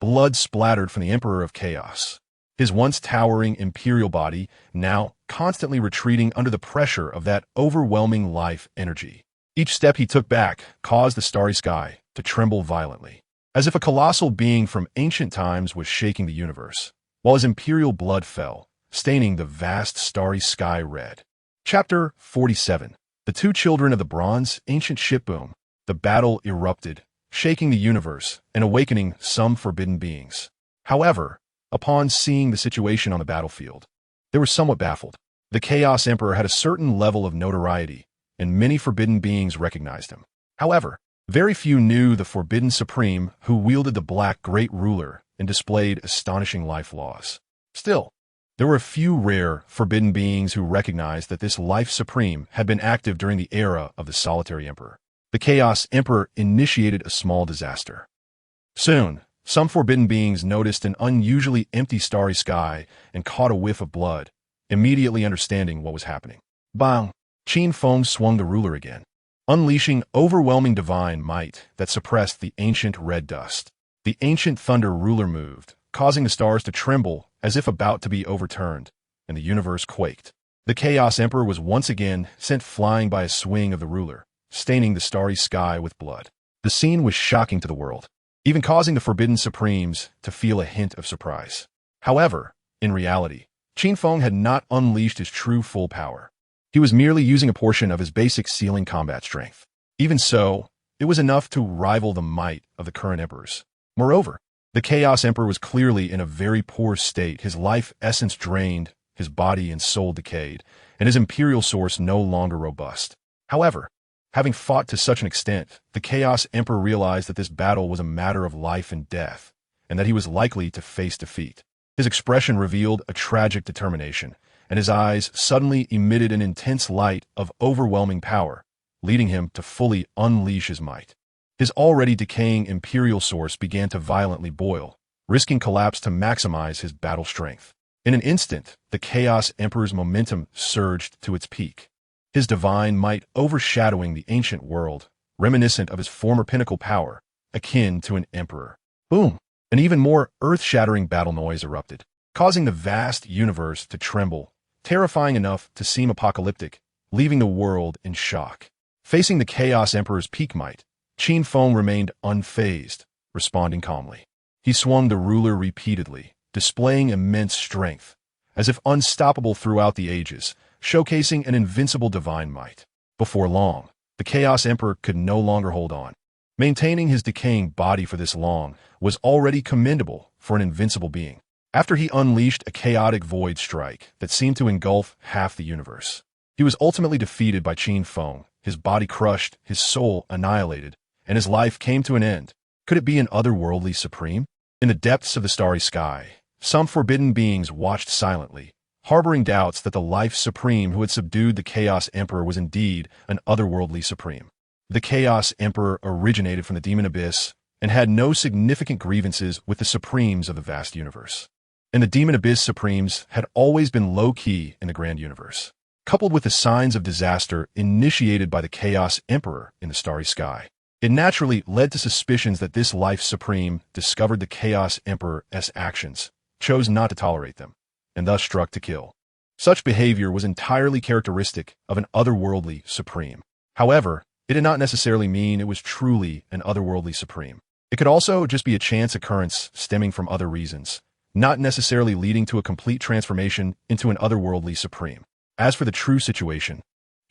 Blood splattered from the Emperor of Chaos, his once towering imperial body now constantly retreating under the pressure of that overwhelming life energy. Each step he took back caused the starry sky to tremble violently, as if a colossal being from ancient times was shaking the universe, while his imperial blood fell, staining the vast starry sky red. Chapter 47. The Two Children of the Bronze Ancient Ship. Boom! The battle erupted, shaking the universe and awakening some forbidden beings. However, upon seeing the situation on the battlefield, they were somewhat baffled. The Chaos Emperor had a certain level of notoriety, and many forbidden beings recognized him. However, very few knew the Forbidden Supreme who wielded the Black Great Ruler and displayed astonishing life laws. Still, There were a few rare, forbidden beings who recognized that this life supreme had been active during the era of the solitary emperor. The Chaos Emperor initiated a small disaster. Soon, some forbidden beings noticed an unusually empty starry sky and caught a whiff of blood, immediately understanding what was happening. Bang! Qin Feng swung the ruler again, unleashing overwhelming divine might that suppressed the ancient red dust. The ancient thunder ruler moved, causing the stars to tremble as if about to be overturned, and the universe quaked. The Chaos Emperor was once again sent flying by a swing of the ruler, staining the starry sky with blood. The scene was shocking to the world, even causing the Forbidden Supremes to feel a hint of surprise. However, in reality, Qin Feng had not unleashed his true full power. He was merely using a portion of his basic ceiling combat strength. Even so, it was enough to rival the might of the current emperors. Moreover, the Chaos Emperor was clearly in a very poor state, his life essence drained, his body and soul decayed, and his imperial source no longer robust. However, having fought to such an extent, the Chaos Emperor realized that this battle was a matter of life and death, and that he was likely to face defeat. His expression revealed a tragic determination, and his eyes suddenly emitted an intense light of overwhelming power, leading him to fully unleash his might. His already decaying imperial source began to violently boil, risking collapse to maximize his battle strength. In an instant, the Chaos Emperor's momentum surged to its peak, his divine might overshadowing the ancient world, reminiscent of his former pinnacle power, akin to an emperor. Boom! An even more earth-shattering battle noise erupted, causing the vast universe to tremble, terrifying enough to seem apocalyptic, leaving the world in shock. Facing the Chaos Emperor's peak might, Qin Feng remained unfazed, responding calmly. He swung the ruler repeatedly, displaying immense strength, as if unstoppable throughout the ages, showcasing an invincible divine might. Before long, the Chaos Emperor could no longer hold on. Maintaining his decaying body for this long was already commendable for an invincible being. After he unleashed a chaotic void strike that seemed to engulf half the universe, he was ultimately defeated by Qin Feng, his body crushed, his soul annihilated, and his life came to an end. Could it be an otherworldly supreme? In the depths of the starry sky, some forbidden beings watched silently, harboring doubts that the life supreme who had subdued the Chaos Emperor was indeed an otherworldly supreme. The Chaos Emperor originated from the demon abyss and had no significant grievances with the supremes of the vast universe. And the demon abyss supremes had always been low-key in the grand universe. Coupled with the signs of disaster initiated by the Chaos Emperor in the starry sky, it naturally led to suspicions that this life supreme discovered the Chaos Emperor's actions, chose not to tolerate them, and thus struck to kill. Such behavior was entirely characteristic of an otherworldly supreme. However, it did not necessarily mean it was truly an otherworldly supreme. It could also just be a chance occurrence stemming from other reasons, not necessarily leading to a complete transformation into an otherworldly supreme. As for the true situation,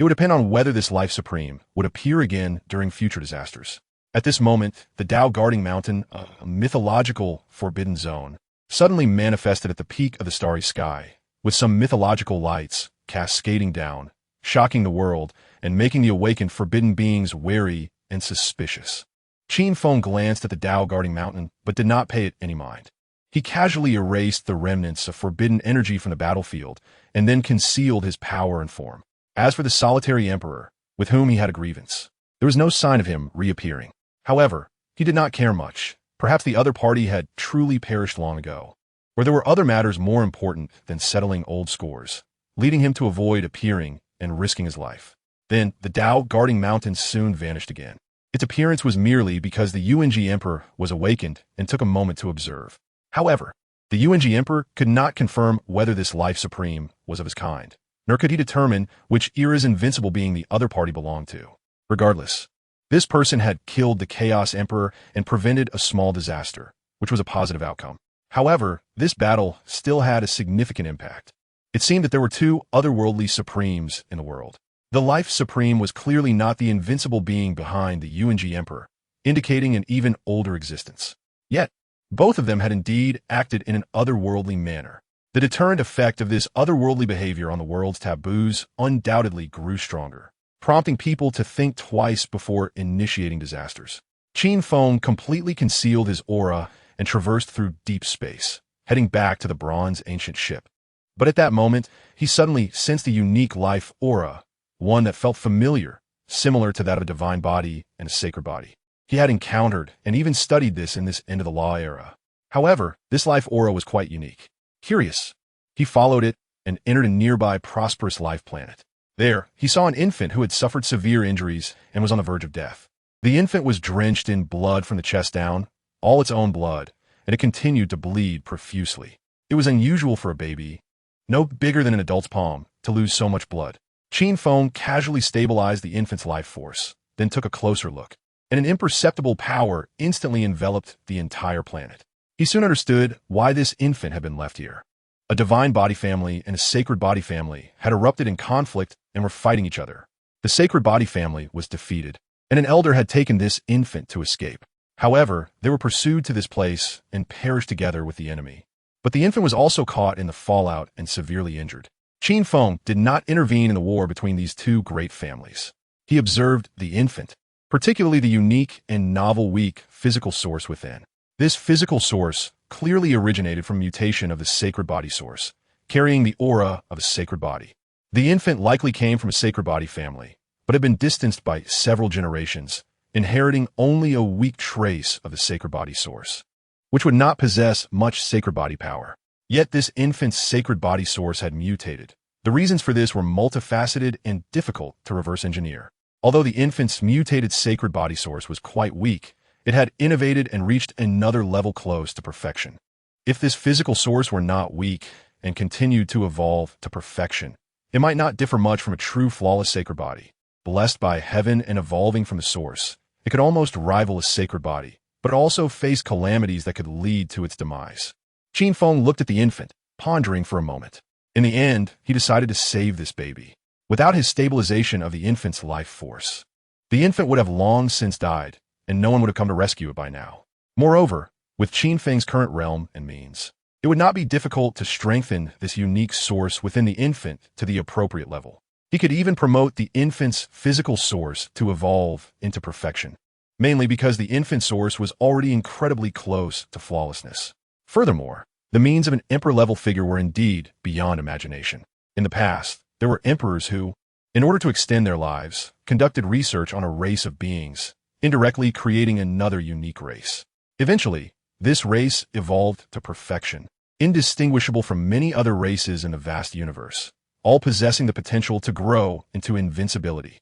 it would depend on whether this life supreme would appear again during future disasters. At this moment, the Tao guarding mountain, a mythological forbidden zone, suddenly manifested at the peak of the starry sky, with some mythological lights cascading down, shocking the world and making the awakened forbidden beings wary and suspicious. Qin Feng glanced at the Tao guarding mountain, but did not pay it any mind. He casually erased the remnants of forbidden energy from the battlefield and then concealed his power and form. As for the solitary emperor, with whom he had a grievance, there was no sign of him reappearing. However, he did not care much. Perhaps the other party had truly perished long ago, or there were other matters more important than settling old scores, leading him to avoid appearing and risking his life. Then, the Tao guarding mountain soon vanished again. Its appearance was merely because the Yung Emperor was awakened and took a moment to observe. However, the Yung Emperor could not confirm whether this life supreme was of his kind, nor could he determine which era's invincible being the other party belonged to. Regardless, this person had killed the Chaos Emperor and prevented a small disaster, which was a positive outcome. However, this battle still had a significant impact. It seemed that there were two otherworldly supremes in the world. The life supreme was clearly not the invincible being behind the Yung Emperor, indicating an even older existence. Yet, both of them had indeed acted in an otherworldly manner. The deterrent effect of this otherworldly behavior on the world's taboos undoubtedly grew stronger, prompting people to think twice before initiating disasters. Qin Feng completely concealed his aura and traversed through deep space, heading back to the bronze ancient ship. But at that moment, he suddenly sensed a unique life aura, one that felt familiar, similar to that of a divine body and a sacred body. He had encountered and even studied this in this end-of-the-law era. However, this life aura was quite unique. Curious, he followed it and entered a nearby prosperous life planet. There, he saw an infant who had suffered severe injuries and was on the verge of death. The infant was drenched in blood from the chest down, all its own blood, and it continued to bleed profusely. It was unusual for a baby, no bigger than an adult's palm, to lose so much blood. Qin Feng casually stabilized the infant's life force, then took a closer look, and an imperceptible power instantly enveloped the entire planet. He soon understood why this infant had been left here. A divine body family and a sacred body family had erupted in conflict and were fighting each other. The sacred body family was defeated, and an elder had taken this infant to escape. However, they were pursued to this place and perished together with the enemy. But the infant was also caught in the fallout and severely injured. Qin Feng did not intervene in the war between these two great families. He observed the infant, particularly the unique and novel weak physical source within. This physical source clearly originated from mutation of the sacred body source, carrying the aura of a sacred body. The infant likely came from a sacred body family, but had been distanced by several generations, inheriting only a weak trace of the sacred body source, which would not possess much sacred body power. Yet this infant's sacred body source had mutated. The reasons for this were multifaceted and difficult to reverse engineer. Although the infant's mutated sacred body source was quite weak, it had innovated and reached another level close to perfection. If this physical source were not weak and continued to evolve to perfection, it might not differ much from a true flawless sacred body. Blessed by heaven and evolving from the source, it could almost rival a sacred body, but also face calamities that could lead to its demise. Qin Feng looked at the infant, pondering for a moment. In the end, he decided to save this baby. Without his stabilization of the infant's life force, the infant would have long since died, and no one would have come to rescue it by now. Moreover, with Qin Feng's current realm and means, it would not be difficult to strengthen this unique source within the infant to the appropriate level. He could even promote the infant's physical source to evolve into perfection, mainly because the infant source was already incredibly close to flawlessness. Furthermore, the means of an emperor-level figure were indeed beyond imagination. In the past, there were emperors who, in order to extend their lives, conducted research on a race of beings, indirectly creating another unique race. Eventually, this race evolved to perfection, indistinguishable from many other races in the vast universe, all possessing the potential to grow into invincibility.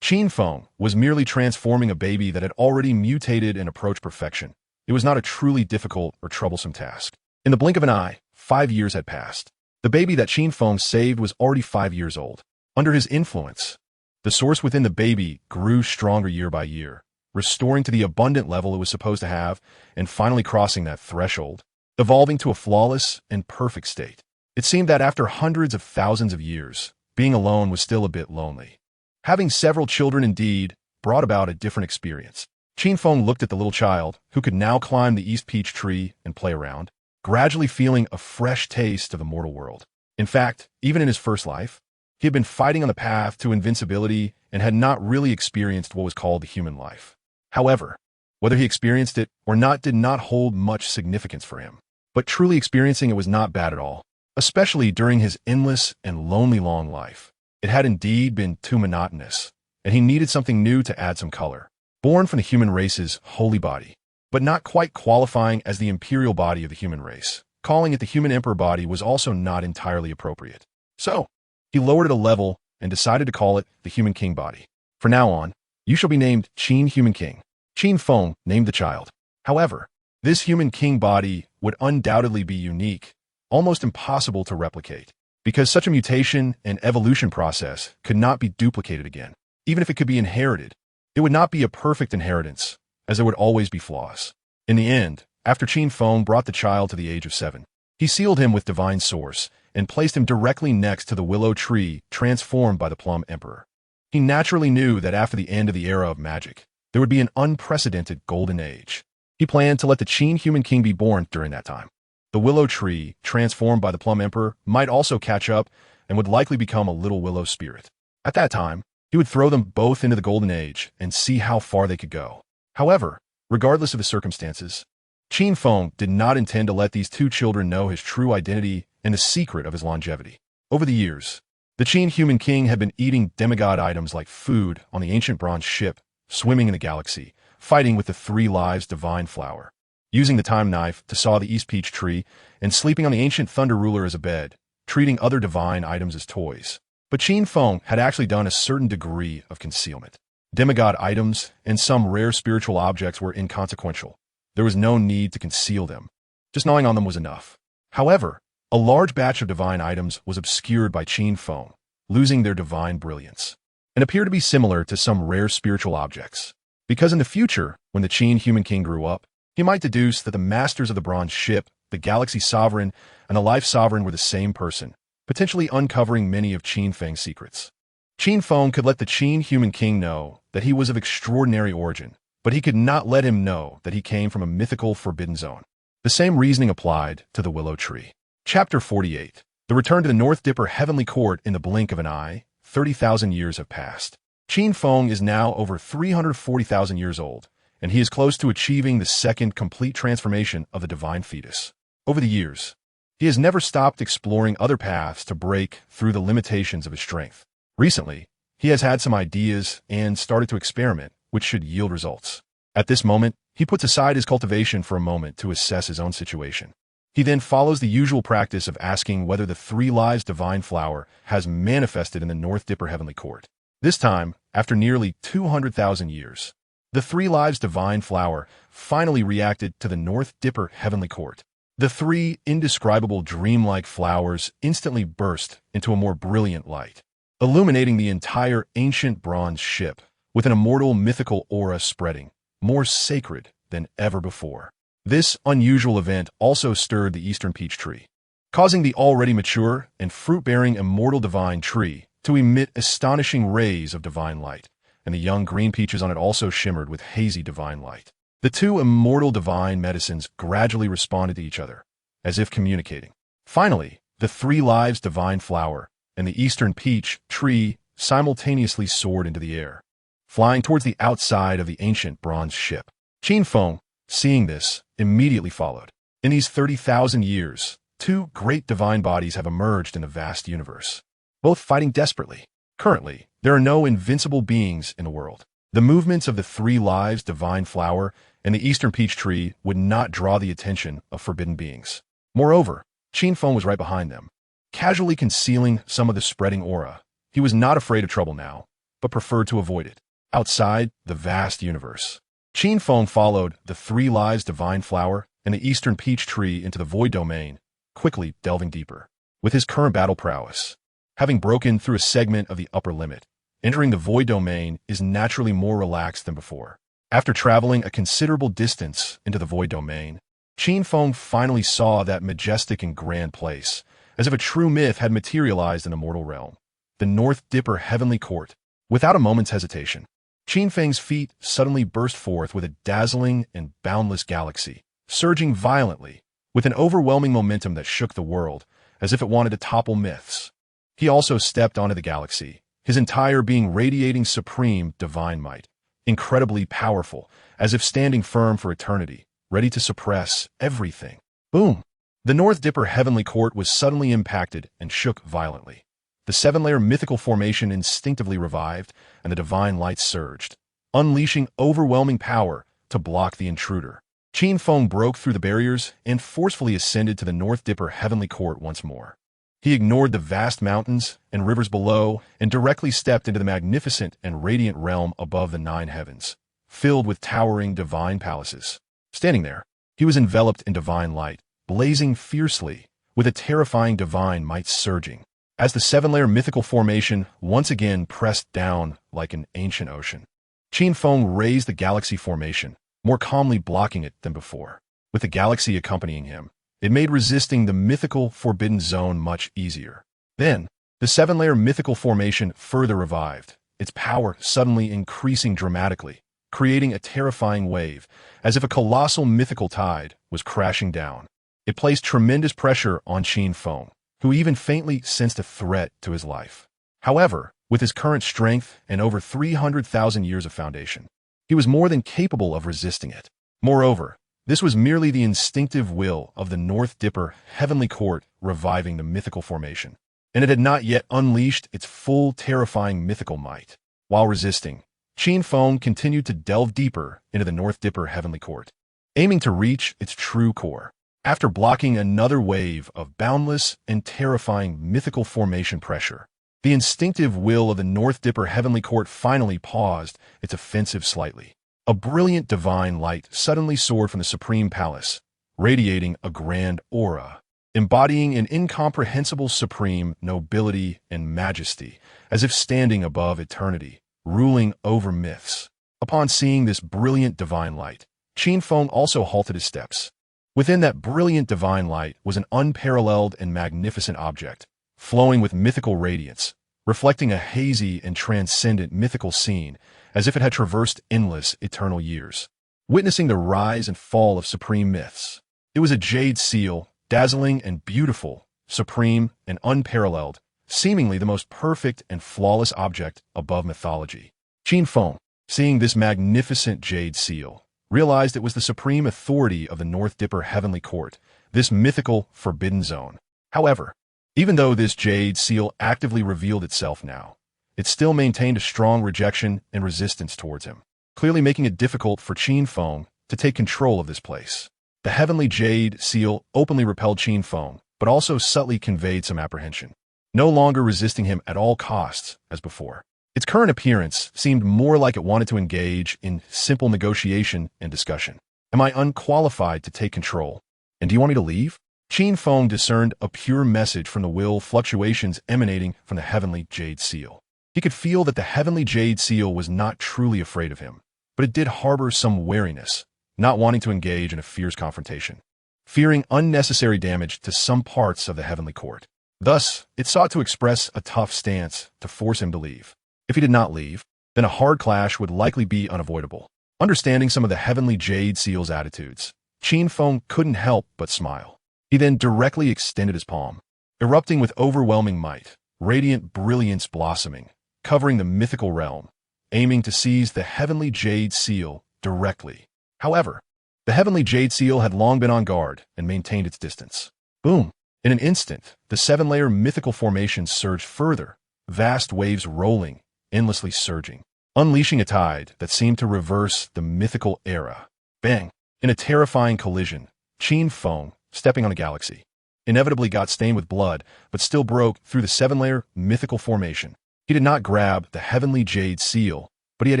Qin Feng was merely transforming a baby that had already mutated and approached perfection. It was not a truly difficult or troublesome task. In the blink of an eye, 5 years had passed. The baby that Qin Feng saved was already 5 years old. Under his influence, the source within the baby grew stronger year by year, restoring to the abundant level it was supposed to have, and finally crossing that threshold, evolving to a flawless and perfect state. It seemed that after hundreds of thousands of years, being alone was still a bit lonely. Having several children indeed brought about a different experience. Qin Feng looked at the little child, who could now climb the East Peach tree and play around, gradually feeling a fresh taste of the mortal world. In fact, even in his first life, he had been fighting on the path to invincibility and had not really experienced what was called the human life. However, whether he experienced it or not did not hold much significance for him. But truly experiencing it was not bad at all, especially during his endless and lonely long life. It had indeed been too monotonous, and he needed something new to add some color. Born from the human race's holy body, but not quite qualifying as the imperial body of the human race, calling it the human emperor body was also not entirely appropriate. So, he lowered it a level and decided to call it the human king body. From now on, you shall be named Qin Human King. Qin Feng named the child. However, this human king body would undoubtedly be unique, almost impossible to replicate, because such a mutation and evolution process could not be duplicated again. Even if it could be inherited, it would not be a perfect inheritance, as there would always be flaws. In the end, after Qin Feng brought the child to the age of 7, he sealed him with divine source and placed him directly next to the willow tree transformed by the Plum Emperor. He naturally knew that after the end of the era of magic, there would be an unprecedented golden age. He planned to let the Qin Human King be born during that time. The willow tree, transformed by the Plum Emperor, might also catch up and would likely become a little willow spirit. At that time, he would throw them both into the golden age and see how far they could go. However, regardless of the circumstances, Qin Feng did not intend to let these two children know his true identity and the secret of his longevity. Over the years, the Qin human king had been eating demigod items like food on the ancient bronze ship, swimming in the galaxy, fighting with the 3 lives divine flower, using the time knife to saw the East Peach tree, and sleeping on the ancient thunder ruler as a bed, treating other divine items as toys. But Qin Feng had actually done a certain degree of concealment. Demigod items and some rare spiritual objects were inconsequential. There was no need to conceal them. Just gnawing on them was enough. However, a large batch of divine items was obscured by Qin Feng, losing their divine brilliance, and appeared to be similar to some rare spiritual objects. Because in the future, when the Qin human king grew up, he might deduce that the masters of the bronze ship, the galaxy sovereign, and the life sovereign were the same person, potentially uncovering many of Qin Feng's secrets. Qin Feng could let the Qin human king know that he was of extraordinary origin, but he could not let him know that he came from a mythical forbidden zone. The same reasoning applied to the willow tree. Chapter 48. The return to the North Dipper heavenly court in the blink of an eye. 30,000 years have passed. Qin Feng is now over 340,000 years old, and he is close to achieving the second complete transformation of the divine fetus. Over the years, he has never stopped exploring other paths to break through the limitations of his strength. Recently, he has had some ideas and started to experiment, which should yield results. At this moment, he puts aside his cultivation for a moment to assess his own situation. He then follows the usual practice of asking whether the 3 lives divine flower has manifested in the North Dipper heavenly court. This time, after nearly 200,000 years, the 3 lives divine flower finally reacted to the North Dipper heavenly court. The 3 indescribable dreamlike flowers instantly burst into a more brilliant light, illuminating the entire ancient bronze ship with an immortal mythical aura spreading, more sacred than ever before. This unusual event also stirred the eastern peach tree, causing the already mature and fruit-bearing immortal divine tree to emit astonishing rays of divine light, and the young green peaches on it also shimmered with hazy divine light. The 2 immortal divine medicines gradually responded to each other, as if communicating. Finally, the 3 lives divine flower and the eastern peach tree simultaneously soared into the air, flying towards the outside of the ancient bronze ship. Qin Feng, seeing this, immediately followed. In these 30,000 years, 2 great divine bodies have emerged in the vast universe, both fighting desperately. Currently, there are no invincible beings in the world. The movements of the 3 lives divine flower and the eastern peach tree would not draw the attention of forbidden beings. Moreover, Qin Feng was right behind them, casually concealing some of the spreading aura. He was not afraid of trouble now, but preferred to avoid it. Outside the vast universe, Qin Feng followed the 3 lives divine flower and the eastern peach tree into the void domain, quickly delving deeper. With his current battle prowess, having broken through a segment of the upper limit, entering the void domain is naturally more relaxed than before. After traveling a considerable distance into the void domain, Qin Feng finally saw that majestic and grand place, as if a true myth had materialized in the mortal realm. The North Dipper heavenly court. Without a moment's hesitation, Qin Feng's feet suddenly burst forth with a dazzling and boundless galaxy, surging violently, with an overwhelming momentum that shook the world, as if it wanted to topple myths. He also stepped onto the galaxy, his entire being radiating supreme divine might, incredibly powerful, as if standing firm for eternity, ready to suppress everything. Boom! The North Dipper heavenly court was suddenly impacted and shook violently. The 7-layer mythical formation instinctively revived, and the divine light surged, unleashing overwhelming power to block the intruder. Qin Feng broke through the barriers and forcefully ascended to the North Dipper heavenly court once more. He ignored the vast mountains and rivers below and directly stepped into the magnificent and radiant realm above the 9 heavens, filled with towering divine palaces. Standing there, he was enveloped in divine light, blazing fiercely, with a terrifying divine might surging, as the 7-layer mythical formation once again pressed down like an ancient ocean. Qin Feng raised the galaxy formation, more calmly blocking it than before. With the galaxy accompanying him, it made resisting the mythical forbidden zone much easier. Then, the 7-layer mythical formation further revived, its power suddenly increasing dramatically, creating a terrifying wave, as if a colossal mythical tide was crashing down. It placed tremendous pressure on Qin Feng, who even faintly sensed a threat to his life. However, with his current strength and over 300,000 years of foundation, he was more than capable of resisting it. Moreover, this was merely the instinctive will of the North Dipper heavenly court reviving the mythical formation, and it had not yet unleashed its full, terrifying mythical might. While resisting, Qin Feng continued to delve deeper into the North Dipper heavenly court, aiming to reach its true core. After blocking another wave of boundless and terrifying mythical formation pressure, the instinctive will of the North Dipper heavenly court finally paused its offensive slightly. A brilliant divine light suddenly soared from the supreme palace, radiating a grand aura, embodying an incomprehensible supreme nobility and majesty, as if standing above eternity, ruling over myths. Upon seeing this brilliant divine light, Qin Feng also halted his steps. Within that brilliant divine light was an unparalleled and magnificent object, flowing with mythical radiance, reflecting a hazy and transcendent mythical scene, as if it had traversed endless eternal years, witnessing the rise and fall of supreme myths. It was a jade seal, dazzling and beautiful, supreme and unparalleled, seemingly the most perfect and flawless object above mythology. Qin Feng, seeing this magnificent jade seal, realized it was the supreme authority of the North Dipper heavenly court, this mythical forbidden zone. However, even though this jade seal actively revealed itself now, it still maintained a strong rejection and resistance towards him, clearly making it difficult for Qin Feng to take control of this place. The heavenly jade seal openly repelled Qin Feng, but also subtly conveyed some apprehension, no longer resisting him at all costs as before. Its current appearance seemed more like it wanted to engage in simple negotiation and discussion. Am I unqualified to take control? And do you want me to leave? Qin Feng discerned a pure message from the will fluctuations emanating from the heavenly jade seal. He could feel that the heavenly jade seal was not truly afraid of him, but it did harbor some wariness, not wanting to engage in a fierce confrontation, fearing unnecessary damage to some parts of the heavenly court. Thus, it sought to express a tough stance to force him to leave. If he did not leave, then a hard clash would likely be unavoidable. Understanding some of the heavenly jade seal's attitudes, Qin Feng couldn't help but smile. He then directly extended his palm, erupting with overwhelming might, radiant brilliance blossoming, covering the mythical realm, aiming to seize the heavenly jade seal directly. However, the heavenly jade seal had long been on guard and maintained its distance. Boom! In an instant, the seven-layer mythical formation surged further, vast waves rolling, endlessly surging, unleashing a tide that seemed to reverse the mythical era. Bang! In a terrifying collision, Qin Feng, stepping on a galaxy, inevitably got stained with blood, but still broke through the seven-layer mythical formation. He did not grab the heavenly jade seal, but he had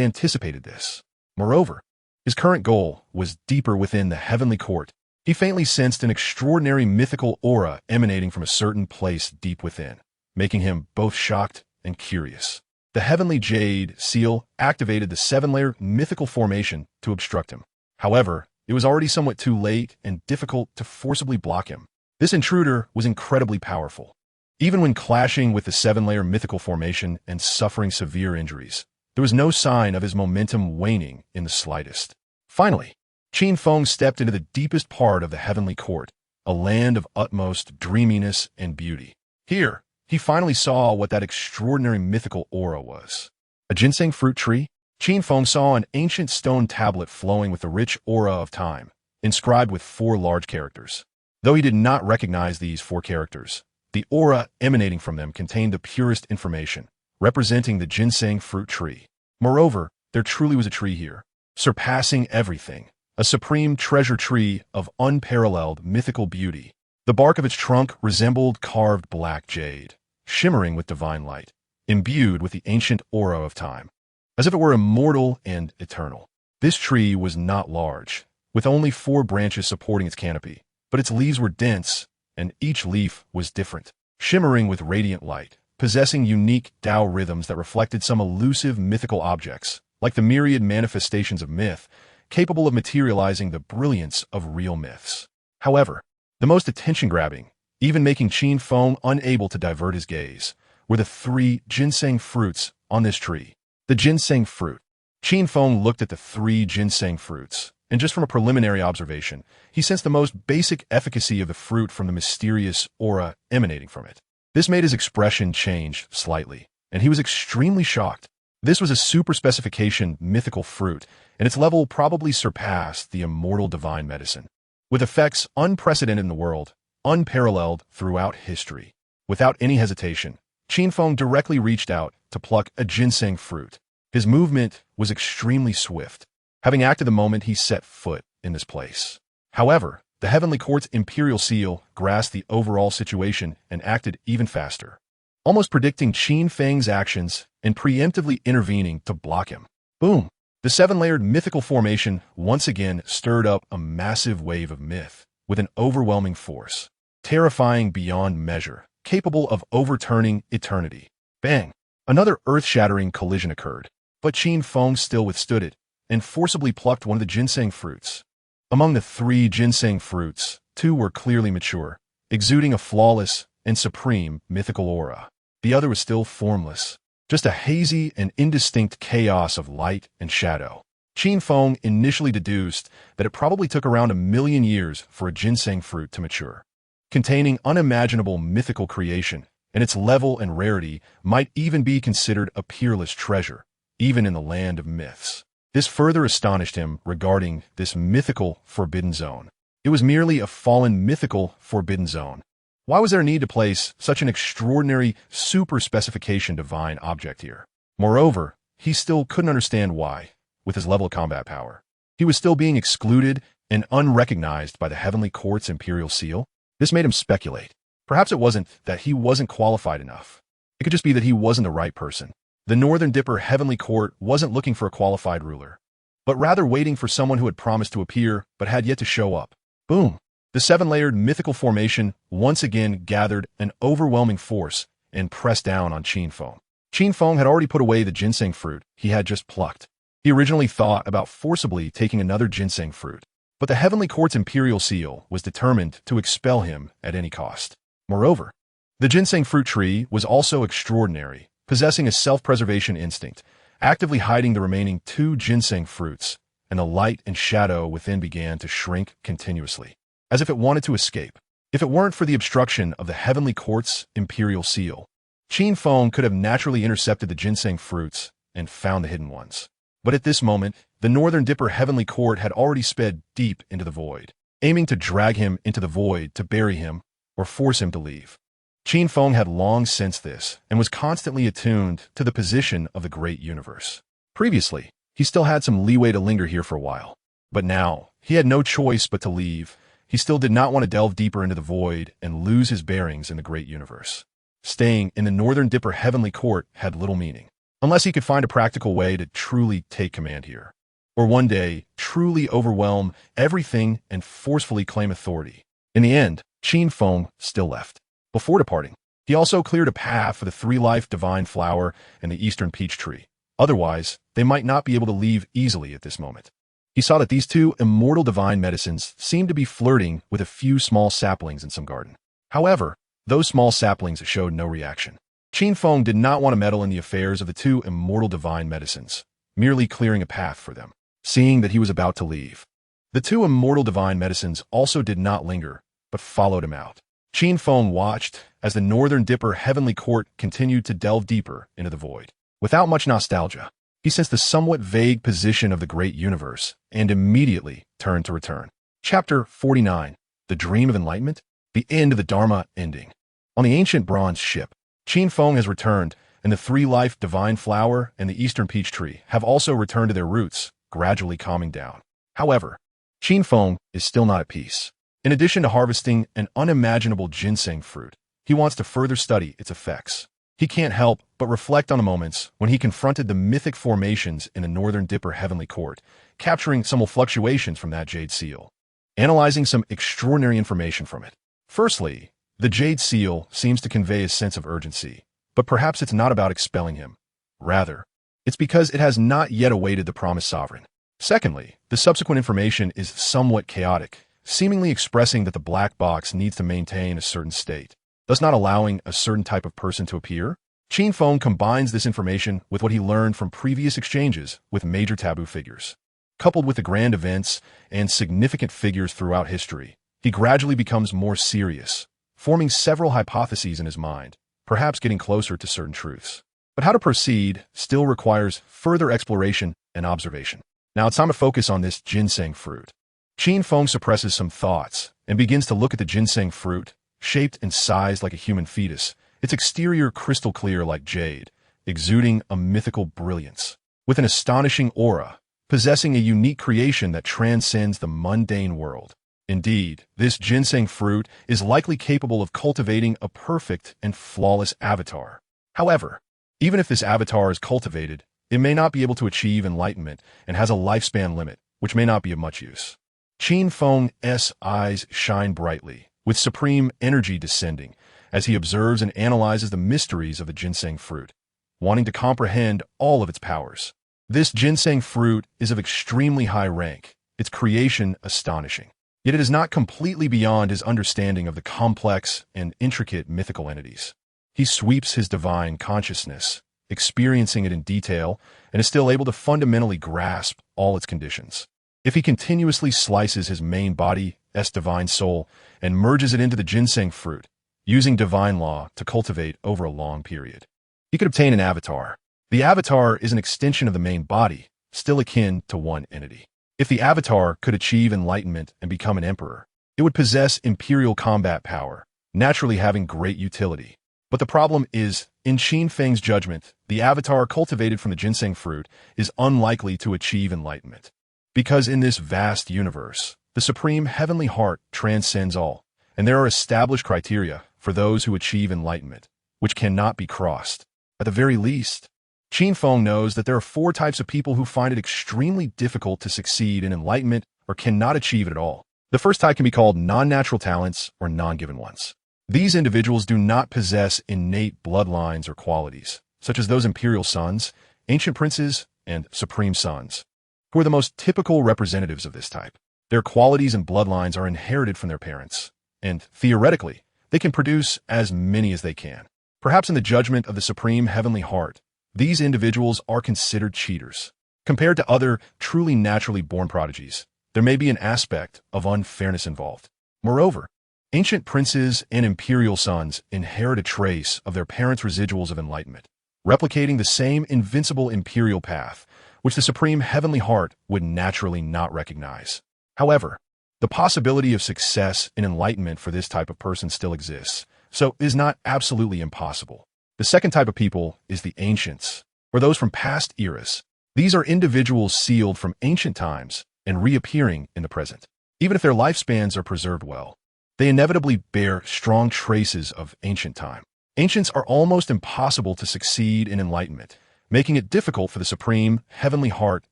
anticipated this. Moreover, his current goal was deeper within the heavenly court. He faintly sensed an extraordinary mythical aura emanating from a certain place deep within, making him both shocked and curious. The heavenly jade seal activated the seven-layer mythical formation to obstruct him. However, it was already somewhat too late and difficult to forcibly block him. This intruder was incredibly powerful. Even when clashing with the seven-layer mythical formation and suffering severe injuries, there was no sign of his momentum waning in the slightest. Finally, Qin Feng stepped into the deepest part of the heavenly court, a land of utmost dreaminess and beauty. Here, he finally saw what that extraordinary mythical aura was. A ginseng fruit tree? Qin Feng saw an ancient stone tablet flowing with the rich aura of time, inscribed with 4 large characters. Though he did not recognize these 4 characters, the aura emanating from them contained the purest information, representing the ginseng fruit tree. Moreover, there truly was a tree here, surpassing everything, a supreme treasure tree of unparalleled mythical beauty. The bark of its trunk resembled carved black jade, shimmering with divine light, imbued with the ancient aura of time, as if it were immortal and eternal. This tree was not large, with only 4 branches supporting its canopy, but its leaves were dense, and each leaf was different, shimmering with radiant light, possessing unique Tao rhythms that reflected some elusive mythical objects, like the myriad manifestations of myth, capable of materializing the brilliance of real myths. However, the most attention-grabbing, even making Qin Feng unable to divert his gaze, were the 3 ginseng fruits on this tree. The ginseng fruit. Qin Feng looked at the 3 ginseng fruits, and just from a preliminary observation, he sensed the most basic efficacy of the fruit from the mysterious aura emanating from it. This made his expression change slightly, and he was extremely shocked. This was a super-specification mythical fruit, and its level probably surpassed the immortal divine medicine. With effects unprecedented in the world, unparalleled throughout history. Without any hesitation, Qin Feng directly reached out to pluck a ginseng fruit. His movement was extremely swift, having acted the moment he set foot in this place. However, the Heavenly Court's imperial seal grasped the overall situation and acted even faster, almost predicting Qin Feng's actions and preemptively intervening to block him. Boom! The seven-layered mythical formation once again stirred up a massive wave of myth with an overwhelming force, terrifying beyond measure, capable of overturning eternity. Bang! Another earth-shattering collision occurred, but Qin Feng still withstood it and forcibly plucked one of the ginseng fruits. Among the three ginseng fruits, two were clearly mature, exuding a flawless and supreme mythical aura. The other was still formless, just a hazy and indistinct chaos of light and shadow. Qin Feng initially deduced that it probably took around 1,000,000 years for a ginseng fruit to mature. Containing unimaginable mythical creation, and its level and rarity might even be considered a peerless treasure, even in the land of myths. This further astonished him regarding this mythical forbidden zone. It was merely a fallen mythical forbidden zone. Why was there a need to place such an extraordinary super-specification divine object here? Moreover, he still couldn't understand why, with his level of combat power, he was still being excluded and unrecognized by the Heavenly Court's imperial seal. This made him speculate. Perhaps it wasn't that he wasn't qualified enough. It could just be that he wasn't the right person. The Northern Dipper Heavenly Court wasn't looking for a qualified ruler, but rather waiting for someone who had promised to appear but had yet to show up. Boom! The seven-layered mythical formation once again gathered an overwhelming force and pressed down on Qin Feng. Qin Feng had already put away the ginseng fruit he had just plucked. He originally thought about forcibly taking another ginseng fruit, but the Heavenly Court's imperial seal was determined to expel him at any cost. Moreover, the ginseng fruit tree was also extraordinary, possessing a self-preservation instinct, actively hiding the remaining two ginseng fruits, and the light and shadow within began to shrink continuously, as if it wanted to escape. If it weren't for the obstruction of the Heavenly Court's imperial seal, Qin Feng could have naturally intercepted the ginseng fruits and found the hidden ones. But at this moment, the Northern Dipper Heavenly Court had already sped deep into the void, aiming to drag him into the void to bury him or force him to leave. Qin Feng had long sensed this and was constantly attuned to the position of the great universe. Previously, he still had some leeway to linger here for a while, but now he had no choice but to leave. He still did not want to delve deeper into the void and lose his bearings in the great universe. Staying in the Northern Dipper Heavenly Court had little meaning, unless he could find a practical way to truly take command here, or one day truly overwhelm everything and forcefully claim authority. In the end, Qin Feng still left. Before departing, he also cleared a path for the three-life divine flower and the eastern peach tree. Otherwise, they might not be able to leave easily at this moment. He saw that these two immortal divine medicines seemed to be flirting with a few small saplings in some garden. However, those small saplings showed no reaction. Qin Feng did not want to meddle in the affairs of the two immortal divine medicines, merely clearing a path for them, seeing that he was about to leave. The two immortal divine medicines also did not linger, but followed him out. Qin Feng watched as the Northern Dipper Heavenly Court continued to delve deeper into the void. Without much nostalgia, he sensed the somewhat vague position of the great universe and immediately turned to return. Chapter 49, The Dream of Enlightenment, the end of the Dharma ending. On the ancient bronze ship, Qin Feng has returned, and the three-life divine flower and the eastern peach tree have also returned to their roots, gradually calming down. However, Qin Feng is still not at peace. In addition to harvesting an unimaginable ginseng fruit, he wants to further study its effects. He can't help but reflect on the moments when he confronted the mythic formations in the Northern Dipper Heavenly Court, capturing some fluctuations from that jade seal, analyzing some extraordinary information from it. Firstly, the jade seal seems to convey a sense of urgency, but perhaps it's not about expelling him. Rather, it's because it has not yet awaited the promised sovereign. Secondly, the subsequent information is somewhat chaotic, seemingly expressing that the black box needs to maintain a certain state, thus not allowing a certain type of person to appear. Qin Feng combines this information with what he learned from previous exchanges with major taboo figures. Coupled with the grand events and significant figures throughout history, he gradually becomes more serious, forming several hypotheses in his mind, perhaps getting closer to certain truths. But how to proceed still requires further exploration and observation. Now it's time to focus on this ginseng fruit. Qin Feng suppresses some thoughts and begins to look at the ginseng fruit, shaped and sized like a human fetus, its exterior crystal clear like jade, exuding a mythical brilliance, with an astonishing aura, possessing a unique creation that transcends the mundane world. Indeed, this ginseng fruit is likely capable of cultivating a perfect and flawless avatar. However, even if this avatar is cultivated, it may not be able to achieve enlightenment and has a lifespan limit, which may not be of much use. Qin Feng's eyes shine brightly, with supreme energy descending, as he observes and analyzes the mysteries of the ginseng fruit, wanting to comprehend all of its powers. This ginseng fruit is of extremely high rank, its creation astonishing. Yet it is not completely beyond his understanding of the complex and intricate mythical entities. He sweeps his divine consciousness, experiencing it in detail, and is still able to fundamentally grasp all its conditions. If he continuously slices his main body's divine soul and merges it into the ginseng fruit, using divine law to cultivate over a long period, he could obtain an avatar. The avatar is an extension of the main body, still akin to one entity. If the avatar could achieve enlightenment and become an emperor, it would possess imperial combat power, naturally having great utility. But the problem is, in Qin Feng's judgment, the avatar cultivated from the ginseng fruit is unlikely to achieve enlightenment. Because in this vast universe, the supreme heavenly heart transcends all, and there are established criteria for those who achieve enlightenment, which cannot be crossed. At the very least, Qin Feng knows that there are 4 types of people who find it extremely difficult to succeed in enlightenment or cannot achieve it at all. The first type can be called non-natural talents or non-given ones. These individuals do not possess innate bloodlines or qualities, such as those imperial sons, ancient princes, and supreme sons, who are the most typical representatives of this type. Their qualities and bloodlines are inherited from their parents, and theoretically, they can produce as many as they can. Perhaps in the judgment of the supreme heavenly heart, these individuals are considered cheaters. Compared to other truly naturally born prodigies, there may be an aspect of unfairness involved. Moreover, ancient princes and imperial sons inherit a trace of their parents' residuals of enlightenment, replicating the same invincible imperial path, which the supreme heavenly heart would naturally not recognize. However, the possibility of success in enlightenment for this type of person still exists, so it is not absolutely impossible. The second type of people is the ancients, or those from past eras. These are individuals sealed from ancient times and reappearing in the present. Even if their lifespans are preserved well, they inevitably bear strong traces of ancient time. Ancients are almost impossible to succeed in enlightenment, making it difficult for the supreme heavenly heart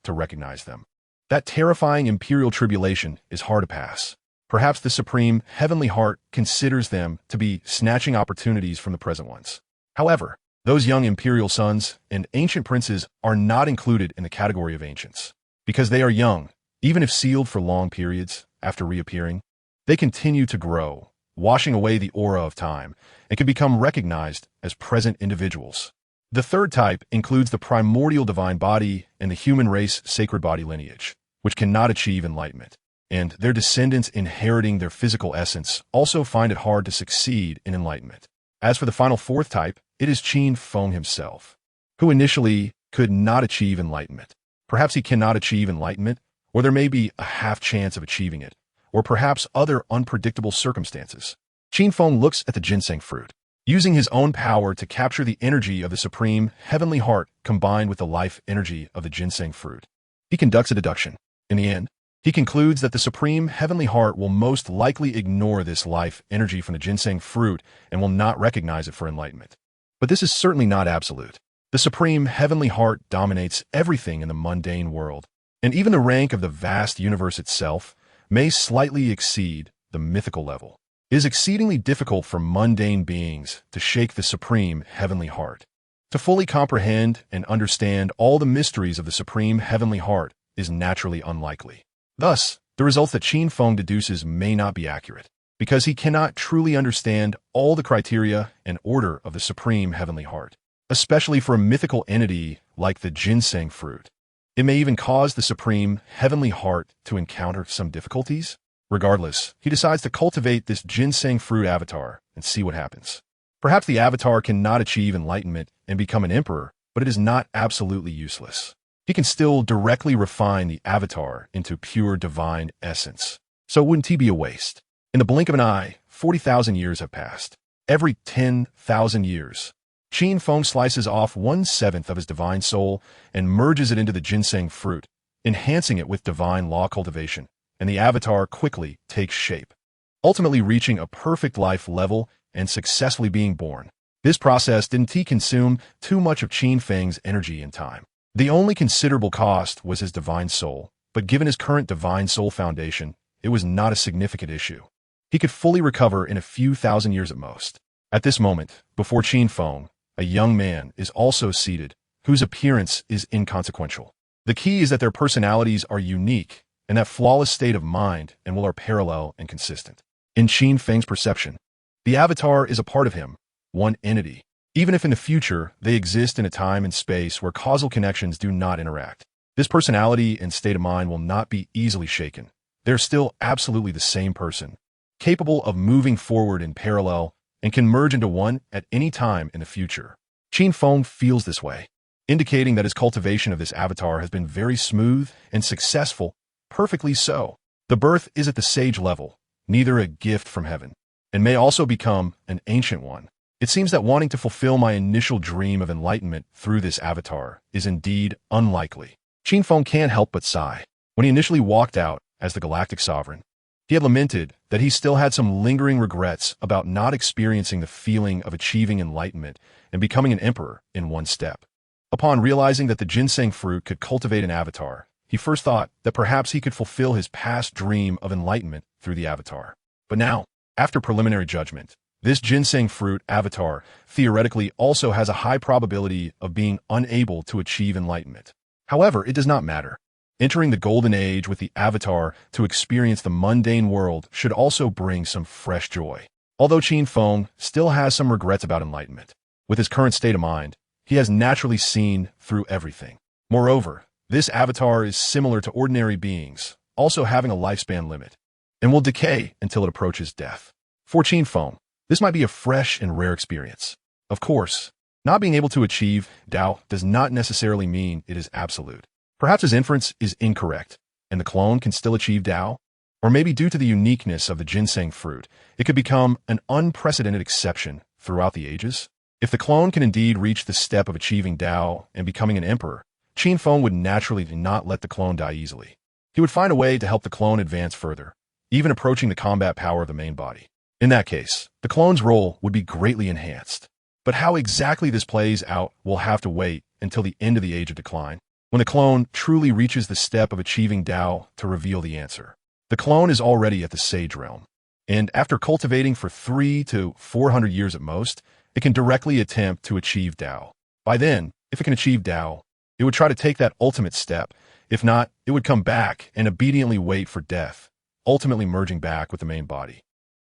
to recognize them. That terrifying imperial tribulation is hard to pass. Perhaps the supreme heavenly heart considers them to be snatching opportunities from the present ones. However, those young imperial sons and ancient princes are not included in the category of ancients. Because they are young, even if sealed for long periods after reappearing, they continue to grow, washing away the aura of time, and can become recognized as present individuals. The third type includes the primordial divine body and the human race sacred body lineage, which cannot achieve enlightenment, and their descendants inheriting their physical essence also find it hard to succeed in enlightenment. As for the final 4th type, it is Qin Feng himself, who initially could not achieve enlightenment. Perhaps he cannot achieve enlightenment, or there may be a half chance of achieving it, or perhaps other unpredictable circumstances. Qin Feng looks at the ginseng fruit, using his own power to capture the energy of the supreme heavenly heart combined with the life energy of the ginseng fruit. He conducts a deduction. In the end, he concludes that the supreme heavenly heart will most likely ignore this life energy from the ginseng fruit and will not recognize it for enlightenment. But this is certainly not absolute. The supreme heavenly heart dominates everything in the mundane world, and even the rank of the vast universe itself may slightly exceed the mythical level. It is exceedingly difficult for mundane beings to shake the supreme heavenly heart. To fully comprehend and understand all the mysteries of the supreme heavenly heart is naturally unlikely. Thus, the results that Qin Feng deduces may not be accurate, because he cannot truly understand all the criteria and order of the supreme heavenly heart, especially for a mythical entity like the ginseng fruit. It may even cause the supreme heavenly heart to encounter some difficulties. Regardless, he decides to cultivate this ginseng fruit avatar and see what happens. Perhaps the avatar cannot achieve enlightenment and become an emperor, but it is not absolutely useless. he can still directly refine the avatar into pure divine essence. So wouldn't he be a waste? In the blink of an eye, 40,000 years have passed. Every 10,000 years, Qin Feng slices off 1/7 of his divine soul and merges it into the ginseng fruit, enhancing it with divine law cultivation, and the avatar quickly takes shape, ultimately reaching a perfect life level and successfully being born. This process didn't consume too much of Qin Feng's energy and time. The only considerable cost was his divine soul, but given his current divine soul foundation, it was not a significant issue. He could fully recover in a few thousand years at most. At this moment, before Qin Feng, a young man is also seated, whose appearance is inconsequential. The key is that their personalities are unique, and that flawless state of mind and will are parallel and consistent. In Qin Feng's perception, the avatar is a part of him, one entity, even if in the future they exist in a time and space where causal connections do not interact. This personality and state of mind will not be easily shaken. They're still absolutely the same person, capable of moving forward in parallel and can merge into one at any time in the future. Qin Feng feels this way, indicating that his cultivation of this avatar has been very smooth and successful, perfectly so. The birth is at the sage level, neither a gift from heaven, and may also become an ancient one. It seems that wanting to fulfill my initial dream of enlightenment through this avatar is indeed unlikely. Qin Feng can't help but sigh. When he initially walked out as the galactic sovereign, he had lamented that he still had some lingering regrets about not experiencing the feeling of achieving enlightenment and becoming an emperor in one step. Upon realizing that the ginseng fruit could cultivate an avatar, he first thought that perhaps he could fulfill his past dream of enlightenment through the avatar. But now, after preliminary judgment, this ginseng fruit avatar theoretically also has a high probability of being unable to achieve enlightenment. However, it does not matter. Entering the golden age with the avatar to experience the mundane world should also bring some fresh joy. Although Qin Feng still has some regrets about enlightenment, with his current state of mind, he has naturally seen through everything. Moreover, this avatar is similar to ordinary beings, also having a lifespan limit, and will decay until it approaches death. For Qin Feng, this might be a fresh and rare experience. Of course, not being able to achieve Tao does not necessarily mean it is absolute. Perhaps his inference is incorrect, and the clone can still achieve Tao, or maybe due to the uniqueness of the ginseng fruit, it could become an unprecedented exception throughout the ages. If the clone can indeed reach the step of achieving Tao and becoming an emperor, Qin Feng would naturally not let the clone die easily. He would find a way to help the clone advance further, even approaching the combat power of the main body. In that case, the clone's role would be greatly enhanced. But how exactly this plays out will have to wait until the end of the Age of Decline, when the clone truly reaches the step of achieving Tao to reveal the answer. The clone is already at the sage realm, and after cultivating for 300 to 400 years at most, it can directly attempt to achieve Tao. By then, if it can achieve Tao, it would try to take that ultimate step. If not, it would come back and obediently wait for death, ultimately merging back with the main body.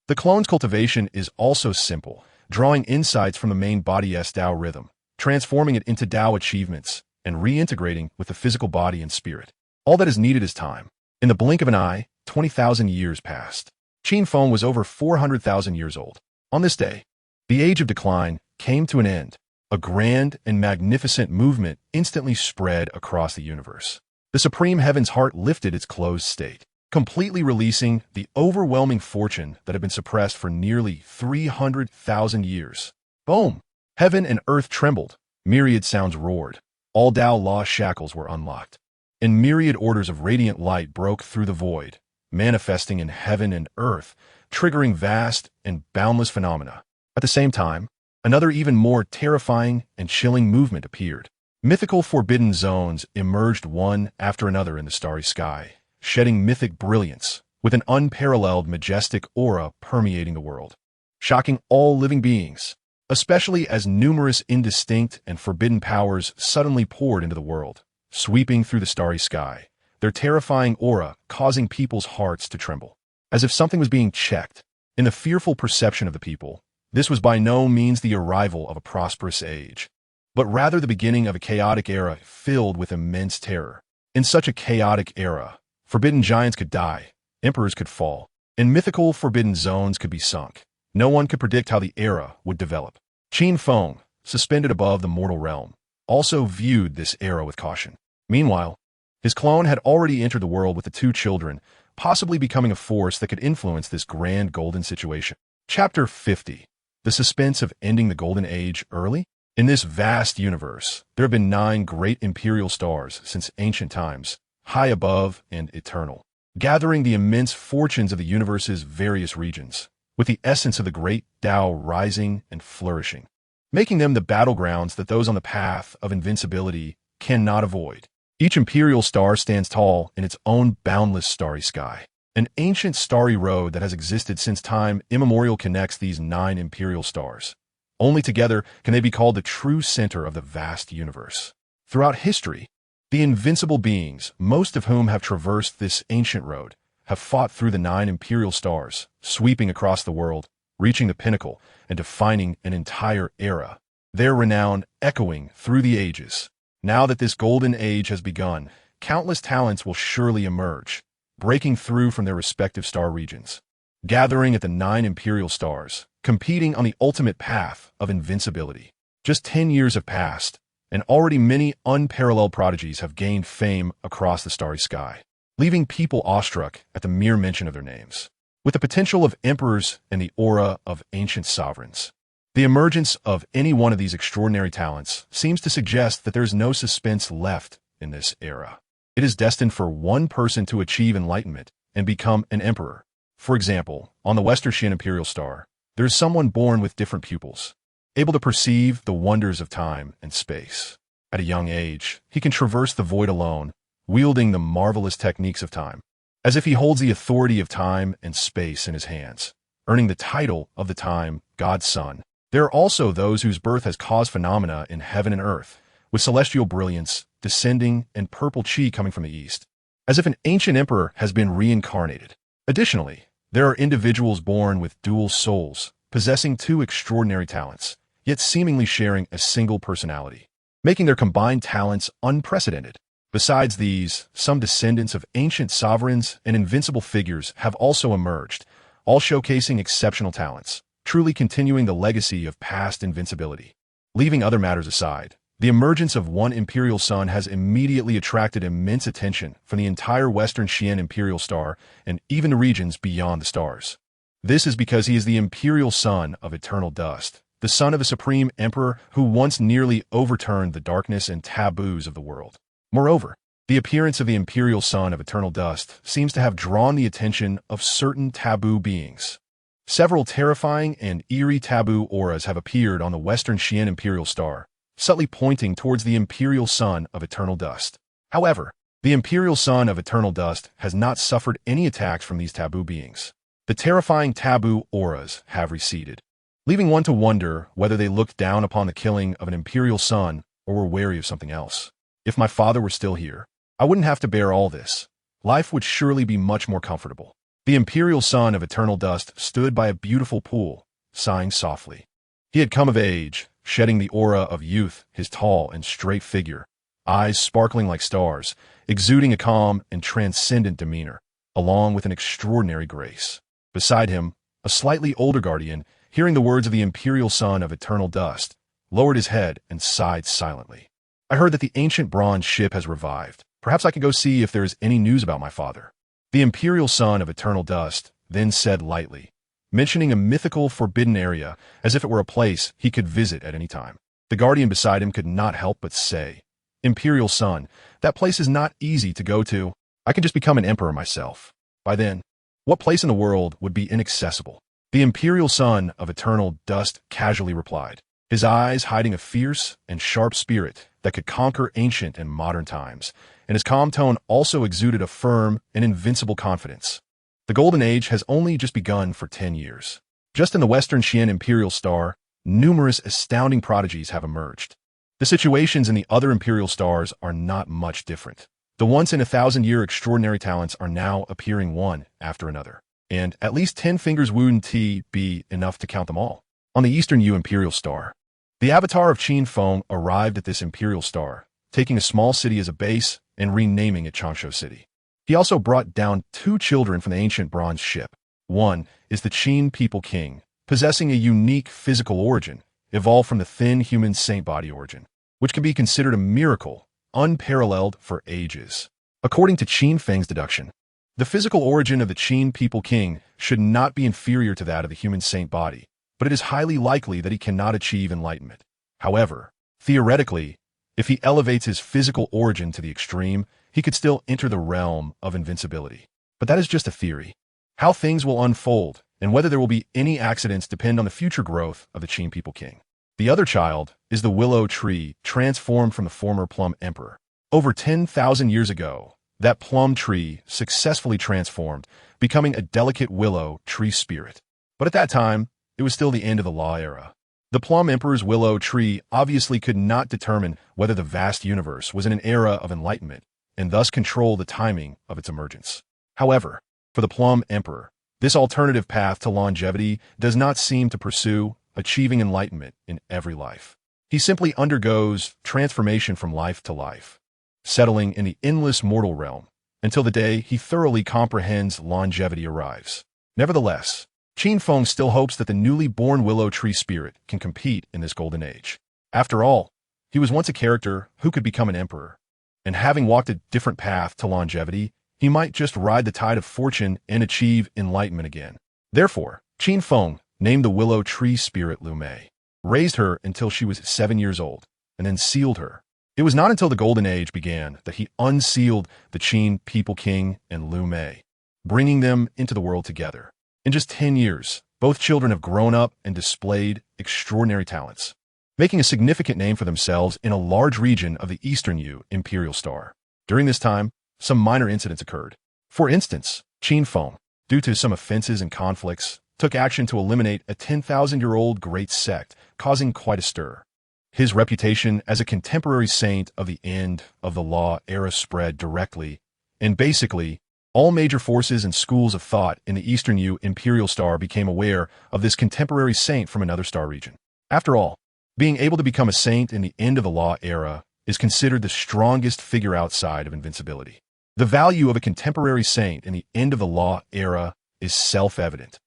The clone's cultivation is also simple, drawing insights from the main body's Tao rhythm, transforming it into Tao achievements, and reintegrating with the physical body and spirit. All that is needed is time. In the blink of an eye, 20,000 years passed. Qin Feng was over 400,000 years old. On this day, the Age of Decline came to an end. A grand and magnificent movement instantly spread across the universe. The supreme heaven's heart lifted its closed state, completely releasing the overwhelming fortune that had been suppressed for nearly 300,000 years. Boom! Heaven and earth trembled. Myriad sounds roared. All Tao law shackles were unlocked, and myriad orders of radiant light broke through the void, manifesting in heaven and earth, triggering vast and boundless phenomena. At the same time, another even more terrifying and chilling movement appeared. Mythical forbidden zones emerged one after another in the starry sky, shedding mythic brilliance, with an unparalleled majestic aura permeating the world, shocking all living beings, especially as numerous indistinct and forbidden powers suddenly poured into the world, sweeping through the starry sky, their terrifying aura causing people's hearts to tremble, as if something was being checked. In the fearful perception of the people, this was by no means the arrival of a prosperous age, but rather the beginning of a chaotic era filled with immense terror. In such a chaotic era, forbidden giants could die, emperors could fall, and mythical forbidden zones could be sunk. No one could predict how the era would develop. Qin Feng, suspended above the mortal realm, also viewed this era with caution. Meanwhile, his clone had already entered the world with the two children, possibly becoming a force that could influence this grand golden situation. Chapter 50. The suspense of ending the Golden Age early? In this vast universe, there have been 9 great imperial stars since ancient times, high above and eternal, gathering the immense fortunes of the universe's various regions, with the essence of the great Tao rising and flourishing, making them the battlegrounds that those on the path of invincibility cannot avoid. Each imperial star stands tall in its own boundless starry sky. An ancient starry road that has existed since time immemorial connects these 9 imperial stars. Only together can they be called the true center of the vast universe. Throughout history, the invincible beings, most of whom have traversed this ancient road, have fought through the 9 imperial stars, sweeping across the world, reaching the pinnacle, and defining an entire era, their renown echoing through the ages. Now that this golden age has begun, countless talents will surely emerge, breaking through from their respective star regions, gathering at the 9 imperial stars, competing on the ultimate path of invincibility. Just 10 years have passed, and already many unparalleled prodigies have gained fame across the starry sky, leaving people awestruck at the mere mention of their names. With the potential of emperors and the aura of ancient sovereigns, the emergence of any one of these extraordinary talents seems to suggest that there is no suspense left in this era. It is destined for one person to achieve enlightenment and become an emperor. For example, on the Western Shin imperial star, there is someone born with different pupils, able to perceive the wonders of time and space. At a young age, he can traverse the void alone, wielding the marvelous techniques of time, as if he holds the authority of time and space in his hands, earning the title of the time God's Son. There are also those whose birth has caused phenomena in heaven and earth, with celestial brilliance descending and purple chi coming from the east, as if an ancient emperor has been reincarnated. Additionally, there are individuals born with dual souls, possessing 2 extraordinary talents, yet seemingly sharing a single personality, making their combined talents unprecedented. Besides these, some descendants of ancient sovereigns and invincible figures have also emerged, all showcasing exceptional talents, truly continuing the legacy of past invincibility. Leaving other matters aside, the emergence of one imperial son has immediately attracted immense attention from the entire Western Xian imperial star and even the regions beyond the stars. This is because he is the imperial son of eternal dust, the son of a supreme emperor who once nearly overturned the darkness and taboos of the world. Moreover, the appearance of the imperial son of eternal dust seems to have drawn the attention of certain taboo beings. Several terrifying and eerie taboo auras have appeared on the Western Xian imperial star, subtly pointing towards the imperial son of eternal dust. However, the imperial son of eternal dust has not suffered any attacks from these taboo beings. The terrifying taboo auras have receded, leaving one to wonder whether they looked down upon the killing of an imperial son or were wary of something else. If my father were still here, I wouldn't have to bear all this. Life would surely be much more comfortable. The imperial son of eternal dust stood by a beautiful pool, sighing softly. He had come of age, shedding the aura of youth, his tall and straight figure, eyes sparkling like stars, exuding a calm and transcendent demeanor, along with an extraordinary grace. Beside him, a slightly older guardian, hearing the words of the imperial son of eternal dust, lowered his head and sighed silently. I heard that the ancient bronze ship has revived. Perhaps I can go see if there is any news about my father. The imperial son of eternal dust then said lightly, mentioning a mythical forbidden area as if it were a place he could visit at any time. The guardian beside him could not help but say, "Imperial son, that place is not easy to go to. I can just become an emperor myself. By then, what place in the world would be inaccessible?" The imperial son of eternal dust casually replied, his eyes hiding a fierce and sharp spirit that could conquer ancient and modern times, and his calm tone also exuded a firm and invincible confidence. The Golden Age has only just begun for 10 years. Just in the Western Xian imperial star, numerous astounding prodigies have emerged. The situations in the other imperial stars are not much different. The once-in-a-thousand-year extraordinary talents are now appearing one after another, and at least 10 fingers wouldn't be enough to count them all. On the Eastern Yu imperial star, the avatar of Qin Feng arrived at this imperial star, taking a small city as a base and renaming it Changshu City. He also brought down 2 children from the ancient bronze ship. One is the Qin People King, possessing a unique physical origin, evolved from the thin human saint body origin, which can be considered a miracle unparalleled for ages. According to Qin Feng's deduction, the physical origin of the Qin people king should not be inferior to that of the human saint body, but it is highly likely that he cannot achieve enlightenment. However, theoretically, if he elevates his physical origin to the extreme, he could still enter the realm of invincibility. But that is just a theory. How things will unfold and whether there will be any accidents depend on the future growth of the Qin people king. The other child is the willow tree transformed from the former plum emperor. Over 10,000 years ago, that plum tree successfully transformed, becoming a delicate willow tree spirit. But at that time, it was still the end of the law era. The plum emperor's willow tree obviously could not determine whether the vast universe was in an era of enlightenment, and thus control the timing of its emergence. However, for the plum emperor, this alternative path to longevity does not seem to pursue achieving enlightenment in every life. He simply undergoes transformation from life to life, settling in the endless mortal realm until the day he thoroughly comprehends longevity arrives. Nevertheless, Qin Feng still hopes that the newly born willow tree spirit can compete in this golden age. After all, he was once a character who could become an emperor, and having walked a different path to longevity, he might just ride the tide of fortune and achieve enlightenment again. Therefore, Qin Feng named the willow tree spirit Lu Mei, raised her until she was 7 years old, and then sealed her. It was not until the Golden Age began that he unsealed the Qin people king and Lu Mei, bringing them into the world together. In just 10 years, both children have grown up and displayed extraordinary talents, making a significant name for themselves in a large region of the Eastern Imperial Star. During this time, some minor incidents occurred. For instance, Qin Feng, due to some offenses and conflicts, took action to eliminate a 10,000-year-old great sect, causing quite a stir. His reputation as a contemporary saint of the end of the law era spread directly, and basically, all major forces and schools of thought in the Eastern Imperial Star became aware of this contemporary saint from another star region. After all, being able to become a saint in the end of the law era is considered the strongest figure outside of invincibility. The value of a contemporary saint in the end of the law era is self-evident.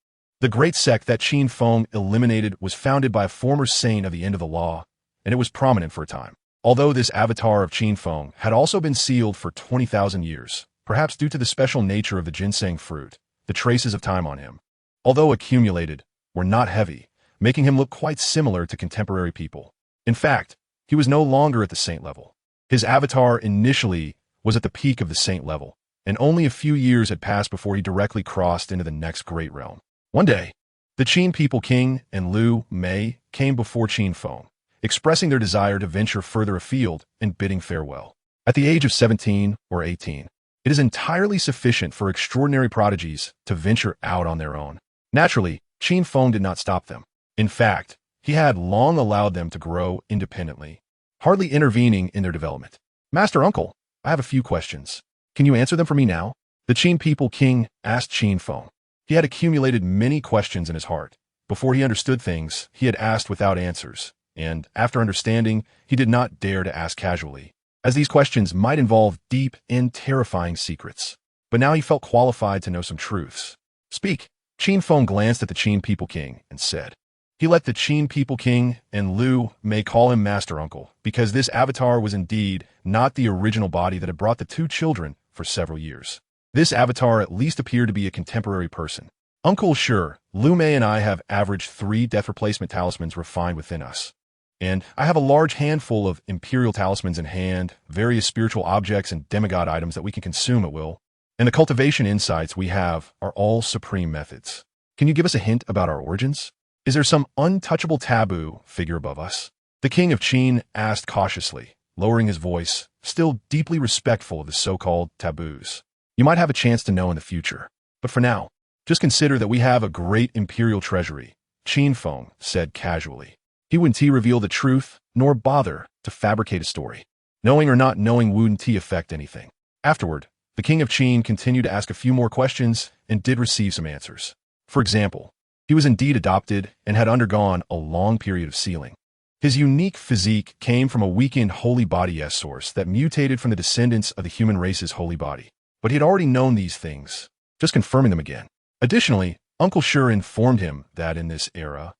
The great sect that Qin Feng eliminated was founded by a former saint of the end of the law, and it was prominent for a time. Although this avatar of Qin Feng had also been sealed for 20,000 years, perhaps due to the special nature of the ginseng fruit, the traces of time on him, although accumulated, were not heavy, making him look quite similar to contemporary people. In fact, he was no longer at the saint level. His avatar initially was at the peak of the saint level, and only a few years had passed before he directly crossed into the next great realm. One day, the Qin people king and Lu Mei came before Qin Feng, expressing their desire to venture further afield and bidding farewell. At the age of 17 or 18, it is entirely sufficient for extraordinary prodigies to venture out on their own. Naturally, Qin Feng did not stop them. In fact, he had long allowed them to grow independently, hardly intervening in their development. "Master Uncle, I have a few questions. Can you answer them for me now?" The Qin people king asked Qin Feng. He had accumulated many questions in his heart. Before he understood things, he had asked without answers, and after understanding, he did not dare to ask casually, as these questions might involve deep and terrifying secrets. But now he felt qualified to know some truths. "Speak." Qin Feng glanced at the Qin people king and said. He let the Qin people king and Lu Mei call him Master Uncle, because this avatar was indeed not the original body that had brought the two children for several years. This avatar at least appeared to be a contemporary person. "Uncle, sure, Lu Mei and I have averaged 3 death replacement talismans refined within us. And I have a large handful of imperial talismans in hand, various spiritual objects and demigod items that we can consume at will. And the cultivation insights we have are all supreme methods. Can you give us a hint about our origins? Is there some untouchable taboo figure above us?" The king of Qin asked cautiously, lowering his voice, still deeply respectful of the so-called taboos. "You might have a chance to know in the future. But for now, just consider that we have a great imperial treasury," Qin Feng said casually. He wouldn't reveal the truth, nor bother to fabricate a story. Knowing or not knowing wouldn't affect anything. Afterward, the king of Qin continued to ask a few more questions and did receive some answers. For example, he was indeed adopted and had undergone a long period of sealing. His unique physique came from a weakened holy body source that mutated from the descendants of the human race's holy body. But he had already known these things, just confirming them again. Additionally, Uncle Sure informed him that in this era,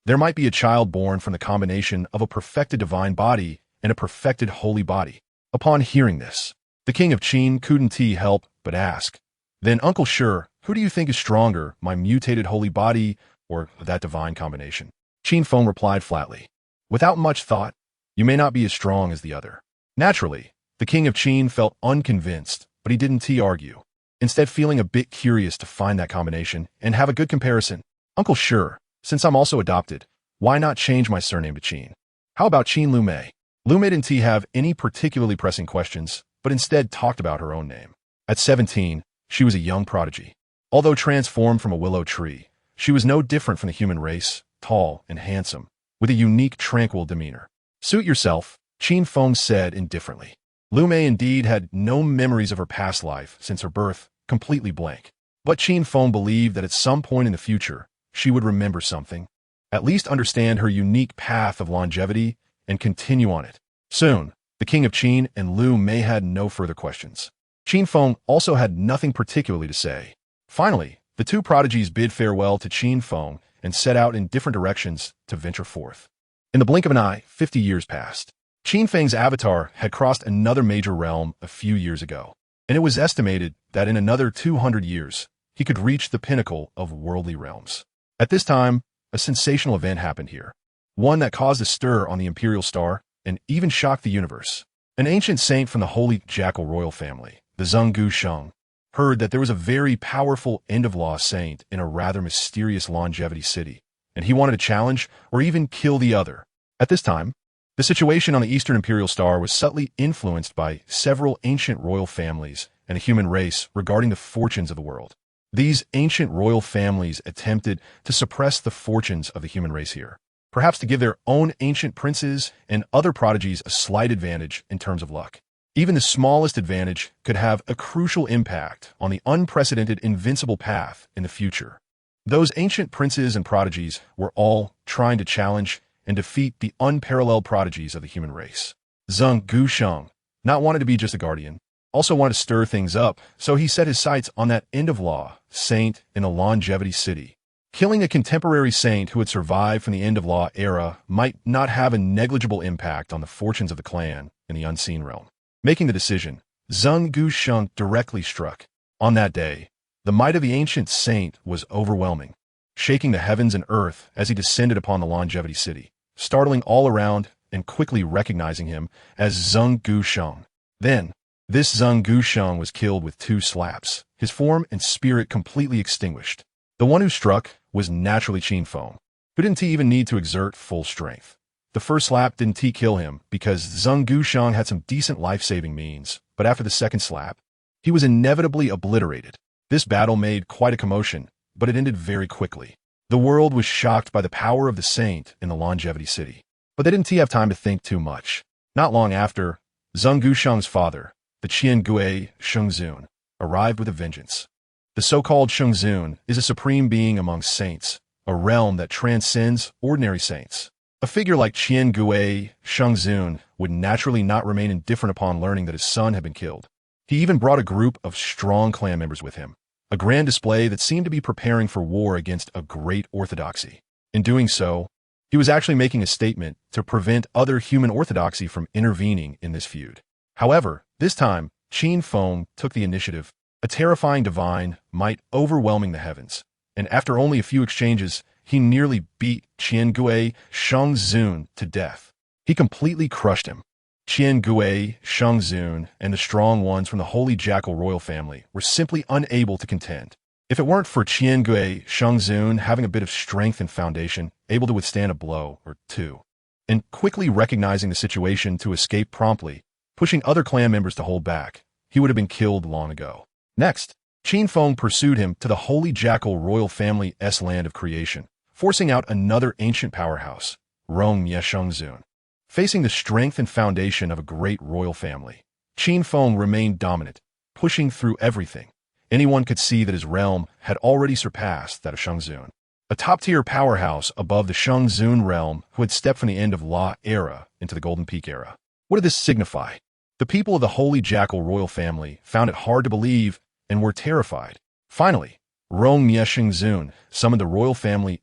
there might be a child born from the combination of a perfected divine body and a perfected holy body. Upon hearing this, the king of Qin couldn't help but ask, "Then, Uncle Sure, who do you think is stronger, my mutated holy body or that divine combination?" Qin Feng replied flatly, "Without much thought, you may not be as strong as the other." Naturally, the king of Qin felt unconvinced, but he didn't argue. Instead, feeling a bit curious to find that combination and have a good comparison. "Uncle Sure, since I'm also adopted, why not change my surname to Qin? How about Qin Lumei?" Lumei didn't have any particularly pressing questions, but instead talked about her own name. At 17, she was a young prodigy. Although transformed from a willow tree, she was no different from the human race, tall and handsome, with a unique, tranquil demeanor. "Suit yourself," Qin Feng said indifferently. Lumei indeed had no memories of her past life since her birth, completely blank. But Qin Feng believed that at some point in the future, she would remember something, at least understand her unique path of longevity, and continue on it. Soon, the king of Qin and Lu Mei had no further questions. Qin Feng also had nothing particularly to say. Finally, the two prodigies bid farewell to Qin Feng and set out in different directions to venture forth. In the blink of an eye, 50 years passed. Qin Feng's avatar had crossed another major realm a few years ago, and it was estimated that in another 200 years, he could reach the pinnacle of worldly realms. At this time, a sensational event happened here, one that caused a stir on the imperial star and even shocked the universe. An ancient saint from the holy jackal royal family, the Zhenggu Sheng, heard that there was a very powerful end-of-law saint in a rather mysterious longevity city, and he wanted to challenge or even kill the other. At this time, the situation on the Eastern Imperial Star was subtly influenced by several ancient royal families and the human race regarding the fortunes of the world. These ancient royal families attempted to suppress the fortunes of the human race here, perhaps to give their own ancient princes and other prodigies a slight advantage in terms of luck. Even the smallest advantage could have a crucial impact on the unprecedented invincible path in the future. Those ancient princes and prodigies were all trying to challenge and defeat the unparalleled prodigies of the human race. Zhenggu Sheng, not wanted to be just a guardian, also wanted to stir things up, so he set his sights on that end-of-law saint in a longevity city. Killing a contemporary saint who had survived from the end-of-law era might not have a negligible impact on the fortunes of the clan in the unseen realm. Making the decision, Zhenggu Sheng directly struck. On that day, the might of the ancient saint was overwhelming, shaking the heavens and earth as he descended upon the longevity city, startling all around and quickly recognizing him as Zhenggu Sheng. Then, this Zhenggu Sheng was killed with 2 slaps, his form and spirit completely extinguished. The one who struck was naturally Qin Feng, who didn't even need to exert full strength. The first slap didn't kill him because Zhenggu Sheng had some decent life-saving means, but after the second slap, he was inevitably obliterated. This battle made quite a commotion, but it ended very quickly. The world was shocked by the power of the saint in the longevity city, but they didn't have time to think too much. Not long after, Zhenggu Sheng's father, the Qiangui Shengzun, arrived with a vengeance. The so-called Shengzun is a supreme being among saints, a realm that transcends ordinary saints. A figure like Qiangui Shengzun would naturally not remain indifferent upon learning that his son had been killed. He even brought a group of strong clan members with him, a grand display that seemed to be preparing for war against a great orthodoxy. In doing so, he was actually making a statement to prevent other human orthodoxy from intervening in this feud. However, this time, Qin Feng took the initiative, a terrifying divine might overwhelming the heavens, and after only a few exchanges, he nearly beat Qiangui Shengzun to death. He completely crushed him. Qiangui Shengzun and the strong ones from the holy jackal royal family were simply unable to contend. If it weren't for Qiangui Shengzun having a bit of strength and foundation, able to withstand a blow or two, and quickly recognizing the situation to escape promptly, pushing other clan members to hold back, he would have been killed long ago. Next, Qin Feng pursued him to the holy jackal royal family's land of creation, forcing out another ancient powerhouse, Rongmye Shengzun. Facing the strength and foundation of a great royal family, Qin Feng remained dominant, pushing through everything. Anyone could see that his realm had already surpassed that of Shengzun, a top-tier powerhouse above the Shengzun realm who had stepped from the end-of-law era into the Golden Peak era. What did this signify? The people of the holy jackal royal family found it hard to believe and were terrified. Finally, Rongmye Shengzun summoned the royal family's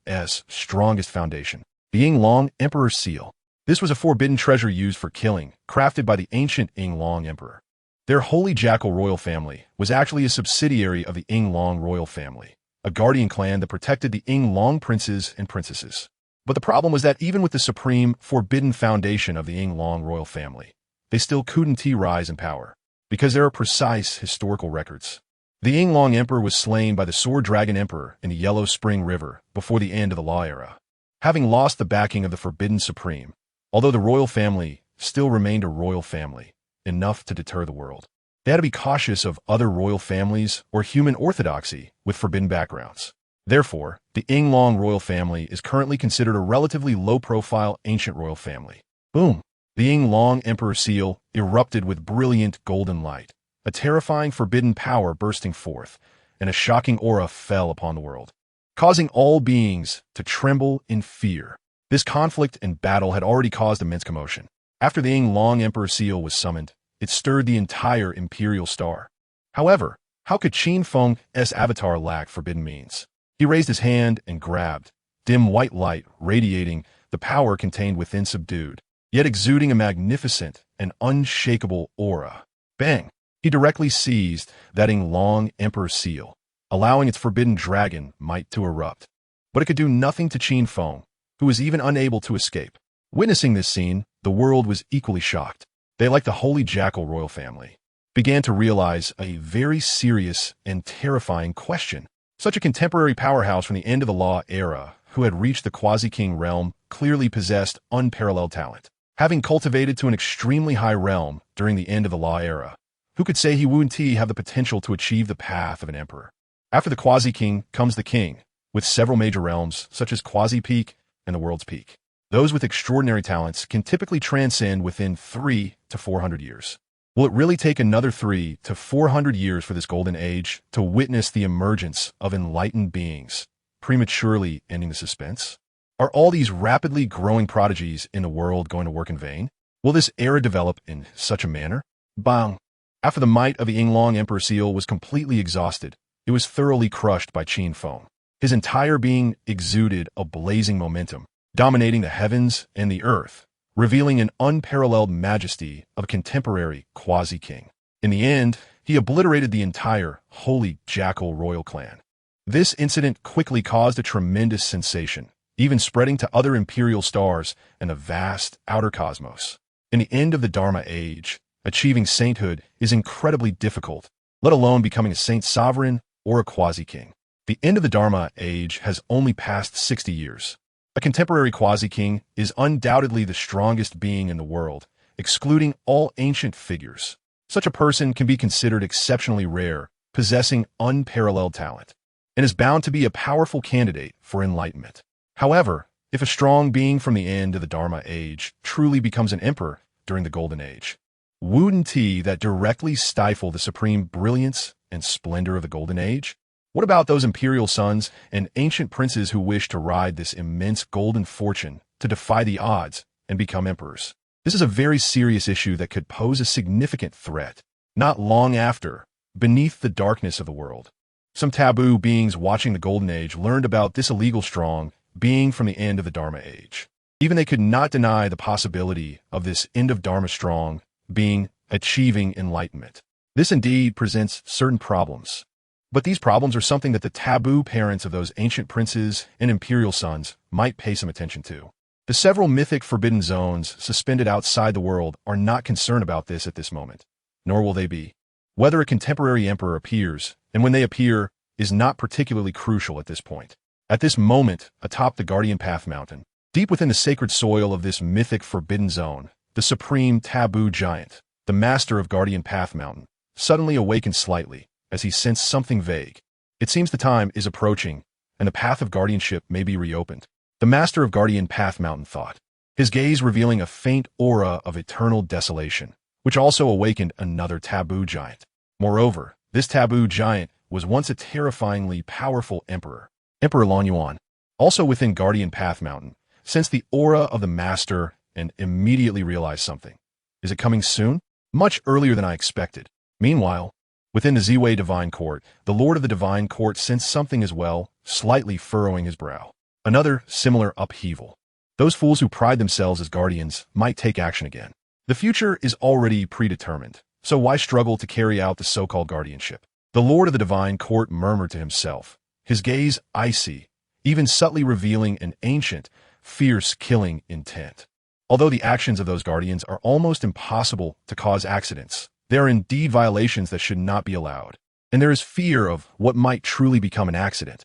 strongest foundation, the Yinglong Emperor's seal. This was a forbidden treasure used for killing, crafted by the ancient Long Emperor. Their holy jackal royal family was actually a subsidiary of the Long royal family, a guardian clan that protected the Long princes and princesses. But the problem was that even with the supreme, forbidden foundation of the Long royal family, they still couldn't rise in power, because there are precise historical records. The Long Emperor was slain by the Sword Dragon Emperor in the Yellow Spring River before the end of the Law era. Having lost the backing of the Forbidden Supreme, although the royal family still remained a royal family, enough to deter the world. They had to be cautious of other royal families or human orthodoxy with forbidden backgrounds. Therefore, the Long royal family is currently considered a relatively low-profile ancient royal family. Boom! The Long Emperor seal erupted with brilliant golden light, a terrifying forbidden power bursting forth, and a shocking aura fell upon the world, causing all beings to tremble in fear. This conflict and battle had already caused immense commotion. After the Long Emperor seal was summoned, it stirred the entire imperial star. However, how could Qin Feng's avatar lack forbidden means? He raised his hand and grabbed, dim white light radiating the power contained within subdued, yet exuding a magnificent and unshakable aura. Bang! He directly seized that Long Emperor seal, allowing its forbidden dragon might to erupt. But it could do nothing to Qin Feng, who was even unable to escape. Witnessing this scene, the world was equally shocked. They, like the holy jackal royal family, began to realize a very serious and terrifying question. Such a contemporary powerhouse from the end of the Law era, who had reached the quasi-king realm, clearly possessed unparalleled talent. Having cultivated to an extremely high realm during the end of the Law era, who could say he wouldn't have the potential to achieve the path of an emperor? After the quasi-king comes the king, with several major realms, such as quasi-peak and the world's peak. Those with extraordinary talents can typically transcend within 300 to 400 years. Will it really take another 300 to 400 years for this golden age to witness the emergence of enlightened beings, prematurely ending the suspense? Are all these rapidly growing prodigies in the world going to work in vain? Will this era develop in such a manner? Bang! After the might of the Long Emperor seal was completely exhausted, it was thoroughly crushed by Qin Feng. His entire being exuded a blazing momentum, dominating the heavens and the earth, revealing an unparalleled majesty of a contemporary quasi-king. In the end, he obliterated the entire holy jackal royal clan. This incident quickly caused a tremendous sensation, even spreading to other imperial stars and the vast outer cosmos. In the end of the Dharma age, achieving sainthood is incredibly difficult, let alone becoming a saint sovereign or a quasi-king. The end of the Dharma age has only passed 60 years. A contemporary quasi-king is undoubtedly the strongest being in the world, excluding all ancient figures. Such a person can be considered exceptionally rare, possessing unparalleled talent, and is bound to be a powerful candidate for enlightenment. However, if a strong being from the end of the Dharma age truly becomes an emperor during the Golden Age, wouldn't that directly stifle the supreme brilliance and splendor of the Golden Age? What about those imperial sons and ancient princes who wish to ride this immense golden fortune to defy the odds and become emperors? This is a very serious issue that could pose a significant threat. Not long after, beneath the darkness of the world, some taboo beings watching the Golden Age learned about this illegal strong being from the end of the Dharma age. Even they could not deny the possibility of this end of Dharma strong being achieving enlightenment. This indeed presents certain problems. But these problems are something that the taboo parents of those ancient princes and imperial sons might pay some attention to. The several mythic forbidden zones suspended outside the world are not concerned about this at this moment, nor will they be. Whether a contemporary emperor appears, and when they appear, is not particularly crucial at this point. At this moment, atop the Guardian Path Mountain, deep within the sacred soil of this mythic forbidden zone, the supreme taboo giant, the master of Guardian Path Mountain, suddenly awakened slightly, as he sensed something vague. It seems the time is approaching, and the path of guardianship may be reopened. The master of Guardian Path Mountain thought, his gaze revealing a faint aura of eternal desolation, which also awakened another taboo giant. Moreover, this taboo giant was once a terrifyingly powerful emperor, Emperor Long Yuan, also within Guardian Path Mountain, sensed the aura of the master and immediately realized something. Is it coming soon? Much earlier than I expected. Meanwhile, within the Ziwei Divine Court, the Lord of the Divine Court sensed something as well, slightly furrowing his brow. Another similar upheaval. those fools who pride themselves as guardians might take action again. The future is already predetermined, so why struggle to carry out the so-called guardianship? The Lord of the Divine Court murmured to himself, his gaze icy, even subtly revealing an ancient, fierce killing intent. Although the actions of those guardians are almost impossible to cause accidents, they are indeed violations that should not be allowed, and there is fear of what might truly become an accident.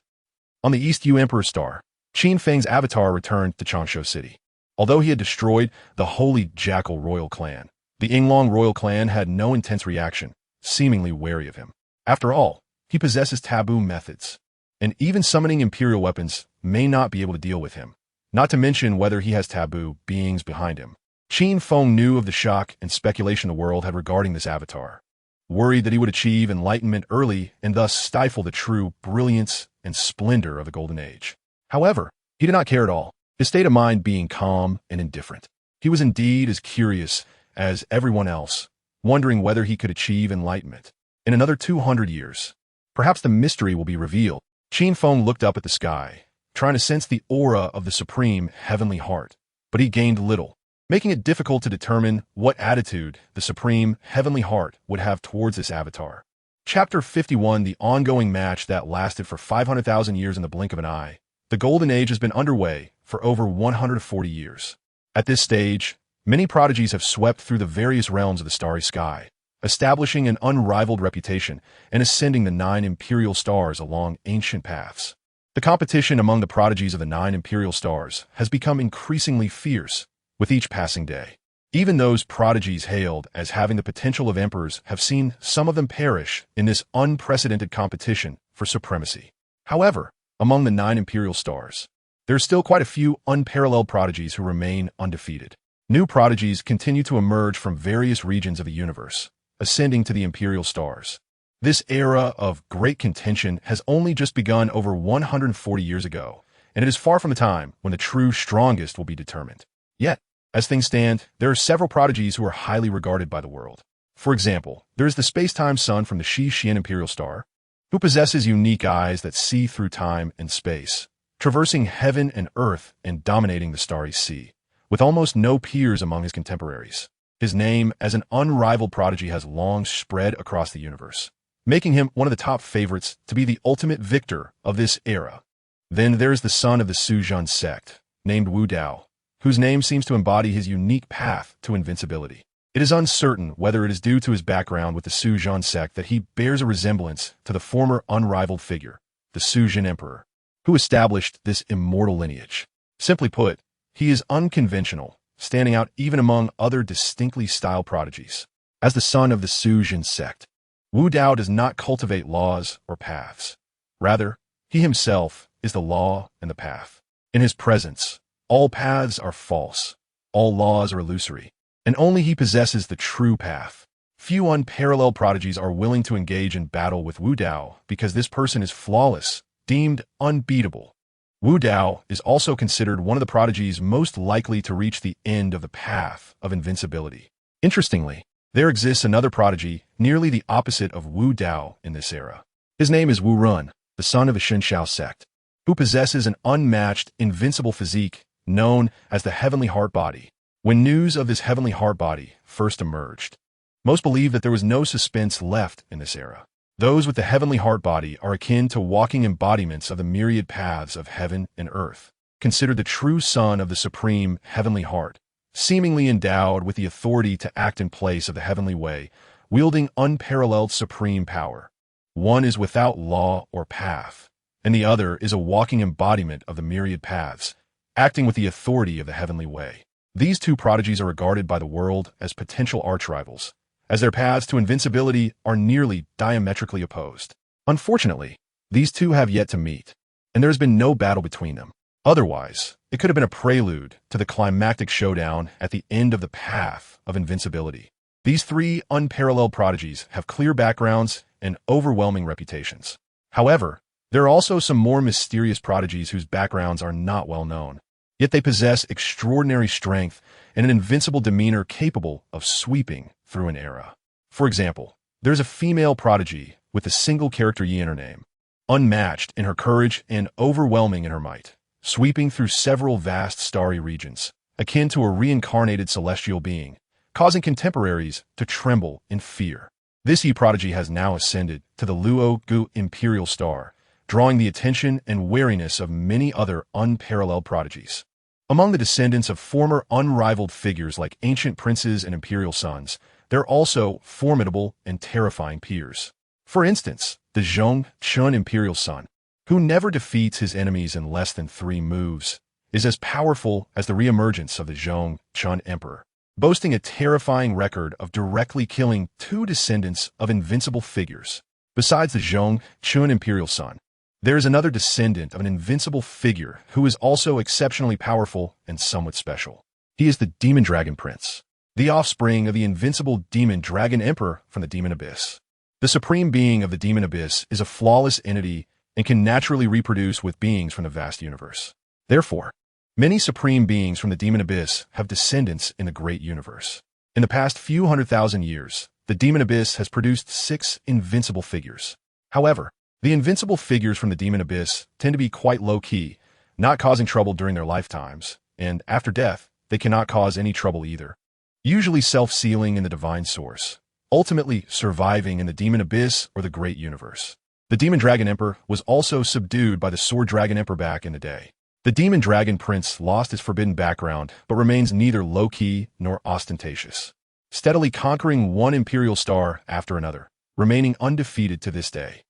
On the East U Emperor star, Qin Feng's avatar returned to Changsha City. Although he had destroyed the holy Jackal royal clan, the Yinglong royal clan had no intense reaction, seemingly wary of him. After all, he possesses taboo methods, and even summoning imperial weapons may not be able to deal with him, not to mention whether he has taboo beings behind him. Qin Feng knew of the shock and speculation the world had regarding this avatar, worried that he would achieve enlightenment early and thus stifle the true brilliance and splendor of the Golden Age. However, he did not care at all, his state of mind being calm and indifferent. He was indeed as curious as everyone else, wondering whether he could achieve enlightenment. In another 200 years, perhaps the mystery will be revealed. Qin Feng looked up at the sky, trying to sense the aura of the supreme heavenly heart, but he gained little, making it difficult to determine what attitude the supreme heavenly heart would have towards this avatar. Chapter 51, the ongoing match that lasted for 500,000 years in the blink of an eye. The Golden Age has been underway for over 140 years. At this stage, many prodigies have swept through the various realms of the starry sky, establishing an unrivaled reputation and ascending the 9 imperial stars along ancient paths. The competition among the prodigies of the 9 imperial stars has become increasingly fierce with each passing day. Even those prodigies hailed as having the potential of emperors have seen some of them perish in this unprecedented competition for supremacy. However, among the 9 imperial stars, there are still quite a few unparalleled prodigies who remain undefeated. New prodigies continue to emerge from various regions of the universe, ascending to the imperial stars. This era of great contention has only just begun over 140 years ago, and it is far from the time when the true strongest will be determined. Yet, as things stand, there are several prodigies who are highly regarded by the world. For example, there is the space-time son from the Xian imperial star, who possesses unique eyes that see through time and space, traversing heaven and earth and dominating the starry sea, with almost no peers among his contemporaries. His name as an unrivaled prodigy has long spread across the universe, making him one of the top favorites to be the ultimate victor of this era. Then there is the son of the Suzhun sect, named Wu Dao, whose name seems to embody his unique path to invincibility. It is uncertain whether it is due to his background with the Suzhun sect that he bears a resemblance to the former unrivaled figure, the Suzhun emperor, who established this immortal lineage. Simply put, he is unconventional, standing out even among other distinctly styled prodigies. As the son of the Suzhun sect, Wu Dao does not cultivate laws or paths. Rather, he himself is the law and the path. In his presence, all paths are false, all laws are illusory, and only he possesses the true path. Few unparalleled prodigies are willing to engage in battle with Wu Dao because this person is flawless, deemed unbeatable. Wu Dao is also considered one of the prodigies most likely to reach the end of the path of invincibility. Interestingly, there exists another prodigy nearly the opposite of Wu Dao in this era. His name is Wu Run, the son of the Shenshao sect, who possesses an unmatched, invincible physique known as the Heavenly Heart Body. When news of this Heavenly Heart Body first emerged, most believed that there was no suspense left in this era. Those with the Heavenly Heart Body are akin to walking embodiments of the myriad paths of heaven and earth, considered the true son of the supreme Heavenly Heart, seemingly endowed with the authority to act in place of the heavenly way, wielding unparalleled supreme power. One is without law or path, and the other is a walking embodiment of the myriad paths, acting with the authority of the heavenly way. These two prodigies are regarded by the world as potential archrivals, as their paths to invincibility are nearly diametrically opposed. Unfortunately, these two have yet to meet, and there has been no battle between them. Otherwise, it could have been a prelude to the climactic showdown at the end of the path of invincibility. These 3 unparalleled prodigies have clear backgrounds and overwhelming reputations. However, there are also some more mysterious prodigies whose backgrounds are not well known, yet they possess extraordinary strength and an invincible demeanor capable of sweeping through an era. For example, there's a female prodigy with a single character Yi in her name, unmatched in her courage and overwhelming in her might, sweeping through several vast starry regions, akin to a reincarnated celestial being, causing contemporaries to tremble in fear. This prodigy has now ascended to the Luo-Gu imperial star, drawing the attention and wariness of many other unparalleled prodigies. Among the descendants of former unrivaled figures like ancient princes and imperial sons, there are also formidable and terrifying peers. For instance, the Zhong Chun imperial son, who never defeats his enemies in less than 3 moves, is as powerful as the reemergence of the Zhong Chun emperor, boasting a terrifying record of directly killing 2 descendants of invincible figures. Besides the Zhong Chun imperial son, there is another descendant of an invincible figure who is also exceptionally powerful and somewhat special. He is the Demon Dragon Prince, the offspring of the invincible Demon Dragon Emperor from the Demon Abyss. The supreme being of the Demon Abyss is a flawless entity and can naturally reproduce with beings from the vast universe. Therefore, many supreme beings from the Demon Abyss have descendants in the great universe. In the past few 100,000 years, the Demon Abyss has produced 6 invincible figures. However, the invincible figures from the Demon Abyss tend to be quite low-key, not causing trouble during their lifetimes, and after death, they cannot cause any trouble either. Usually self-sealing in the divine source, ultimately surviving in the Demon Abyss or the great universe. The Demon Dragon Emperor was also subdued by the Sword Dragon Emperor back in the day. The Demon Dragon Prince lost his forbidden background, but remains neither low-key nor ostentatious, steadily conquering one imperial star after another, remaining undefeated to this day.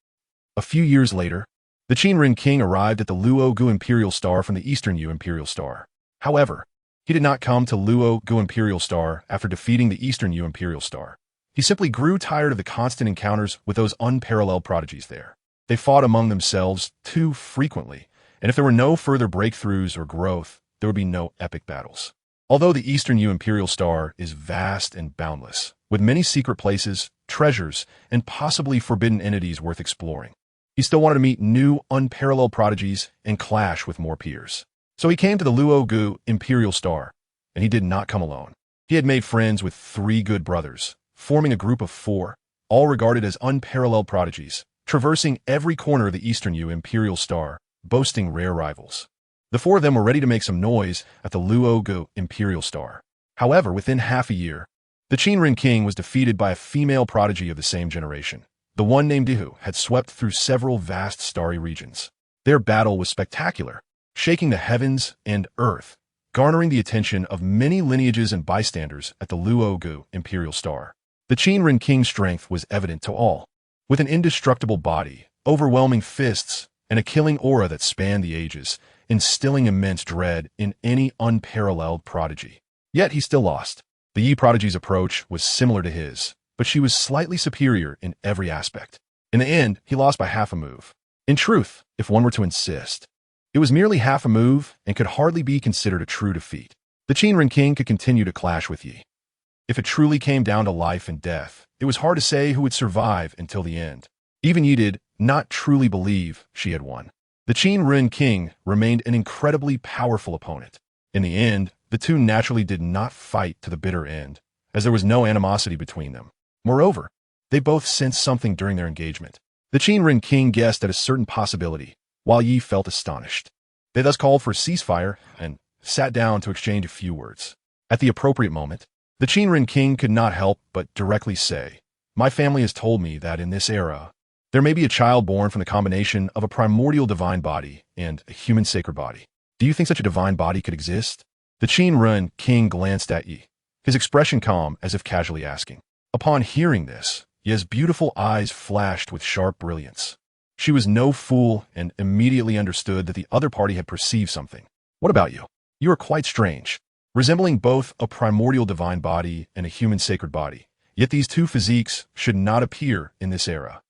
A few years later, the Qin Feng king arrived at the Luo-Gu imperial star from the Eastern Yu imperial star. However, he did not come to Luo-Gu imperial star after defeating the Eastern Yu imperial star. He simply grew tired of the constant encounters with those unparalleled prodigies there. They fought among themselves too frequently, and if there were no further breakthroughs or growth, there would be no epic battles. Although the Eastern Yu imperial star is vast and boundless, with many secret places, treasures, and possibly forbidden entities worth exploring, he still wanted to meet new, unparalleled prodigies and clash with more peers. So he came to the Luo-Gu imperial star, and he did not come alone. He had made friends with 3 good brothers, forming a group of 4, all regarded as unparalleled prodigies, traversing every corner of the Eastern Yu imperial star, boasting rare rivals. The 4 of them were ready to make some noise at the Luo-Gu imperial star. However, within half a year, the Qin Feng king was defeated by a female prodigy of the same generation. The one named Dihu had swept through several vast starry regions. Their battle was spectacular, shaking the heavens and earth, garnering the attention of many lineages and bystanders at the Luo-Gu imperial star. The Qin Feng king's strength was evident to all. With an indestructible body, overwhelming fists, and a killing aura that spanned the ages, instilling immense dread in any unparalleled prodigy. Yet he still lost. The Yi prodigy's approach was similar to his, but she was slightly superior in every aspect. In the end, he lost by half a move. In truth, if one were to insist, it was merely half a move and could hardly be considered a true defeat. The Qin Feng king could continue to clash with Yi. If it truly came down to life and death, it was hard to say who would survive until the end. Even Yi did not truly believe she had won. The Qin Feng king remained an incredibly powerful opponent. In the end, the two naturally did not fight to the bitter end, as there was no animosity between them. Moreover, they both sensed something during their engagement. The Qin Feng king guessed at a certain possibility, while Yi felt astonished. They thus called for a ceasefire and sat down to exchange a few words. At the appropriate moment, the Qin Feng king could not help but directly say, "My family has told me that in this era, there may be a child born from the combination of a primordial divine body and a human sacred body. Do you think such a divine body could exist?" The Qin Feng king glanced at Yi, his expression calm as if casually asking. Upon hearing this, Yi's beautiful eyes flashed with sharp brilliance. She was no fool and immediately understood that the other party had perceived something. "What about you? You are quite strange, resembling both a primordial divine body and a human sacred body. Yet these two physiques should not appear in this era."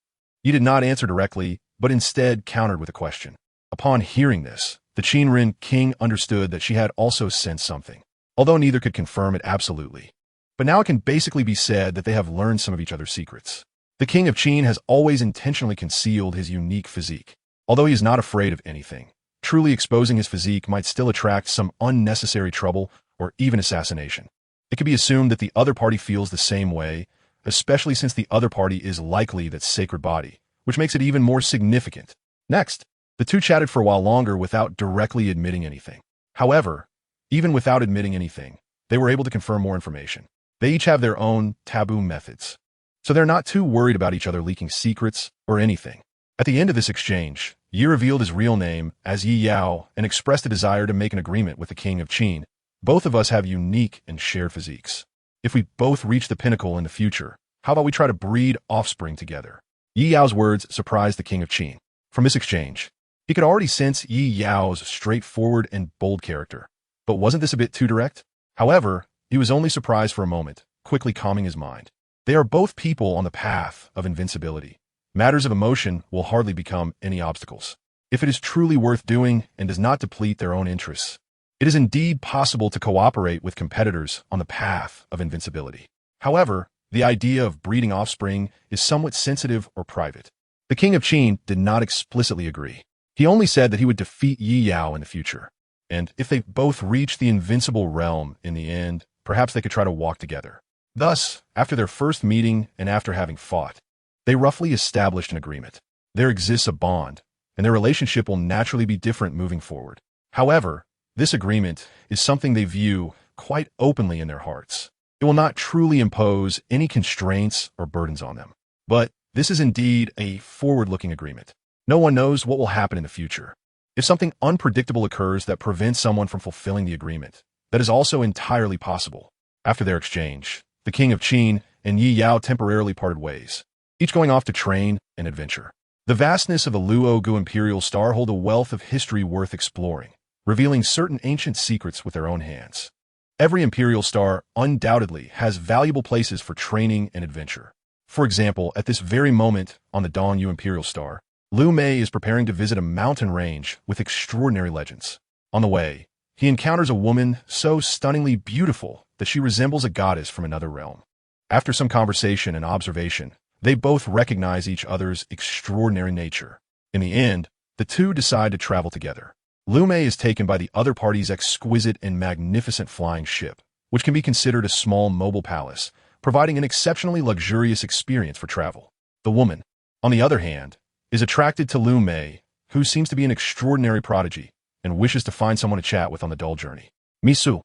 Yi did not answer directly, but instead countered with a question. Upon hearing this, the Qin Feng king understood that she had also sensed something, although neither could confirm it absolutely. But now it can basically be said that they have learned some of each other's secrets. The king of Qin has always intentionally concealed his unique physique. Although he is not afraid of anything, truly exposing his physique might still attract some unnecessary trouble or even assassination. It can be assumed that the other party feels the same way, especially since the other party is likely that sacred body, which makes it even more significant. Next, The two chatted for a while longer without directly admitting anything. However, even without admitting anything, they were able to confirm more information. They each have their own taboo methods, so they're not too worried about each other leaking secrets or anything. At the end of this exchange, Yi revealed his real name as Yi Yao and expressed a desire to make an agreement with the king of Qin. Both of us have unique and shared physiques. If we both reach the pinnacle in the future, how about we try to breed offspring together? Yi Yao's words surprised the king of Qin. From this exchange, he could already sense Yi Yao's straightforward and bold character. But wasn't this a bit too direct? However, he was only surprised for a moment, quickly calming his mind. They are both people on the path of invincibility. Matters of emotion will hardly become any obstacles. If it is truly worth doing and does not deplete their own interests, it is indeed possible to cooperate with competitors on the path of invincibility. However, the idea of breeding offspring is somewhat sensitive or private. The king of Qin did not explicitly agree. He only said that he would defeat Yi Yao in the future. And if they both reached the invincible realm in the end, perhaps they could try to walk together. Thus, after their first meeting and after having fought, they roughly established an agreement. There exists a bond, and their relationship will naturally be different moving forward. However, this agreement is something they view quite openly in their hearts. It will not truly impose any constraints or burdens on them. But this is indeed a forward-looking agreement. No one knows what will happen in the future. If something unpredictable occurs that prevents someone from fulfilling the agreement, that is also entirely possible. After their exchange, the king of Qin and Yi Yao temporarily parted ways, each going off to train and adventure. The vastness of the Luogu imperial star hold a wealth of history worth exploring, revealing certain ancient secrets with their own hands. Every imperial star undoubtedly has valuable places for training and adventure. For example, at this very moment on the Dongyu imperial star, Liu Mei is preparing to visit a mountain range with extraordinary legends. On the way, he encounters a woman so stunningly beautiful that she resembles a goddess from another realm. After some conversation and observation, they both recognize each other's extraordinary nature. In the end, the two decide to travel together. Liu Mei is taken by the other party's exquisite and magnificent flying ship, which can be considered a small mobile palace, providing an exceptionally luxurious experience for travel. The woman, on the other hand, is attracted to Liu Mei, who seems to be an extraordinary prodigy, and wishes to find someone to chat with on the dull journey. Misu,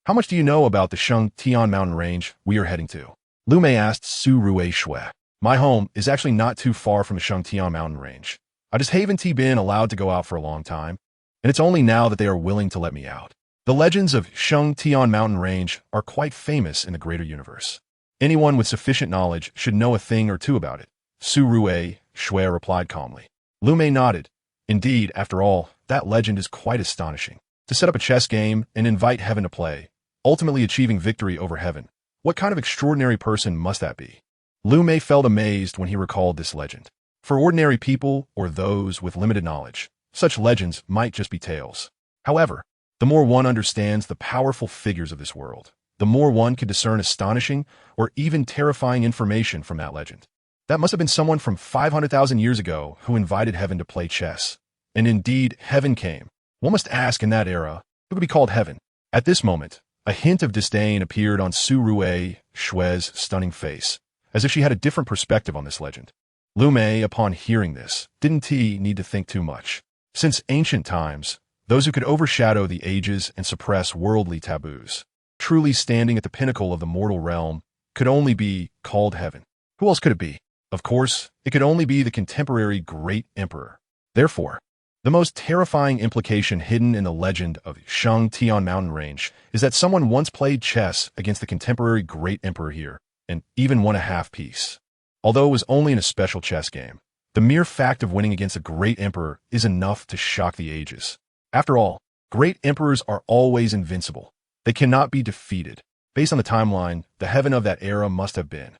how much do you know about the Shengtian mountain range we are heading to? Liu Mei asked Su Rui Shui. My home is actually not too far from the Shengtian mountain range. I just haven't been allowed to go out for a long time, and it's only now that they are willing to let me out. The legends of Shengtian mountain range are quite famous in the greater universe. Anyone with sufficient knowledge should know a thing or two about it. Su Rui Shui replied calmly. Liu Mei nodded. Indeed, after all, that legend is quite astonishing. To set up a chess game and invite heaven to play, ultimately achieving victory over heaven. What kind of extraordinary person must that be? Liu Mei felt amazed when he recalled this legend. For ordinary people or those with limited knowledge, such legends might just be tales. However, the more one understands the powerful figures of this world, the more one can discern astonishing or even terrifying information from that legend. That must have been someone from 500,000 years ago who invited heaven to play chess. And indeed, heaven came. One must ask in that era, who could be called heaven? At this moment, a hint of disdain appeared on Su Rui Shui's stunning face, as if she had a different perspective on this legend. Liu Mei, upon hearing this, didn't need to think too much. Since ancient times, those who could overshadow the ages and suppress worldly taboos, truly standing at the pinnacle of the mortal realm, could only be called heaven. Who else could it be? Of course, it could only be the contemporary great emperor. Therefore, the most terrifying implication hidden in the legend of Shengtian mountain range is that someone once played chess against the contemporary great emperor here, and even won a half-piece. Although it was only in a special chess game, the mere fact of winning against a great emperor is enough to shock the ages. After all, great emperors are always invincible. They cannot be defeated. Based on the timeline, the heaven of that era must have been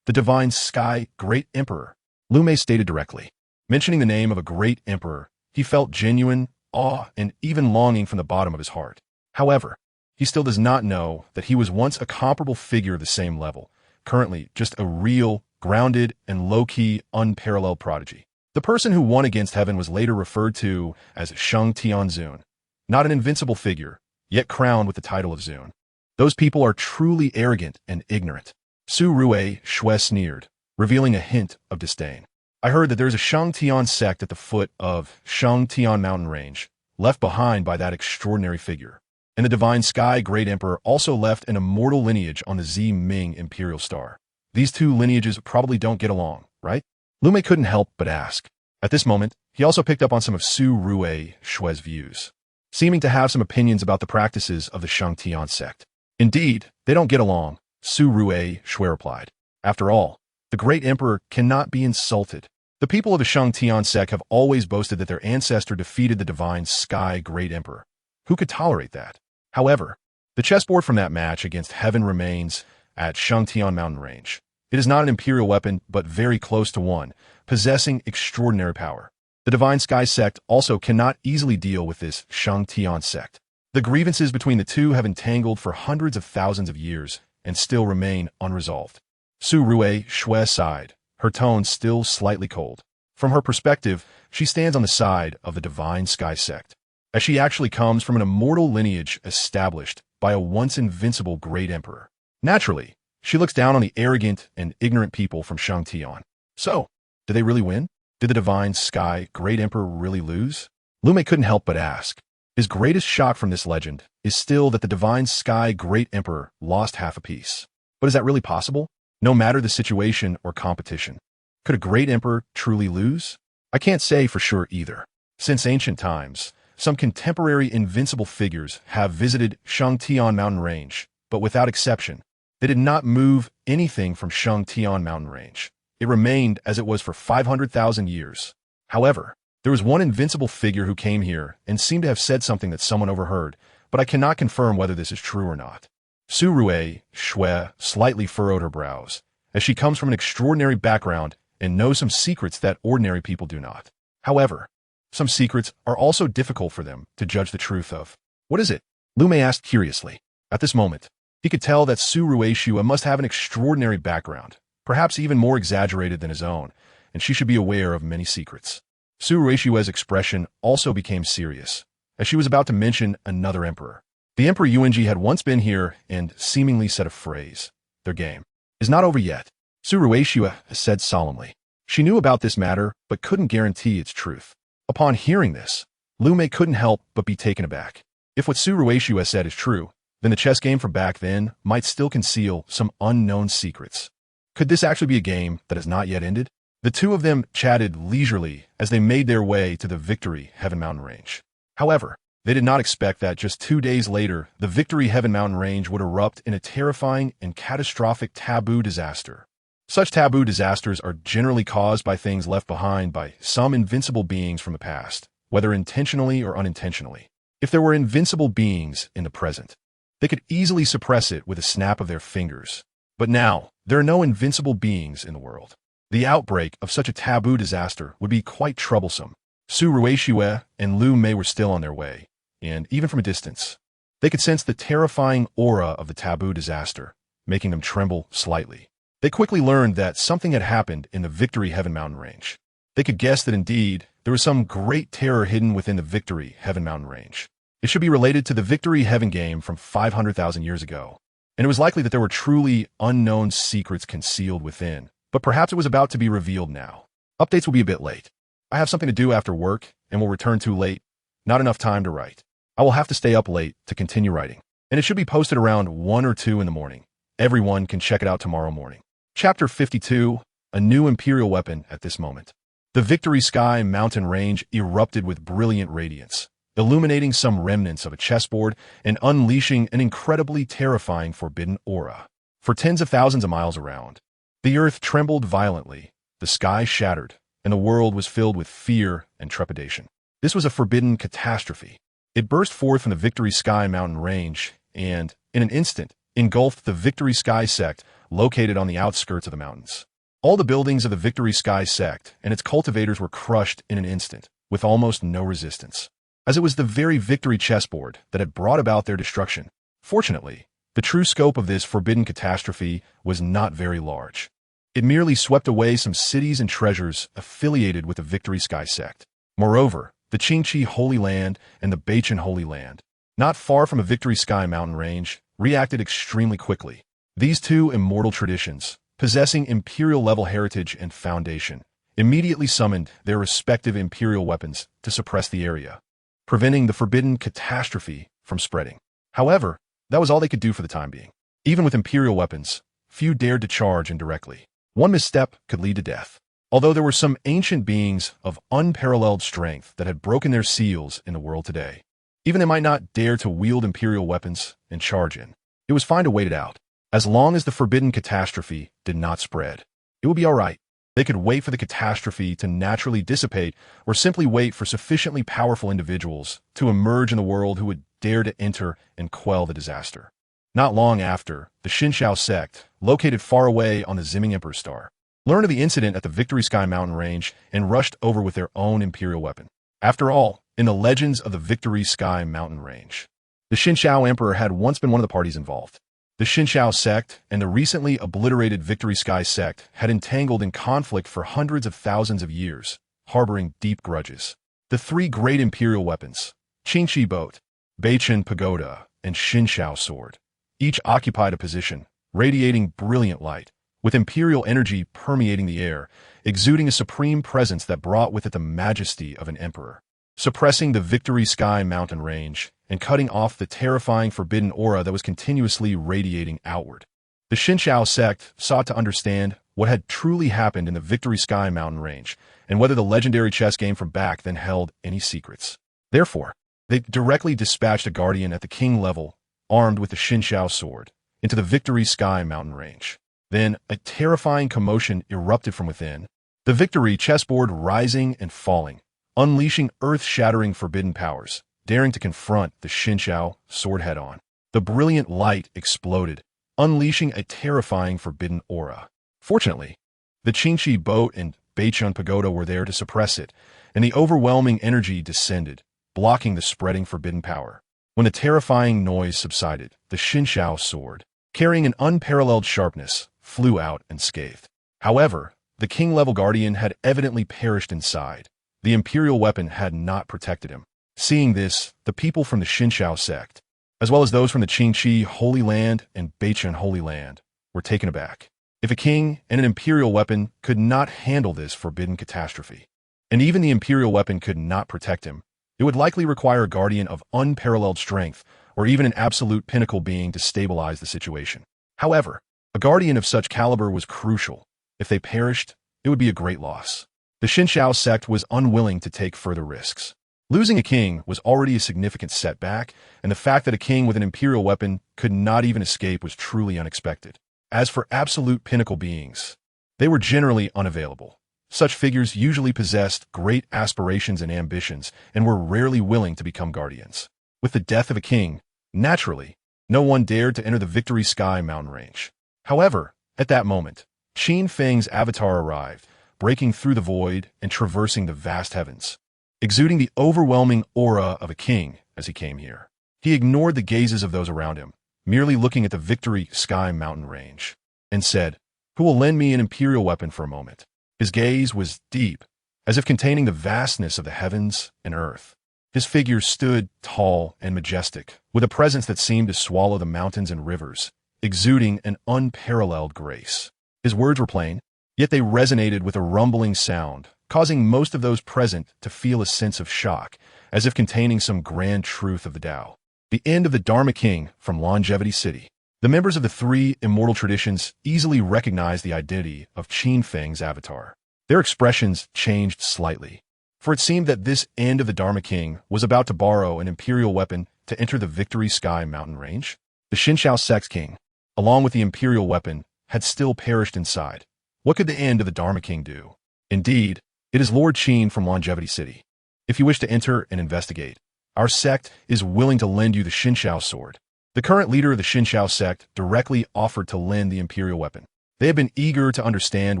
the divine sky great emperor. Liu Mei stated directly. Mentioning the name of a great emperor, he felt genuine awe and even longing from the bottom of his heart. However, he still does not know that he was once a comparable figure of the same level, currently just a real, grounded, and low-key, unparalleled prodigy. The person who won against heaven was later referred to as Sheng Tianzun, not an invincible figure, yet crowned with the title of Zun. Those people are truly arrogant and ignorant. Su Rui Shui sneered, revealing a hint of disdain. I heard that there's a Shangtian sect at the foot of Shangtian mountain range, left behind by that extraordinary figure. And the divine sky great emperor also left an immortal lineage on the Ming imperial star. These two lineages probably don't get along, right? Lu Mei couldn't help but ask. At this moment, he also picked up on some of Su Rui Shue's views, seeming to have some opinions about the practices of the Shangtian sect. Indeed, they don't get along, Su Rui Shui replied. After all, the great emperor cannot be insulted. The people of the Shangtian sect have always boasted that their ancestor defeated the divine sky great emperor. Who could tolerate that? However, the chessboard from that match against heaven remains at Shangtian mountain range. It is not an imperial weapon, but very close to one, possessing extraordinary power. The divine sky sect also cannot easily deal with this Shangtian sect. The grievances between the two have entangled for hundreds of thousands of years and still remain unresolved. Su Rui Shui sighed, her tone still slightly cold. From her perspective, she stands on the side of the divine sky sect, as she actually comes from an immortal lineage established by a once invincible great emperor. Naturally, she looks down on the arrogant and ignorant people from Shangtian. So, did they really win? Did the divine sky great emperor really lose? Lu Mei couldn't help but ask. His greatest shock from this legend is still that the divine sky great emperor lost half a piece. But is that really possible? No matter the situation or competition. Could a great emperor truly lose? I can't say for sure either. Since ancient times, some contemporary invincible figures have visited Shangtian mountain range, but without exception, they did not move anything from Shangtian mountain range. It remained as it was for 500,000 years. However, there was one invincible figure who came here and seemed to have said something that someone overheard, but I cannot confirm whether this is true or not. Su Rui Shui slightly furrowed her brows, as she comes from an extraordinary background and knows some secrets that ordinary people do not. However, some secrets are also difficult for them to judge the truth of. What is it? Lu Mei asked curiously. At this moment, he could tell that Su Rui Shui must have an extraordinary background, perhaps even more exaggerated than his own, and she should be aware of many secrets. Su Rui Shui's expression also became serious, as she was about to mention another emperor. The Emperor Yuanji had once been here and seemingly said a phrase. Their game is not over yet, Su Rui Shui said solemnly. She knew about this matter, but couldn't guarantee its truth. Upon hearing this, Lu Mei couldn't help but be taken aback. If what Su Rui Shui said is true, then the chess game from back then might still conceal some unknown secrets. Could this actually be a game that has not yet ended? The two of them chatted leisurely as they made their way to the Victory Heaven Mountain Range. However, they did not expect that just 2 days later, the Victory Heaven Mountain Range would erupt in a terrifying and catastrophic taboo disaster. Such taboo disasters are generally caused by things left behind by some invincible beings from the past, whether intentionally or unintentionally. If there were invincible beings in the present, they could easily suppress it with a snap of their fingers. But now, there are no invincible beings in the world. The outbreak of such a taboo disaster would be quite troublesome. Su Rui Shui and Lu Mei were still on their way, and even from a distance, they could sense the terrifying aura of the taboo disaster, making them tremble slightly. They quickly learned that something had happened in the Victory Heaven Mountain Range. They could guess that indeed, there was some great terror hidden within the Victory Heaven Mountain Range. It should be related to the Victory Heaven game from 500,000 years ago, and it was likely that there were truly unknown secrets concealed within, but perhaps it was about to be revealed now. Updates will be a bit late. I have something to do after work and will return too late. Not enough time to write. I will have to stay up late to continue writing, and it should be posted around 1 or 2 in the morning. Everyone can check it out tomorrow morning. Chapter 52, a new imperial weapon at this moment. The Victory Sky mountain range erupted with brilliant radiance, illuminating some remnants of a chessboard and unleashing an incredibly terrifying forbidden aura. For tens of thousands of miles around, the earth trembled violently, the sky shattered, and the world was filled with fear and trepidation. This was a forbidden catastrophe. It burst forth from the Victory Sky mountain range and, in an instant, engulfed the Victory Sky sect located on the outskirts of the mountains. All the buildings of the Victory Sky sect and its cultivators were crushed in an instant, with almost no resistance, as it was the very Victory chessboard that had brought about their destruction. Fortunately, the true scope of this forbidden catastrophe was not very large. It merely swept away some cities and treasures affiliated with the Victory Sky sect. Moreover, the Qingqi Holy Land and the Beichin Holy Land, not far from a Victory Sky mountain range, reacted extremely quickly. These two immortal traditions, possessing imperial-level heritage and foundation, immediately summoned their respective imperial weapons to suppress the area, preventing the forbidden catastrophe from spreading. However, that was all they could do for the time being. Even with imperial weapons, few dared to charge indirectly. One misstep could lead to death. Although there were some ancient beings of unparalleled strength that had broken their seals in the world today, even they might not dare to wield imperial weapons and charge in. It was fine to wait it out. As long as the forbidden catastrophe did not spread, it would be all right. They could wait for the catastrophe to naturally dissipate or simply wait for sufficiently powerful individuals to emerge in the world who would dare to enter and quell the disaster. Not long after, the Xinshaо sect, located far away on the Zimming Emperor star, learned of the incident at the Victory Sky mountain range and rushed over with their own imperial weapon. After all, in the legends of the Victory Sky mountain range, the Xinshao Emperor had once been one of the parties involved. The Xinshao sect and the recently obliterated Victory Sky sect had entangled in conflict for hundreds of thousands of years, harboring deep grudges. The three great imperial weapons, Qinshi boat, Beichen pagoda, and Xinshao sword, each occupied a position, radiating brilliant light, with imperial energy permeating the air, exuding a supreme presence that brought with it the majesty of an emperor. Suppressing the Victory Sky mountain range and cutting off the terrifying forbidden aura that was continuously radiating outward. The Xinshao sect sought to understand what had truly happened in the Victory Sky mountain range and whether the legendary chess game from back then held any secrets. Therefore, they directly dispatched a guardian at the king level, armed with the Xinshao sword, into the Victory Sky mountain range. Then, a terrifying commotion erupted from within, the Victory chessboard rising and falling, unleashing earth-shattering forbidden powers, daring to confront the Xinshao sword head-on. The brilliant light exploded, unleashing a terrifying forbidden aura. Fortunately, the Qinshi boat and Beichun pagoda were there to suppress it, and the overwhelming energy descended, blocking the spreading forbidden power. When the terrifying noise subsided, the Xinshao sword, carrying an unparalleled sharpness, flew out unscathed. However, the king-level guardian had evidently perished inside. The imperial weapon had not protected him. Seeing this, the people from the Xinshao sect, as well as those from the Qinshi Holy Land and Beichen Holy Land, were taken aback. If a king and an imperial weapon could not handle this forbidden catastrophe, and even the imperial weapon could not protect him, it would likely require a guardian of unparalleled strength or even an absolute pinnacle being to stabilize the situation. However, a guardian of such caliber was crucial. If they perished, it would be a great loss. The Xinshao sect was unwilling to take further risks. Losing a king was already a significant setback, and the fact that a king with an imperial weapon could not even escape was truly unexpected. As for absolute pinnacle beings, they were generally unavailable. Such figures usually possessed great aspirations and ambitions and were rarely willing to become guardians. With the death of a king, naturally, no one dared to enter the Victory Sky mountain range. However, at that moment, Qin Feng's avatar arrived, breaking through the void and traversing the vast heavens, exuding the overwhelming aura of a king as he came here. He ignored the gazes of those around him, merely looking at the Victory Sky mountain range, and said, "Who will lend me an imperial weapon for a moment?" His gaze was deep, as if containing the vastness of the heavens and earth. His figure stood tall and majestic, with a presence that seemed to swallow the mountains and rivers, exuding an unparalleled grace. His words were plain, yet they resonated with a rumbling sound, causing most of those present to feel a sense of shock, as if containing some grand truth of the Tao. The end of the Dharma King from Longevity City. The members of the three immortal traditions easily recognized the identity of Qin Feng's avatar. Their expressions changed slightly, for it seemed that this end of the Dharma King was about to borrow an imperial weapon to enter the Victory Sky mountain range. The Xinshao sect king, along with the imperial weapon, had still perished inside. What could the end of the Dharma King do? Indeed, it is Lord Qin from Longevity City. If you wish to enter and investigate, our sect is willing to lend you the Xinshao sword. The current leader of the Xinshao sect directly offered to lend the imperial weapon. They had been eager to understand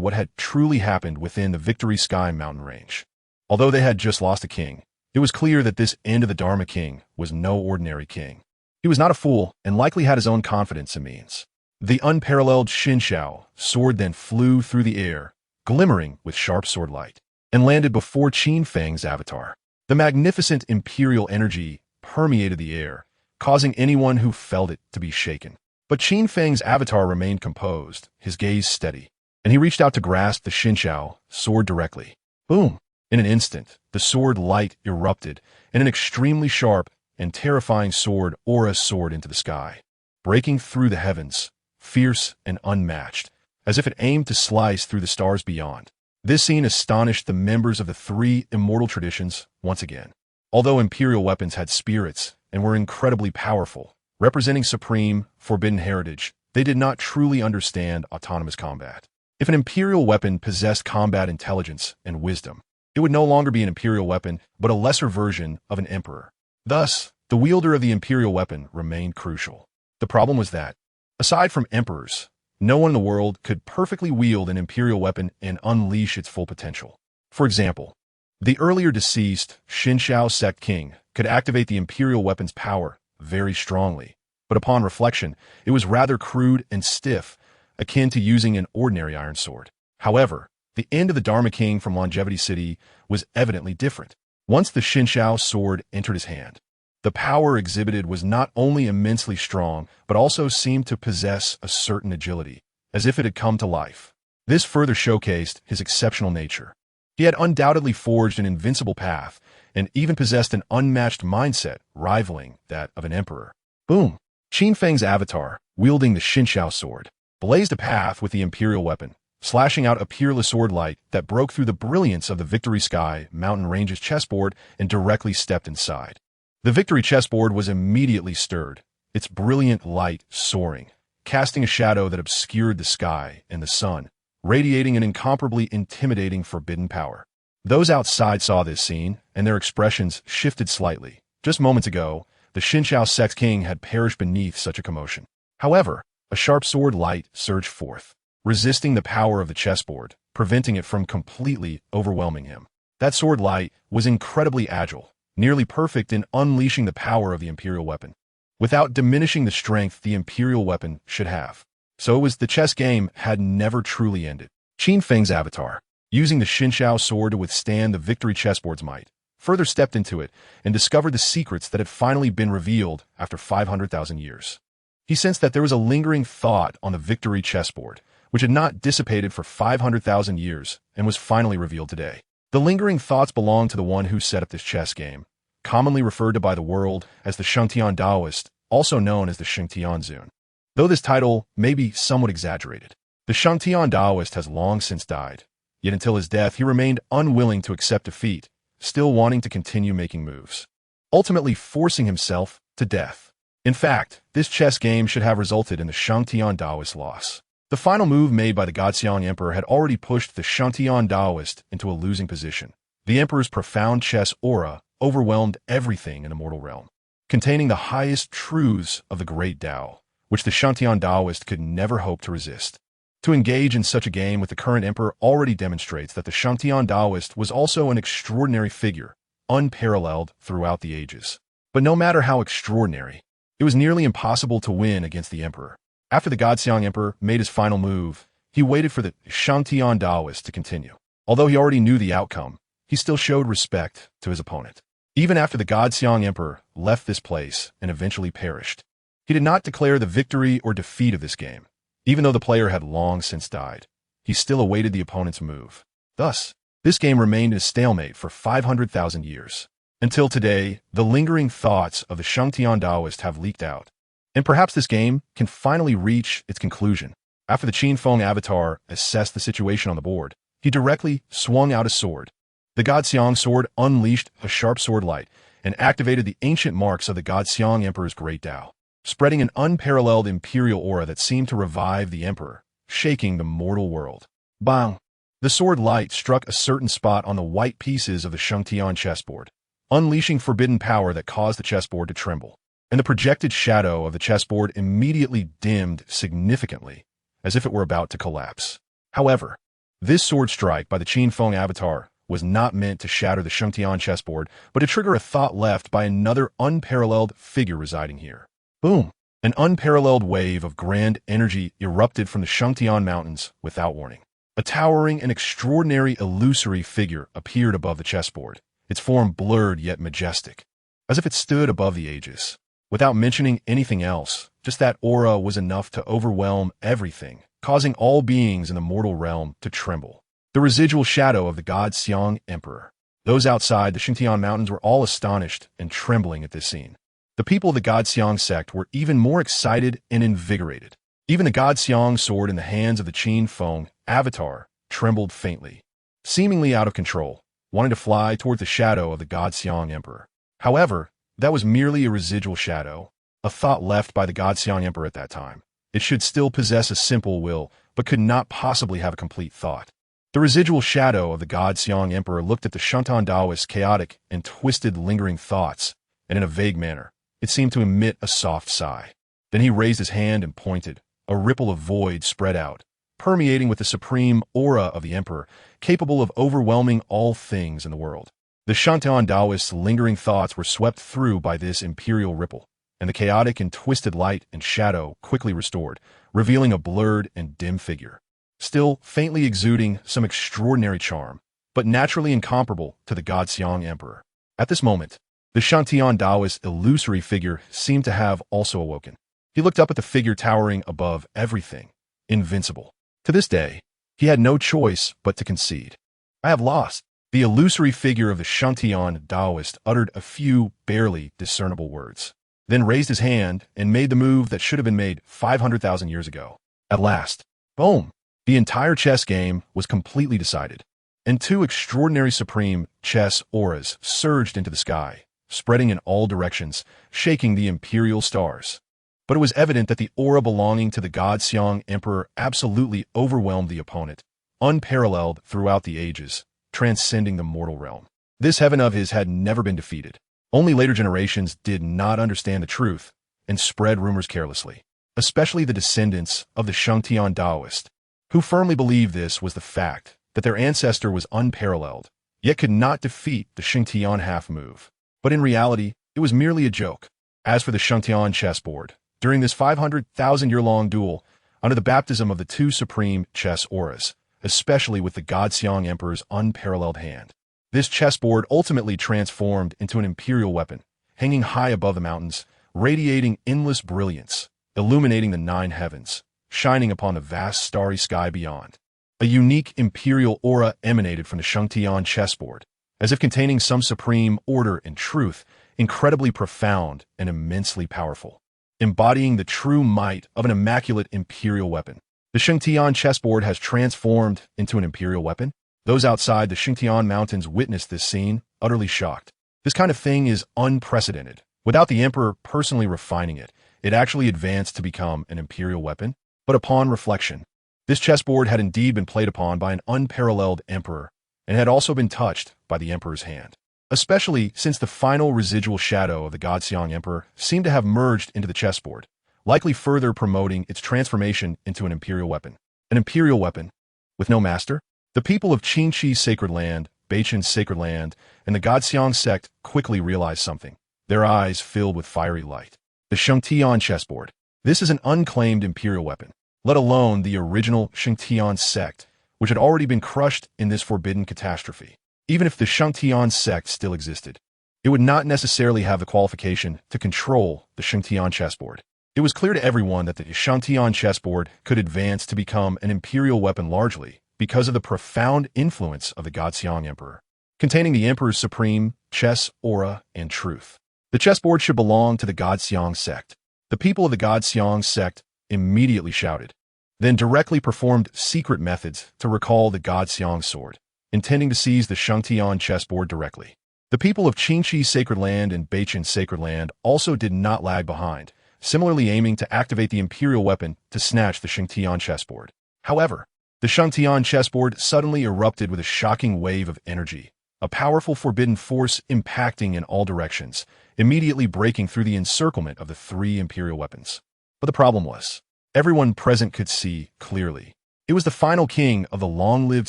what had truly happened within the Victory Sky mountain range. Although they had just lost a king, it was clear that this end of the Dharma King was no ordinary king. He was not a fool and likely had his own confidence and means. The unparalleled Xinshao sword then flew through the air, glimmering with sharp sword light, and landed before Qin Feng's avatar. The magnificent imperial energy permeated the air, causing anyone who felt it to be shaken. But Qin Feng's avatar remained composed, his gaze steady. and he reached out to grasp the Xinqiao sword directly. Boom! In an instant, the sword light erupted, and an extremely sharp and terrifying sword aura soared into the sky, breaking through the heavens, fierce and unmatched, as if it aimed to slice through the stars beyond. This scene astonished the members of the three immortal traditions once again. Although imperial weapons had spirits and were incredibly powerful, representing supreme, forbidden heritage, they did not truly understand autonomous combat. If an imperial weapon possessed combat intelligence and wisdom, it would no longer be an imperial weapon, but a lesser version of an emperor. Thus, the wielder of the imperial weapon remained crucial. The problem was that, aside from emperors, no one in the world could perfectly wield an imperial weapon and unleash its full potential. For example, the earlier deceased Xinqiao sect king could activate the imperial weapon's power very strongly, but upon reflection, it was rather crude and stiff, akin to using an ordinary iron sword. However, the end of the Dharma King from Longevity City was evidently different. Once the Xinqiao sword entered his hand, the power exhibited was not only immensely strong, but also seemed to possess a certain agility, as if it had come to life. This further showcased his exceptional nature. He had undoubtedly forged an invincible path, and even possessed an unmatched mindset rivaling that of an emperor. Boom! Qin Feng's avatar, wielding the Xinqiao sword, blazed a path with the imperial weapon, slashing out a peerless sword light that broke through the brilliance of the Victory Sky mountain range's chessboard and directly stepped inside. The Victory chessboard was immediately stirred, its brilliant light soaring, casting a shadow that obscured the sky and the sun, radiating an incomparably intimidating forbidden power. Those outside saw this scene, and their expressions shifted slightly. Just moments ago, the Xinqiao sect king had perished beneath such a commotion. However, a sharp sword light surged forth, resisting the power of the chessboard, preventing it from completely overwhelming him. That sword light was incredibly agile, nearly perfect in unleashing the power of the imperial weapon, without diminishing the strength the imperial weapon should have. So it was the chess game had never truly ended. Qin Feng's avatar, using the Xinqiao sword to withstand the Victory chessboard's might, further stepped into it and discovered the secrets that had finally been revealed after 500,000 years. He sensed that there was a lingering thought on the Victory chessboard, which had not dissipated for 500,000 years and was finally revealed today. The lingering thoughts belonged to the one who set up this chess game, commonly referred to by the world as the Shangtian Taoist, also known as the Shangtian Zun. Though this title may be somewhat exaggerated, the Shangtian Taoist has long since died, yet until his death he remained unwilling to accept defeat, still wanting to continue making moves, ultimately forcing himself to death. In fact, this chess game should have resulted in the Shangtian Taoist loss. The final move made by the Gaoxiang Emperor had already pushed the Shangtian Taoist into a losing position. The Emperor's profound chess aura overwhelmed everything in the mortal realm, containing the highest truths of the great Tao, which the Shangtian Taoist could never hope to resist. To engage in such a game with the current emperor already demonstrates that the Shangtian Taoist was also an extraordinary figure, unparalleled throughout the ages. But no matter how extraordinary, it was nearly impossible to win against the emperor. After the Gaoxiang Emperor made his final move, he waited for the Shangtian Taoist to continue. Although he already knew the outcome, he still showed respect to his opponent. Even after the Gaoxiang Emperor left this place and eventually perished, he did not declare the victory or defeat of this game. Even though the player had long since died, he still awaited the opponent's move. Thus, this game remained in a stalemate for 500,000 years. Until today, the lingering thoughts of the Shangtian Taoist have leaked out. And perhaps this game can finally reach its conclusion. After the Qin Feng avatar assessed the situation on the board, he directly swung out a sword. The Gaoxiang sword unleashed a sharp sword light and activated the ancient marks of the Gaoxiang Emperor's great Tao, spreading an unparalleled imperial aura that seemed to revive the emperor, shaking the mortal world. Bang! The sword light struck a certain spot on the white pieces of the Shangtian chessboard, unleashing forbidden power that caused the chessboard to tremble. And the projected shadow of the chessboard immediately dimmed significantly, as if it were about to collapse. However, this sword strike by the Qin Feng avatar was not meant to shatter the Shangtian chessboard, but to trigger a thought left by another unparalleled figure residing here. Boom! An unparalleled wave of grand energy erupted from the Shangtian mountains without warning. A towering and extraordinary illusory figure appeared above the chessboard, its form blurred yet majestic, as if it stood above the ages. Without mentioning anything else, just that aura was enough to overwhelm everything causing all beings in the mortal realm to tremble. The residual shadow of the god Xiang Emperor. Those outside the Xingtian Mountains were all astonished and trembling at this scene. The people of the god Xiang sect were even more excited and invigorated. Even the god Xiang sword in the hands of the Qin Feng avatar trembled faintly, seemingly out of control, wanting to fly toward the shadow of the god Xiang Emperor. However, that was merely a residual shadow, a thought left by the god Xiang Emperor at that time. It should still possess a simple will, but could not possibly have a complete thought. The residual shadow of the god Xiang Emperor looked at the Shantan Taoist's chaotic and twisted lingering thoughts, and in a vague manner, it seemed to emit a soft sigh. Then he raised his hand and pointed. A ripple of void spread out, permeating with the supreme aura of the emperor, capable of overwhelming all things in the world. The Shantan Taoist's lingering thoughts were swept through by this imperial ripple, and the chaotic and twisted light and shadow quickly restored, revealing a blurred and dim figure, still faintly exuding some extraordinary charm, but naturally incomparable to the god Xiang Emperor. At this moment, the Shantian Taoist's illusory figure seemed to have also awoken. He looked up at the figure towering above everything, invincible. To this day, he had no choice but to concede. I have lost. The illusory figure of the Shantian Taoist uttered a few barely discernible words, then raised his hand and made the move that should have been made 500,000 years ago. At last, boom! The entire chess game was completely decided, and two extraordinary supreme chess auras surged into the sky, spreading in all directions, shaking the imperial stars. But it was evident that the aura belonging to the god Xiang Emperor absolutely overwhelmed the opponent, unparalleled throughout the ages, transcending the mortal realm. This heaven of his had never been defeated. Only later generations did not understand the truth and spread rumors carelessly, especially the descendants of the Shangtian Taoist, who firmly believed this was the fact that their ancestor was unparalleled, yet could not defeat the Shangtian half-move. But in reality, it was merely a joke. As for the Shangtian chessboard, during this 500,000-year-long duel, under the baptism of the two supreme chess auras, especially with the god Xiang Emperor's unparalleled hand, this chessboard ultimately transformed into an imperial weapon, hanging high above the mountains, radiating endless brilliance, illuminating the nine heavens, shining upon the vast starry sky beyond. A unique imperial aura emanated from the Shangtian chessboard, as if containing some supreme order and truth, incredibly profound and immensely powerful, embodying the true might of an immaculate imperial weapon. The Xingtian chessboard has transformed into an imperial weapon. Those outside the Xingtian Mountains witnessed this scene, utterly shocked. This kind of thing is unprecedented. Without the emperor personally refining it, it actually advanced to become an imperial weapon. But upon reflection, this chessboard had indeed been played upon by an unparalleled emperor, and had also been touched by the emperor's hand. Especially since the final residual shadow of the god Xiang Emperor seemed to have merged into the chessboard, likely further promoting its transformation into an imperial weapon. An imperial weapon with no master? The people of Qinqi's sacred land, Beichen's sacred land, and the god Xiang sect quickly realized something, their eyes filled with fiery light. The Shangtian chessboard. This is an unclaimed imperial weapon, let alone the original Shangtian sect, which had already been crushed in this forbidden catastrophe. Even if the Shangtian sect still existed, it would not necessarily have the qualification to control the Shangtian chessboard. It was clear to everyone that the Shangtian chessboard could advance to become an imperial weapon largely because of the profound influence of the god Xiang Emperor, containing the emperor's supreme chess aura and truth. The chessboard should belong to the god Xiang sect. The people of the god Xiang sect immediately shouted, then directly performed secret methods to recall the god Xiang sword, intending to seize the Shangtian chessboard directly. The people of Qinqi's sacred land and Beichen's sacred land also did not lag behind, similarly aiming to activate the imperial weapon to snatch the Shangtian chessboard. However, the Shangtian chessboard suddenly erupted with a shocking wave of energy, a powerful forbidden force impacting in all directions, immediately breaking through the encirclement of the three imperial weapons. But the problem was, everyone present could see clearly. It was the final king of the long-lived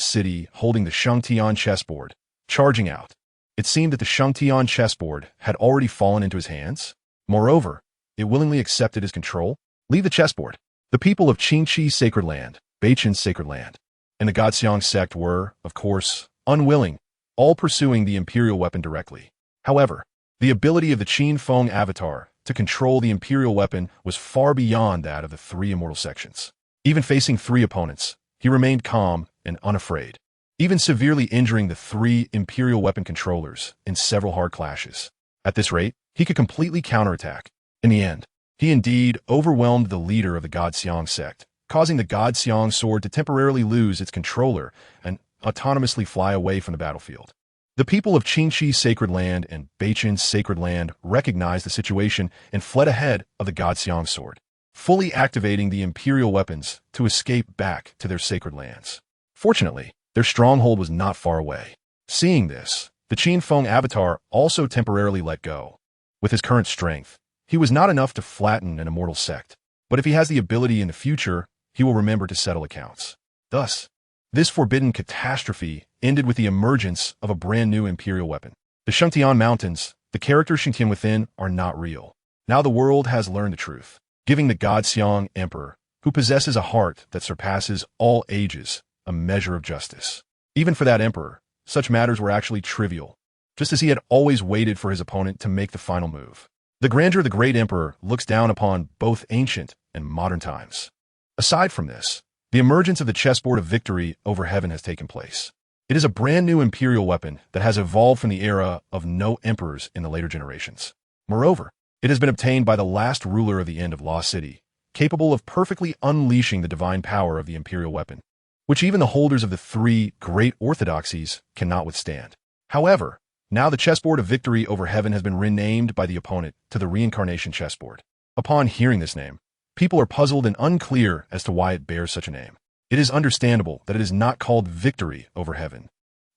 city holding the Shangtian chessboard, charging out. It seemed that the Shangtian chessboard had already fallen into his hands. Moreover, it willingly accepted his control. Leave the chessboard. The people of Qinqi's sacred land, Beichen's sacred land, and the god Xiang sect were, of course, unwilling, all pursuing the imperial weapon directly. However, the ability of the Qin Feng avatar to control the imperial weapon was far beyond that of the three immortal sections. Even facing 3 opponents, he remained calm and unafraid, even severely injuring the 3 Imperial weapon controllers in several hard clashes. At this rate, he could completely counterattack. In the end, he indeed overwhelmed the leader of the God Xiang sect, causing the God Xiang sword to temporarily lose its controller and autonomously fly away from the battlefield. The people of Qinqi's sacred land and Beichin's sacred land recognized the situation and fled ahead of the God Xiang sword, fully activating the Imperial weapons to escape back to their sacred lands. Fortunately, their stronghold was not far away. Seeing this, the Qin Feng avatar also temporarily let go. With his current strength, he was not enough to flatten an immortal sect, but if he has the ability in the future, he will remember to settle accounts. Thus, this forbidden catastrophe ended with the emergence of a brand new Imperial weapon. The Shengtian Mountains, the characters Shengtian within, are not real. Now the world has learned the truth, giving the God Xiang Emperor, who possesses a heart that surpasses all ages, a measure of justice. Even for that emperor, such matters were actually trivial, just as he had always waited for his opponent to make the final move. The grandeur of the great emperor looks down upon both ancient and modern times. Aside from this, the emergence of the chessboard of victory over heaven has taken place. It is a brand new imperial weapon that has evolved from the era of no emperors in the later generations. Moreover, it has been obtained by the last ruler of the end of Lost City, capable of perfectly unleashing the divine power of the imperial weapon, which even the holders of the 3 great orthodoxies cannot withstand. However, now the chessboard of victory over heaven has been renamed by the opponent to the reincarnation chessboard. Upon hearing this name, people are puzzled and unclear as to why it bears such a name. It is understandable that it is not called victory over heaven,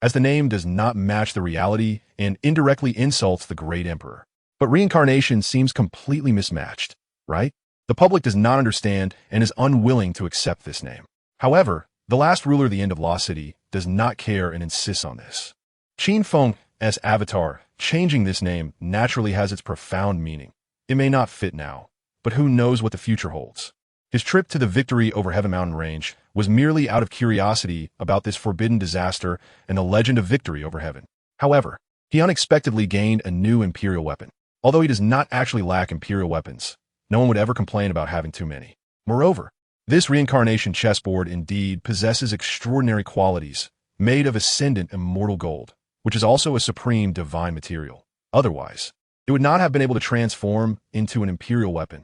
as the name does not match the reality and indirectly insults the great emperor. But reincarnation seems completely mismatched, right? The public does not understand and is unwilling to accept this name. However, the last ruler of the end of Lost City does not care and insists on this. Qin Feng, as avatar, changing this name naturally has its profound meaning. It may not fit now, but who knows what the future holds. His trip to the Victory over Heaven mountain range was merely out of curiosity about this forbidden disaster and the legend of victory over heaven. However, he unexpectedly gained a new imperial weapon. Although he does not actually lack imperial weapons, no one would ever complain about having too many. Moreover, this reincarnation chessboard indeed possesses extraordinary qualities, made of ascendant immortal gold, which is also a supreme divine material. Otherwise, it would not have been able to transform into an imperial weapon.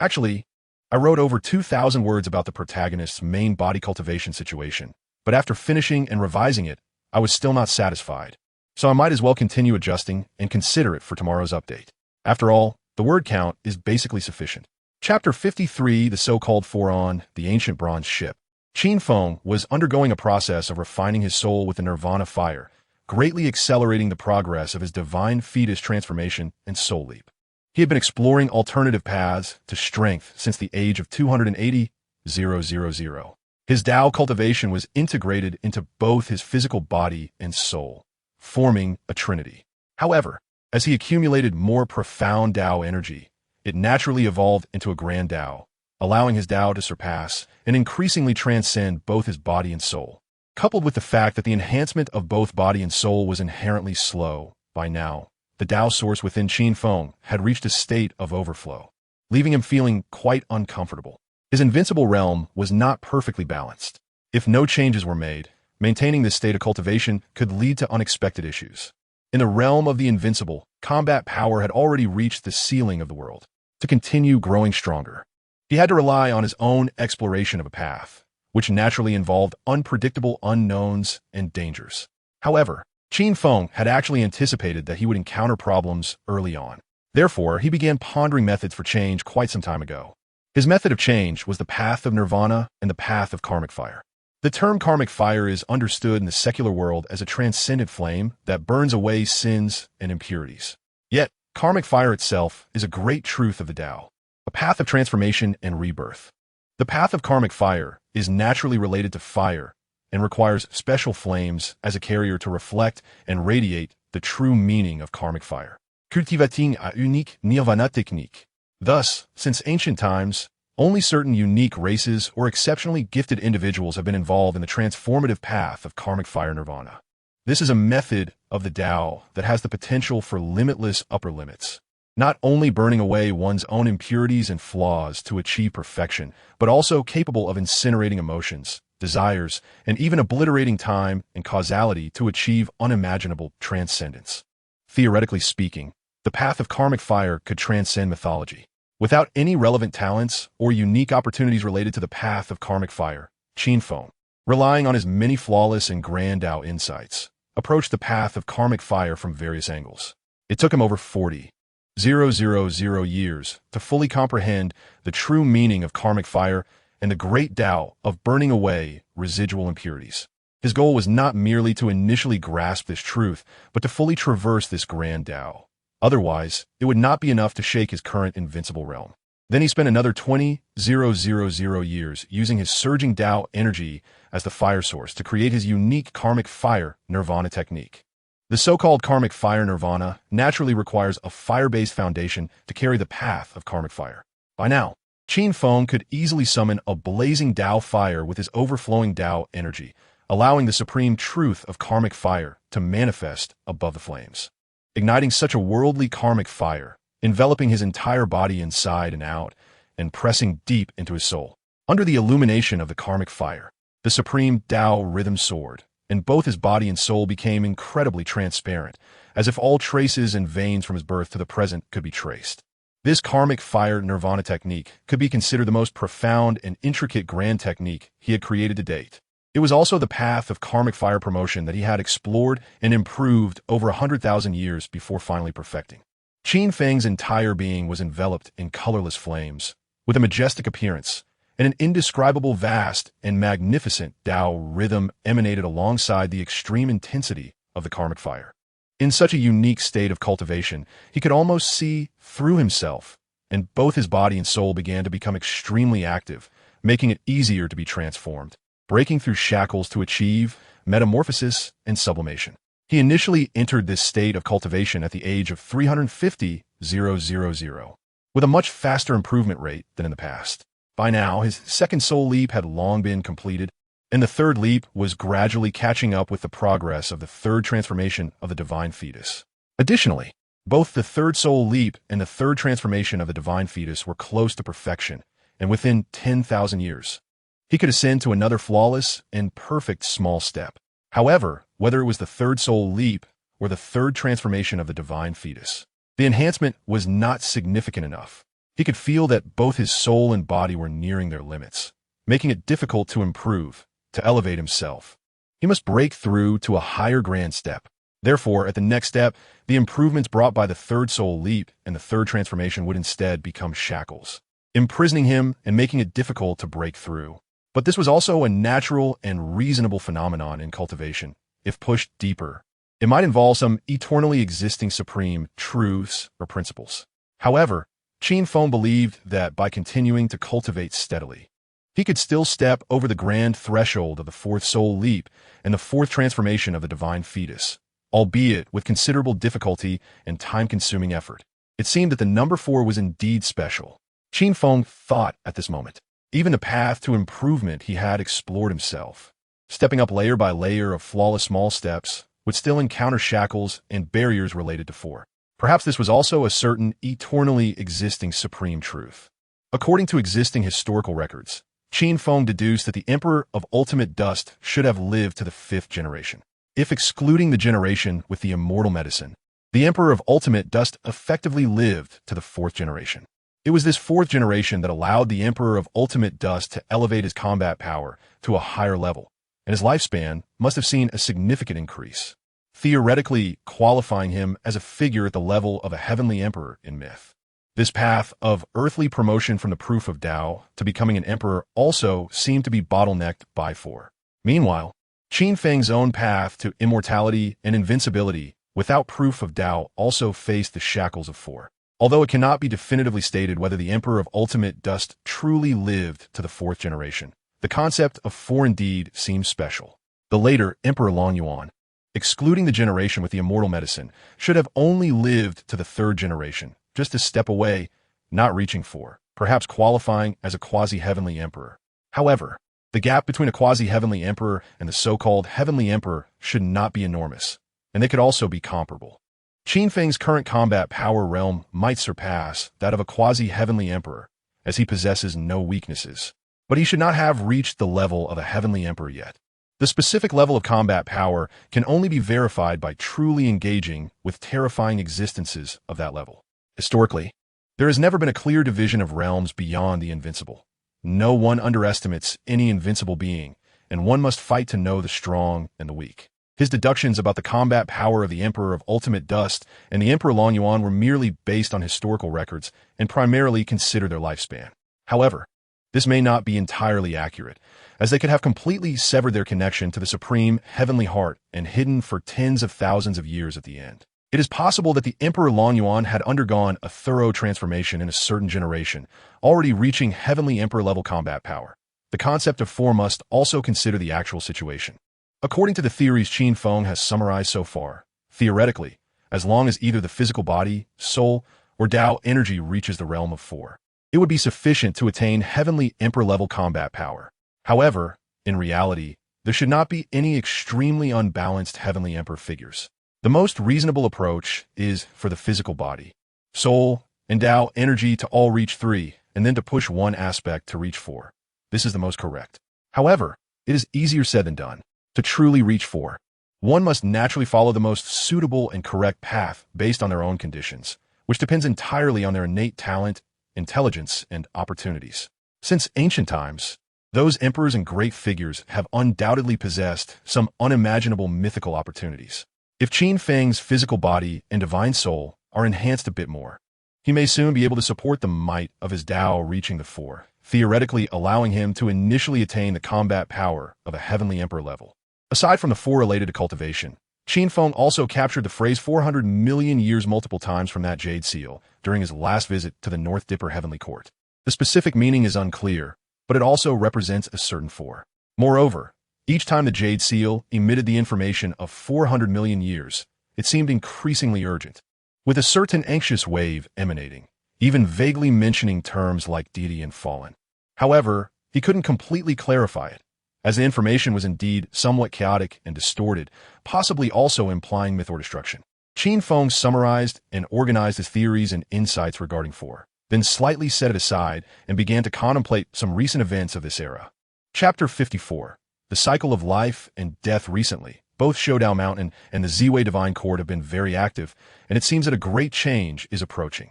Actually, I wrote over 2,000 words about the protagonist's main body cultivation situation, but after finishing and revising it, I was still not satisfied. So I might as well continue adjusting and consider it for tomorrow's update. After all, the word count is basically sufficient. Chapter 53, the so-called Foron, the ancient bronze ship. Qin Feng was undergoing a process of refining his soul with the nirvana fire, greatly accelerating the progress of his divine fetus transformation and soul leap. He had been exploring alternative paths to strength since the age of 280,000. His Tao cultivation was integrated into both his physical body and soul, forming a trinity. However, as he accumulated more profound Tao energy, it naturally evolved into a grand Tao, allowing his Tao to surpass and increasingly transcend both his body and soul. Coupled with the fact that the enhancement of both body and soul was inherently slow, by now, the Tao source within Qin Feng had reached a state of overflow, leaving him feeling quite uncomfortable. His invincible realm was not perfectly balanced. If no changes were made, maintaining this state of cultivation could lead to unexpected issues. In the realm of the invincible, combat power had already reached the ceiling of the world. To continue growing stronger, he had to rely on his own exploration of a path, which naturally involved unpredictable unknowns and dangers. However, Qin Feng had actually anticipated that he would encounter problems early on. Therefore, he began pondering methods for change quite some time ago. His method of change was the path of nirvana and the path of karmic fire. The term karmic fire is understood in the secular world as a transcendent flame that burns away sins and impurities. Yet, karmic fire itself is a great truth of the Tao, a path of transformation and rebirth. The path of karmic fire is naturally related to fire and requires special flames as a carrier to reflect and radiate the true meaning of karmic fire. Cultivating a unique nirvana technique. Thus, since ancient times, only certain unique races or exceptionally gifted individuals have been involved in the transformative path of karmic fire nirvana. This is a method of the Tao that has the potential for limitless upper limits. not only burning away one's own impurities and flaws to achieve perfection, but also capable of incinerating emotions, desires, and even obliterating time and causality to achieve unimaginable transcendence. Theoretically speaking, the path of karmic fire could transcend mythology. Without any relevant talents or unique opportunities related to the path of karmic fire, Qin Feng, relying on his many flawless and grand Tao insights, approached the path of karmic fire from various angles. It took him over 40,000 years to fully comprehend the true meaning of karmic fire and the great Tao of burning away residual impurities. His goal was not merely to initially grasp this truth, but to fully traverse this grand Tao. Otherwise, it would not be enough to shake his current invincible realm. Then he spent another 20,000 years using his surging Tao energy as the fire source to create his unique karmic fire nirvana technique. The so-called karmic fire nirvana naturally requires a fire-based foundation to carry the path of karmic fire. By now, Qin Feng could easily summon a blazing Tao fire with his overflowing Tao energy, allowing the supreme truth of karmic fire to manifest above the flames. Igniting such a worldly karmic fire, enveloping his entire body inside and out, and pressing deep into his soul. Under the illumination of the karmic fire, the supreme Tao rhythm soared, and both his body and soul became incredibly transparent, as if all traces and veins from his birth to the present could be traced. This karmic fire nirvana technique could be considered the most profound and intricate grand technique he had created to date. It was also the path of karmic fire promotion that he had explored and improved over 100,000 years before finally perfecting. Qin Feng's entire being was enveloped in colorless flames, with a majestic appearance, and an indescribable vast and magnificent Tao rhythm emanated alongside the extreme intensity of the karmic fire. In such a unique state of cultivation, he could almost see through himself, and both his body and soul began to become extremely active, making it easier to be transformed, breaking through shackles to achieve metamorphosis and sublimation. He initially entered this state of cultivation at the age of 350,000, with a much faster improvement rate than in the past. By now, his second soul leap had long been completed, and the third leap was gradually catching up with the progress of the third transformation of the divine fetus. Additionally, both the third soul leap and the third transformation of the divine fetus were close to perfection, and within 10,000 years, he could ascend to another flawless and perfect small step. However, whether it was the third soul leap or the third transformation of the divine fetus, the enhancement was not significant enough. He could feel that both his soul and body were nearing their limits, making it difficult to improve, to elevate himself. He must break through to a higher grand step. Therefore, at the next step, the improvements brought by the third soul leap and the third transformation would instead become shackles, imprisoning him and making it difficult to break through. But this was also a natural and reasonable phenomenon in cultivation. If pushed deeper, it might involve some eternally existing supreme truths or principles. However, Qin Feng believed that by continuing to cultivate steadily, he could still step over the grand threshold of the fourth soul leap and the fourth transformation of the divine fetus, albeit with considerable difficulty and time-consuming effort. It seemed that the number 4 was indeed special. Qin Feng thought at this moment. Even the path to improvement he had explored himself. Stepping up layer by layer of flawless small steps would still encounter shackles and barriers related to 4. Perhaps this was also a certain eternally existing supreme truth. According to existing historical records, Qin Feng deduced that the emperor of ultimate dust should have lived to the 5th generation. If excluding the generation with the immortal medicine, the emperor of ultimate dust effectively lived to the 4th generation. It was this 4th generation that allowed the Emperor of Ultimate Dust to elevate his combat power to a higher level, and his lifespan must have seen a significant increase, theoretically qualifying him as a figure at the level of a heavenly emperor in myth. This path of earthly promotion from the proof of Tao to becoming an emperor also seemed to be bottlenecked by 4. Meanwhile, Qin Feng's own path to immortality and invincibility without proof of Tao also faced the shackles of 4. Although it cannot be definitively stated whether the Emperor of Ultimate Dust truly lived to the 4th generation, the concept of 4 indeed seems special. The later Emperor Long Yuan, excluding the generation with the immortal medicine, should have only lived to the 3rd generation, just a step away, not reaching 4, perhaps qualifying as a quasi-heavenly emperor. However, the gap between a quasi-heavenly emperor and the so-called heavenly emperor should not be enormous, and they could also be comparable. Qin Feng's current combat power realm might surpass that of a quasi-heavenly emperor, as he possesses no weaknesses. But he should not have reached the level of a heavenly emperor yet. The specific level of combat power can only be verified by truly engaging with terrifying existences of that level. Historically, there has never been a clear division of realms beyond the invincible. No one underestimates any invincible being, and one must fight to know the strong and the weak. His deductions about the combat power of the Emperor of Ultimate Dust and the Emperor Long Yuan were merely based on historical records and primarily consider their lifespan. However, this may not be entirely accurate, as they could have completely severed their connection to the supreme heavenly heart and hidden for tens of thousands of years at the end. It is possible that the Emperor Long Yuan had undergone a thorough transformation in a certain generation, already reaching heavenly emperor-level combat power. The concept of four must also consider the actual situation. According to the theories Qin Feng has summarized so far, theoretically, as long as either the physical body, soul, or Tao energy reaches the realm of four, it would be sufficient to attain heavenly emperor-level combat power. However, in reality, there should not be any extremely unbalanced heavenly emperor figures. The most reasonable approach is for the physical body, soul, and Tao energy to all reach 3, and then to push one aspect to reach 4. This is the most correct. However, it is easier said than done. To truly reach 4, one must naturally follow the most suitable and correct path based on their own conditions, which depends entirely on their innate talent, intelligence, and opportunities. Since ancient times, those emperors and great figures have undoubtedly possessed some unimaginable mythical opportunities. If Qin Feng's physical body and divine soul are enhanced a bit more, he may soon be able to support the might of his Tao reaching the 4, theoretically allowing him to initially attain the combat power of a heavenly emperor level. Aside from the 4 related to cultivation, Qin Feng also captured the phrase 400 million years multiple times from that jade seal during his last visit to the North Dipper Heavenly Court. The specific meaning is unclear, but it also represents a certain 4. Moreover, each time the jade seal emitted the information of 400 million years, it seemed increasingly urgent, with a certain anxious wave emanating, even vaguely mentioning terms like deity and fallen. However, he couldn't completely clarify it, as the information was indeed somewhat chaotic and distorted, possibly also implying myth or destruction. Qin Feng summarized and organized his theories and insights regarding 4, then slightly set it aside and began to contemplate some recent events of this era. Chapter 54. The cycle of life and death. Recently, both Shoudao Mountain and the Ziwei Divine Court have been very active, and it seems that a great change is approaching.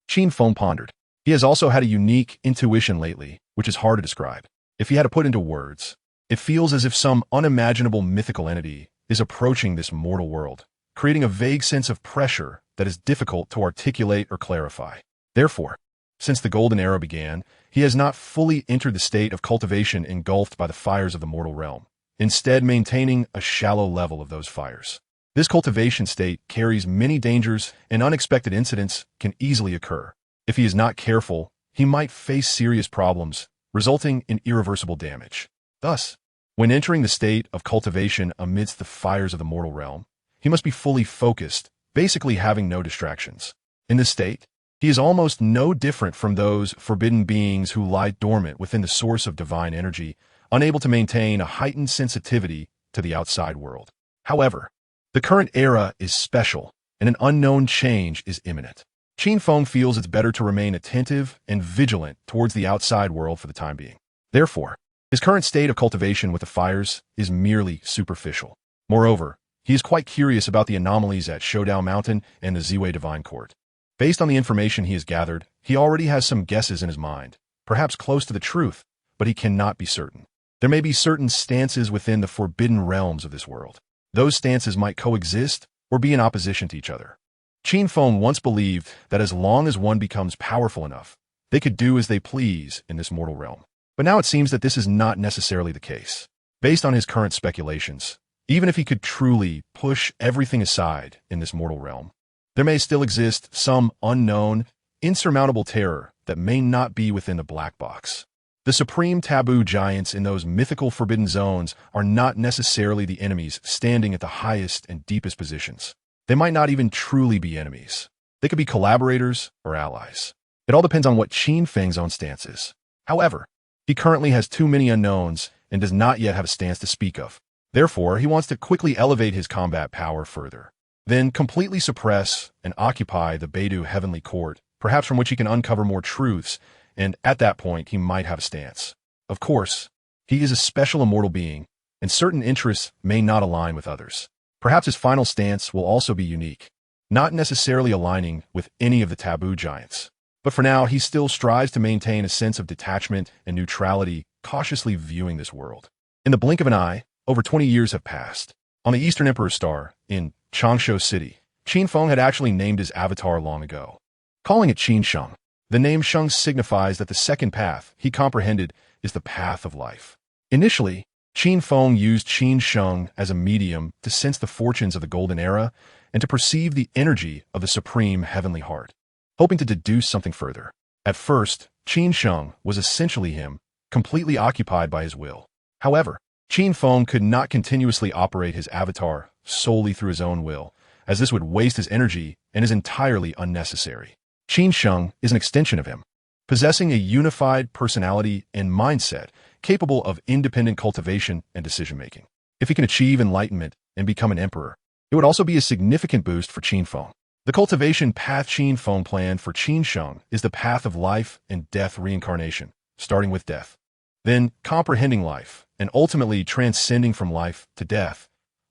Qin Feng pondered. He has also had a unique intuition lately, which is hard to describe. If he had to put into words, it feels as if some unimaginable mythical entity is approaching this mortal world, creating a vague sense of pressure that is difficult to articulate or clarify. Therefore, since the Golden Era began, he has not fully entered the state of cultivation engulfed by the fires of the mortal realm, instead maintaining a shallow level of those fires. This cultivation state carries many dangers, and unexpected incidents can easily occur. If he is not careful, he might face serious problems, resulting in irreversible damage. Thus, when entering the state of cultivation amidst the fires of the mortal realm, he must be fully focused, basically having no distractions. In this state, he is almost no different from those forbidden beings who lie dormant within the source of divine energy, unable to maintain a heightened sensitivity to the outside world. However, the current era is special, and an unknown change is imminent. Qin Feng feels it's better to remain attentive and vigilant towards the outside world for the time being. Therefore, his current state of cultivation with the fires is merely superficial. Moreover, he is quite curious about the anomalies at Shoudao Mountain and the Ziwei Divine Court. Based on the information he has gathered, he already has some guesses in his mind, perhaps close to the truth, but he cannot be certain. There may be certain stances within the forbidden realms of this world. Those stances might coexist or be in opposition to each other. Qin Feng once believed that as long as one becomes powerful enough, they could do as they please in this mortal realm. But now it seems that this is not necessarily the case. Based on his current speculations, even if he could truly push everything aside in this mortal realm, there may still exist some unknown, insurmountable terror that may not be within the black box. The supreme taboo giants in those mythical forbidden zones are not necessarily the enemies standing at the highest and deepest positions. They might not even truly be enemies. They could be collaborators or allies. It all depends on what Qin Feng's own stance is. However, he currently has too many unknowns and does not yet have a stance to speak of. Therefore, he wants to quickly elevate his combat power further. then completely suppress and occupy the Beidou heavenly court, perhaps from which he can uncover more truths, and at that point he might have a stance. Of course, he is a special immortal being, and certain interests may not align with others. Perhaps his final stance will also be unique, not necessarily aligning with any of the taboo giants. But for now, he still strives to maintain a sense of detachment and neutrality, cautiously viewing this world. In the blink of an eye, over 20 years have passed. On the Eastern Emperor's Star, in Changsha City, Qin Feng had actually named his avatar long ago, calling it Qin Sheng. The name Sheng signifies that the second path he comprehended is the path of life. Initially, Qin Feng used Qin Sheng as a medium to sense the fortunes of the Golden Era and to perceive the energy of the supreme heavenly heart, hoping to deduce something further. At first, Qin Sheng was essentially him, completely occupied by his will. However, Qin Feng could not continuously operate his avatar solely through his own will, as this would waste his energy and is entirely unnecessary. Qin Sheng is an extension of him, possessing a unified personality and mindset capable of independent cultivation and decision-making. If he can achieve enlightenment and become an emperor, it would also be a significant boost for Qin Feng. The cultivation path Qin Feng planned for Qin Sheng is the path of life and death reincarnation, starting with death, then comprehending life, and ultimately transcending from life to death,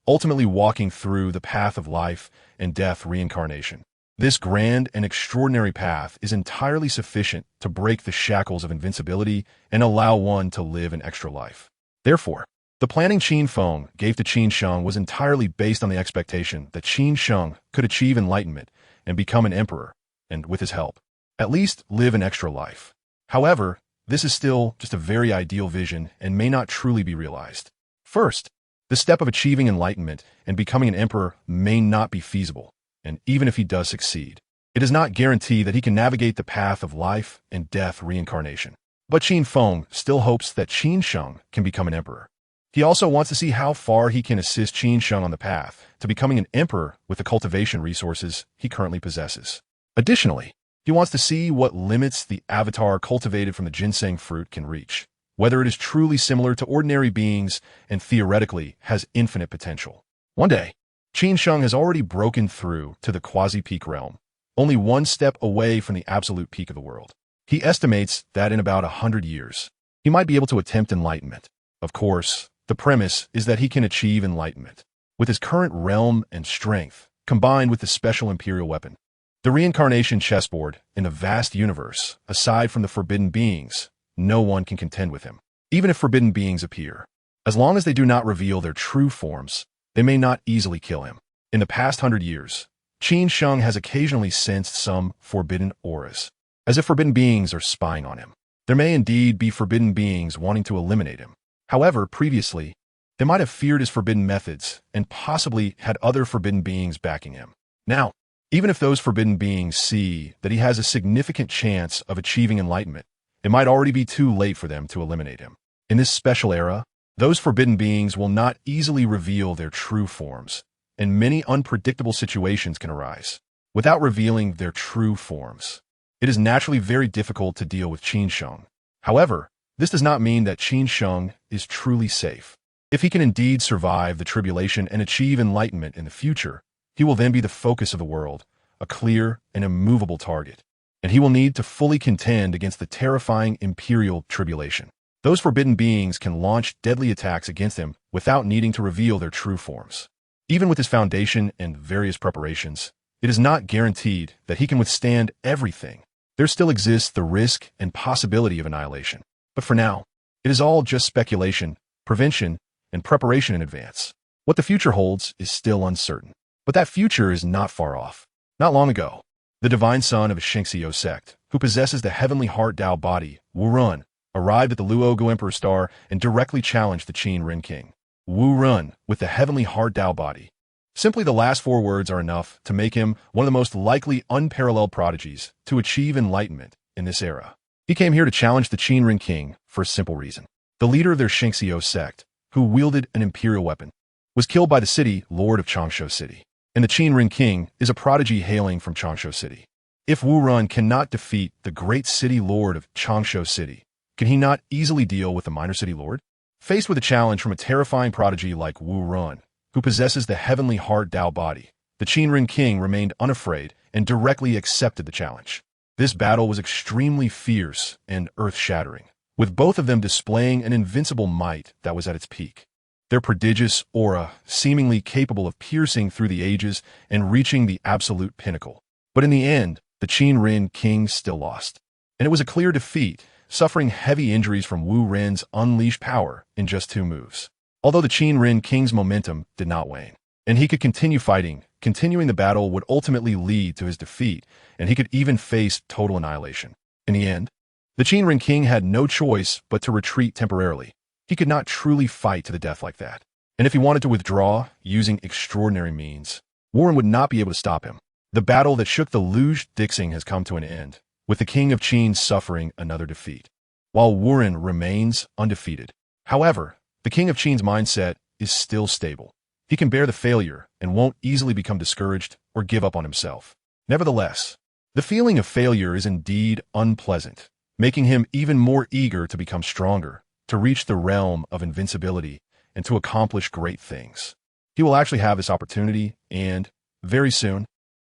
ultimately walking through the path of life and death reincarnation. This grand and extraordinary path is entirely sufficient to break the shackles of invincibility and allow one to live an extra life. Therefore, the planning Qin Feng gave to Qin Sheng was entirely based on the expectation that Qin Sheng could achieve enlightenment and become an emperor, and with his help, at least live an extra life. However, this is still just a very ideal vision and may not truly be realized. First, the step of achieving enlightenment and becoming an emperor may not be feasible, and even if he does succeed, it does not guarantee that he can navigate the path of life and death reincarnation. But Qin Feng still hopes that Qin Sheng can become an emperor. He also wants to see how far he can assist Qin Sheng on the path to becoming an emperor with the cultivation resources he currently possesses. Additionally, he wants to see what limits the avatar cultivated from the ginseng fruit can reach, whether it is truly similar to ordinary beings and theoretically has infinite potential. One day, Qin Sheng has already broken through to the quasi-peak realm, only one step away from the absolute peak of the world. He estimates that in about 100 years, he might be able to attempt enlightenment. Of course, the premise is that he can achieve enlightenment with his current realm and strength, combined with the special imperial weapon. The reincarnation chessboard in the vast universe, aside from the forbidden beings, no one can contend with him. Even if forbidden beings appear, as long as they do not reveal their true forms, they may not easily kill him. In the past 100 years, Qin Sheng has occasionally sensed some forbidden auras, as if forbidden beings are spying on him. There may indeed be forbidden beings wanting to eliminate him. However, previously, they might have feared his forbidden methods and possibly had other forbidden beings backing him. Now, even if those forbidden beings see that he has a significant chance of achieving enlightenment, it might already be too late for them to eliminate him. In this special era, those forbidden beings will not easily reveal their true forms, and many unpredictable situations can arise. Without revealing their true forms, it is naturally very difficult to deal with Qin Sheng. However, this does not mean that Qin Sheng is truly safe. If he can indeed survive the tribulation and achieve enlightenment in the future, he will then be the focus of the world, a clear and immovable target, and he will need to fully contend against the terrifying imperial tribulation. Those forbidden beings can launch deadly attacks against him without needing to reveal their true forms. Even with his foundation and various preparations, it is not guaranteed that he can withstand everything. There still exists the risk and possibility of annihilation. But for now, it is all just speculation, prevention, and preparation in advance. What the future holds is still uncertain. But that future is not far off. Not long ago, the divine son of a Shengxiu sect, who possesses the heavenly heart Tao body, Wu Run, arrived at the Luogu Emperor Star and directly challenged the Qin Ren King. Wu Run, with the heavenly heart Tao body. Simply the last 4 words are enough to make him one of the most likely unparalleled prodigies to achieve enlightenment in this era. He came here to challenge the Qin Ren King for a simple reason. The leader of their Shengxiu sect, who wielded an imperial weapon, was killed by the city lord of Changsha City. And the Qin Ren King is a prodigy hailing from Changsha City. If Wu Run cannot defeat the great city lord of Changsha City, can he not easily deal with the minor city lord? Faced with a challenge from a terrifying prodigy like Wu Run, who possesses the heavenly heart Tao body, the Qin king remained unafraid and directly accepted the challenge. This battle was extremely fierce and earth-shattering, with both of them displaying an invincible might that was at its peak. Their prodigious aura seemingly capable of piercing through the ages and reaching the absolute pinnacle. But in the end, the Qin king still lost. And it was a clear defeat, suffering heavy injuries from Wu Ren's unleashed power in just 2 moves. Although the Qin king's momentum did not wane, and he could continue fighting, continuing the battle would ultimately lead to his defeat, and he could even face total annihilation. In the end, the Qin king had no choice but to retreat temporarily. He could not truly fight to the death like that. And if he wanted to withdraw, using extraordinary means, Wu Ren would not be able to stop him. The battle that shook the Luge Dixing has come to an end, with the king of Qin suffering another defeat, while Wu Ren remains undefeated. However, the king of Qin's mindset is still stable. He can bear the failure and won't easily become discouraged or give up on himself. Nevertheless, the feeling of failure is indeed unpleasant, making him even more eager to become stronger, to reach the realm of invincibility, and to accomplish great things. He will actually have this opportunity, and, very soon,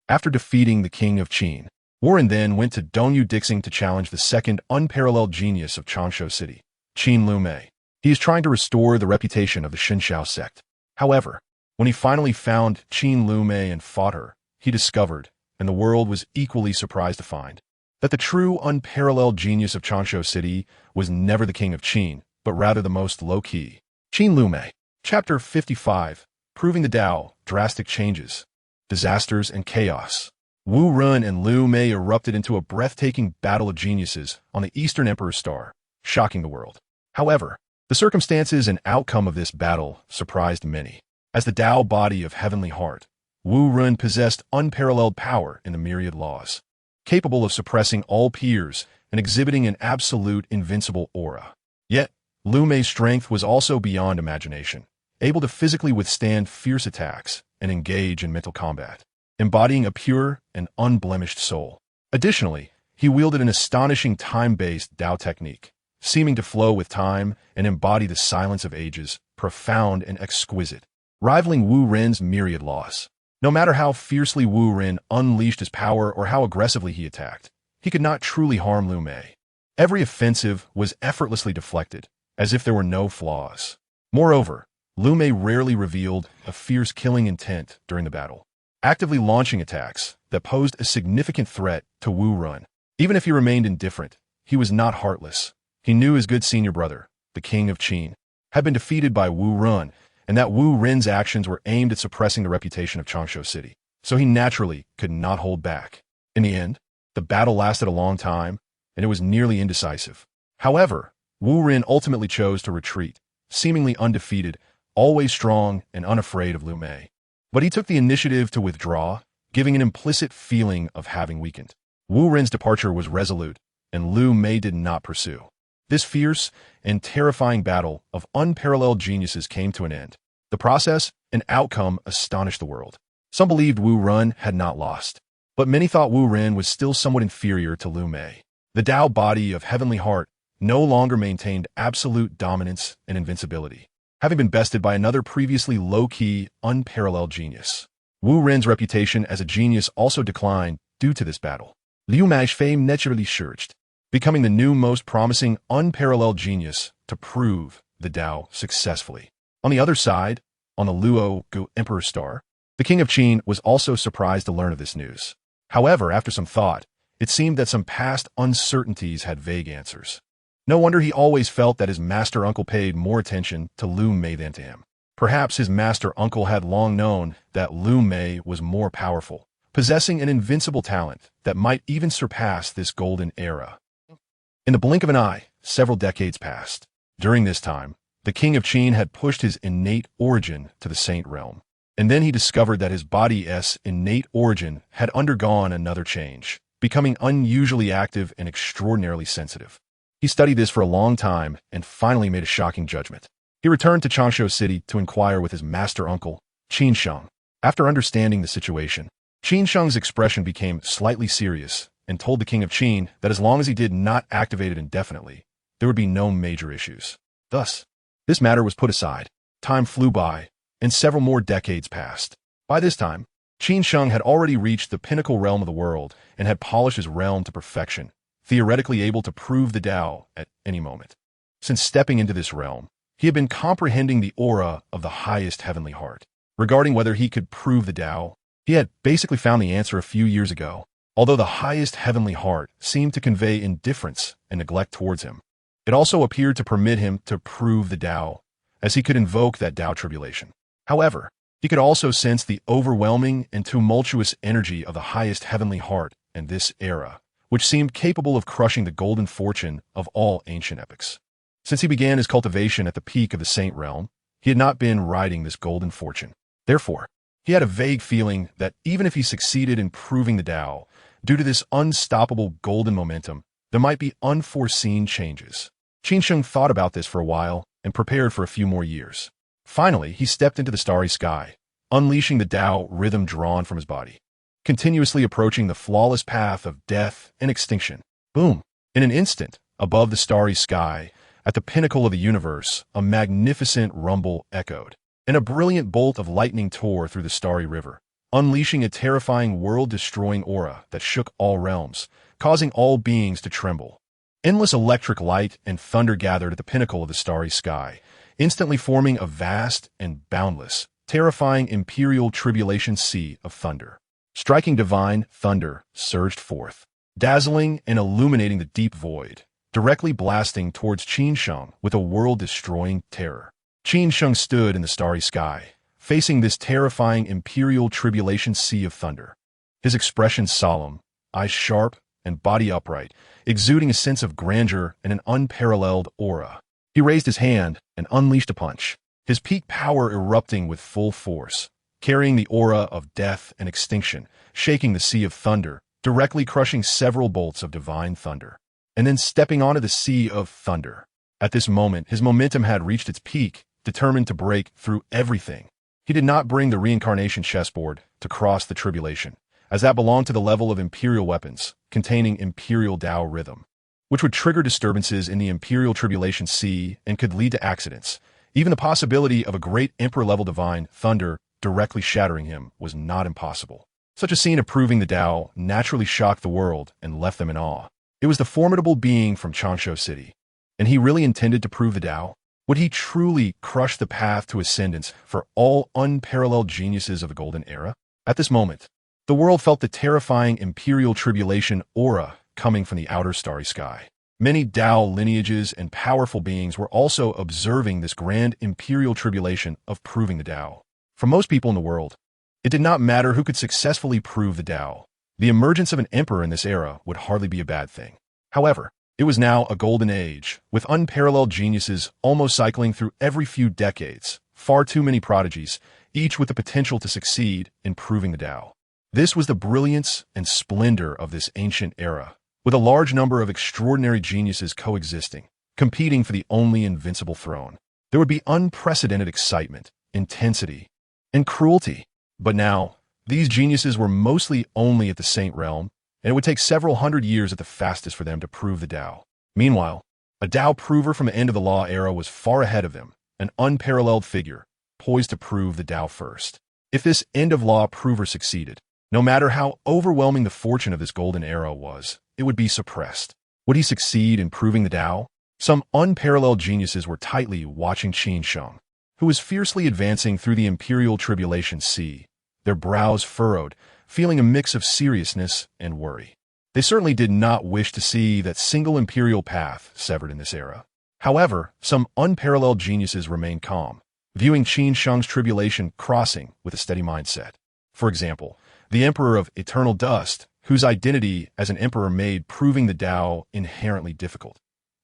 after defeating the king of Qin, Wu Ren then went to Dongyu Dixing to challenge the second unparalleled genius of Changsha City, Qin Lumei. He is trying to restore the reputation of the Shinshao sect. However, when he finally found Qin Lumei and fought her, he discovered, and the world was equally surprised to find, that the true unparalleled genius of Changsha City was never the king of Qin, but rather the most low-key. Qin Lumei. Chapter 55. Proving the Tao, Drastic Changes, Disasters and Chaos. Wu Ren and Liu Mei erupted into a breathtaking battle of geniuses on the Eastern Emperor's star, shocking the world. However, the circumstances and outcome of this battle surprised many. As the Tao body of heavenly heart, Wu Ren possessed unparalleled power in the myriad laws, capable of suppressing all peers and exhibiting an absolute invincible aura. Yet, Liu Mei's strength was also beyond imagination, able to physically withstand fierce attacks and engage in mental combat, embodying a pure and unblemished soul. Additionally, he wielded an astonishing time-based Tao technique, seeming to flow with time and embody the silence of ages, profound and exquisite, rivaling Wu Ren's myriad laws. No matter how fiercely Wu Ren unleashed his power or how aggressively he attacked, he could not truly harm Liu Mei. Every offensive was effortlessly deflected, as if there were no flaws. Moreover, Liu Mei rarely revealed a fierce killing intent during the battle, actively launching attacks that posed a significant threat to Wu Ren. Even if he remained indifferent, he was not heartless. He knew his good senior brother, the king of Qin, had been defeated by Wu Ren, and that Wu Ren's actions were aimed at suppressing the reputation of Changsha City, so he naturally could not hold back. In the end, the battle lasted a long time, and it was nearly indecisive. However, Wu Ren ultimately chose to retreat, seemingly undefeated, always strong and unafraid of Liu Mei. But he took the initiative to withdraw, giving an implicit feeling of having weakened. Wu Ren's departure was resolute, and Liu Mei did not pursue. This fierce and terrifying battle of unparalleled geniuses came to an end. The process and outcome astonished the world. Some believed Wu Ren had not lost, but many thought Wu Ren was still somewhat inferior to Liu Mei. The Tao body of heavenly heart no longer maintained absolute dominance and invincibility, having been bested by another previously low-key, unparalleled genius. Wu Ren's reputation as a genius also declined due to this battle. Liu Mei's fame naturally surged, becoming the new most promising, unparalleled genius to prove the Tao successfully. On the other side, on the Luo Gu Emperor's star, the king of Qin was also surprised to learn of this news. However, after some thought, it seemed that some past uncertainties had vague answers. No wonder he always felt that his master uncle paid more attention to Liu Mei than to him. Perhaps his master uncle had long known that Liu Mei was more powerful, possessing an invincible talent that might even surpass this golden era. In the blink of an eye, several decades passed. During this time, the king of Qin had pushed his innate origin to the saint realm, and then he discovered that his body's innate origin had undergone another change, becoming unusually active and extraordinarily sensitive. He studied this for a long time and finally made a shocking judgment. He returned to Changsha City to inquire with his master uncle, Qin Feng. After understanding the situation, Qin Feng's expression became slightly serious and told the king of Qin that as long as he did not activate it indefinitely, there would be no major issues. Thus, this matter was put aside. Time flew by, and several more decades passed. By this time, Qin Feng had already reached the pinnacle realm of the world and had polished his realm to perfection, theoretically able to prove the Tao at any moment. Since stepping into this realm, he had been comprehending the aura of the highest heavenly heart. Regarding whether he could prove the Tao, he had basically found the answer a few years ago, although the highest heavenly heart seemed to convey indifference and neglect towards him. It also appeared to permit him to prove the Tao, as he could invoke that Tao tribulation. However, he could also sense the overwhelming and tumultuous energy of the highest heavenly heart in this era, which seemed capable of crushing the golden fortune of all ancient epics. Since he began his cultivation at the peak of the Saint Realm, he had not been riding this golden fortune. Therefore, he had a vague feeling that even if he succeeded in proving the Tao, due to this unstoppable golden momentum, there might be unforeseen changes. Qin Feng thought about this for a while and prepared for a few more years. Finally, he stepped into the starry sky, unleashing the Tao rhythm drawn from his body, continuously approaching the flawless path of death and extinction. Boom! In an instant, above the starry sky, at the pinnacle of the universe, a magnificent rumble echoed, and a brilliant bolt of lightning tore through the starry river, unleashing a terrifying world-destroying aura that shook all realms, causing all beings to tremble. Endless electric light and thunder gathered at the pinnacle of the starry sky, instantly forming a vast and boundless, terrifying imperial tribulation sea of thunder. Striking divine thunder surged forth, dazzling and illuminating the deep void, directly blasting towards Qin Feng with a world-destroying terror. Qin Feng stood in the starry sky, facing this terrifying imperial tribulation sea of thunder. His expression solemn, eyes sharp, and body upright, exuding a sense of grandeur and an unparalleled aura. He raised his hand and unleashed a punch, his peak power erupting with full force, carrying the aura of death and extinction, shaking the sea of thunder, directly crushing several bolts of divine thunder, and then stepping onto the sea of thunder. At this moment, his momentum had reached its peak, determined to break through everything. He did not bring the reincarnation chessboard to cross the tribulation, as that belonged to the level of imperial weapons, containing imperial Tao rhythm, which would trigger disturbances in the imperial tribulation sea and could lead to accidents. Even the possibility of a great emperor-level divine thunder directly shattering him was not impossible. Such a scene of proving the Tao naturally shocked the world and left them in awe. It was the formidable being from Changsha City, and he really intended to prove the Tao? Would he truly crush the path to ascendance for all unparalleled geniuses of the Golden Era? At this moment, the world felt the terrifying imperial tribulation aura coming from the outer starry sky. Many Tao lineages and powerful beings were also observing this grand imperial tribulation of proving the Tao. For most people in the world, it did not matter who could successfully prove the Tao. The emergence of an emperor in this era would hardly be a bad thing. However, it was now a golden age, with unparalleled geniuses almost cycling through every few decades, far too many prodigies, each with the potential to succeed in proving the Tao. This was the brilliance and splendor of this ancient era, with a large number of extraordinary geniuses coexisting, competing for the only invincible throne. There would be unprecedented excitement, intensity, and cruelty. But now, these geniuses were mostly only at the Saint Realm, and it would take several hundred years at the fastest for them to prove the Tao. Meanwhile, a Tao prover from the end of the Law era was far ahead of them, an unparalleled figure, poised to prove the Tao first. If this end-of-law prover succeeded, no matter how overwhelming the fortune of this golden era was, it would be suppressed. Would he succeed in proving the Tao? Some unparalleled geniuses were tightly watching Qin Feng, who was fiercely advancing through the imperial tribulation sea, their brows furrowed, feeling a mix of seriousness and worry. They certainly did not wish to see that single imperial path severed in this era. However, some unparalleled geniuses remained calm, viewing Qin Feng's tribulation crossing with a steady mindset. For example, the Emperor of Eternal Dust, whose identity as an emperor made proving the Tao inherently difficult.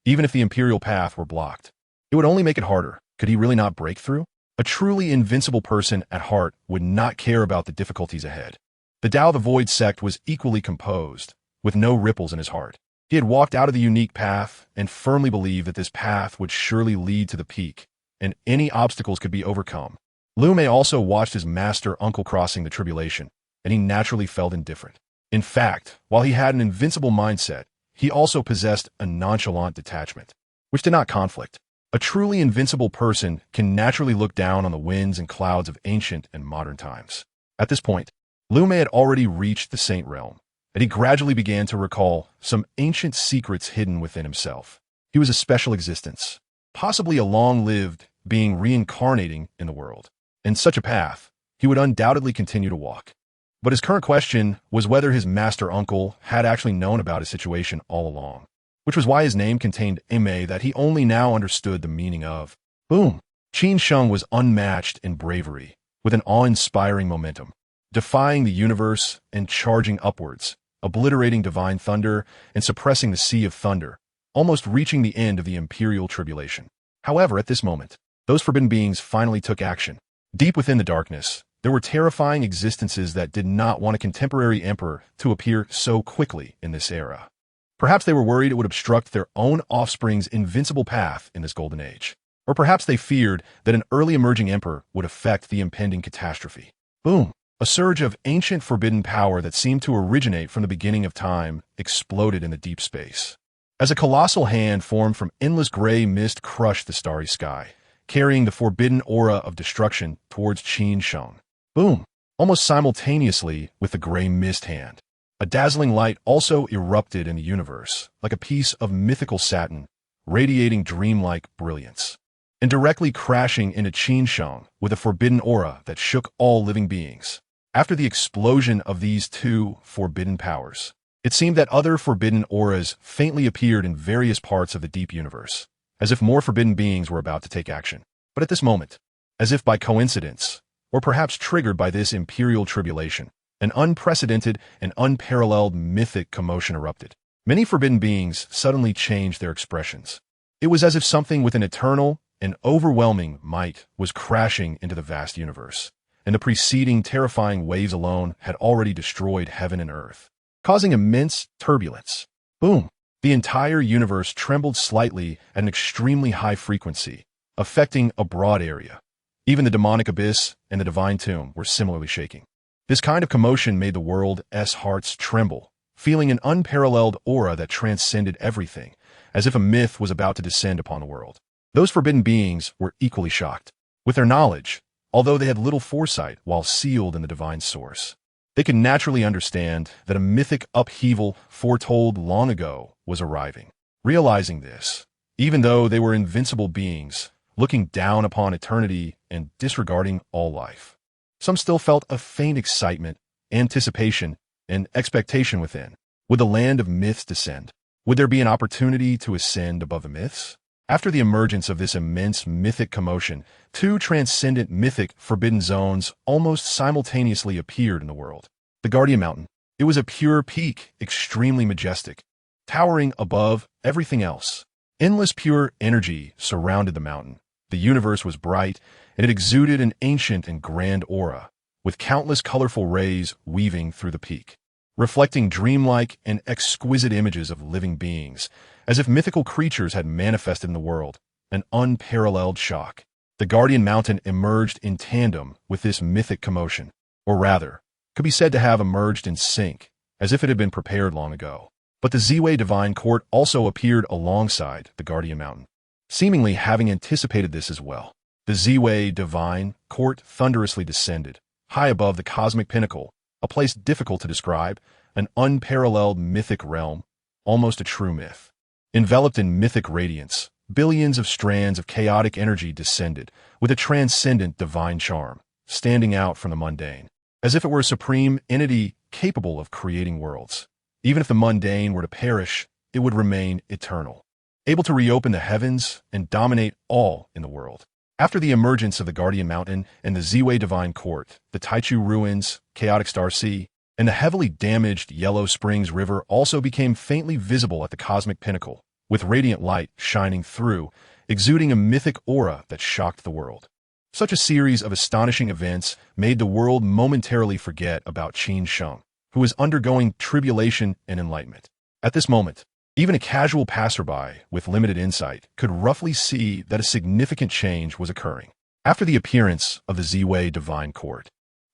Even if the imperial path were blocked, it would only make it harder. Could he really not break through? A truly invincible person at heart would not care about the difficulties ahead. The Tao the Void sect was equally composed, with no ripples in his heart. He had walked out of the unique path and firmly believed that this path would surely lead to the peak, and any obstacles could be overcome. Liu Mei also watched his master uncle crossing the tribulation, and he naturally felt indifferent. In fact, while he had an invincible mindset, he also possessed a nonchalant detachment, which did not conflict. A truly invincible person can naturally look down on the winds and clouds of ancient and modern times. At this point, Liu Mei had already reached the Saint Realm, and he gradually began to recall some ancient secrets hidden within himself. He was a special existence, possibly a long-lived being reincarnating in the world. In such a path, he would undoubtedly continue to walk. But his current question was whether his master uncle had actually known about his situation all along, which was why his name contained a Mei that he only now understood the meaning of. Boom! Qin Feng was unmatched in bravery, with an awe-inspiring momentum, defying the universe and charging upwards, obliterating divine thunder and suppressing the sea of thunder, almost reaching the end of the imperial tribulation. However, at this moment, those forbidden beings finally took action. Deep within the darkness, there were terrifying existences that did not want a contemporary emperor to appear so quickly in this era. Perhaps they were worried it would obstruct their own offspring's invincible path in this golden age. Or perhaps they feared that an early emerging emperor would affect the impending catastrophe. Boom! A surge of ancient forbidden power that seemed to originate from the beginning of time exploded in the deep space. As a colossal hand formed from endless gray mist crushed the starry sky, carrying the forbidden aura of destruction towards Qin Feng. Boom! Almost simultaneously with the gray mist hand, a dazzling light also erupted in the universe, like a piece of mythical satin, radiating dreamlike brilliance, and directly crashing into Qin Feng with a forbidden aura that shook all living beings. After the explosion of these two forbidden powers, it seemed that other forbidden auras faintly appeared in various parts of the deep universe, as if more forbidden beings were about to take action. But at this moment, as if by coincidence, or perhaps triggered by this imperial tribulation, an unprecedented and unparalleled mythic commotion erupted. Many forbidden beings suddenly changed their expressions. It was as if something with an eternal and overwhelming might was crashing into the vast universe, and the preceding terrifying waves alone had already destroyed heaven and earth, causing immense turbulence. Boom! The entire universe trembled slightly at an extremely high frequency, affecting a broad area. Even the demonic abyss and the divine tomb were similarly shaking. This kind of commotion made the world's hearts tremble, feeling an unparalleled aura that transcended everything, as if a myth was about to descend upon the world. Those forbidden beings were equally shocked. With their knowledge, although they had little foresight while sealed in the divine source, they could naturally understand that a mythic upheaval foretold long ago was arriving. Realizing this, even though they were invincible beings, looking down upon eternity and disregarding all life, some still felt a faint excitement, anticipation, and expectation within. Would the land of myths descend? Would there be an opportunity to ascend above the myths? After the emergence of this immense mythic commotion, two transcendent mythic forbidden zones almost simultaneously appeared in the world. The Guardian Mountain. It was a pure peak, extremely majestic, towering above everything else. Endless pure energy surrounded the mountain. The universe was bright, and it exuded an ancient and grand aura, with countless colorful rays weaving through the peak, reflecting dreamlike and exquisite images of living beings, as if mythical creatures had manifested in the world. An unparalleled shock. The Guardian Mountain emerged in tandem with this mythic commotion, or rather, could be said to have emerged in sync, as if it had been prepared long ago. But the Ziwei Divine Court also appeared alongside the Guardian Mountain, seemingly having anticipated this as well. The Ziwei Divine Court thunderously descended, high above the cosmic pinnacle, a place difficult to describe, an unparalleled mythic realm, almost a true myth. Enveloped in mythic radiance, billions of strands of chaotic energy descended, with a transcendent divine charm, standing out from the mundane, as if it were a supreme entity capable of creating worlds. Even if the mundane were to perish, it would remain eternal, able to reopen the heavens and dominate all in the world. After the emergence of the Guardian Mountain and the Ziwei Divine Court, the Taichu Ruins, Chaotic Star Sea, and the heavily damaged Yellow Springs River also became faintly visible at the cosmic pinnacle, with radiant light shining through, exuding a mythic aura that shocked the world. Such a series of astonishing events made the world momentarily forget about Qin Feng, who was undergoing tribulation and enlightenment. At this moment, even a casual passerby with limited insight could roughly see that a significant change was occurring. After the appearance of the Ziwei Divine Court,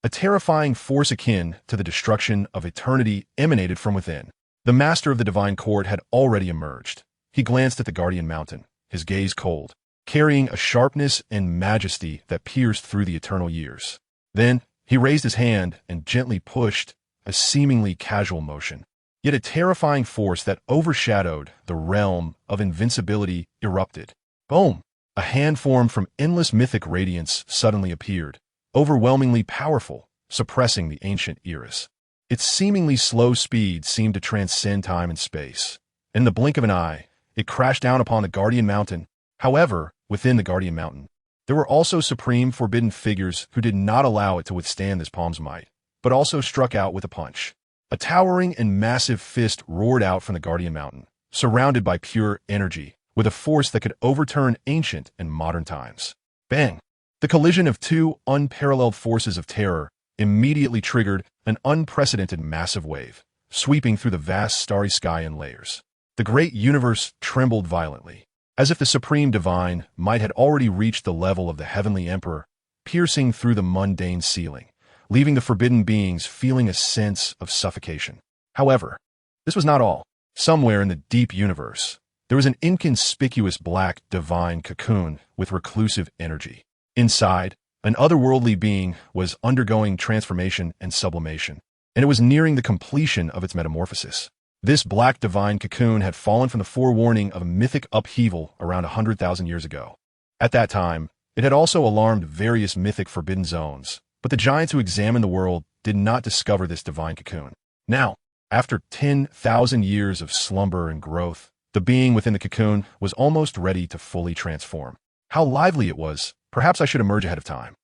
a terrifying force akin to the destruction of eternity emanated from within. The master of the Divine Court had already emerged. He glanced at the Guardian Mountain, his gaze cold, carrying a sharpness and majesty that pierced through the eternal years. Then, He raised his hand and gently pushed, a seemingly casual motion. Yet a terrifying force that overshadowed the realm of invincibility erupted. Boom! A hand formed from endless mythic radiance suddenly appeared, overwhelmingly powerful, suppressing the ancient eras. Its seemingly slow speed seemed to transcend time and space. In the blink of an eye, it crashed down upon the Guardian Mountain. However, within the Guardian Mountain, there were also supreme forbidden figures who did not allow it to withstand this palm's might, but also struck out with a punch. A towering and massive fist roared out from the Guardian Mountain, surrounded by pure energy, with a force that could overturn ancient and modern times. Bang! The collision of two unparalleled forces of terror immediately triggered an unprecedented massive wave, sweeping through the vast starry sky in layers. The great universe trembled violently, as if the supreme divine might had already reached the level of the heavenly emperor, piercing through the mundane ceiling, leaving the forbidden beings feeling a sense of suffocation. However, this was not all. Somewhere in the deep universe, there was an inconspicuous black divine cocoon with reclusive energy. Inside, an otherworldly being was undergoing transformation and sublimation, and it was nearing the completion of its metamorphosis. This black divine cocoon had fallen from the forewarning of a mythic upheaval around 100,000 years ago. At that time, it had also alarmed various mythic forbidden zones, but the giants who examined the world did not discover this divine cocoon. Now, after 10,000 years of slumber and growth, the being within the cocoon was almost ready to fully transform. How lively it was! Perhaps I should emerge ahead of time.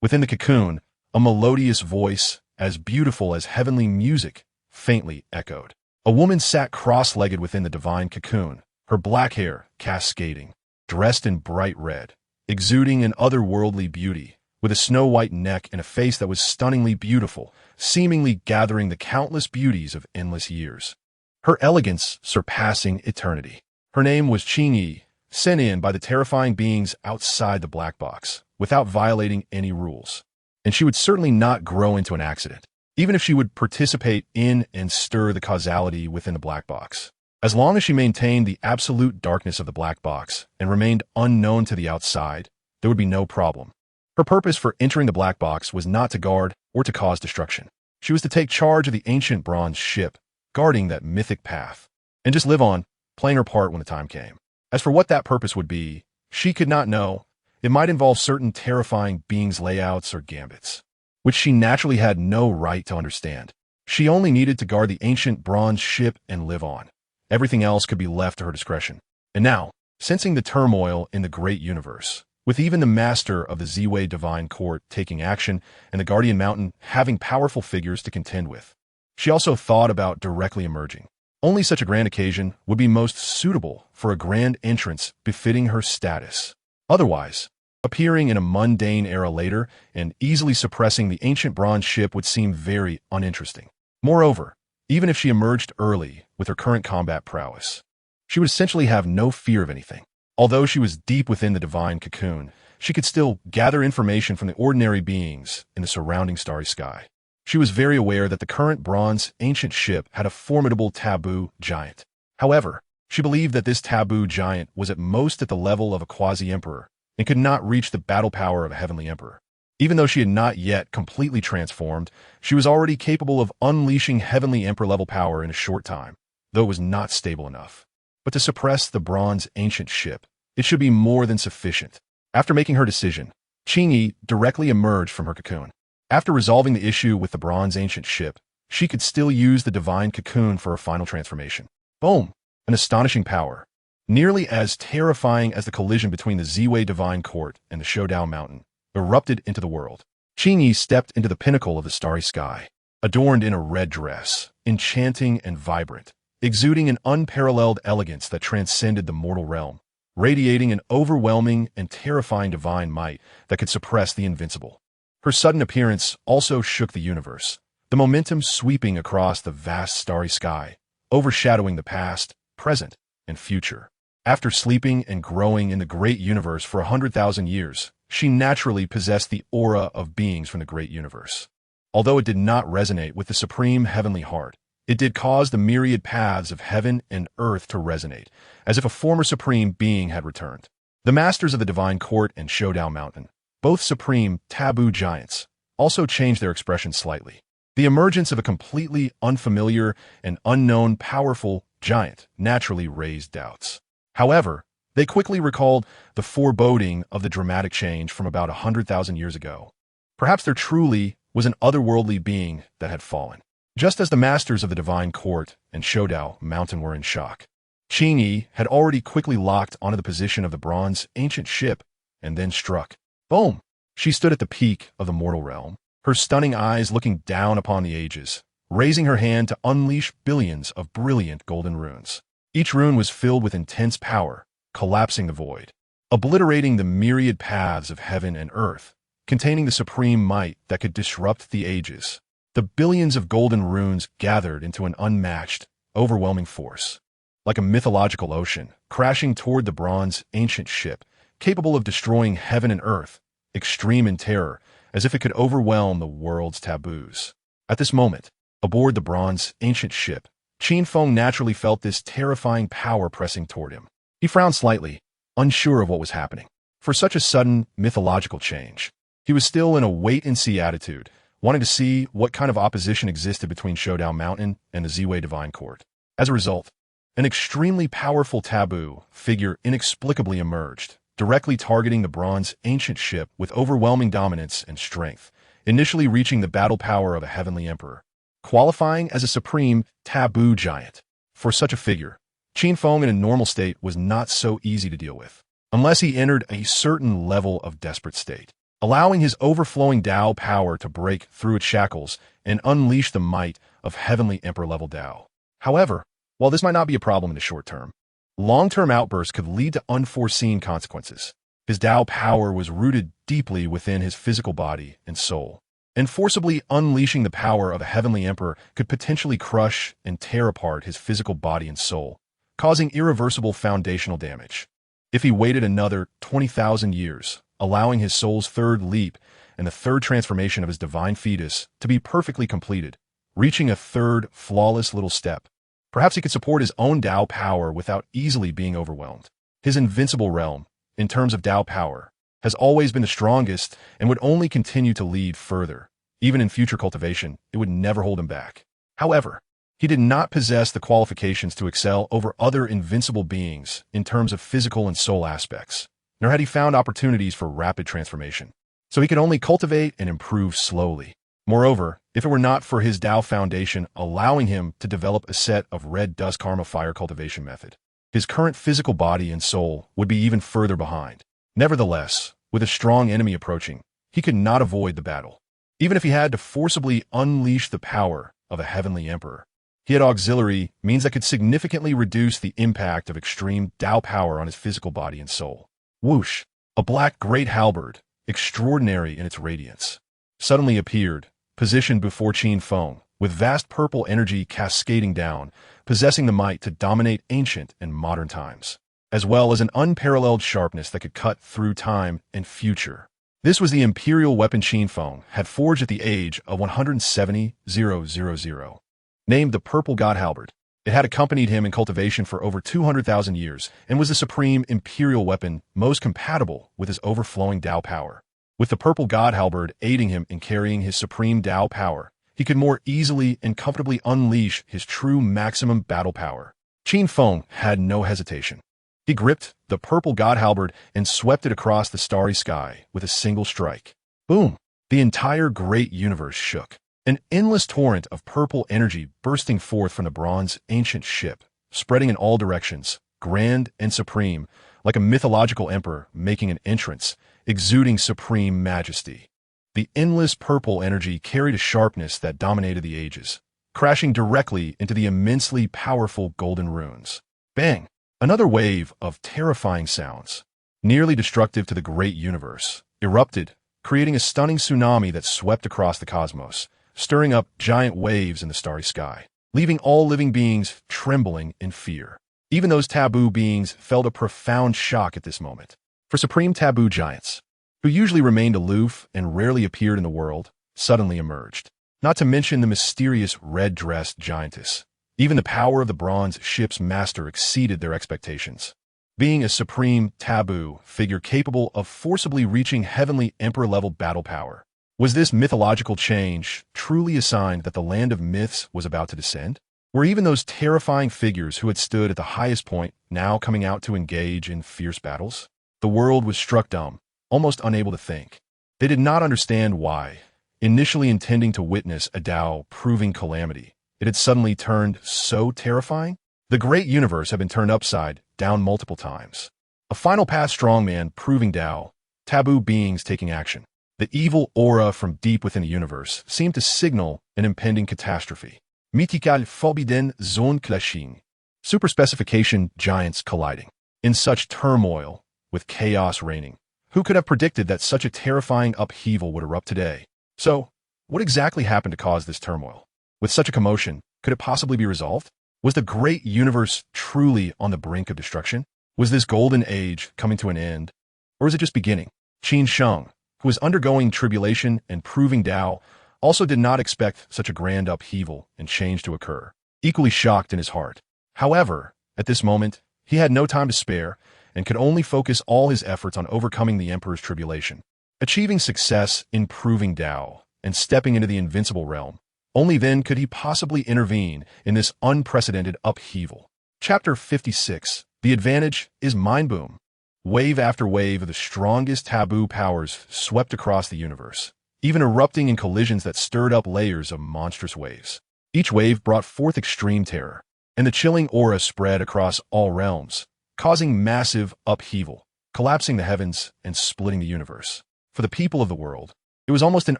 Within the cocoon, a melodious voice, as beautiful as heavenly music, faintly echoed. A woman sat cross-legged within the divine cocoon, her black hair cascading, dressed in bright red, exuding an otherworldly beauty, with a snow-white neck and a face that was stunningly beautiful, seemingly gathering the countless beauties of endless years. Her elegance surpassing eternity. Her name was Qin, sent in by the terrifying beings outside the black box, without violating any rules. And she would certainly not grow into an accident, even if she would participate in and stir the causality within the black box. As long as she maintained the absolute darkness of the black box and remained unknown to the outside, there would be no problem. Her purpose for entering the black box was not to guard or to cause destruction. She was to take charge of the ancient bronze ship, guarding that mythic path, and just live on, playing her part when the time came. As for what that purpose would be, she could not know. It might involve certain terrifying beings' layouts or gambits, which she naturally had no right to understand. She only needed to guard the ancient bronze ship and live on. Everything else could be left to her discretion. And now, sensing the turmoil in the great universe, with even the master of the Z-Way Divine Court taking action and the Guardian Mountain having powerful figures to contend with, she also thought about directly emerging. Only such a grand occasion would be most suitable for a grand entrance befitting her status. Otherwise, appearing in a mundane era later and easily suppressing the ancient bronze ship would seem very uninteresting. Moreover, even if she emerged early with her current combat prowess, she would essentially have no fear of anything. Although she was deep within the divine cocoon, she could still gather information from the ordinary beings in the surrounding starry sky. She was very aware that the current bronze ancient ship had a formidable taboo giant. However, she believed that this taboo giant was at most at the level of a quasi-emperor and could not reach the battle power of a heavenly emperor. Even though she had not yet completely transformed, she was already capable of unleashing heavenly emperor-level power in a short time, though it was not stable enough. But to suppress the bronze ancient ship, it should be more than sufficient. After making her decision, Qin directly emerged from her cocoon. After resolving the issue with the bronze ancient ship, she could still use the divine cocoon for her final transformation. Boom! An astonishing power, nearly as terrifying as the collision between the Z-Way Divine Court and the Showdown Mountain, erupted into the world. Qin stepped into the pinnacle of the starry sky, adorned in a red dress, enchanting and vibrant, exuding an unparalleled elegance that transcended the mortal realm, radiating an overwhelming and terrifying divine might that could suppress the invincible. Her sudden appearance also shook the universe, the momentum sweeping across the vast starry sky, overshadowing the past, present, and future. After sleeping and growing in the great universe for 100,000 years, she naturally possessed the aura of beings from the great universe. Although it did not resonate with the supreme heavenly heart, it did cause the myriad paths of heaven and earth to resonate, as if a former supreme being had returned. The masters of the Divine Court and Showdown Mountain, both supreme taboo giants, also changed their expression slightly. The emergence of a completely unfamiliar and unknown powerful giant naturally raised doubts. However, they quickly recalled the foreboding of the dramatic change from about 100,000 years ago. Perhaps there truly was an otherworldly being that had fallen. Just as the masters of the divine court and Shodao Mountain were in shock, Qin Yi had already quickly locked onto the position of the bronze ancient ship and then struck. Boom! She stood at the peak of the mortal realm, her stunning eyes looking down upon the ages, raising her hand to unleash billions of brilliant golden runes. Each rune was filled with intense power, collapsing the void, obliterating the myriad paths of heaven and earth, containing the supreme might that could disrupt the ages. The billions of golden runes gathered into an unmatched, overwhelming force, like a mythological ocean, crashing toward the bronze ancient ship, capable of destroying heaven and earth, extreme in terror, as if it could overwhelm the world's taboos. At this moment, aboard the bronze ancient ship, Qin Feng naturally felt this terrifying power pressing toward him. He frowned slightly, unsure of what was happening. For such a sudden, mythological change, he was still in a wait-and-see attitude, wanting to see what kind of opposition existed between Shodao Mountain and the Ziwei Divine Court. As a result, an extremely powerful taboo figure inexplicably emerged, directly targeting the bronze ancient ship with overwhelming dominance and strength, initially reaching the battle power of a heavenly emperor, qualifying as a supreme taboo giant. For such a figure, Qin Feng in a normal state was not so easy to deal with, unless he entered a certain level of desperate state, allowing his overflowing Tao power to break through its shackles and unleash the might of heavenly emperor-level Tao. However, while this might not be a problem in the short term, long-term outbursts could lead to unforeseen consequences. His Tao power was rooted deeply within his physical body and soul, and forcibly unleashing the power of a heavenly emperor could potentially crush and tear apart his physical body and soul, causing irreversible foundational damage. If he waited another 20,000 years, allowing his soul's third leap and the third transformation of his divine fetus to be perfectly completed, reaching a third flawless little step, perhaps he could support his own Tao power without easily being overwhelmed. His invincible realm, in terms of Tao power, has always been the strongest and would only continue to lead further. Even in future cultivation, it would never hold him back. However, he did not possess the qualifications to excel over other invincible beings in terms of physical and soul aspects, nor had he found opportunities for rapid transformation. So he could only cultivate and improve slowly. Moreover, if it were not for his Tao foundation allowing him to develop a set of red dust karma fire cultivation method, his current physical body and soul would be even further behind. Nevertheless, with a strong enemy approaching, he could not avoid the battle. Even if he had to forcibly unleash the power of a heavenly emperor, he had auxiliary means that could significantly reduce the impact of extreme Tao power on his physical body and soul. Whoosh! A black great halberd, extraordinary in its radiance, suddenly appeared, positioned before Qin Feng, with vast purple energy cascading down, possessing the might to dominate ancient and modern times, as well as an unparalleled sharpness that could cut through time and future. This was the imperial weapon Qin Feng had forged at the age of 170,000. Named the Purple God Halberd, it had accompanied him in cultivation for over 200,000 years and was the supreme imperial weapon most compatible with his overflowing Tao power. With the Purple God Halberd aiding him in carrying his supreme Tao power, he could more easily and comfortably unleash his true maximum battle power. Qin Feng had no hesitation. He gripped the Purple God Halberd and swept it across the starry sky with a single strike. Boom! The entire great universe shook. An endless torrent of purple energy bursting forth from the bronze ancient ship, spreading in all directions, grand and supreme, like a mythological emperor making an entrance, exuding supreme majesty. The endless purple energy carried a sharpness that dominated the ages, crashing directly into the immensely powerful golden runes. Bang! Another wave of terrifying sounds, nearly destructive to the great universe, erupted, creating a stunning tsunami that swept across the cosmos, stirring up giant waves in the starry sky, leaving all living beings trembling in fear. Even those taboo beings felt a profound shock at this moment. For supreme taboo giants, who usually remained aloof and rarely appeared in the world, suddenly emerged. Not to mention the mysterious red-dressed giantess. Even the power of the bronze ship's master exceeded their expectations. Being a supreme taboo figure capable of forcibly reaching heavenly emperor-level battle power, Was this mythological change truly a sign that the land of myths was about to descend? Were even those terrifying figures who had stood at the highest point now coming out to engage in fierce battles? The world was struck dumb, almost unable to think. They did not understand why, initially intending to witness a Tao proving calamity, it had suddenly turned so terrifying. The great universe had been turned upside down multiple times. A final path strongman proving Tao, taboo beings taking action. The evil aura from deep within the universe seemed to signal an impending catastrophe. Mythical forbidden zone clashing. Superspecification giants colliding. In such turmoil, with chaos reigning, who could have predicted that such a terrifying upheaval would erupt today? So, what exactly happened to cause this turmoil? With such a commotion, could it possibly be resolved? Was the great universe truly on the brink of destruction? Was this golden age coming to an end? Or was it just beginning? Qin Feng, who was undergoing tribulation and proving Tao, also did not expect such a grand upheaval and change to occur, equally shocked in his heart. However, at this moment, he had no time to spare and could only focus all his efforts on overcoming the emperor's tribulation, achieving success in proving Tao, and stepping into the invincible realm. Only then could he possibly intervene in this unprecedented upheaval. Chapter 56. The advantage is mind boom. Wave after wave of the strongest taboo powers swept across the universe, even erupting in collisions that stirred up layers of monstrous waves. Each wave brought forth extreme terror, and the chilling aura spread across all realms, causing massive upheaval, collapsing the heavens and splitting the universe. For the people of the world, it was almost an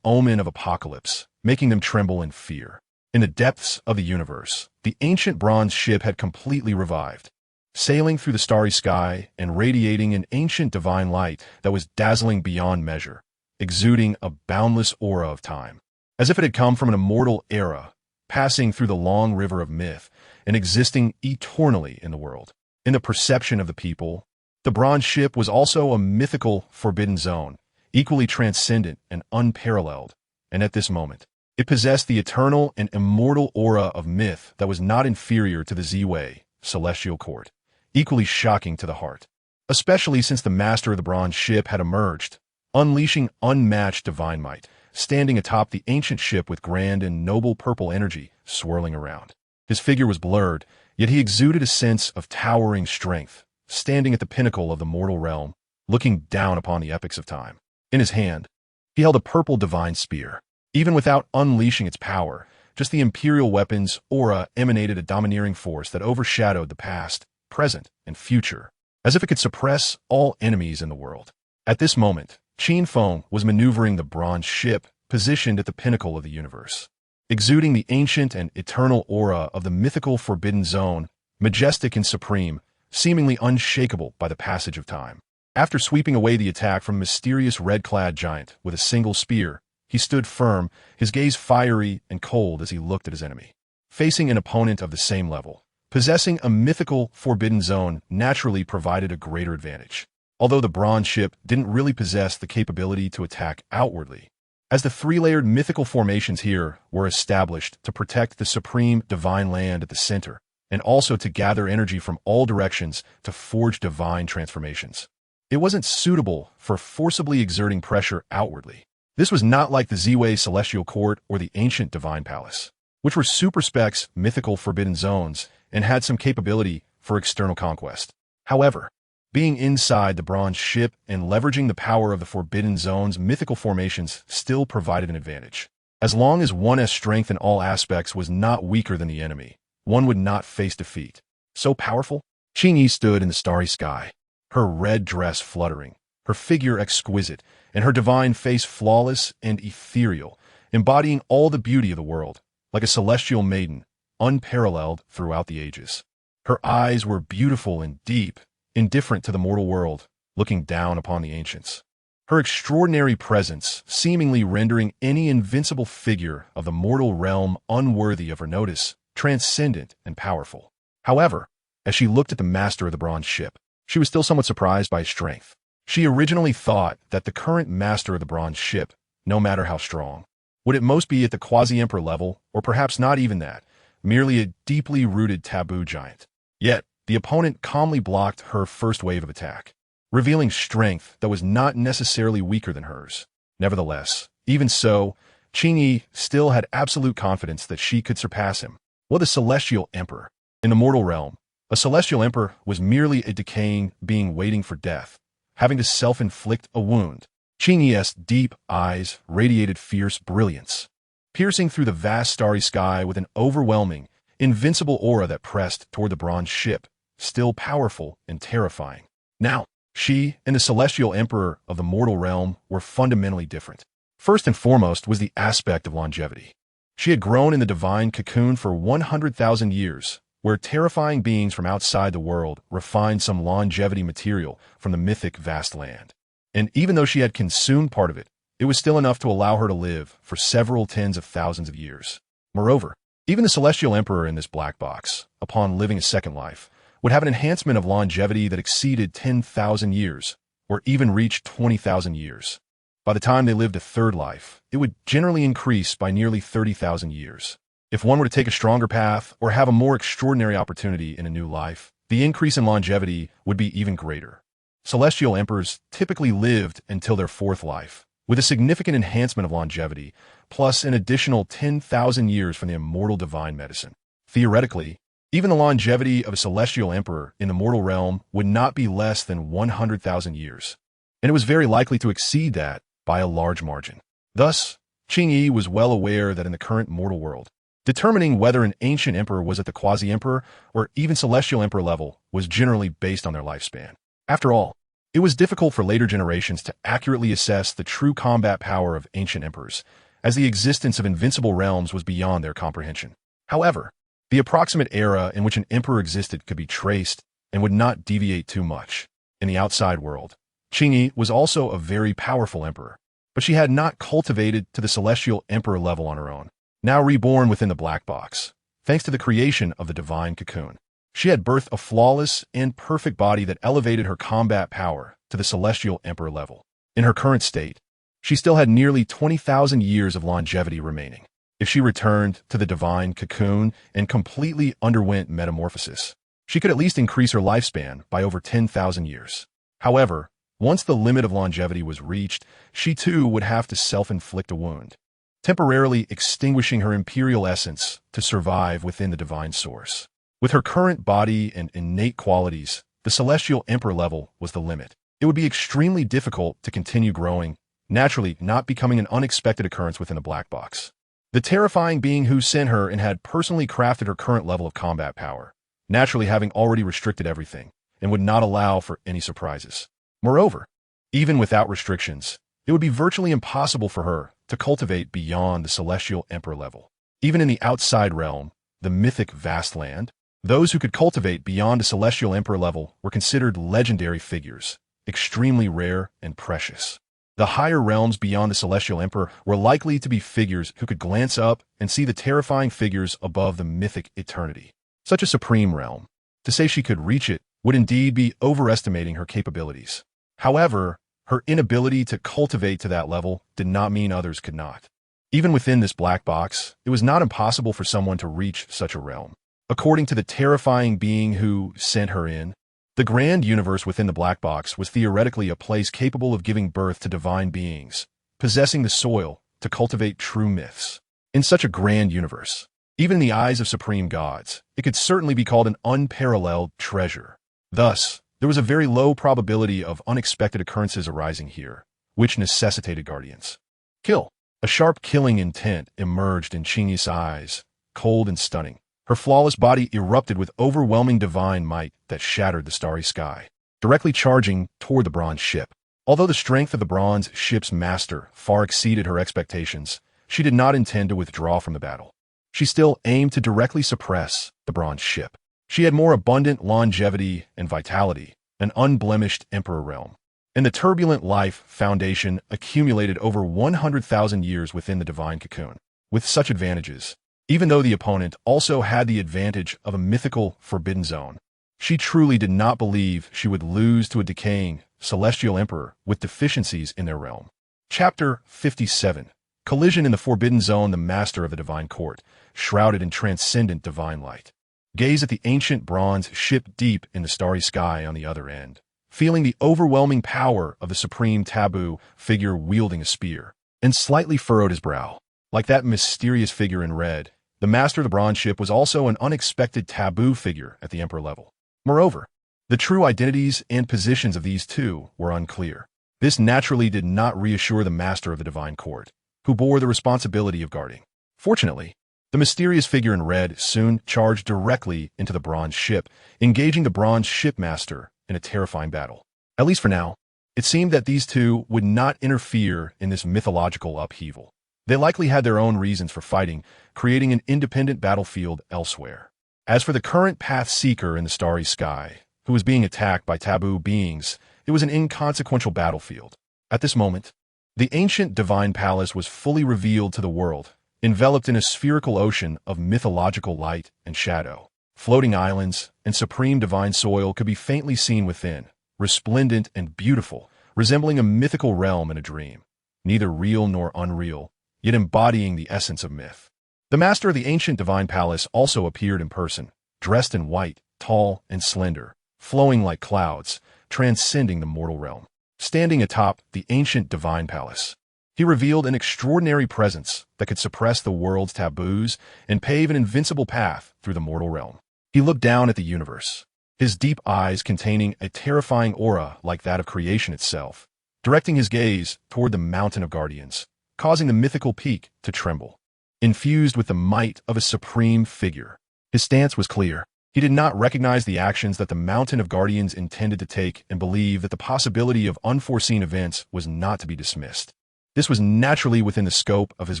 omen of apocalypse, making them tremble in fear. In the depths of the universe, the ancient bronze ship had completely revived, sailing through the starry sky and radiating an ancient divine light that was dazzling beyond measure, exuding a boundless aura of time, as if it had come from an immortal era, passing through the long river of myth and existing eternally in the world. In the perception of the people, the bronze ship was also a mythical forbidden zone, equally transcendent and unparalleled, and at this moment, it possessed the eternal and immortal aura of myth that was not inferior to the Z-Way, celestial court, equally shocking to the heart, especially since the master of the bronze ship had emerged, unleashing unmatched divine might, standing atop the ancient ship with grand and noble purple energy swirling around. His figure was blurred, yet he exuded a sense of towering strength, standing at the pinnacle of the mortal realm, looking down upon the epics of time. In his hand, he held a purple divine spear. Even without unleashing its power, just the imperial weapon's aura emanated a domineering force that overshadowed the past, present, and future, as if it could suppress all enemies in the world. At this moment, Qin Feng was maneuvering the bronze ship positioned at the pinnacle of the universe, exuding the ancient and eternal aura of the mythical forbidden zone, majestic and supreme, seemingly unshakable by the passage of time. After sweeping away the attack from a mysterious red-clad giant with a single spear, he stood firm, his gaze fiery and cold as he looked at his enemy. Facing an opponent of the same level, possessing a mythical forbidden zone naturally provided a greater advantage, although the bronze ship didn't really possess the capability to attack outwardly, as the three-layered mythical formations here were established to protect the supreme divine land at the center, and also to gather energy from all directions to forge divine transformations. It wasn't suitable for forcibly exerting pressure outwardly. This was not like the Z-Way Celestial Court or the ancient Divine Palace, which were super-specs mythical forbidden zones and had some capability for external conquest. However, being inside the bronze ship and leveraging the power of the forbidden zone's mythical formations still provided an advantage. As long as one's strength in all aspects was not weaker than the enemy, one would not face defeat. So powerful, Qin Yi stood in the starry sky, her red dress fluttering, her figure exquisite, and her divine face flawless and ethereal, embodying all the beauty of the world, like a celestial maiden, unparalleled throughout the ages. Her eyes were beautiful and deep, indifferent to the mortal world, looking down upon the ancients. Her extraordinary presence seemingly rendering any invincible figure of the mortal realm unworthy of her notice, transcendent and powerful. However, as she looked at the master of the bronze ship, she was still somewhat surprised by his strength. She originally thought that the current master of the bronze ship, no matter how strong, would at most be at the quasi-emperor level, or perhaps not even that, merely a deeply rooted taboo giant. Yet, the opponent calmly blocked her first wave of attack, revealing strength that was not necessarily weaker than hers. Nevertheless, Even so, Qin still had absolute confidence that she could surpass him. Well, the celestial emperor. In the mortal realm, a celestial emperor was merely a decaying being waiting for death, having to self-inflict a wound. Qin's deep eyes radiated fierce brilliance, piercing through the vast starry sky with an overwhelming, invincible aura that pressed toward the bronze ship, still powerful and terrifying. Now, she and the celestial emperor of the mortal realm were fundamentally different. First and foremost was the aspect of longevity. She had grown in the divine cocoon for 100,000 years, where terrifying beings from outside the world refined some longevity material from the mythic vast land. And even though she had consumed part of it, it was still enough to allow her to live for several tens of thousands of years. Moreover, even the celestial emperor in this black box, upon living a second life, would have an enhancement of longevity that exceeded 10,000 years, or even reached 20,000 years. By the time they lived a third life, it would generally increase by nearly 30,000 years. If one were to take a stronger path or have a more extraordinary opportunity in a new life, the increase in longevity would be even greater. Celestial emperors typically lived until their fourth life, with a significant enhancement of longevity, plus an additional 10,000 years from the immortal divine medicine. Theoretically, even the longevity of a celestial emperor in the mortal realm would not be less than 100,000 years, and it was very likely to exceed that by a large margin. Thus, Qin was well aware that in the current mortal world, determining whether an ancient emperor was at the quasi-emperor or even celestial emperor level was generally based on their lifespan. After all, it was difficult for later generations to accurately assess the true combat power of ancient emperors, as the existence of invincible realms was beyond their comprehension. However, the approximate era in which an emperor existed could be traced and would not deviate too much. In the outside world, Qin was also a very powerful emperor, but she had not cultivated to the celestial emperor level on her own. Now reborn within the black box, thanks to the creation of the divine cocoon, she had birthed a flawless and perfect body that elevated her combat power to the celestial emperor level. In her current state, she still had nearly 20,000 years of longevity remaining. If she returned to the divine cocoon and completely underwent metamorphosis, she could at least increase her lifespan by over 10,000 years. However, once the limit of longevity was reached, she too would have to self-inflict a wound, temporarily extinguishing her imperial essence to survive within the divine source. With her current body and innate qualities, the celestial emperor level was the limit. It would be extremely difficult to continue growing, naturally not becoming an unexpected occurrence within the black box. The terrifying being who sent her and had personally crafted her current level of combat power, naturally having already restricted everything, and would not allow for any surprises. Moreover, even without restrictions, it would be virtually impossible for her to cultivate beyond the celestial emperor level. Even in the outside realm, the mythic vast land, those who could cultivate beyond a celestial emperor level were considered legendary figures, extremely rare and precious. The higher realms beyond the celestial emperor were likely to be figures who could glance up and see the terrifying figures above the mythic eternity. Such a supreme realm, to say she could reach it, would indeed be overestimating her capabilities. However, her inability to cultivate to that level did not mean others could not. Even within this black box, it was not impossible for someone to reach such a realm. According to the terrifying being who sent her in, the grand universe within the black box was theoretically a place capable of giving birth to divine beings, possessing the soil to cultivate true myths. In such a grand universe, even in the eyes of supreme gods, it could certainly be called an unparalleled treasure. Thus, there was a very low probability of unexpected occurrences arising here, which necessitated guardians. Kill. A sharp killing intent emerged in Qin's eyes, cold and stunning. Her flawless body erupted with overwhelming divine might that shattered the starry sky, directly charging toward the bronze ship. Although the strength of the bronze ship's master far exceeded her expectations, she did not intend to withdraw from the battle. She still aimed to directly suppress the bronze ship. She had more abundant longevity and vitality, an unblemished emperor realm, and the turbulent life foundation accumulated over 100,000 years within the divine cocoon. With such advantages, even though the opponent also had the advantage of a mythical forbidden zone, she truly did not believe she would lose to a decaying celestial emperor with deficiencies in their realm. Chapter 57. Collision in the forbidden zone. The master of the divine court, shrouded in transcendent divine light, gazed at the ancient bronze ship deep in the starry sky on the other end, feeling the overwhelming power of the supreme taboo figure wielding a spear. and slightly furrowed his brow. Like that mysterious figure in red, the master of the bronze ship was also an unexpected taboo figure at the emperor level. Moreover, the true identities and positions of these two were unclear. This naturally did not reassure the master of the divine court, who bore the responsibility of guarding. Fortunately, the mysterious figure in red soon charged directly into the bronze ship, engaging the bronze shipmaster in a terrifying battle. At least for now, it seemed that these two would not interfere in this mythological upheaval. They likely had their own reasons for fighting, creating an independent battlefield elsewhere. As for the current path seeker in the starry sky, who was being attacked by taboo beings, it was an inconsequential battlefield. At this moment, the ancient divine palace was fully revealed to the world, enveloped in a spherical ocean of mythological light and shadow. Floating islands and supreme divine soil could be faintly seen within, resplendent and beautiful, resembling a mythical realm in a dream, neither real nor unreal, yet embodying the essence of myth. The master of the ancient divine palace also appeared in person, dressed in white, tall and slender, flowing like clouds, transcending the mortal realm. Standing atop the ancient divine palace, he revealed an extraordinary presence that could suppress the world's taboos and pave an invincible path through the mortal realm. He looked down at the universe, his deep eyes containing a terrifying aura like that of creation itself, directing his gaze toward the mountain of guardians, causing the mythical peak to tremble. Infused with the might of a supreme figure, his stance was clear. He did not recognize the actions that the mountain of guardians intended to take and believe that the possibility of unforeseen events was not to be dismissed. This was naturally within the scope of his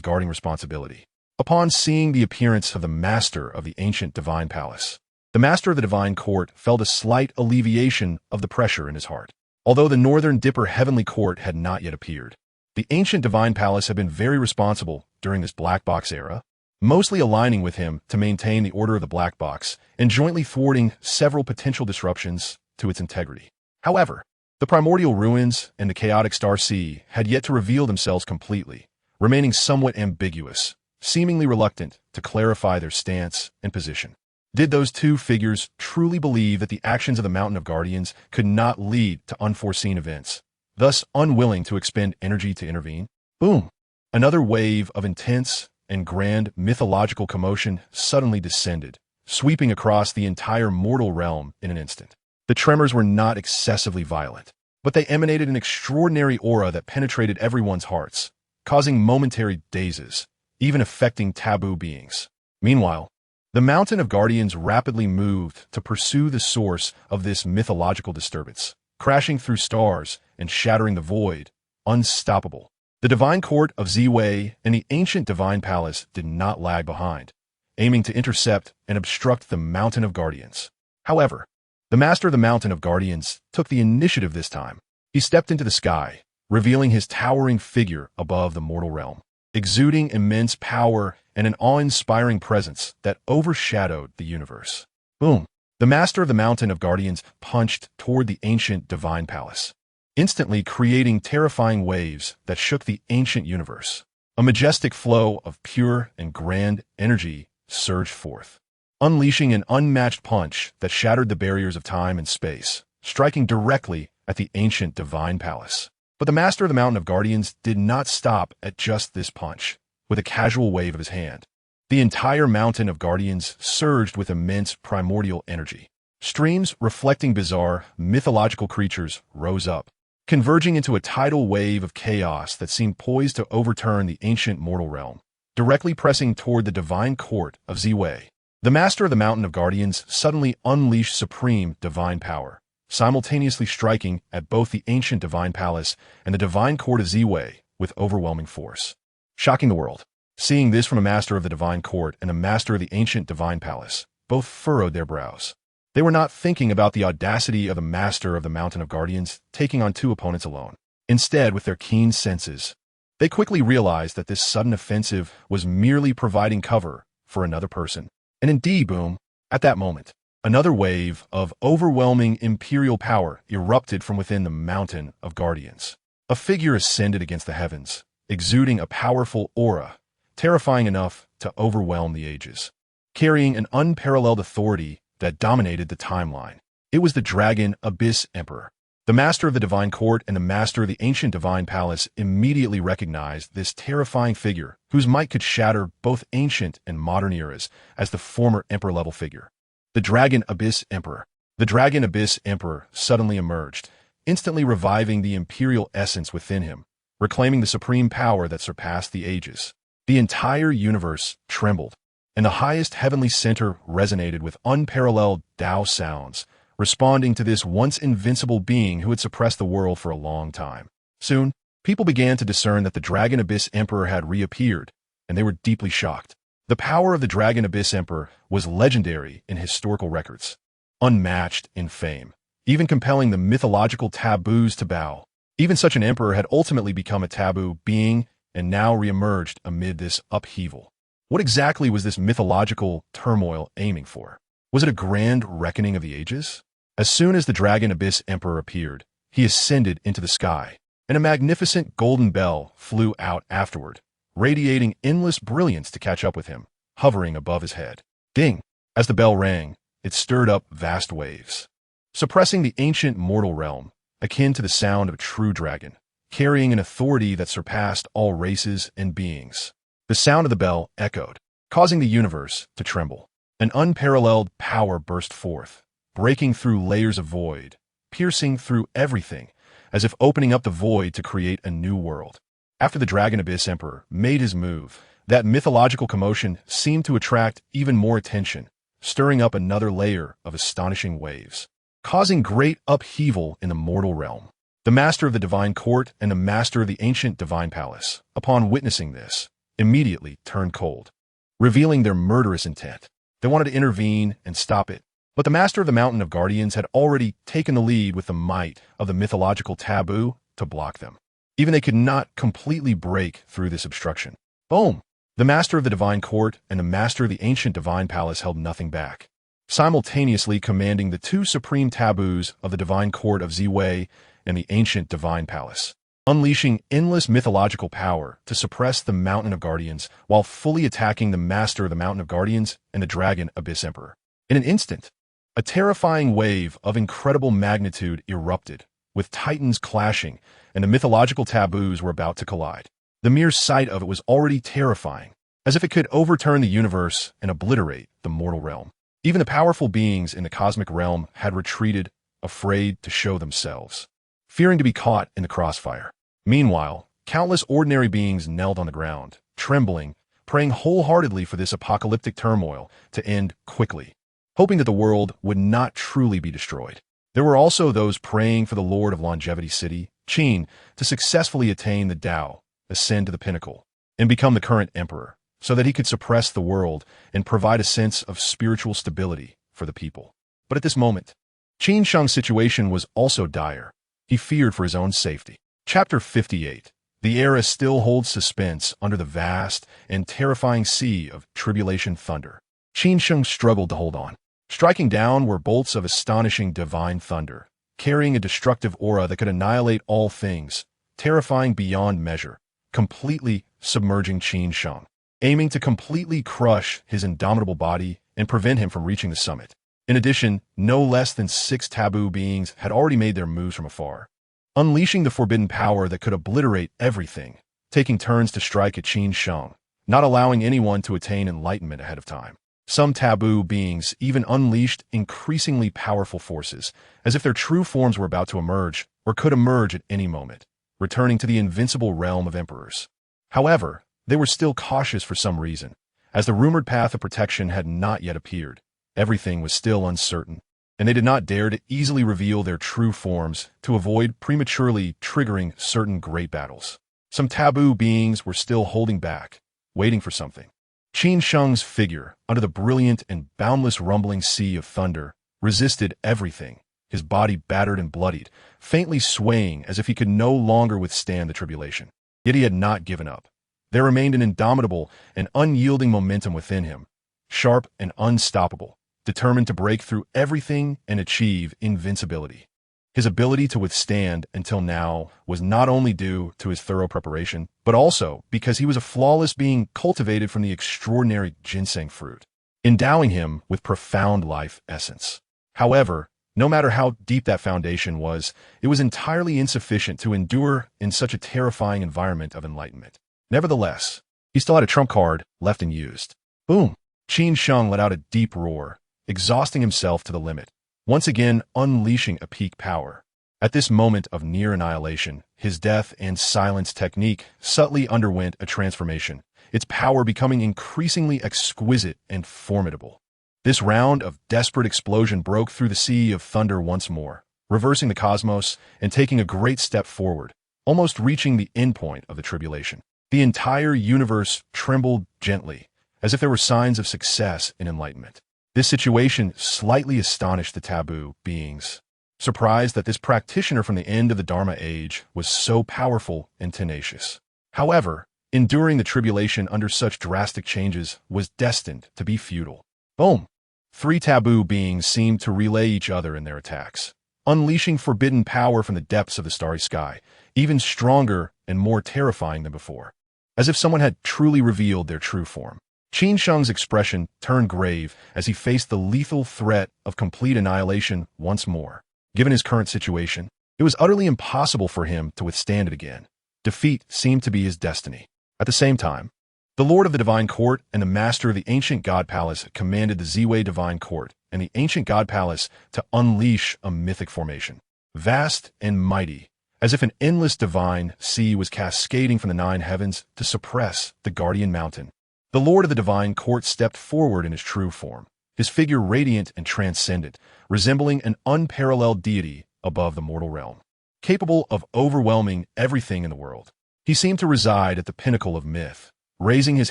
guarding responsibility. Upon seeing the appearance of the master of the ancient divine palace, the master of the divine court felt a slight alleviation of the pressure in his heart. Although the northern Dipper heavenly court had not yet appeared, the ancient divine palace had been very responsible during this black box era, mostly aligning with him to maintain the order of the black box and jointly thwarting several potential disruptions to its integrity. However, the primordial ruins and the chaotic star sea had yet to reveal themselves completely, remaining somewhat ambiguous, seemingly reluctant to clarify their stance and position. Did those two figures truly believe that the actions of the Mountain of Guardians could not lead to unforeseen events, thus unwilling to expend energy to intervene? Boom! Another wave of intense and grand mythological commotion suddenly descended, sweeping across the entire mortal realm in an instant. The tremors were not excessively violent, but they emanated an extraordinary aura that penetrated everyone's hearts, causing momentary dazes, even affecting taboo beings. Meanwhile, the Mountain of Guardians rapidly moved to pursue the source of this mythological disturbance, crashing through stars and shattering the void, unstoppable. The divine court of Ziwei and the ancient divine palace did not lag behind, aiming to intercept and obstruct the Mountain of Guardians. However, the master of the Mountain of Guardians took the initiative this time. He stepped into the sky, revealing his towering figure above the mortal realm, exuding immense power and an awe-inspiring presence that overshadowed the universe. Boom! The master of the Mountain of Guardians punched toward the ancient divine palace, instantly creating terrifying waves that shook the ancient universe. A majestic flow of pure and grand energy surged forth, unleashing an unmatched punch that shattered the barriers of time and space, striking directly at the ancient divine palace. But the master of the Mountain of Guardians did not stop at just this punch. With a casual wave of his hand, the entire Mountain of Guardians surged with immense primordial energy. Streams reflecting bizarre, mythological creatures rose up, converging into a tidal wave of chaos that seemed poised to overturn the ancient mortal realm, directly pressing toward the divine court of Ziwei. The master of the Mountain of Guardians suddenly unleashed supreme divine power, simultaneously striking at both the ancient divine palace and the divine court of Ziwei with overwhelming force, shocking the world. Seeing this from a master of the divine court and a master of the ancient divine palace, both furrowed their brows. They were not thinking about the audacity of the master of the Mountain of Guardians taking on two opponents alone. Instead, with their keen senses, they quickly realized that this sudden offensive was merely providing cover for another person. And indeed, boom, at that moment, another wave of overwhelming imperial power erupted from within the Mountain of Guardians. A figure ascended against the heavens, exuding a powerful aura, terrifying enough to overwhelm the ages, carrying an unparalleled authority that dominated the timeline. It was the Dragon Abyss Emperor. The master of the divine court and the master of the ancient divine palace immediately recognized this terrifying figure, whose might could shatter both ancient and modern eras, as the former emperor-level figure. The Dragon Abyss Emperor. The Dragon Abyss Emperor suddenly emerged, instantly reviving the imperial essence within him, reclaiming the supreme power that surpassed the ages. The entire universe trembled, and the highest heavenly center resonated with unparalleled Tao sounds, responding to this once invincible being who had suppressed the world for a long time. Soon, people began to discern that the Dragon Abyss Emperor had reappeared, and they were deeply shocked. The power of the Dragon Abyss Emperor was legendary in historical records, unmatched in fame, even compelling the mythological taboos to bow. Even such an emperor had ultimately become a taboo being and now reemerged amid this upheaval. What exactly was this mythological turmoil aiming for? Was it a grand reckoning of the ages? As soon as the Dragon Abyss Emperor appeared, he ascended into the sky, and a magnificent golden bell flew out afterward, radiating endless brilliance to catch up with him, hovering above his head. Ding! As the bell rang, it stirred up vast waves, suppressing the ancient mortal realm, akin to the sound of a true dragon, carrying an authority that surpassed all races and beings. The sound of the bell echoed, causing the universe to tremble. An unparalleled power burst forth, breaking through layers of void, piercing through everything, as if opening up the void to create a new world. After the Dragon Abyss Emperor made his move, that mythological commotion seemed to attract even more attention, stirring up another layer of astonishing waves, causing great upheaval in the mortal realm. The master of the divine court and the master of the ancient divine palace, upon witnessing this, immediately turned cold, revealing their murderous intent. They wanted to intervene and stop it, but the master of the mountain of guardians had already taken the lead with the might of the mythological taboo to block them. Even they could not completely break through this obstruction. Boom! The master of the divine court and the master of the ancient divine palace held nothing back, simultaneously commanding the two supreme taboos of the divine court of Ziwei and the ancient divine palace, unleashing endless mythological power to suppress the mountain of guardians while fully attacking the master of the mountain of guardians and the Dragon Abyss Emperor. In an instant, a terrifying wave of incredible magnitude erupted, with titans clashing, and the mythological taboos were about to collide. The mere sight of it was already terrifying, as if it could overturn the universe and obliterate the mortal realm. Even the powerful beings in the cosmic realm had retreated, afraid to show themselves, fearing to be caught in the crossfire. Meanwhile, countless ordinary beings knelt on the ground, trembling, praying wholeheartedly for this apocalyptic turmoil to end quickly, hoping that the world would not truly be destroyed. There were also those praying for the Lord of Longevity City, Qin, to successfully attain the Tao, ascend to the pinnacle, and become the current emperor, so that he could suppress the world and provide a sense of spiritual stability for the people. But at this moment, Qin Feng's situation was also dire. He feared for his own safety. Chapter 58. The era still holds suspense under the vast and terrifying sea of tribulation thunder. Qin Feng struggled to hold on. Striking down were bolts of astonishing divine thunder, carrying a destructive aura that could annihilate all things, terrifying beyond measure, completely submerging Qin Feng, aiming to completely crush his indomitable body and prevent him from reaching the summit. In addition, no less than 6 taboo beings had already made their moves from afar, unleashing the forbidden power that could obliterate everything, taking turns to strike at Qin Feng, not allowing anyone to attain enlightenment ahead of time. Some taboo beings even unleashed increasingly powerful forces, as if their true forms were about to emerge, or could emerge at any moment, returning to the invincible realm of emperors. However, they were still cautious for some reason, as the rumored path of protection had not yet appeared. Everything was still uncertain, and they did not dare to easily reveal their true forms to avoid prematurely triggering certain great battles. Some taboo beings were still holding back, waiting for something. Qin Feng's figure, under the brilliant and boundless rumbling sea of thunder, resisted everything, his body battered and bloodied, faintly swaying as if he could no longer withstand the tribulation. Yet he had not given up. There remained an indomitable and unyielding momentum within him, sharp and unstoppable, determined to break through everything and achieve invincibility. His ability to withstand until now was not only due to his thorough preparation, but also because he was a flawless being cultivated from the extraordinary ginseng fruit, endowing him with profound life essence. However, No matter how deep that foundation was, it was entirely insufficient to endure in such a terrifying environment of enlightenment. Nevertheless, he still had a trump card left unused. Boom! Qin Feng let out a deep roar, exhausting himself to the limit, once again unleashing a peak power. At this moment of near annihilation, his death and silence technique subtly underwent a transformation, its power becoming increasingly exquisite and formidable. This round of desperate explosion broke through the sea of thunder once more, reversing the cosmos and taking a great step forward, almost reaching the endpoint of the tribulation. The entire universe trembled gently, as if there were signs of success in enlightenment. This situation slightly astonished the taboo beings, surprised that this practitioner from the end of the Dharma age was so powerful and tenacious. However, enduring the tribulation under such drastic changes was destined to be futile. Boom! 3 taboo beings seemed to relay each other in their attacks, unleashing forbidden power from the depths of the starry sky, even stronger and more terrifying than before, as if someone had truly revealed their true form. Qin Feng's expression turned grave as he faced the lethal threat of complete annihilation once more. Given his current situation, it was utterly impossible for him to withstand it again. Defeat seemed to be his destiny. At the same time, the Lord of the Divine Court and the Master of the Ancient God Palace commanded the Ziwei Divine Court and the Ancient God Palace to unleash a mythic formation, vast and mighty, as if an endless divine sea was cascading from the 9 heavens to suppress the Guardian Mountain. The Lord of the Divine Court stepped forward in his true form, his figure radiant and transcendent, resembling an unparalleled deity above the mortal realm, capable of overwhelming everything in the world. He seemed to reside at the pinnacle of myth, raising his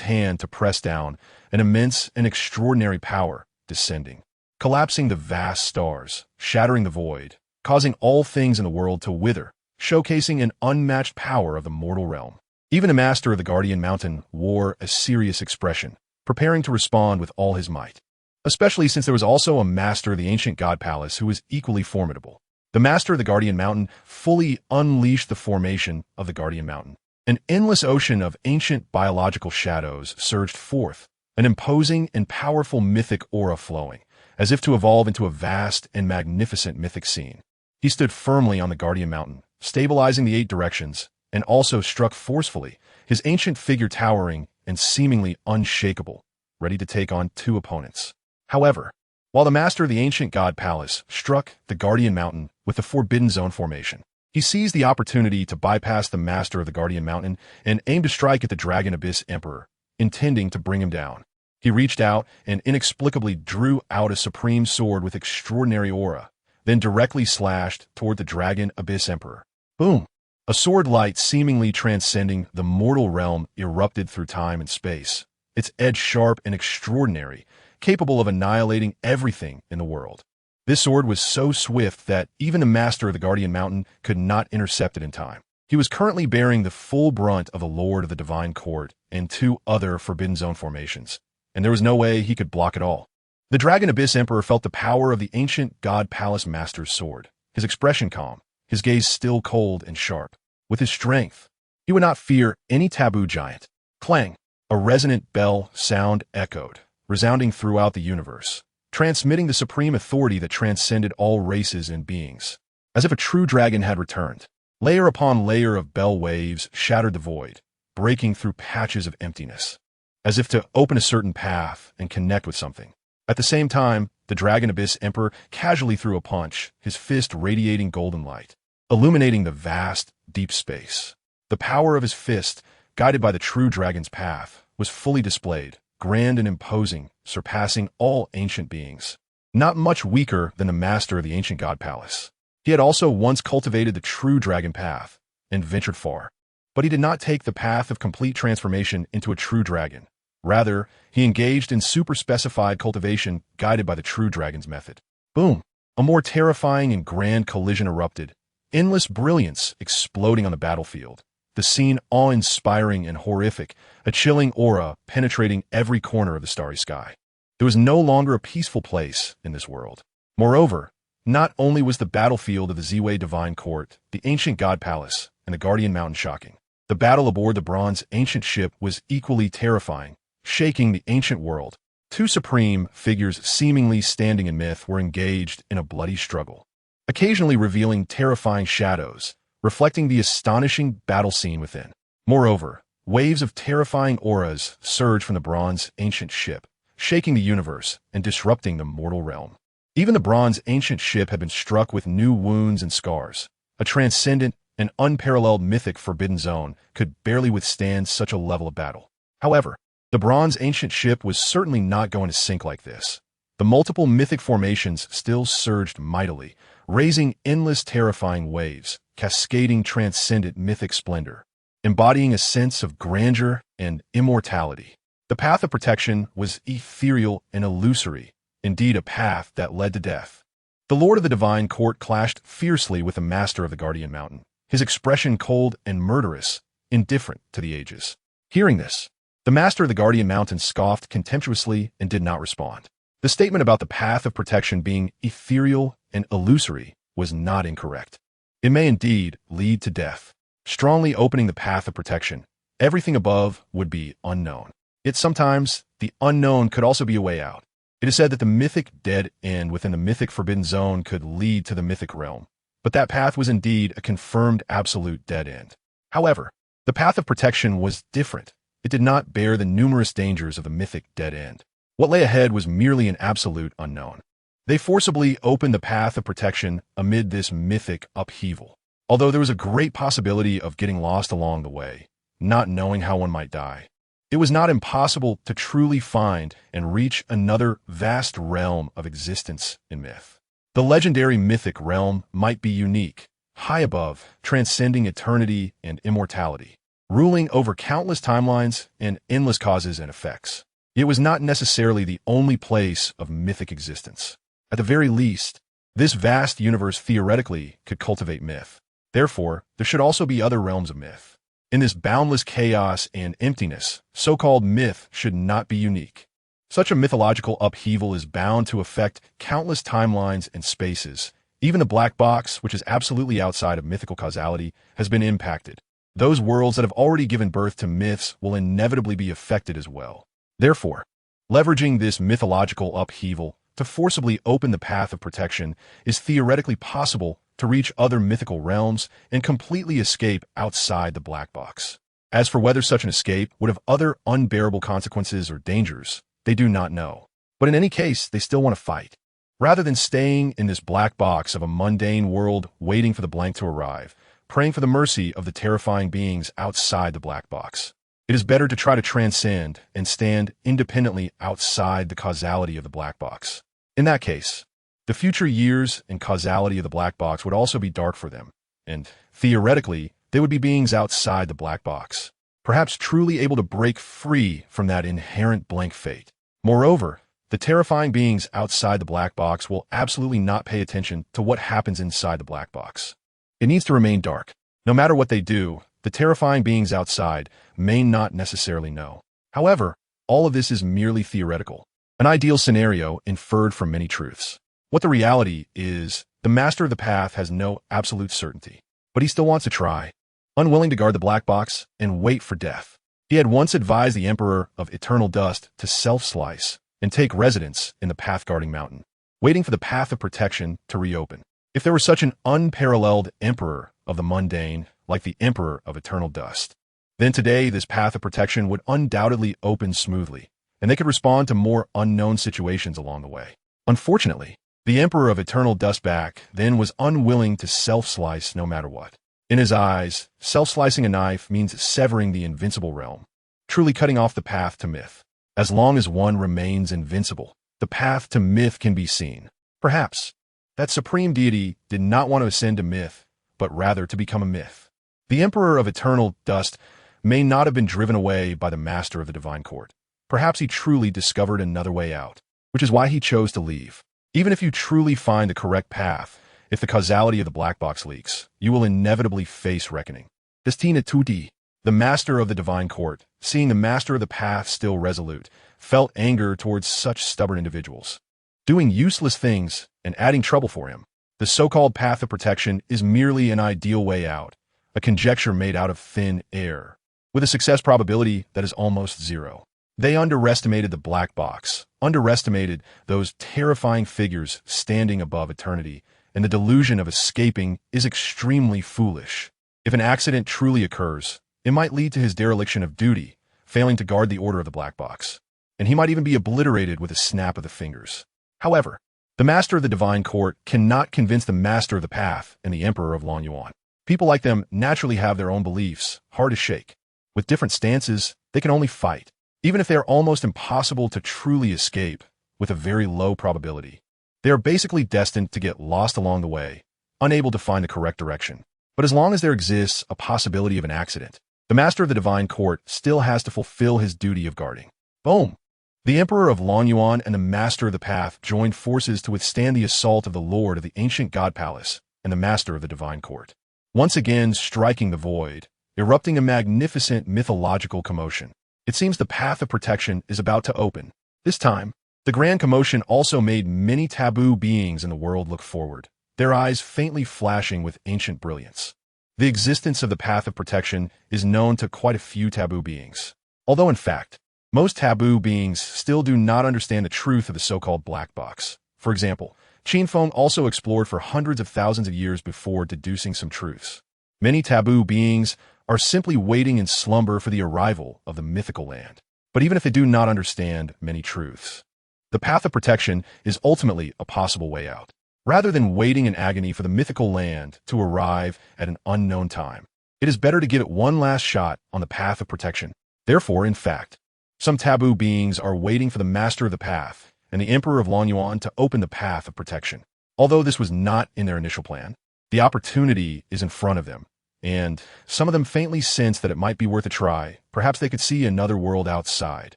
hand to press down an immense and extraordinary power descending, collapsing the vast stars, shattering the void, causing all things in the world to wither, showcasing an unmatched power of the mortal realm. Even the master of the Guardian Mountain wore a serious expression, preparing to respond with all his might, especially since there was also a master of the Ancient God Palace who was equally formidable. The master of the Guardian Mountain fully unleashed the formation of the Guardian Mountain. An endless ocean of ancient biological shadows surged forth, an imposing and powerful mythic aura flowing, as if to evolve into a vast and magnificent mythic scene. He stood firmly on the Guardian Mountain, stabilizing the 8 directions, and also struck forcefully, his ancient figure towering and seemingly unshakable, ready to take on 2 opponents. However, while the master of the Ancient God Palace struck the Guardian Mountain with the Forbidden Zone formation, he seized the opportunity to bypass the master of the Guardian Mountain and aimed to strike at the Dragon Abyss Emperor, intending to bring him down. He reached out and inexplicably drew out a supreme sword with extraordinary aura, then directly slashed toward the Dragon Abyss Emperor. Boom! A sword light seemingly transcending the mortal realm erupted through time and space, its edge sharp and extraordinary, capable of annihilating everything in the world. This sword was so swift that even the master of the Guardian Mountain could not intercept it in time. He was currently bearing the full brunt of the Lord of the Divine Court and 2 other Forbidden Zone formations, and there was no way he could block it all. The Dragon Abyss Emperor felt the power of the Ancient God Palace Master's sword, his expression calm, his gaze still cold and sharp. With his strength, he would not fear any taboo giant. Clang! A resonant bell sound echoed, resounding throughout the universe, transmitting the supreme authority that transcended all races and beings. As if a true dragon had returned, layer upon layer of bell waves shattered the void, breaking through patches of emptiness, as if to open a certain path and connect with something. At the same time, the Dragon Abyss Emperor casually threw a punch, his fist radiating golden light, illuminating the vast, deep space. The power of his fist, guided by the true dragon's path, was fully displayed, grand and imposing, surpassing all ancient beings. Not much weaker than the master of the Ancient God Palace. He had also once cultivated the true dragon path and ventured far. But he did not take the path of complete transformation into a true dragon. Rather, he engaged in super-specified cultivation guided by the true dragon's method. Boom! A more terrifying and grand collision erupted, endless brilliance exploding on the battlefield. The scene awe-inspiring and horrific, a chilling aura penetrating every corner of the starry sky. There was no longer a peaceful place in this world. Moreover, not only was the battlefield of the Ziwei Divine Court, the Ancient God Palace, and the Guardian Mountain shocking. The battle aboard the bronze ancient ship was equally terrifying, shaking the ancient world. Two supreme figures seemingly standing in myth were engaged in a bloody struggle, occasionally revealing terrifying shadows, reflecting the astonishing battle scene within. Moreover, waves of terrifying auras surged from the bronze ancient ship, shaking the universe and disrupting the mortal realm. Even the bronze ancient ship had been struck with new wounds and scars. A transcendent and unparalleled mythic forbidden zone could barely withstand such a level of battle. However, the bronze ancient ship was certainly not going to sink like this. The multiple mythic formations still surged mightily, raising endless terrifying waves, cascading transcendent mythic splendor, embodying a sense of grandeur and immortality. The path of protection was ethereal and illusory, indeed a path that led to death. The Lord of the Divine Court clashed fiercely with the Master of the Guardian Mountain, his expression cold and murderous, indifferent to the ages. Hearing this, the Master of the Guardian Mountain scoffed contemptuously and did not respond. The statement about the path of protection being ethereal and illusory was not incorrect. It may indeed lead to death. Strongly opening the path of protection, everything above would be unknown. Yet sometimes, the unknown could also be a way out. It is said that the mythic dead end within the mythic forbidden zone could lead to the mythic realm, but that path was indeed a confirmed absolute dead end. However, the path of protection was different. It did not bear the numerous dangers of the mythic dead end. What lay ahead was merely an absolute unknown. They forcibly opened the path of protection amid this mythic upheaval. Although there was a great possibility of getting lost along the way, not knowing how one might die, it was not impossible to truly find and reach another vast realm of existence in myth. The legendary mythic realm might be unique, high above, transcending eternity and immortality, ruling over countless timelines and endless causes and effects. It was not necessarily the only place of mythic existence. At the very least, this vast universe theoretically could cultivate myth. Therefore, there should also be other realms of myth. In this boundless chaos and emptiness, so-called myth should not be unique. Such a mythological upheaval is bound to affect countless timelines and spaces. Even the black box, which is absolutely outside of mythical causality, has been impacted. Those worlds that have already given birth to myths will inevitably be affected as well. Therefore, leveraging this mythological upheaval to forcibly open the path of protection is theoretically possible to reach other mythical realms and completely escape outside the black box. As for whether such an escape would have other unbearable consequences or dangers, they do not know. But in any case, they still want to fight. Rather than staying in this black box of a mundane world waiting for the blank to arrive, praying for the mercy of the terrifying beings outside the black box, it is better to try to transcend and stand independently outside the causality of the black box. In that case, the future years and causality of the black box would also be dark for them, and theoretically, they would be beings outside the black box, perhaps truly able to break free from that inherent blank fate. Moreover, the terrifying beings outside the black box will absolutely not pay attention to what happens inside the black box. It needs to remain dark. No matter what they do, the terrifying beings outside may not necessarily know. However, all of this is merely theoretical, an ideal scenario inferred from many truths. What the reality is, the master of the path has no absolute certainty, but he still wants to try, unwilling to guard the black box and wait for death. He had once advised the emperor of eternal dust to self-slice and take residence in the path-guarding mountain, waiting for the path of protection to reopen. If there were such an unparalleled emperor of the mundane, like the emperor of eternal dust, then today this path of protection would undoubtedly open smoothly, and they could respond to more unknown situations along the way. Unfortunately, the emperor of eternal dust back then was unwilling to self-slice no matter what. In his eyes, self-slicing a knife means severing the invincible realm, truly cutting off the path to myth. As long as one remains invincible, the path to myth can be seen. Perhaps that supreme deity did not want to ascend to myth, but rather to become a myth. The emperor of eternal dust may not have been driven away by the master of the divine court. Perhaps he truly discovered another way out, which is why he chose to leave. Even if you truly find the correct path, if the causality of the black box leaks, you will inevitably face reckoning. Destina Tuti, the master of the divine court, seeing the master of the path still resolute, felt anger towards such stubborn individuals, doing useless things and adding trouble for him. The so-called path of protection is merely an ideal way out, a conjecture made out of thin air, with a success probability that is almost zero. They underestimated the black box, underestimated those terrifying figures standing above eternity, and the delusion of escaping is extremely foolish. If an accident truly occurs, it might lead to his dereliction of duty, failing to guard the order of the black box, and he might even be obliterated with a snap of the fingers. However, the master of the divine court cannot convince the master of the path and the emperor of Long Yuan. People like them naturally have their own beliefs, hard to shake. With different stances, they can only fight, even if they are almost impossible to truly escape, with a very low probability. They are basically destined to get lost along the way, unable to find the correct direction. But as long as there exists a possibility of an accident, the master of the divine court still has to fulfill his duty of guarding. Boom! The emperor of Long Yuan and the master of the path joined forces to withstand the assault of the lord of the ancient god palace and the master of the divine court, once again striking the void, erupting a magnificent mythological commotion. It seems the path of protection is about to open. This time, the grand commotion also made many taboo beings in the world look forward, their eyes faintly flashing with ancient brilliance. The existence of the path of protection is known to quite a few taboo beings, although in fact, most taboo beings still do not understand the truth of the so-called black box. For example, Qin Feng also explored for hundreds of thousands of years before deducing some truths. Many taboo beings are simply waiting in slumber for the arrival of the mythical land. But even if they do not understand many truths, the path of protection is ultimately a possible way out. Rather than waiting in agony for the mythical land to arrive at an unknown time, it is better to give it one last shot on the path of protection. Therefore, in fact, some taboo beings are waiting for the master of the path and the emperor of Long Yuan to open the path of protection. Although this was not in their initial plan, the opportunity is in front of them, and some of them faintly sense that it might be worth a try. Perhaps they could see another world outside.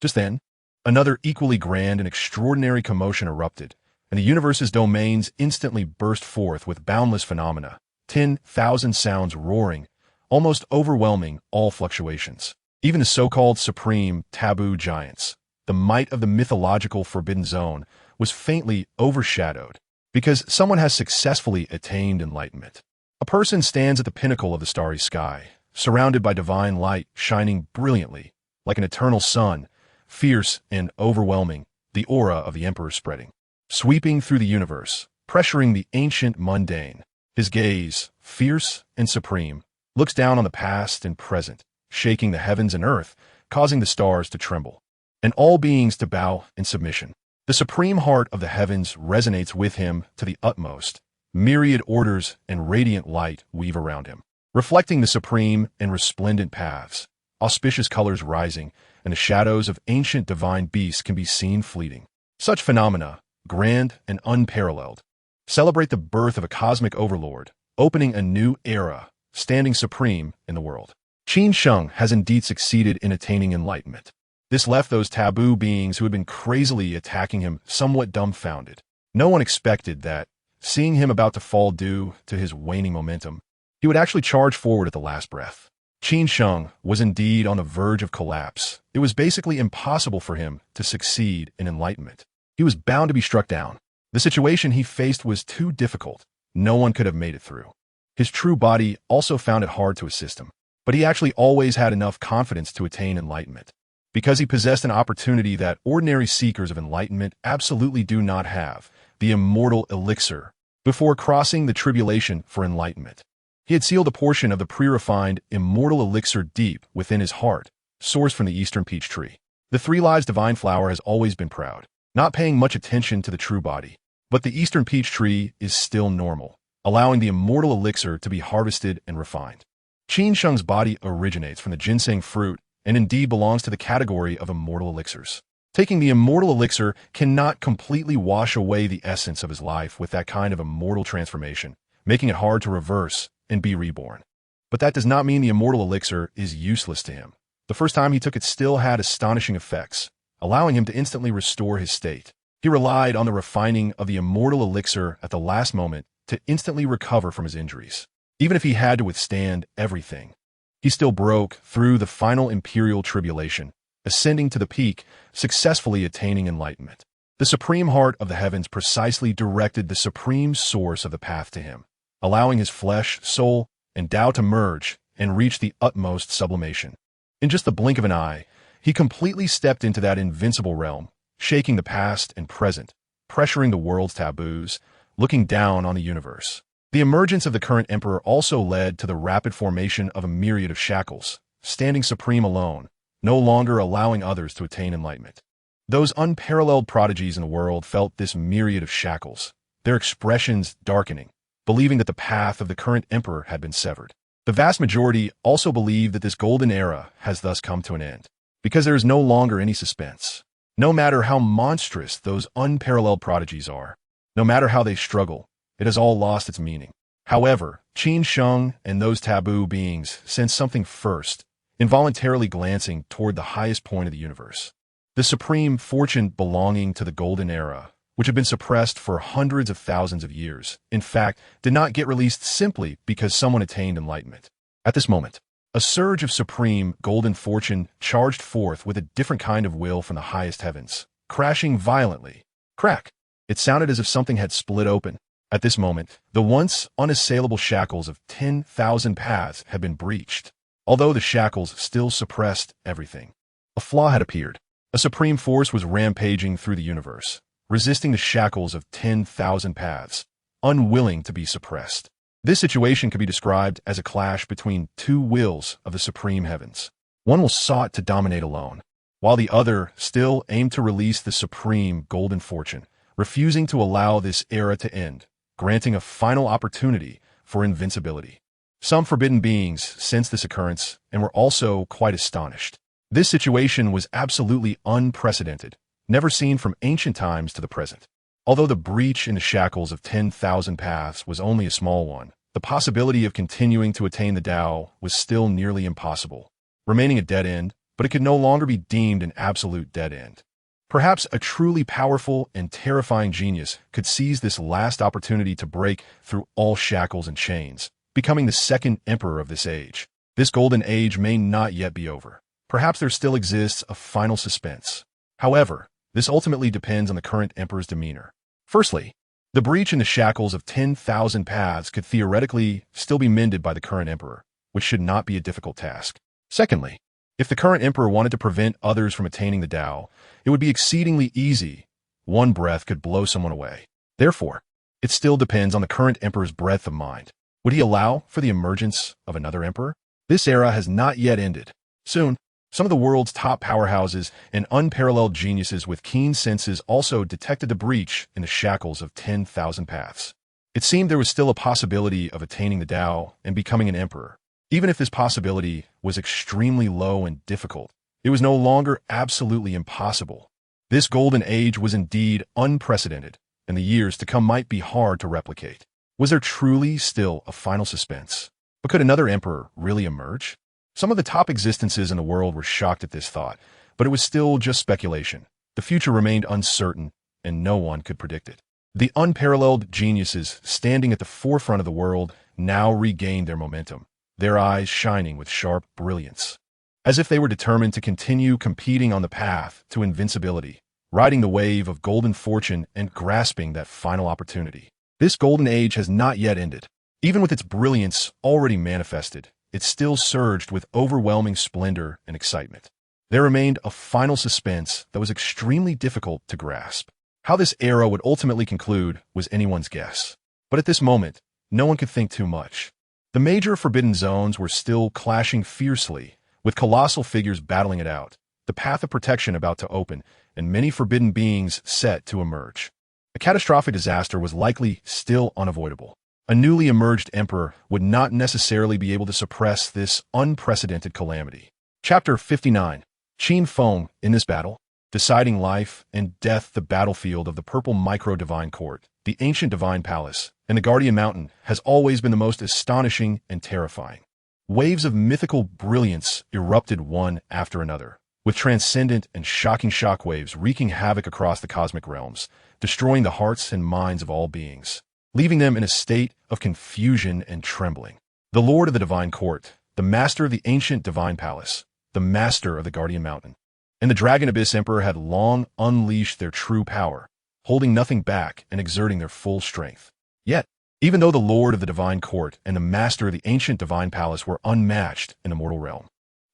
Just then, another equally grand and extraordinary commotion erupted, and the universe's domains instantly burst forth with boundless phenomena, 10,000 sounds roaring, almost overwhelming all fluctuations. Even the so-called supreme taboo giants, the might of the mythological forbidden zone, was faintly overshadowed because someone has successfully attained enlightenment. A person stands at the pinnacle of the starry sky, surrounded by divine light shining brilliantly, like an eternal sun, fierce and overwhelming, the aura of the emperor spreading, sweeping through the universe, pressuring the ancient mundane. His gaze, fierce and supreme, looks down on the past and present, shaking the heavens and earth, causing the stars to tremble, and all beings to bow in submission. The supreme heart of the heavens resonates with him to the utmost. Myriad orders and radiant light weave around him, reflecting the supreme and resplendent paths. Auspicious colors rising, and the shadows of ancient divine beasts can be seen fleeting. Such phenomena, grand and unparalleled, celebrate the birth of a cosmic overlord, opening a new era, standing supreme in the world. Qin Feng has indeed succeeded in attaining enlightenment. This left those taboo beings who had been crazily attacking him somewhat dumbfounded. No one expected that, seeing him about to fall due to his waning momentum, he would actually charge forward at the last breath. Qin Feng was indeed on the verge of collapse. It was basically impossible for him to succeed in enlightenment. He was bound to be struck down. The situation he faced was too difficult. No one could have made it through. His true body also found it hard to assist him. But he actually always had enough confidence to attain enlightenment, because he possessed an opportunity that ordinary seekers of enlightenment absolutely do not have, the immortal elixir. Before crossing the tribulation for enlightenment, he had sealed a portion of the pre-refined immortal elixir deep within his heart, sourced from the eastern peach tree. The Three Lives divine flower has always been proud, not paying much attention to the true body, but the eastern peach tree is still normal, allowing the immortal elixir to be harvested and refined. Qin Feng's body originates from the ginseng fruit and indeed belongs to the category of immortal elixirs. Taking the immortal elixir cannot completely wash away the essence of his life with that kind of immortal transformation, making it hard to reverse and be reborn. But that does not mean the immortal elixir is useless to him. The first time he took it still had astonishing effects, allowing him to instantly restore his state. He relied on the refining of the immortal elixir at the last moment to instantly recover from his injuries. Even if he had to withstand everything, he still broke through the final imperial tribulation, ascending to the peak, successfully attaining enlightenment. The supreme heart of the heavens precisely directed the supreme source of the path to him, allowing his flesh, soul, and Tao to merge and reach the utmost sublimation. In just the blink of an eye, he completely stepped into that invincible realm, shaking the past and present, pressuring the world's taboos, looking down on the universe. The emergence of the current emperor also led to the rapid formation of a myriad of shackles, standing supreme alone, no longer allowing others to attain enlightenment. Those unparalleled prodigies in the world felt this myriad of shackles, their expressions darkening, believing that the path of the current emperor had been severed. The vast majority also believe that this golden era has thus come to an end, because there is no longer any suspense. No matter how monstrous those unparalleled prodigies are, no matter how they struggle, it has all lost its meaning. However, Qin Feng and those taboo beings sense something first, involuntarily glancing toward the highest point of the universe. The supreme fortune belonging to the golden era, which had been suppressed for hundreds of thousands of years, in fact, did not get released simply because someone attained enlightenment. At this moment, a surge of supreme golden fortune charged forth with a different kind of will from the highest heavens, crashing violently. Crack! It sounded as if something had split open. At this moment, the once unassailable shackles of 10,000 paths had been breached. Although the shackles still suppressed everything, a flaw had appeared. A supreme force was rampaging through the universe, resisting the shackles of 10,000 paths, unwilling to be suppressed. This situation could be described as a clash between two wills of the supreme heavens. One will sought to dominate alone, while the other still aimed to release the supreme golden fortune, refusing to allow this era to end, granting a final opportunity for invincibility. Some forbidden beings sensed this occurrence and were also quite astonished. This situation was absolutely unprecedented, never seen from ancient times to the present. Although the breach in the shackles of 10,000 paths was only a small one, the possibility of continuing to attain the Tao was still nearly impossible, remaining a dead end, but it could no longer be deemed an absolute dead end. Perhaps a truly powerful and terrifying genius could seize this last opportunity to break through all shackles and chains, becoming the second emperor of this age. This golden age may not yet be over. Perhaps there still exists a final suspense. However, this ultimately depends on the current emperor's demeanor. Firstly, the breach in the shackles of 10,000 paths could theoretically still be mended by the current emperor, which should not be a difficult task. Secondly, if the current emperor wanted to prevent others from attaining the Tao, it would be exceedingly easy. One breath could blow someone away. Therefore, it still depends on the current emperor's breadth of mind. Would he allow for the emergence of another emperor? This era has not yet ended. Soon, some of the world's top powerhouses and unparalleled geniuses with keen senses also detected the breach in the shackles of 10,000 paths. It seemed there was still a possibility of attaining the Tao and becoming an emperor. Even if this possibility was extremely low and difficult, it was no longer absolutely impossible. This golden age was indeed unprecedented, and the years to come might be hard to replicate. Was there truly still a final suspense? But could another emperor really emerge? Some of the top existences in the world were shocked at this thought, but it was still just speculation. The future remained uncertain, and no one could predict it. The unparalleled geniuses standing at the forefront of the world now regained their momentum, their eyes shining with sharp brilliance, as if they were determined to continue competing on the path to invincibility, riding the wave of golden fortune and grasping that final opportunity. This golden age has not yet ended. Even with its brilliance already manifested, it still surged with overwhelming splendor and excitement. There remained a final suspense that was extremely difficult to grasp. How this era would ultimately conclude was anyone's guess. But at this moment, no one could think too much. The major forbidden zones were still clashing fiercely, with colossal figures battling it out, the path of protection about to open, and many forbidden beings set to emerge. A catastrophic disaster was likely still unavoidable. A newly emerged emperor would not necessarily be able to suppress this unprecedented calamity. Chapter 59. Qin Feng in this battle, deciding life and death. The battlefield of the purple micro-divine court, the ancient divine palace, and the guardian mountain has always been the most astonishing and terrifying. Waves of mythical brilliance erupted one after another, with transcendent and shocking shockwaves wreaking havoc across the cosmic realms, destroying the hearts and minds of all beings, leaving them in a state of confusion and trembling. The Lord of the Divine Court, the Master of the ancient divine palace, the Master of the Guardian Mountain, and the Dragon Abyss Emperor had long unleashed their true power, holding nothing back and exerting their full strength. Yet, even though the Lord of the Divine Court and the Master of the ancient divine palace were unmatched in the mortal realm,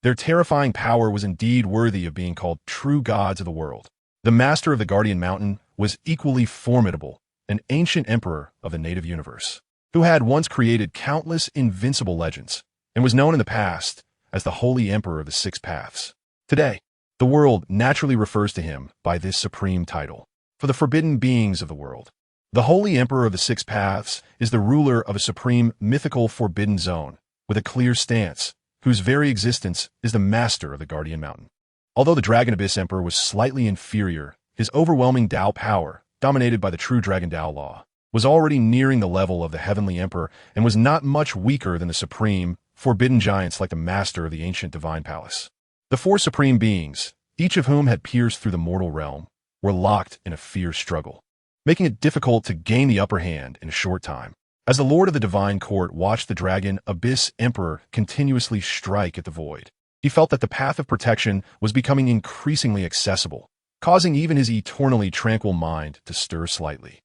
their terrifying power was indeed worthy of being called true gods of the world. The master of the Guardian Mountain was equally formidable, an ancient emperor of the native universe, who had once created countless invincible legends, and was known in the past as the Holy Emperor of the Six Paths. Today, the world naturally refers to him by this supreme title. For the forbidden beings of the world, the Holy Emperor of the Six Paths is the ruler of a supreme mythical forbidden zone, with a clear stance, whose very existence is the master of the Guardian Mountain. Although the Dragon Abyss Emperor was slightly inferior, his overwhelming Tao power, dominated by the true Dragon Tao law, was already nearing the level of the Heavenly Emperor and was not much weaker than the supreme, forbidden giants like the master of the ancient divine palace. The four supreme beings, each of whom had pierced through the mortal realm, were locked in a fierce struggle, making it difficult to gain the upper hand in a short time. As the Lord of the Divine Court watched the Dragon Abyss Emperor continuously strike at the void, he felt that the path of protection was becoming increasingly accessible, causing even his eternally tranquil mind to stir slightly.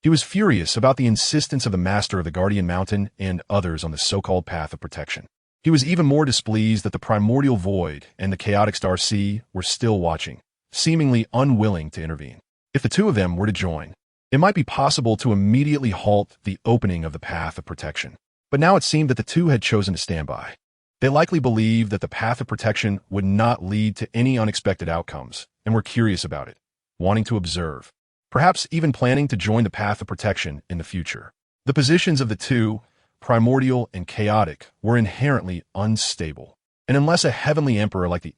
He was furious about the insistence of the master of the Guardian Mountain and others on the so-called path of protection. He was even more displeased that the primordial void and the chaotic star sea were still watching, seemingly unwilling to intervene. If the two of them were to join, it might be possible to immediately halt the opening of the path of protection. But now it seemed that the two had chosen to stand by. They likely believed that the path of protection would not lead to any unexpected outcomes, and were curious about it, wanting to observe, perhaps even planning to join the path of protection in the future. The positions of the two, primordial and chaotic, were inherently unstable, and unless a heavenly emperor like the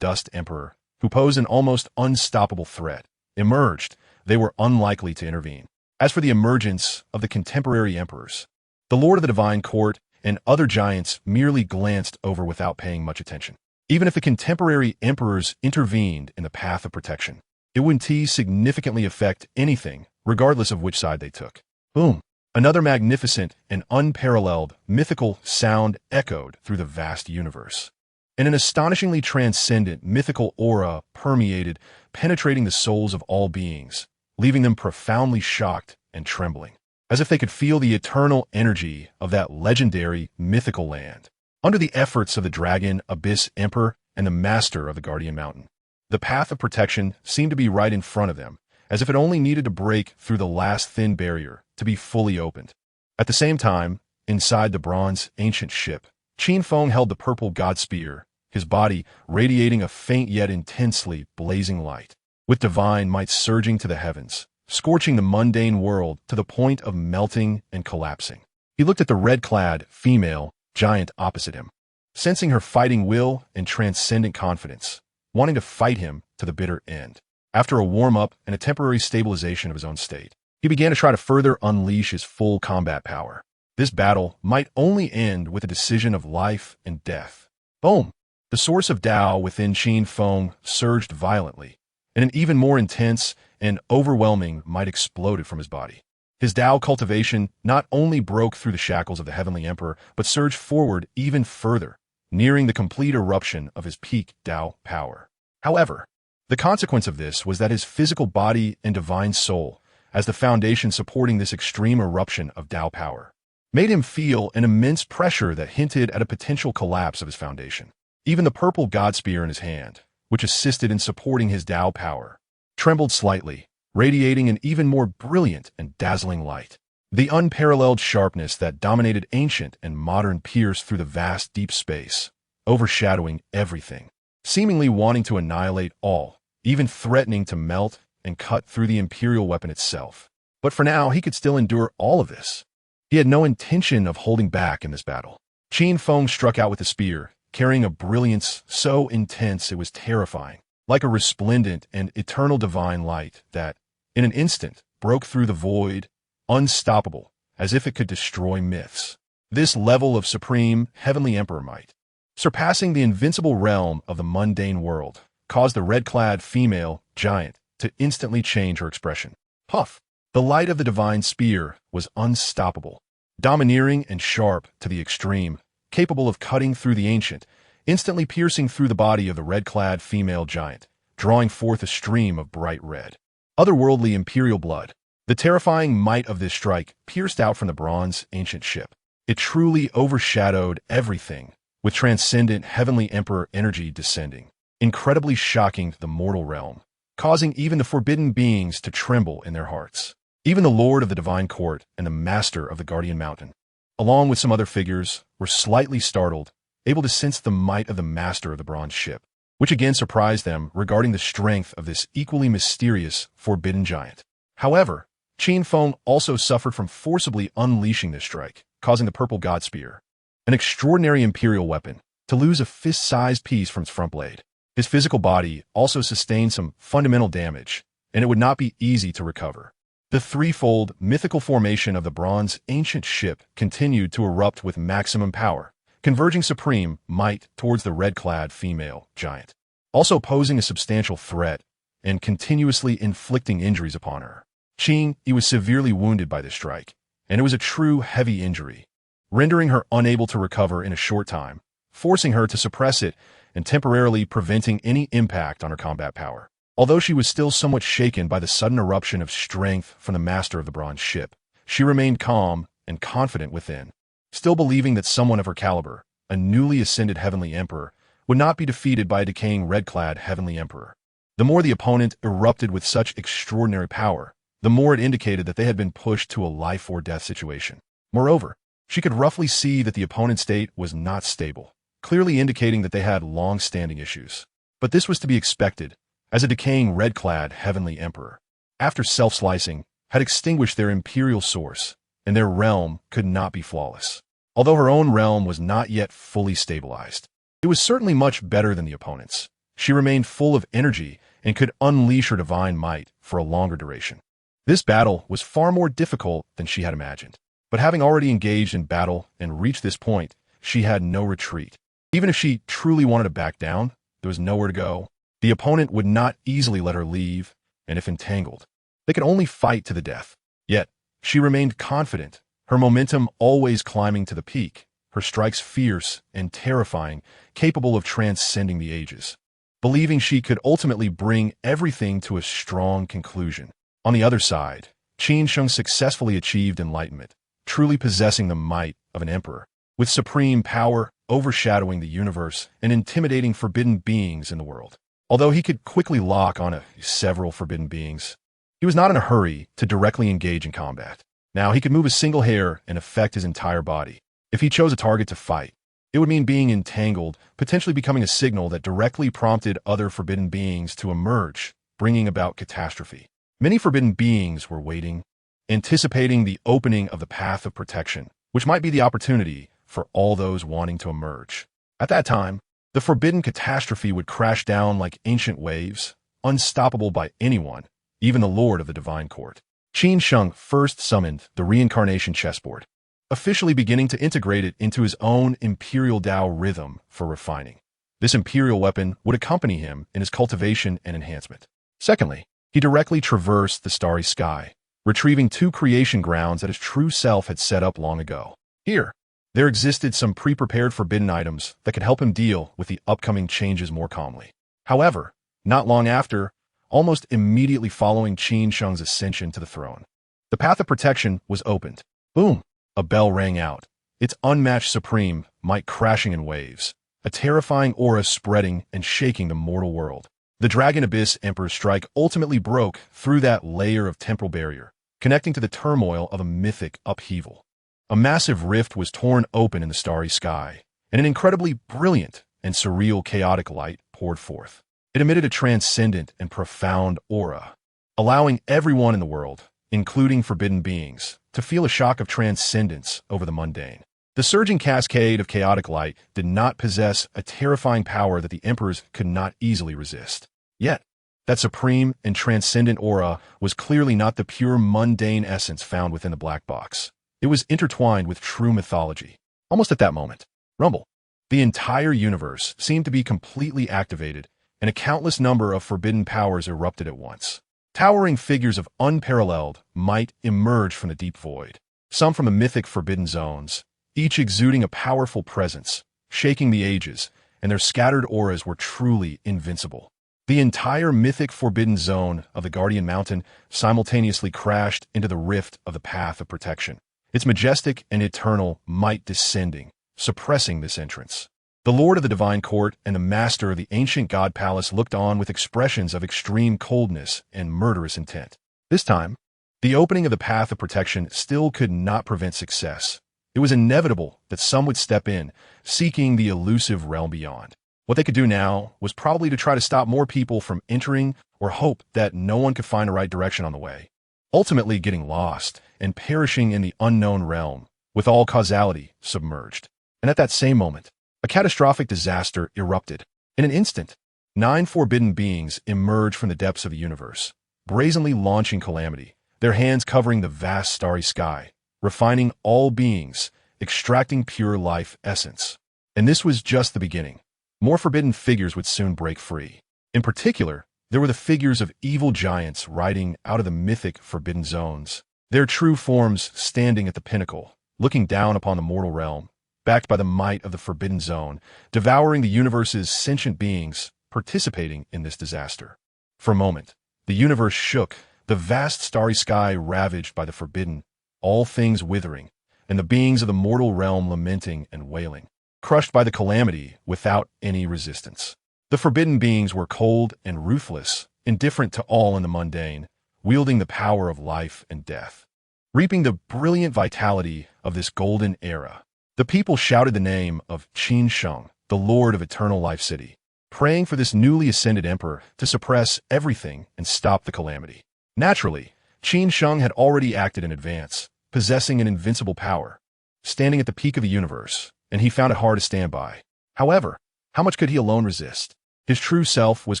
Dust Emperor, who posed an almost unstoppable threat, emerged, they were unlikely to intervene. As for the emergence of the contemporary emperors, the Lord of the Divine Court and other giants merely glanced over without paying much attention. Even if the contemporary emperors intervened in the path of protection, it wouldn't significantly affect anything, regardless of which side they took. Boom! Another magnificent and unparalleled mythical sound echoed through the vast universe, and an astonishingly transcendent mythical aura permeated, penetrating the souls of all beings, leaving them profoundly shocked and trembling, as if they could feel the eternal energy of that legendary mythical land. Under the efforts of the Dragon Abyss Emperor and the master of the Guardian Mountain, the path of protection seemed to be right in front of them, as if it only needed to break through the last thin barrier to be fully opened. At the same time, inside the bronze ancient ship, Qin Feng held the purple god spear, his body radiating a faint yet intensely blazing light, with divine might surging to the heavens, scorching the mundane world to the point of melting and collapsing. He looked at the red-clad female giant opposite him, sensing her fighting will and transcendent confidence, wanting to fight him to the bitter end. After a warm-up and a temporary stabilization of his own state, he began to try to further unleash his full combat power. This battle might only end with a decision of life and death. Boom! The source of Tao within Qin Feng surged violently, and an even more intense and overwhelming might exploded from his body. His Tao cultivation not only broke through the shackles of the Heavenly Emperor, but surged forward even further, nearing the complete eruption of his peak Tao power. However, the consequence of this was that his physical body and divine soul, as the foundation supporting this extreme eruption of Tao power, made him feel an immense pressure that hinted at a potential collapse of his foundation. Even the purple god spear in his hand, which assisted in supporting his Tao power, trembled slightly, radiating an even more brilliant and dazzling light. The unparalleled sharpness that dominated ancient and modern pierced through the vast deep space, overshadowing everything, seemingly wanting to annihilate all, even threatening to melt and cut through the imperial weapon itself. But for now, he could still endure all of this. He had no intention of holding back in this battle. Qin Feng struck out with the spear, carrying a brilliance so intense it was terrifying, like a resplendent and eternal divine light that, in an instant, broke through the void, unstoppable, as if it could destroy myths. This level of supreme, heavenly emperor might, surpassing the invincible realm of the mundane world, caused the red-clad female giant to instantly change her expression. Puff! The light of the divine spear was unstoppable, domineering and sharp to the extreme, capable of cutting through the ancient, instantly piercing through the body of the red-clad female giant, drawing forth a stream of bright red, otherworldly imperial blood. The terrifying might of this strike pierced out from the bronze ancient ship. It truly overshadowed everything, with transcendent heavenly emperor energy descending, incredibly shocking the mortal realm, causing even the forbidden beings to tremble in their hearts. Even the Lord of the Divine Court and the Master of the Guardian Mountain, along with some other figures, were slightly startled, able to sense the might of the Master of the Bronze Ship, which again surprised them regarding the strength of this equally mysterious, forbidden giant. However, Qin Feng also suffered from forcibly unleashing this strike, causing the Purple God Spear, an extraordinary imperial weapon, to lose a fist-sized piece from its front blade. His physical body also sustained some fundamental damage, and it would not be easy to recover. The threefold mythical formation of the bronze ancient ship continued to erupt with maximum power, converging supreme might towards the red-clad female giant, also posing a substantial threat and continuously inflicting injuries upon her. Qin was severely wounded by this strike, and it was a true heavy injury, rendering her unable to recover in a short time, forcing her to suppress it and temporarily preventing any impact on her combat power. Although she was still somewhat shaken by the sudden eruption of strength from the master of the bronze ship, she remained calm and confident within, still believing that someone of her caliber, a newly ascended heavenly emperor, would not be defeated by a decaying red-clad heavenly emperor. The more the opponent erupted with such extraordinary power, the more it indicated that they had been pushed to a life-or-death situation. Moreover, she could roughly see that the opponent's state was not stable, clearly indicating that they had long-standing issues. But this was to be expected, as a decaying red-clad heavenly emperor, after self-slicing, had extinguished their imperial source, and their realm could not be flawless. Although her own realm was not yet fully stabilized, it was certainly much better than the opponent's. She remained full of energy and could unleash her divine might for a longer duration. This battle was far more difficult than she had imagined. But having already engaged in battle and reached this point, she had no retreat. Even if she truly wanted to back down, there was nowhere to go. The opponent would not easily let her leave, and if entangled, they could only fight to the death. Yet, she remained confident, her momentum always climbing to the peak, her strikes fierce and terrifying, capable of transcending the ages, believing she could ultimately bring everything to a strong conclusion. On the other side, Qin Feng successfully achieved enlightenment, truly possessing the might of an emperor, with supreme power overshadowing the universe and intimidating forbidden beings in the world. Although he could quickly lock on several forbidden beings, he was not in a hurry to directly engage in combat. Now he could move a single hair and affect his entire body. If he chose a target to fight, it would mean being entangled, potentially becoming a signal that directly prompted other forbidden beings to emerge, bringing about catastrophe. Many forbidden beings were waiting, anticipating the opening of the path of protection, which might be the opportunity for all those wanting to emerge. At that time, the forbidden catastrophe would crash down like ancient waves, unstoppable by anyone, even the Lord of the Divine Court. Qin Feng first summoned the reincarnation chessboard, officially beginning to integrate it into his own imperial Tao rhythm for refining. This imperial weapon would accompany him in his cultivation and enhancement. Secondly, he directly traversed the starry sky, retrieving 2 creation grounds that his true self had set up long ago. Here, there existed some pre-prepared forbidden items that could help him deal with the upcoming changes more calmly. However, not long after, almost immediately following Qin Feng's ascension to the throne, the path of protection was opened. Boom! A bell rang out, its unmatched supreme might crashing in waves, a terrifying aura spreading and shaking the mortal world. The Dragon Abyss Emperor's strike ultimately broke through that layer of temporal barrier, connecting to the turmoil of a mythic upheaval. A massive rift was torn open in the starry sky, and an incredibly brilliant and surreal chaotic light poured forth. It emitted a transcendent and profound aura, allowing everyone in the world, including forbidden beings, to feel a shock of transcendence over the mundane. The surging cascade of chaotic light did not possess a terrifying power that the emperors could not easily resist. Yet, that supreme and transcendent aura was clearly not the pure mundane essence found within the black box. It was intertwined with true mythology. Almost at that moment, rumble, the entire universe seemed to be completely activated, and a countless number of forbidden powers erupted at once. Towering figures of unparalleled might emerged from the deep void, some from the mythic forbidden zones, each exuding a powerful presence, shaking the ages, and their scattered auras were truly invincible. The entire mythic forbidden zone of the Guardian Mountain simultaneously crashed into the rift of the path of protection, its majestic and eternal might descending, suppressing this entrance. The lord of the divine court and the master of the ancient god palace looked on with expressions of extreme coldness and murderous intent. This time, the opening of the path of protection still could not prevent success. It was inevitable that some would step in, seeking the elusive realm beyond. What they could do now was probably to try to stop more people from entering or hope that no one could find the right direction on the way, ultimately getting lost and perishing in the unknown realm, with all causality submerged. And at that same moment, a catastrophic disaster erupted. In an instant, 9 forbidden beings emerged from the depths of the universe, brazenly launching calamity, their hands covering the vast starry sky, refining all beings, extracting pure life essence. And this was just the beginning. More forbidden figures would soon break free. In particular, there were the figures of evil giants riding out of the mythic forbidden zones, their true forms standing at the pinnacle, looking down upon the mortal realm, backed by the might of the forbidden zone, devouring the universe's sentient beings participating in this disaster. For a moment, the universe shook, the vast starry sky ravaged by the forbidden, all things withering, and the beings of the mortal realm lamenting and wailing, crushed by the calamity without any resistance. The forbidden beings were cold and ruthless, indifferent to all in the mundane, wielding the power of life and death. Reaping the brilliant vitality of this golden era, the people shouted the name of Qin Feng, the Lord of Eternal Life City, praying for this newly ascended emperor to suppress everything and stop the calamity. Naturally, Qin Feng had already acted in advance, possessing an invincible power, standing at the peak of the universe, and he found it hard to stand by. However, how much could he alone resist? His true self was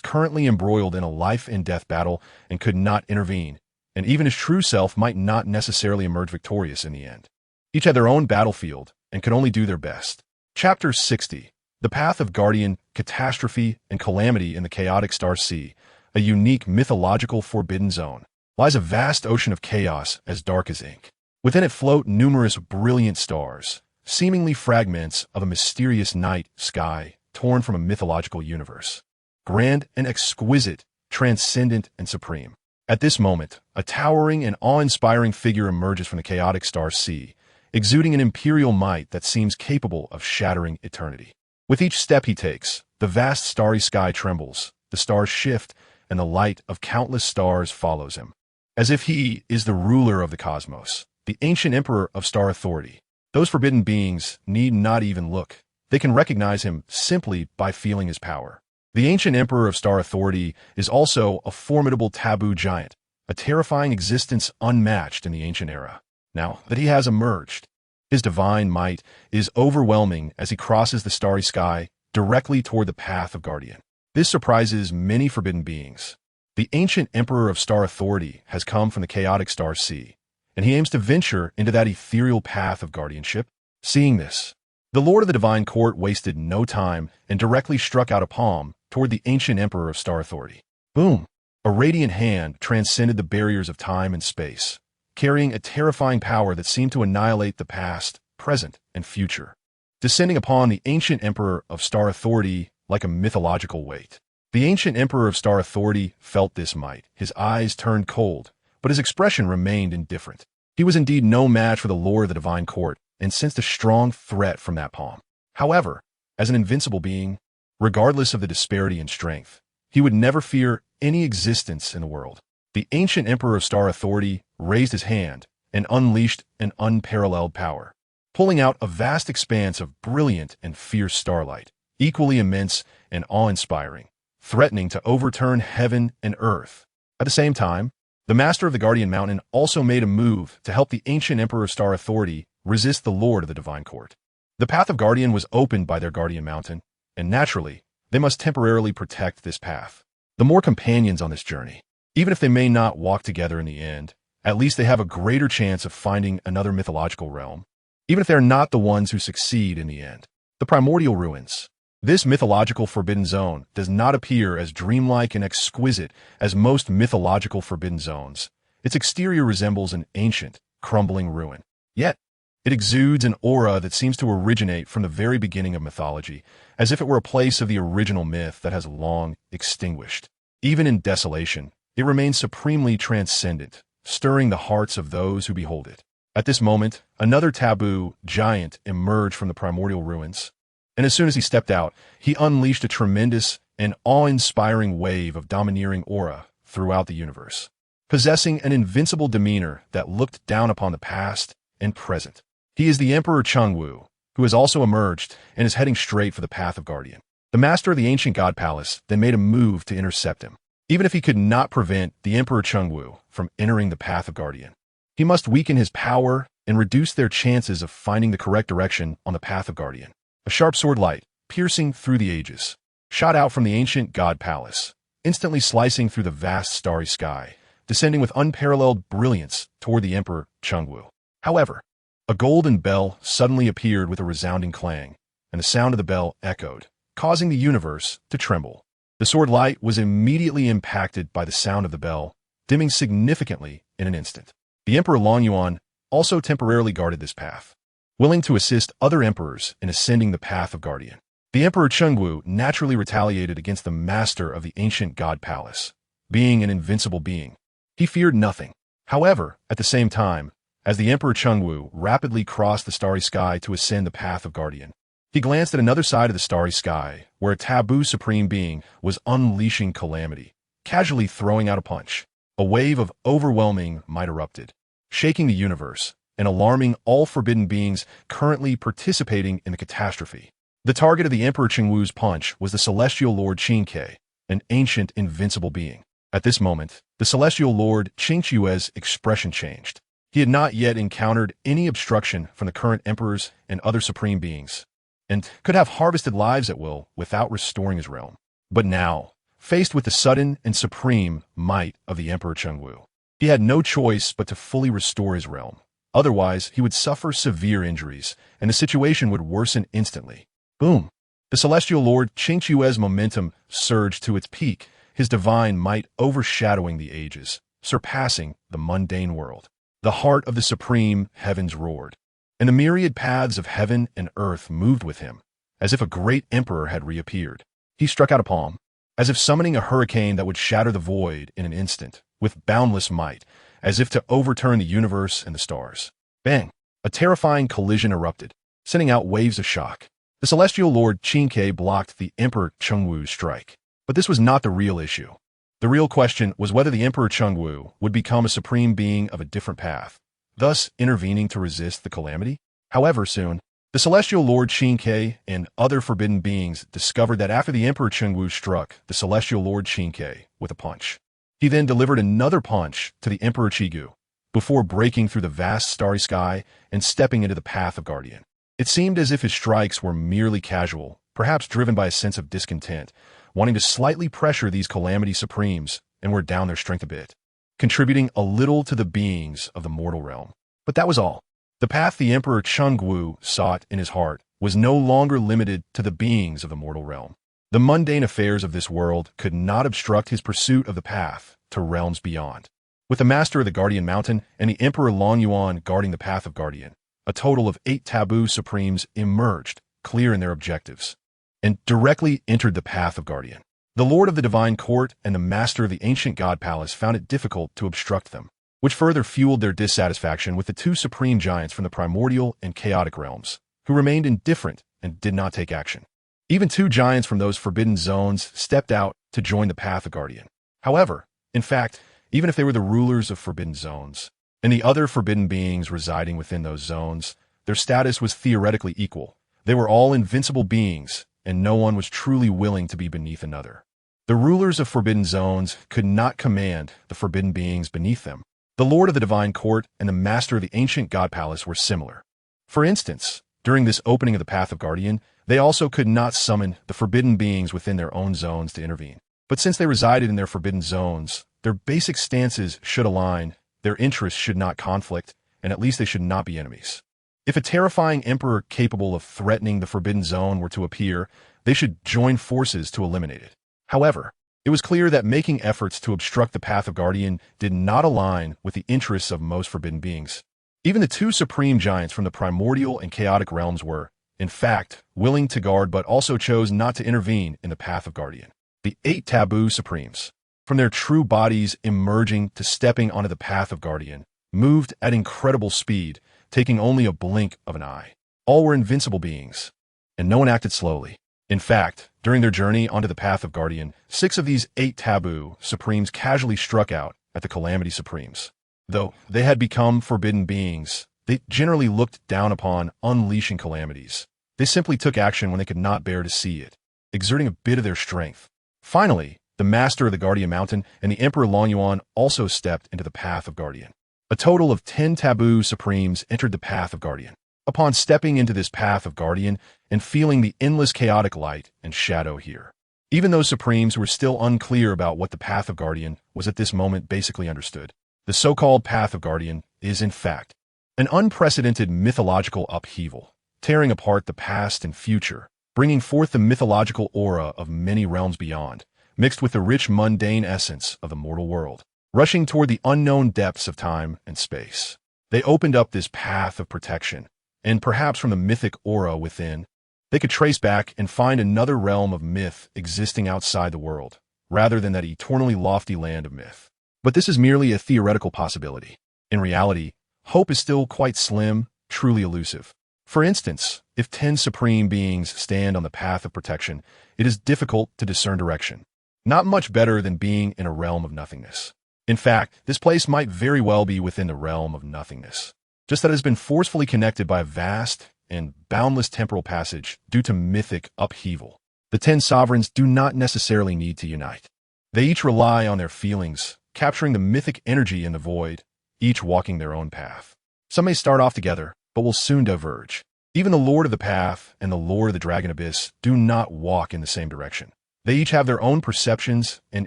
currently embroiled in a life-and-death battle and could not intervene, and even his true self might not necessarily emerge victorious in the end. Each had their own battlefield and could only do their best. Chapter 60. The Path of Guardian, Catastrophe, and Calamity in the Chaotic Star Sea, a unique mythological forbidden zone, lies a vast ocean of chaos as dark as ink. Within it float numerous brilliant stars, seemingly fragments of a mysterious night sky torn from a mythological universe. Grand and exquisite, transcendent and supreme. At this moment, a towering and awe-inspiring figure emerges from the chaotic star sea, exuding an imperial might that seems capable of shattering eternity. With each step he takes, the vast starry sky trembles, the stars shift, and the light of countless stars follows him. As if he is the ruler of the cosmos, the ancient emperor of star authority. Those forbidden beings need not even look. They can recognize him simply by feeling his power. The ancient emperor of star authority is also a formidable taboo giant, a terrifying existence unmatched in the ancient era. Now that he has emerged, his divine might is overwhelming as he crosses the starry sky directly toward the path of Guardian. This surprises many forbidden beings. The ancient emperor of star authority has come from the chaotic star sea, and he aims to venture into that ethereal path of guardianship. Seeing this, the lord of the divine court wasted no time and directly struck out a palm toward the ancient emperor of star authority. Boom! A radiant hand transcended the barriers of time and space, carrying a terrifying power that seemed to annihilate the past, present, and future, descending upon the ancient emperor of star authority like a mythological weight. The ancient emperor of star authority felt this might. His eyes turned cold, but his expression remained indifferent. He was indeed no match for the lord of the divine court and sensed a strong threat from that palm. However, as an invincible being, regardless of the disparity in strength, he would never fear any existence in the world. The ancient emperor of star authority raised his hand and unleashed an unparalleled power, pulling out a vast expanse of brilliant and fierce starlight, equally immense and awe-inspiring, threatening to overturn heaven and earth. At the same time, the master of the Guardian Mountain also made a move to help the ancient emperor of star authority resist the lord of the divine court. The path of Guardian was opened by their Guardian Mountain, and naturally, they must temporarily protect this path. The more companions on this journey, even if they may not walk together in the end, at least they have a greater chance of finding another mythological realm, even if they're not the ones who succeed in the end. The primordial ruins. This mythological forbidden zone does not appear as dreamlike and exquisite as most mythological forbidden zones. Its exterior resembles an ancient, crumbling ruin. Yet, it exudes an aura that seems to originate from the very beginning of mythology, as if it were a place of the original myth that has long extinguished. Even in desolation, it remains supremely transcendent, stirring the hearts of those who behold it. At this moment, another taboo giant emerged from the primordial ruins, and as soon as he stepped out, he unleashed a tremendous and awe-inspiring wave of domineering aura throughout the universe, possessing an invincible demeanor that looked down upon the past and present. He is the Emperor Chengwu, who has also emerged and is heading straight for the path of Guardian. The master of the ancient god palace then made a move to intercept him. Even if he could not prevent the Emperor Chengwu from entering the path of Guardian, he must weaken his power and reduce their chances of finding the correct direction on the path of Guardian. A sharp sword light, piercing through the ages, shot out from the ancient god palace, instantly slicing through the vast starry sky, descending with unparalleled brilliance toward the Emperor Chengwu. However, a golden bell suddenly appeared with a resounding clang, and the sound of the bell echoed, causing the universe to tremble. The sword light was immediately impacted by the sound of the bell, dimming significantly in an instant. The Emperor Longyuan also temporarily guarded this path, willing to assist other emperors in ascending the path of Guardian. The Emperor Chengwu naturally retaliated against the master of the ancient god palace, being an invincible being. He feared nothing. However, at the same time, as the Emperor Chengwu rapidly crossed the starry sky to ascend the path of Guardian, he glanced at another side of the starry sky, where a taboo supreme being was unleashing calamity, casually throwing out a punch. A wave of overwhelming might erupted, shaking the universe and alarming all forbidden beings currently participating in the catastrophe. The target of the Emperor Chengwu's punch was the celestial lord Qin Feng, an ancient invincible being. At this moment, the celestial lord Qin Feng's expression changed. He had not yet encountered any obstruction from the current emperors and other supreme beings, and could have harvested lives at will without restoring his realm. But now, faced with the sudden and supreme might of the Emperor Chengwu, he had no choice but to fully restore his realm. Otherwise, he would suffer severe injuries, and the situation would worsen instantly. Boom! The celestial lord Qin Feng's momentum surged to its peak, his divine might overshadowing the ages, surpassing the mundane world. The heart of the supreme heavens roared, and the myriad paths of heaven and earth moved with him, as if a great emperor had reappeared. He struck out a palm, as if summoning a hurricane that would shatter the void in an instant, with boundless might, as if to overturn the universe and the stars. Bang! A terrifying collision erupted, sending out waves of shock. The celestial lord Qin Feng blocked the Emperor Chengwu's strike. But this was not the real issue. The real question was whether the Emperor Chengwu would become a supreme being of a different path, thus intervening to resist the calamity. However, soon, the celestial lord Qin Feng and other forbidden beings discovered that after the Emperor Chengwu struck the celestial lord Qin Feng with a punch, he then delivered another punch to the Emperor Chengwu, before breaking through the vast starry sky and stepping into the path of Guardian. It seemed as if his strikes were merely casual, perhaps driven by a sense of discontent, wanting to slightly pressure these calamity supremes and wear down their strength a bit, contributing a little to the beings of the mortal realm. But that was all. The path the Emperor Chengwu sought in his heart was no longer limited to the beings of the mortal realm. The mundane affairs of this world could not obstruct his pursuit of the path to realms beyond. With the master of the Guardian Mountain and the Emperor Longyuan guarding the path of Guardian, a total of 8 taboo supremes emerged, clear in their objectives, and directly entered the path of Guardian. The Lord of the Divine Court and the Master of the Ancient God Palace found it difficult to obstruct them, which further fueled their dissatisfaction with the 2 supreme giants from the primordial and chaotic realms, who remained indifferent and did not take action. Even 2 giants from those forbidden zones stepped out to join the path of Guardian. However, in fact, even if they were the rulers of forbidden zones, and the other forbidden beings residing within those zones, their status was theoretically equal. They were all invincible beings, and no one was truly willing to be beneath another. The rulers of forbidden zones could not command the forbidden beings beneath them. The Lord of the Divine Court and the Master of the Ancient God Palace were similar. For instance, during this opening of the Path of Guardian, they also could not summon the forbidden beings within their own zones to intervene. But since they resided in their forbidden zones, their basic stances should align, their interests should not conflict, and at least they should not be enemies. If a terrifying emperor capable of threatening the forbidden zone were to appear, they should join forces to eliminate it. However, it was clear that making efforts to obstruct the Path of Guardian did not align with the interests of most forbidden beings. Even the 2 supreme giants from the primordial and chaotic realms were, in fact, willing to guard but also chose not to intervene in the Path of Guardian. The 8 taboo supremes, from their true bodies emerging to stepping onto the Path of Guardian, moved at incredible speed, taking only a blink of an eye. All were invincible beings, and no one acted slowly. In fact, during their journey onto the path of Guardian, 6 of these 8 taboo supremes casually struck out at the Calamity Supremes. Though they had become forbidden beings, they generally looked down upon unleashing calamities. They simply took action when they could not bear to see it, exerting a bit of their strength. Finally, the master of the Guardian Mountain and the Emperor Longyuan also stepped into the path of Guardian. A total of 10 taboo supremes entered the path of Guardian. Upon stepping into this path of Guardian and feeling the endless chaotic light and shadow here, even those supremes were still unclear about what the path of Guardian was at this moment basically understood. The so-called path of Guardian is, in fact, an unprecedented mythological upheaval, tearing apart the past and future, bringing forth the mythological aura of many realms beyond, mixed with the rich mundane essence of the mortal world, rushing toward the unknown depths of time and space. They opened up this path of protection, and perhaps from the mythic aura within, they could trace back and find another realm of myth existing outside the world, rather than that eternally lofty land of myth. But this is merely a theoretical possibility. In reality, hope is still quite slim, truly elusive. For instance, if 10 supreme beings stand on the path of protection, it is difficult to discern direction. Not much better than being in a realm of nothingness. In fact, this place might very well be within the realm of nothingness, just that it has been forcefully connected by a vast and boundless temporal passage due to mythic upheaval. The 10 sovereigns do not necessarily need to unite. They each rely on their feelings, capturing the mythic energy in the void, each walking their own path. Some may start off together, but will soon diverge. Even the Lord of the Path and the Lord of the Dragon Abyss do not walk in the same direction. They each have their own perceptions and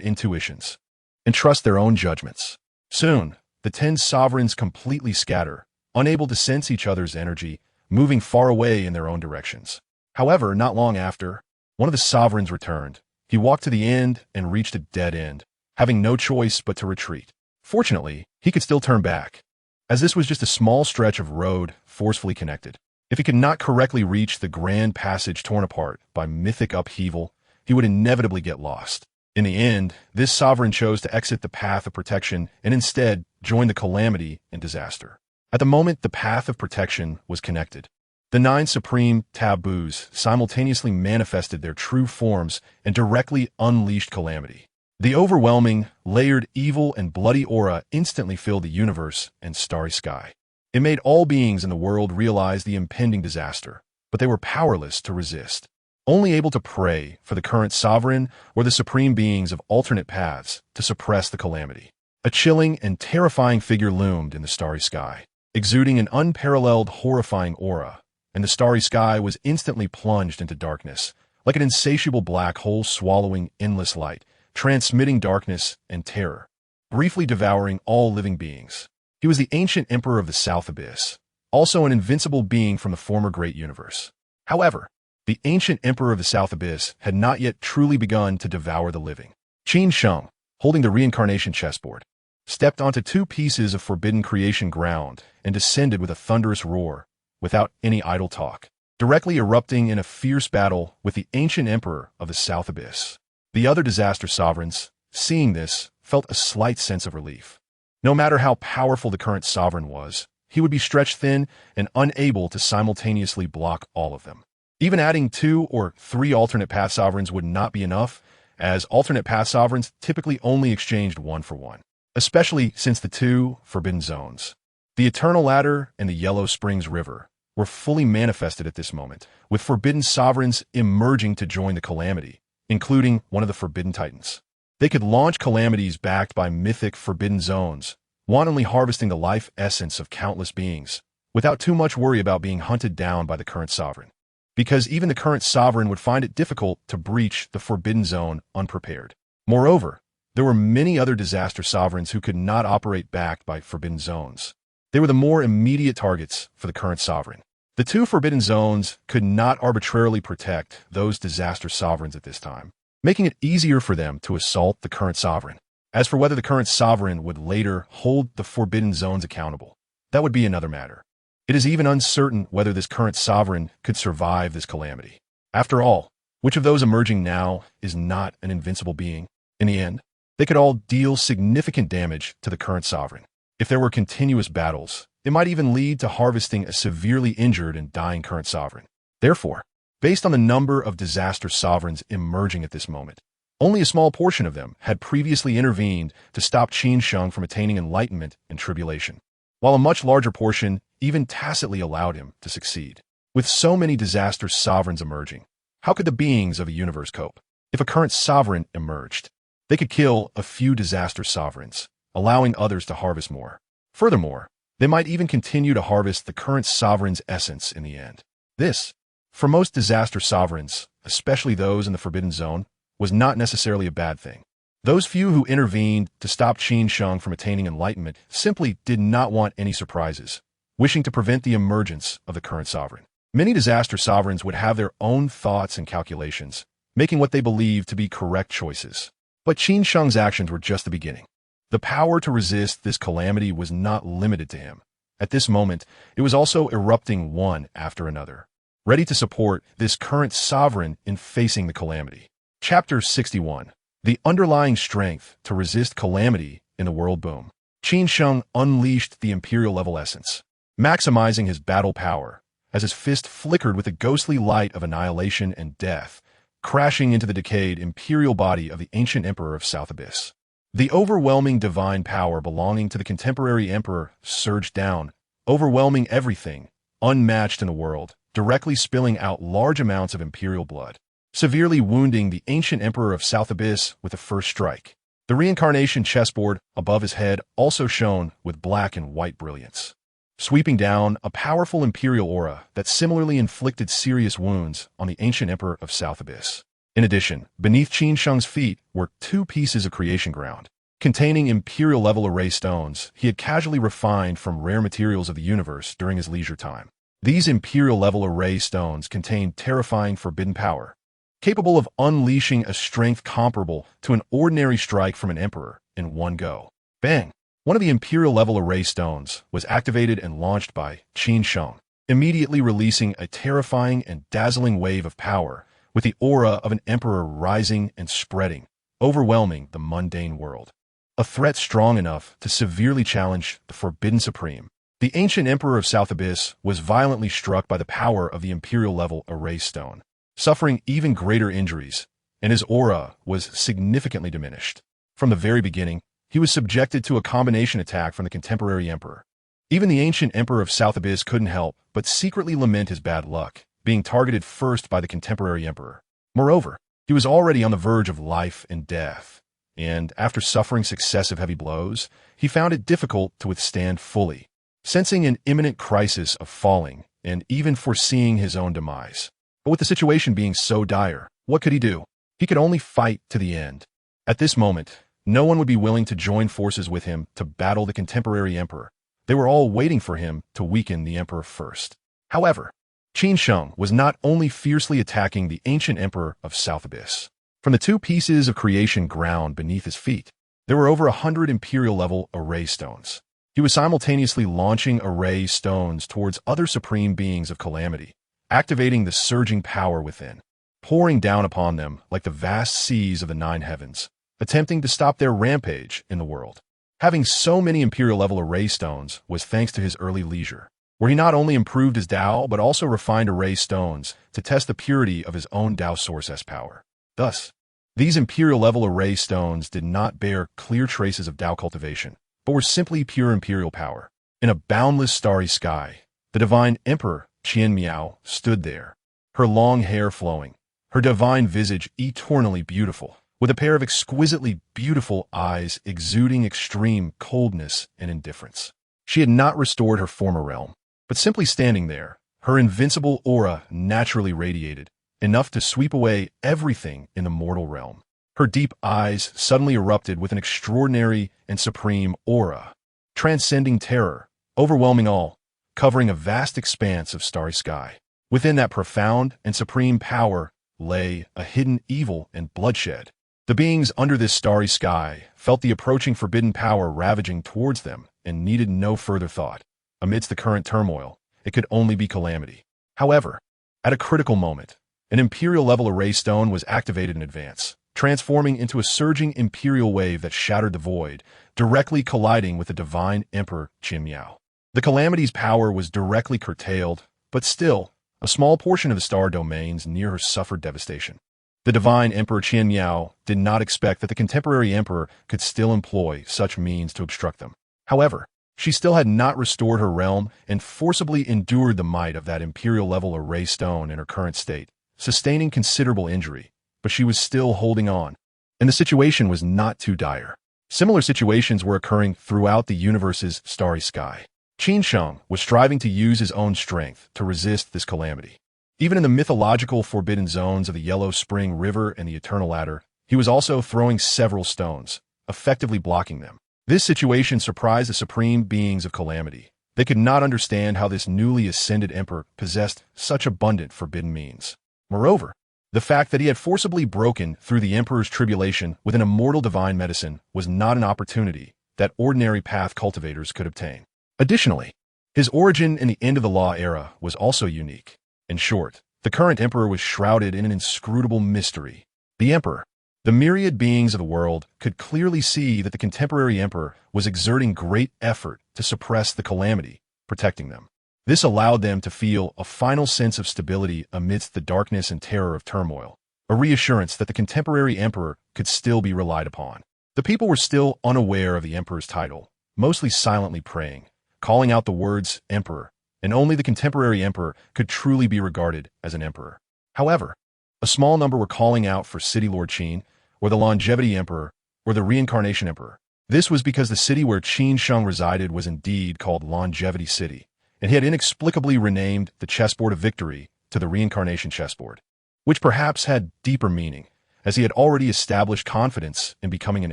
intuitions, and trust their own judgments. Soon, the 10 sovereigns completely scatter, unable to sense each other's energy, moving far away in their own directions. However, not long after, one of the sovereigns returned. He walked to the end and reached a dead end, having no choice but to retreat. Fortunately, he could still turn back, as this was just a small stretch of road forcefully connected. If he could not correctly reach the grand passage torn apart by mythic upheaval, he would inevitably get lost. In the end, this sovereign chose to exit the path of protection and instead join the calamity and disaster. At the moment the path of protection was connected, the 9 supreme taboos simultaneously manifested their true forms and directly unleashed calamity. The overwhelming, layered evil and bloody aura instantly filled the universe and starry sky. It made all beings in the world realize the impending disaster, but they were powerless to resist, only able to pray for the current sovereign or the supreme beings of alternate paths to suppress the calamity. A chilling and terrifying figure loomed in the starry sky, exuding an unparalleled, horrifying aura, and the starry sky was instantly plunged into darkness, like an insatiable black hole swallowing endless light, transmitting darkness and terror, briefly devouring all living beings. He was the ancient emperor of the South Abyss, also an invincible being from the former great universe. However, the ancient emperor of the South Abyss had not yet truly begun to devour the living. Qin Feng, holding the reincarnation chessboard, stepped onto 2 pieces of forbidden creation ground and descended with a thunderous roar, without any idle talk, directly erupting in a fierce battle with the ancient emperor of the South Abyss. The other disaster sovereigns, seeing this, felt a slight sense of relief. No matter how powerful the current sovereign was, he would be stretched thin and unable to simultaneously block all of them. Even adding 2 or 3 alternate path sovereigns would not be enough, as alternate path sovereigns typically only exchanged 1 for 1, especially since the 2 forbidden zones, the Eternal Ladder and the Yellow Springs River, were fully manifested at this moment, with forbidden sovereigns emerging to join the calamity, including one of the forbidden titans. They could launch calamities backed by mythic forbidden zones, wantonly harvesting the life essence of countless beings, without too much worry about being hunted down by the current sovereign. Because even the current sovereign would find it difficult to breach the forbidden zone unprepared. Moreover, there were many other disaster sovereigns who could not operate backed by forbidden zones. They were the more immediate targets for the current sovereign. The 2 forbidden zones could not arbitrarily protect those disaster sovereigns at this time, making it easier for them to assault the current sovereign. As for whether the current sovereign would later hold the forbidden zones accountable, that would be another matter. It is even uncertain whether this current sovereign could survive this calamity. After all, which of those emerging now is not an invincible being? In the end, they could all deal significant damage to the current sovereign. If there were continuous battles, it might even lead to harvesting a severely injured and dying current sovereign. Therefore, Based on the number of disaster sovereigns emerging at this moment, only a small portion of them had previously intervened to stop Qin Feng from attaining enlightenment and tribulation, while a much larger portion even tacitly allowed him to succeed. With so many disaster sovereigns emerging, how could the beings of a universe cope? If a current sovereign emerged, they could kill a few disaster sovereigns, allowing others to harvest more. Furthermore, they might even continue to harvest the current sovereign's essence in the end. This, for most disaster sovereigns, especially those in the Forbidden Zone, was not necessarily a bad thing. Those few who intervened to stop Qin Feng from attaining enlightenment simply did not want any surprises, wishing to prevent the emergence of the current sovereign. Many disaster sovereigns would have their own thoughts and calculations, making what they believed to be correct choices. But Qin Feng's actions were just the beginning. The power to resist this calamity was not limited to him. At this moment, it was also erupting one after another, ready to support this current sovereign in facing the calamity. Chapter 61. The underlying strength to resist calamity in the world boom. Qin Feng unleashed the imperial-level essence, maximizing his battle power, as his fist flickered with the ghostly light of annihilation and death, crashing into the decayed imperial body of the ancient emperor of South Abyss. The overwhelming divine power belonging to the contemporary emperor surged down, overwhelming everything, unmatched in the world, directly spilling out large amounts of imperial blood, severely wounding the ancient emperor of South Abyss with the first strike. The reincarnation chessboard above his head also shone with black and white brilliance, sweeping down a powerful imperial aura that similarly inflicted serious wounds on the ancient emperor of South Abyss. In addition, beneath Qin Feng's feet were two pieces of creation ground, containing imperial-level array stones he had casually refined from rare materials of the universe during his leisure time. These imperial-level array stones contained terrifying forbidden power, capable of unleashing a strength comparable to an ordinary strike from an emperor in one go. Bang! One of the imperial-level array stones was activated and launched by Qin Feng, immediately releasing a terrifying and dazzling wave of power, with the aura of an emperor rising and spreading, overwhelming the mundane world. A threat strong enough to severely challenge the Forbidden Supreme. The ancient emperor of South Abyss was violently struck by the power of the imperial-level array stone, suffering even greater injuries, and his aura was significantly diminished. From the very beginning, he was subjected to a combination attack from the contemporary emperor. Even the ancient emperor of South Abyss couldn't help but secretly lament his bad luck, being targeted first by the contemporary emperor. Moreover, he was already on the verge of life and death, and after suffering successive heavy blows, he found it difficult to withstand fully, sensing an imminent crisis of falling and even foreseeing his own demise. But with the situation being so dire, what could he do? He could only fight to the end. At this moment, no one would be willing to join forces with him to battle the contemporary emperor. They were all waiting for him to weaken the emperor first. However, Qin Feng was not only fiercely attacking the ancient emperor of South Abyss. From the two pieces of creation ground beneath his feet, there were over 100 imperial-level array stones. He was simultaneously launching array stones towards other supreme beings of calamity, activating the surging power within, pouring down upon them like the vast seas of the nine heavens, attempting to stop their rampage in the world. Having so many imperial-level array stones was thanks to his early leisure, where he not only improved his Tao but also refined array stones to test the purity of his own Tao Source S power. Thus, these imperial-level array stones did not bear clear traces of Tao cultivation, but were simply pure imperial power. In a boundless starry sky, the divine emperor, Qian Miao, stood there, her long hair flowing, her divine visage eternally beautiful, with a pair of exquisitely beautiful eyes exuding extreme coldness and indifference. She had not restored her former realm, but simply standing there, her invincible aura naturally radiated, enough to sweep away everything in the mortal realm. Her deep eyes suddenly erupted with an extraordinary and supreme aura, transcending terror, overwhelming all, covering a vast expanse of starry sky. Within that profound and supreme power lay a hidden evil and bloodshed. The beings under this starry sky felt the approaching forbidden power ravaging towards them and needed no further thought. Amidst the current turmoil, it could only be calamity. However, at a critical moment, an imperial-level array stone was activated in advance, transforming into a surging imperial wave that shattered the void, directly colliding with the divine emperor Qin Miao. The calamity's power was directly curtailed, but still, A small portion of the star domains near her suffered devastation. The divine Emperor Qian Miao did not expect that the contemporary emperor could still employ such means to obstruct them. However, she still had not restored her realm and forcibly endured the might of that imperial-level array stone in her current state, sustaining considerable injury, but she was still holding on. And the situation was not too dire. Similar situations were occurring throughout the universe's starry sky. Qin Feng was striving to use his own strength to resist this calamity. Even in the mythological forbidden zones of the Yellow Spring River and the Eternal Ladder, he was also throwing several stones, effectively blocking them. This situation surprised the supreme beings of calamity. They could not understand how this newly ascended emperor possessed such abundant forbidden means. Moreover, the fact that he had forcibly broken through the emperor's tribulation with an immortal divine medicine was not an opportunity that ordinary path cultivators could obtain. Additionally, his origin in the end of the law era was also unique. In short, the current emperor was shrouded in an inscrutable mystery. The emperor, the myriad beings of the world, could clearly see that the contemporary emperor was exerting great effort to suppress the calamity, protecting them. This allowed them to feel a final sense of stability amidst the darkness and terror of turmoil, a reassurance that the contemporary emperor could still be relied upon. The people were still unaware of the emperor's title, mostly silently praying, calling out the words emperor, and only the contemporary emperor could truly be regarded as an emperor. However, a small number were calling out for City Lord Qin, or the longevity emperor, or the reincarnation emperor. This was because the city where Qin Feng resided was indeed called Longevity City, and he had inexplicably renamed the chessboard of victory to the reincarnation chessboard, which perhaps had deeper meaning, as he had already established confidence in becoming an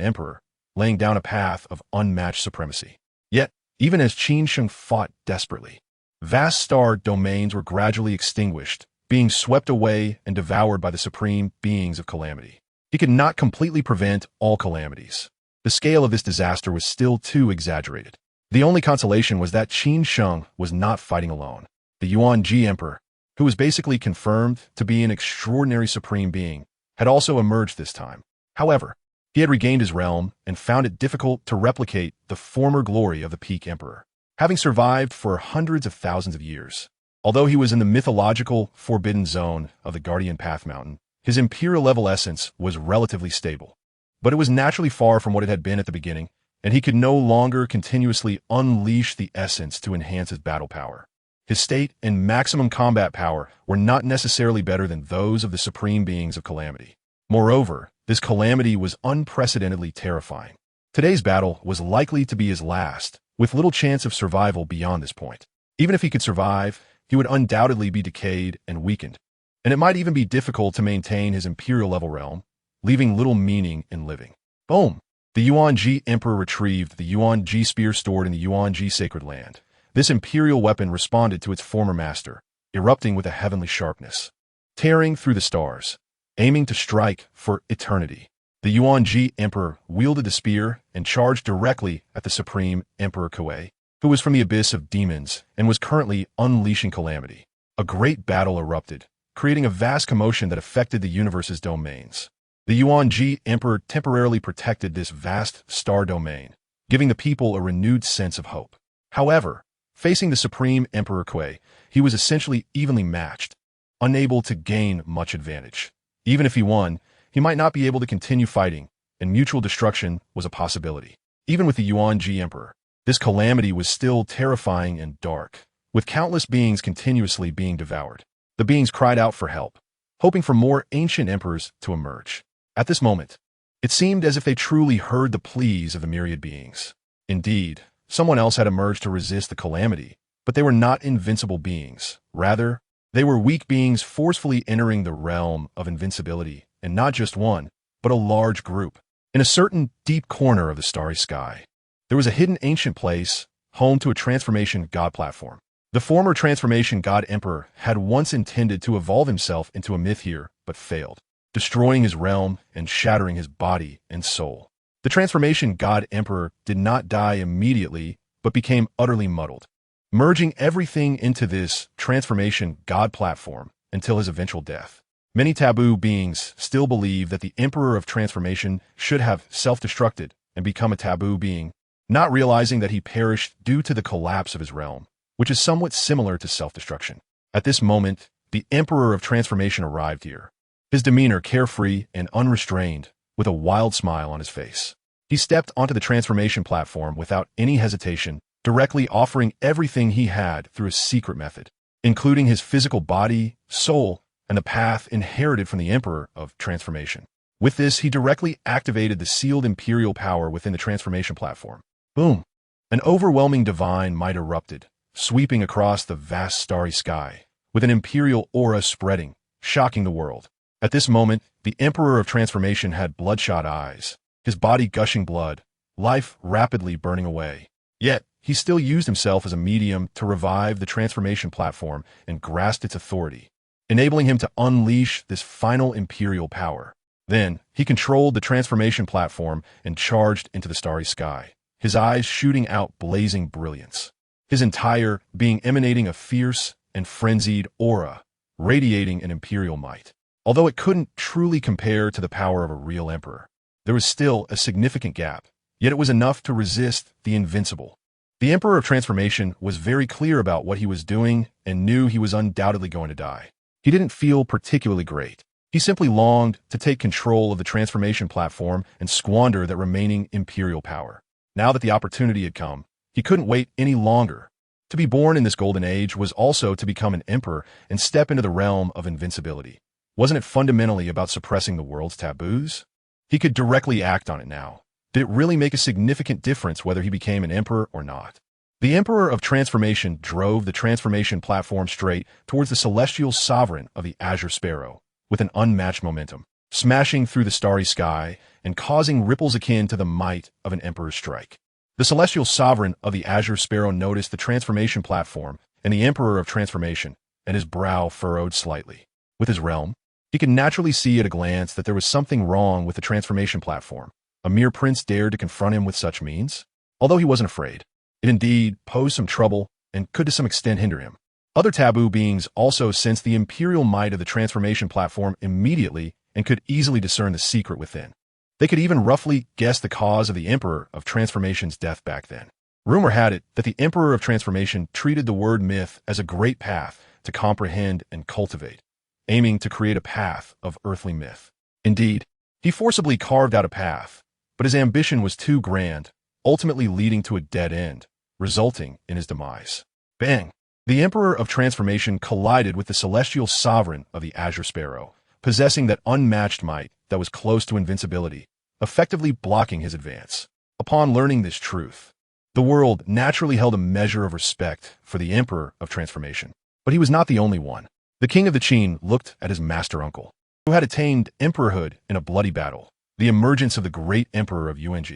emperor, laying down a path of unmatched supremacy. Yet, even as Qin Feng fought desperately, vast star domains were gradually extinguished, being swept away and devoured by the supreme beings of calamity. He could not completely prevent all calamities. The scale of this disaster was still too exaggerated. The only consolation was that Qin Feng was not fighting alone. The Yuan-Ji Emperor, who was basically confirmed to be an extraordinary supreme being, had also emerged this time. However, he had regained his realm and found it difficult to replicate the former glory of the peak emperor, having survived for hundreds of thousands of years. Although he was in the mythological forbidden zone of the Guardian Path Mountain, his imperial-level essence was relatively stable. But it was naturally far from what it had been at the beginning, and he could no longer continuously unleash the essence to enhance his battle power. His state and maximum combat power were not necessarily better than those of the supreme beings of calamity. Moreover, this calamity was unprecedentedly terrifying. Today's battle was likely to be his last, with little chance of survival beyond this point. Even if he could survive, he would undoubtedly be decayed and weakened, and it might even be difficult to maintain his imperial-level realm, leaving little meaning in living. Boom! The Yuan-Ji Emperor retrieved the Yuan-Ji spear stored in the Yuan-Ji sacred land. This imperial weapon responded to its former master, erupting with a heavenly sharpness, tearing through the stars, aiming to strike for eternity. The Yuan-Ji Emperor wielded the spear and charged directly at the supreme Emperor Kuei, who was from the abyss of demons and was currently unleashing calamity. A great battle erupted, creating a vast commotion that affected the universe's domains. The Yuan-Ji Emperor temporarily protected this vast star domain, giving the people a renewed sense of hope. However, facing the supreme Emperor Kuei, he was essentially evenly matched, unable to gain much advantage. Even if he won, he might not be able to continue fighting, and mutual destruction was a possibility. Even with the Yuan-Ji Emperor, this calamity was still terrifying and dark, with countless beings continuously being devoured. The beings cried out for help, hoping for more ancient emperors to emerge. At this moment, it seemed as if they truly heard the pleas of the myriad beings. Indeed, someone else had emerged to resist the calamity, but they were not invincible beings. Rather, they were weak beings forcefully entering the realm of invincibility, and not just one, but a large group. In a certain deep corner of the starry sky, there was a hidden ancient place, home to a transformation god platform. The former transformation god emperor had once intended to evolve himself into a myth here, but failed, destroying his realm and shattering his body and soul. The transformation god emperor did not die immediately, but became utterly muddled, merging everything into this transformation god platform until his eventual death. Many taboo beings still believe that the emperor of transformation should have self-destructed and become a taboo being, not realizing that he perished due to the collapse of his realm, which is somewhat similar to self-destruction. At this moment, the Emperor of Transformation arrived here. His demeanor carefree and unrestrained, with a wild smile on his face. He stepped onto the transformation platform without any hesitation, directly offering everything he had through a secret method, including his physical body, soul, and the path inherited from the Emperor of Transformation. With this, he directly activated the sealed imperial power within the transformation platform. Boom! An overwhelming divine might erupted, sweeping across the vast starry sky, with an imperial aura spreading, shocking the world. At this moment, the Emperor of Transformation had bloodshot eyes, his body gushing blood, life rapidly burning away. Yet, he still used himself as a medium to revive the transformation platform and grasp its authority, enabling him to unleash this final imperial power. Then, he controlled the transformation platform and charged into the starry sky, his eyes shooting out blazing brilliance, his entire being emanating a fierce and frenzied aura, radiating an imperial might. Although it couldn't truly compare to the power of a real emperor, there was still a significant gap, yet it was enough to resist the invincible. The Emperor of Transformation was very clear about what he was doing and knew he was undoubtedly going to die. He didn't feel particularly great. He simply longed to take control of the transformation platform and squander that remaining imperial power. Now that the opportunity had come, he couldn't wait any longer. To be born in this golden age was also to become an emperor and step into the realm of invincibility. Wasn't it fundamentally about suppressing the world's taboos? He could directly act on it now. Did it really make a significant difference whether he became an emperor or not? The Emperor of Transformation drove the transformation platform straight towards the celestial sovereign of the Azure Sparrow, with an unmatched momentum, smashing through the starry sky and causing ripples akin to the might of an emperor's strike. The celestial sovereign of the Azure Sparrow noticed the transformation platform and the Emperor of Transformation, and his brow furrowed slightly. With his realm, he could naturally see at a glance that there was something wrong with the transformation platform. A mere prince dared to confront him with such means? Although he wasn't afraid, it indeed posed some trouble and could to some extent hinder him. Other taboo beings also sensed the imperial might of the transformation platform immediately and could easily discern the secret within. They could even roughly guess the cause of the Emperor of Transformation's death back then. Rumor had it that the Emperor of Transformation treated the word myth as a great path to comprehend and cultivate, aiming to create a path of earthly myth. Indeed, he forcibly carved out a path, but his ambition was too grand, ultimately leading to a dead end, resulting in his demise. Bang! The Emperor of Transformation collided with the celestial sovereign of the Azure Sparrow, possessing that unmatched might that was close to invincibility, effectively blocking his advance. Upon learning this truth, the world naturally held a measure of respect for the Emperor of Transformation. But he was not the only one. The king of the Qin looked at his master uncle, who had attained emperorhood in a bloody battle, the emergence of the great Emperor of Ung.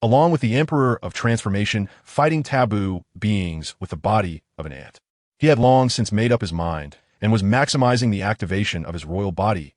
Along with the Emperor of Transformation fighting taboo beings with the body of an ant. He had long since made up his mind and was maximizing the activation of his royal body's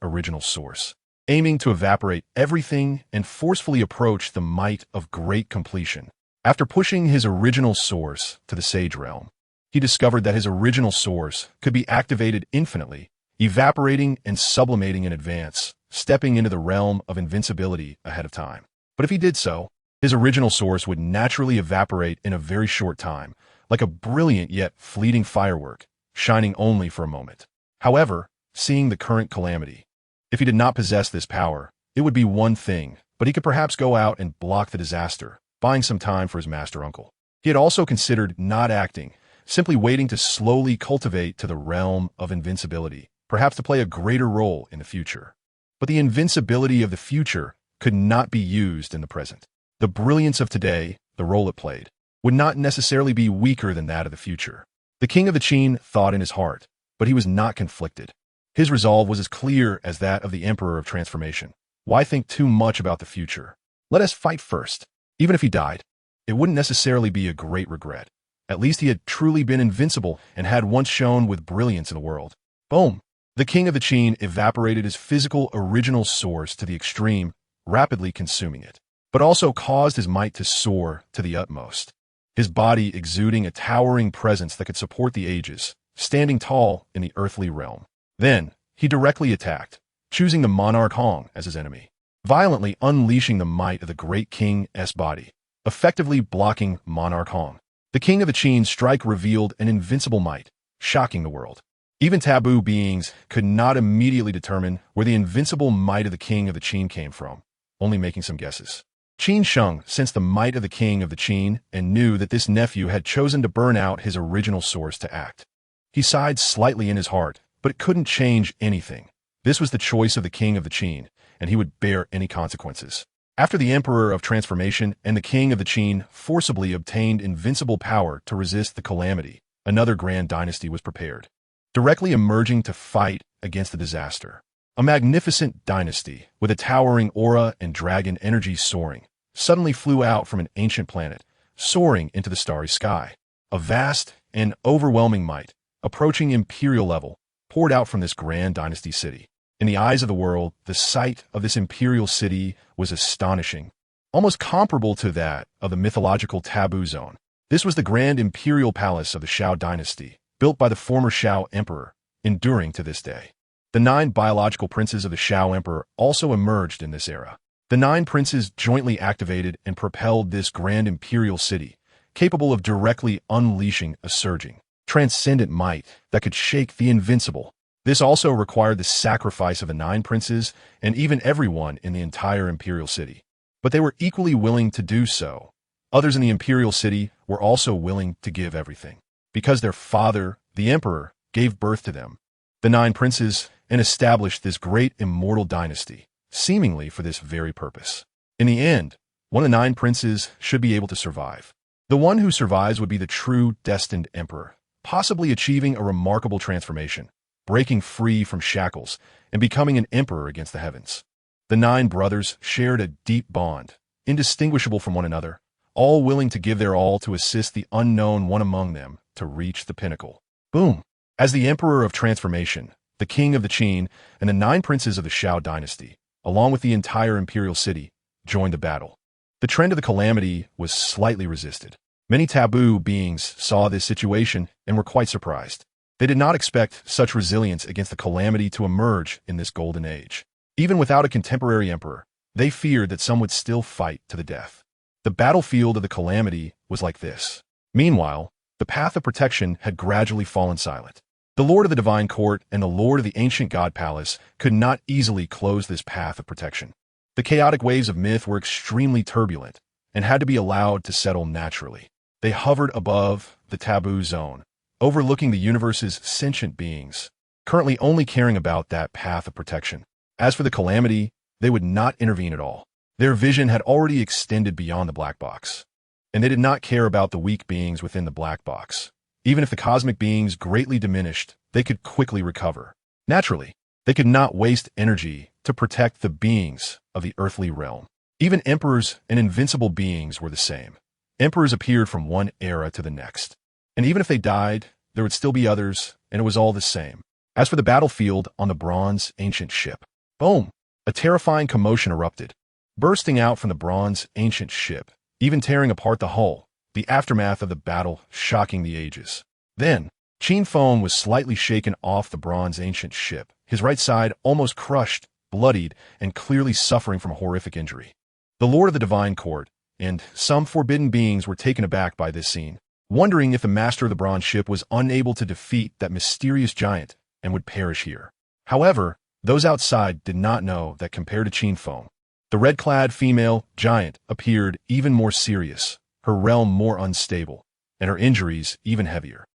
original source, aiming to evaporate everything and forcefully approach the might of great completion. After pushing his original source to the Sage Realm, he discovered that his original source could be activated infinitely, evaporating and sublimating in advance, stepping into the realm of invincibility ahead of time. But if he did so, his original source would naturally evaporate in a very short time, like a brilliant yet fleeting firework, shining only for a moment. However, seeing the current calamity, if he did not possess this power, it would be one thing, but he could perhaps go out and block the disaster, buying some time for his master uncle. He had also considered not acting, simply waiting to slowly cultivate to the realm of invincibility, perhaps to play a greater role in the future. But the invincibility of the future could not be used in the present. The brilliance of today, the role it played, would not necessarily be weaker than that of the future. The king of the Qin thought in his heart, but he was not conflicted. His resolve was as clear as that of the Emperor of Transformation. Why think too much about the future? Let us fight first. Even if he died, it wouldn't necessarily be a great regret. At least he had truly been invincible and had once shone with brilliance in the world. Boom! The king of the Qin evaporated his physical original source to the extreme, rapidly consuming it, but also caused his might to soar to the utmost, his body exuding a towering presence that could support the ages, standing tall in the earthly realm. Then, he directly attacked, choosing the monarch Hong as his enemy, violently unleashing the might of the great king's body, effectively blocking monarch Hong. The king of the Qin's strike revealed an invincible might, shocking the world. Even taboo beings could not immediately determine where the invincible might of the king of the Qin came from, only making some guesses. Qin Feng sensed the might of the king of the Qin and knew that this nephew had chosen to burn out his original source to act. He sighed slightly in his heart, but it couldn't change anything. This was the choice of the king of the Qin, and he would bear any consequences. After the emperor of transformation and the king of the Qin forcibly obtained invincible power to resist the calamity, another grand dynasty was prepared, directly emerging to fight against the disaster. A magnificent dynasty, with a towering aura and dragon energy soaring, suddenly flew out from an ancient planet, soaring into the starry sky. A vast and overwhelming might, approaching imperial level, poured out from this grand dynasty city. In the eyes of the world, the sight of this imperial city was astonishing, almost comparable to that of the mythological taboo zone. This was the grand imperial palace of the Shao dynasty, built by the former Shao emperor, enduring to this day. The 9 biological princes of the Shao emperor also emerged in this era. The 9 princes jointly activated and propelled this grand imperial city, capable of directly unleashing a surging, transcendent might that could shake the invincible. This also required the sacrifice of the 9 princes and even everyone in the entire imperial city. But they were equally willing to do so. Others in the imperial city were also willing to give everything, because their father, the emperor, gave birth to them, the 9 princes, and established this great immortal dynasty, seemingly for this very purpose. In the end, one of the 9 princes should be able to survive. The one who survives would be the true destined emperor, possibly achieving a remarkable transformation, breaking free from shackles, and becoming an emperor against the heavens. The 9 brothers shared a deep bond, indistinguishable from one another, all willing to give their all to assist the unknown one among them to reach the pinnacle. Boom! As the emperor of transformation, the king of the Qin, and the 9 princes of the Shao dynasty, along with the entire imperial city, joined the battle. The trend of the calamity was slightly resisted. Many taboo beings saw this situation and were quite surprised. They did not expect such resilience against the calamity to emerge in this golden age. Even without a contemporary emperor, they feared that some would still fight to the death. The battlefield of the calamity was like this. Meanwhile, the path of protection had gradually fallen silent. The Lord of the Divine Court and the Lord of the Ancient God Palace could not easily close this path of protection. The chaotic waves of myth were extremely turbulent and had to be allowed to settle naturally. They hovered above the taboo zone, overlooking the universe's sentient beings, currently only caring about that path of protection. As for the calamity, they would not intervene at all. Their vision had already extended beyond the black box, and they did not care about the weak beings within the black box. Even if the cosmic beings greatly diminished, they could quickly recover. Naturally, they could not waste energy to protect the beings of the earthly realm. Even emperors and invincible beings were the same. Emperors appeared from one era to the next. And even if they died, there would still be others, and it was all the same. As for the battlefield on the bronze ancient ship, boom! A terrifying commotion erupted, bursting out from the bronze ancient ship, even tearing apart the hull, the aftermath of the battle shocking the ages. Then, Qin Feng was slightly shaken off the bronze ancient ship, his right side almost crushed, bloodied, and clearly suffering from a horrific injury. The Lord of the Divine Court and some forbidden beings were taken aback by this scene, wondering if the master of the bronze ship was unable to defeat that mysterious giant and would perish here. However, those outside did not know that compared to Qin Feng, the red-clad female giant appeared even more serious, her realm more unstable, and her injuries even heavier.